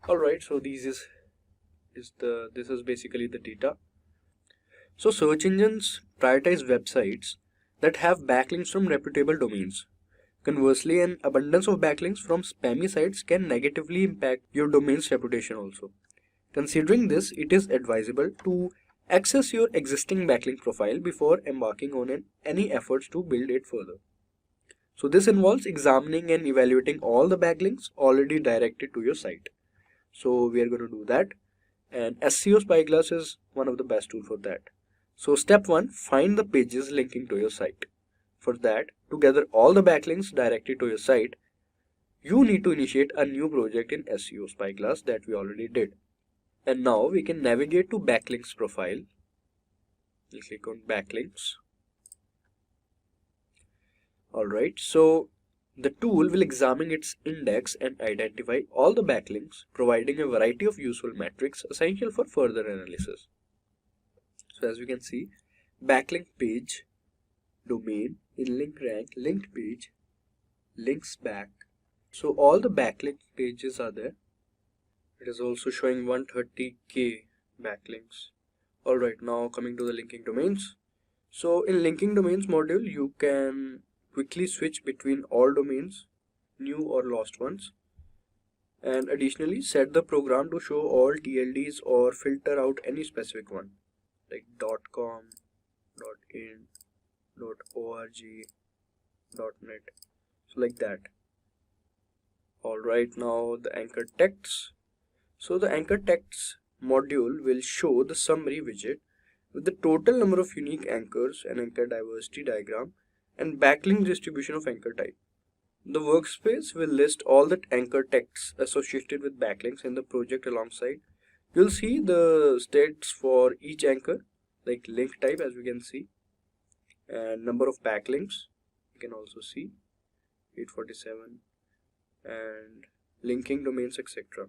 Speaker 5: Alright, so this is basically the data. So search engines prioritize websites that have backlinks from reputable domains. Conversely, an abundance of backlinks from spammy sites can negatively impact your domain's reputation also. Considering this, it is advisable to access your existing backlink profile before embarking on any efforts to build it further. So this involves examining and evaluating all the backlinks already directed to your site. So we are going to do that, and SEO Spyglass is one of the best tools for that. So step 1, find the pages linking to your site. For that, to gather all the backlinks directed to your site, you need to initiate a new project in SEO Spyglass that we already did. And now we can navigate to backlinks profile. We'll click on backlinks. Alright, so the tool will examine its index and identify all the backlinks, providing a variety of useful metrics essential for further analysis. So as you can see, backlink page, domain, in-link rank, linked page, links back. So all the backlink pages are there. It is also showing 130k backlinks. Alright, now coming to the linking domains. So in linking domains module, you can quickly switch between all domains, new or lost ones, and additionally set the program to show all TLDs or filter out any specific one like .com, .in, .org, .net, so like that. Alright, now the anchor texts. So the anchor texts module will show the summary widget with the total number of unique anchors, an anchor diversity diagram, and backlink distribution of anchor type. The workspace will list all the anchor texts associated with backlinks in the project alongside. You'll see the stats for each anchor, like link type, as we can see, and number of backlinks. You can also see 847, and linking domains, etc.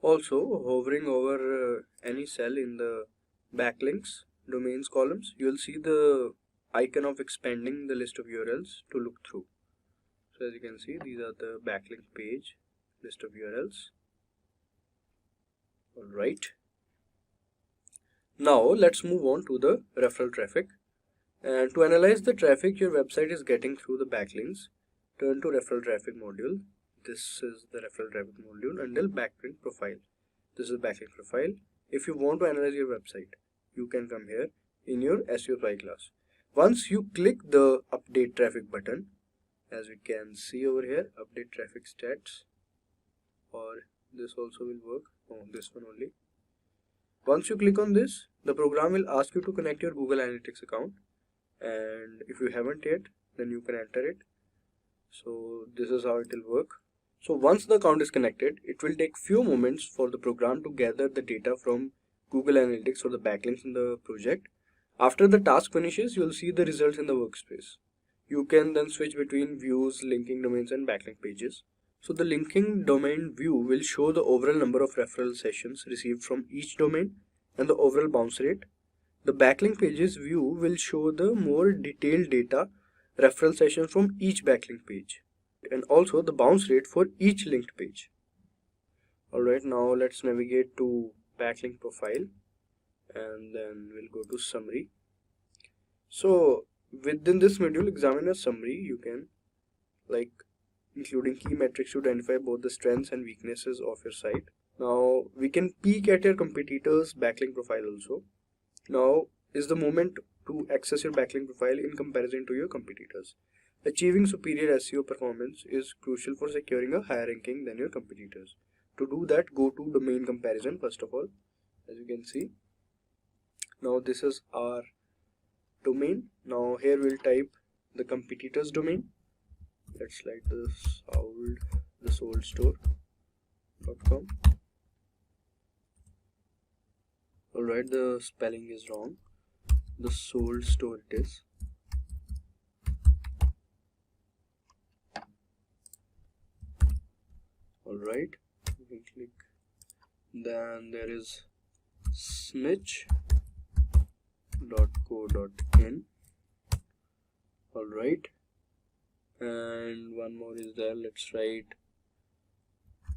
Speaker 5: Also, hovering over any cell in the backlinks domains columns, you'll see the icon of expanding the list of URLs to look through. So as you can see, these are the backlink page, list of URLs. Alright. Now let's move on to the referral traffic. And to analyze the traffic your website is getting through the backlinks, turn to referral traffic module. This is the referral traffic module until backlink profile. This is the backlink profile. If you want to analyze your website, you can come here in your SEO spyglass. Once you click the update traffic button, as we can see over here, update traffic stats, or this also will work. Oh, this one only. Once you click on this, the program will ask you to connect your Google Analytics account, and if you haven't yet, then you can enter it. So this is how it will work. So once the account is connected, it will take few moments for the program to gather the data from Google Analytics or the backlinks in the project. After the task finishes, you will see the results in the workspace. You can then switch between views, linking domains and backlink pages. So the linking domain view will show the overall number of referral sessions received from each domain and the overall bounce rate. The backlink pages view will show the more detailed data, referral sessions from each backlink page, and also the bounce rate for each linked page. Alright, now let's navigate to backlink profile and then we'll go to summary. So within this module, examine a summary. You can including key metrics to identify both the strengths and weaknesses of your site. Now we can peek at your competitors' backlink profile also. Now is the moment to access your backlink profile in comparison to your competitors. Achieving superior SEO performance is crucial for securing a higher ranking than your competitors. To do that, go to domain comparison first of all. As you can see, now this is our domain. Now here we'll type the competitors domain. Let's like the soldstore.com. Alright, the spelling is wrong. The sold store it is. Alright, you can click. Then there is snitch.co.in. Alright, and one more is there. Let's write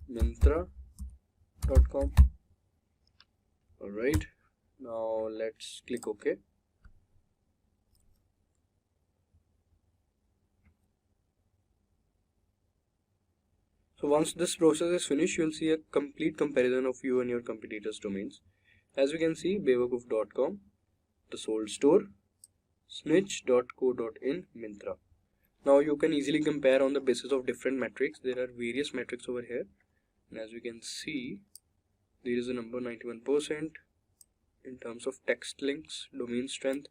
Speaker 5: mintra.com. Alright, now let's click OK. So once this process is finished, you will see a complete comparison of you and your competitors' domains. As you can see, bewakoof.com, the sold store, snitch.co.in, Mintra. Now you can easily compare on the basis of different metrics. There are various metrics over here, and as you can see, there is a number 91% in terms of text links, domain strength,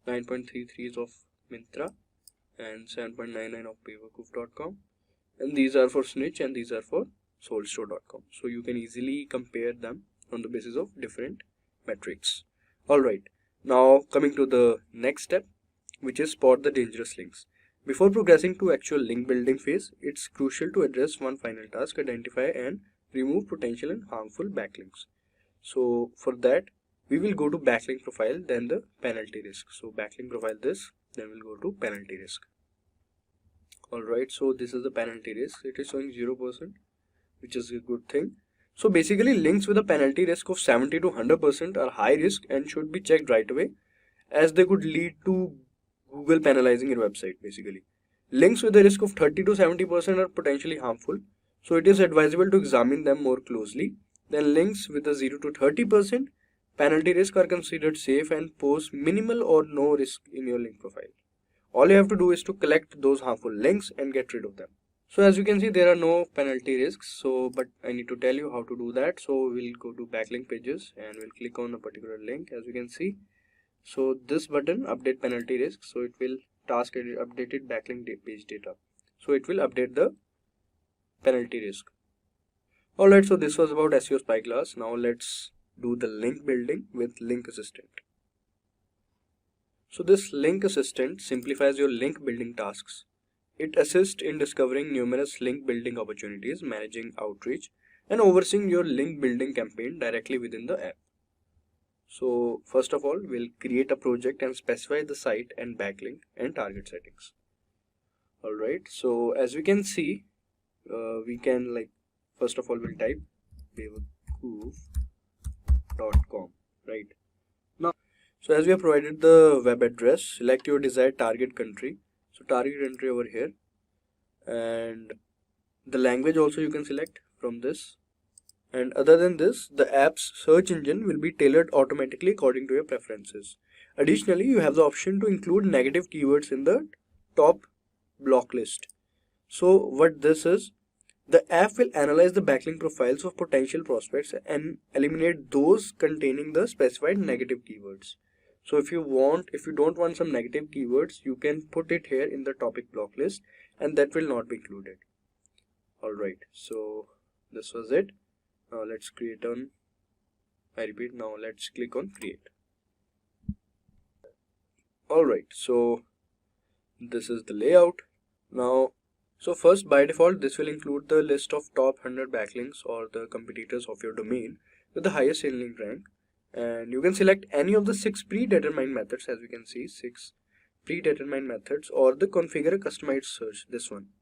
Speaker 5: 9.33 is of Mintra, and 7.99 of bewakoof.com. And these are for Snitch and these are for soldstore.com. So you can easily compare them on the basis of different metrics. Alright, now coming to the next step, which is spot the dangerous links. Before progressing to actual link building phase, it's crucial to address one final task: identify and remove potential and harmful backlinks. So for that, we will go to backlink profile, then the penalty risk. So backlink profile this, then we'll go to penalty risk. Alright, so this is the penalty risk. It is showing 0%, which is a good thing. So basically, links with a penalty risk of 70 to 100% are high risk and should be checked right away, as they could lead to Google penalizing your website basically. Links with a risk of 30 to 70% are potentially harmful, so it is advisable to examine them more closely. Then links with a 0 to 30% penalty risk are considered safe and pose minimal or no risk in your link profile. All you have to do is to collect those harmful links and get rid of them. So as you can see, there are no penalty risks, but I need to tell you how to do that. So we'll go to backlink pages and we'll click on a particular link, as you can see. So this button, update penalty risk, so it will task updated backlink page data. So it will update the penalty risk. Alright, so this was about SEO Spyglass. Now let's do the link building with Link Assistant. So this Link Assistant simplifies your link building tasks. It assists in discovering numerous link building opportunities, managing outreach, and overseeing your link building campaign directly within the app. So first of all, we'll create a project and specify the site and backlink and target settings. Alright, so as we can see, we can first of all we'll type bewakoof.com, right? Now, so as we have provided the web address, select your desired target country. So target country over here, and the language also you can select from this. And other than this, the app's search engine will be tailored automatically according to your preferences. Additionally, you have the option to include negative keywords in the top block list. So what this is, the app will analyze the backlink profiles of potential prospects and eliminate those containing the specified negative keywords. So if you don't want some negative keywords, you can put it here in the topic block list and that will not be included. Alright, so this was it. Now let's create on, I repeat, now let's click on create. Alright, so this is the layout. Now, so first, by default, this will include the list of top 100 backlinks or the competitors of your domain with the highest link rank. And you can select any of the 6 predetermined methods, as we can see, 6 predetermined methods, or the configure a customized search, this one.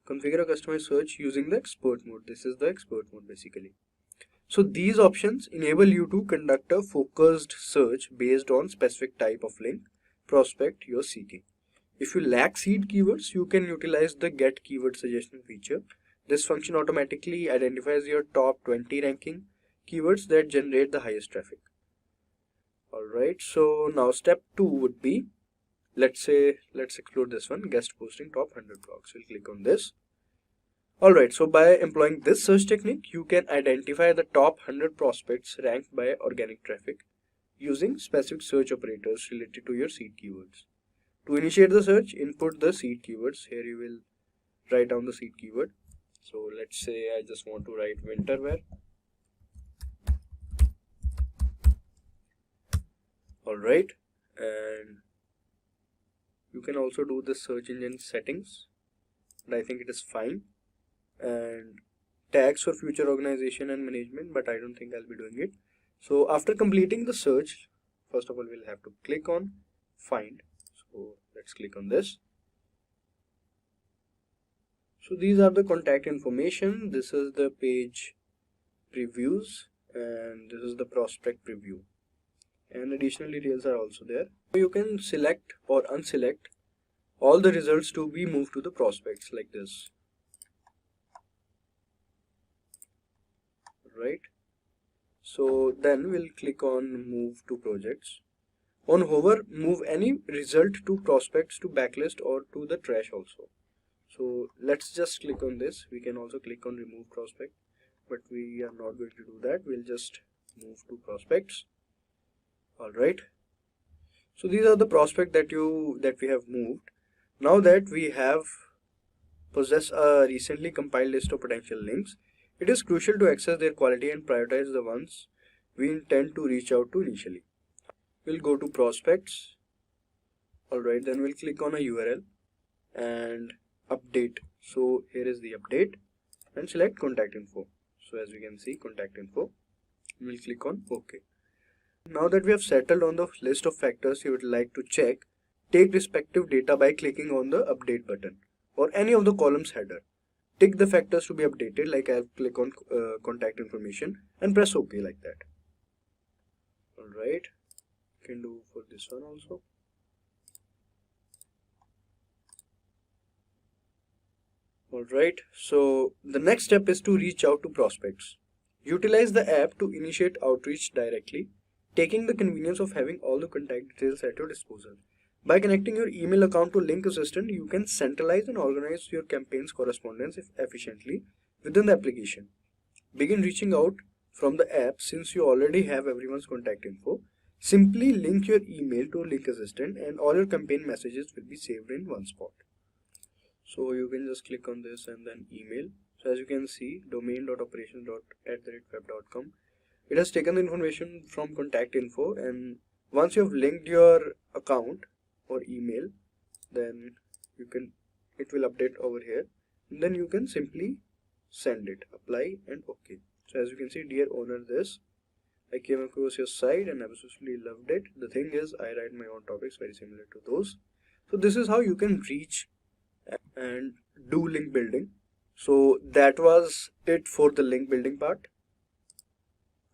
Speaker 5: Configure a customized search using the expert mode. This is the expert mode basically. So these options enable you to conduct a focused search based on specific type of link prospect you're seeking. If you lack seed keywords, you can utilize the get keyword suggestion feature. This function automatically identifies your top 20 ranking keywords that generate the highest traffic. Alright, so now step 2 would be, let's explore this one, guest posting top 100 blogs. We'll click on this. Alright, so by employing this search technique, you can identify the top 100 prospects ranked by organic traffic using specific search operators related to your seed keywords. To initiate the search, input the seed keywords. Here you will write down the seed keyword. So let's say I just want to write winter wear. Alright, and you can also do the search engine settings, but I think it is fine. And tags for future organization and management, but I don't think I'll be doing it. So after completing the search, first of all we'll have to click on find. So let's click on this. So these are the contact information. This is the page previews and this is the prospect preview, and additional details are also there. So you can select or unselect all the results to be moved to the prospects like this. Right, so then we'll click on move to projects. On hover, move any result to prospects, to backlist, or to the trash also. So let's just click on this. We can also click on remove prospect, but we are not going to do that. We'll just move to prospects. Alright, so these are the prospects that we have moved. Now that we have possess a recently compiled list of potential links, it is crucial to access their quality and prioritize the ones we intend to reach out to initially. We'll go to prospects. Alright, then we'll click on a URL and update. So here is the update and select contact info. So as we can see, contact info. We'll click on OK. Now that we have settled on the list of factors you would like to check, take respective data by clicking on the update button or any of the columns header. Tick the factors to be updated, like I'll click on contact information and press OK like that. Alright, can do for this one also. Alright, so the next step is to reach out to prospects. Utilize the app to initiate outreach directly, taking the convenience of having all the contact details at your disposal. By connecting your email account to Link Assistant, you can centralize and organize your campaign's correspondence efficiently within the application. Begin reaching out from the app since you already have everyone's contact info. Simply link your email to Link Assistant and all your campaign messages will be saved in one spot. So you can just click on this and then email. So as you can see, domain.operations.web.com. It has taken the information from contact info, and once you have linked your account or email, then it will update over here, and then you can simply send it, apply and OK. So as you can see, dear owner, this I came across your site and absolutely loved it. The thing is, I write my own topics very similar to those. So this is how you can reach and do link building. So that was it for the link building part.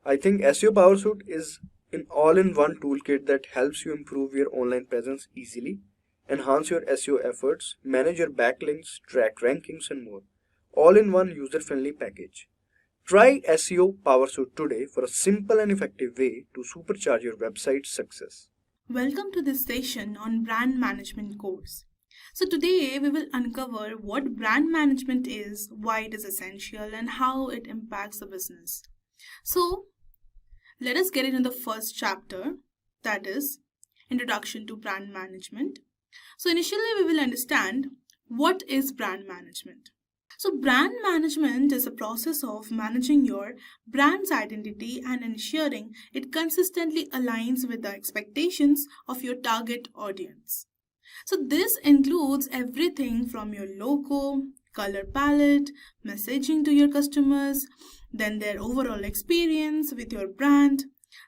Speaker 5: I think SEO PowerSuite is an all-in-one toolkit that helps you improve your online presence easily, enhance your SEO efforts, manage your backlinks, track rankings, and more. All in one user-friendly package. Try SEO PowerSuite today for a simple and effective way to supercharge your website's success.
Speaker 10: Welcome to this session on brand management course. So today we will uncover what brand management is, why it is essential, and how it impacts the business. So let us get into the first chapter, that is Introduction to Brand Management. So initially we will understand what is brand management. So brand management is a process of managing your brand's identity and ensuring it consistently aligns with the expectations of your target audience. So this includes everything from your logo, color palette, messaging to your customers, then their overall experience with your brand.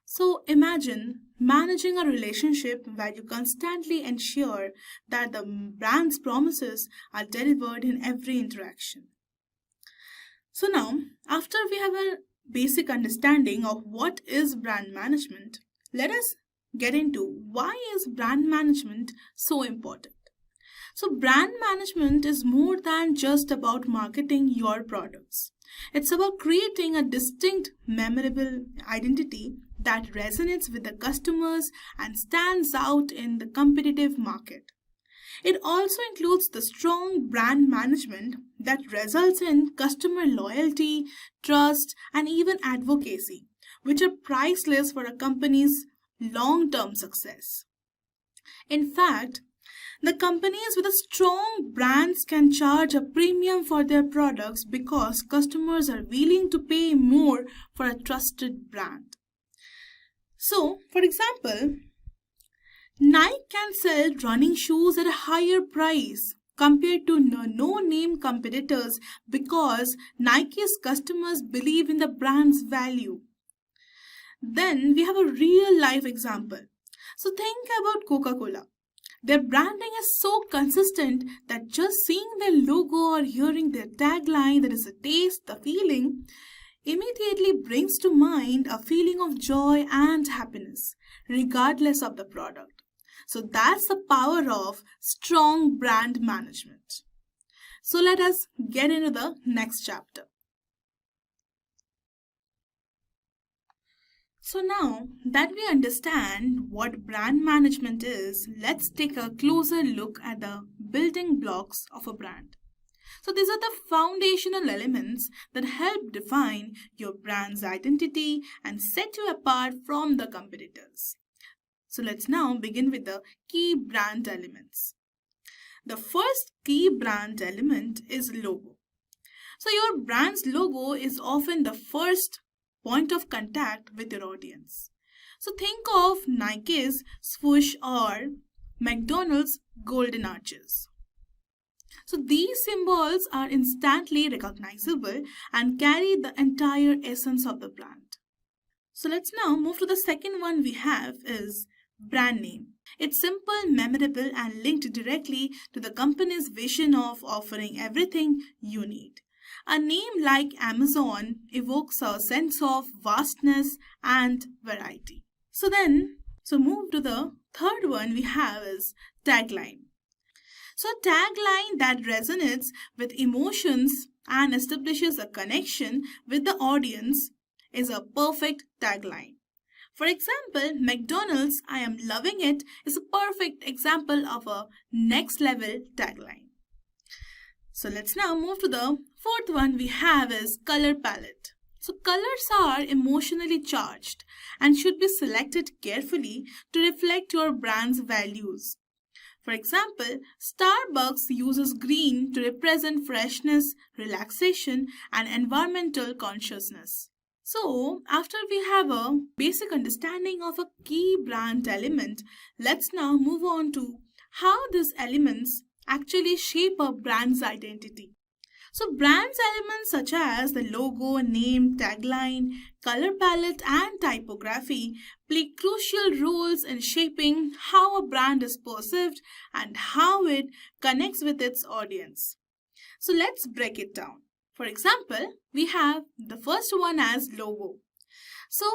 Speaker 10: So imagine managing a relationship where you constantly ensure that the brand's promises are delivered in every interaction. So now, after we have a basic understanding of what is brand management, let us get into why is brand management so important. So brand management is more than just about marketing your products. It's about creating a distinct, memorable identity that resonates with the customers and stands out in the competitive market. It also includes the strong brand management that results in customer loyalty, trust, and even advocacy, which are priceless for a company's long-term success. In fact, the companies with a strong brands can charge a premium for their products because customers are willing to pay more for a trusted brand. So, for example, Nike can sell running shoes at a higher price compared to no-name competitors because Nike's customers believe in the brand's value. Then we have a real-life example. So think about Coca-Cola. Their branding is so consistent that just seeing their logo or hearing their tagline, that is the taste, the feeling, immediately brings to mind a feeling of joy and happiness, regardless of the product. So that's the power of strong brand management. So let us get into the next chapter. So now that we understand what brand management is, let's take a closer look at the building blocks of a brand. So these are the foundational elements that help define your brand's identity and set you apart from the competitors. So let's now begin with the key brand elements. The first key brand element is logo. So your brand's logo is often the first point of contact with your audience. So think of Nike's swoosh or McDonald's golden arches. So these symbols are instantly recognizable and carry the entire essence of the brand. So let's now move to the second one we have is brand name. It's simple, memorable, and linked directly to the company's vision of offering everything you need. A name like Amazon evokes a sense of vastness and variety. So move to the third one we have is tagline. So tagline that resonates with emotions and establishes a connection with the audience is a perfect tagline. For example, McDonald's, I am loving it, is a perfect example of a next level tagline. So let's now move to the fourth one we have is color palette. So colors are emotionally charged and should be selected carefully to reflect your brand's values. For example, Starbucks uses green to represent freshness, relaxation, and environmental consciousness. So, after we have a basic understanding of a key brand element, let's now move on to how these elements actually shape a brand's identity. So brand's elements such as the logo, name, tagline, color palette, and typography play crucial roles in shaping how a brand is perceived and how it connects with its audience. So let's break it down. For example, we have the first one as logo. So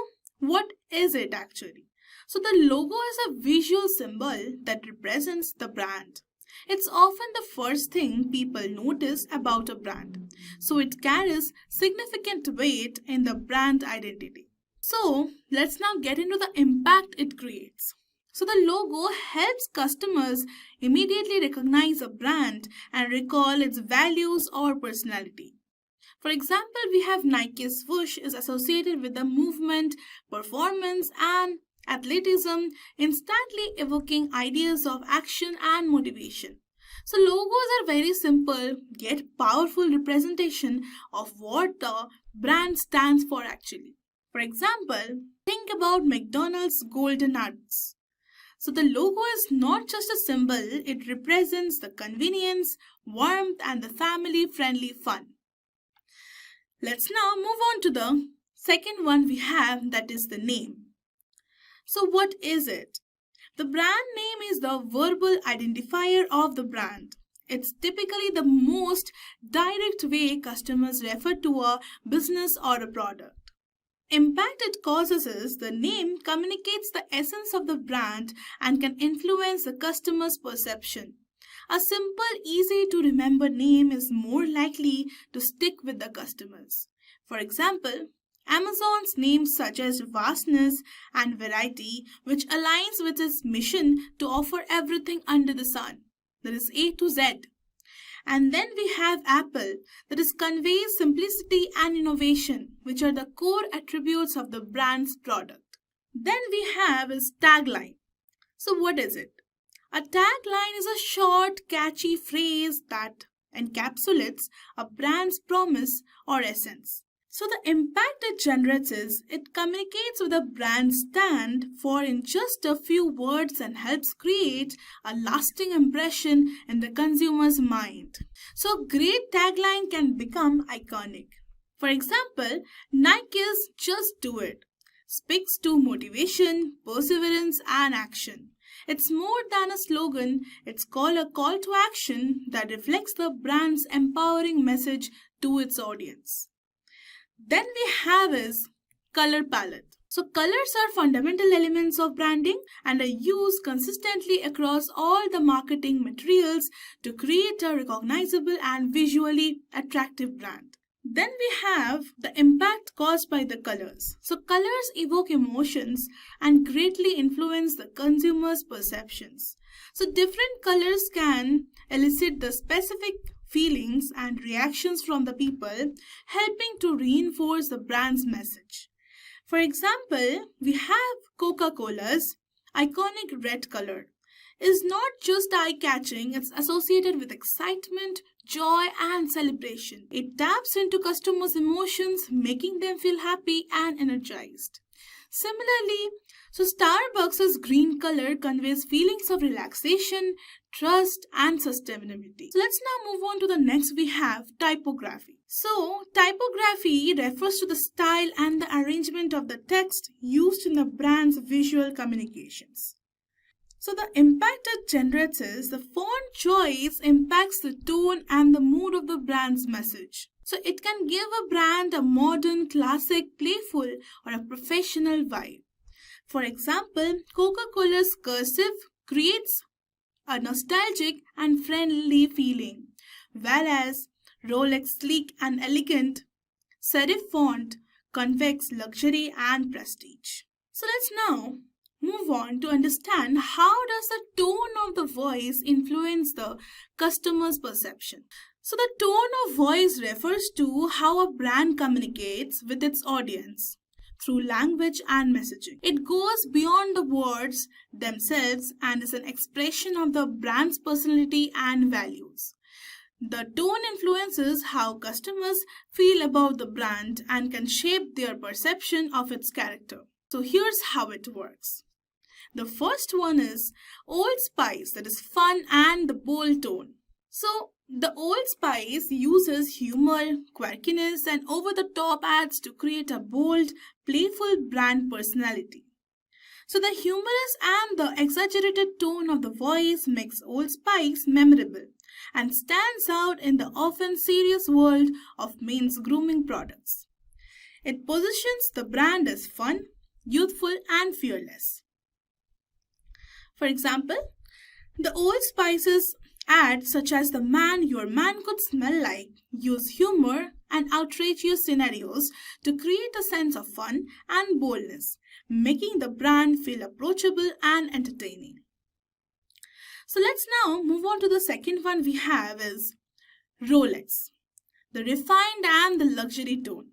Speaker 10: what is it actually? So the logo is a visual symbol that represents the brand. It's often the first thing people notice about a brand, so it carries significant weight in the brand identity. So let's now get into the impact it creates. So the logo helps customers immediately recognize a brand and recall its values or personality. For example, we have Nike's swoosh is associated with the movement, performance, and athleticism, instantly evoking ideas of action and motivation. So logos are very simple yet powerful representation of what the brand stands for actually. For example, think about McDonald's golden nuts. So the logo is not just a symbol, it represents the convenience, warmth, and the family-friendly fun. Let's now move on to the second one we have, that is the name. So what is it? The brand name is the verbal identifier of the brand. It's typically the most direct way customers refer to a business or a product. Impact it causes is the name communicates the essence of the brand and can influence the customer's perception. A simple, easy to remember name is more likely to stick with the customers. For example, Amazon's names suggest vastness and variety, which aligns with its mission to offer everything under the sun, that is A to Z. And then we have Apple, that is conveys simplicity and innovation, which are the core attributes of the brand's product. Then we have is tagline. So what is it? A tagline is a short, catchy phrase that encapsulates a brand's promise or essence. So the impact it generates is it communicates with a brand stand for in just a few words and helps create a lasting impression in the consumer's mind. So great tagline can become iconic. For example, Nike's "Just Do It" speaks to motivation, perseverance, and action. It's more than a slogan, it's called a call to action that reflects the brand's empowering message to its audience. Then we have is color palette. So colors are fundamental elements of branding and are used consistently across all the marketing materials to create a recognizable and visually attractive brand. Then we have the impact caused by the colors. So colors evoke emotions and greatly influence the consumer's perceptions. So different colors can elicit the specific feelings and reactions from the people, helping to reinforce the brand's message. For example, we have Coca-Cola's iconic red color. Is not just eye-catching, it's associated with excitement, joy, and celebration. It taps into customers' emotions, making them feel happy and energized. Similarly, so Starbucks' green color conveys feelings of relaxation, trust, and sustainability. So let's now move on to the next we have typography. So typography refers to the style and the arrangement of the text used in the brand's visual communications. So the impact it generates is the font choice impacts the tone and the mood of the brand's message. So it can give a brand a modern, classic, playful, or a professional vibe. For example, Coca-Cola's cursive creates a nostalgic and friendly feeling, whereas Rolex sleek and elegant serif font conveys luxury and prestige. So let's now move on to understand how does the tone of the voice influence the customer's perception. So the tone of voice refers to how a brand communicates with its audience through language and messaging. It goes beyond the words themselves and is an expression of the brand's personality and values. The tone influences how customers feel about the brand and can shape their perception of its character. So here's how it works. The first one is Old Spice, that is fun and the bold tone. So, the Old Spice uses humor, quirkiness, and over the top ads to create a bold, playful brand personality. So, the humorous and the exaggerated tone of the voice makes Old Spice memorable and stands out in the often serious world of men's grooming products. It positions the brand as fun, youthful, and fearless. For example, the Old Spice's ads, such as the man your man could smell like, use humor and outrageous scenarios to create a sense of fun and boldness, making the brand feel approachable and entertaining. So let's now move on to the second one we have is Rolex, the refined and the luxury tone.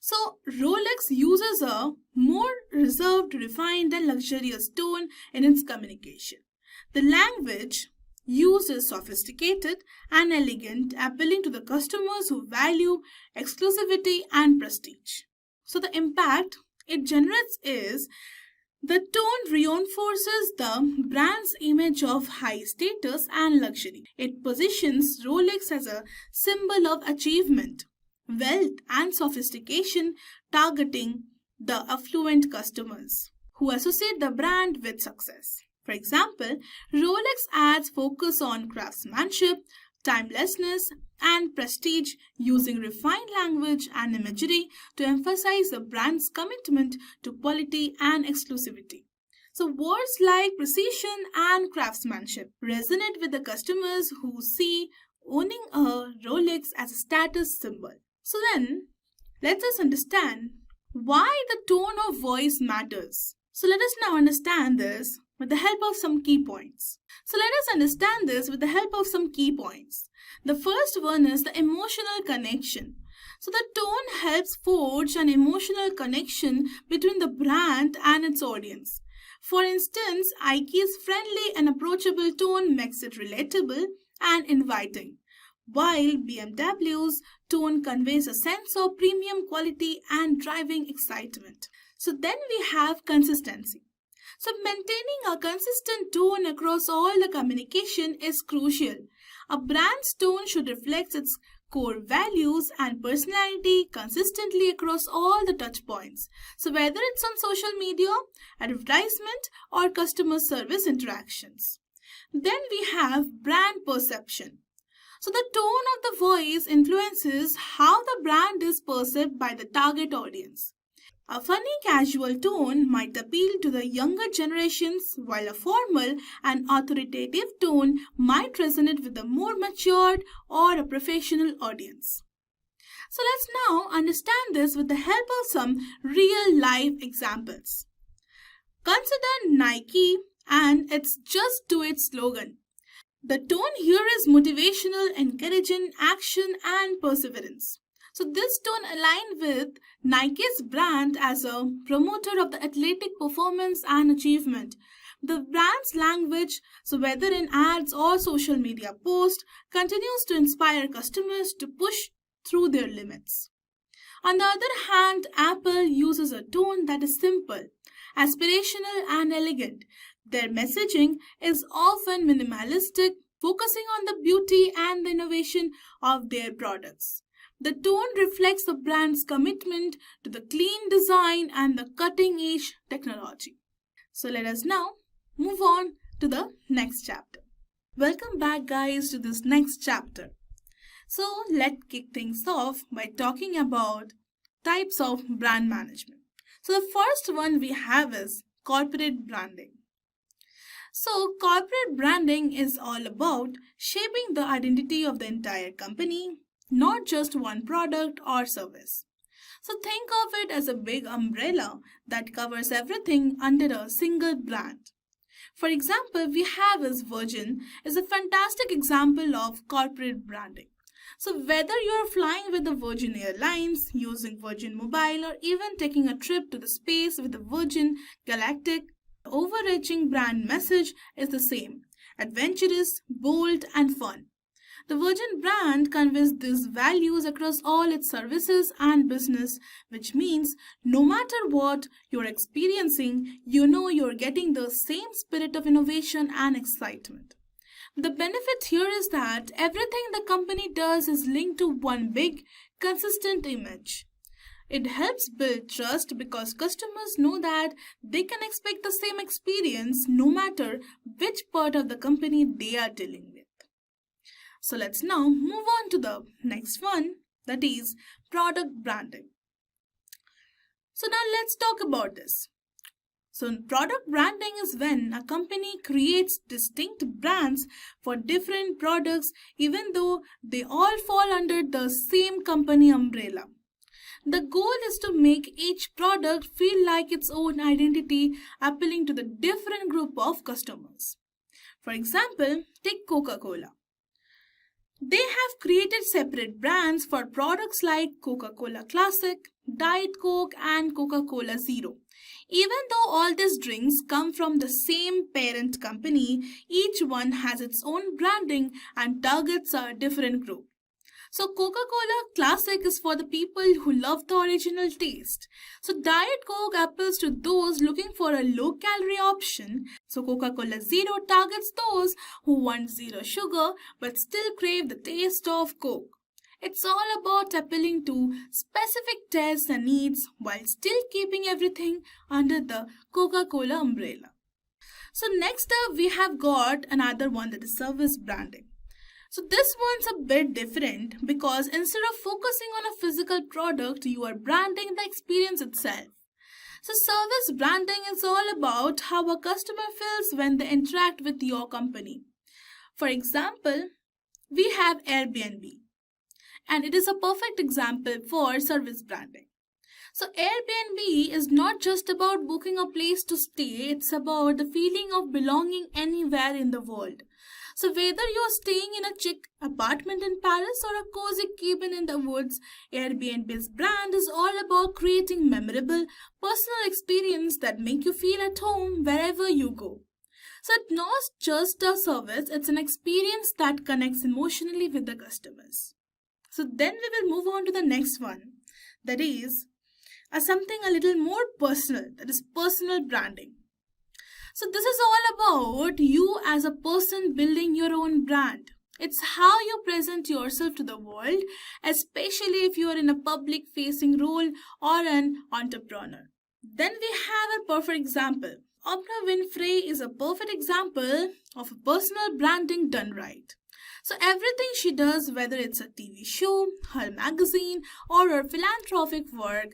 Speaker 10: So Rolex uses a more reserved, refined and luxurious tone in its communication. The language used is sophisticated and elegant, appealing to the customers who value exclusivity and prestige. So the impact it generates is the tone reinforces the brand's image of high status and luxury. It positions Rolex as a symbol of achievement, wealth, and sophistication, targeting the affluent customers who associate the brand with success. For example, Rolex ads focus on craftsmanship, timelessness, and prestige, using refined language and imagery to emphasize the brand's commitment to quality and exclusivity. So words like precision and craftsmanship resonate with the customers who see owning a Rolex as a status symbol. So then, let us understand why the tone of voice matters. So let us now understand this with the help of some key points. The first one is the emotional connection. So the tone helps forge an emotional connection between the brand and its audience. For instance, Ike's friendly and approachable tone makes it relatable and inviting, while BMW's tone conveys a sense of premium quality and driving excitement. So then we have consistency. So maintaining a consistent tone across all the communication is crucial. A brand's tone should reflect its core values and personality consistently across all the touch points. So whether it's on social media, advertisement, or customer service interactions. Then we have brand perception. So the tone of the voice influences how the brand is perceived by the target audience. A funny casual tone might appeal to the younger generations, while a formal and authoritative tone might resonate with a more matured or a professional audience. So let's now understand this with the help of some real life examples. Consider Nike and its "Just Do It" slogan. The tone here is motivational, encouraging action and perseverance. So this tone aligns with Nike's brand as a promoter of the athletic performance and achievement. The brand's language, so whether in ads or social media posts, continues to inspire customers to push through their limits. On the other hand, Apple uses a tone that is simple, aspirational, and elegant. Their messaging is often minimalistic, focusing on the beauty and the innovation of their products. The tone reflects the brand's commitment to the clean design and the cutting-edge technology. So let us now move on to the next chapter. Welcome back, guys, to this next chapter. So let's kick things off by talking about types of brand management. So the first one we have is corporate branding. So corporate branding is all about shaping the identity of the entire company, not just one product or service. So think of it as a big umbrella that covers everything under a single brand. For example, we have as Virgin is a fantastic example of corporate branding. So whether you're flying with the Virgin Airlines, using Virgin Mobile, or even taking a trip to the space with the Virgin Galactic, the overarching brand message is the same: adventurous, bold, and fun. The Virgin brand conveys these values across all its services and business, which means no matter what you're experiencing, you know you're getting the same spirit of innovation and excitement. The benefit here is that everything the company does is linked to one big, consistent image. It helps build trust because customers know that they can expect the same experience no matter which part of the company they are dealing with. So let's now move on to the next one, that is product branding. So now let's talk about this. So product branding is when a company creates distinct brands for different products even though they all fall under the same company umbrella. The goal is to make each product feel like its own identity, appealing to the different group of customers. For example, take Coca-Cola. They have created separate brands for products like Coca-Cola Classic, Diet Coke, and Coca-Cola Zero. Even though all these drinks come from the same parent company, each one has its own branding and targets a different group. So Coca-Cola Classic is for the people who love the original taste. So Diet Coke appeals to those looking for a low-calorie option. So Coca-Cola Zero targets those who want zero sugar but still crave the taste of Coke. It's all about appealing to specific tastes and needs while still keeping everything under the Coca-Cola umbrella. So next up we have got another one, that is service branding. So this one's a bit different because instead of focusing on a physical product, you are branding the experience itself. So service branding is all about how a customer feels when they interact with your company. For example, we have Airbnb, and it is a perfect example for service branding. So Airbnb is not just about booking a place to stay, it's about the feeling of belonging anywhere in the world. So whether you're staying in a chic apartment in Paris or a cozy cabin in the woods, Airbnb's brand is all about creating memorable, personal experience that make you feel at home wherever you go. So it's not just a service, it's an experience that connects emotionally with the customers. So then we will move on to the next one, that is something a little more personal, that is personal branding. So this is all about you as a person building your own brand. It's how you present yourself to the world, especially if you are in a public facing role or an entrepreneur. Then we have a perfect example. Oprah Winfrey is a perfect example of a personal branding done right. So everything she does, whether it's a TV show, her magazine, or her philanthropic work,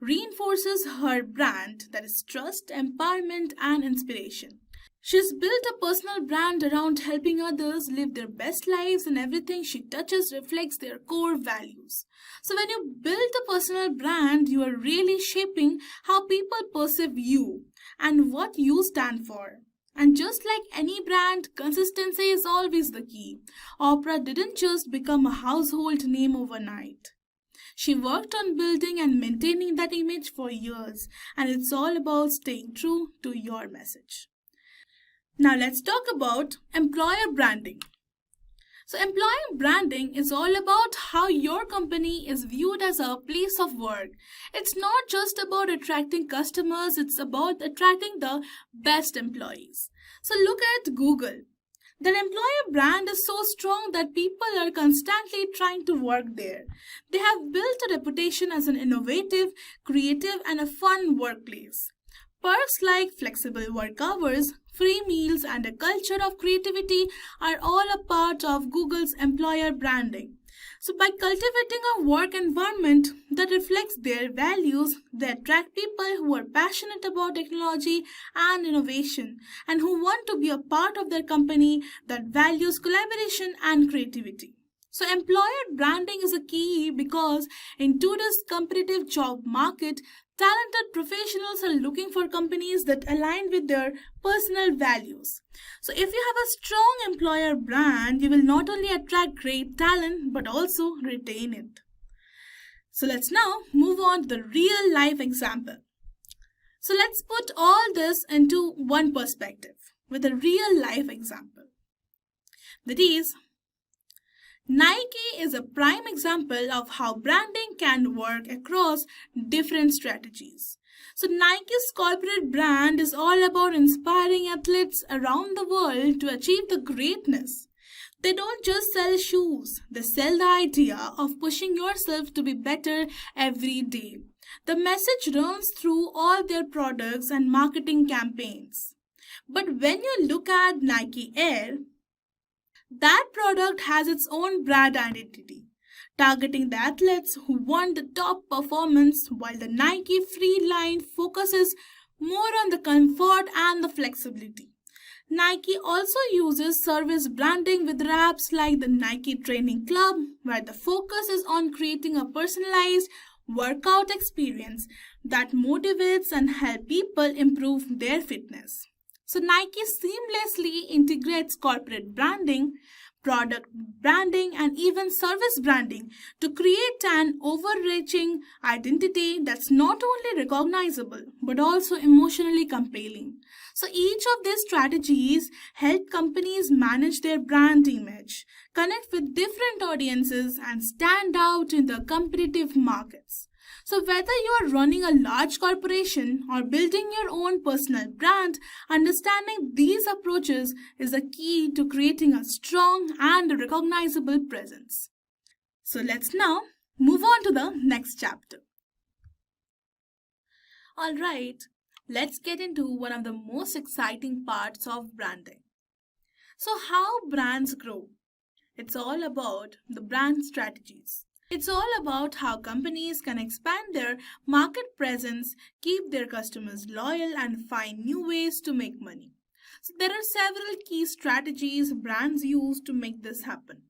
Speaker 10: reinforces her brand, that is trust, empowerment, and inspiration. She's built a personal brand around helping others live their best lives, and everything she touches reflects their core values. So when you build a personal brand, you are really shaping how people perceive you and what you stand for. And just like any brand, consistency is always the key. Oprah didn't just become a household name overnight. She worked on building and maintaining that image for years, and it's all about staying true to your message. Now let's talk about employer branding. So employer branding is all about how your company is viewed as a place of work. It's not just about attracting customers, it's about attracting the best employees. So look at Google. Their employer brand is so strong that people are constantly trying to work there. They have built a reputation as an innovative, creative, and a fun workplace. Perks like flexible work hours, free meals, and a culture of creativity are all a part of Google's employer branding. So by cultivating a work environment that reflects their values, they attract people who are passionate about technology and innovation and who want to be a part of their company that values collaboration and creativity. So employer branding is a key because in today's competitive job market, talented professionals are looking for companies that align with their personal values. So if you have a strong employer brand, you will not only attract great talent but also retain it. So let's now move on to the real life example. So let's put all this into one perspective with a real life example. That is, Nike is a prime example of how branding can work across different strategies. So Nike's corporate brand is all about inspiring athletes around the world to achieve the greatness. They don't just sell shoes, they sell the idea of pushing yourself to be better every day. The message runs through all their products and marketing campaigns. But when you look at Nike Air, that product has its own brand identity, targeting the athletes who want the top performance, while the Nike Free line focuses more on the comfort and the flexibility. Nike also uses service branding with apps like the Nike Training Club, where the focus is on creating a personalized workout experience that motivates and helps people improve their fitness. So Nike seamlessly integrates corporate branding, product branding, and even service branding to create an overreaching identity that's not only recognizable but also emotionally compelling. So each of these strategies help companies manage their brand image, connect with different audiences, and stand out in the competitive markets. So whether you are running a large corporation or building your own personal brand, understanding these approaches is the key to creating a strong and recognizable presence. So let's now move on to the next chapter. Alright, let's get into one of the most exciting parts of branding. So how brands grow? It's all about the brand strategies. It's all about how companies can expand their market presence, keep their customers loyal, and find new ways to make money. So there are several key strategies brands use to make this happen.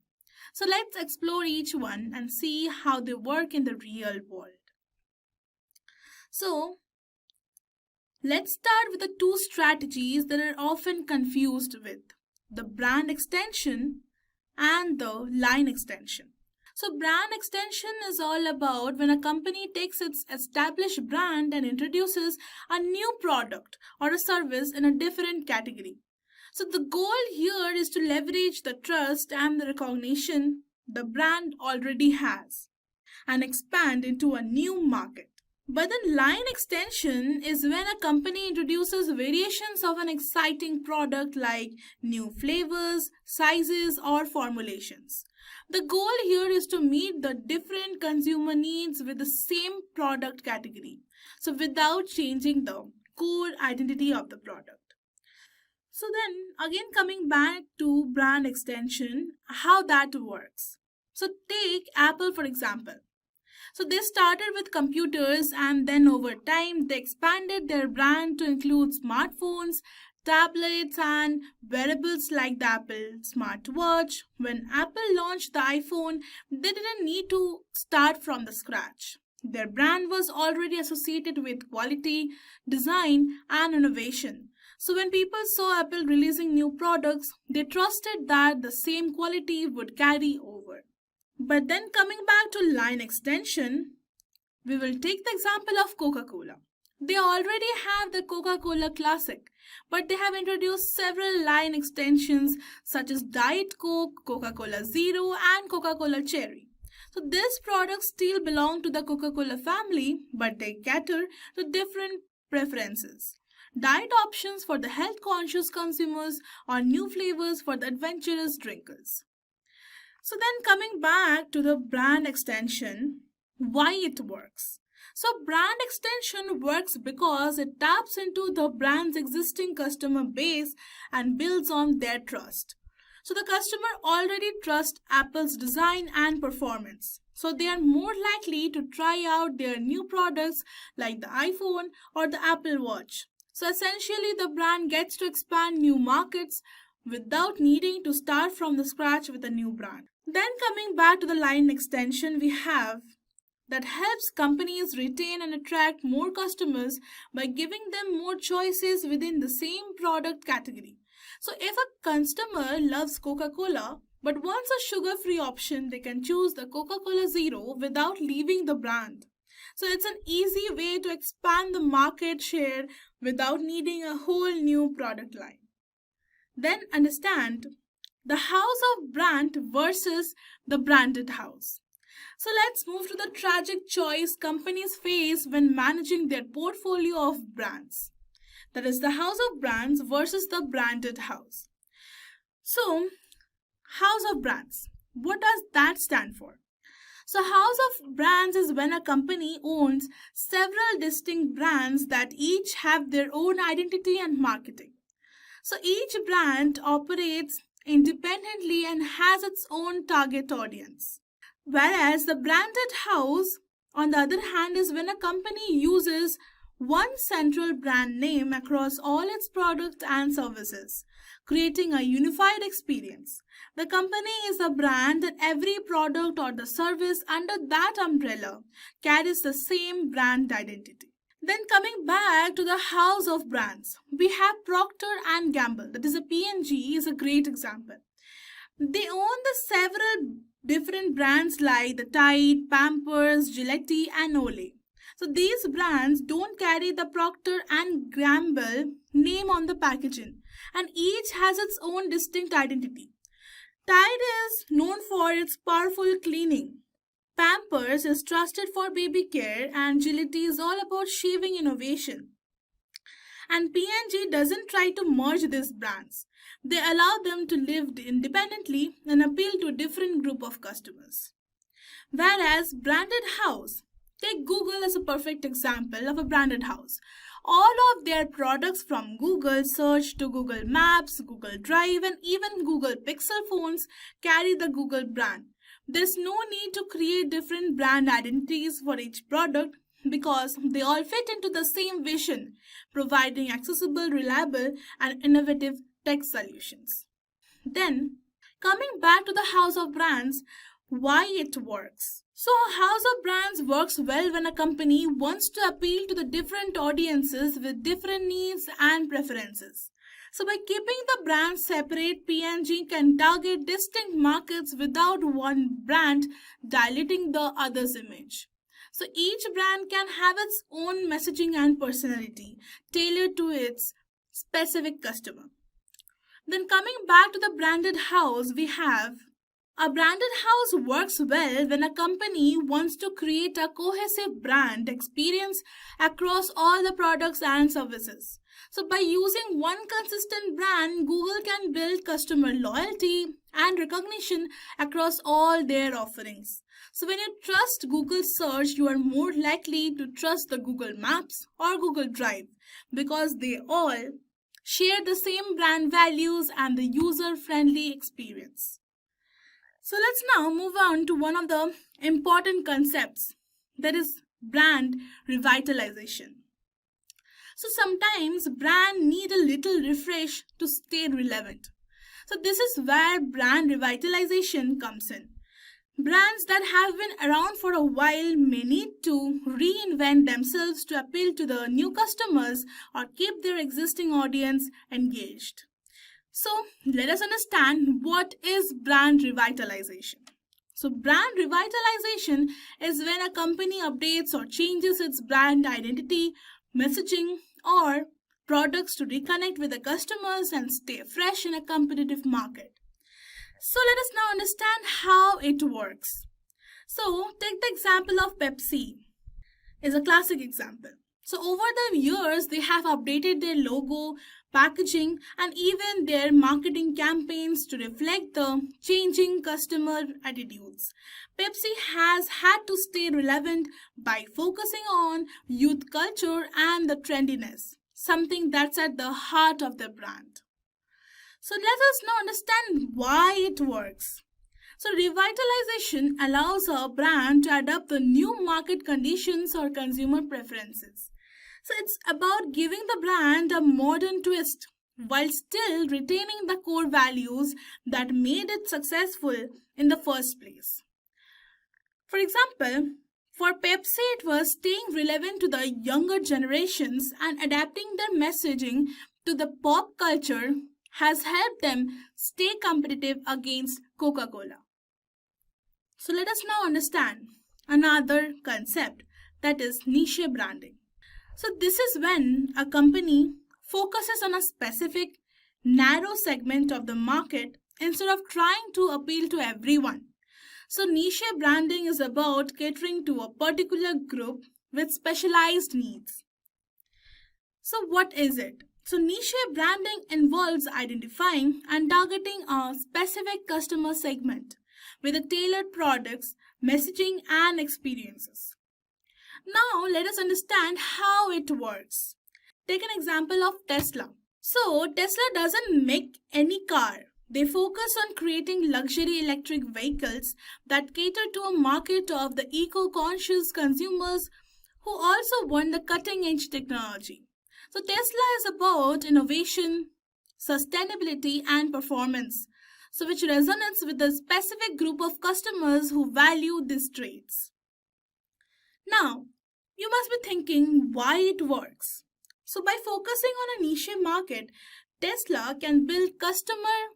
Speaker 10: So let's explore each one and see how they work in the real world. So let's start with the two strategies that are often confused with: the brand extension and the line extension. So brand extension is all about when a company takes its established brand and introduces a new product or a service in a different category. So the goal here is to leverage the trust and the recognition the brand already has and expand into a new market. But the line extension is when a company introduces variations of an exciting product like new flavors, sizes, or formulations. The goal here is to meet the different consumer needs with the same product category, so without changing the core identity of the product. So then again, coming back to brand extension, how that works. So take Apple for example. So they started with computers and then over time they expanded their brand to include smartphones, tablets, and wearables like the Apple smartwatch. When Apple launched the iPhone, they didn't need to start from the scratch. Their brand was already associated with quality, design, and innovation. So when people saw Apple releasing new products, they trusted that the same quality would carry over. But then coming back to line extension, we will take the example of Coca-Cola. They already have the Coca-Cola Classic, but they have introduced several line extensions such as Diet Coke, Coca-Cola Zero, and Coca-Cola Cherry. So these products still belong to the Coca-Cola family, but they cater to different preferences. Diet options for the health-conscious consumers or new flavors for the adventurous drinkers. So then coming back to the brand extension, why it works. So brand extension works because it taps into the brand's existing customer base and builds on their trust. So the customer already trusts Apple's design and performance. So they are more likely to try out their new products like the iPhone or the Apple Watch. So essentially the brand gets to expand new markets without needing to start from the scratch with a new brand. Then coming back to the line extension we have that helps companies retain and attract more customers by giving them more choices within the same product category. So if a customer loves Coca-Cola but wants a sugar-free option, they can choose the Coca-Cola Zero without leaving the brand. So it's an easy way to expand the market share without needing a whole new product line. Then understand the house of brand versus the branded house. So let's move to the tragic choice companies face when managing their portfolio of brands. That is the house of brands versus the branded house. So, house of brands. What does that stand for? So, house of brands is when a company owns several distinct brands that each have their own identity and marketing. So, each brand operates independently and has its own target audience. Whereas the branded house, on the other hand, is when a company uses one central brand name across all its products and services, creating a unified experience. The company is a brand and every product or the service under that umbrella carries the same brand identity. Then coming back to the house of brands, we have Procter and Gamble, that is a P&G, is a great example. They own the several different brands like the Tide, Pampers, Gillette, and Olay. So these brands don't carry the Procter and Gamble name on the packaging, and each has its own distinct identity. Tide is known for its powerful cleaning. Pampers is trusted for baby care, and Gillette is all about shaving innovation. And P&G doesn't try to merge these brands. They allow them to live independently and appeal to a different group of customers. Whereas branded house, take Google as a perfect example of a branded house. All of their products from Google Search to Google Maps, Google Drive, and even Google Pixel phones carry the Google brand. There's no need to create different brand identities for each product because they all fit into the same vision, providing accessible, reliable, and innovative tech solutions. Then, coming back to the house of brands, why it works. So, a house of brands works well when a company wants to appeal to the different audiences with different needs and preferences. So, by keeping the brands separate, P&G can target distinct markets without one brand diluting the other's image. So, each brand can have its own messaging and personality tailored to its specific customer. Then, coming back to the branded house, we have a branded house works well when a company wants to create a cohesive brand experience across all the products and services. So by using one consistent brand, Google can build customer loyalty and recognition across all their offerings. So when you trust Google Search, you are more likely to trust the Google Maps or Google Drive because they all share the same brand values and the user-friendly experience. So let's now move on to one of the important concepts, that is brand revitalization. So sometimes brand need a little refresh to stay relevant. So this is where brand revitalization comes in. Brands that have been around for a while may need to reinvent themselves to appeal to the new customers or keep their existing audience engaged. So let us understand what is brand revitalization. So brand revitalization is when a company updates or changes its brand identity, messaging, or products to reconnect with the customers and stay fresh in a competitive market. So let us now understand how it works. So take the example of Pepsi. Is a classic example. So over the years, they have updated their logo, packaging, and even their marketing campaigns to reflect the changing customer attitudes. Pepsi has had to stay relevant by focusing on youth culture and the trendiness, something that's at the heart of the brand. So let us now understand why it works. So revitalization allows a brand to adapt the new market conditions or consumer preferences. So it's about giving the brand a modern twist while still retaining the core values that made it successful in the first place. For example, for Pepsi, it was staying relevant to the younger generations and adapting their messaging to the pop culture has helped them stay competitive against Coca-Cola. So let us now understand another concept, that is niche branding. So this is when a company focuses on a specific narrow segment of the market instead of trying to appeal to everyone. So niche branding is about catering to a particular group with specialized needs. So what is it? So niche branding involves identifying and targeting a specific customer segment with a tailored products, messaging and experiences. Now let us understand how it works. Take an example of Tesla. So Tesla doesn't make any car. They focus on creating luxury electric vehicles that cater to a market of the eco-conscious consumers who also want the cutting-edge technology. So Tesla is about innovation, sustainability and performance, so which resonates with a specific group of customers who value these traits. Now, you must be thinking why it works. So by focusing on a niche market, Tesla can build customer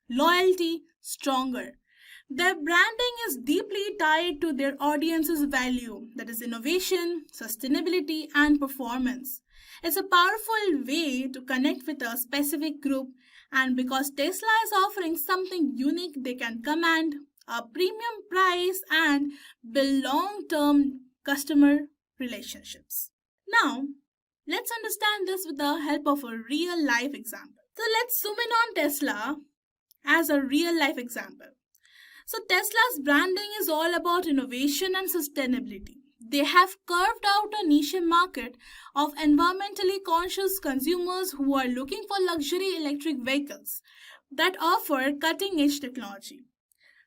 Speaker 10: loyalty stronger. Their branding is deeply tied to their audience's value, that is innovation, sustainability and performance. It's a powerful way to connect with a specific group, and because Tesla is offering something unique, they can command a premium price and build long-term customer relationships. Now, let's understand this with the help of a real life example. So let's zoom in on Tesla as a real life example. So Tesla's branding is all about innovation and sustainability. They have carved out a niche market of environmentally conscious consumers who are looking for luxury electric vehicles that offer cutting-edge technology.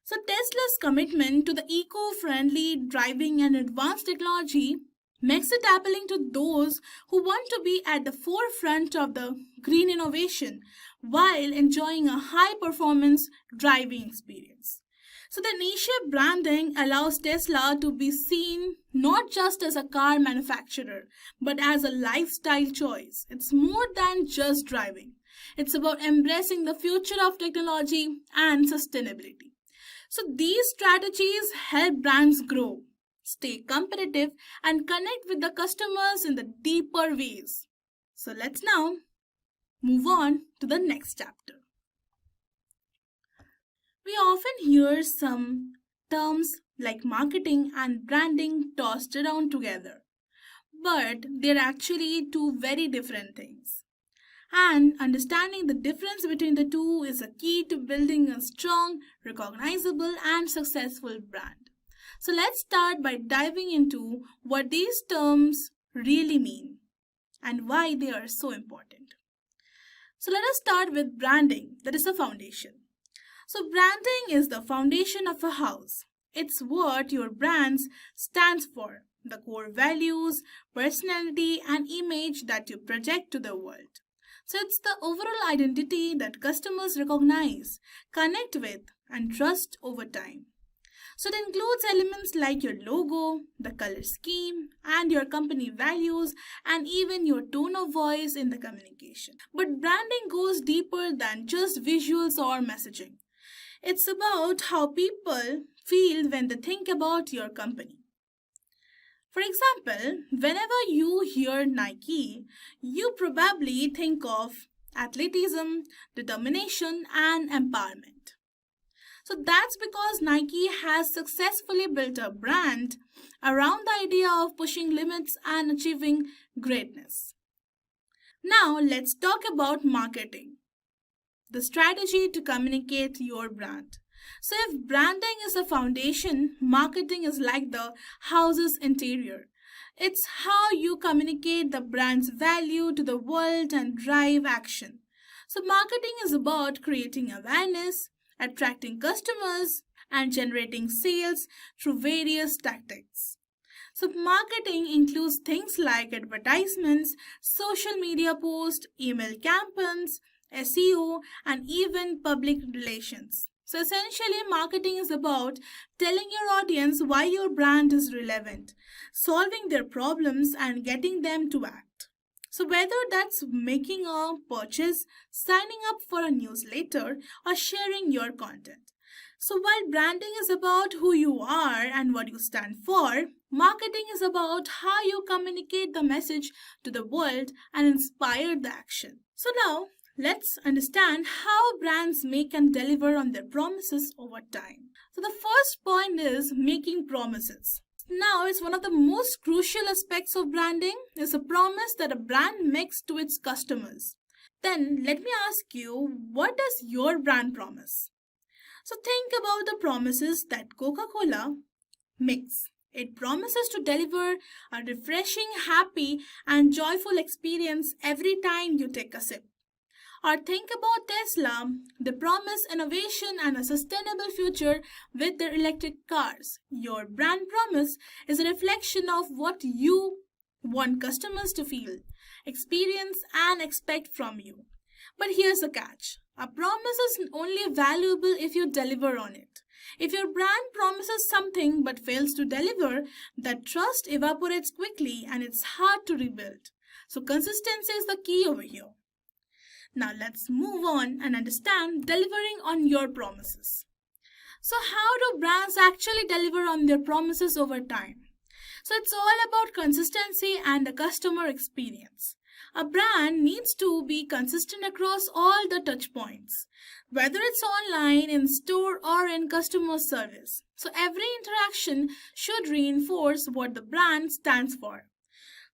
Speaker 10: So Tesla's commitment to the eco-friendly driving and advanced technology makes it appealing to those who want to be at the forefront of the green innovation while enjoying a high-performance driving experience. So the niche branding allows Tesla to be seen not just as a car manufacturer, but as a lifestyle choice. It's more than just driving. It's about embracing the future of technology and sustainability. So these strategies help brands grow, stay competitive, and connect with the customers in the deeper ways. So let's now move on to the next chapter. We often hear some terms like marketing and branding tossed around together, but they're actually two very different things. And understanding the difference between the two is a key to building a strong, recognizable, and successful brand. So let's start by diving into what these terms really mean and why they are so important. So let us start with branding, that is the foundation. So branding is the foundation of a house. It's what your brand stands for, the core values, personality, and image that you project to the world. So it's the overall identity that customers recognize, connect with, and trust over time. So it includes elements like your logo, the color scheme, and your company values, and even your tone of voice in the communication. But branding goes deeper than just visuals or messaging. It's about how people feel when they think about your company. For example, whenever you hear Nike, you probably think of athleticism, determination, and empowerment. So that's because Nike has successfully built a brand around the idea of pushing limits and achieving greatness. Now let's talk about marketing, the strategy to communicate your brand. So if branding is the foundation, marketing is like the house's interior. It's how you communicate the brand's value to the world and drive action. So marketing is about creating awareness, attracting customers, and generating sales through various tactics. So marketing includes things like advertisements, social media posts, email campaigns, SEO, and even public relations. So essentially, marketing is about telling your audience why your brand is relevant, solving their problems, and getting them to act. So whether that's making a purchase, signing up for a newsletter, or sharing your content. So while branding is about who you are and what you stand for, marketing is about how you communicate the message to the world and inspire the action. So now, Let's understand how brands make and deliver on their promises over time. So the first point is making promises. Now, it's one of the most crucial aspects of branding is a promise that a brand makes to its customers. Then let me ask you, what does your brand promise? So think about the promises that Coca-Cola makes. It promises to deliver a refreshing, happy, and joyful experience every time you take a sip. Or think about Tesla. They promise innovation and a sustainable future with their electric cars. Your brand promise is a reflection of what you want customers to feel, experience, and expect from you. But here's the catch. A promise is only valuable if you deliver on it. If your brand promises something but fails to deliver, that trust evaporates quickly and it's hard to rebuild. So consistency is the key over here. Now let's move on and understand delivering on your promises. So how do brands actually deliver on their promises over time? So it's all about consistency and the customer experience. A brand needs to be consistent across all the touch points, whether it's online, in store, or in customer service. So every interaction should reinforce what the brand stands for.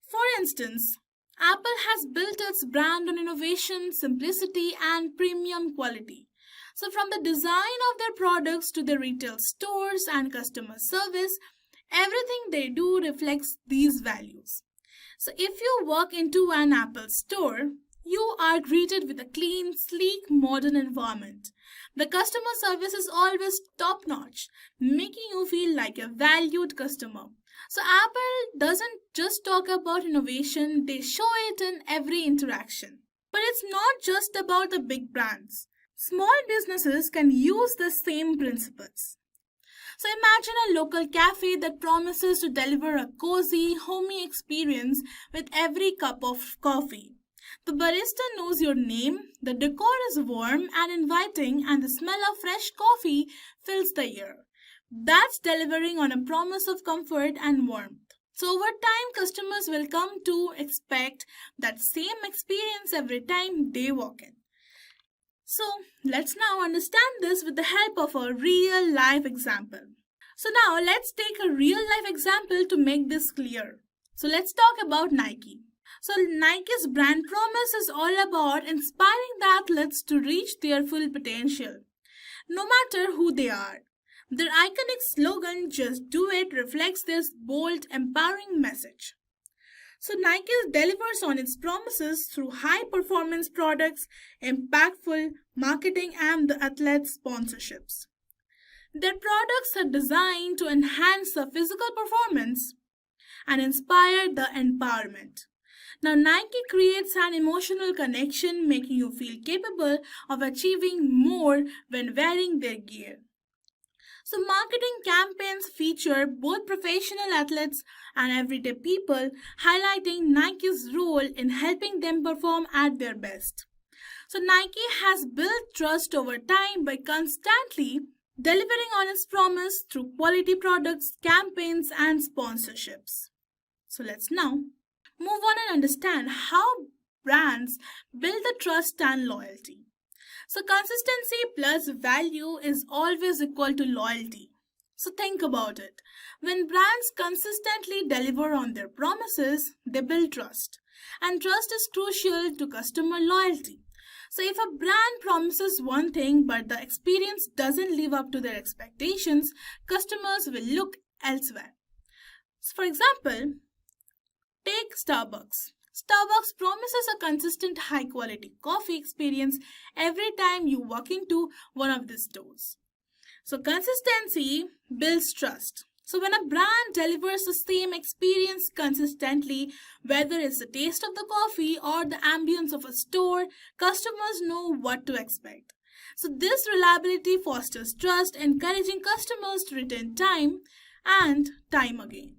Speaker 10: For instance, Apple has built its brand on innovation, simplicity, and premium quality. So from the design of their products to the retail stores and customer service, everything they do reflects these values. So if you walk into an Apple store, you are greeted with a clean, sleek, modern environment. The customer service is always top-notch, making you feel like a valued customer. So Apple doesn't just talk about innovation, they show it in every interaction. But it's not just about the big brands. Small businesses can use the same principles. So imagine a local cafe that promises to deliver a cozy, homey experience with every cup of coffee. The barista knows your name, the decor is warm and inviting, and the smell of fresh coffee fills the air. That's delivering on a promise of comfort and warmth. So over time, customers will come to expect that same experience every time they walk in. So let's now understand this with the help of a real life example. So now let's take a real life example to make this clear. So let's talk about Nike. So Nike's brand promise is all about inspiring the athletes to reach their full potential, no matter who they are. Their iconic slogan, "Just Do It," reflects this bold, empowering message. So Nike delivers on its promises through high-performance products, impactful marketing, and the athlete sponsorships. Their products are designed to enhance the physical performance and inspire the empowerment. Now, Nike creates an emotional connection, making you feel capable of achieving more when wearing their gear. So marketing campaigns feature both professional athletes and everyday people, highlighting Nike's role in helping them perform at their best. So Nike has built trust over time by constantly delivering on its promise through quality products, campaigns, and sponsorships. So let's now move on and understand how brands build the trust and loyalty. So consistency plus value is always equal to loyalty. So think about it. When brands consistently deliver on their promises, they build trust. And trust is crucial to customer loyalty. So if a brand promises one thing but the experience doesn't live up to their expectations, customers will look elsewhere. So for example, take Starbucks. Starbucks promises a consistent high quality coffee experience every time you walk into one of these stores. So consistency builds trust. So when a brand delivers the same experience consistently, whether it's the taste of the coffee or the ambience of a store, customers know what to expect. So this reliability fosters trust, encouraging customers to return time and time again.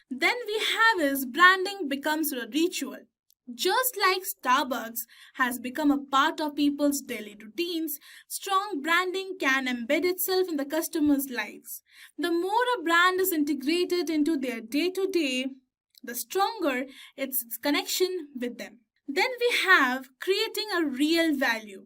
Speaker 10: Then we have is branding becomes a ritual. Just like Starbucks has become a part of people's daily routines, strong branding can embed itself in the customers' lives. The more a brand is integrated into their day-to-day, the stronger its connection with them. Then we have creating a real value.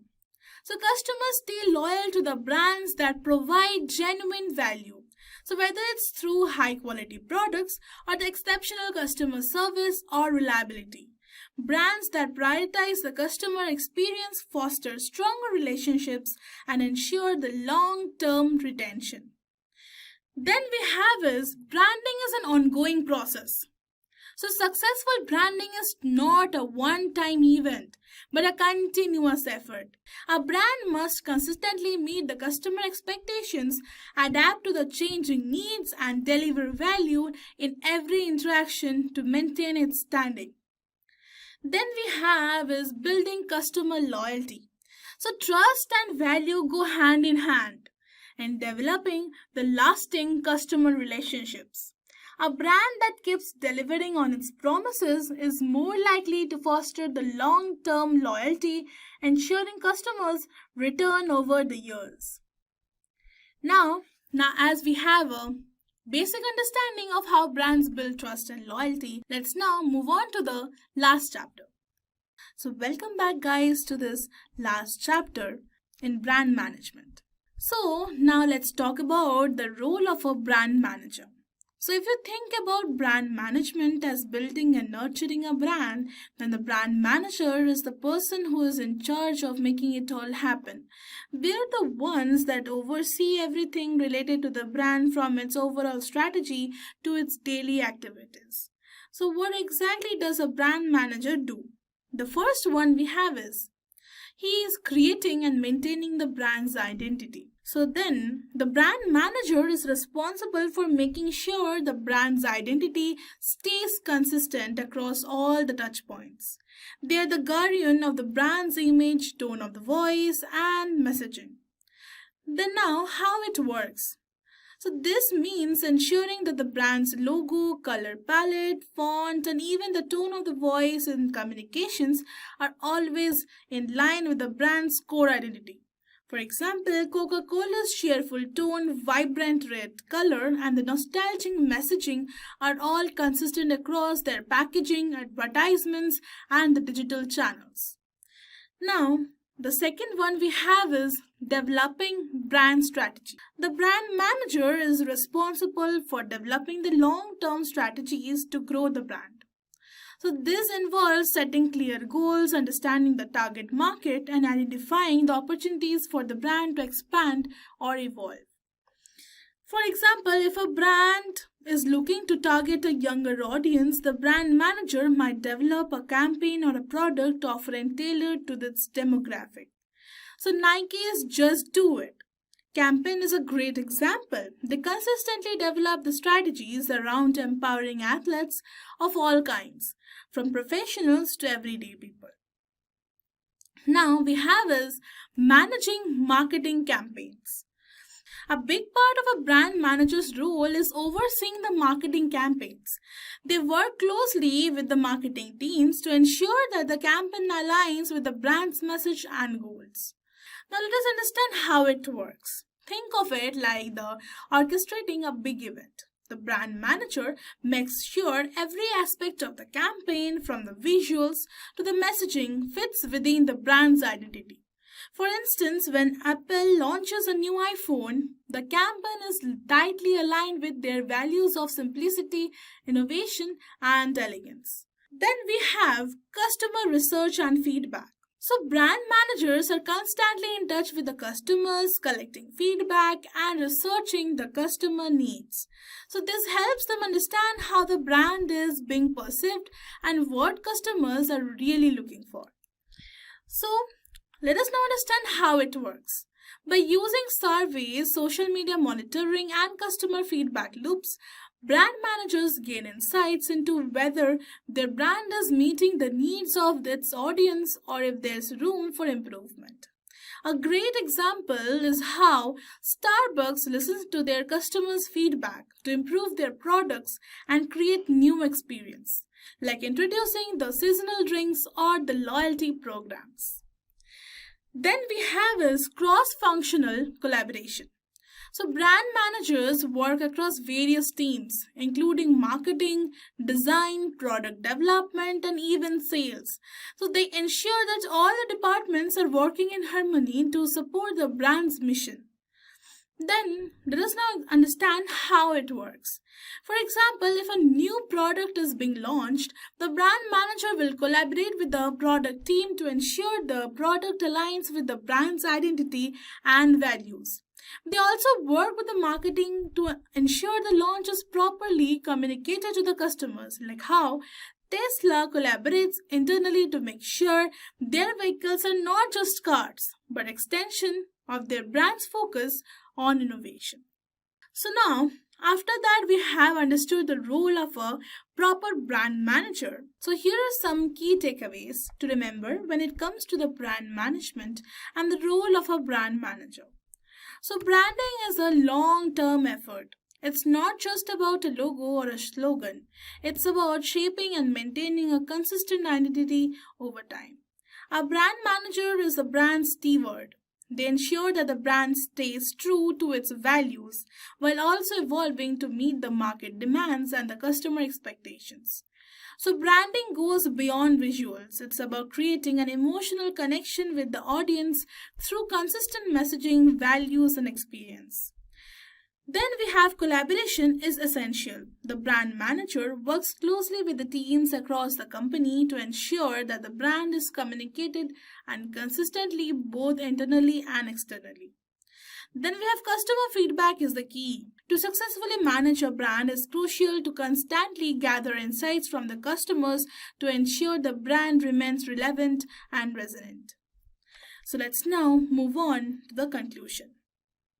Speaker 10: So customers stay loyal to the brands that provide genuine value. So whether it's through high quality products or the exceptional customer service or reliability. Brands that prioritize the customer experience foster stronger relationships and ensure the long-term retention. Then we have is branding is an ongoing process. So successful branding is not a one-time event, but a continuous effort. A brand must consistently meet the customer expectations, adapt to the changing needs, and deliver value in every interaction to maintain its standing. Then we have is building customer loyalty. So trust and value go hand in hand in developing the lasting customer relationships. A brand that keeps delivering on its promises is more likely to foster the long-term loyalty, ensuring customers return over the years. Now as we have a basic understanding of how brands build trust and loyalty, let's now move on to the last chapter. So welcome back guys to this last chapter in brand management. So now let's talk about the role of a brand manager. So if you think about brand management as building and nurturing a brand, then the brand manager is the person who is in charge of making it all happen. We're the ones that oversee everything related to the brand from its overall strategy to its daily activities. So what exactly does a brand manager do? The first one we have is he is creating and maintaining the brand's identity. So then the brand manager is responsible for making sure the brand's identity stays consistent across all the touch points. They are the guardian of the brand's image, tone of the voice, and messaging. Then now how it works. So this means ensuring that the brand's logo, color palette, font, and even the tone of the voice in communications are always in line with the brand's core identity. For example, Coca-Cola's cheerful tone, vibrant red color, and the nostalgic messaging are all consistent across their packaging, advertisements, and the digital channels. Now, the second one we have is developing brand strategy. The brand manager is responsible for developing the long-term strategies to grow the brand. So this involves setting clear goals, understanding the target market, and identifying the opportunities for the brand to expand or evolve. For example, if a brand is looking to target a younger audience, the brand manager might develop a campaign or a product offering tailored to this demographic. So Nike's Just Do It campaign is a great example. They consistently develop the strategies around empowering athletes of all kinds, from professionals to everyday people. Now we have is managing marketing campaigns. A big part of a brand manager's role is overseeing the marketing campaigns. They work closely with the marketing teams to ensure that the campaign aligns with the brand's message and goals. Now let us understand how it works. Think of it like the orchestrating a big event. The brand manager makes sure every aspect of the campaign, from the visuals to the messaging, fits within the brand's identity. For instance, when Apple launches a new iPhone, the campaign is tightly aligned with their values of simplicity, innovation, and elegance. Then we have customer research and feedback. So brand managers are constantly in touch with the customers, collecting feedback and researching the customer needs. So this helps them understand how the brand is being perceived and what customers are really looking for. So let us now understand how it works. By using surveys, social media monitoring, and customer feedback loops, brand managers gain insights into whether their brand is meeting the needs of its audience or if there's room for improvement. A great example is how Starbucks listens to their customers' feedback to improve their products and create new experience, like introducing the seasonal drinks or the loyalty programs. Then we have is cross-functional collaboration. So, brand managers work across various teams, including marketing, design, product development, and even sales. So, they ensure that all the departments are working in harmony to support the brand's mission. Then let us now understand how it works. For example, if a new product is being launched, the brand manager will collaborate with the product team to ensure the product aligns with the brand's identity and values. They also work with the marketing to ensure the launch is properly communicated to the customers, like how Tesla collaborates internally to make sure their vehicles are not just cars, but extension of their brand's focus on innovation. So now, after that, we have understood the role of a proper brand manager. So here are some key takeaways to remember when it comes to the brand management and the role of a brand manager. So branding is a long-term effort. It's not just about a logo or a slogan. It's about shaping and maintaining a consistent identity over time. A brand manager is a brand steward. They ensure that the brand stays true to its values while also evolving to meet the market demands and the customer expectations. So, branding goes beyond visuals. It's about creating an emotional connection with the audience through consistent messaging, values, and experience. Then we have collaboration is essential. The brand manager works closely with the teams across the company to ensure that the brand is communicated and consistently both internally and externally. Then we have customer feedback is the key. To successfully manage a brand is crucial to constantly gather insights from the customers to ensure the brand remains relevant and resonant. So let's now move on to the conclusion.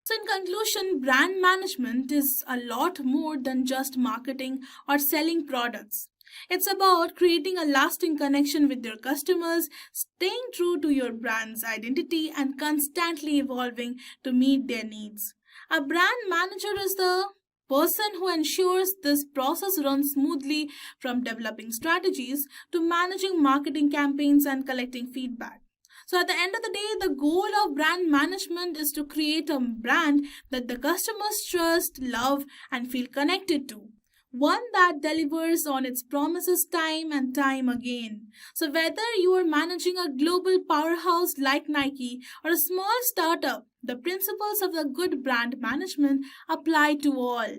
Speaker 10: So, in conclusion, brand management is a lot more than just marketing or selling products. It's about creating a lasting connection with your customers, staying true to your brand's identity, and constantly evolving to meet their needs. A brand manager is the person who ensures this process runs smoothly, from developing strategies to managing marketing campaigns and collecting feedback. So at the end of the day, the goal of brand management is to create a brand that the customers trust, love, and feel connected to. One that delivers on its promises time and time again. So whether you are managing a global powerhouse like Nike or a small startup, the principles of the good brand management apply to all.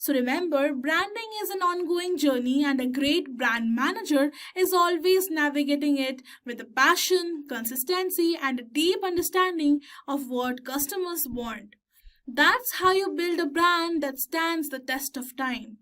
Speaker 10: So remember, branding is an ongoing journey, and a great brand manager is always navigating it with a passion, consistency, and a deep understanding of what customers want. That's how you build a brand that stands the test of time.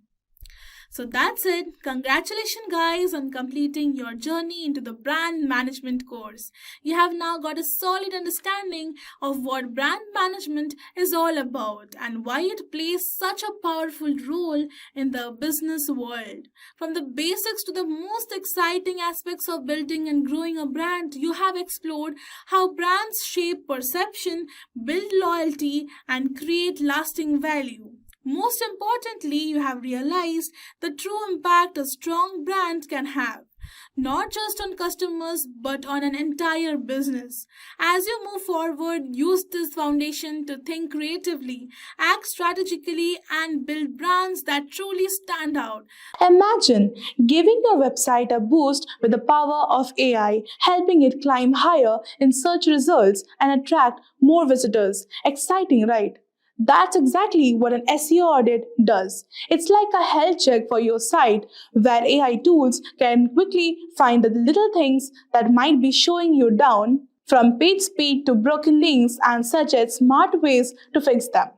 Speaker 10: So that's it. Congratulations, guys, on completing your journey into the brand management course. You have now got a solid understanding of what brand management is all about and why it plays such a powerful role in the business world. From the basics to the most exciting aspects of building and growing a brand, you have explored how brands shape perception, build loyalty, and create lasting value. Most importantly, you have realized the true impact a strong brand can have, not just on customers but on an entire business. As you move forward, use this foundation to think creatively, act strategically, and build brands that truly stand out.
Speaker 2: Imagine giving your website a boost with the power of AI, helping it climb higher in search results and attract more visitors. Exciting, right? That's exactly what an SEO audit does. It's like a health check for your site where AI tools can quickly find the little things that might be showing you down, from page speed to broken links, and suggest smart ways to fix them.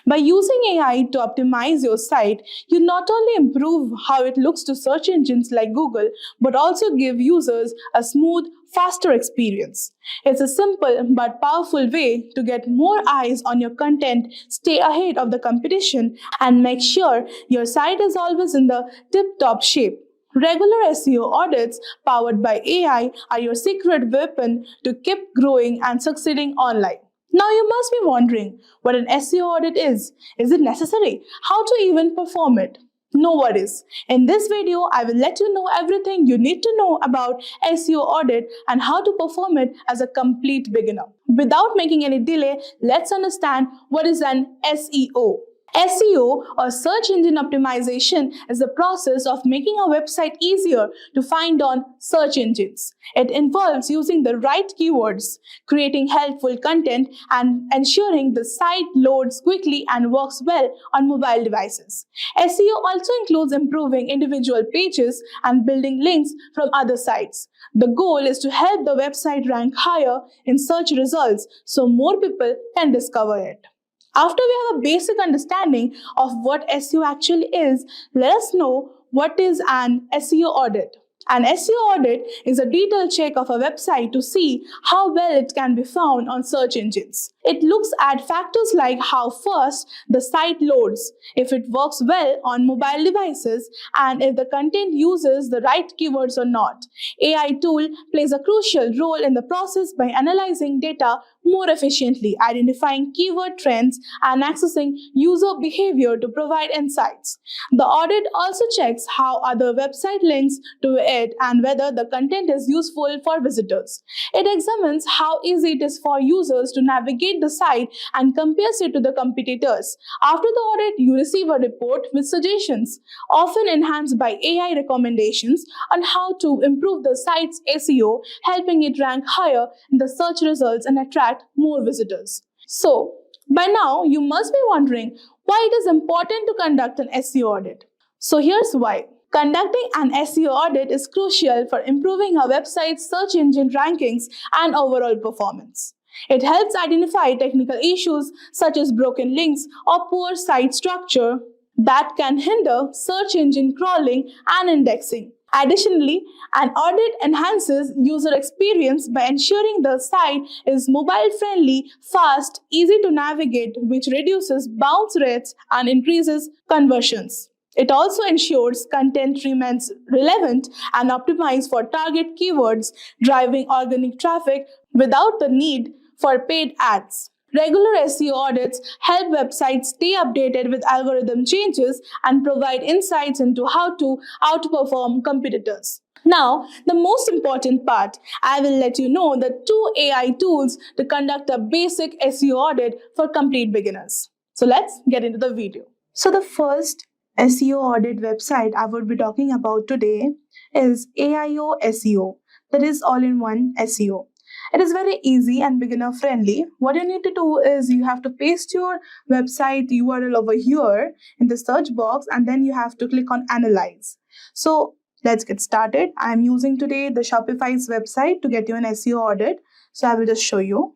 Speaker 2: By using AI to optimize your site, you not only improve how it looks to search engines like Google, but also give users a smooth, faster experience. It's a simple but powerful way to get more eyes on your content, stay ahead of the competition, and make sure your site is always in the tip top shape. Regular SEO audits powered by AI are your secret weapon to keep growing and succeeding online. Now you must be wondering what an SEO audit is. Is it necessary? How to even perform it?
Speaker 10: No worries. In this video, I will let you know everything you need to know about SEO audit and how to perform it as a complete beginner. Without making any delay, let's understand what is an SEO. SEO or search engine optimization is the process of making a website easier to find on search engines. It involves using the right keywords, creating helpful content, and ensuring the site loads quickly and works well on mobile devices. SEO also includes improving individual pages and building links from other sites. The goal is to help the website rank higher in search results so more people can discover it. After we have a basic understanding of what SEO actually is, let us know what is an SEO audit. An SEO audit is a detailed check of a website to see how well it can be found on search engines. It looks at factors like how fast the site loads, if it works well on mobile devices, and if the content uses the right keywords or not. AI tool plays a crucial role in the process by analyzing data more efficiently, identifying keyword trends, and accessing user behavior to provide insights. The audit also checks how other website links to it and whether the content is useful for visitors. It examines how easy it is for users to navigate the site and compares it to the competitors. After the audit, you receive a report with suggestions, often enhanced by AI recommendations on how to improve the site's SEO, helping it rank higher in the search results and attract more visitors. So, by now, you must be wondering why it is important to conduct an SEO audit. So, here's why. Conducting an SEO audit is crucial for improving a website's search engine rankings and overall performance. It helps identify technical issues such as broken links or poor site structure that can hinder search engine crawling and indexing. Additionally, an audit enhances user experience by ensuring the site is mobile friendly, fast, easy to navigate, which reduces bounce rates and increases conversions. It also ensures content remains relevant and optimized for target keywords, driving organic traffic without the need for paid ads. Regular SEO audits help websites stay updated with algorithm changes and provide insights into how to outperform competitors. Now, the most important part, I will let you know the two AI tools to conduct a basic SEO audit for complete beginners. So let's get into the video. So the first SEO audit website I would be talking about today is AIO SEO, that is all-in-one SEO. It is very easy and beginner friendly. What you need to do is you have to paste your website URL over here in the search box and then you have to click on analyze. So let's get started. I'm using today the Shopify's website to get you an SEO audit. So I will just show you.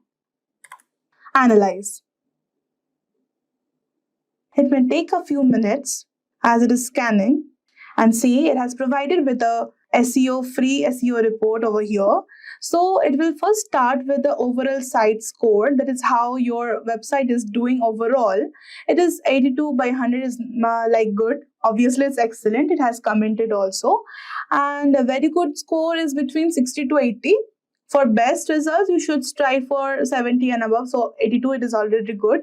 Speaker 10: Analyze. It may take a few minutes as it is scanning, and see it has provided with a SEO free SEO report over here. So it will first start with the overall site score, that is how your website is doing overall. It is 82 by 100 is like good. Obviously it's excellent. It has commented also, and a very good score is between 60 to 80. For best results, you should strive for 70 and above. So 82, it is already good.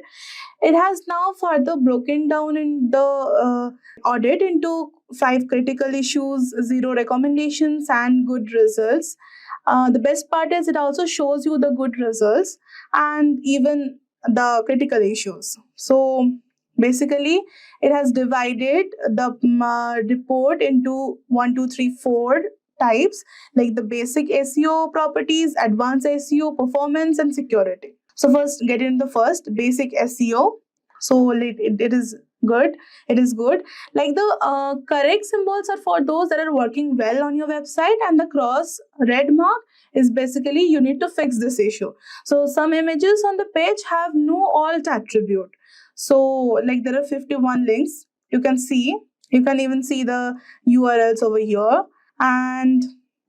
Speaker 10: It has now further broken down in the audit into 5 critical issues, 0 recommendations, and good results. The best part is it also shows you the good results and even the critical issues. So basically, it has divided the report into 1, 2, 3, 4 types, like the basic SEO properties, advanced SEO, performance, and security. So first, get into the first basic SEO. So it is good. It is good. Like the correct symbols are for those that are working well on your website, and the cross red mark is basically you need to fix this issue. So some images on the page have no alt attribute. So like there are 51 links. You can even see the URLs over here, and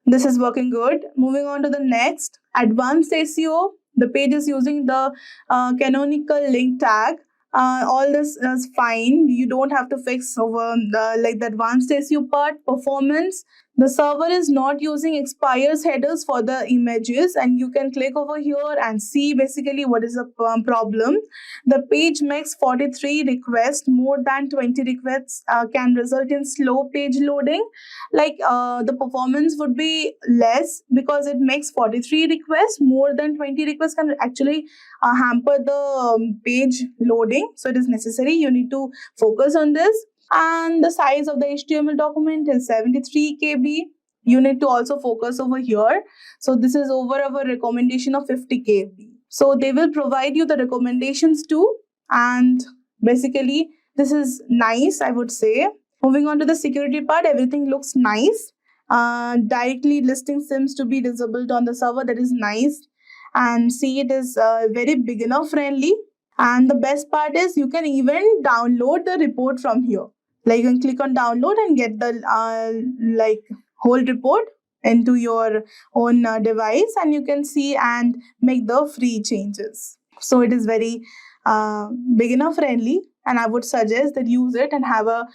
Speaker 10: this is working good. Moving on to the next, advanced SEO. The page is using the canonical link tag. All this is fine. You don't have to fix over the advanced SEO part. Performance. The server is not using expires headers for the images, and you can click over here and see basically what is the problem. The page makes 43 requests. More than 20 requests can result in slow page loading. The performance would be less because it makes 43 requests. More than 20 requests can actually hamper the page loading. So it is necessary. You need to focus on this. And the size of the HTML document is 73 KB. You need to also focus over here. So this is over our recommendation of 50 KB. So they will provide you the recommendations too. And basically, this is nice, I would say. Moving on to the security part, everything looks nice. Directly listing seems to be disabled on the server. That is nice. And see, it is very beginner friendly. And the best part is you can even download the report from here. You can click on download and get the whole report into your own device, and you can see and make the free changes. So it is very beginner friendly, and I would suggest that use it and have a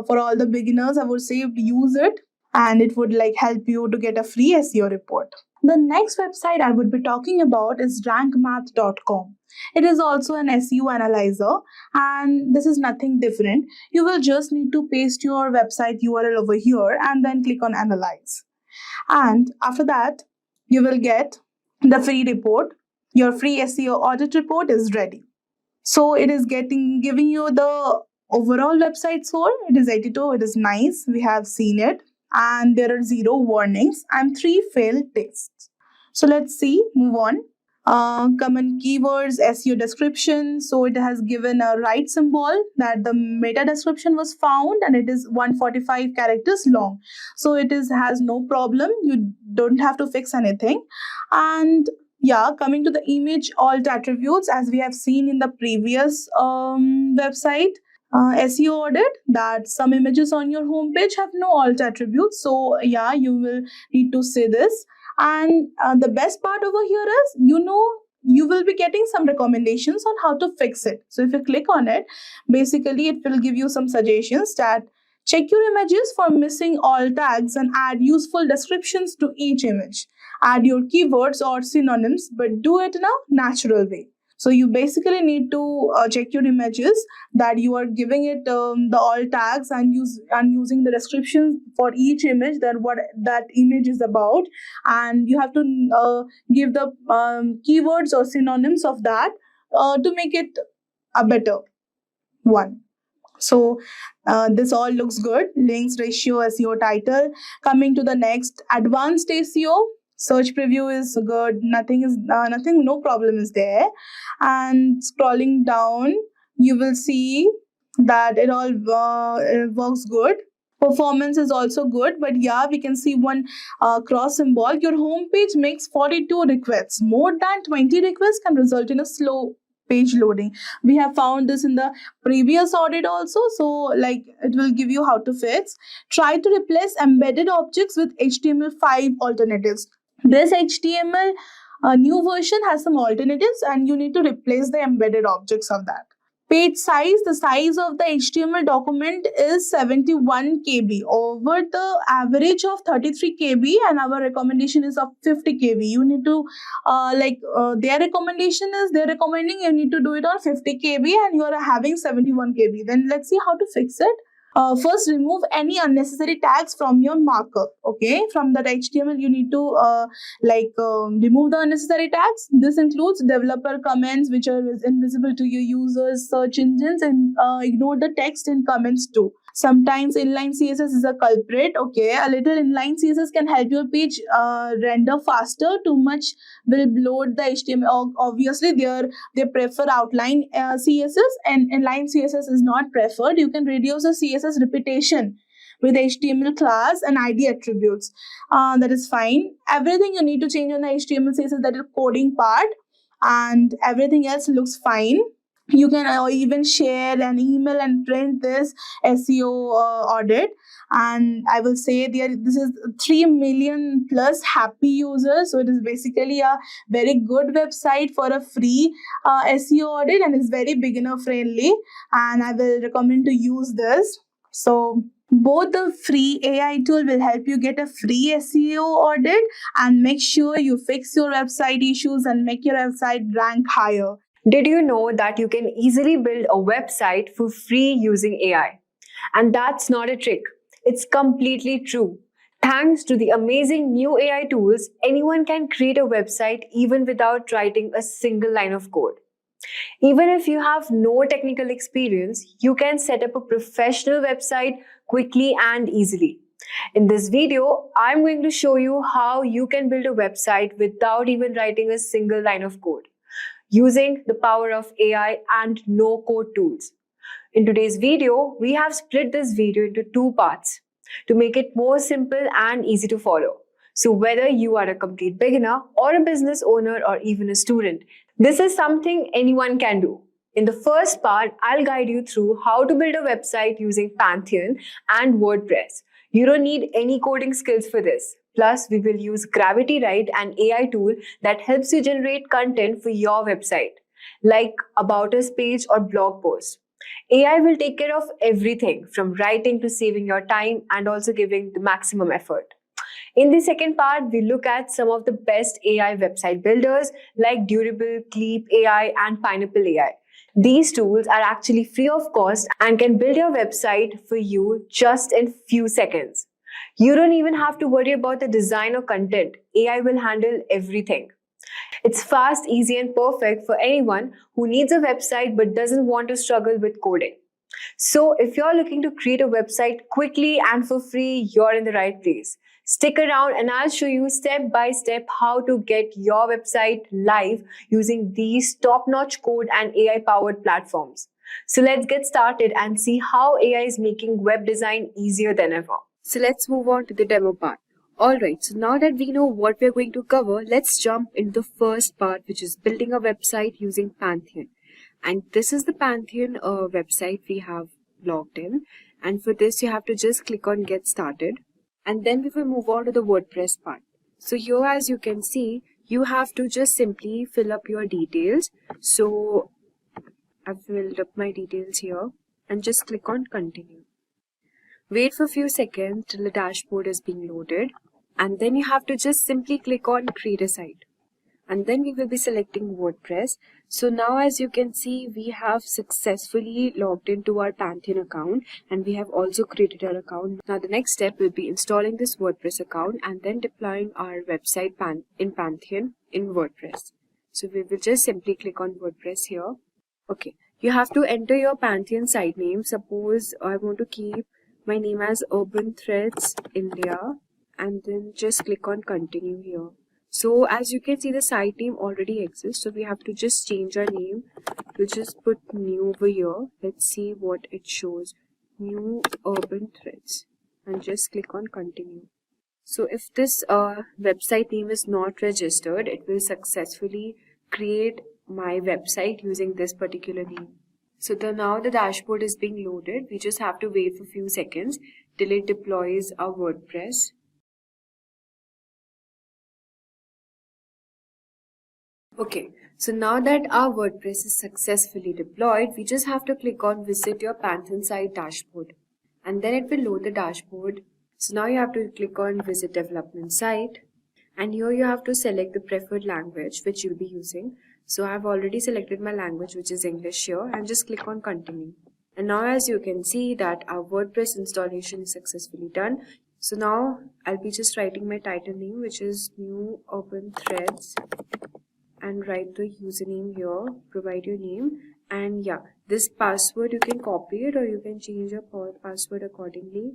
Speaker 10: for all the beginners, I would say use it, and it would help you to get a free SEO report. The next website I would be talking about is rankmath.com. It is also an SEO analyzer, and this is nothing different. You will just need to paste your website URL over here and then click on analyze. And after that, you will get the free report. Your free SEO audit report is ready. So it is giving you the overall website score. It is 82. It is nice. We have seen it. And there are 0 warnings and 3 failed tests. So let's see, move on. Common keywords, SEO description. So it has given a right symbol that the meta description was found, and it is 145 characters long. So it has no problem. You don't have to fix anything. And coming to the image alt attributes, as we have seen in the previous website, SEO audit, that some images on your homepage have no alt attributes. So you will need to say this. And the best part over here is, you will be getting some recommendations on how to fix it. So if you click on it, basically it will give you some suggestions that check your images for missing alt tags and add useful descriptions to each image. Add your keywords or synonyms, but do it in a natural way. So you basically need to check your images, that you are giving it the alt tags and using the descriptions for each image, that what that image is about, and you have to give the keywords or synonyms of that to make it a better one. So this all looks good. Links, ratio, SEO title. Coming to the next, advanced SEO. Search preview is good. No problem is there. And scrolling down, you will see that it all works good. Performance is also good, but we can see one cross symbol. Your homepage makes 42 requests. More than 20 requests can result in a slow page loading. We have found this in the previous audit also. So it will give you how to fix. Try to replace embedded objects with HTML5 alternatives. This HTML new version has some alternatives, and you need to replace the embedded objects of that. Page size, the size of the HTML document is 71 KB over the average of 33 KB, and our recommendation is of 50 KB. You need to, their recommendation is, they're recommending you need to do it on 50 KB, and you are having 71 KB. Then let's see how to fix it. First, remove any unnecessary tags from your markup. Okay, from that HTML, you need to remove the unnecessary tags. This includes developer comments, which are invisible to your users, search engines, and ignore the text in comments too. Sometimes inline CSS is a culprit. Okay, a little inline CSS can help your page render faster. Too much will bloat the HTML. Obviously, they prefer outline CSS, and inline CSS is not preferred. You can reduce the CSS repetition with HTML class and ID attributes. That is fine. Everything you need to change on the HTML CSS, that is coding part, and everything else looks fine. You can even share an email and print this SEO audit, and I will say this is 3 million plus happy users. So it is basically a very good website for a free SEO audit, and is very beginner friendly, and I will recommend to use this. So Both the free AI tool will help you get a free SEO audit and make sure you fix your website issues and make your website rank higher.
Speaker 1: Did you know that you can easily build a website for free using AI? And that's not a trick, it's completely true. Thanks to the amazing new AI tools, anyone can create a website even without writing a single line of code. Even if you have no technical experience, you can set up a professional website quickly and easily. In this video, I'm going to show you how you can build a website without even writing a single line of code, using the power of AI and no-code tools. In today's video, we have split this video into two parts to make it more simple and easy to follow. So whether you are a complete beginner or a business owner or even a student, this is something anyone can do. In the first part, I'll guide you through how to build a website using Pantheon and WordPress. You don't need any coding skills for this. Plus, we will use Gravity Write, an AI tool that helps you generate content for your website, like About Us page or blog post. AI will take care of everything from writing to saving your time and also giving the maximum effort. In the second part, we look at some of the best AI website builders like Durable, Cleap AI, and Pineapple AI. These tools are actually free of cost and can build your website for you just in few seconds. You don't even have to worry about the design or content. AI will handle everything. It's fast, easy, and perfect for anyone who needs a website but doesn't want to struggle with coding. So if you're looking to create a website quickly and for free, you're in the right place. Stick around and I'll show you step by step how to get your website live using these top-notch code and AI-powered platforms. So let's get started and see how AI is making web design easier than ever. So let's move on to the demo part. Alright, so now that we know what we're going to cover, let's jump into the first part, which is building a website using Pantheon. And this is the Pantheon website we have logged in. And for this, you have to just click on Get Started. And then we will move on to the WordPress part. So here, as you can see, you have to just simply fill up your details. So I've filled up my details here and just click on Continue. Wait for a few seconds till the dashboard is being loaded. And then you have to just simply click on Create a Site. And then we will be selecting WordPress. So now, as you can see, we have successfully logged into our Pantheon account and we have also created our account. Now the next step will be installing this WordPress account and then deploying our website in Pantheon in WordPress. So we will just simply click on WordPress here. Okay, you have to enter your Pantheon site name. Suppose I want to keep my name as Urban Threads India and then just click on Continue here. So as you can see, the site name already exists. So we have to just change our name. We'll just put new over here. Let's see what it shows. New Urban Threads. And just click on Continue. So if this website name is not registered, it will successfully create my website using this particular name. So now the dashboard is being loaded. We just have to wait for a few seconds till it deploys our WordPress. Okay, so now that our WordPress is successfully deployed, we just have to click on Visit Your Pantheon Site Dashboard. And then it will load the dashboard. So now you have to click on Visit Development Site. And here you have to select the preferred language which you'll be using. So I've already selected my language, which is English here, and just click on Continue. And now as you can see that our WordPress installation is successfully done. So now I'll be just writing my title name, which is New Urban Threads. And write the username here, provide your name, and yeah, this password you can copy it or you can change your password accordingly.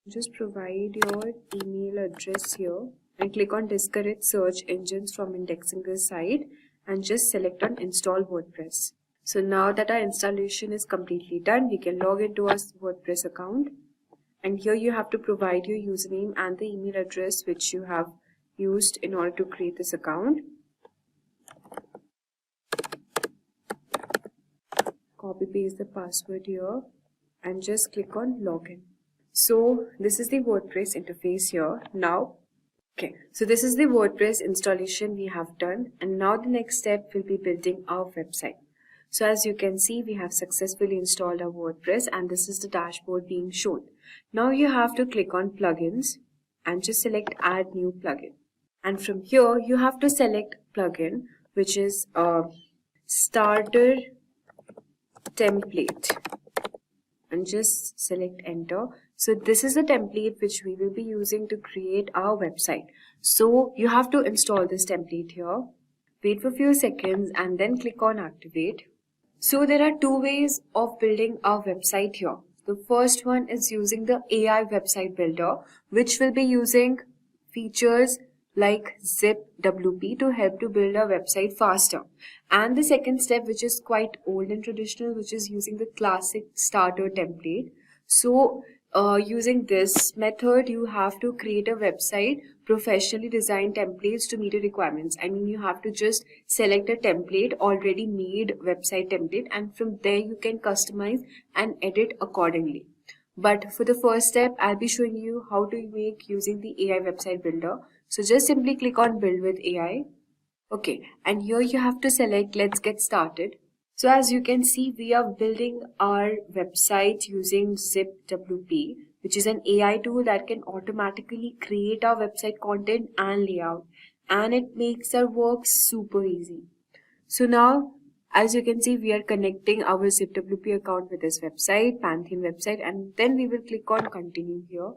Speaker 1: Just provide your email address here and click on Discourage search engines from indexing this site and just select on Install WordPress. So now that our installation is completely done, we can log into our WordPress account, and here you have to provide your username and the email address which you have used in order to create this account. Copy paste the password here and just click on login. So this is the WordPress interface here. Now, okay, so this is the WordPress installation we have done, and now the next step will be building our website. So as you can see, we have successfully installed our WordPress and this is the dashboard being shown. Now you have to click on plugins and just select add new plugin. And from here, you have to select plugin, which is a starter template, and just select enter. So this is the template which we will be using to create our website. So you have to install this template here, wait for a few seconds and then click on activate. So there are two ways of building our website here. The first one is using the AI website builder, which will be using features like Zip WP to help to build a website faster. And the second step, which is quite old and traditional, which is using the classic starter template. So using this method, you have to create a website, professionally designed templates to meet the requirements. I mean, you have to just select a template, already made website template, and from there you can customize and edit accordingly. But for the first step, I'll be showing you how to make using the AI website builder. So just simply click on build with AI. Okay, and here you have to select let's get started. So as you can see, we are building our website using Zip WP, which is an AI tool that can automatically create our website content and layout, and it makes our work super easy. So now, as you can see, we are connecting our Zip WP account with this website, Pantheon website, and then we will click on continue here.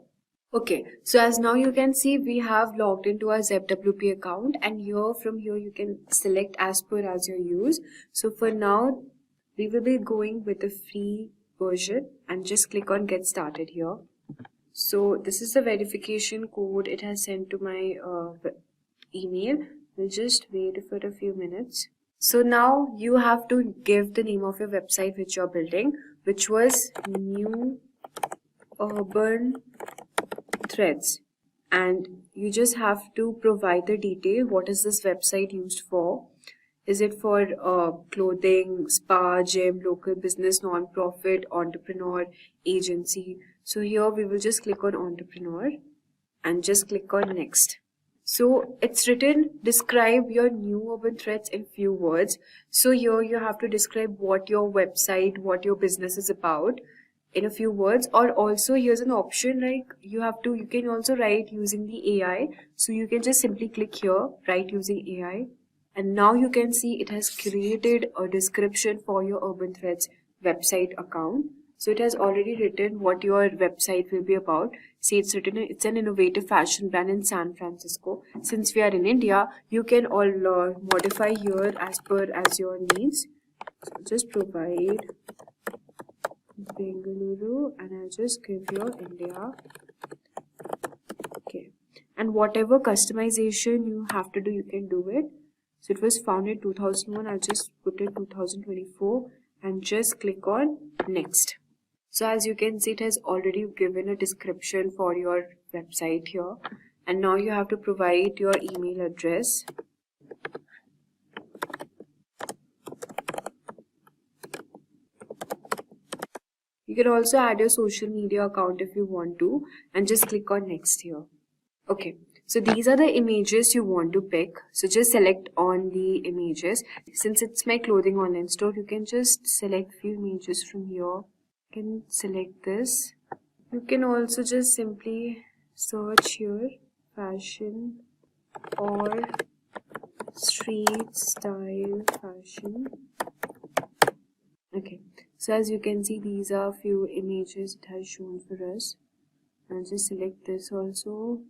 Speaker 1: Okay, so as now you can see, we have logged into our Zip WP account, and here from here you can select as per as your use. So for now, we will be going with the free version and just click on get started here. So this is the verification code it has sent to my email. We'll just wait for a few minutes. So now you have to give the name of your website which you're building, which was New Urban Threads, and you just have to provide the detail. What is this website used for? Is it for clothing, spa, gym, local business, non-profit, entrepreneur, agency? So here we will just click on entrepreneur and just click on next. So it's written describe your new urban threads in few words. So here you have to describe what your website, what your business is about in a few words. Or also here's an option like you can also write using the AI. So you can just simply click here, write using AI. And now you can see it has created a description for your Urban Threads website account. So it has already written what your website will be about. See, it's written it's an innovative fashion brand in San Francisco. Since we are in India, you can all modify here as per as your needs. So just provide Bengaluru and I'll just give your India. Okay. And whatever customization you have to do, you can do it. So it was founded 2001. I'll just put it 2024 and just click on next. So as you can see, it has already given a description for your website here. And now you have to provide your email address. You can also add your social media account if you want to and just click on next here. Okay, so these are the images you want to pick. So just select on the images. Since it's my clothing online store, you can just select few images from here. You can select this. You can also just simply search here fashion or street style fashion. Okay, so as you can see, these are few images it has shown for us. I'll just select this also.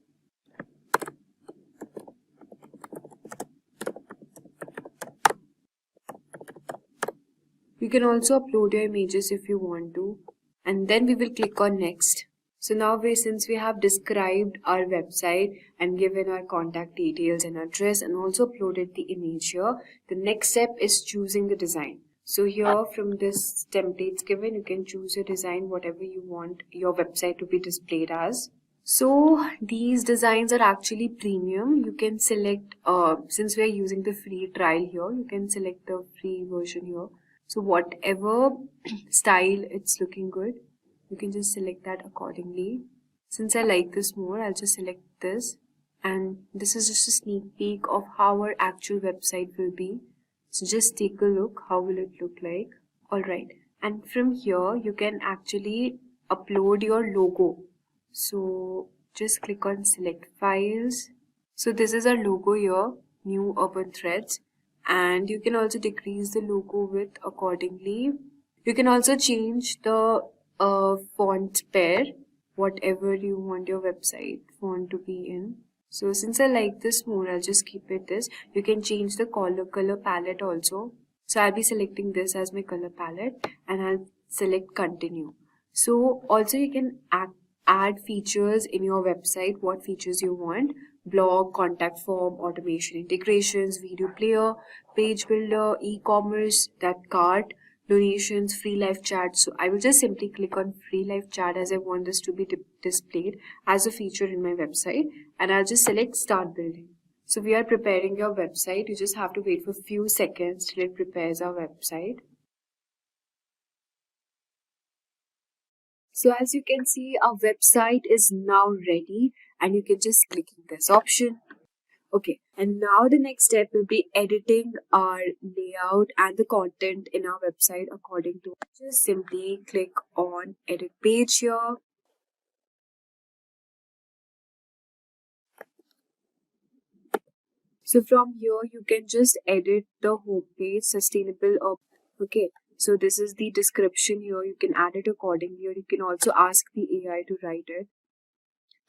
Speaker 1: You can also upload your images if you want to, and then we will click on next. So now since we have described our website and given our contact details and address and also uploaded the image here, the next step is choosing the design. So here from this templates given, you can choose your design, whatever you want your website to be displayed as. So these designs are actually premium. You can select, since we are using the free trial here, you can select the free version here. So whatever style it's looking good, you can just select that accordingly. Since I like this more, I'll just select this. And this is just a sneak peek of how our actual website will be. So just take a look. How will it look like? Alright. And from here, you can actually upload your logo. So just click on select files. So this is our logo here, new urban threads. And you can also decrease the logo width accordingly. You can also change the font pair, whatever you want your website font to be in. So since I like this more, I'll just keep it this. You can change the color palette also. So I'll be selecting this as my color palette and I'll select continue. So also you can add features in your website, what features you want. Blog, contact form, automation integrations, video player, page builder, e-commerce, that cart, donations, free live chat. So I will just simply click on free live chat as I want this to be displayed as a feature in my website, and I'll just select start building. So we are preparing your website. You just have to wait for a few seconds till it prepares our website. So as you can see, our website is now ready and you can just click on this option. Okay, and now the next step will be editing our layout and the content in our website according to. Just simply click on edit page here. So from here, you can just edit the homepage, sustainable or okay. So this is the description here. You can add it accordingly, or you can also ask the AI to write it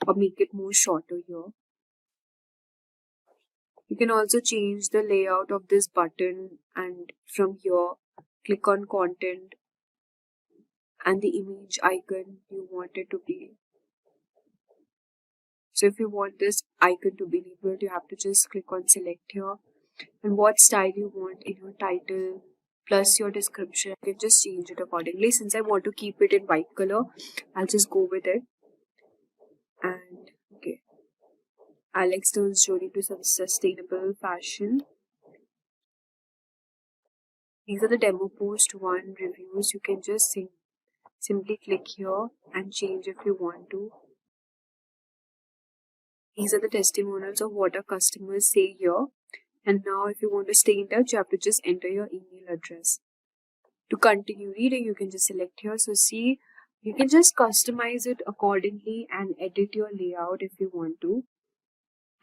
Speaker 1: or make it more shorter here. You can also change the layout of this button, and from here, click on content and the image icon you want it to be. So if you want this icon to be enabled, you have to just click on select here, and what style you want in your title plus your description. You can just change it accordingly. Since I want to keep it in white color, I'll just go with it. And okay, Alex turns Jolie to some sustainable fashion. These are the demo post 1 reviews. You can just simply click here and change if you want to. These are the testimonials of what our customers say here. And now if you want to stay in touch, you have to just enter your email address. To continue reading, you can just select here. So see, you can just customize it accordingly and edit your layout if you want to.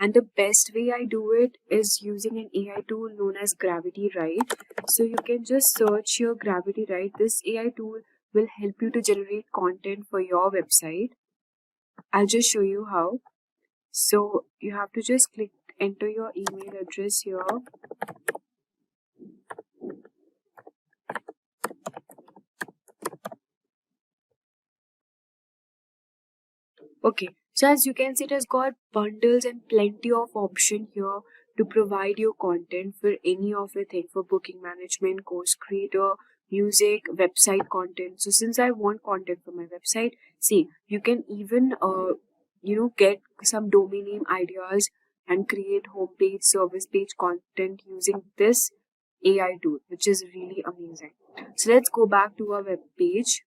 Speaker 1: And the best way I do it is using an AI tool known as Gravity Write. So you can just search your Gravity Write. This AI tool will help you to generate content for your website. I'll just show you how. So you have to just enter your email address here. Okay, so as you can see, it has got bundles and plenty of option here to provide you content for any of your thing, for booking management, course creator, music, website content. So since I want content for my website, see, you can even get some domain name ideas and create homepage, service page content using this AI tool, which is really amazing. So let's go back to our web page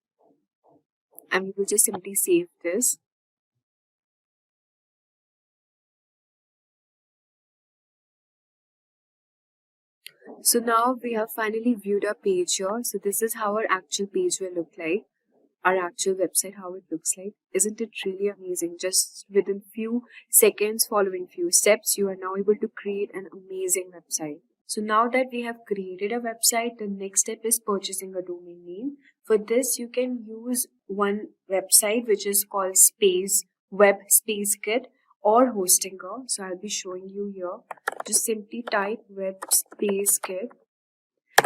Speaker 1: and we will just simply save this. So now we have finally viewed our page here. So this is how our actual page will look like. Our actual website, how it looks like. Isn't it really amazing? Just within few seconds, following few steps, you are now able to create an amazing website. So now that we have created a website, the next step is purchasing a domain name. For this, you can use one website which is called Web Space Kit or Hostinger. So I'll be showing you here. Just simply type Web Space Kit.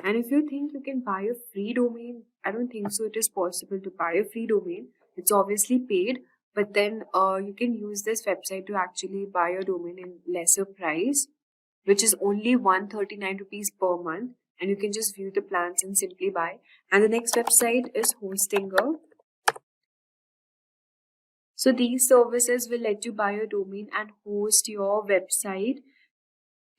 Speaker 1: And if you think you can buy a free domain, I don't think so it is possible to buy a free domain. It's obviously paid, but then you can use this website to actually buy a domain in lesser price, which is only 139 rupees per month. And you can just view the plans and simply buy. And the next website is Hostinger. So these services will let you buy a domain and host your website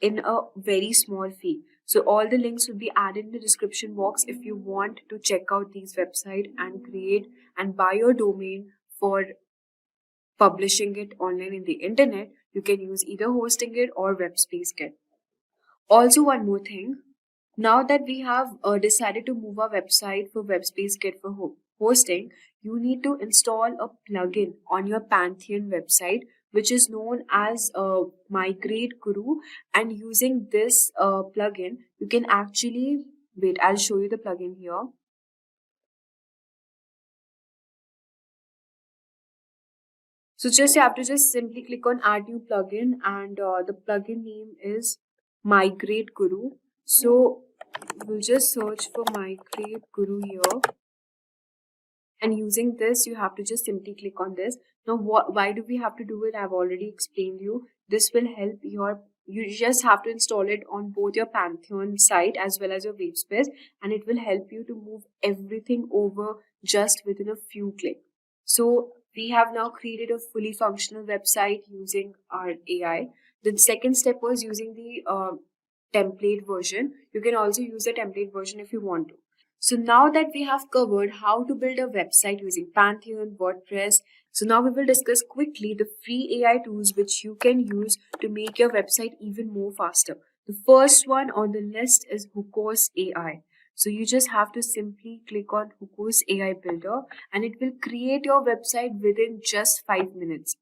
Speaker 1: in a very small fee. So all the links will be added in the description box if you want to check out these websites and create and buy your domain for publishing it online in the internet. You can use either hosting it or web space kit. Also one more thing, Now that we have decided to move our website for WebSpace Kit for hosting, you need to install a plugin on your Pantheon website, which is known as Migrate Guru. And using this plugin, you can actually wait. I'll show you the plugin here. So you have to just simply click on add new plugin, and the plugin name is Migrate Guru. So we'll just search for Migrate Guru here. And using this, you have to just simply click on this. Now, why do we have to do it? I've already explained you. This will help you just have to install it on both your Pantheon site as well as your WebSpace, and it will help you to move everything over just within a few clicks. So we have now created a fully functional website using our AI. The second step was using the template version. You can also use the template version if you want to. So now that we have covered how to build a website using Pantheon, WordPress, so now we will discuss quickly the free AI tools which you can use to make your website even more faster. The first one on the list is Hookos AI. So you just have to simply click on Hookos AI Builder and it will create your website within just 5 minutes.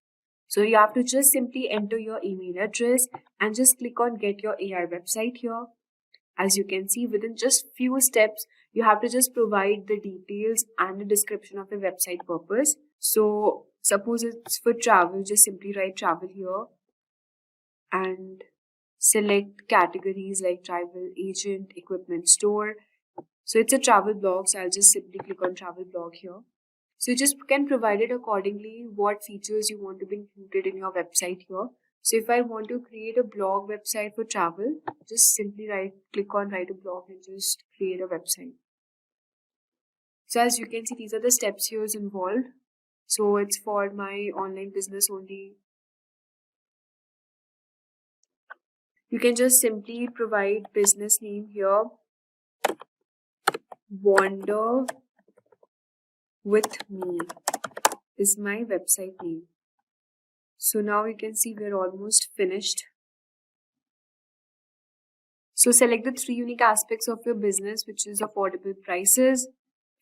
Speaker 1: So you have to just simply enter your email address and just click on Get Your AI Website here. As you can see, within just few steps, you have to just provide the details and the description of the website purpose. So suppose it's for travel, just simply write travel here and select categories like travel agent, equipment store. So it's a travel blog, so I'll just simply click on travel blog here. So you just can provide it accordingly what features you want to be included in your website here. So if I want to create a blog website for travel, just simply click on write a blog and just create a website. So as you can see, these are the steps here involved. So it's for my online business only. You can just simply provide business name here. Wander with me is my website name. So now you can see we're almost finished. So select the 3 unique aspects of your business, which is affordable prices,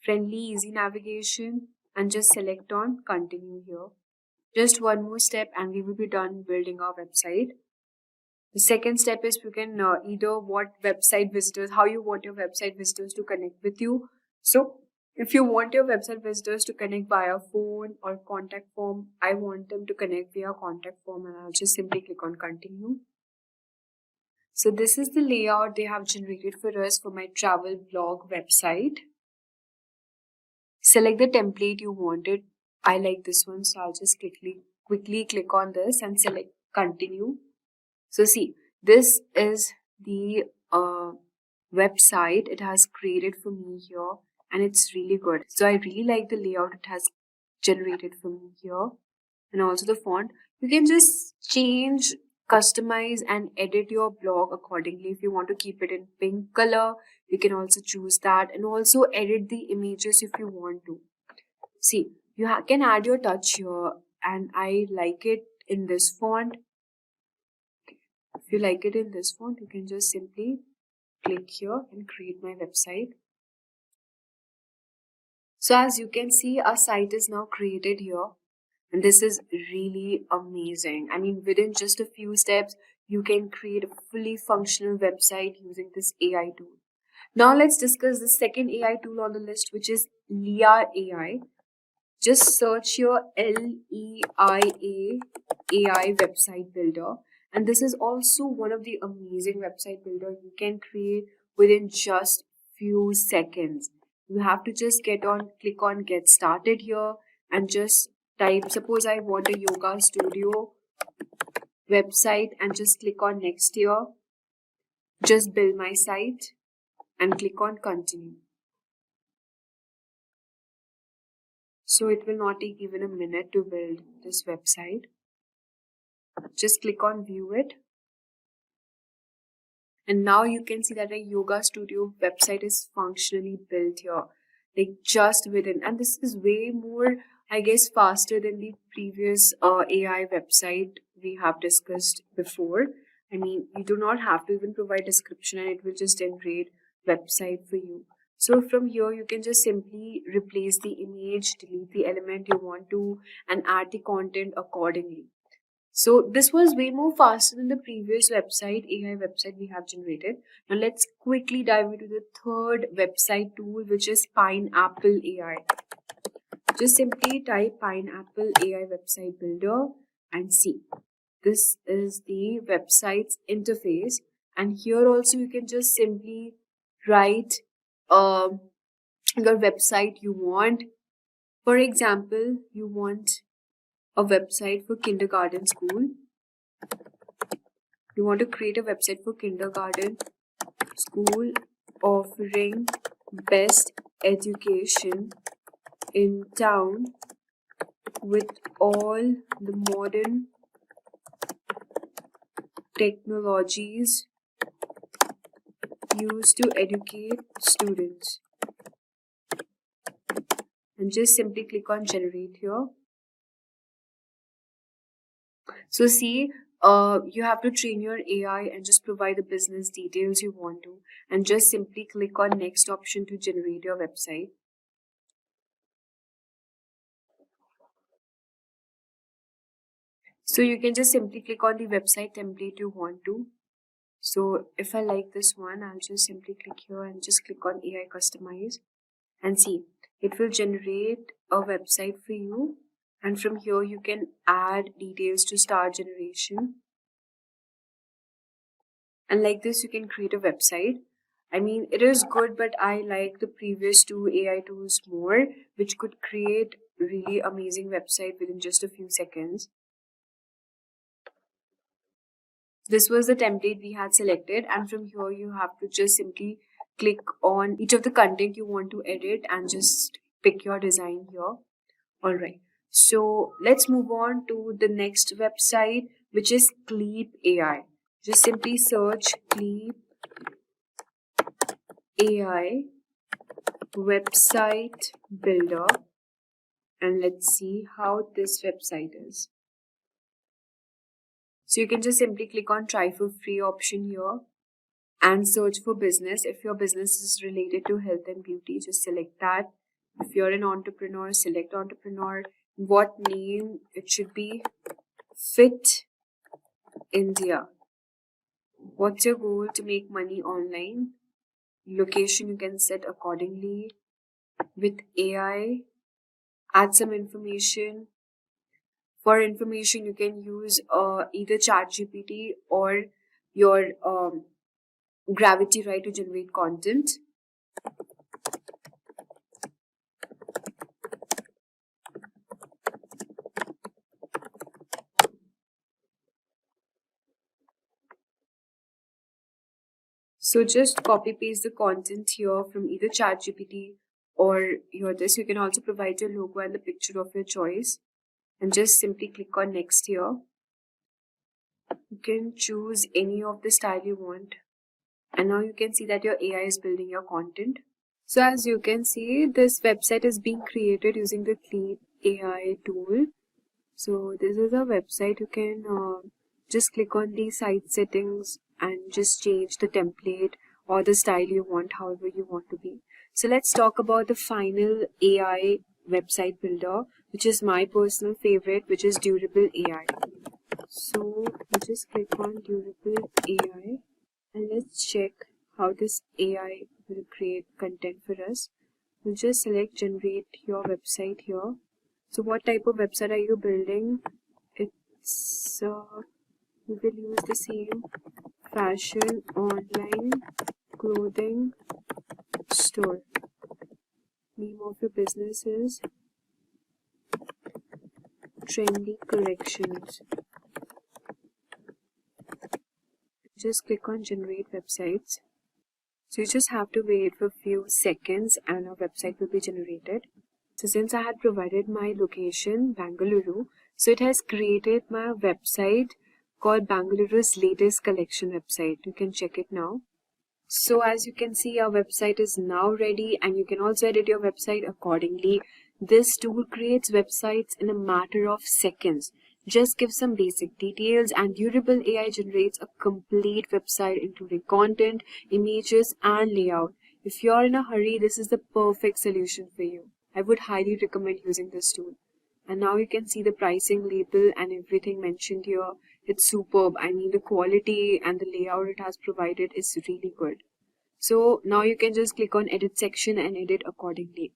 Speaker 1: friendly, easy navigation, and just select on continue here. Just one more step and we will be done building our website. The second step is you can either how you want your website visitors to connect with you. So if you want your website visitors to connect via phone or contact form, I want them to connect via contact form, and I'll just simply click on continue. So this is the layout they have generated for us for my travel blog website. Select the template you wanted. I like this one, so I'll just quickly click on this and select continue. So see, this is the website it has created for me here, and it's really good. So I really like the layout it has generated for me here, and also the font. You can just change, customize, and edit your blog accordingly. If you want to keep it in pink color, you can also choose that, and also edit the images if you want to. See, you can add your touch here, and I like it in this font. If you like it in this font, you can just simply click here and create my website. So as you can see, our site is now created here, and this is really amazing. I mean, within just a few steps, you can create a fully functional website using this AI tool. Now let's discuss the second AI tool on the list, which is Leia AI. Just search your LEIA AI website builder. And this is also one of the amazing website builder you can create within just few seconds. You have to just click on get started here and just type, suppose I want a yoga studio website, and just click on next here. Just build my site and click on continue. So it will not take even a minute to build this website. Just click on view it. And now you can see that a yoga studio website is functionally built here. Like just within, and this is way more, I guess, faster than the previous AI website we have discussed before. I mean, you do not have to even provide description and it will just generate website for you. So from here, you can just simply replace the image, delete the element you want to, and add the content accordingly. So this was way more faster than the previous website, AI website we have generated. Now let's quickly dive into the third website tool, which is Pineapple AI. Just simply type Pineapple AI website builder and see. This is the website's interface, and here also you can just simply write your website you want. For example, you want a website for kindergarten school. You want to create a website for kindergarten school offering best education in town with all the modern technologies used to educate students. And just simply click on generate here. So see, you have to train your AI and just provide the business details you want to, and just simply click on next option to generate your website. So you can just simply click on the website template you want to. So if I like this one, I'll just simply click here and just click on AI customize, and see, it will generate a website for you. And from here, you can add details to start generation. And like this, you can create a website. I mean, it is good, but I like the previous two AI tools more, which could create really amazing website within just a few seconds. This was the template we had selected, and from here, you have to just simply click on each of the content you want to edit and just pick your design here. All right. So let's move on to the next website, which is Cleep AI. Just simply search Cleep AI website builder, and let's see how this website is. So you can just simply click on try for free option here and search for business. If your business is related to health and beauty, just select that. If you're an entrepreneur, select entrepreneur. What name it should be? Fit India. What's your goal to make money online? Location you can set accordingly. With AI, add some information. For information, you can use either ChatGPT or your Gravity Right to generate content. So just copy paste the content here from either ChatGPT or your this. You can also provide your logo and the picture of your choice, and just simply click on next here. You can choose any of the style you want, and now you can see that your AI is building your content. So as you can see, this website is being created using the Cleep AI tool. So this is a website. You can just click on the site settings and just change the template or the style you want, however you want to be. So let's talk about the final AI website builder, which is my personal favorite, which is Durable AI. So we just click on Durable AI and let's check how this AI will create content for us. We'll just select generate your website here. So what type of website are you building? It's you will use the same fashion online clothing store. Name of your business is Trendy Collections. Just click on generate websites. So you just have to wait for a few seconds and a website will be generated. So since I had provided my location, Bangalore, so it has created my website called Bangaluru's latest collection website. You can check it now. So as you can see, our website is now ready, and you can also edit your website accordingly. This tool creates websites in a matter of seconds. Just give some basic details and durable AI generates a complete website including content, images, and layout. If you're in a hurry, this is the perfect solution for you. I would highly recommend using this tool. And now you can see the pricing label and everything mentioned here. It's superb. I mean, the quality and the layout it has provided is really good. So now you can just click on edit section and edit accordingly.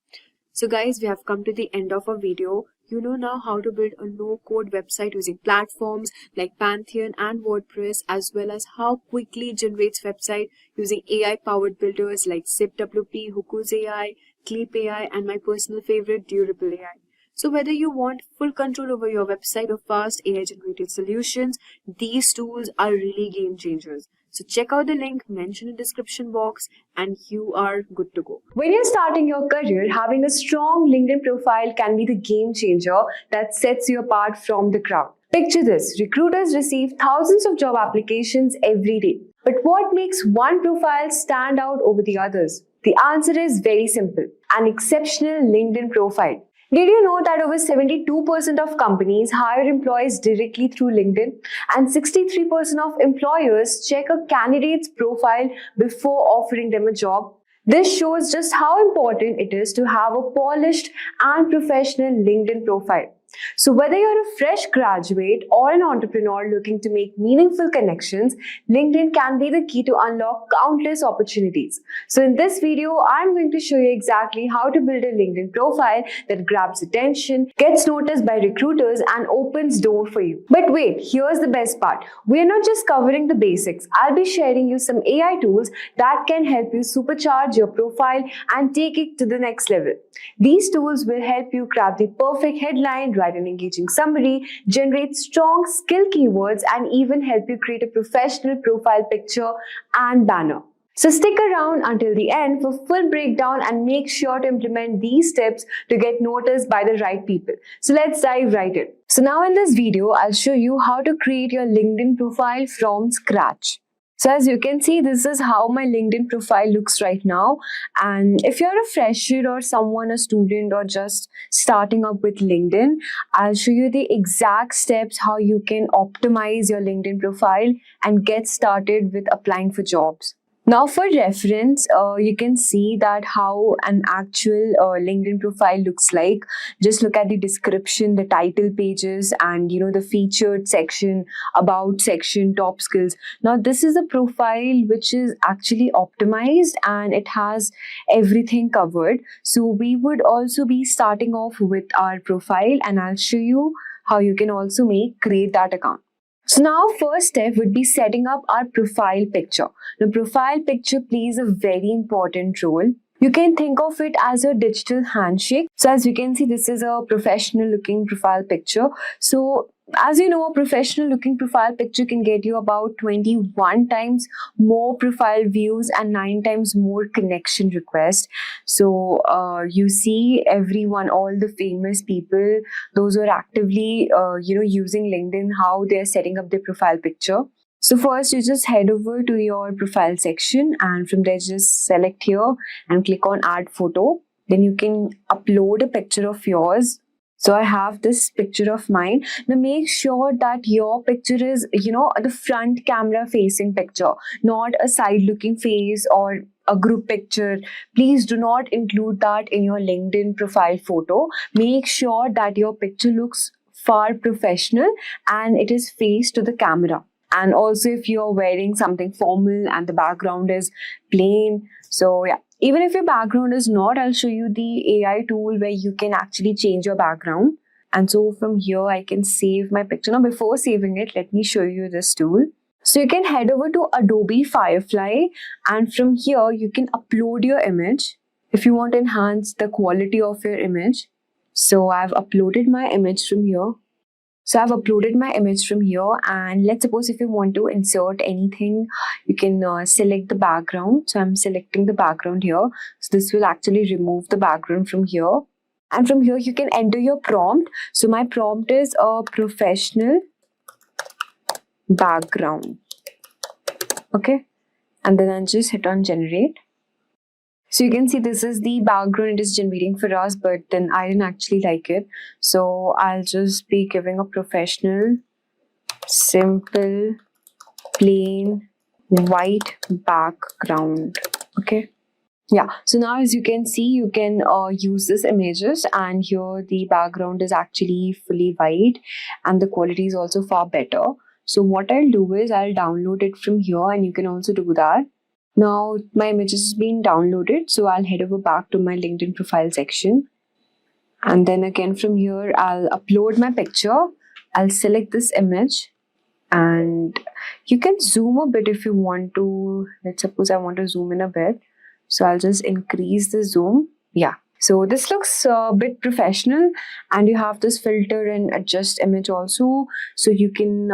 Speaker 1: So guys, we have come to the end of our video. You know now how to build a no-code website using platforms like Pantheon and WordPress, as well as how quickly it generates website using AI-powered builders like ZipWP, Hookoo's AI, Clip AI, and my personal favorite, Durable AI. So whether you want full control over your website or fast AI-generated solutions, these tools are really game changers. So check out the link mentioned in the description box and you are good to go. When you're starting your career, having a strong LinkedIn profile can be the game changer that sets you apart from the crowd. Picture this, recruiters receive thousands of job applications every day. But what makes one profile stand out over the others? The answer is very simple, an exceptional LinkedIn profile. Did you know that over 72% of companies hire employees directly through LinkedIn and 63% of employers check a candidate's profile before offering them a job? This shows just how important it is to have a polished and professional LinkedIn profile. So whether you're a fresh graduate or an entrepreneur looking to make meaningful connections, LinkedIn can be the key to unlock countless opportunities. So in this video, I'm going to show you exactly how to build a LinkedIn profile that grabs attention, gets noticed by recruiters, and opens doors for you. But wait, here's the best part. We're not just covering the basics. I'll be sharing you some AI tools that can help you supercharge your profile and take it to the next level. These tools will help you craft the perfect headline, write an engaging summary, generate strong skill keywords, and even help you create a professional profile picture and banner. So stick around until the end for full breakdown and make sure to implement these tips to get noticed by the right people. So let's dive right in. So now in this video, I'll show you how to create your LinkedIn profile from scratch. So as you can see, this is how my LinkedIn profile looks right now. And if you're a fresher or someone, a student, or just starting up with LinkedIn, I'll show you the exact steps how you can optimize your LinkedIn profile and get started with applying for jobs. Now for reference, you can see that how an actual LinkedIn profile looks like. Just look at the description, the title pages, and the featured section, about section, top skills. Now this is a profile which is actually optimized and it has everything covered. So we would also be starting off with our profile and I'll show you how you can also create that account. So now first step would be setting up our profile picture. The profile picture plays a very important role. You can think of it as a digital handshake. So as you can see, this is a professional looking profile picture. So as you know, a professional looking profile picture can get you about 21 times more profile views and 9 times more connection requests. So you see everyone, all the famous people, those who are actively using LinkedIn, how they're setting up their profile picture. So first you just head over to your profile section and from there just select here and click on add photo. Then you can upload a picture of yours. So I have this picture of mine. Now make sure that your picture is, the front camera facing picture, not a side looking face or a group picture. Please do not include that in your LinkedIn profile photo. Make sure that your picture looks far professional and it is faced to the camera. And also if you're wearing something formal and the background is plain. So yeah, even if your background is not, I'll show you the AI tool where you can actually change your background. And so from here, I can save my picture. Now before saving it, let me show you this tool. So you can head over to Adobe Firefly and from here, you can upload your image if you want to enhance the quality of your image. So I've uploaded my image from here. And let's suppose if you want to insert anything, you can select the background. So I'm selecting the background here. So this will actually remove the background from here. And from here, you can enter your prompt. So my prompt is a professional background. Okay. And then I'll just hit on generate. So you can see this is the background it is generating for us, but then I didn't actually like it. So I'll just be giving a professional, simple, plain, white background. Okay. Yeah, so now as you can see, you can use this images, and here the background is actually fully white and the quality is also far better. So what I'll do is I'll download it from here, and you can also do that. Now my image has been downloaded, so I'll head over back to my LinkedIn profile section. And then again from here, I'll upload my picture. I'll select this image, and you can zoom a bit if you want to. Let's suppose I want to zoom in a bit. So I'll just increase the zoom. Yeah. So this looks a bit professional, and you have this filter and adjust image also. So you can,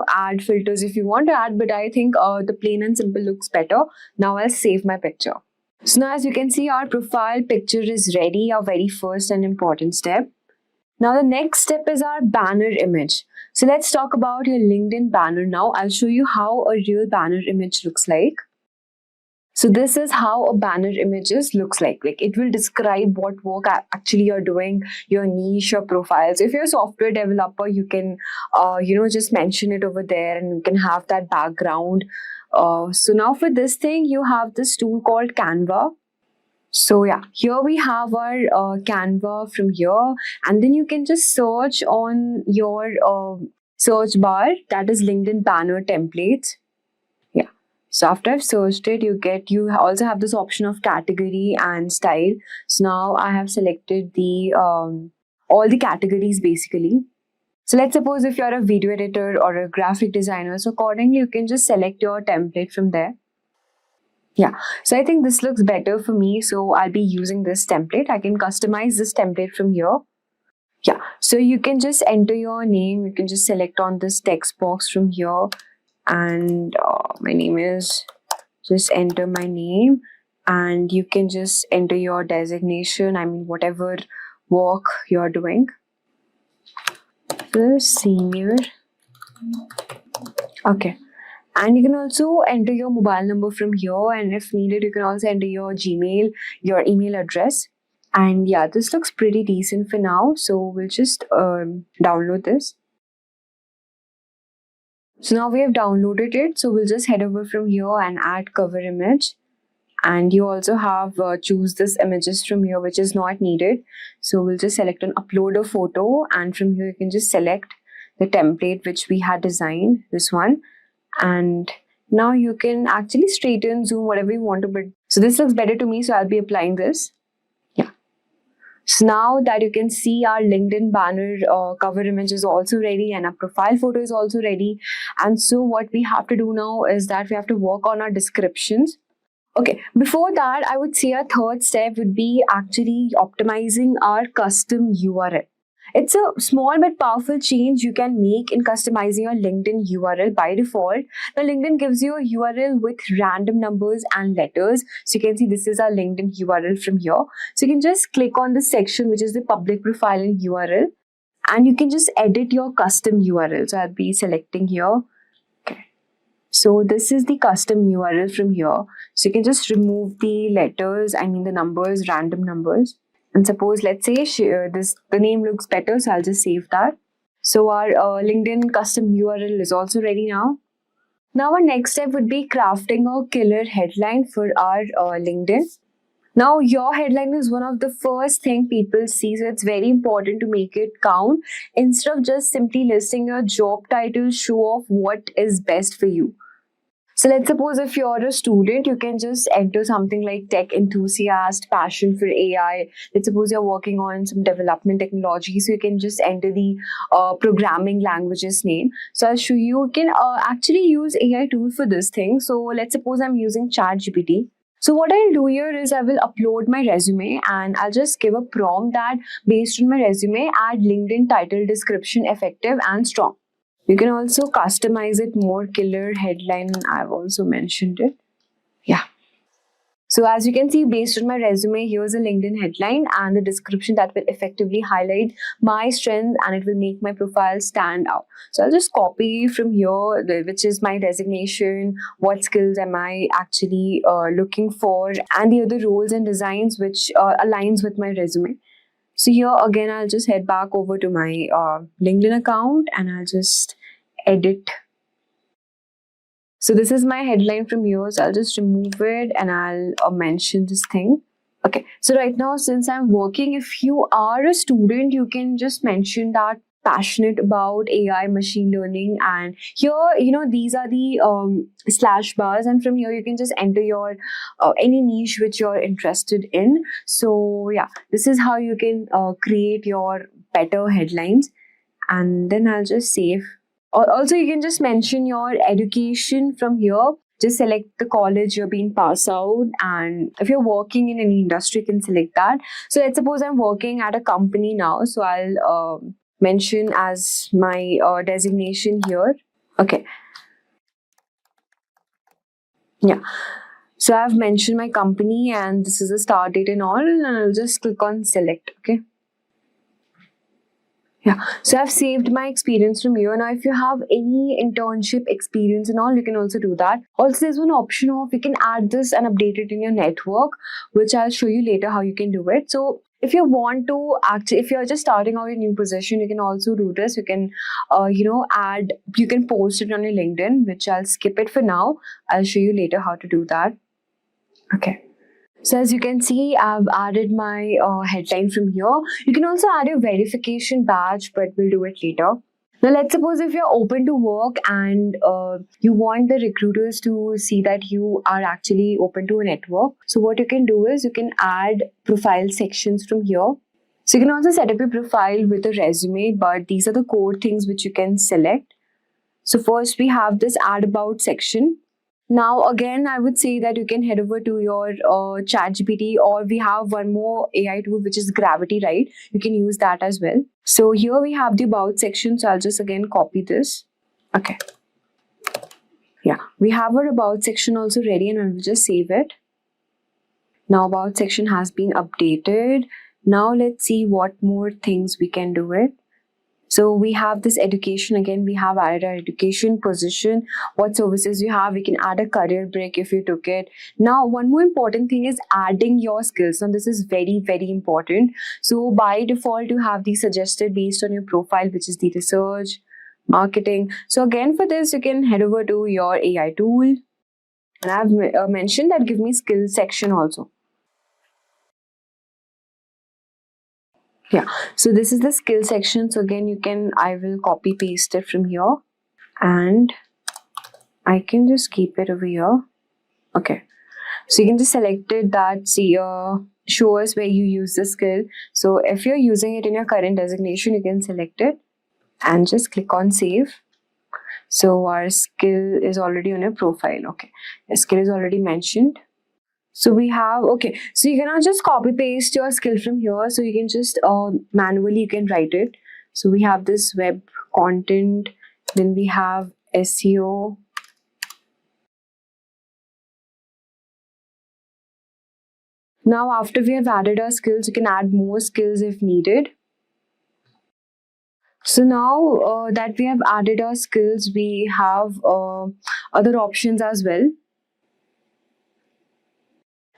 Speaker 1: add filters if you want to add, but I think the plain and simple looks better. Now I'll save my picture. So now as you can see, our profile picture is ready, our very first and important step. Now the next step is our banner image. So let's talk about your LinkedIn banner now. I'll show you how a real banner image looks like. So this is how a banner images looks like. Like it will describe what work actually you're doing, your niche, your profiles. If you're a software developer, you can, just mention it over there, and you can have that background. So now for this thing, you have this tool called Canva. So yeah, here we have our Canva from here, and then you can just search on your search bar, that is LinkedIn banner templates. Yeah. So after I've searched it, you also have this option of category and style. So now I have selected the all the categories basically. So let's suppose if you're a video editor or a graphic designer, so accordingly you can just select your template from there. Yeah, so I think this looks better for me, so I'll be using this template. I can customize this template from here. Yeah, so you can just enter your name. You can just select on this text box from here, and my name is, just enter my name, and you can just enter your designation. I mean, whatever work you're doing. The senior. Okay. And you can also enter your mobile number from here, and if needed, you can also enter your Gmail, your email address. And yeah, this looks pretty decent for now. So we'll just download this. So now we have downloaded it. So we'll just head over from here and add cover image. And you also have choose this images from here, which is not needed. So we'll just select an upload a photo, and from here you can just select the template which we had designed, this one. And now you can actually straighten, zoom, whatever you want to, but so this looks better to me, so I'll be applying this. Yeah. So now that you can see, our LinkedIn banner cover image is also ready, and our profile photo is also ready. And so what we have to do now is that we have to work on our descriptions. Okay, before that, I would say a third step would be actually optimizing our custom URL. It's a small but powerful change you can make in customizing your LinkedIn URL by default. Now, LinkedIn gives you a URL with random numbers and letters. So you can see this is our LinkedIn URL from here. So you can just click on this section, which is the public profile and URL, and you can just edit your custom URL. So I'll be selecting here. Okay. So this is the custom URL from here. So you can just remove the letters, the numbers, random numbers. And suppose, let's say the name looks better, so I'll just save that. So our LinkedIn custom URL is also ready now. Now our next step would be crafting a killer headline for our LinkedIn. Now your headline is one of the first thing people see, so it's very important to make it count. Instead of just simply listing your job title, show off what is best for you. So let's suppose if you're a student, you can just enter something like tech enthusiast, passion for AI. Let's suppose you're working on some development technology, so you can just enter the programming language's name. So I'll show you, you can actually use AI tool for this thing. So let's suppose I'm using ChatGPT. So what I'll do here is I will upload my resume, and I'll just give a prompt that based on my resume, add LinkedIn title description effective and strong. You can also customize it more, killer headline. I've also mentioned it. Yeah. So as you can see, based on my resume, here's a LinkedIn headline and the description that will effectively highlight my strengths and it will make my profile stand out. So I'll just copy from here, which is my designation, what skills am I actually looking for, and the other roles and designs which aligns with my resume. So here again, I'll just head back over to my LinkedIn account and I'll just edit. So this is my headline from yours. I'll just remove it and I'll mention this thing. Okay, so right now, since I'm working, if you are a student, you can just mention that passionate about AI, machine learning, and here, these are the slash bars, and from here you can just enter your any niche which you're interested in. So yeah, this is how you can create your better headlines, and then I'll just save. Also, you can just mention your education from here. Just select the college you're being passed out, and if you're working in any industry, you can select that. So let's suppose I'm working at a company now, so I'll mention as my designation here. Okay. Yeah. So I've mentioned my company and this is the start date and all, and I'll just click on select. Okay. Yeah, so I've saved my experience from here. Now, if you have any internship experience and all, you can also do that. Also, there's one option of you can add this and update it in your network, which I'll show you later how you can do it. So, if you want to actually, if you're just starting out a new position, you can also do this. You can, you can post it on your LinkedIn, which I'll skip it for now. I'll show you later how to do that. Okay. So as you can see, I've added my headline from here. You can also add your verification badge, but we'll do it later. Now, let's suppose if you're open to work and you want the recruiters to see that you are actually open to a network. So what you can do is you can add profile sections from here. So you can also set up your profile with a resume, but these are the core things which you can select. So first we have this add about section. Now, again, I would say that you can head over to your ChatGPT, or we have one more AI tool, which is Gravity, right? You can use that as well. So here we have the about section. So I'll just again copy this. Okay. Yeah, we have our about section also ready and I'll just save it. Now about section has been updated. Now let's see what more things we can do it. So we have this education. Again, we have added our education position, what services you have. We can add a career break if you took it. Now, one more important thing is adding your skills. Now, this is very, very important. So by default, you have these suggested based on your profile, which is the research, marketing. So again, for this, you can head over to your AI tool. And I've mentioned that give me skills section also. Yeah, so this is the skill section. So again, I will copy paste it from here and I can just keep it over here. Okay, so you can just select it that show us where you use the skill. So if you're using it in your current designation, you can select it and just click on save. So our skill is already on your profile. Okay, the skill is already mentioned. So we have, okay, so you cannot just copy paste your skill from here. So you can just manually, you can write it. So we have this web content, then we have SEO. Now, after we have added our skills, you can add more skills if needed. So now that we have added our skills, we have other options as well.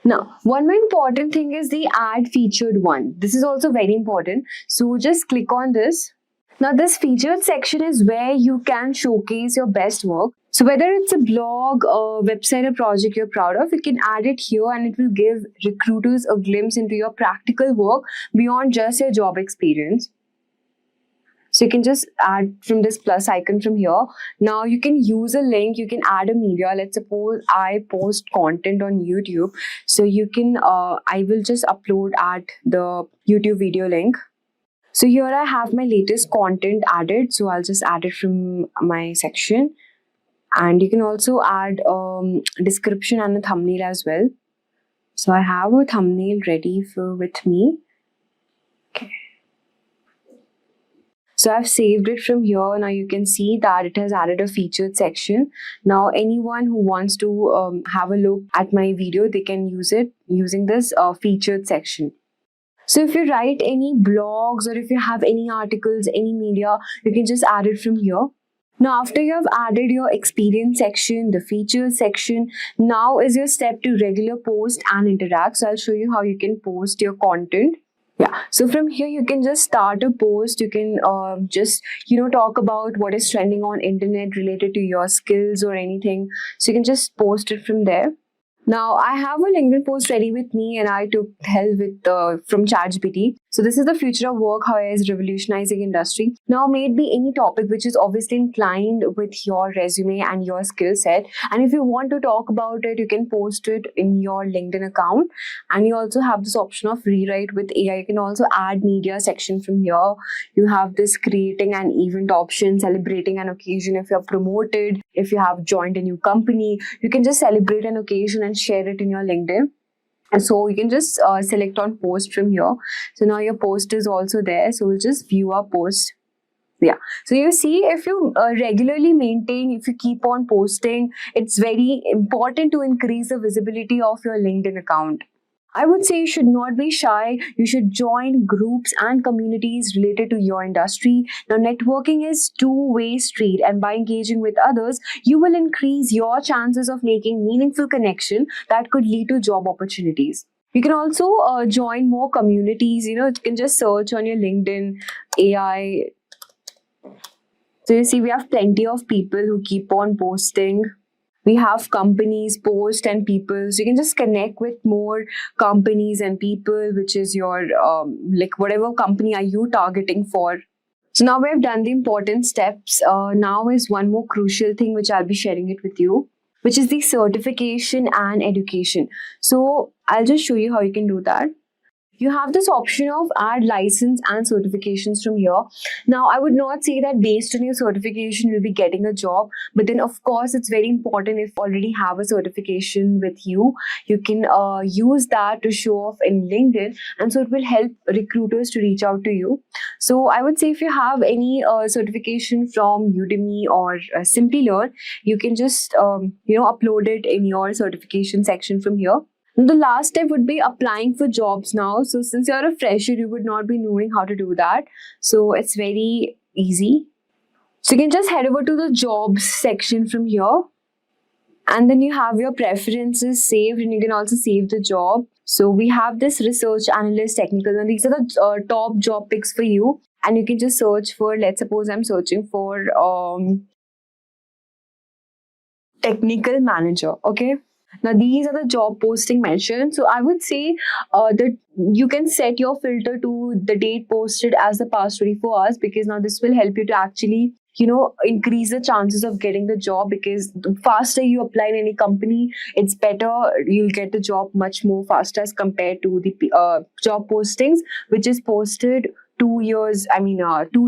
Speaker 1: Now, one more important thing is the add featured one. This is also very important. So just click on this. Now, this featured section is where you can showcase your best work. So whether it's a blog, a website, a project you're proud of, you can add it here and it will give recruiters a glimpse into your practical work beyond just your job experience. So you can just add from this plus icon from here. Now you can use a link, you can add a media. Let's suppose I post content on YouTube. So you can, I will just upload at the YouTube video link. So here I have my latest content added. So I'll just add it from my section. And you can also add description and a thumbnail as well. So I have a thumbnail ready with me. Okay. So I've saved it from here. Now you can see that it has added a featured section. Now anyone who wants to have a look at my video, they can use it using this featured section. So if you write any blogs or if you have any articles, any media, you can just add it from here. Now after you have added your experience section, the features section, now is your step to regular post and interact. So I'll show you how you can post your content. Yeah, so from here you can just start a post. You can just talk about what is trending on internet related to your skills or anything. So you can just post it from there. Now I have a LinkedIn post ready with me, and I took help with from ChatGPT. So this is the future of work, how AI is revolutionizing industry. Now, maybe any topic which is obviously inclined with your resume and your skill set, and if you want to talk about it, you can post it in your LinkedIn account. And you also have this option of rewrite with AI. You can also add media section from here. You have this creating an event option, celebrating an occasion. If you're promoted, if you have joined a new company, you can just celebrate an occasion and share it in your LinkedIn. And so you can just select on post from here. So now your post is also there. So we'll just view our post. Yeah. So you see, if you regularly maintain, if you keep on posting, it's very important to increase the visibility of your LinkedIn account. I would say you should not be shy. You should join groups and communities related to your industry. Now, networking is two-way street, and by engaging with others, you will increase your chances of making meaningful connection that could lead to job opportunities. You can also join more communities. You can just search on your LinkedIn AI. So you see, we have plenty of people who keep on posting. We have companies, post, and people. So you can just connect with more companies and people, which is your, whatever company are you targeting for. So now we have done the important steps. Now is one more crucial thing which I'll be sharing it with you, which is the certification and education. So I'll just show you how you can do that. You have this option of add license and certifications from here. Now, I would not say that based on your certification, you'll be getting a job. But then, of course, it's very important if you already have a certification with you. You can use that to show off in LinkedIn. And so it will help recruiters to reach out to you. So I would say if you have any certification from Udemy or Simplilearn, you can just, upload it in your certification section from here. The last step would be applying for jobs now. So since you're a fresher, you would not be knowing how to do that. So it's very easy. So you can just head over to the jobs section from here. And then you have your preferences saved, and you can also save the job. So we have this research analyst technical, and these are the top job picks for you. And you can just search for, let's suppose I'm searching for technical manager. Okay. Now, these are the job posting mentioned. So I would say that you can set your filter to the date posted as the past 24 hours, because now this will help you to actually, increase the chances of getting the job, because the faster you apply in any company, it's better. You'll get the job much more faster as compared to the job postings, which is posted 2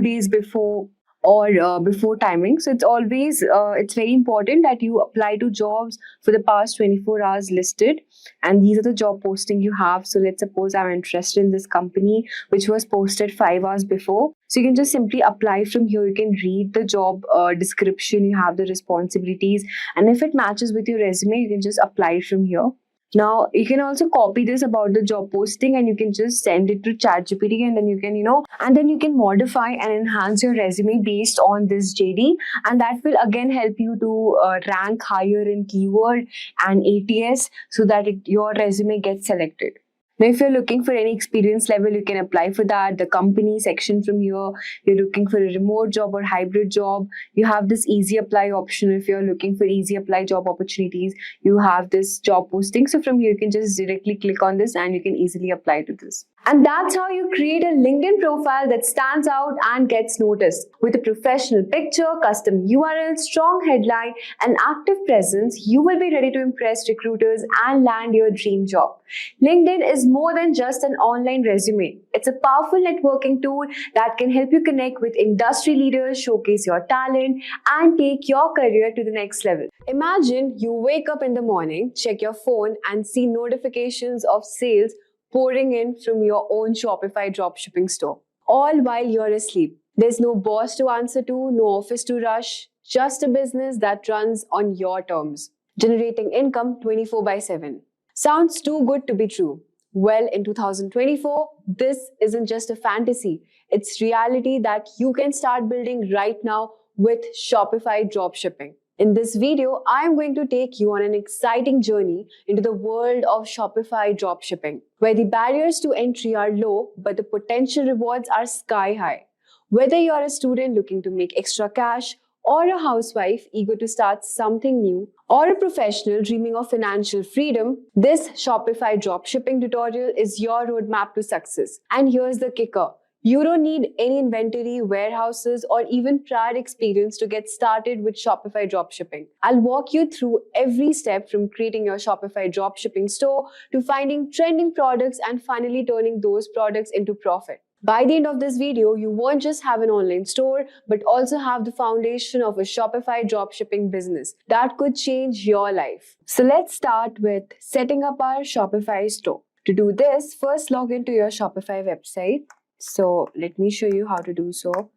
Speaker 1: days before or before timing. So it's always, it's very important that you apply to jobs for the past 24 hours listed. And these are the job posting you have. So let's suppose I'm interested in this company, which was posted 5 hours before. So you can just simply apply from here. You can read the job description. You have the responsibilities. And if it matches with your resume, you can just apply from here. Now, you can also copy this about the job posting, and you can just send it to ChatGPT, and then you can modify and enhance your resume based on this JD. And that will again help you to rank higher in keyword and ATS, so that your resume gets selected. Now, if you're looking for any experience level, you can apply for that. The company section from here, you're looking for a remote job or hybrid job, you have this easy apply option. If you're looking for easy apply job opportunities, you have this job posting. So from here, you can just directly click on this and you can easily apply to this. And that's how you create a LinkedIn profile that stands out and gets noticed. With a professional picture, custom URL, strong headline, and active presence, you will be ready to impress recruiters and land your dream job. LinkedIn is more than just an online resume. It's a powerful networking tool that can help you connect with industry leaders, showcase your talent, and take your career to the next level. Imagine you wake up in the morning, check your phone, and see notifications of sales pouring in from your own Shopify dropshipping store, all while you're asleep. There's no boss to answer to, no office to rush, just a business that runs on your terms, generating income 24 by 7. Sounds too good to be true. Well, in 2024, this isn't just a fantasy, it's reality that you can start building right now with Shopify Dropshipping. In this video, I am going to take you on an exciting journey into the world of Shopify Dropshipping, where the barriers to entry are low but the potential rewards are sky high. Whether you're a student looking to make extra cash, or a housewife eager to start something new, or a professional dreaming of financial freedom, this Shopify dropshipping tutorial is your roadmap to success. And here's the kicker. You don't need any inventory, warehouses, or even prior experience to get started with Shopify dropshipping. I'll walk you through every step from creating your Shopify dropshipping store to finding trending products and finally turning those products into profit. By the end of this video, you won't just have an online store, but also have the foundation of a Shopify dropshipping business that could change your life. So let's start with setting up our Shopify store. To do this, first log into your Shopify website. So let me show you how to do so.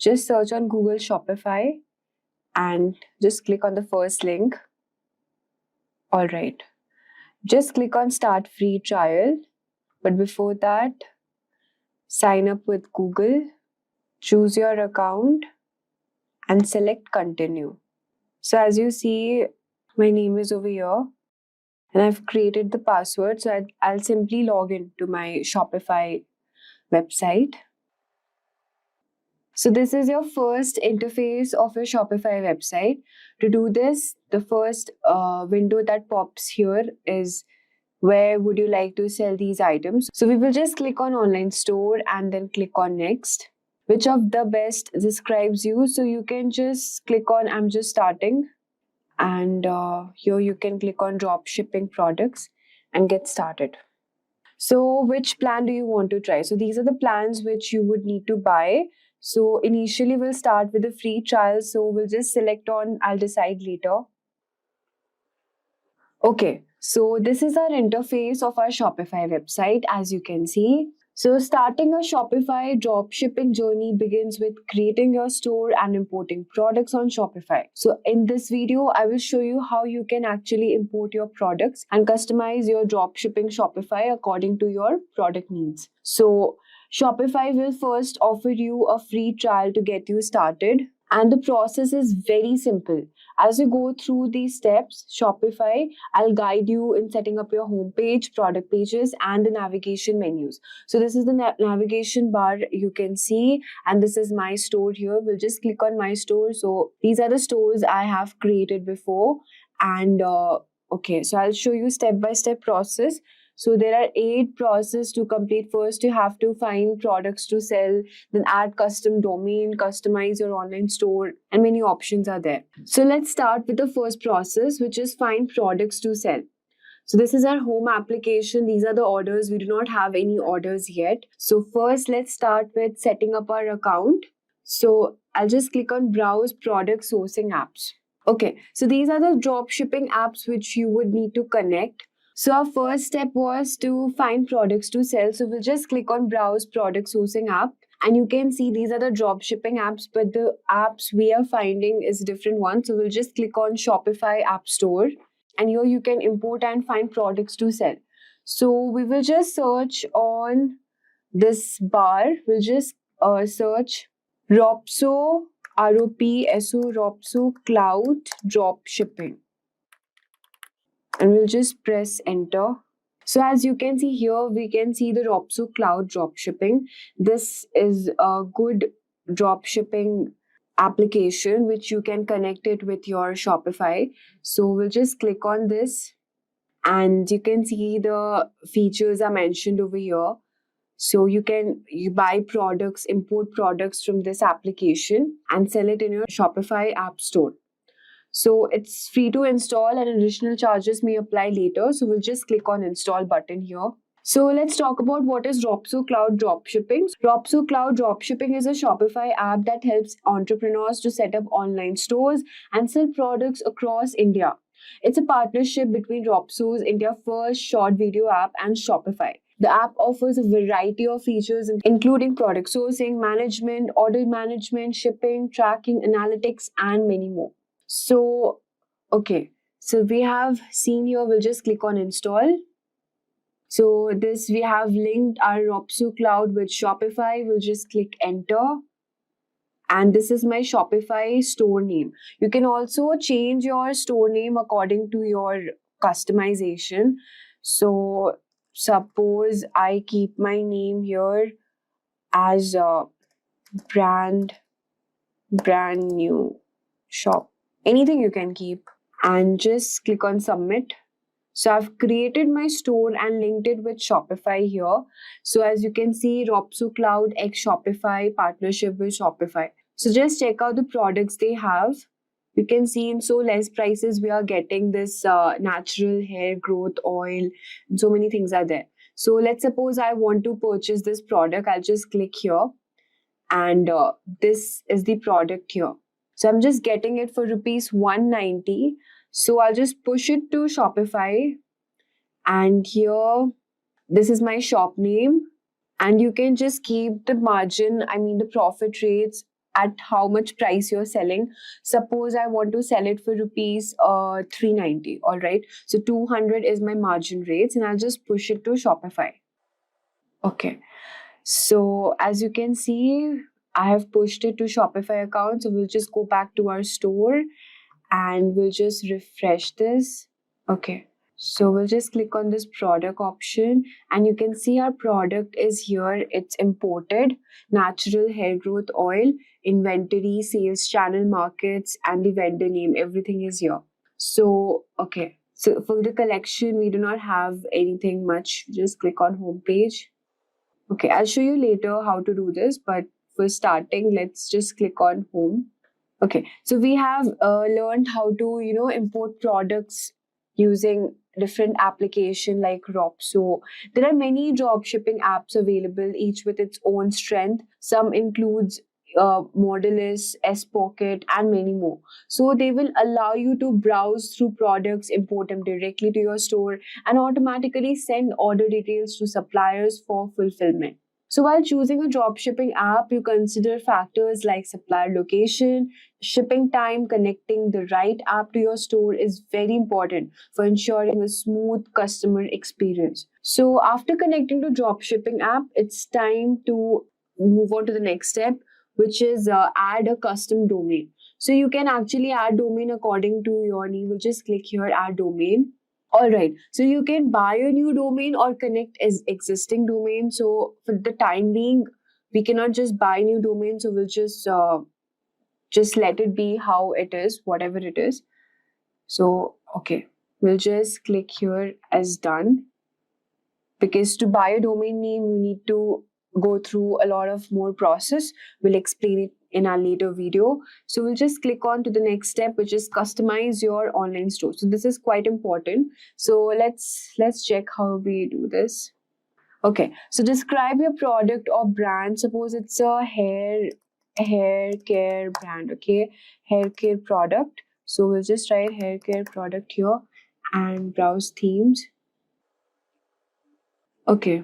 Speaker 1: Just search on Google Shopify and just click on the first link. All right. Just click on Start Free Trial. But before that, sign up with Google, choose your account and select Continue. So as you see, my name is over here and I've created the password. So I'll simply log into my Shopify website. So this is your first interface of your Shopify website. To do this, the first window that pops here is where would you like to sell these items? So we will just click on online store and then click on next. Which of the best describes you? So you can just click on I'm just starting. And here you can click on drop shipping products and get started. So which plan do you want to try? So these are the plans which you would need to buy. So initially we'll start with a free trial. So we'll just select on I'll decide later. Okay, so this is our interface of our Shopify website, as you can see. So starting a Shopify dropshipping journey begins with creating your store and importing products on Shopify. So in this video, I will show you how you can actually import your products and customize your dropshipping Shopify according to your product needs. So Shopify will first offer you a free trial to get you started. And the process is very simple. As you go through these steps, Shopify, I'll guide you in setting up your homepage, product pages, and the navigation menus. So this is the navigation bar you can see, and this is my store here. We'll just click on my store. So these are the stores I have created before. And okay, so I'll show you step-by-step process. So there are 8 processes to complete. First, you have to find products to sell, then add custom domain, customize your online store, and many options are there. So let's start with the first process, which is find products to sell. So this is our home application. These are the orders. We do not have any orders yet. So first, let's start with setting up our account. So I'll just click on Browse Product Sourcing Apps. Okay, so these are the drop shipping apps which you would need to connect. So our first step was to find products to sell. So we'll just click on Browse Product Sourcing App. And you can see these are the drop shipping apps, but the apps we are finding is a different one. So we'll just click on Shopify App Store. And here you can import and find products to sell. So we will just search on this bar. We'll just search Ropso, ROPSO, Ropso Cloud Drop Shipping. And we'll just press enter. So as you can see here, we can see the Ropso Cloud Dropshipping. This is a good dropshipping application which you can connect it with your Shopify. So we'll just click on this and you can see the features are mentioned over here. So you buy products, import products from this application and sell it in your Shopify app store. So it's free to install and additional charges may apply later. So we'll just click on install button here. So let's talk about what is Ropso Cloud Dropshipping. Ropso Cloud Dropshipping is a Shopify app that helps entrepreneurs to set up online stores and sell products across India. It's a partnership between Ropso's India first short video app and Shopify. The app offers a variety of features, including product sourcing, management, order management, shipping, tracking, analytics, and many more. So, okay, so we have seen here, we'll just click on install. So this, we have linked our Ropso Cloud with Shopify. We'll just click enter. And this is my Shopify store name. You can also change your store name according to your customization. So suppose I keep my name here as a brand new shop. Anything you can keep, and just click on submit. So I've created my store and linked it with Shopify here. So as you can see, Ropso Cloud X Shopify partnership with Shopify. So just check out the products they have. You can see in so less prices, we are getting this natural hair growth oil. And so many things are there. So let's suppose I want to purchase this product. I'll just click here. And this is the product here. So I'm just getting it for rupees 190. So I'll just push it to Shopify. And here, this is my shop name. And you can just keep the margin, the profit rates at how much price you're selling. Suppose I want to sell it for rupees 390. All right. So 200 is my margin rates, and I'll just push it to Shopify. Okay. So as you can see, I have pushed it to Shopify account. So we'll just go back to our store and we'll just refresh this. Okay. So we'll just click on this product option, and you can see our product is here. It's imported, natural hair growth oil, inventory, sales channel, markets, and the vendor name. Everything is here. So, okay. So for the collection, we do not have anything much. Just click on home page. Okay, I'll show you later how to do this, but for starting, let's just click on home. Okay, so we have learned how to, import products using different application like Ropso. There are many drop shipping apps available, each with its own strength. Some includes Modulus, S-Pocket, and many more. So they will allow you to browse through products, import them directly to your store, and automatically send order details to suppliers for fulfillment. So while choosing a dropshipping app, you consider factors like supplier location, shipping time. Connecting the right app to your store is very important for ensuring a smooth customer experience. So after connecting to dropshipping app, it's time to move on to the next step, which is add a custom domain. So you can actually add domain according to your need. We'll just click here, add domain. All right, so you can buy a new domain or connect as existing domain. So for the time being, we cannot just buy new domain. So we'll just let it be how it is, whatever it is. So, okay, we'll just click here as done. Because to buy a domain name, you need to go through a lot of more process. We'll explain it in our later video. So we'll just click on to the next step, which is customize your online store. So this is quite important. So let's check how we do this. Okay, so describe your product or brand. Suppose it's a hair care brand. Okay, hair care product. So we'll just write hair care product here and browse themes. Okay,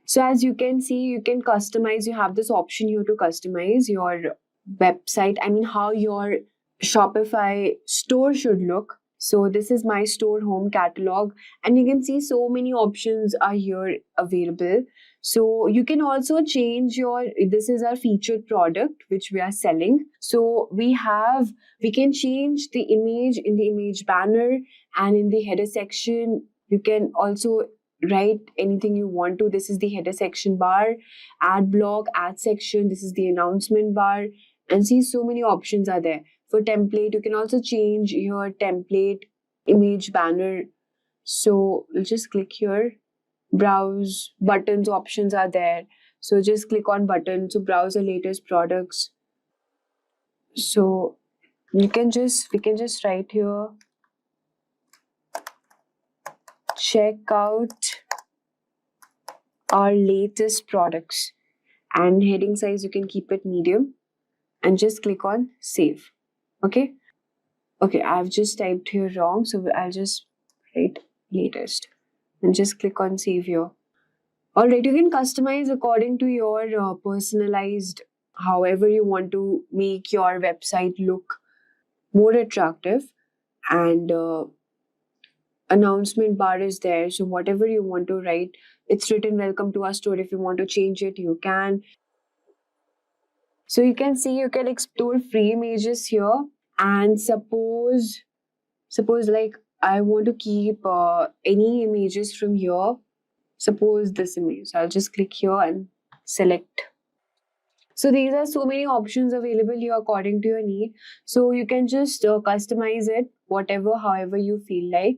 Speaker 1: so as you can see, you can customize. You have this option here to customize your website. How your Shopify store should look. So this is my store home catalog, and you can see so many options are here available. So you can also change this is our featured product which we are selling. So we can change the image in the image banner, and in the header section, you can also write anything you want to. This is the header section bar, ad block, ad section. This is the announcement bar, and see so many options are there. For template, you can also change your template image banner. So we'll just click here, browse buttons options are there. So just click on button to browse the latest products. So we can just write here, check out our latest products, and heading size you can keep it medium, and just click on save. Okay, I've just typed here wrong, so I'll just write latest and just click on save here. Alright, you can customize according to your personalized, however you want to make your website look more attractive. And announcement bar is there, so whatever you want to write, it's written welcome to our store. If you want to change it, you can. So you can see, you can explore free images here. And suppose like I want to keep any images from here. Suppose this image, I'll just click here and select. So these are so many options available here according to your need. So you can just customize it whatever, however you feel like.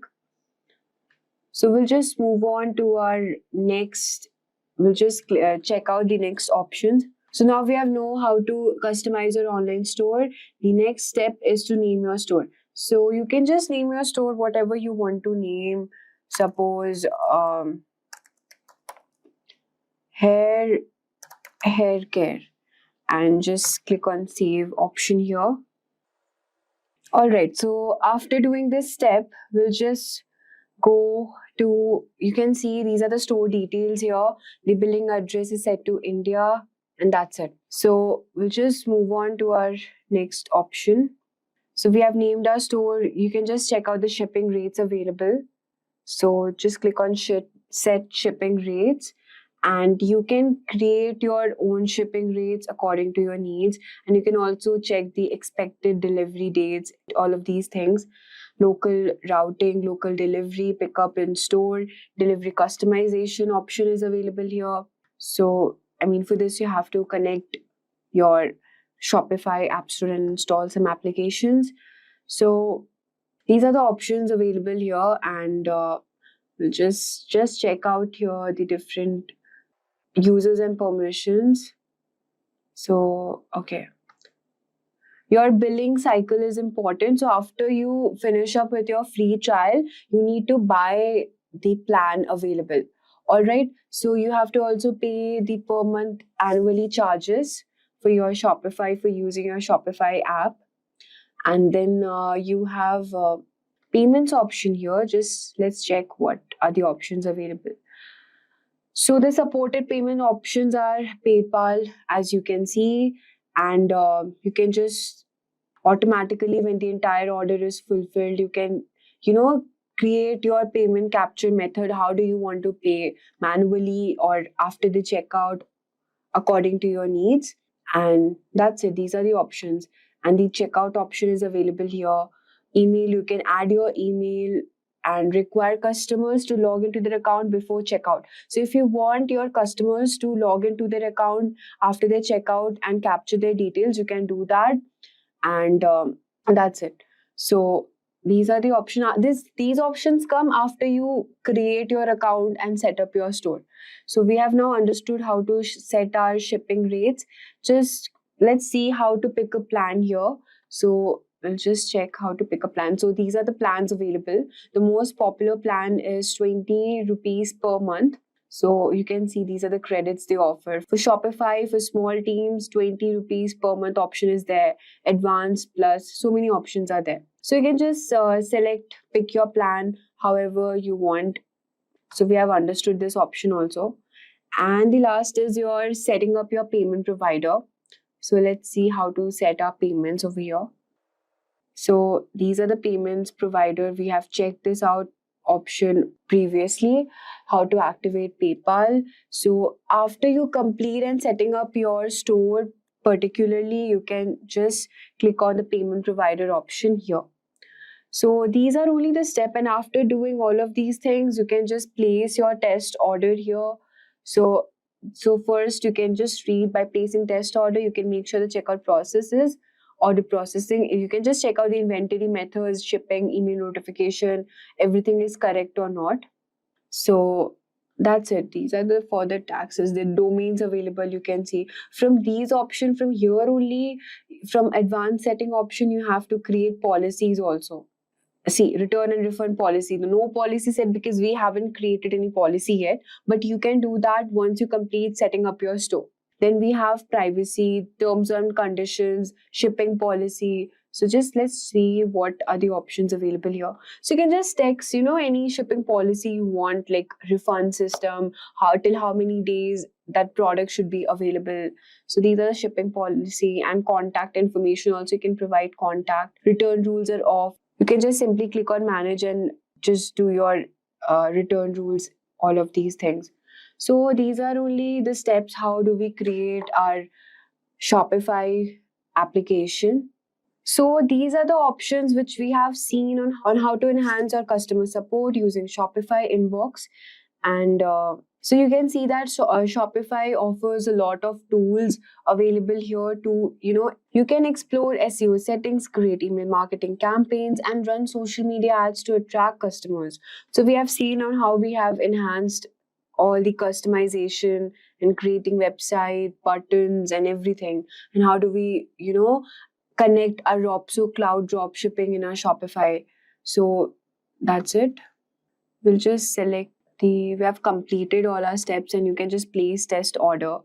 Speaker 1: So we'll just move on to our next. We'll just check out the next options. So now we have know how to customize your online store. The next step is to name your store. So you can just name your store whatever you want to name. Suppose hair care, and just click on save option here. Alright, so after doing this step, we'll just go to, you can see these are the store details here. The billing address is set to India, and that's it. So we'll just move on to our next option. So we have named our store. You can just check out the shipping rates available. So just click on set shipping rates, and you can create your own shipping rates according to your needs. And you can also check the expected delivery dates, all of these things. Local routing, local delivery, pickup in store, delivery customization option is available here. So, I mean, for this, you have to connect your Shopify app store and install some applications. So, these are the options available here, and we'll just check out here the different users and permissions. So, okay. Your billing cycle is important. So after you finish up with your free trial, you need to buy the plan available. All right. So you have to also pay the per month annually charges for your Shopify, for using your Shopify app. And then you have payments option here. Just let's check what are the options available. So the supported payment options are PayPal, as you can see, and you can just automatically, when the entire order is fulfilled, you can, create your payment capture method. How do you want to pay, manually or after the checkout, according to your needs? And that's it. These are the options. And the checkout option is available here. Email, you can add your email and require customers to log into their account before checkout. So if you want your customers to log into their account after their checkout and capture their details, you can do that. And that's it. So these are the options. These options come after you create your account and set up your store. So we have now understood how to set our shipping rates. Just let's see how to pick a plan here. So we'll just check how to pick a plan. So these are the plans available. The most popular plan is 20 rupees per month. So you can see these are the credits they offer. For Shopify, for small teams, 20 rupees per month option is there. Advanced, plus, so many options are there. So you can just pick your plan however you want. So we have understood this option also. And the last is your setting up your payment provider. So let's see how to set up payments over here. So these are the payments provider. We have checked this out option previously, how to activate PayPal. So after you complete and setting up your store, particularly, you can just click on the payment provider option here. So these are only the step, and after doing all of these things, you can just place your test order here. So first you can just read. By placing test order, you can make sure the checkout process is order processing. You can just check out the inventory methods, shipping, email notification, everything is correct or not. So that's it. These are the further taxes, the domains available. You can see from these options, from here only, from advanced setting option, you have to create policies also. See, return and refund policy. The no policy set because we haven't created any policy yet, but you can do that once you complete setting up your store. Then we have privacy, terms and conditions, shipping policy. So just let's see what are the options available here. So you can just text, any shipping policy you want, like refund system, how many days that product should be available. So these are the shipping policy and contact information. Also, you can provide contact. Return rules are off. You can just simply click on manage and just do your return rules, all of these things. So these are only the steps. How do we create our Shopify application? So these are the options which we have seen on how to enhance our customer support using Shopify inbox. And so you can see that Shopify offers a lot of tools available here to, you can explore SEO settings, create email marketing campaigns, and run social media ads to attract customers. So we have seen on how we have enhanced all the customization and creating website buttons and everything, and how do we, connect our Ropso cloud dropshipping in our Shopify. So that's it. We'll just select we have completed all our steps, and you can just place test order.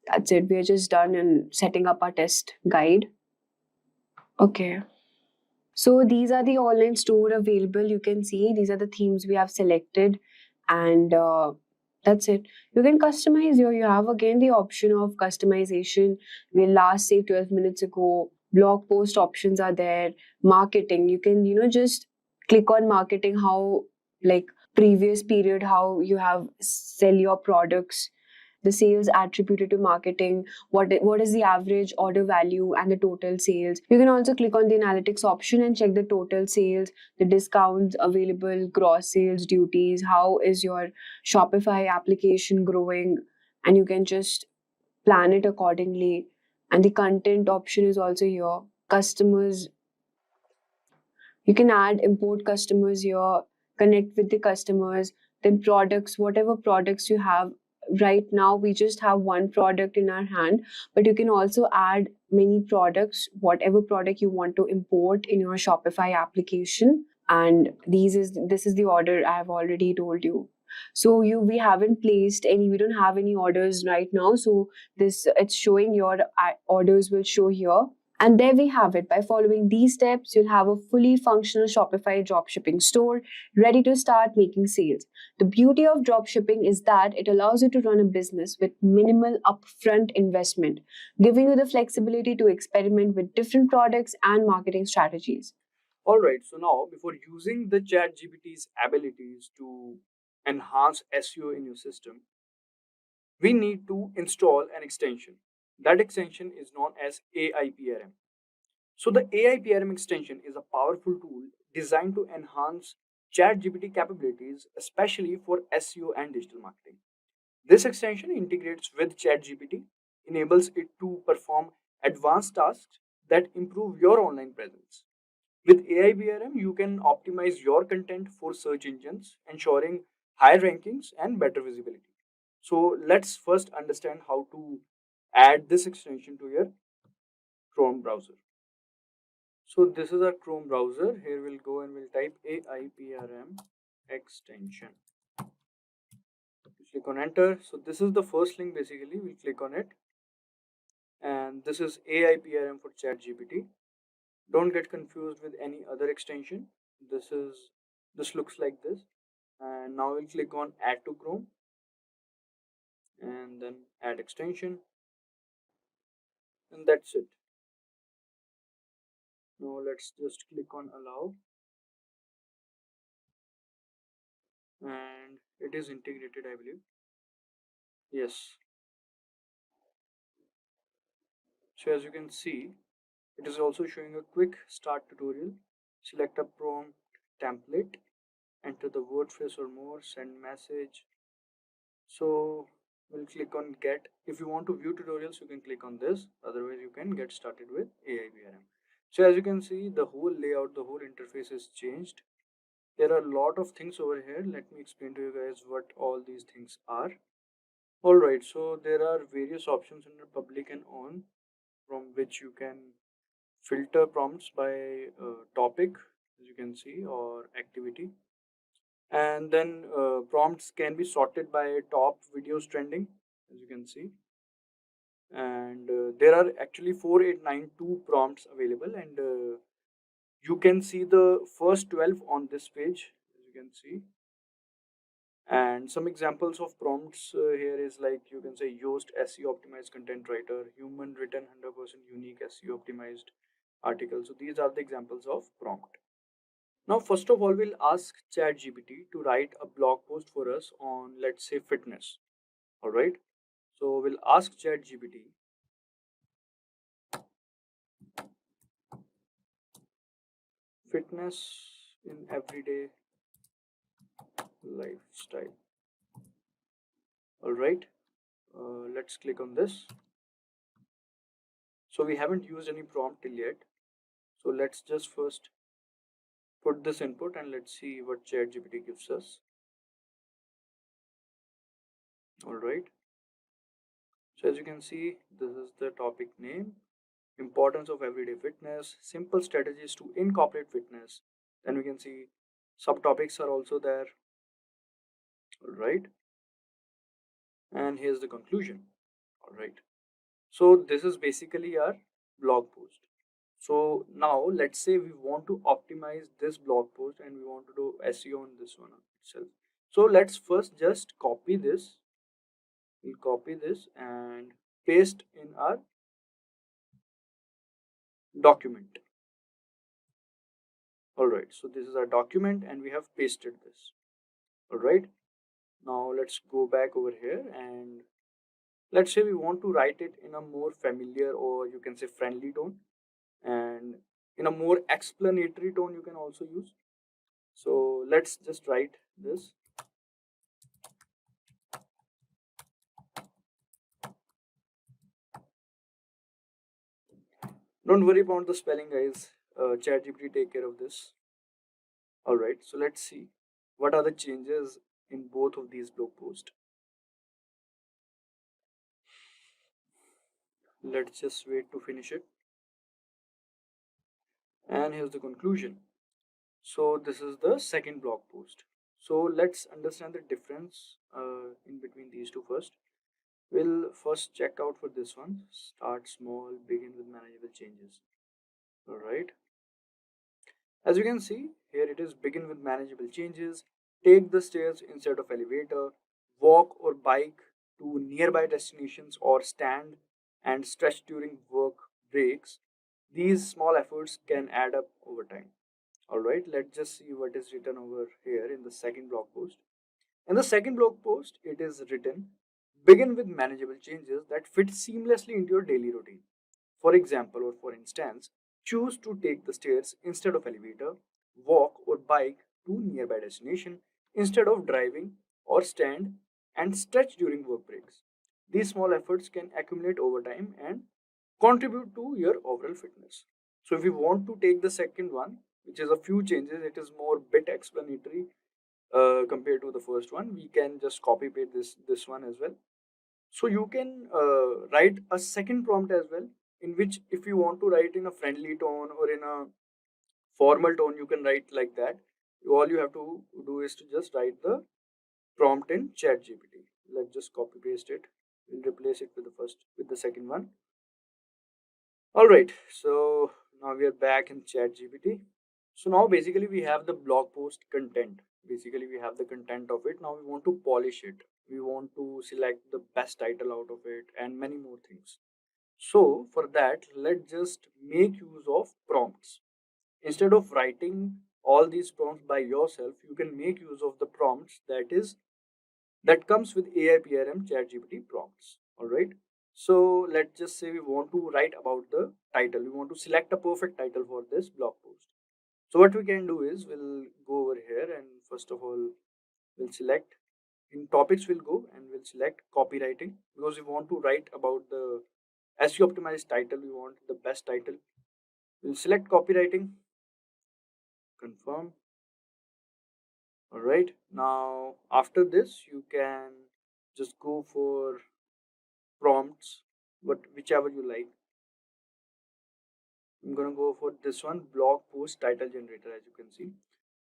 Speaker 1: That's it. We're just done and setting up our test guide. Okay. So these are the online store available. You can see these are the themes we have selected, and that's it. You can customize your. You have again the option of customization. We last saved 12 minutes ago. Blog post options are there. Marketing. You can just click on marketing. How like previous period how you have sell your products, the sales attributed to marketing, what is the average order value and the total sales. You can also click on the analytics option and check the total sales, the discounts available, gross sales, duties, how is your Shopify application growing, and you can just plan it accordingly. And the content option is also here. Customers, you can add import customers here, connect with the customers, then products, whatever products you have. Right now, we just have one product in our hand, but you can also add many products, whatever product you want to import in your Shopify application. And this is the order I have already told you. So we haven't placed any, we don't have any orders right now. So this it's showing your orders will show here. And there we have it. By following these steps, you'll have a fully functional Shopify dropshipping store ready to start making sales. The beauty of dropshipping is that it allows you to run a business with minimal upfront investment, giving you the flexibility to experiment with different products and marketing strategies.
Speaker 5: Alright, so now before using the ChatGPT's abilities to enhance SEO in your system, we need to install an extension. That extension is known as AI PRM. So the AI PRM extension is a powerful tool designed to enhance ChatGPT capabilities, especially for SEO and digital marketing. This extension integrates with ChatGPT, enables it to perform advanced tasks that improve your online presence. With AI PRM, you can optimize your content for search engines, ensuring higher rankings and better visibility. So let's first understand how to add this extension to your Chrome browser. So this is our Chrome browser. Here we'll go and we'll type AIPRM extension. Click on enter. So this is the first link basically. We'll click on it. And this is AIPRM for ChatGPT. Don't get confused with any other extension. This looks like this. And now we'll click on add to Chrome and then add extension, and that's it. Now let's just click on allow, and it is integrated, I believe. Yes. So as you can see, it is also showing a quick start tutorial. Select a prompt template, enter the word phrase or more, send message. So we'll click on get. If you want to view tutorials, you can click on this. Otherwise, you can get started with AIPRM. So as you can see, the whole layout, the whole interface is changed. There are a lot of things over here. Let me explain to you guys what all these things are. Alright, so there are various options under public and on, from which you can filter prompts by topic, as you can see, or activity. And then prompts can be sorted by top videos trending, as you can see. and there are actually 4892 prompts available, and you can see the first 12 on this page, as you can see. And some examples of prompts here is like, you can say Yoast SEO optimized content writer, human written 100% unique SEO optimized article. So these are the examples of prompt. Now, first of all, we'll ask ChatGPT to write a blog post for us on, let's say, fitness. All right. So we'll ask ChatGPT, fitness in everyday lifestyle. All right. Let's click on this. So we haven't used any prompt till yet. So let's just first put this input and let's see what ChatGPT gives us. All right. So as you can see, this is the topic name, importance of everyday fitness, simple strategies to incorporate fitness. Then we can see subtopics are also there. All right. And here's the conclusion. All right. So this is basically our blog post. So now let's say we want to optimize this blog post and we want to do SEO on this one itself. So let's first just copy this. We'll copy this and paste in our document. All right, so this is our document and we have pasted this. All right, now let's go back over here and let's say we want to write it in a more familiar, or you can say friendly tone, and in a more explanatory tone you can also use. So let's just write this. Don't worry about the spelling, guys. ChatGPT take care of this. All right, so let's see what are the changes in both of these blog posts. Let's just wait to finish it. And here's the conclusion. So this is the second blog post. So let's understand the difference in between these two first. We'll first check out for this one. Start small, begin with manageable changes. All right. As you can see, here it is, begin with manageable changes. Take the stairs instead of elevator. Walk or bike to nearby destinations, or stand and stretch during work breaks. These small efforts can add up over time. Alright, let's just see what is written over here in the second blog post. In the second blog post, it is written, begin with manageable changes that fit seamlessly into your daily routine. For example, or for instance, choose to take the stairs instead of elevator, walk or bike to nearby destination instead of driving, or stand and stretch during work breaks. These small efforts can accumulate over time and contribute to your overall fitness. So if you want to take the second one, which is a few changes, it is more bit explanatory compared to the first one. We can just copy paste this one as well. So you can write a second prompt as well, in which if you want to write in a friendly tone or in a formal tone, you can write like that. All you have to do is to just write the prompt in ChatGPT. Let's just copy paste it. We'll replace it with the second one. All right, so now we are back in ChatGPT. So now basically we have the blog post content. Basically we have the content of it. Now we want to polish it. We want to select the best title out of it and many more things. So for that, let's just make use of prompts. Instead of writing all these prompts by yourself, you can make use of the prompts that comes with AI PRM ChatGPT prompts. All right. So let's just say we want to write about the title. We want to select a perfect title for this blog post. So what we can do is we'll go over here and first of all we'll select, in topics we'll go and we'll select copywriting, because we want to write about the SEO optimized title. We want the best title. We'll select copywriting, confirm. All right. Now after this you can just go for prompts, whichever you like. I'm gonna go for this one, blog post title generator, as you can see.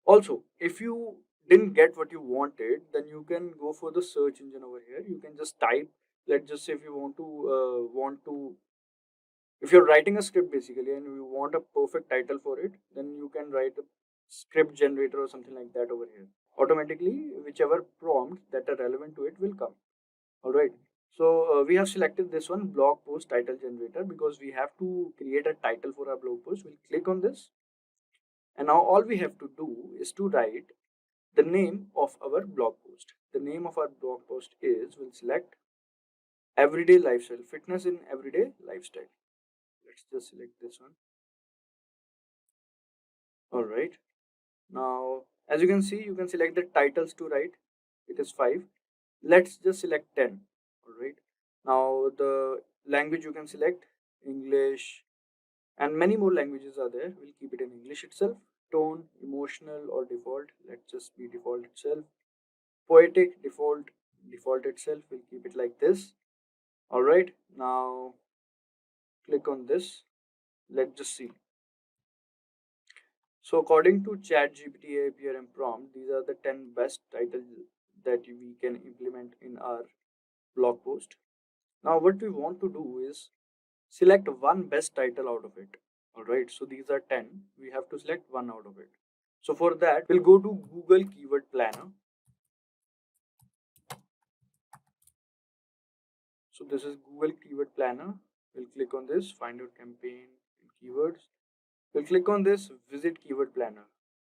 Speaker 5: Also, if you didn't get what you wanted, then you can go for the search engine over here. You can just type let's just say if you if you're writing a script basically and you want a perfect title for it, then you can write a script generator or something like that over here. Automatically, whichever prompt that are relevant to it will come. All right. So we have selected this one, blog post title generator, because we have to create a title for our blog post. We'll click on this, and now all we have to do is to write the name of our blog post. The name of our blog post is, we'll select everyday lifestyle, fitness in everyday lifestyle. Let's just select this one. All right. Now, as you can see, you can select the titles to write. It is 5. Let's just select 10. All right. Now, the language you can select English, and many more languages are there. We'll keep it in English itself. Tone, emotional, or default. Let's just be default itself. Poetic, default itself. We'll keep it like this. All right. Now, click on this. Let's just see. So according to ChatGPT API and prompt, these are the 10 best titles that we can implement in our blog post. Now what we want to do is select one best title out of it. Alright, so these are 10. We have to select one out of it. So for that, we'll go to Google Keyword Planner. So this is Google Keyword Planner. We'll click on this, find your campaign and keywords. We'll click on this, visit Keyword Planner.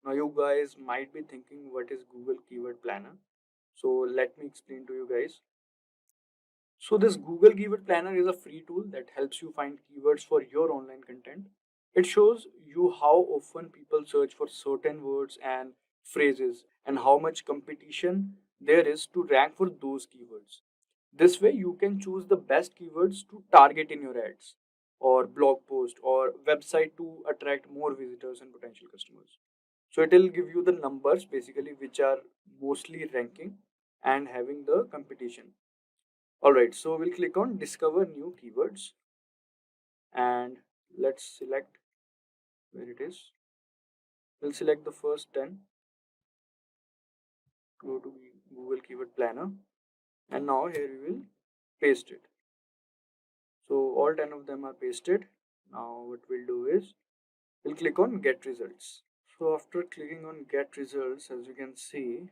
Speaker 5: Now you guys might be thinking, what is Google Keyword Planner? So let me explain to you guys. So this Google Keyword Planner is a free tool that helps you find keywords for your online content. It shows you how often people search for certain words and phrases and how much competition there is to rank for those keywords. This way you can choose the best keywords to target in your ads or blog post or website to attract more visitors and potential customers. So it will give you the numbers basically which are mostly ranking and having the competition. Alright, so we'll click on discover new keywords and let's select where it is. We'll select the first 10. Go to Google Keyword Planner and now here we will paste it. So all 10 of them are pasted. Now what we'll do is we'll click on get results. So after clicking on get results, as you can see,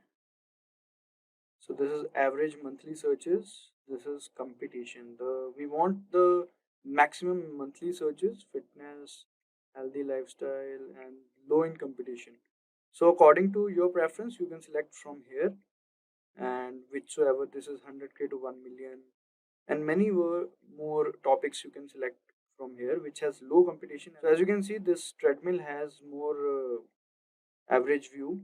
Speaker 5: so this is average monthly searches, this is competition. We want the maximum monthly searches, fitness, healthy lifestyle, and low in competition. So according to your preference, you can select from here, and whichsoever, this is 100k to 1 million, and many more topics you can select from here which has low competition. So as you can see, this treadmill has more average view,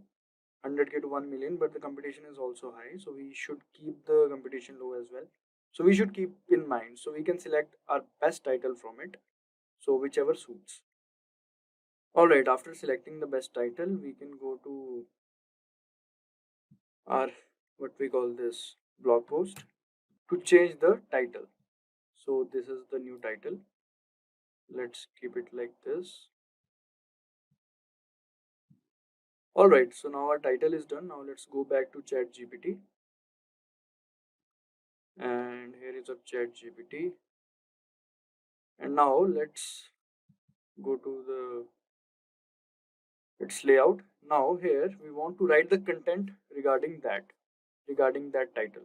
Speaker 5: 100k to 1 million, but the competition is also high, so we should keep the competition low as well. So we should keep in mind, so we can select our best title from it, so whichever suits. All right, after selecting the best title, we can go to our what we call this blog post to change the title. So this is the new title. Let's keep it like this. Alright, so now our title is done. Now let's go back to ChatGPT. And here is our ChatGPT. And now let's go to its layout. Now here we want to write the content regarding that title.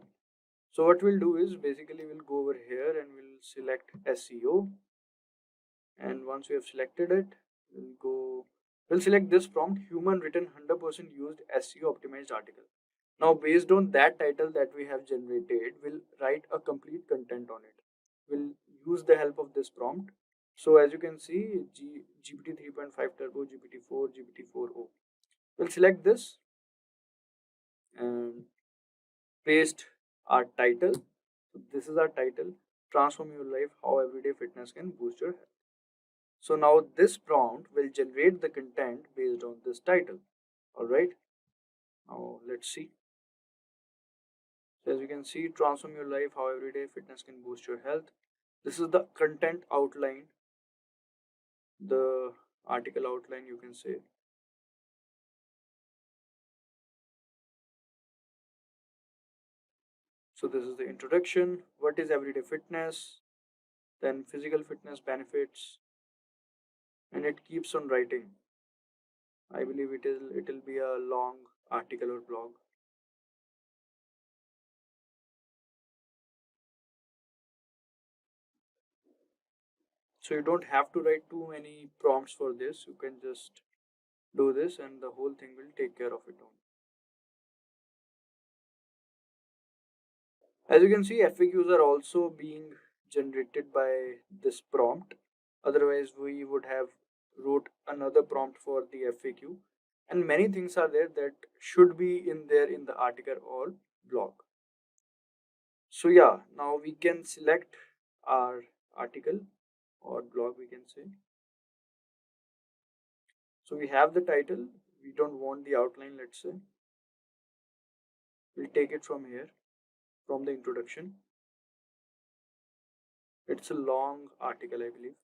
Speaker 5: So what we'll do is basically we'll go over here and we'll select SEO. And once we have selected it, we'll select this prompt, human written 100% used SEO optimized article. Now based on that title that we have generated, we'll write a complete content on it. We'll use the help of this prompt. So as you can see, GPT 3.5 Turbo, GPT-4, GPT-4o. We'll select this and paste our title. So this is our title, transform your life, how everyday fitness can boost your health. So now this prompt will generate the content based on this title. Alright, now let's see. So as you can see, transform your life, how everyday fitness can boost your health. This is the content outline, the article outline you can say. So this is the introduction. What is everyday fitness? Then physical fitness benefits, and it keeps on writing. I believe it'll be a long article or blog. So you don't have to write too many prompts for this. You can just do this and the whole thing will take care of it on. As you can see, FAQs are also being generated by this prompt. Otherwise, we would have wrote another prompt for the FAQ. And many things are there that should be in there in the article or blog. So yeah, now we can select our article or blog, we can say. So we have the title. We don't want the outline, let's say. We'll take it from here, from the introduction. It's a long article, I believe.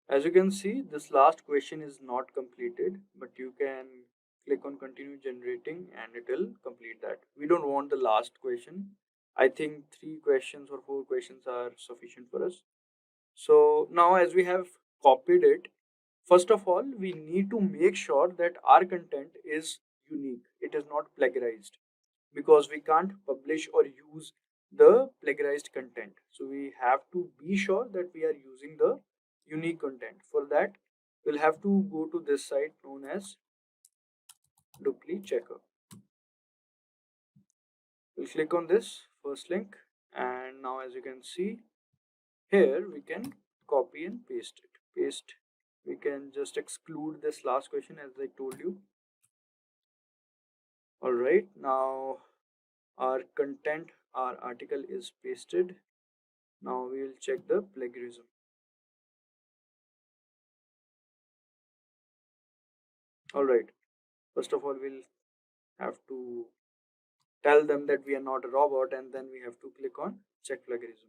Speaker 5: As you can see, this last question is not completed, but you can click on continue generating and it will complete that. We don't want the last question. I think 3 questions or 4 questions are sufficient for us. So now as we have copied it, first of all, we need to make sure that our content is unique. It is not plagiarized, because we can't publish or use the plagiarized content. So we have to be sure that we are using the unique content. For that, we'll have to go to this site known as Dupli Checker. We'll click on this first link, and now as you can see here, we can copy and paste it. Paste. We can just exclude this last question as I told you. All right, now our content, our article is pasted. Now we will check the plagiarism. All right, first of all, we'll have to tell them that we are not a robot, and then we have to click on check plagiarism.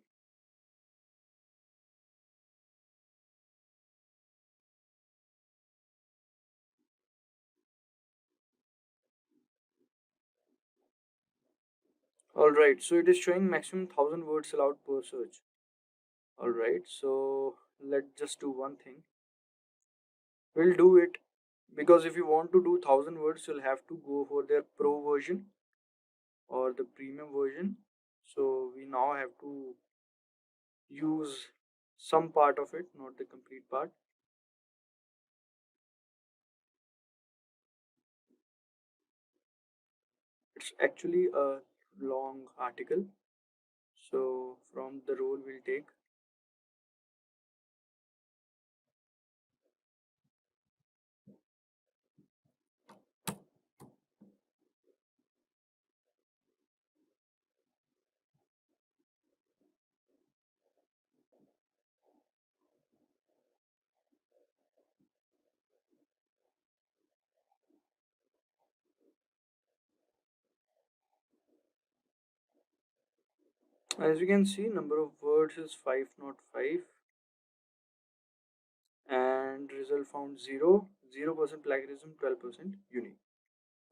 Speaker 5: All right, so it is showing maximum 1000 words allowed per search. All right, so let's just do one thing. We'll do it, because if you want to do 1000 words, you'll have to go for their pro version or the premium version. So we now have to use some part of it, not the complete part. It's actually a long article. So from the role we'll take. As you can see, number of words is 505 and result found 0, 0% plagiarism, 12% unique.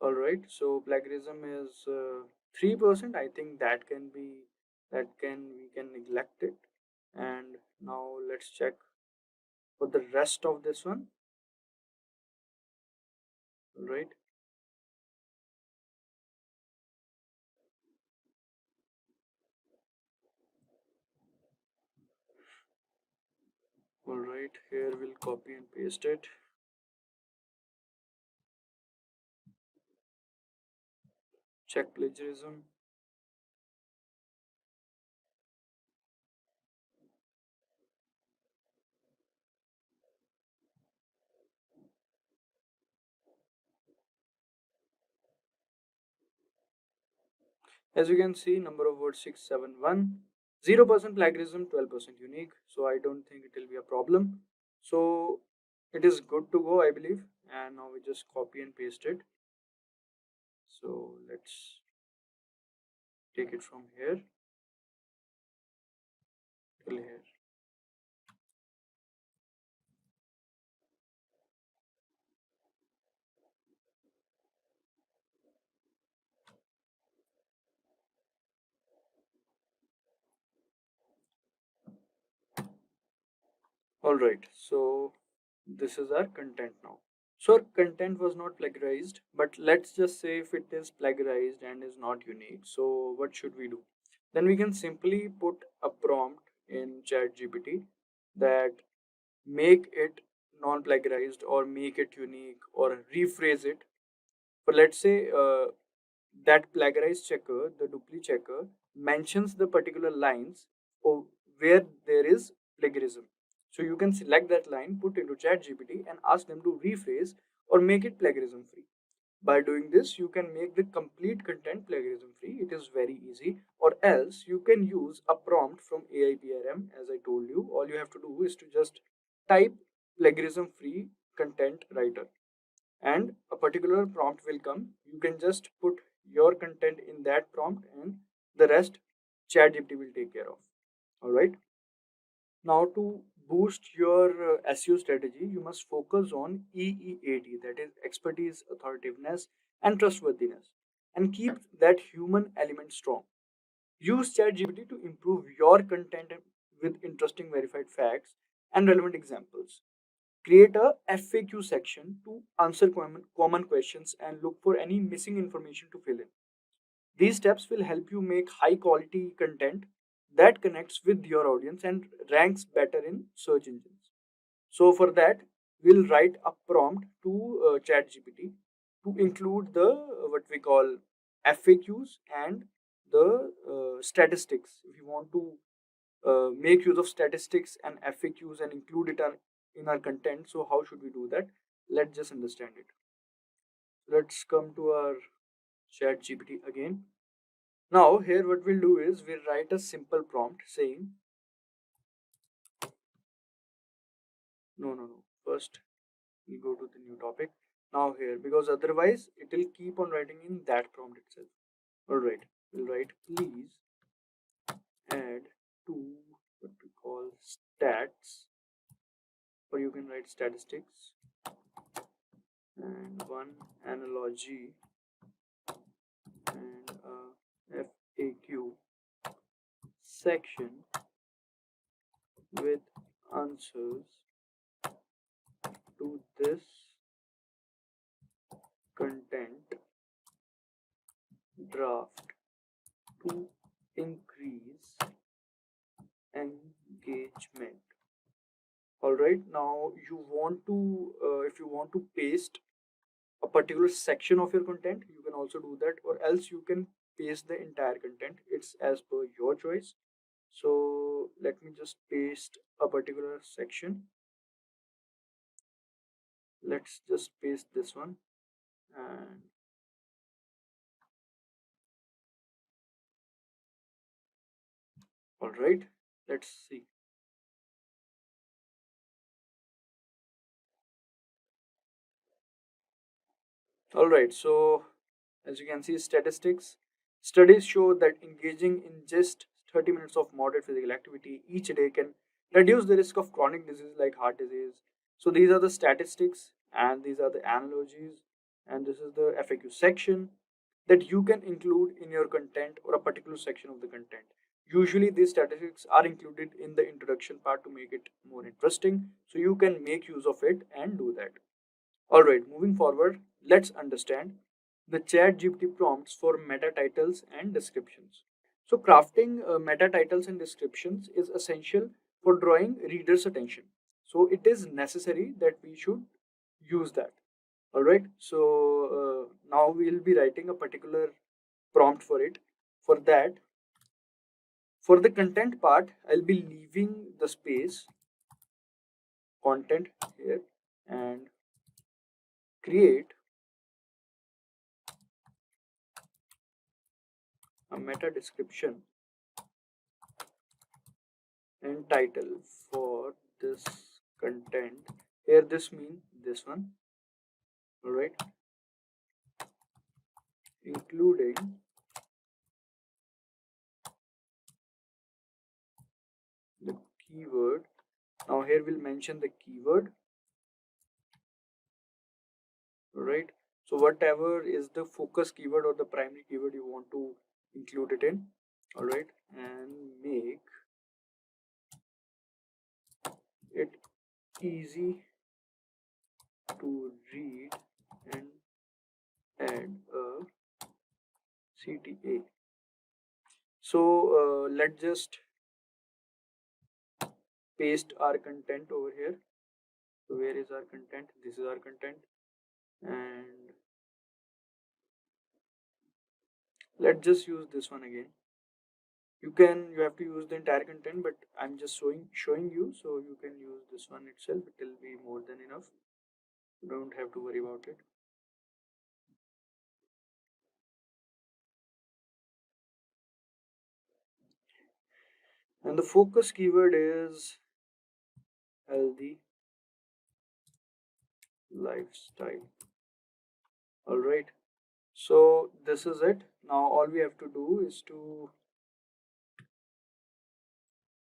Speaker 5: All right, so plagiarism is 3%. I think that can be, we can neglect it. And now let's check for the rest of this one. All right. All right, here we'll copy and paste it. Check plagiarism. As you can see, number of words 671, 0% plagiarism, 12% unique. So I don't think it will be a problem. So it is good to go, I believe. And now we just copy and paste it. So let's take it from here till here. Alright, so this is our content now. So our content was not plagiarized, but let's just say if it is plagiarized and is not unique, so what should we do? Then we can simply put a prompt in ChatGPT that make it non-plagiarized or make it unique or rephrase it. But let's say that plagiarized checker, the duplicate checker, mentions the particular lines of where there is plagiarism. So you can select that line, put into ChatGPT, and ask them to rephrase or make it plagiarism free. By doing this, you can make the complete content plagiarism free. It is very easy. Or else you can use a prompt from AI PRM. As I told you, all you have to do is to just type plagiarism free content writer and a particular prompt will come. You can just put your content in that prompt and the rest ChatGPT will take care of. All right. Now to boost your SEO strategy, you must focus on EEAT, that is expertise, authoritativeness, and trustworthiness, and keep that human element strong. Use ChatGPT to improve your content with interesting verified facts and relevant examples. Create a FAQ section to answer common questions and look for any missing information to fill in. These steps will help you make high quality content that connects with your audience and ranks better in search engines. So, for that, we'll write a prompt to ChatGPT to include the what we call FAQs and the statistics. If you want to make use of statistics and FAQs and include it in our content. So how should we do that? Let's just understand it. Let's come to our chat GPT again. Now here what we'll do is we'll write a simple prompt saying no. First we'll go to the new topic. Now here because otherwise it will keep on writing in that prompt itself. Alright, we'll write please add to what we call stats, or you can write statistics, and one analogy and a FAQ section with answers to this content draft to increase engagement. All right, now you want to if you want to paste a particular section of your content, you can also do that, or else you can paste the entire content. It's as per your choice. So let me just paste a particular section. Let's just paste this one, and all right, let's see. All right, so as you can see, statistics. Studies show that engaging in just 30 minutes of moderate physical activity each day can reduce the risk of chronic disease like heart disease. So these are the statistics and these are the analogies, and this is the FAQ section that you can include in your content or a particular section of the content. Usually these statistics are included in the introduction part to make it more interesting. So you can make use of it and do that. Alright, moving forward, let's understand the ChatGPT prompts for meta titles and descriptions. So, crafting meta titles and descriptions is essential for drawing readers' attention. So, it is necessary that we should use that. Alright, so now we'll be writing a particular prompt for it. For that, for the content part, I'll be leaving the space content here and create a meta description and title for this content. Here this means this one. All right, including the keyword. Now here we'll mention the keyword. All right, so whatever is the focus keyword or the primary keyword you want to include it in. All right, and make it easy to read and add a CTA. So let's just paste our content over here. So where is our content? This is our content, and let's just use this one again. You have to use the entire content, but I'm just showing you, so you can use this one itself. It will be more than enough. You don't have to worry about it. And the focus keyword is healthy lifestyle. All right, so this is it. Now all we have to do is to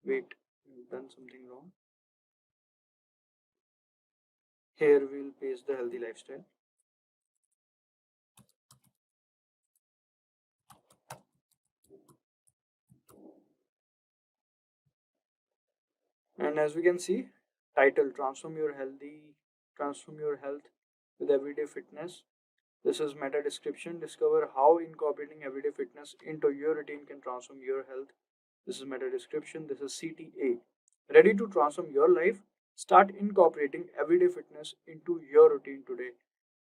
Speaker 5: wait, we've done something wrong. Here we'll paste the healthy lifestyle. And as we can see, title, transform your health with everyday fitness. This is meta description. Discover how incorporating everyday fitness into your routine can transform your health. This is meta description. This is CTA. Ready to transform your life? Start incorporating everyday fitness into your routine today.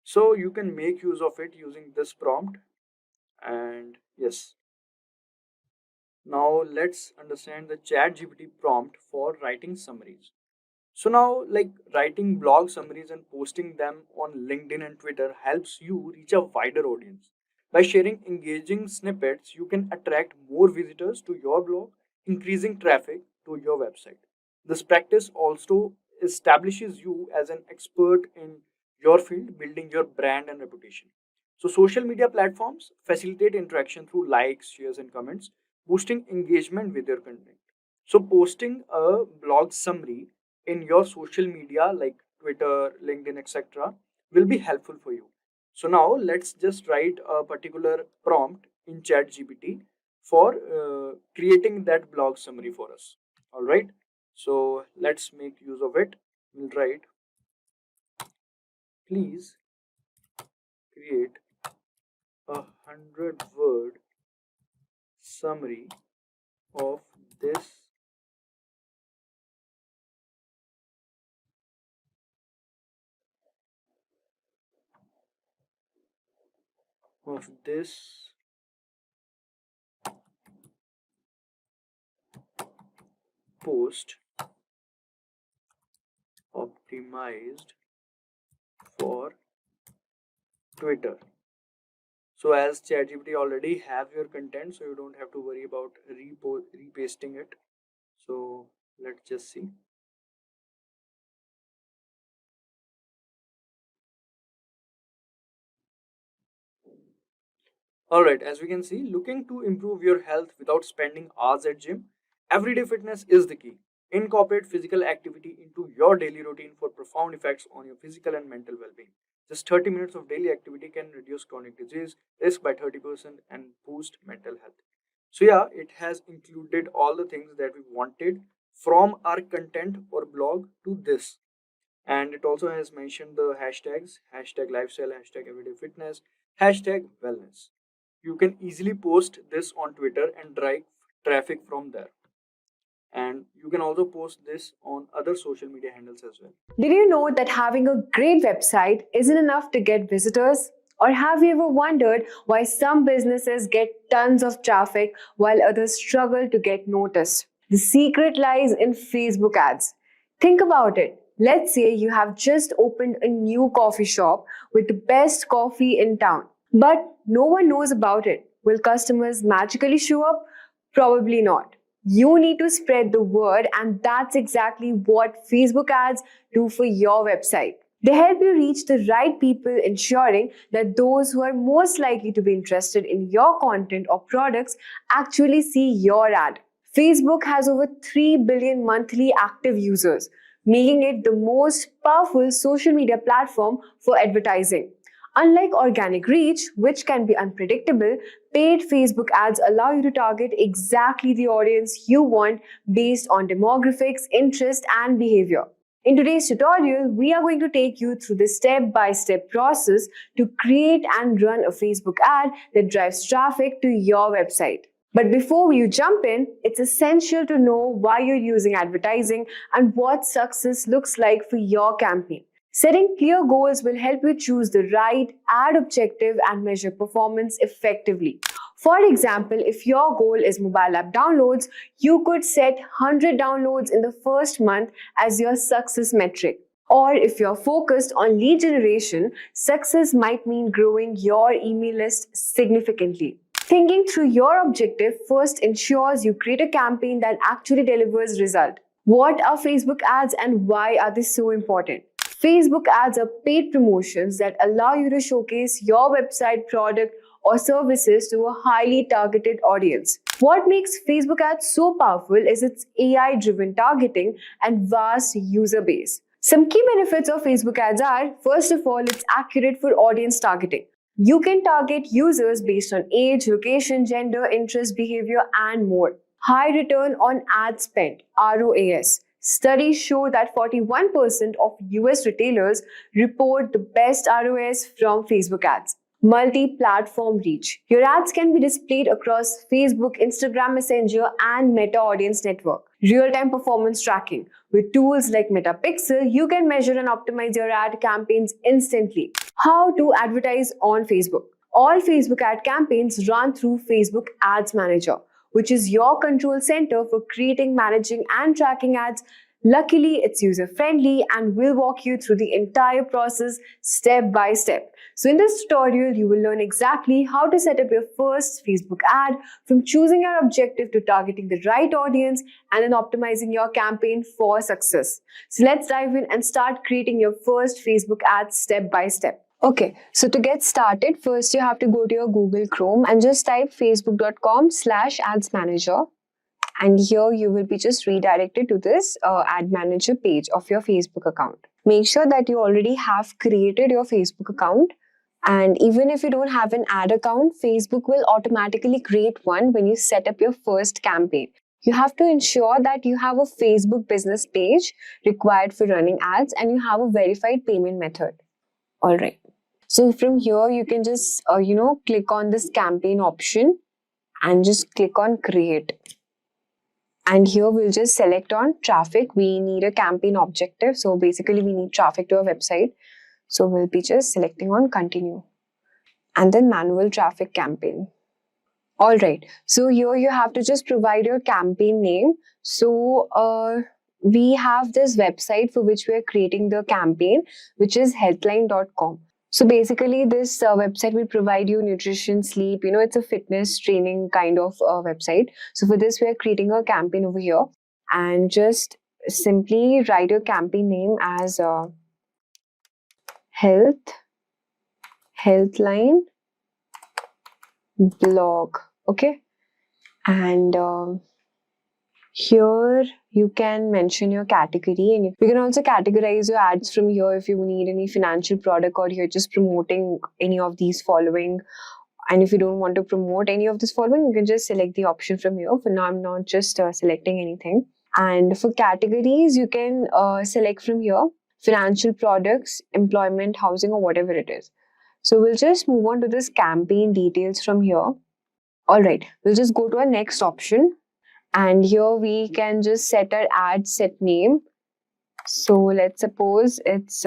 Speaker 5: So you can make use of it using this prompt. And yes, now let's understand the ChatGPT prompt for writing summaries. So now, like, writing blog summaries and posting them on LinkedIn and Twitter helps you reach a wider audience. By sharing engaging snippets, you can attract more visitors to your blog, increasing traffic to your website. This practice also establishes you as an expert in your field, building your brand and reputation. So social media platforms facilitate interaction through likes, shares, and comments, boosting engagement with your content. So posting a blog summary in your social media like Twitter, LinkedIn, etc., will be helpful for you. So now let's just write a particular prompt in ChatGPT for creating that blog summary for us. All right. So let's make use of it. We'll write, please create 100-word summary of this of this post optimized for Twitter. So as ChatGPT already have your content, so you don't have to worry about repasting it. So let's just see. Alright, as we can see, looking to improve your health without spending hours at gym, everyday fitness is the key. Incorporate physical activity into your daily routine for profound effects on your physical and mental well-being. Just 30 minutes of daily activity can reduce chronic disease risk by 30% and boost mental health. So yeah, it has included all the things that we wanted from our content or blog to this. And it also has mentioned the hashtags, hashtag lifestyle, hashtag everyday fitness, hashtag wellness. You can easily post this on Twitter and drive traffic from there. And you can also post this on other social media handles as well.
Speaker 1: Did you know that having a great website isn't enough to get visitors? Or have you ever wondered why some businesses get tons of traffic while others struggle to get noticed? The secret lies in Facebook ads. Think about it. Let's say you have just opened a new coffee shop with the best coffee in town, but no one knows about it. Will customers magically show up? Probably not. You need to spread the word, and that's exactly what Facebook ads do for your website. They help you reach the right people, ensuring that those who are most likely to be interested in your content or products actually see your ad. Facebook has over 3 billion monthly active users, making it the most powerful social media platform for advertising. Unlike organic reach, which can be unpredictable, paid Facebook ads allow you to target exactly the audience you want based on demographics, interest, and behavior. In today's tutorial, we are going to take you through the step-by-step process to create and run a Facebook ad that drives traffic to your website. But before you jump in, it's essential to know why you're using advertising and what success looks like for your campaign. Setting clear goals will help you choose the right ad objective and measure performance effectively. For example, if your goal is mobile app downloads, you could set 100 downloads in the first month as your success metric. Or if you're focused on lead generation, success might mean growing your email list significantly. Thinking through your objective first ensures you create a campaign that actually delivers result. What are Facebook ads and why are they so important? Facebook ads are paid promotions that allow you to showcase your website, product, or services to a highly targeted audience. What makes Facebook ads so powerful is its AI-driven targeting and vast user base. Some key benefits of Facebook ads are, first of all, it's accurate for audience targeting. You can target users based on age, location, gender, interest, behavior, and more. High return on ad spend, ROAS. Studies show that 41% of US retailers report the best ROAS from Facebook ads. Multi-platform reach. Your ads can be displayed across Facebook, Instagram Messenger, and Meta Audience Network. Real-time performance tracking. With tools like Metapixel, you can measure and optimize your ad campaigns instantly. How to advertise on Facebook? All Facebook ad campaigns run through Facebook Ads Manager, which is your control center for creating, managing, and tracking ads. Luckily, it's user-friendly and will walk you through the entire process step by step. So in this tutorial, you will learn exactly how to set up your first Facebook ad, from choosing your objective to targeting the right audience and then optimizing your campaign for success. So let's dive in and start creating your first Facebook ad step by step. Okay, so to get started, first you have to go to your Google Chrome and just type facebook.com/ads manager. And here you will be just redirected to this ad manager page of your Facebook account. Make sure that you already have created your Facebook account. And even if you don't have an ad account, Facebook will automatically create one when you set up your first campaign. You have to ensure that you have a Facebook business page required for running ads and you have a verified payment method. All right. So from here, you can just, click on this campaign option and just click on create. And here we'll just select on traffic. We need a campaign objective. So basically we need traffic to our website. So we'll be just selecting on continue and then manual traffic campaign. All right. So here you have to just provide your campaign name. So we have this website for which we are creating the campaign, which is healthline.com. So basically this website will provide you nutrition, sleep, it's a fitness training kind of website. So for this, we are creating a campaign over here and just simply write your campaign name as Healthline blog. Okay. And here you can mention your category and you can also categorize your ads from here if you need any financial product or you're just promoting any of these following. And if you don't want to promote any of this following, you can just select the option from here. For now, I'm not just selecting anything. And for categories, you can select from here financial products, employment, housing, or whatever it is. So we'll just move on to this campaign details from here. All right, we'll just go to our next option. And here we can just set our ad set name. So let's suppose it's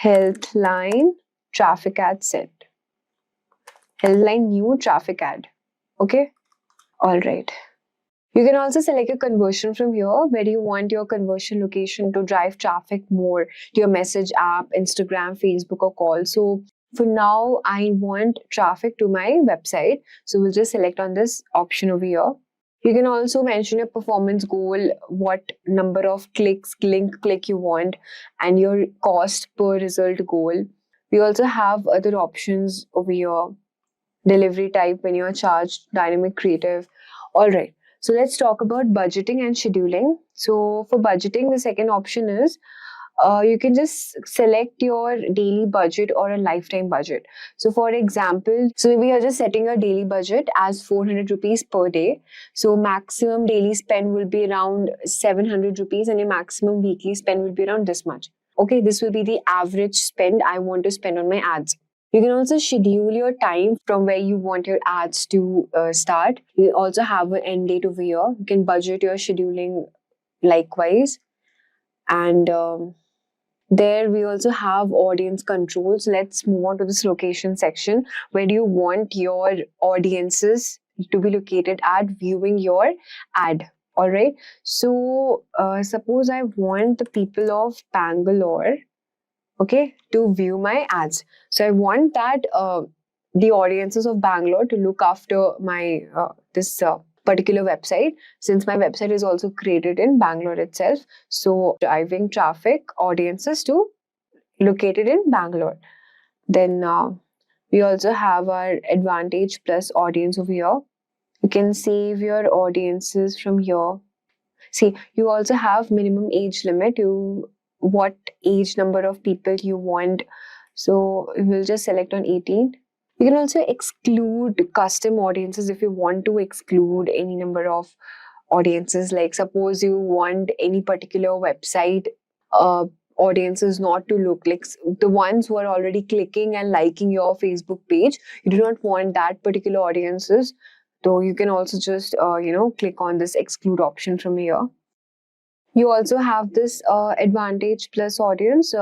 Speaker 1: Healthline traffic ad set. Healthline new traffic ad. Okay. All right. You can also select a conversion from here where you want your conversion location to drive traffic more to your message app, Instagram, Facebook, or call. So for now, I want traffic to my website. So we'll just select on this option over here. You can also mention your performance goal, what number of clicks, link click you want, and your cost per result goal. We also have other options over here. Delivery type, when you're charged, dynamic creative. All right. So let's talk about budgeting and scheduling. So for budgeting, the second option is you can just select your daily budget or a lifetime budget. So for example, so maybe you're just setting a daily budget as 400 rupees per day. So maximum daily spend will be around 700 rupees and your maximum weekly spend will be around this much. Okay, this will be the average spend I want to spend on my ads. You can also schedule your time from where you want your ads to start. You also have an end date over here. You can budget your scheduling likewise. And there we also have audience controls. Let's move on to this location section. Where do you want your audiences to be located at viewing your ad? All right. So suppose I want the people of Bangalore, okay, to view my ads. So I want that the audiences of Bangalore to look after my this particular website, since my website is also created in Bangalore itself. So driving traffic audiences to located in Bangalore. Then we also have our Advantage Plus audience over here. You can save your audiences from here. See, you also have minimum age limit. What age number of people you want. So we'll just select on 18. You can also exclude custom audiences if you want to exclude any number of audiences. Like suppose you want any particular website audiences not to look like the ones who are already clicking and liking your Facebook page. You do not want that particular audiences. So you can also just click on this exclude option from here. You also have this Advantage Plus audience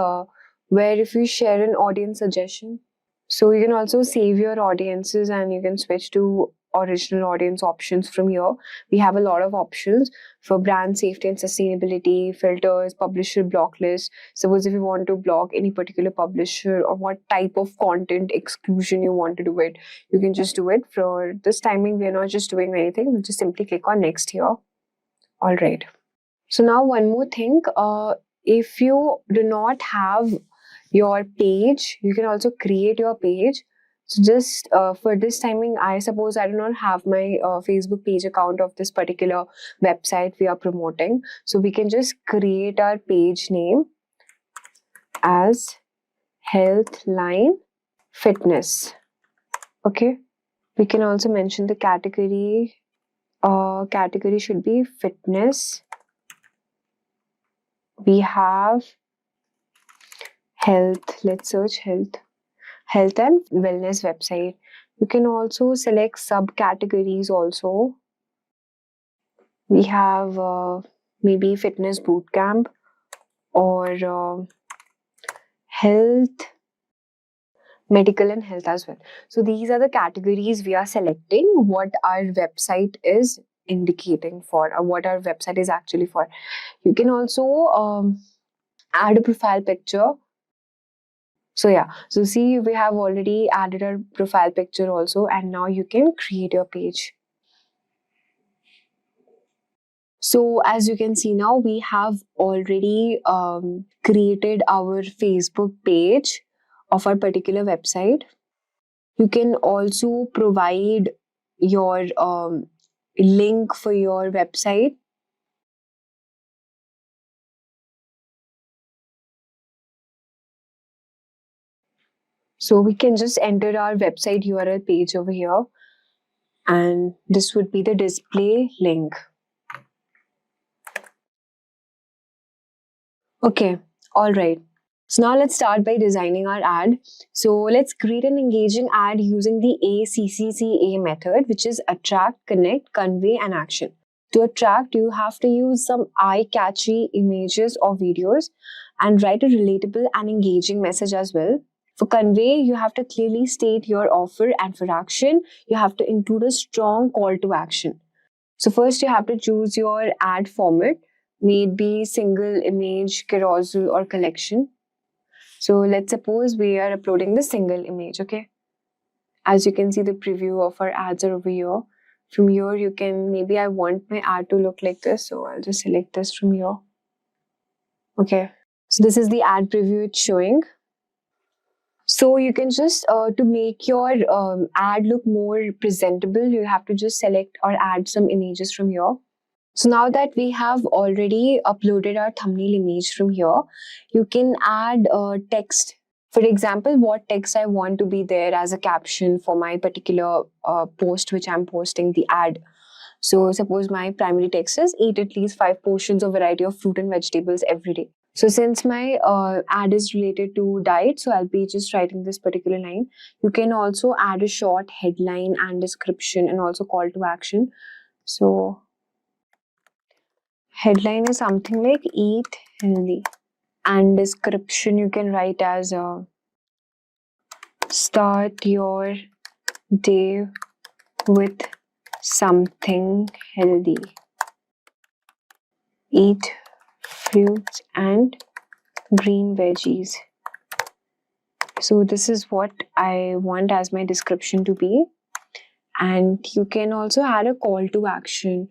Speaker 1: where if you share an audience suggestion, so you can also save your audiences and you can switch to original audience options from here. We have a lot of options for brand safety and sustainability, filters, publisher block list. Suppose if you want to block any particular publisher or what type of content exclusion you want to do it, you can just do it. For this timing, we are not just doing anything. We'll just simply click on next here. All right. So now one more thing, if you do not have your page, you can also create your page. So just for this timing, I suppose I do not have my Facebook page account of this particular website we are promoting. So we can just create our page name as Healthline Fitness. Okay. We can also mention the category. Category should be fitness. We have health. Let's search health and wellness website. You can also select subcategories also. We have maybe fitness bootcamp or health, medical and health as well. So these are the categories we are selecting what our website is indicating for or what our website is actually for. You can also add a profile picture. So yeah, so see, we have already added our profile picture also, and now you can create your page. So as you can see now, we have already created our Facebook page of our particular website. You can also provide your link for your website. So we can just enter our website URL page over here, and this would be the display link. Okay, all right. So now let's start by designing our ad. So let's create an engaging ad using the ACCCA method, which is attract, connect, convey, and action. To attract, you have to use some eye-catchy images or videos and write a relatable and engaging message as well. For convey, you have to clearly state your offer, and for action, you have to include a strong call to action. So first you have to choose your ad format, may it be single image, carousel, or collection. So let's suppose we are uploading the single image, okay? As you can see, the preview of our ads are over here. From here, you can, maybe I want my ad to look like this, so I'll just select this from here. Okay, so this is the ad preview it's showing. So you can just, to make your ad look more presentable, you have to just select or add some images from here. So now that we have already uploaded our thumbnail image from here, you can add text. For example, what text I want to be there as a caption for my particular post which I'm posting the ad. So suppose my primary text is eat at least 5 portions of variety of fruit and vegetables every day. So since my ad is related to diet, so I'll be just writing this particular line. You can also add a short headline and description and also call to action. So headline is something like eat healthy, and description you can write as start your day with something healthy. Eat fruits and green veggies. So this is what I want as my description to be. And you can also add a call to action.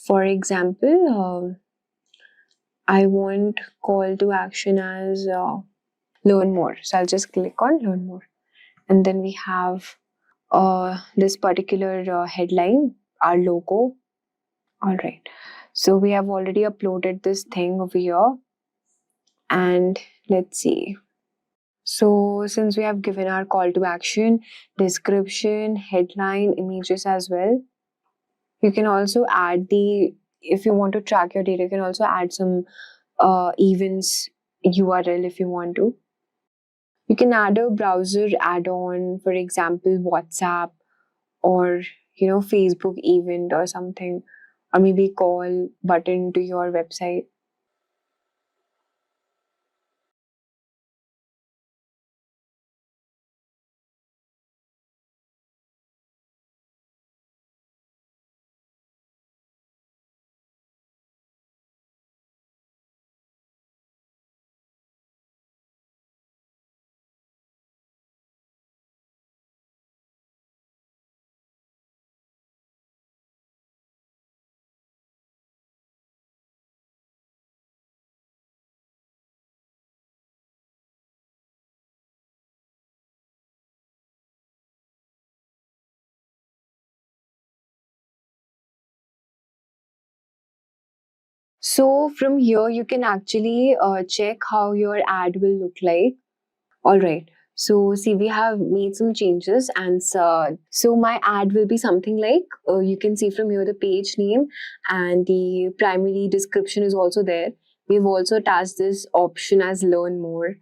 Speaker 1: For example, I want call to action as learn more. So I'll just click on learn more. And then we have this particular headline, our logo. All right. So we have already uploaded this thing over here. And let's see. So since we have given our call to action, description, headline, images as well, you can also add if you want to track your data, you can also add some events URL if you want to. You can add a browser add-on, for example, WhatsApp or Facebook event or something, or maybe call button to your website. So from here, you can actually check how your ad will look like. All right. So see, we have made some changes, and so my ad will be something like you can see from here the page name and the primary description is also there. We've also attached this option as learn more,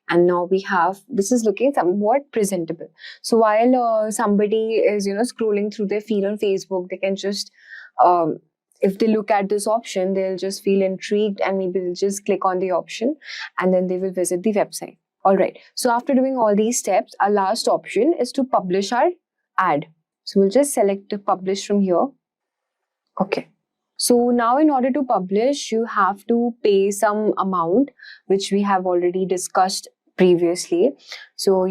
Speaker 1: and now we have this is looking somewhat presentable. So while somebody is scrolling through their feed on Facebook, they can just if they look at this option, they'll just feel intrigued and maybe they'll just click on the option and then they will visit the website. All right. So after doing all these steps, our last option is to publish our ad. So we'll just select the publish from here. Okay. So now in order to publish, you have to pay some amount, which we have already discussed previously. So,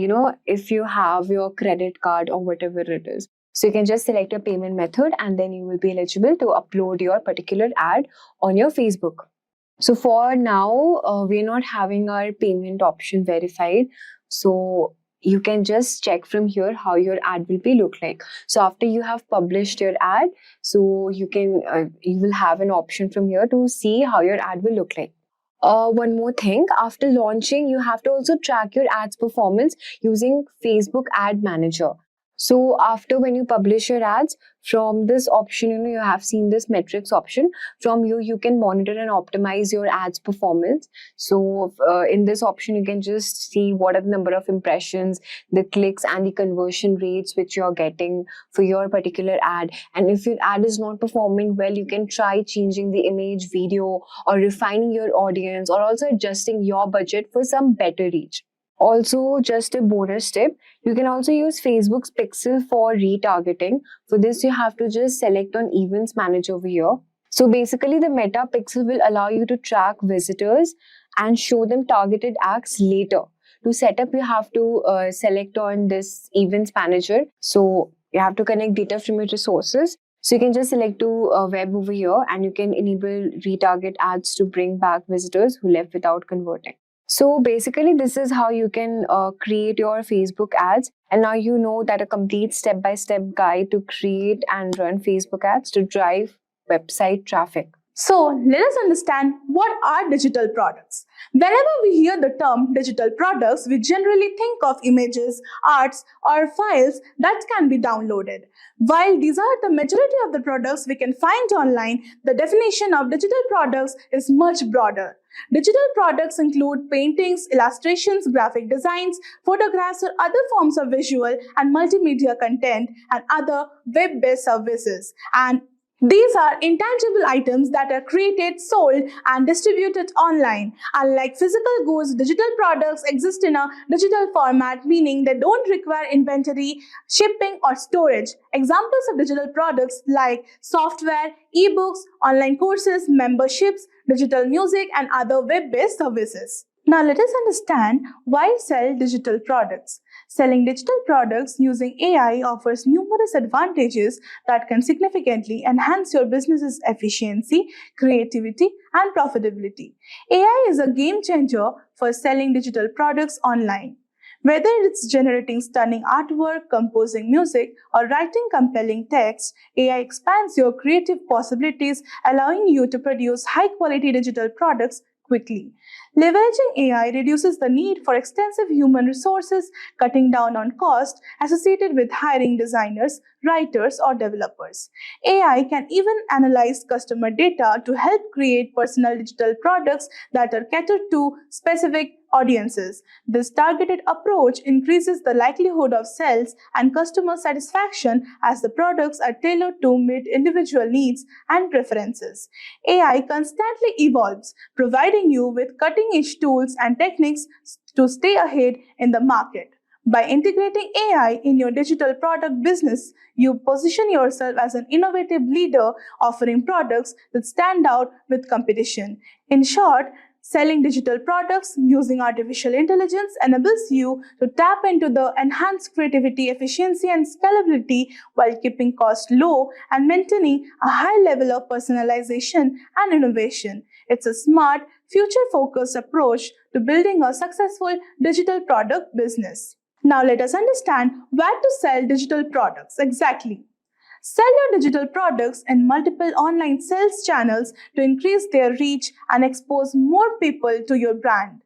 Speaker 1: if you have your credit card or whatever it is, so you can just select a payment method and then you will be eligible to upload your particular ad on your Facebook. So for now, we're not having our payment option verified. So you can just check from here how your ad will be look like. So after you have published your ad, so you will have an option from here to see how your ad will look like. One more thing, after launching, you have to also track your ads performance using Facebook Ad Manager. So after when you publish your ads, from this option, you have seen this metrics option. From you can monitor and optimize your ads performance. So in this option, you can just see what are the number of impressions, the clicks and the conversion rates which you're getting for your particular ad. And if your ad is not performing well, you can try changing the image, video, or refining your audience, or also adjusting your budget for some better reach. Also, just a bonus tip, you can also use Facebook's Pixel for retargeting. For this, you have to just select on Events Manager over here. So basically, the Meta Pixel will allow you to track visitors and show them targeted ads later. To set up, you have to select on this Events Manager. So you have to connect data from your resources. So you can just select to web over here and you can enable retarget ads to bring back visitors who left without converting. So basically, this is how you can create your Facebook ads. And now you know that a complete step-by-step guide to create and run Facebook ads to drive website traffic.
Speaker 10: So let us understand what are digital products. Whenever we hear the term digital products, we generally think of images, arts, or files that can be downloaded. While these are the majority of the products we can find online, the definition of digital products is much broader. Digital products include paintings, illustrations, graphic designs, photographs, or other forms of visual and multimedia content and other web-based services. And these are intangible items that are created, sold, and distributed online. Unlike physical goods, digital products exist in a digital format, meaning they don't require inventory, shipping, or storage. Examples of digital products like software, ebooks, online courses, memberships, digital music, and other web-based services. Now let us understand why sell digital products. Selling digital products using AI offers numerous advantages that can significantly enhance your business's efficiency, creativity, and profitability. AI is a game changer for selling digital products online. Whether it's generating stunning artwork, composing music, or writing compelling text, AI expands your creative possibilities, allowing you to produce high-quality digital products quickly. Leveraging AI reduces the need for extensive human resources, cutting down on costs associated with hiring designers, writers, or developers. AI can even analyze customer data to help create personal digital products that are catered to specific audiences. This targeted approach increases the likelihood of sales and customer satisfaction as the products are tailored to meet individual needs and preferences. AI constantly evolves, providing you with cutting-edge tools and techniques to stay ahead in the market. By integrating AI in your digital product business, you position yourself as an innovative leader offering products that stand out with competition. In short, selling digital products using artificial intelligence enables you to tap into the enhanced creativity, efficiency, and scalability while keeping costs low and maintaining a high level of personalization and innovation. It's a smart, future-focused approach to building a successful digital product business. Now let us understand where to sell digital products exactly. Sell your digital products in multiple online sales channels to increase their reach and expose more people to your brand.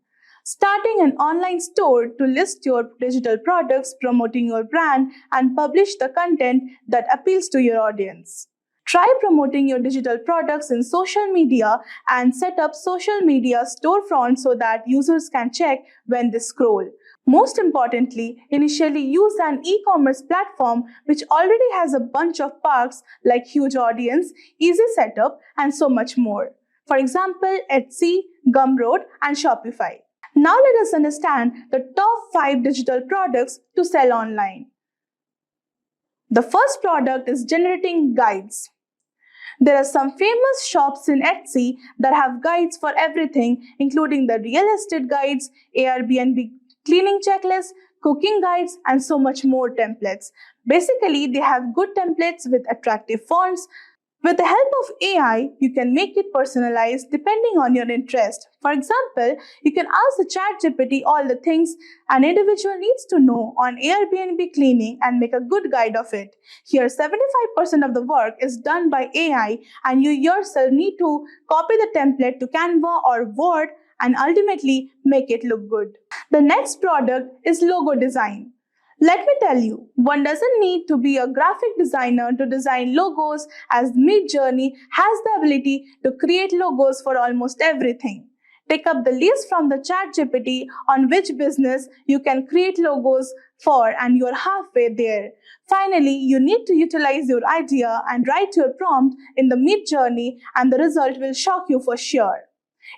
Speaker 10: Starting an online store to list your digital products, promoting your brand, and publish the content that appeals to your audience. Try promoting your digital products in social media and set up social media storefronts so that users can check when they scroll. Most importantly, initially use an e-commerce platform which already has a bunch of perks like huge audience, easy setup, and so much more. For example, Etsy, Gumroad, and Shopify. Now let us understand the top 5 digital products to sell online. The first product is generating guides. There are some famous shops in Etsy that have guides for everything, including the real estate guides, Airbnb cleaning checklists, cooking guides, and so much more templates. Basically, they have good templates with attractive fonts. With the help of AI, you can make it personalized depending on your interest. For example, you can ask the ChatGPT all the things an individual needs to know on Airbnb cleaning and make a good guide of it. Here, 75% of the work is done by AI, and you yourself need to copy the template to Canva or Word and ultimately make it look good. The next product is logo design. Let me tell you, one doesn't need to be a graphic designer to design logos, as Midjourney has the ability to create logos for almost everything. Take up the list from the ChatGPT on which business you can create logos for, and you're halfway there. Finally, you need to utilize your idea and write your prompt in the Midjourney, and the result will shock you for sure.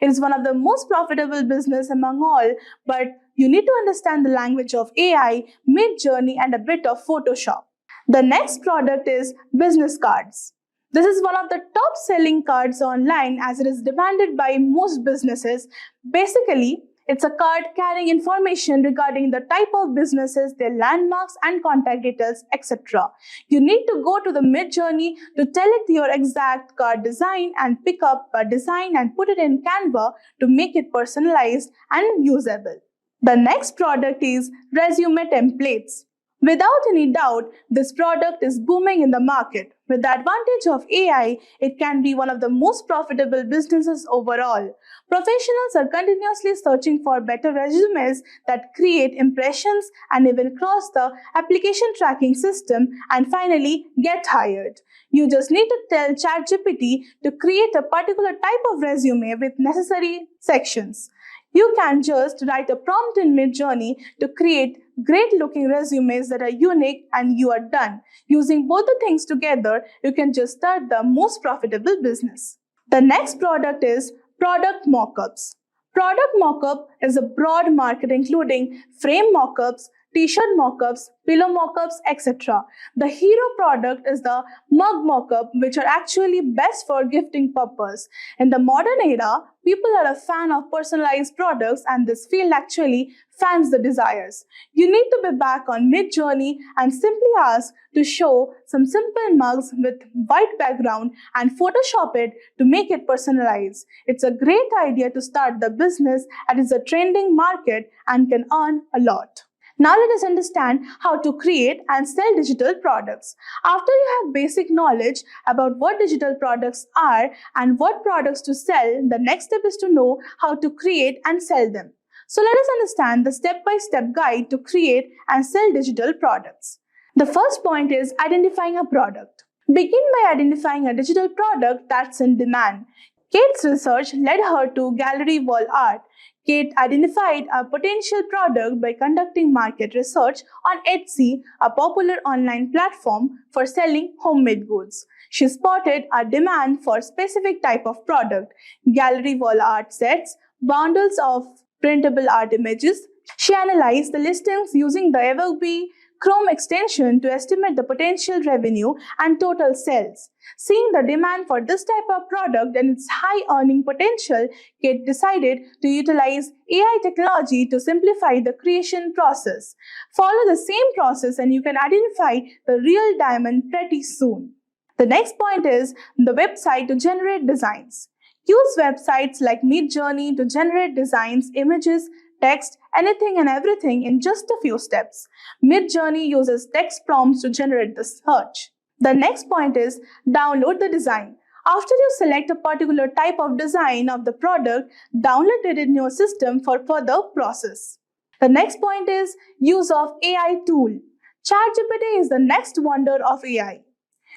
Speaker 10: It is one of the most profitable business among all, but you need to understand the language of AI, Midjourney, and a bit of Photoshop. The next product is business cards. This is one of the top selling cards online as it is demanded by most businesses. Basically, it's a card carrying information regarding the type of businesses, their landmarks and contact details, etc. You need to go to the Midjourney to tell it your exact card design and pick up a design and put it in Canva to make it personalized and usable. The next product is resume templates. Without any doubt, this product is booming in the market. With the advantage of AI, it can be one of the most profitable businesses overall. Professionals are continuously searching for better resumes that create impressions and even cross the application tracking system and finally get hired. You just need to tell ChatGPT to create a particular type of resume with necessary sections. You can just write a prompt in Midjourney to create great looking resumes that are unique and you are done. Using both the things together, you can just start the most profitable business. The next product is product mockups. Product mockup is a broad market including frame mockups, t-shirt mockups, pillow mockups, etc. The hero product is the mug mockup, which are actually best for gifting purpose. In the modern era, people are a fan of personalized products and this field actually fans the desires. You need to be back on Midjourney and simply ask to show some simple mugs with white background and Photoshop it to make it personalized. It's a great idea to start the business and it's a trending market and can earn a lot. Now let us understand how to create and sell digital products. After you have basic knowledge about what digital products are and what products to sell, the next step is to know how to create and sell them. So let us understand the step-by-step guide to create and sell digital products. The first point is identifying a product. Begin by identifying a digital product that's in demand. Kate's research led her to gallery wall art. Kate identified a potential product by conducting market research on Etsy, a popular online platform for selling homemade goods. She spotted a demand for a specific type of product, gallery wall art sets, bundles of printable art images. She analyzed the listings using the Adobe Chrome extension to estimate the potential revenue and total sales. Seeing the demand for this type of product and its high earning potential, Kate decided to utilize AI technology to simplify the creation process. Follow the same process and you can identify the real diamond pretty soon. The next point is the website to generate designs. Use websites like Midjourney to generate designs, images, text, anything and everything in just a few steps. Midjourney uses text prompts to generate the search. The next point is download the design. After you select a particular type of design of the product, download it in your system for further process. The next point is use of AI tool. ChatGPT is the next wonder of AI.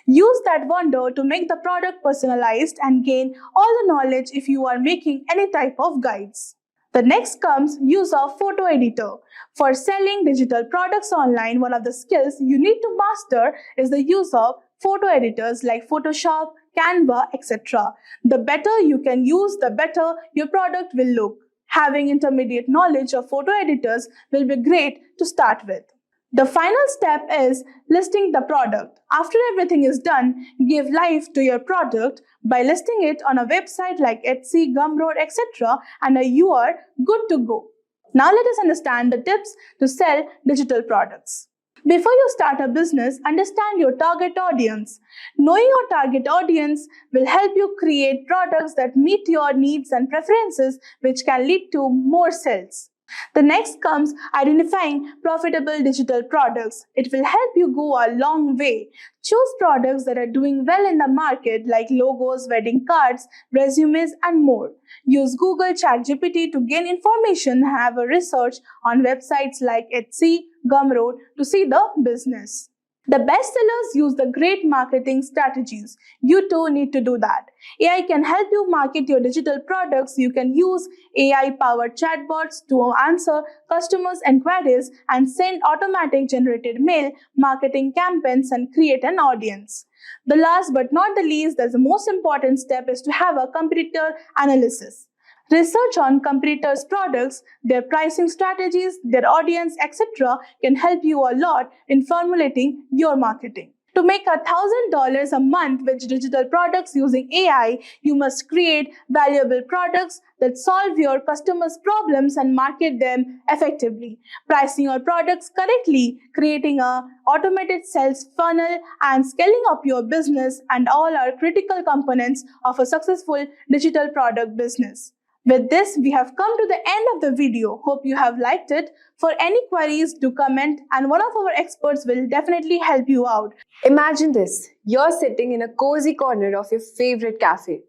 Speaker 10: Use that wonder to make the product personalized and gain all the knowledge if you are making any type of guides. The next comes use of photo editor. For selling digital products online, one of the skills you need to master is the use of photo editors like Photoshop, Canva, etc. The better you can use, the better your product will look. Having intermediate knowledge of photo editors will be great to start with. The final step is listing the product. After everything is done, give life to your product by listing it on a website like Etsy, Gumroad, etc. and you are good to go. Now let us understand the tips to sell digital products. Before you start a business, understand your target audience. Knowing your target audience will help you create products that meet your needs and preferences, which can lead to more sales. The next comes identifying profitable digital products. It will help you go a long way. Choose products that are doing well in the market like logos, wedding cards, resumes, and more. Use Google ChatGPT to gain information and have a research on websites like Etsy, Gumroad to see the business. The best sellers use the great marketing strategies. You too need to do that. AI can help you market your digital products. You can use AI-powered chatbots to answer customers' inquiries and send automatic generated mail, marketing campaigns, and create an audience. The last but not the least, the most important step is to have a competitor analysis. Research on competitors' products, their pricing strategies, their audience, etc. can help you a lot in formulating your marketing. To make $1,000 a month with digital products using AI, you must create valuable products that solve your customers' problems and market them effectively. Pricing your products correctly, creating an automated sales funnel, and scaling up your business and all are critical components of a successful digital product business. With this, we have come to the end of the video. Hope you have liked it. For any queries, do comment and one of our experts will definitely help you out.
Speaker 1: Imagine this. You're sitting in a cozy corner of your favorite cafe,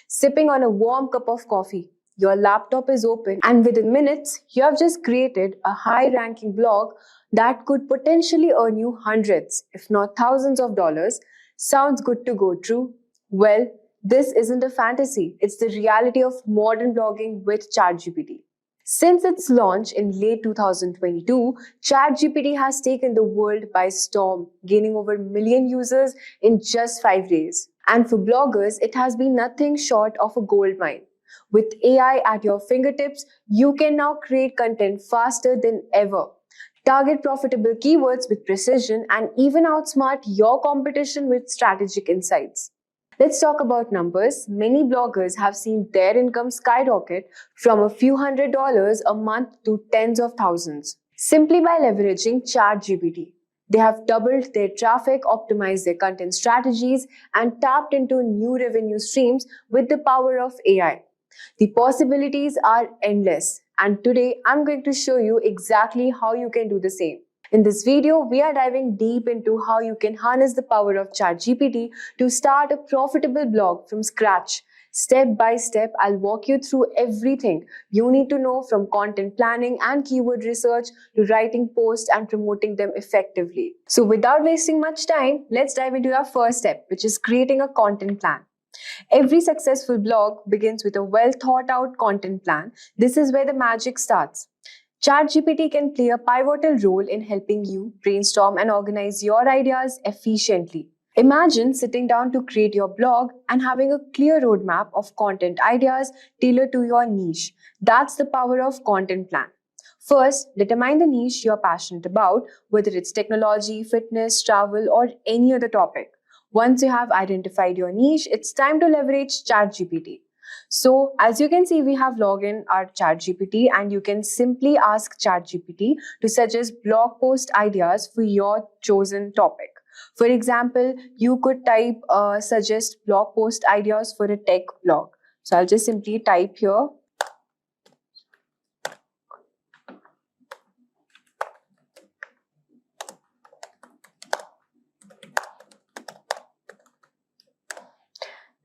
Speaker 1: sipping on a warm cup of coffee. Your laptop is open, and within minutes, you have just created a high ranking blog that could potentially earn you hundreds, if not thousands of dollars. Sounds good to go true? Well, this isn't a fantasy, it's the reality of modern blogging with ChatGPT. Since its launch in late 2022, ChatGPT has taken the world by storm, gaining over a million users in just 5 days. And for bloggers, it has been nothing short of a gold mine. With AI at your fingertips, you can now create content faster than ever, target profitable keywords with precision, and even outsmart your competition with strategic insights. Let's talk about numbers. Many bloggers have seen their income skyrocket from a few $100s a month to tens of thousands, simply by leveraging ChatGPT. They have doubled their traffic, optimized their content strategies, and tapped into new revenue streams with the power of AI. The possibilities are endless, and today I'm going to show you exactly how you can do the same. In this video, we are diving deep into how you can harness the power of ChatGPT to start a profitable blog from scratch. Step by step, I'll walk you through everything you need to know, from content planning and keyword research to writing posts and promoting them effectively. So without wasting much time, let's dive into our first step, which is creating a content plan. Every successful blog begins with a well thought out content plan. This is where the magic starts. ChatGPT can play a pivotal role in helping you brainstorm and organize your ideas efficiently. Imagine sitting down to create your blog and having a clear roadmap of content ideas tailored to your niche. That's the power of content plan. First, determine the niche you're passionate about, whether it's technology, fitness, travel, or any other topic. Once you have identified your niche, it's time to leverage ChatGPT. So, as you can see, we have logged in our ChatGPT, and you can simply ask ChatGPT to suggest blog post ideas for your chosen topic. For example, you could type suggest blog post ideas for a tech blog. So I'll just simply type here.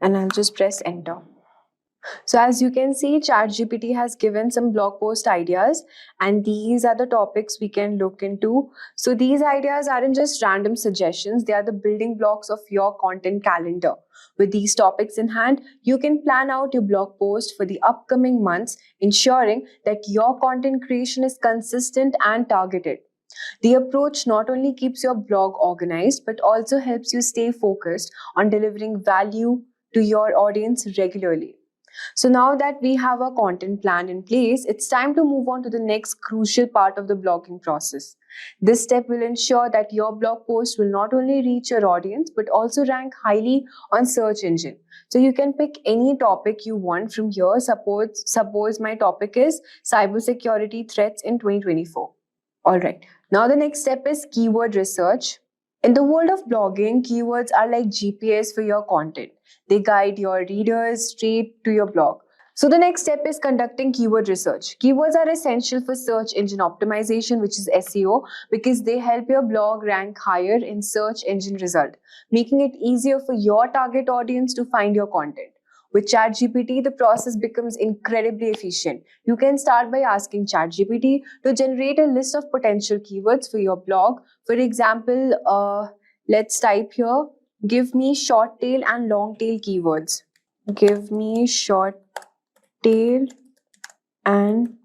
Speaker 1: And I'll just press enter. So as you can see, ChatGPT has given some blog post ideas, and these are the topics we can look into. So these ideas aren't just random suggestions, they are the building blocks of your content calendar. With these topics in hand, you can plan out your blog post for the upcoming months, ensuring that your content creation is consistent and targeted. The approach not only keeps your blog organized, but also helps you stay focused on delivering value to your audience regularly. So now that we have a content plan in place, it's time to move on to the next crucial part of the blogging process. This step will ensure that your blog post will not only reach your audience, but also rank highly on search engine. So you can pick any topic you want from here. Suppose my topic is cybersecurity threats in 2024. All right. Now the next step is keyword research. In the world of blogging, keywords are like GPS for your content. They guide your readers straight to your blog. So the next step is conducting keyword research. Keywords are essential for search engine optimization, which is SEO, because they help your blog rank higher in search engine result, making it easier for your target audience to find your content. With ChatGPT, the process becomes incredibly efficient. You can start by asking ChatGPT to generate a list of potential keywords for your blog. For example, let's type here, give me short tail and long tail keywords. Give me short tail and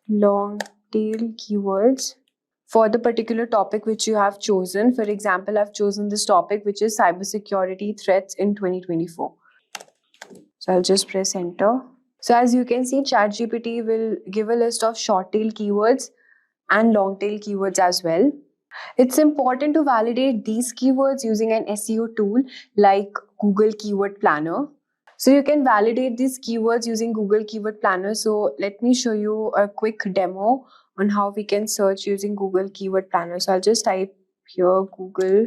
Speaker 1: long tail keywords for the particular topic which you have chosen. For example, I've chosen this topic, which is cybersecurity threats in 2024. So I'll just press enter. So as you can see, ChatGPT will give a list of short tail keywords and long tail keywords as well. It's important to validate these keywords using an SEO tool like Google Keyword Planner. So you can validate these keywords using Google Keyword Planner. So let me show you a quick demo on how we can search using Google Keyword Planner. So I'll just type here Google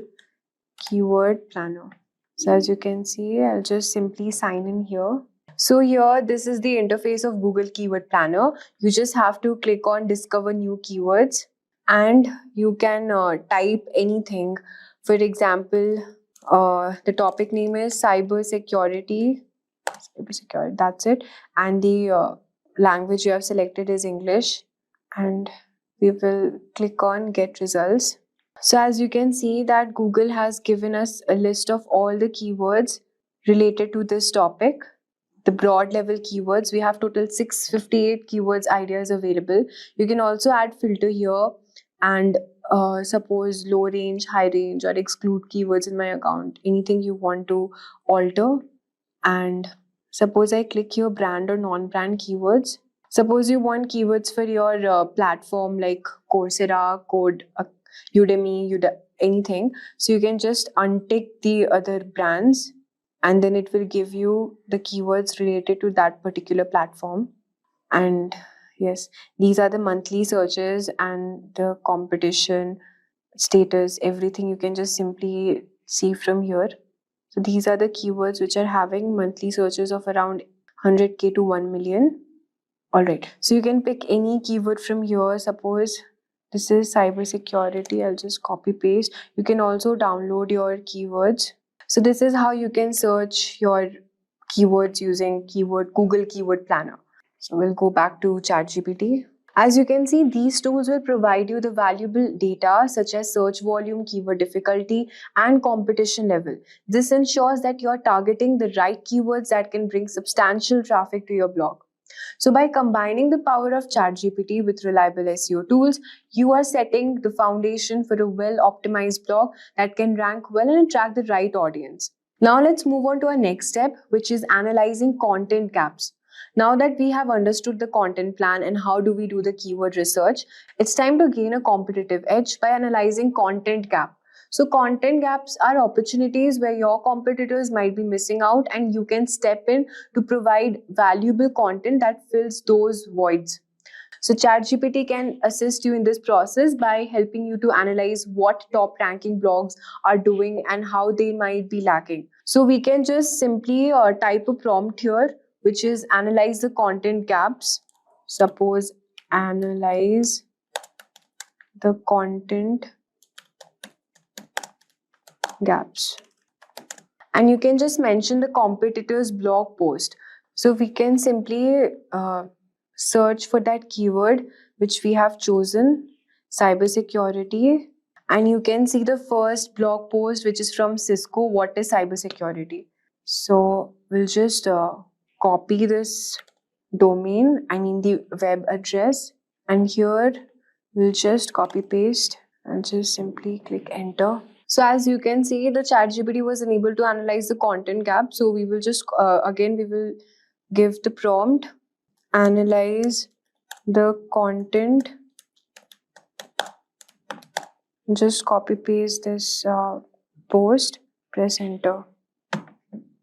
Speaker 1: Keyword Planner. So as you can see, I'll just simply sign in here. So here, this is the interface of Google Keyword Planner. You just have to click on Discover New Keywords and you can type anything. For example, the topic name is cyber security. That's it. And the language you have selected is English. And we will click on Get Results. So as you can see that Google has given us a list of all the keywords related to this topic. The broad level keywords, we have total 658 keywords ideas available. You can also add filter here and suppose low range, high range, or exclude keywords in my account, anything you want to alter. And suppose I click here brand or non-brand keywords. Suppose you want keywords for your platform like Coursera, Code, Udemy, anything. So you can just untick the other brands and then it will give you the keywords related to that particular platform. And yes, these are the monthly searches and the competition status, everything you can just simply see from here. So these are the keywords which are having monthly searches of around 100k to 1 million. All right, so you can pick any keyword from here. Suppose this is cybersecurity. I'll just copy paste. You can also download your keywords. So this is how you can search your keywords using Google Keyword Planner. So we'll go back to ChatGPT. As you can see, these tools will provide you the valuable data such as search volume, keyword difficulty, and competition level. This ensures that you're targeting the right keywords that can bring substantial traffic to your blog. So by combining the power of ChatGPT with reliable SEO tools, you are setting the foundation for a well-optimized blog that can rank well and attract the right audience. Now let's move on to our next step, which is analyzing content gaps. Now that we have understood the content plan and how do we do the keyword research, it's time to gain a competitive edge by analyzing content gap. So content gaps are opportunities where your competitors might be missing out and you can step in to provide valuable content that fills those voids. So ChatGPT can assist you in this process by helping you to analyze what top ranking blogs are doing and how they might be lacking. So we can just simply type a prompt here, which is analyze the content gaps. Suppose analyze the content gaps. And you can just mention the competitor's blog post. So we can simply search for that keyword which we have chosen, cybersecurity. And you can see the first blog post which is from Cisco, what is cybersecurity. So we'll just copy this domain, the web address. And here we'll just copy paste and just simply click enter. So as you can see, the ChatGPT was unable to analyze the content gap. So we will just, we will give the prompt, analyze the content. Just copy paste this post, press enter.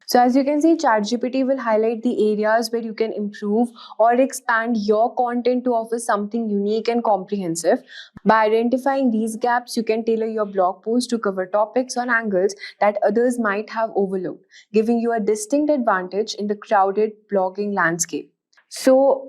Speaker 1: So as you can see, ChatGPT will highlight the areas where you can improve or expand your content to offer something unique and comprehensive. By identifying these gaps, you can tailor your blog post to cover topics or angles that others might have overlooked, giving you a distinct advantage in the crowded blogging landscape. So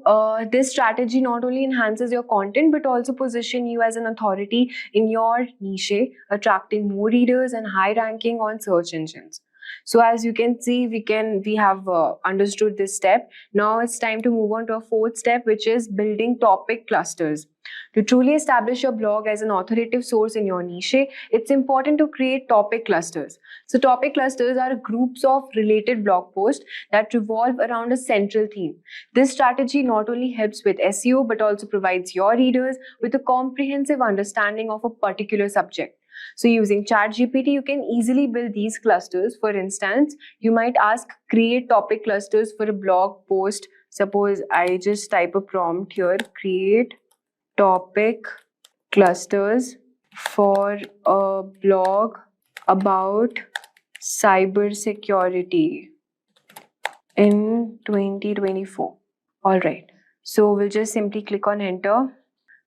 Speaker 1: this strategy not only enhances your content but also position you as an authority in your niche, attracting more readers and high ranking on search engines. So as you can see, we have understood this step. Now it's time to move on to a fourth step, which is building topic clusters. To truly establish your blog as an authoritative source in your niche, it's important to create topic clusters. So topic clusters are groups of related blog posts that revolve around a central theme. This strategy not only helps with SEO but also provides your readers with a comprehensive understanding of a particular subject. So using ChatGPT, you can easily build these clusters. For instance, you might ask create topic clusters for a blog post. Suppose I just type a prompt here, create topic clusters for a blog about cybersecurity in 2024. All right. So we'll just simply click on enter.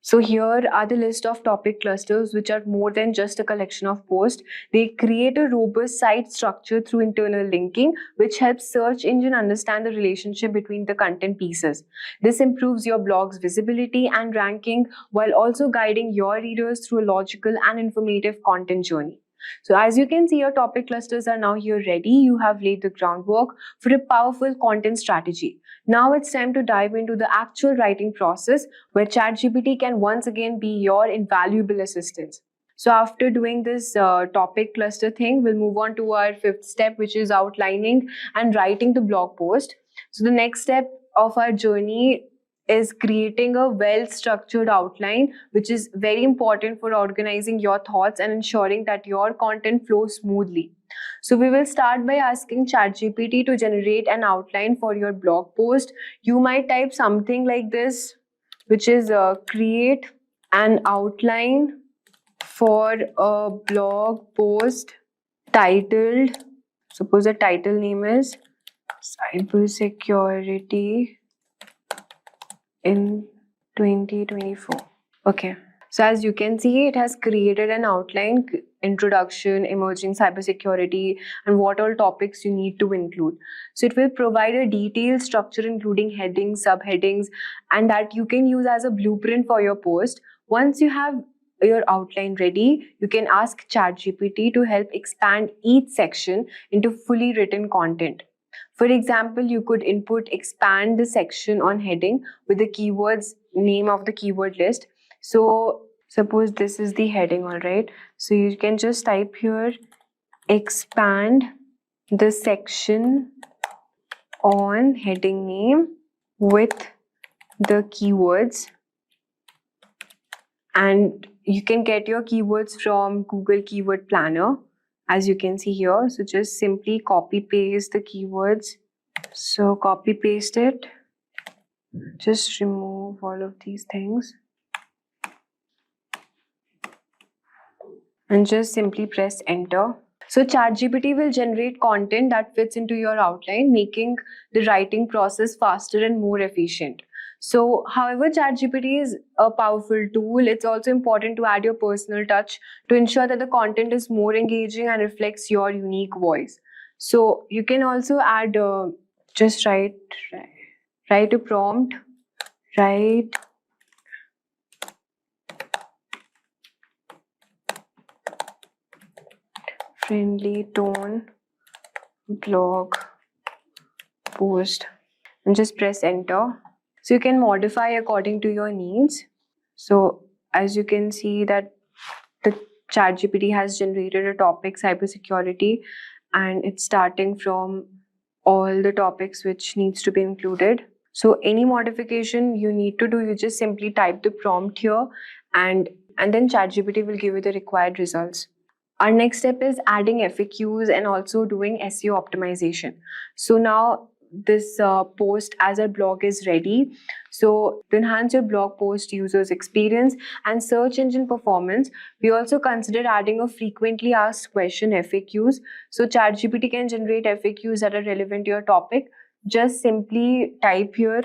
Speaker 1: So here are the list of topic clusters, which are more than just a collection of posts. They create a robust site structure through internal linking, which helps search engine understand the relationship between the content pieces. This improves your blog's visibility and ranking while also guiding your readers through a logical and informative content journey. So as you can see, your topic clusters are now here ready. You have laid the groundwork for a powerful content strategy. Now it's time to dive into the actual writing process, where ChatGPT can once again be your invaluable assistant. So after doing this topic cluster thing, we'll move on to our fifth step, which is outlining and writing the blog post. So the next step of our journey is creating a well-structured outline, which is very important for organizing your thoughts and ensuring that your content flows smoothly. So we will start by asking ChatGPT to generate an outline for your blog post. You might type something like this, which is create an outline for a blog post titled, suppose the title name is Cybersecurity in 2024. Okay. So as you can see, it has created an outline, introduction, emerging cybersecurity, and what all topics you need to include. So it will provide a detailed structure, including headings, subheadings, and that you can use as a blueprint for your post. Once you have your outline ready, you can ask ChatGPT to help expand each section into fully written content. For example, you could expand the section on heading with the keywords, name of the keyword list. So suppose this is the heading, all right. So you can just type here, expand the section on heading name with the keywords. And you can get your keywords from Google Keyword Planner, as you can see here. So just simply copy paste the keywords. So copy paste it. Just remove all of these things. And just simply press enter. So ChatGPT will generate content that fits into your outline, making the writing process faster and more efficient. So however ChatGPT is a powerful tool, it's also important to add your personal touch to ensure that the content is more engaging and reflects your unique voice. So you can also add, just write a prompt, write friendly tone blog post and just press enter. So you can modify according to your needs. So as you can see that the ChatGPT has generated a topic, cybersecurity, and it's starting from all the topics which needs to be included. So any modification you need to do, you just simply type the prompt here and then ChatGPT will give you the required results. Our next step is adding FAQs and also doing SEO optimization. So now this post as a blog is ready. So to enhance your blog post users experience and search engine performance, we also consider adding a frequently asked question FAQs. So ChatGPT can generate FAQs that are relevant to your topic. Just simply type here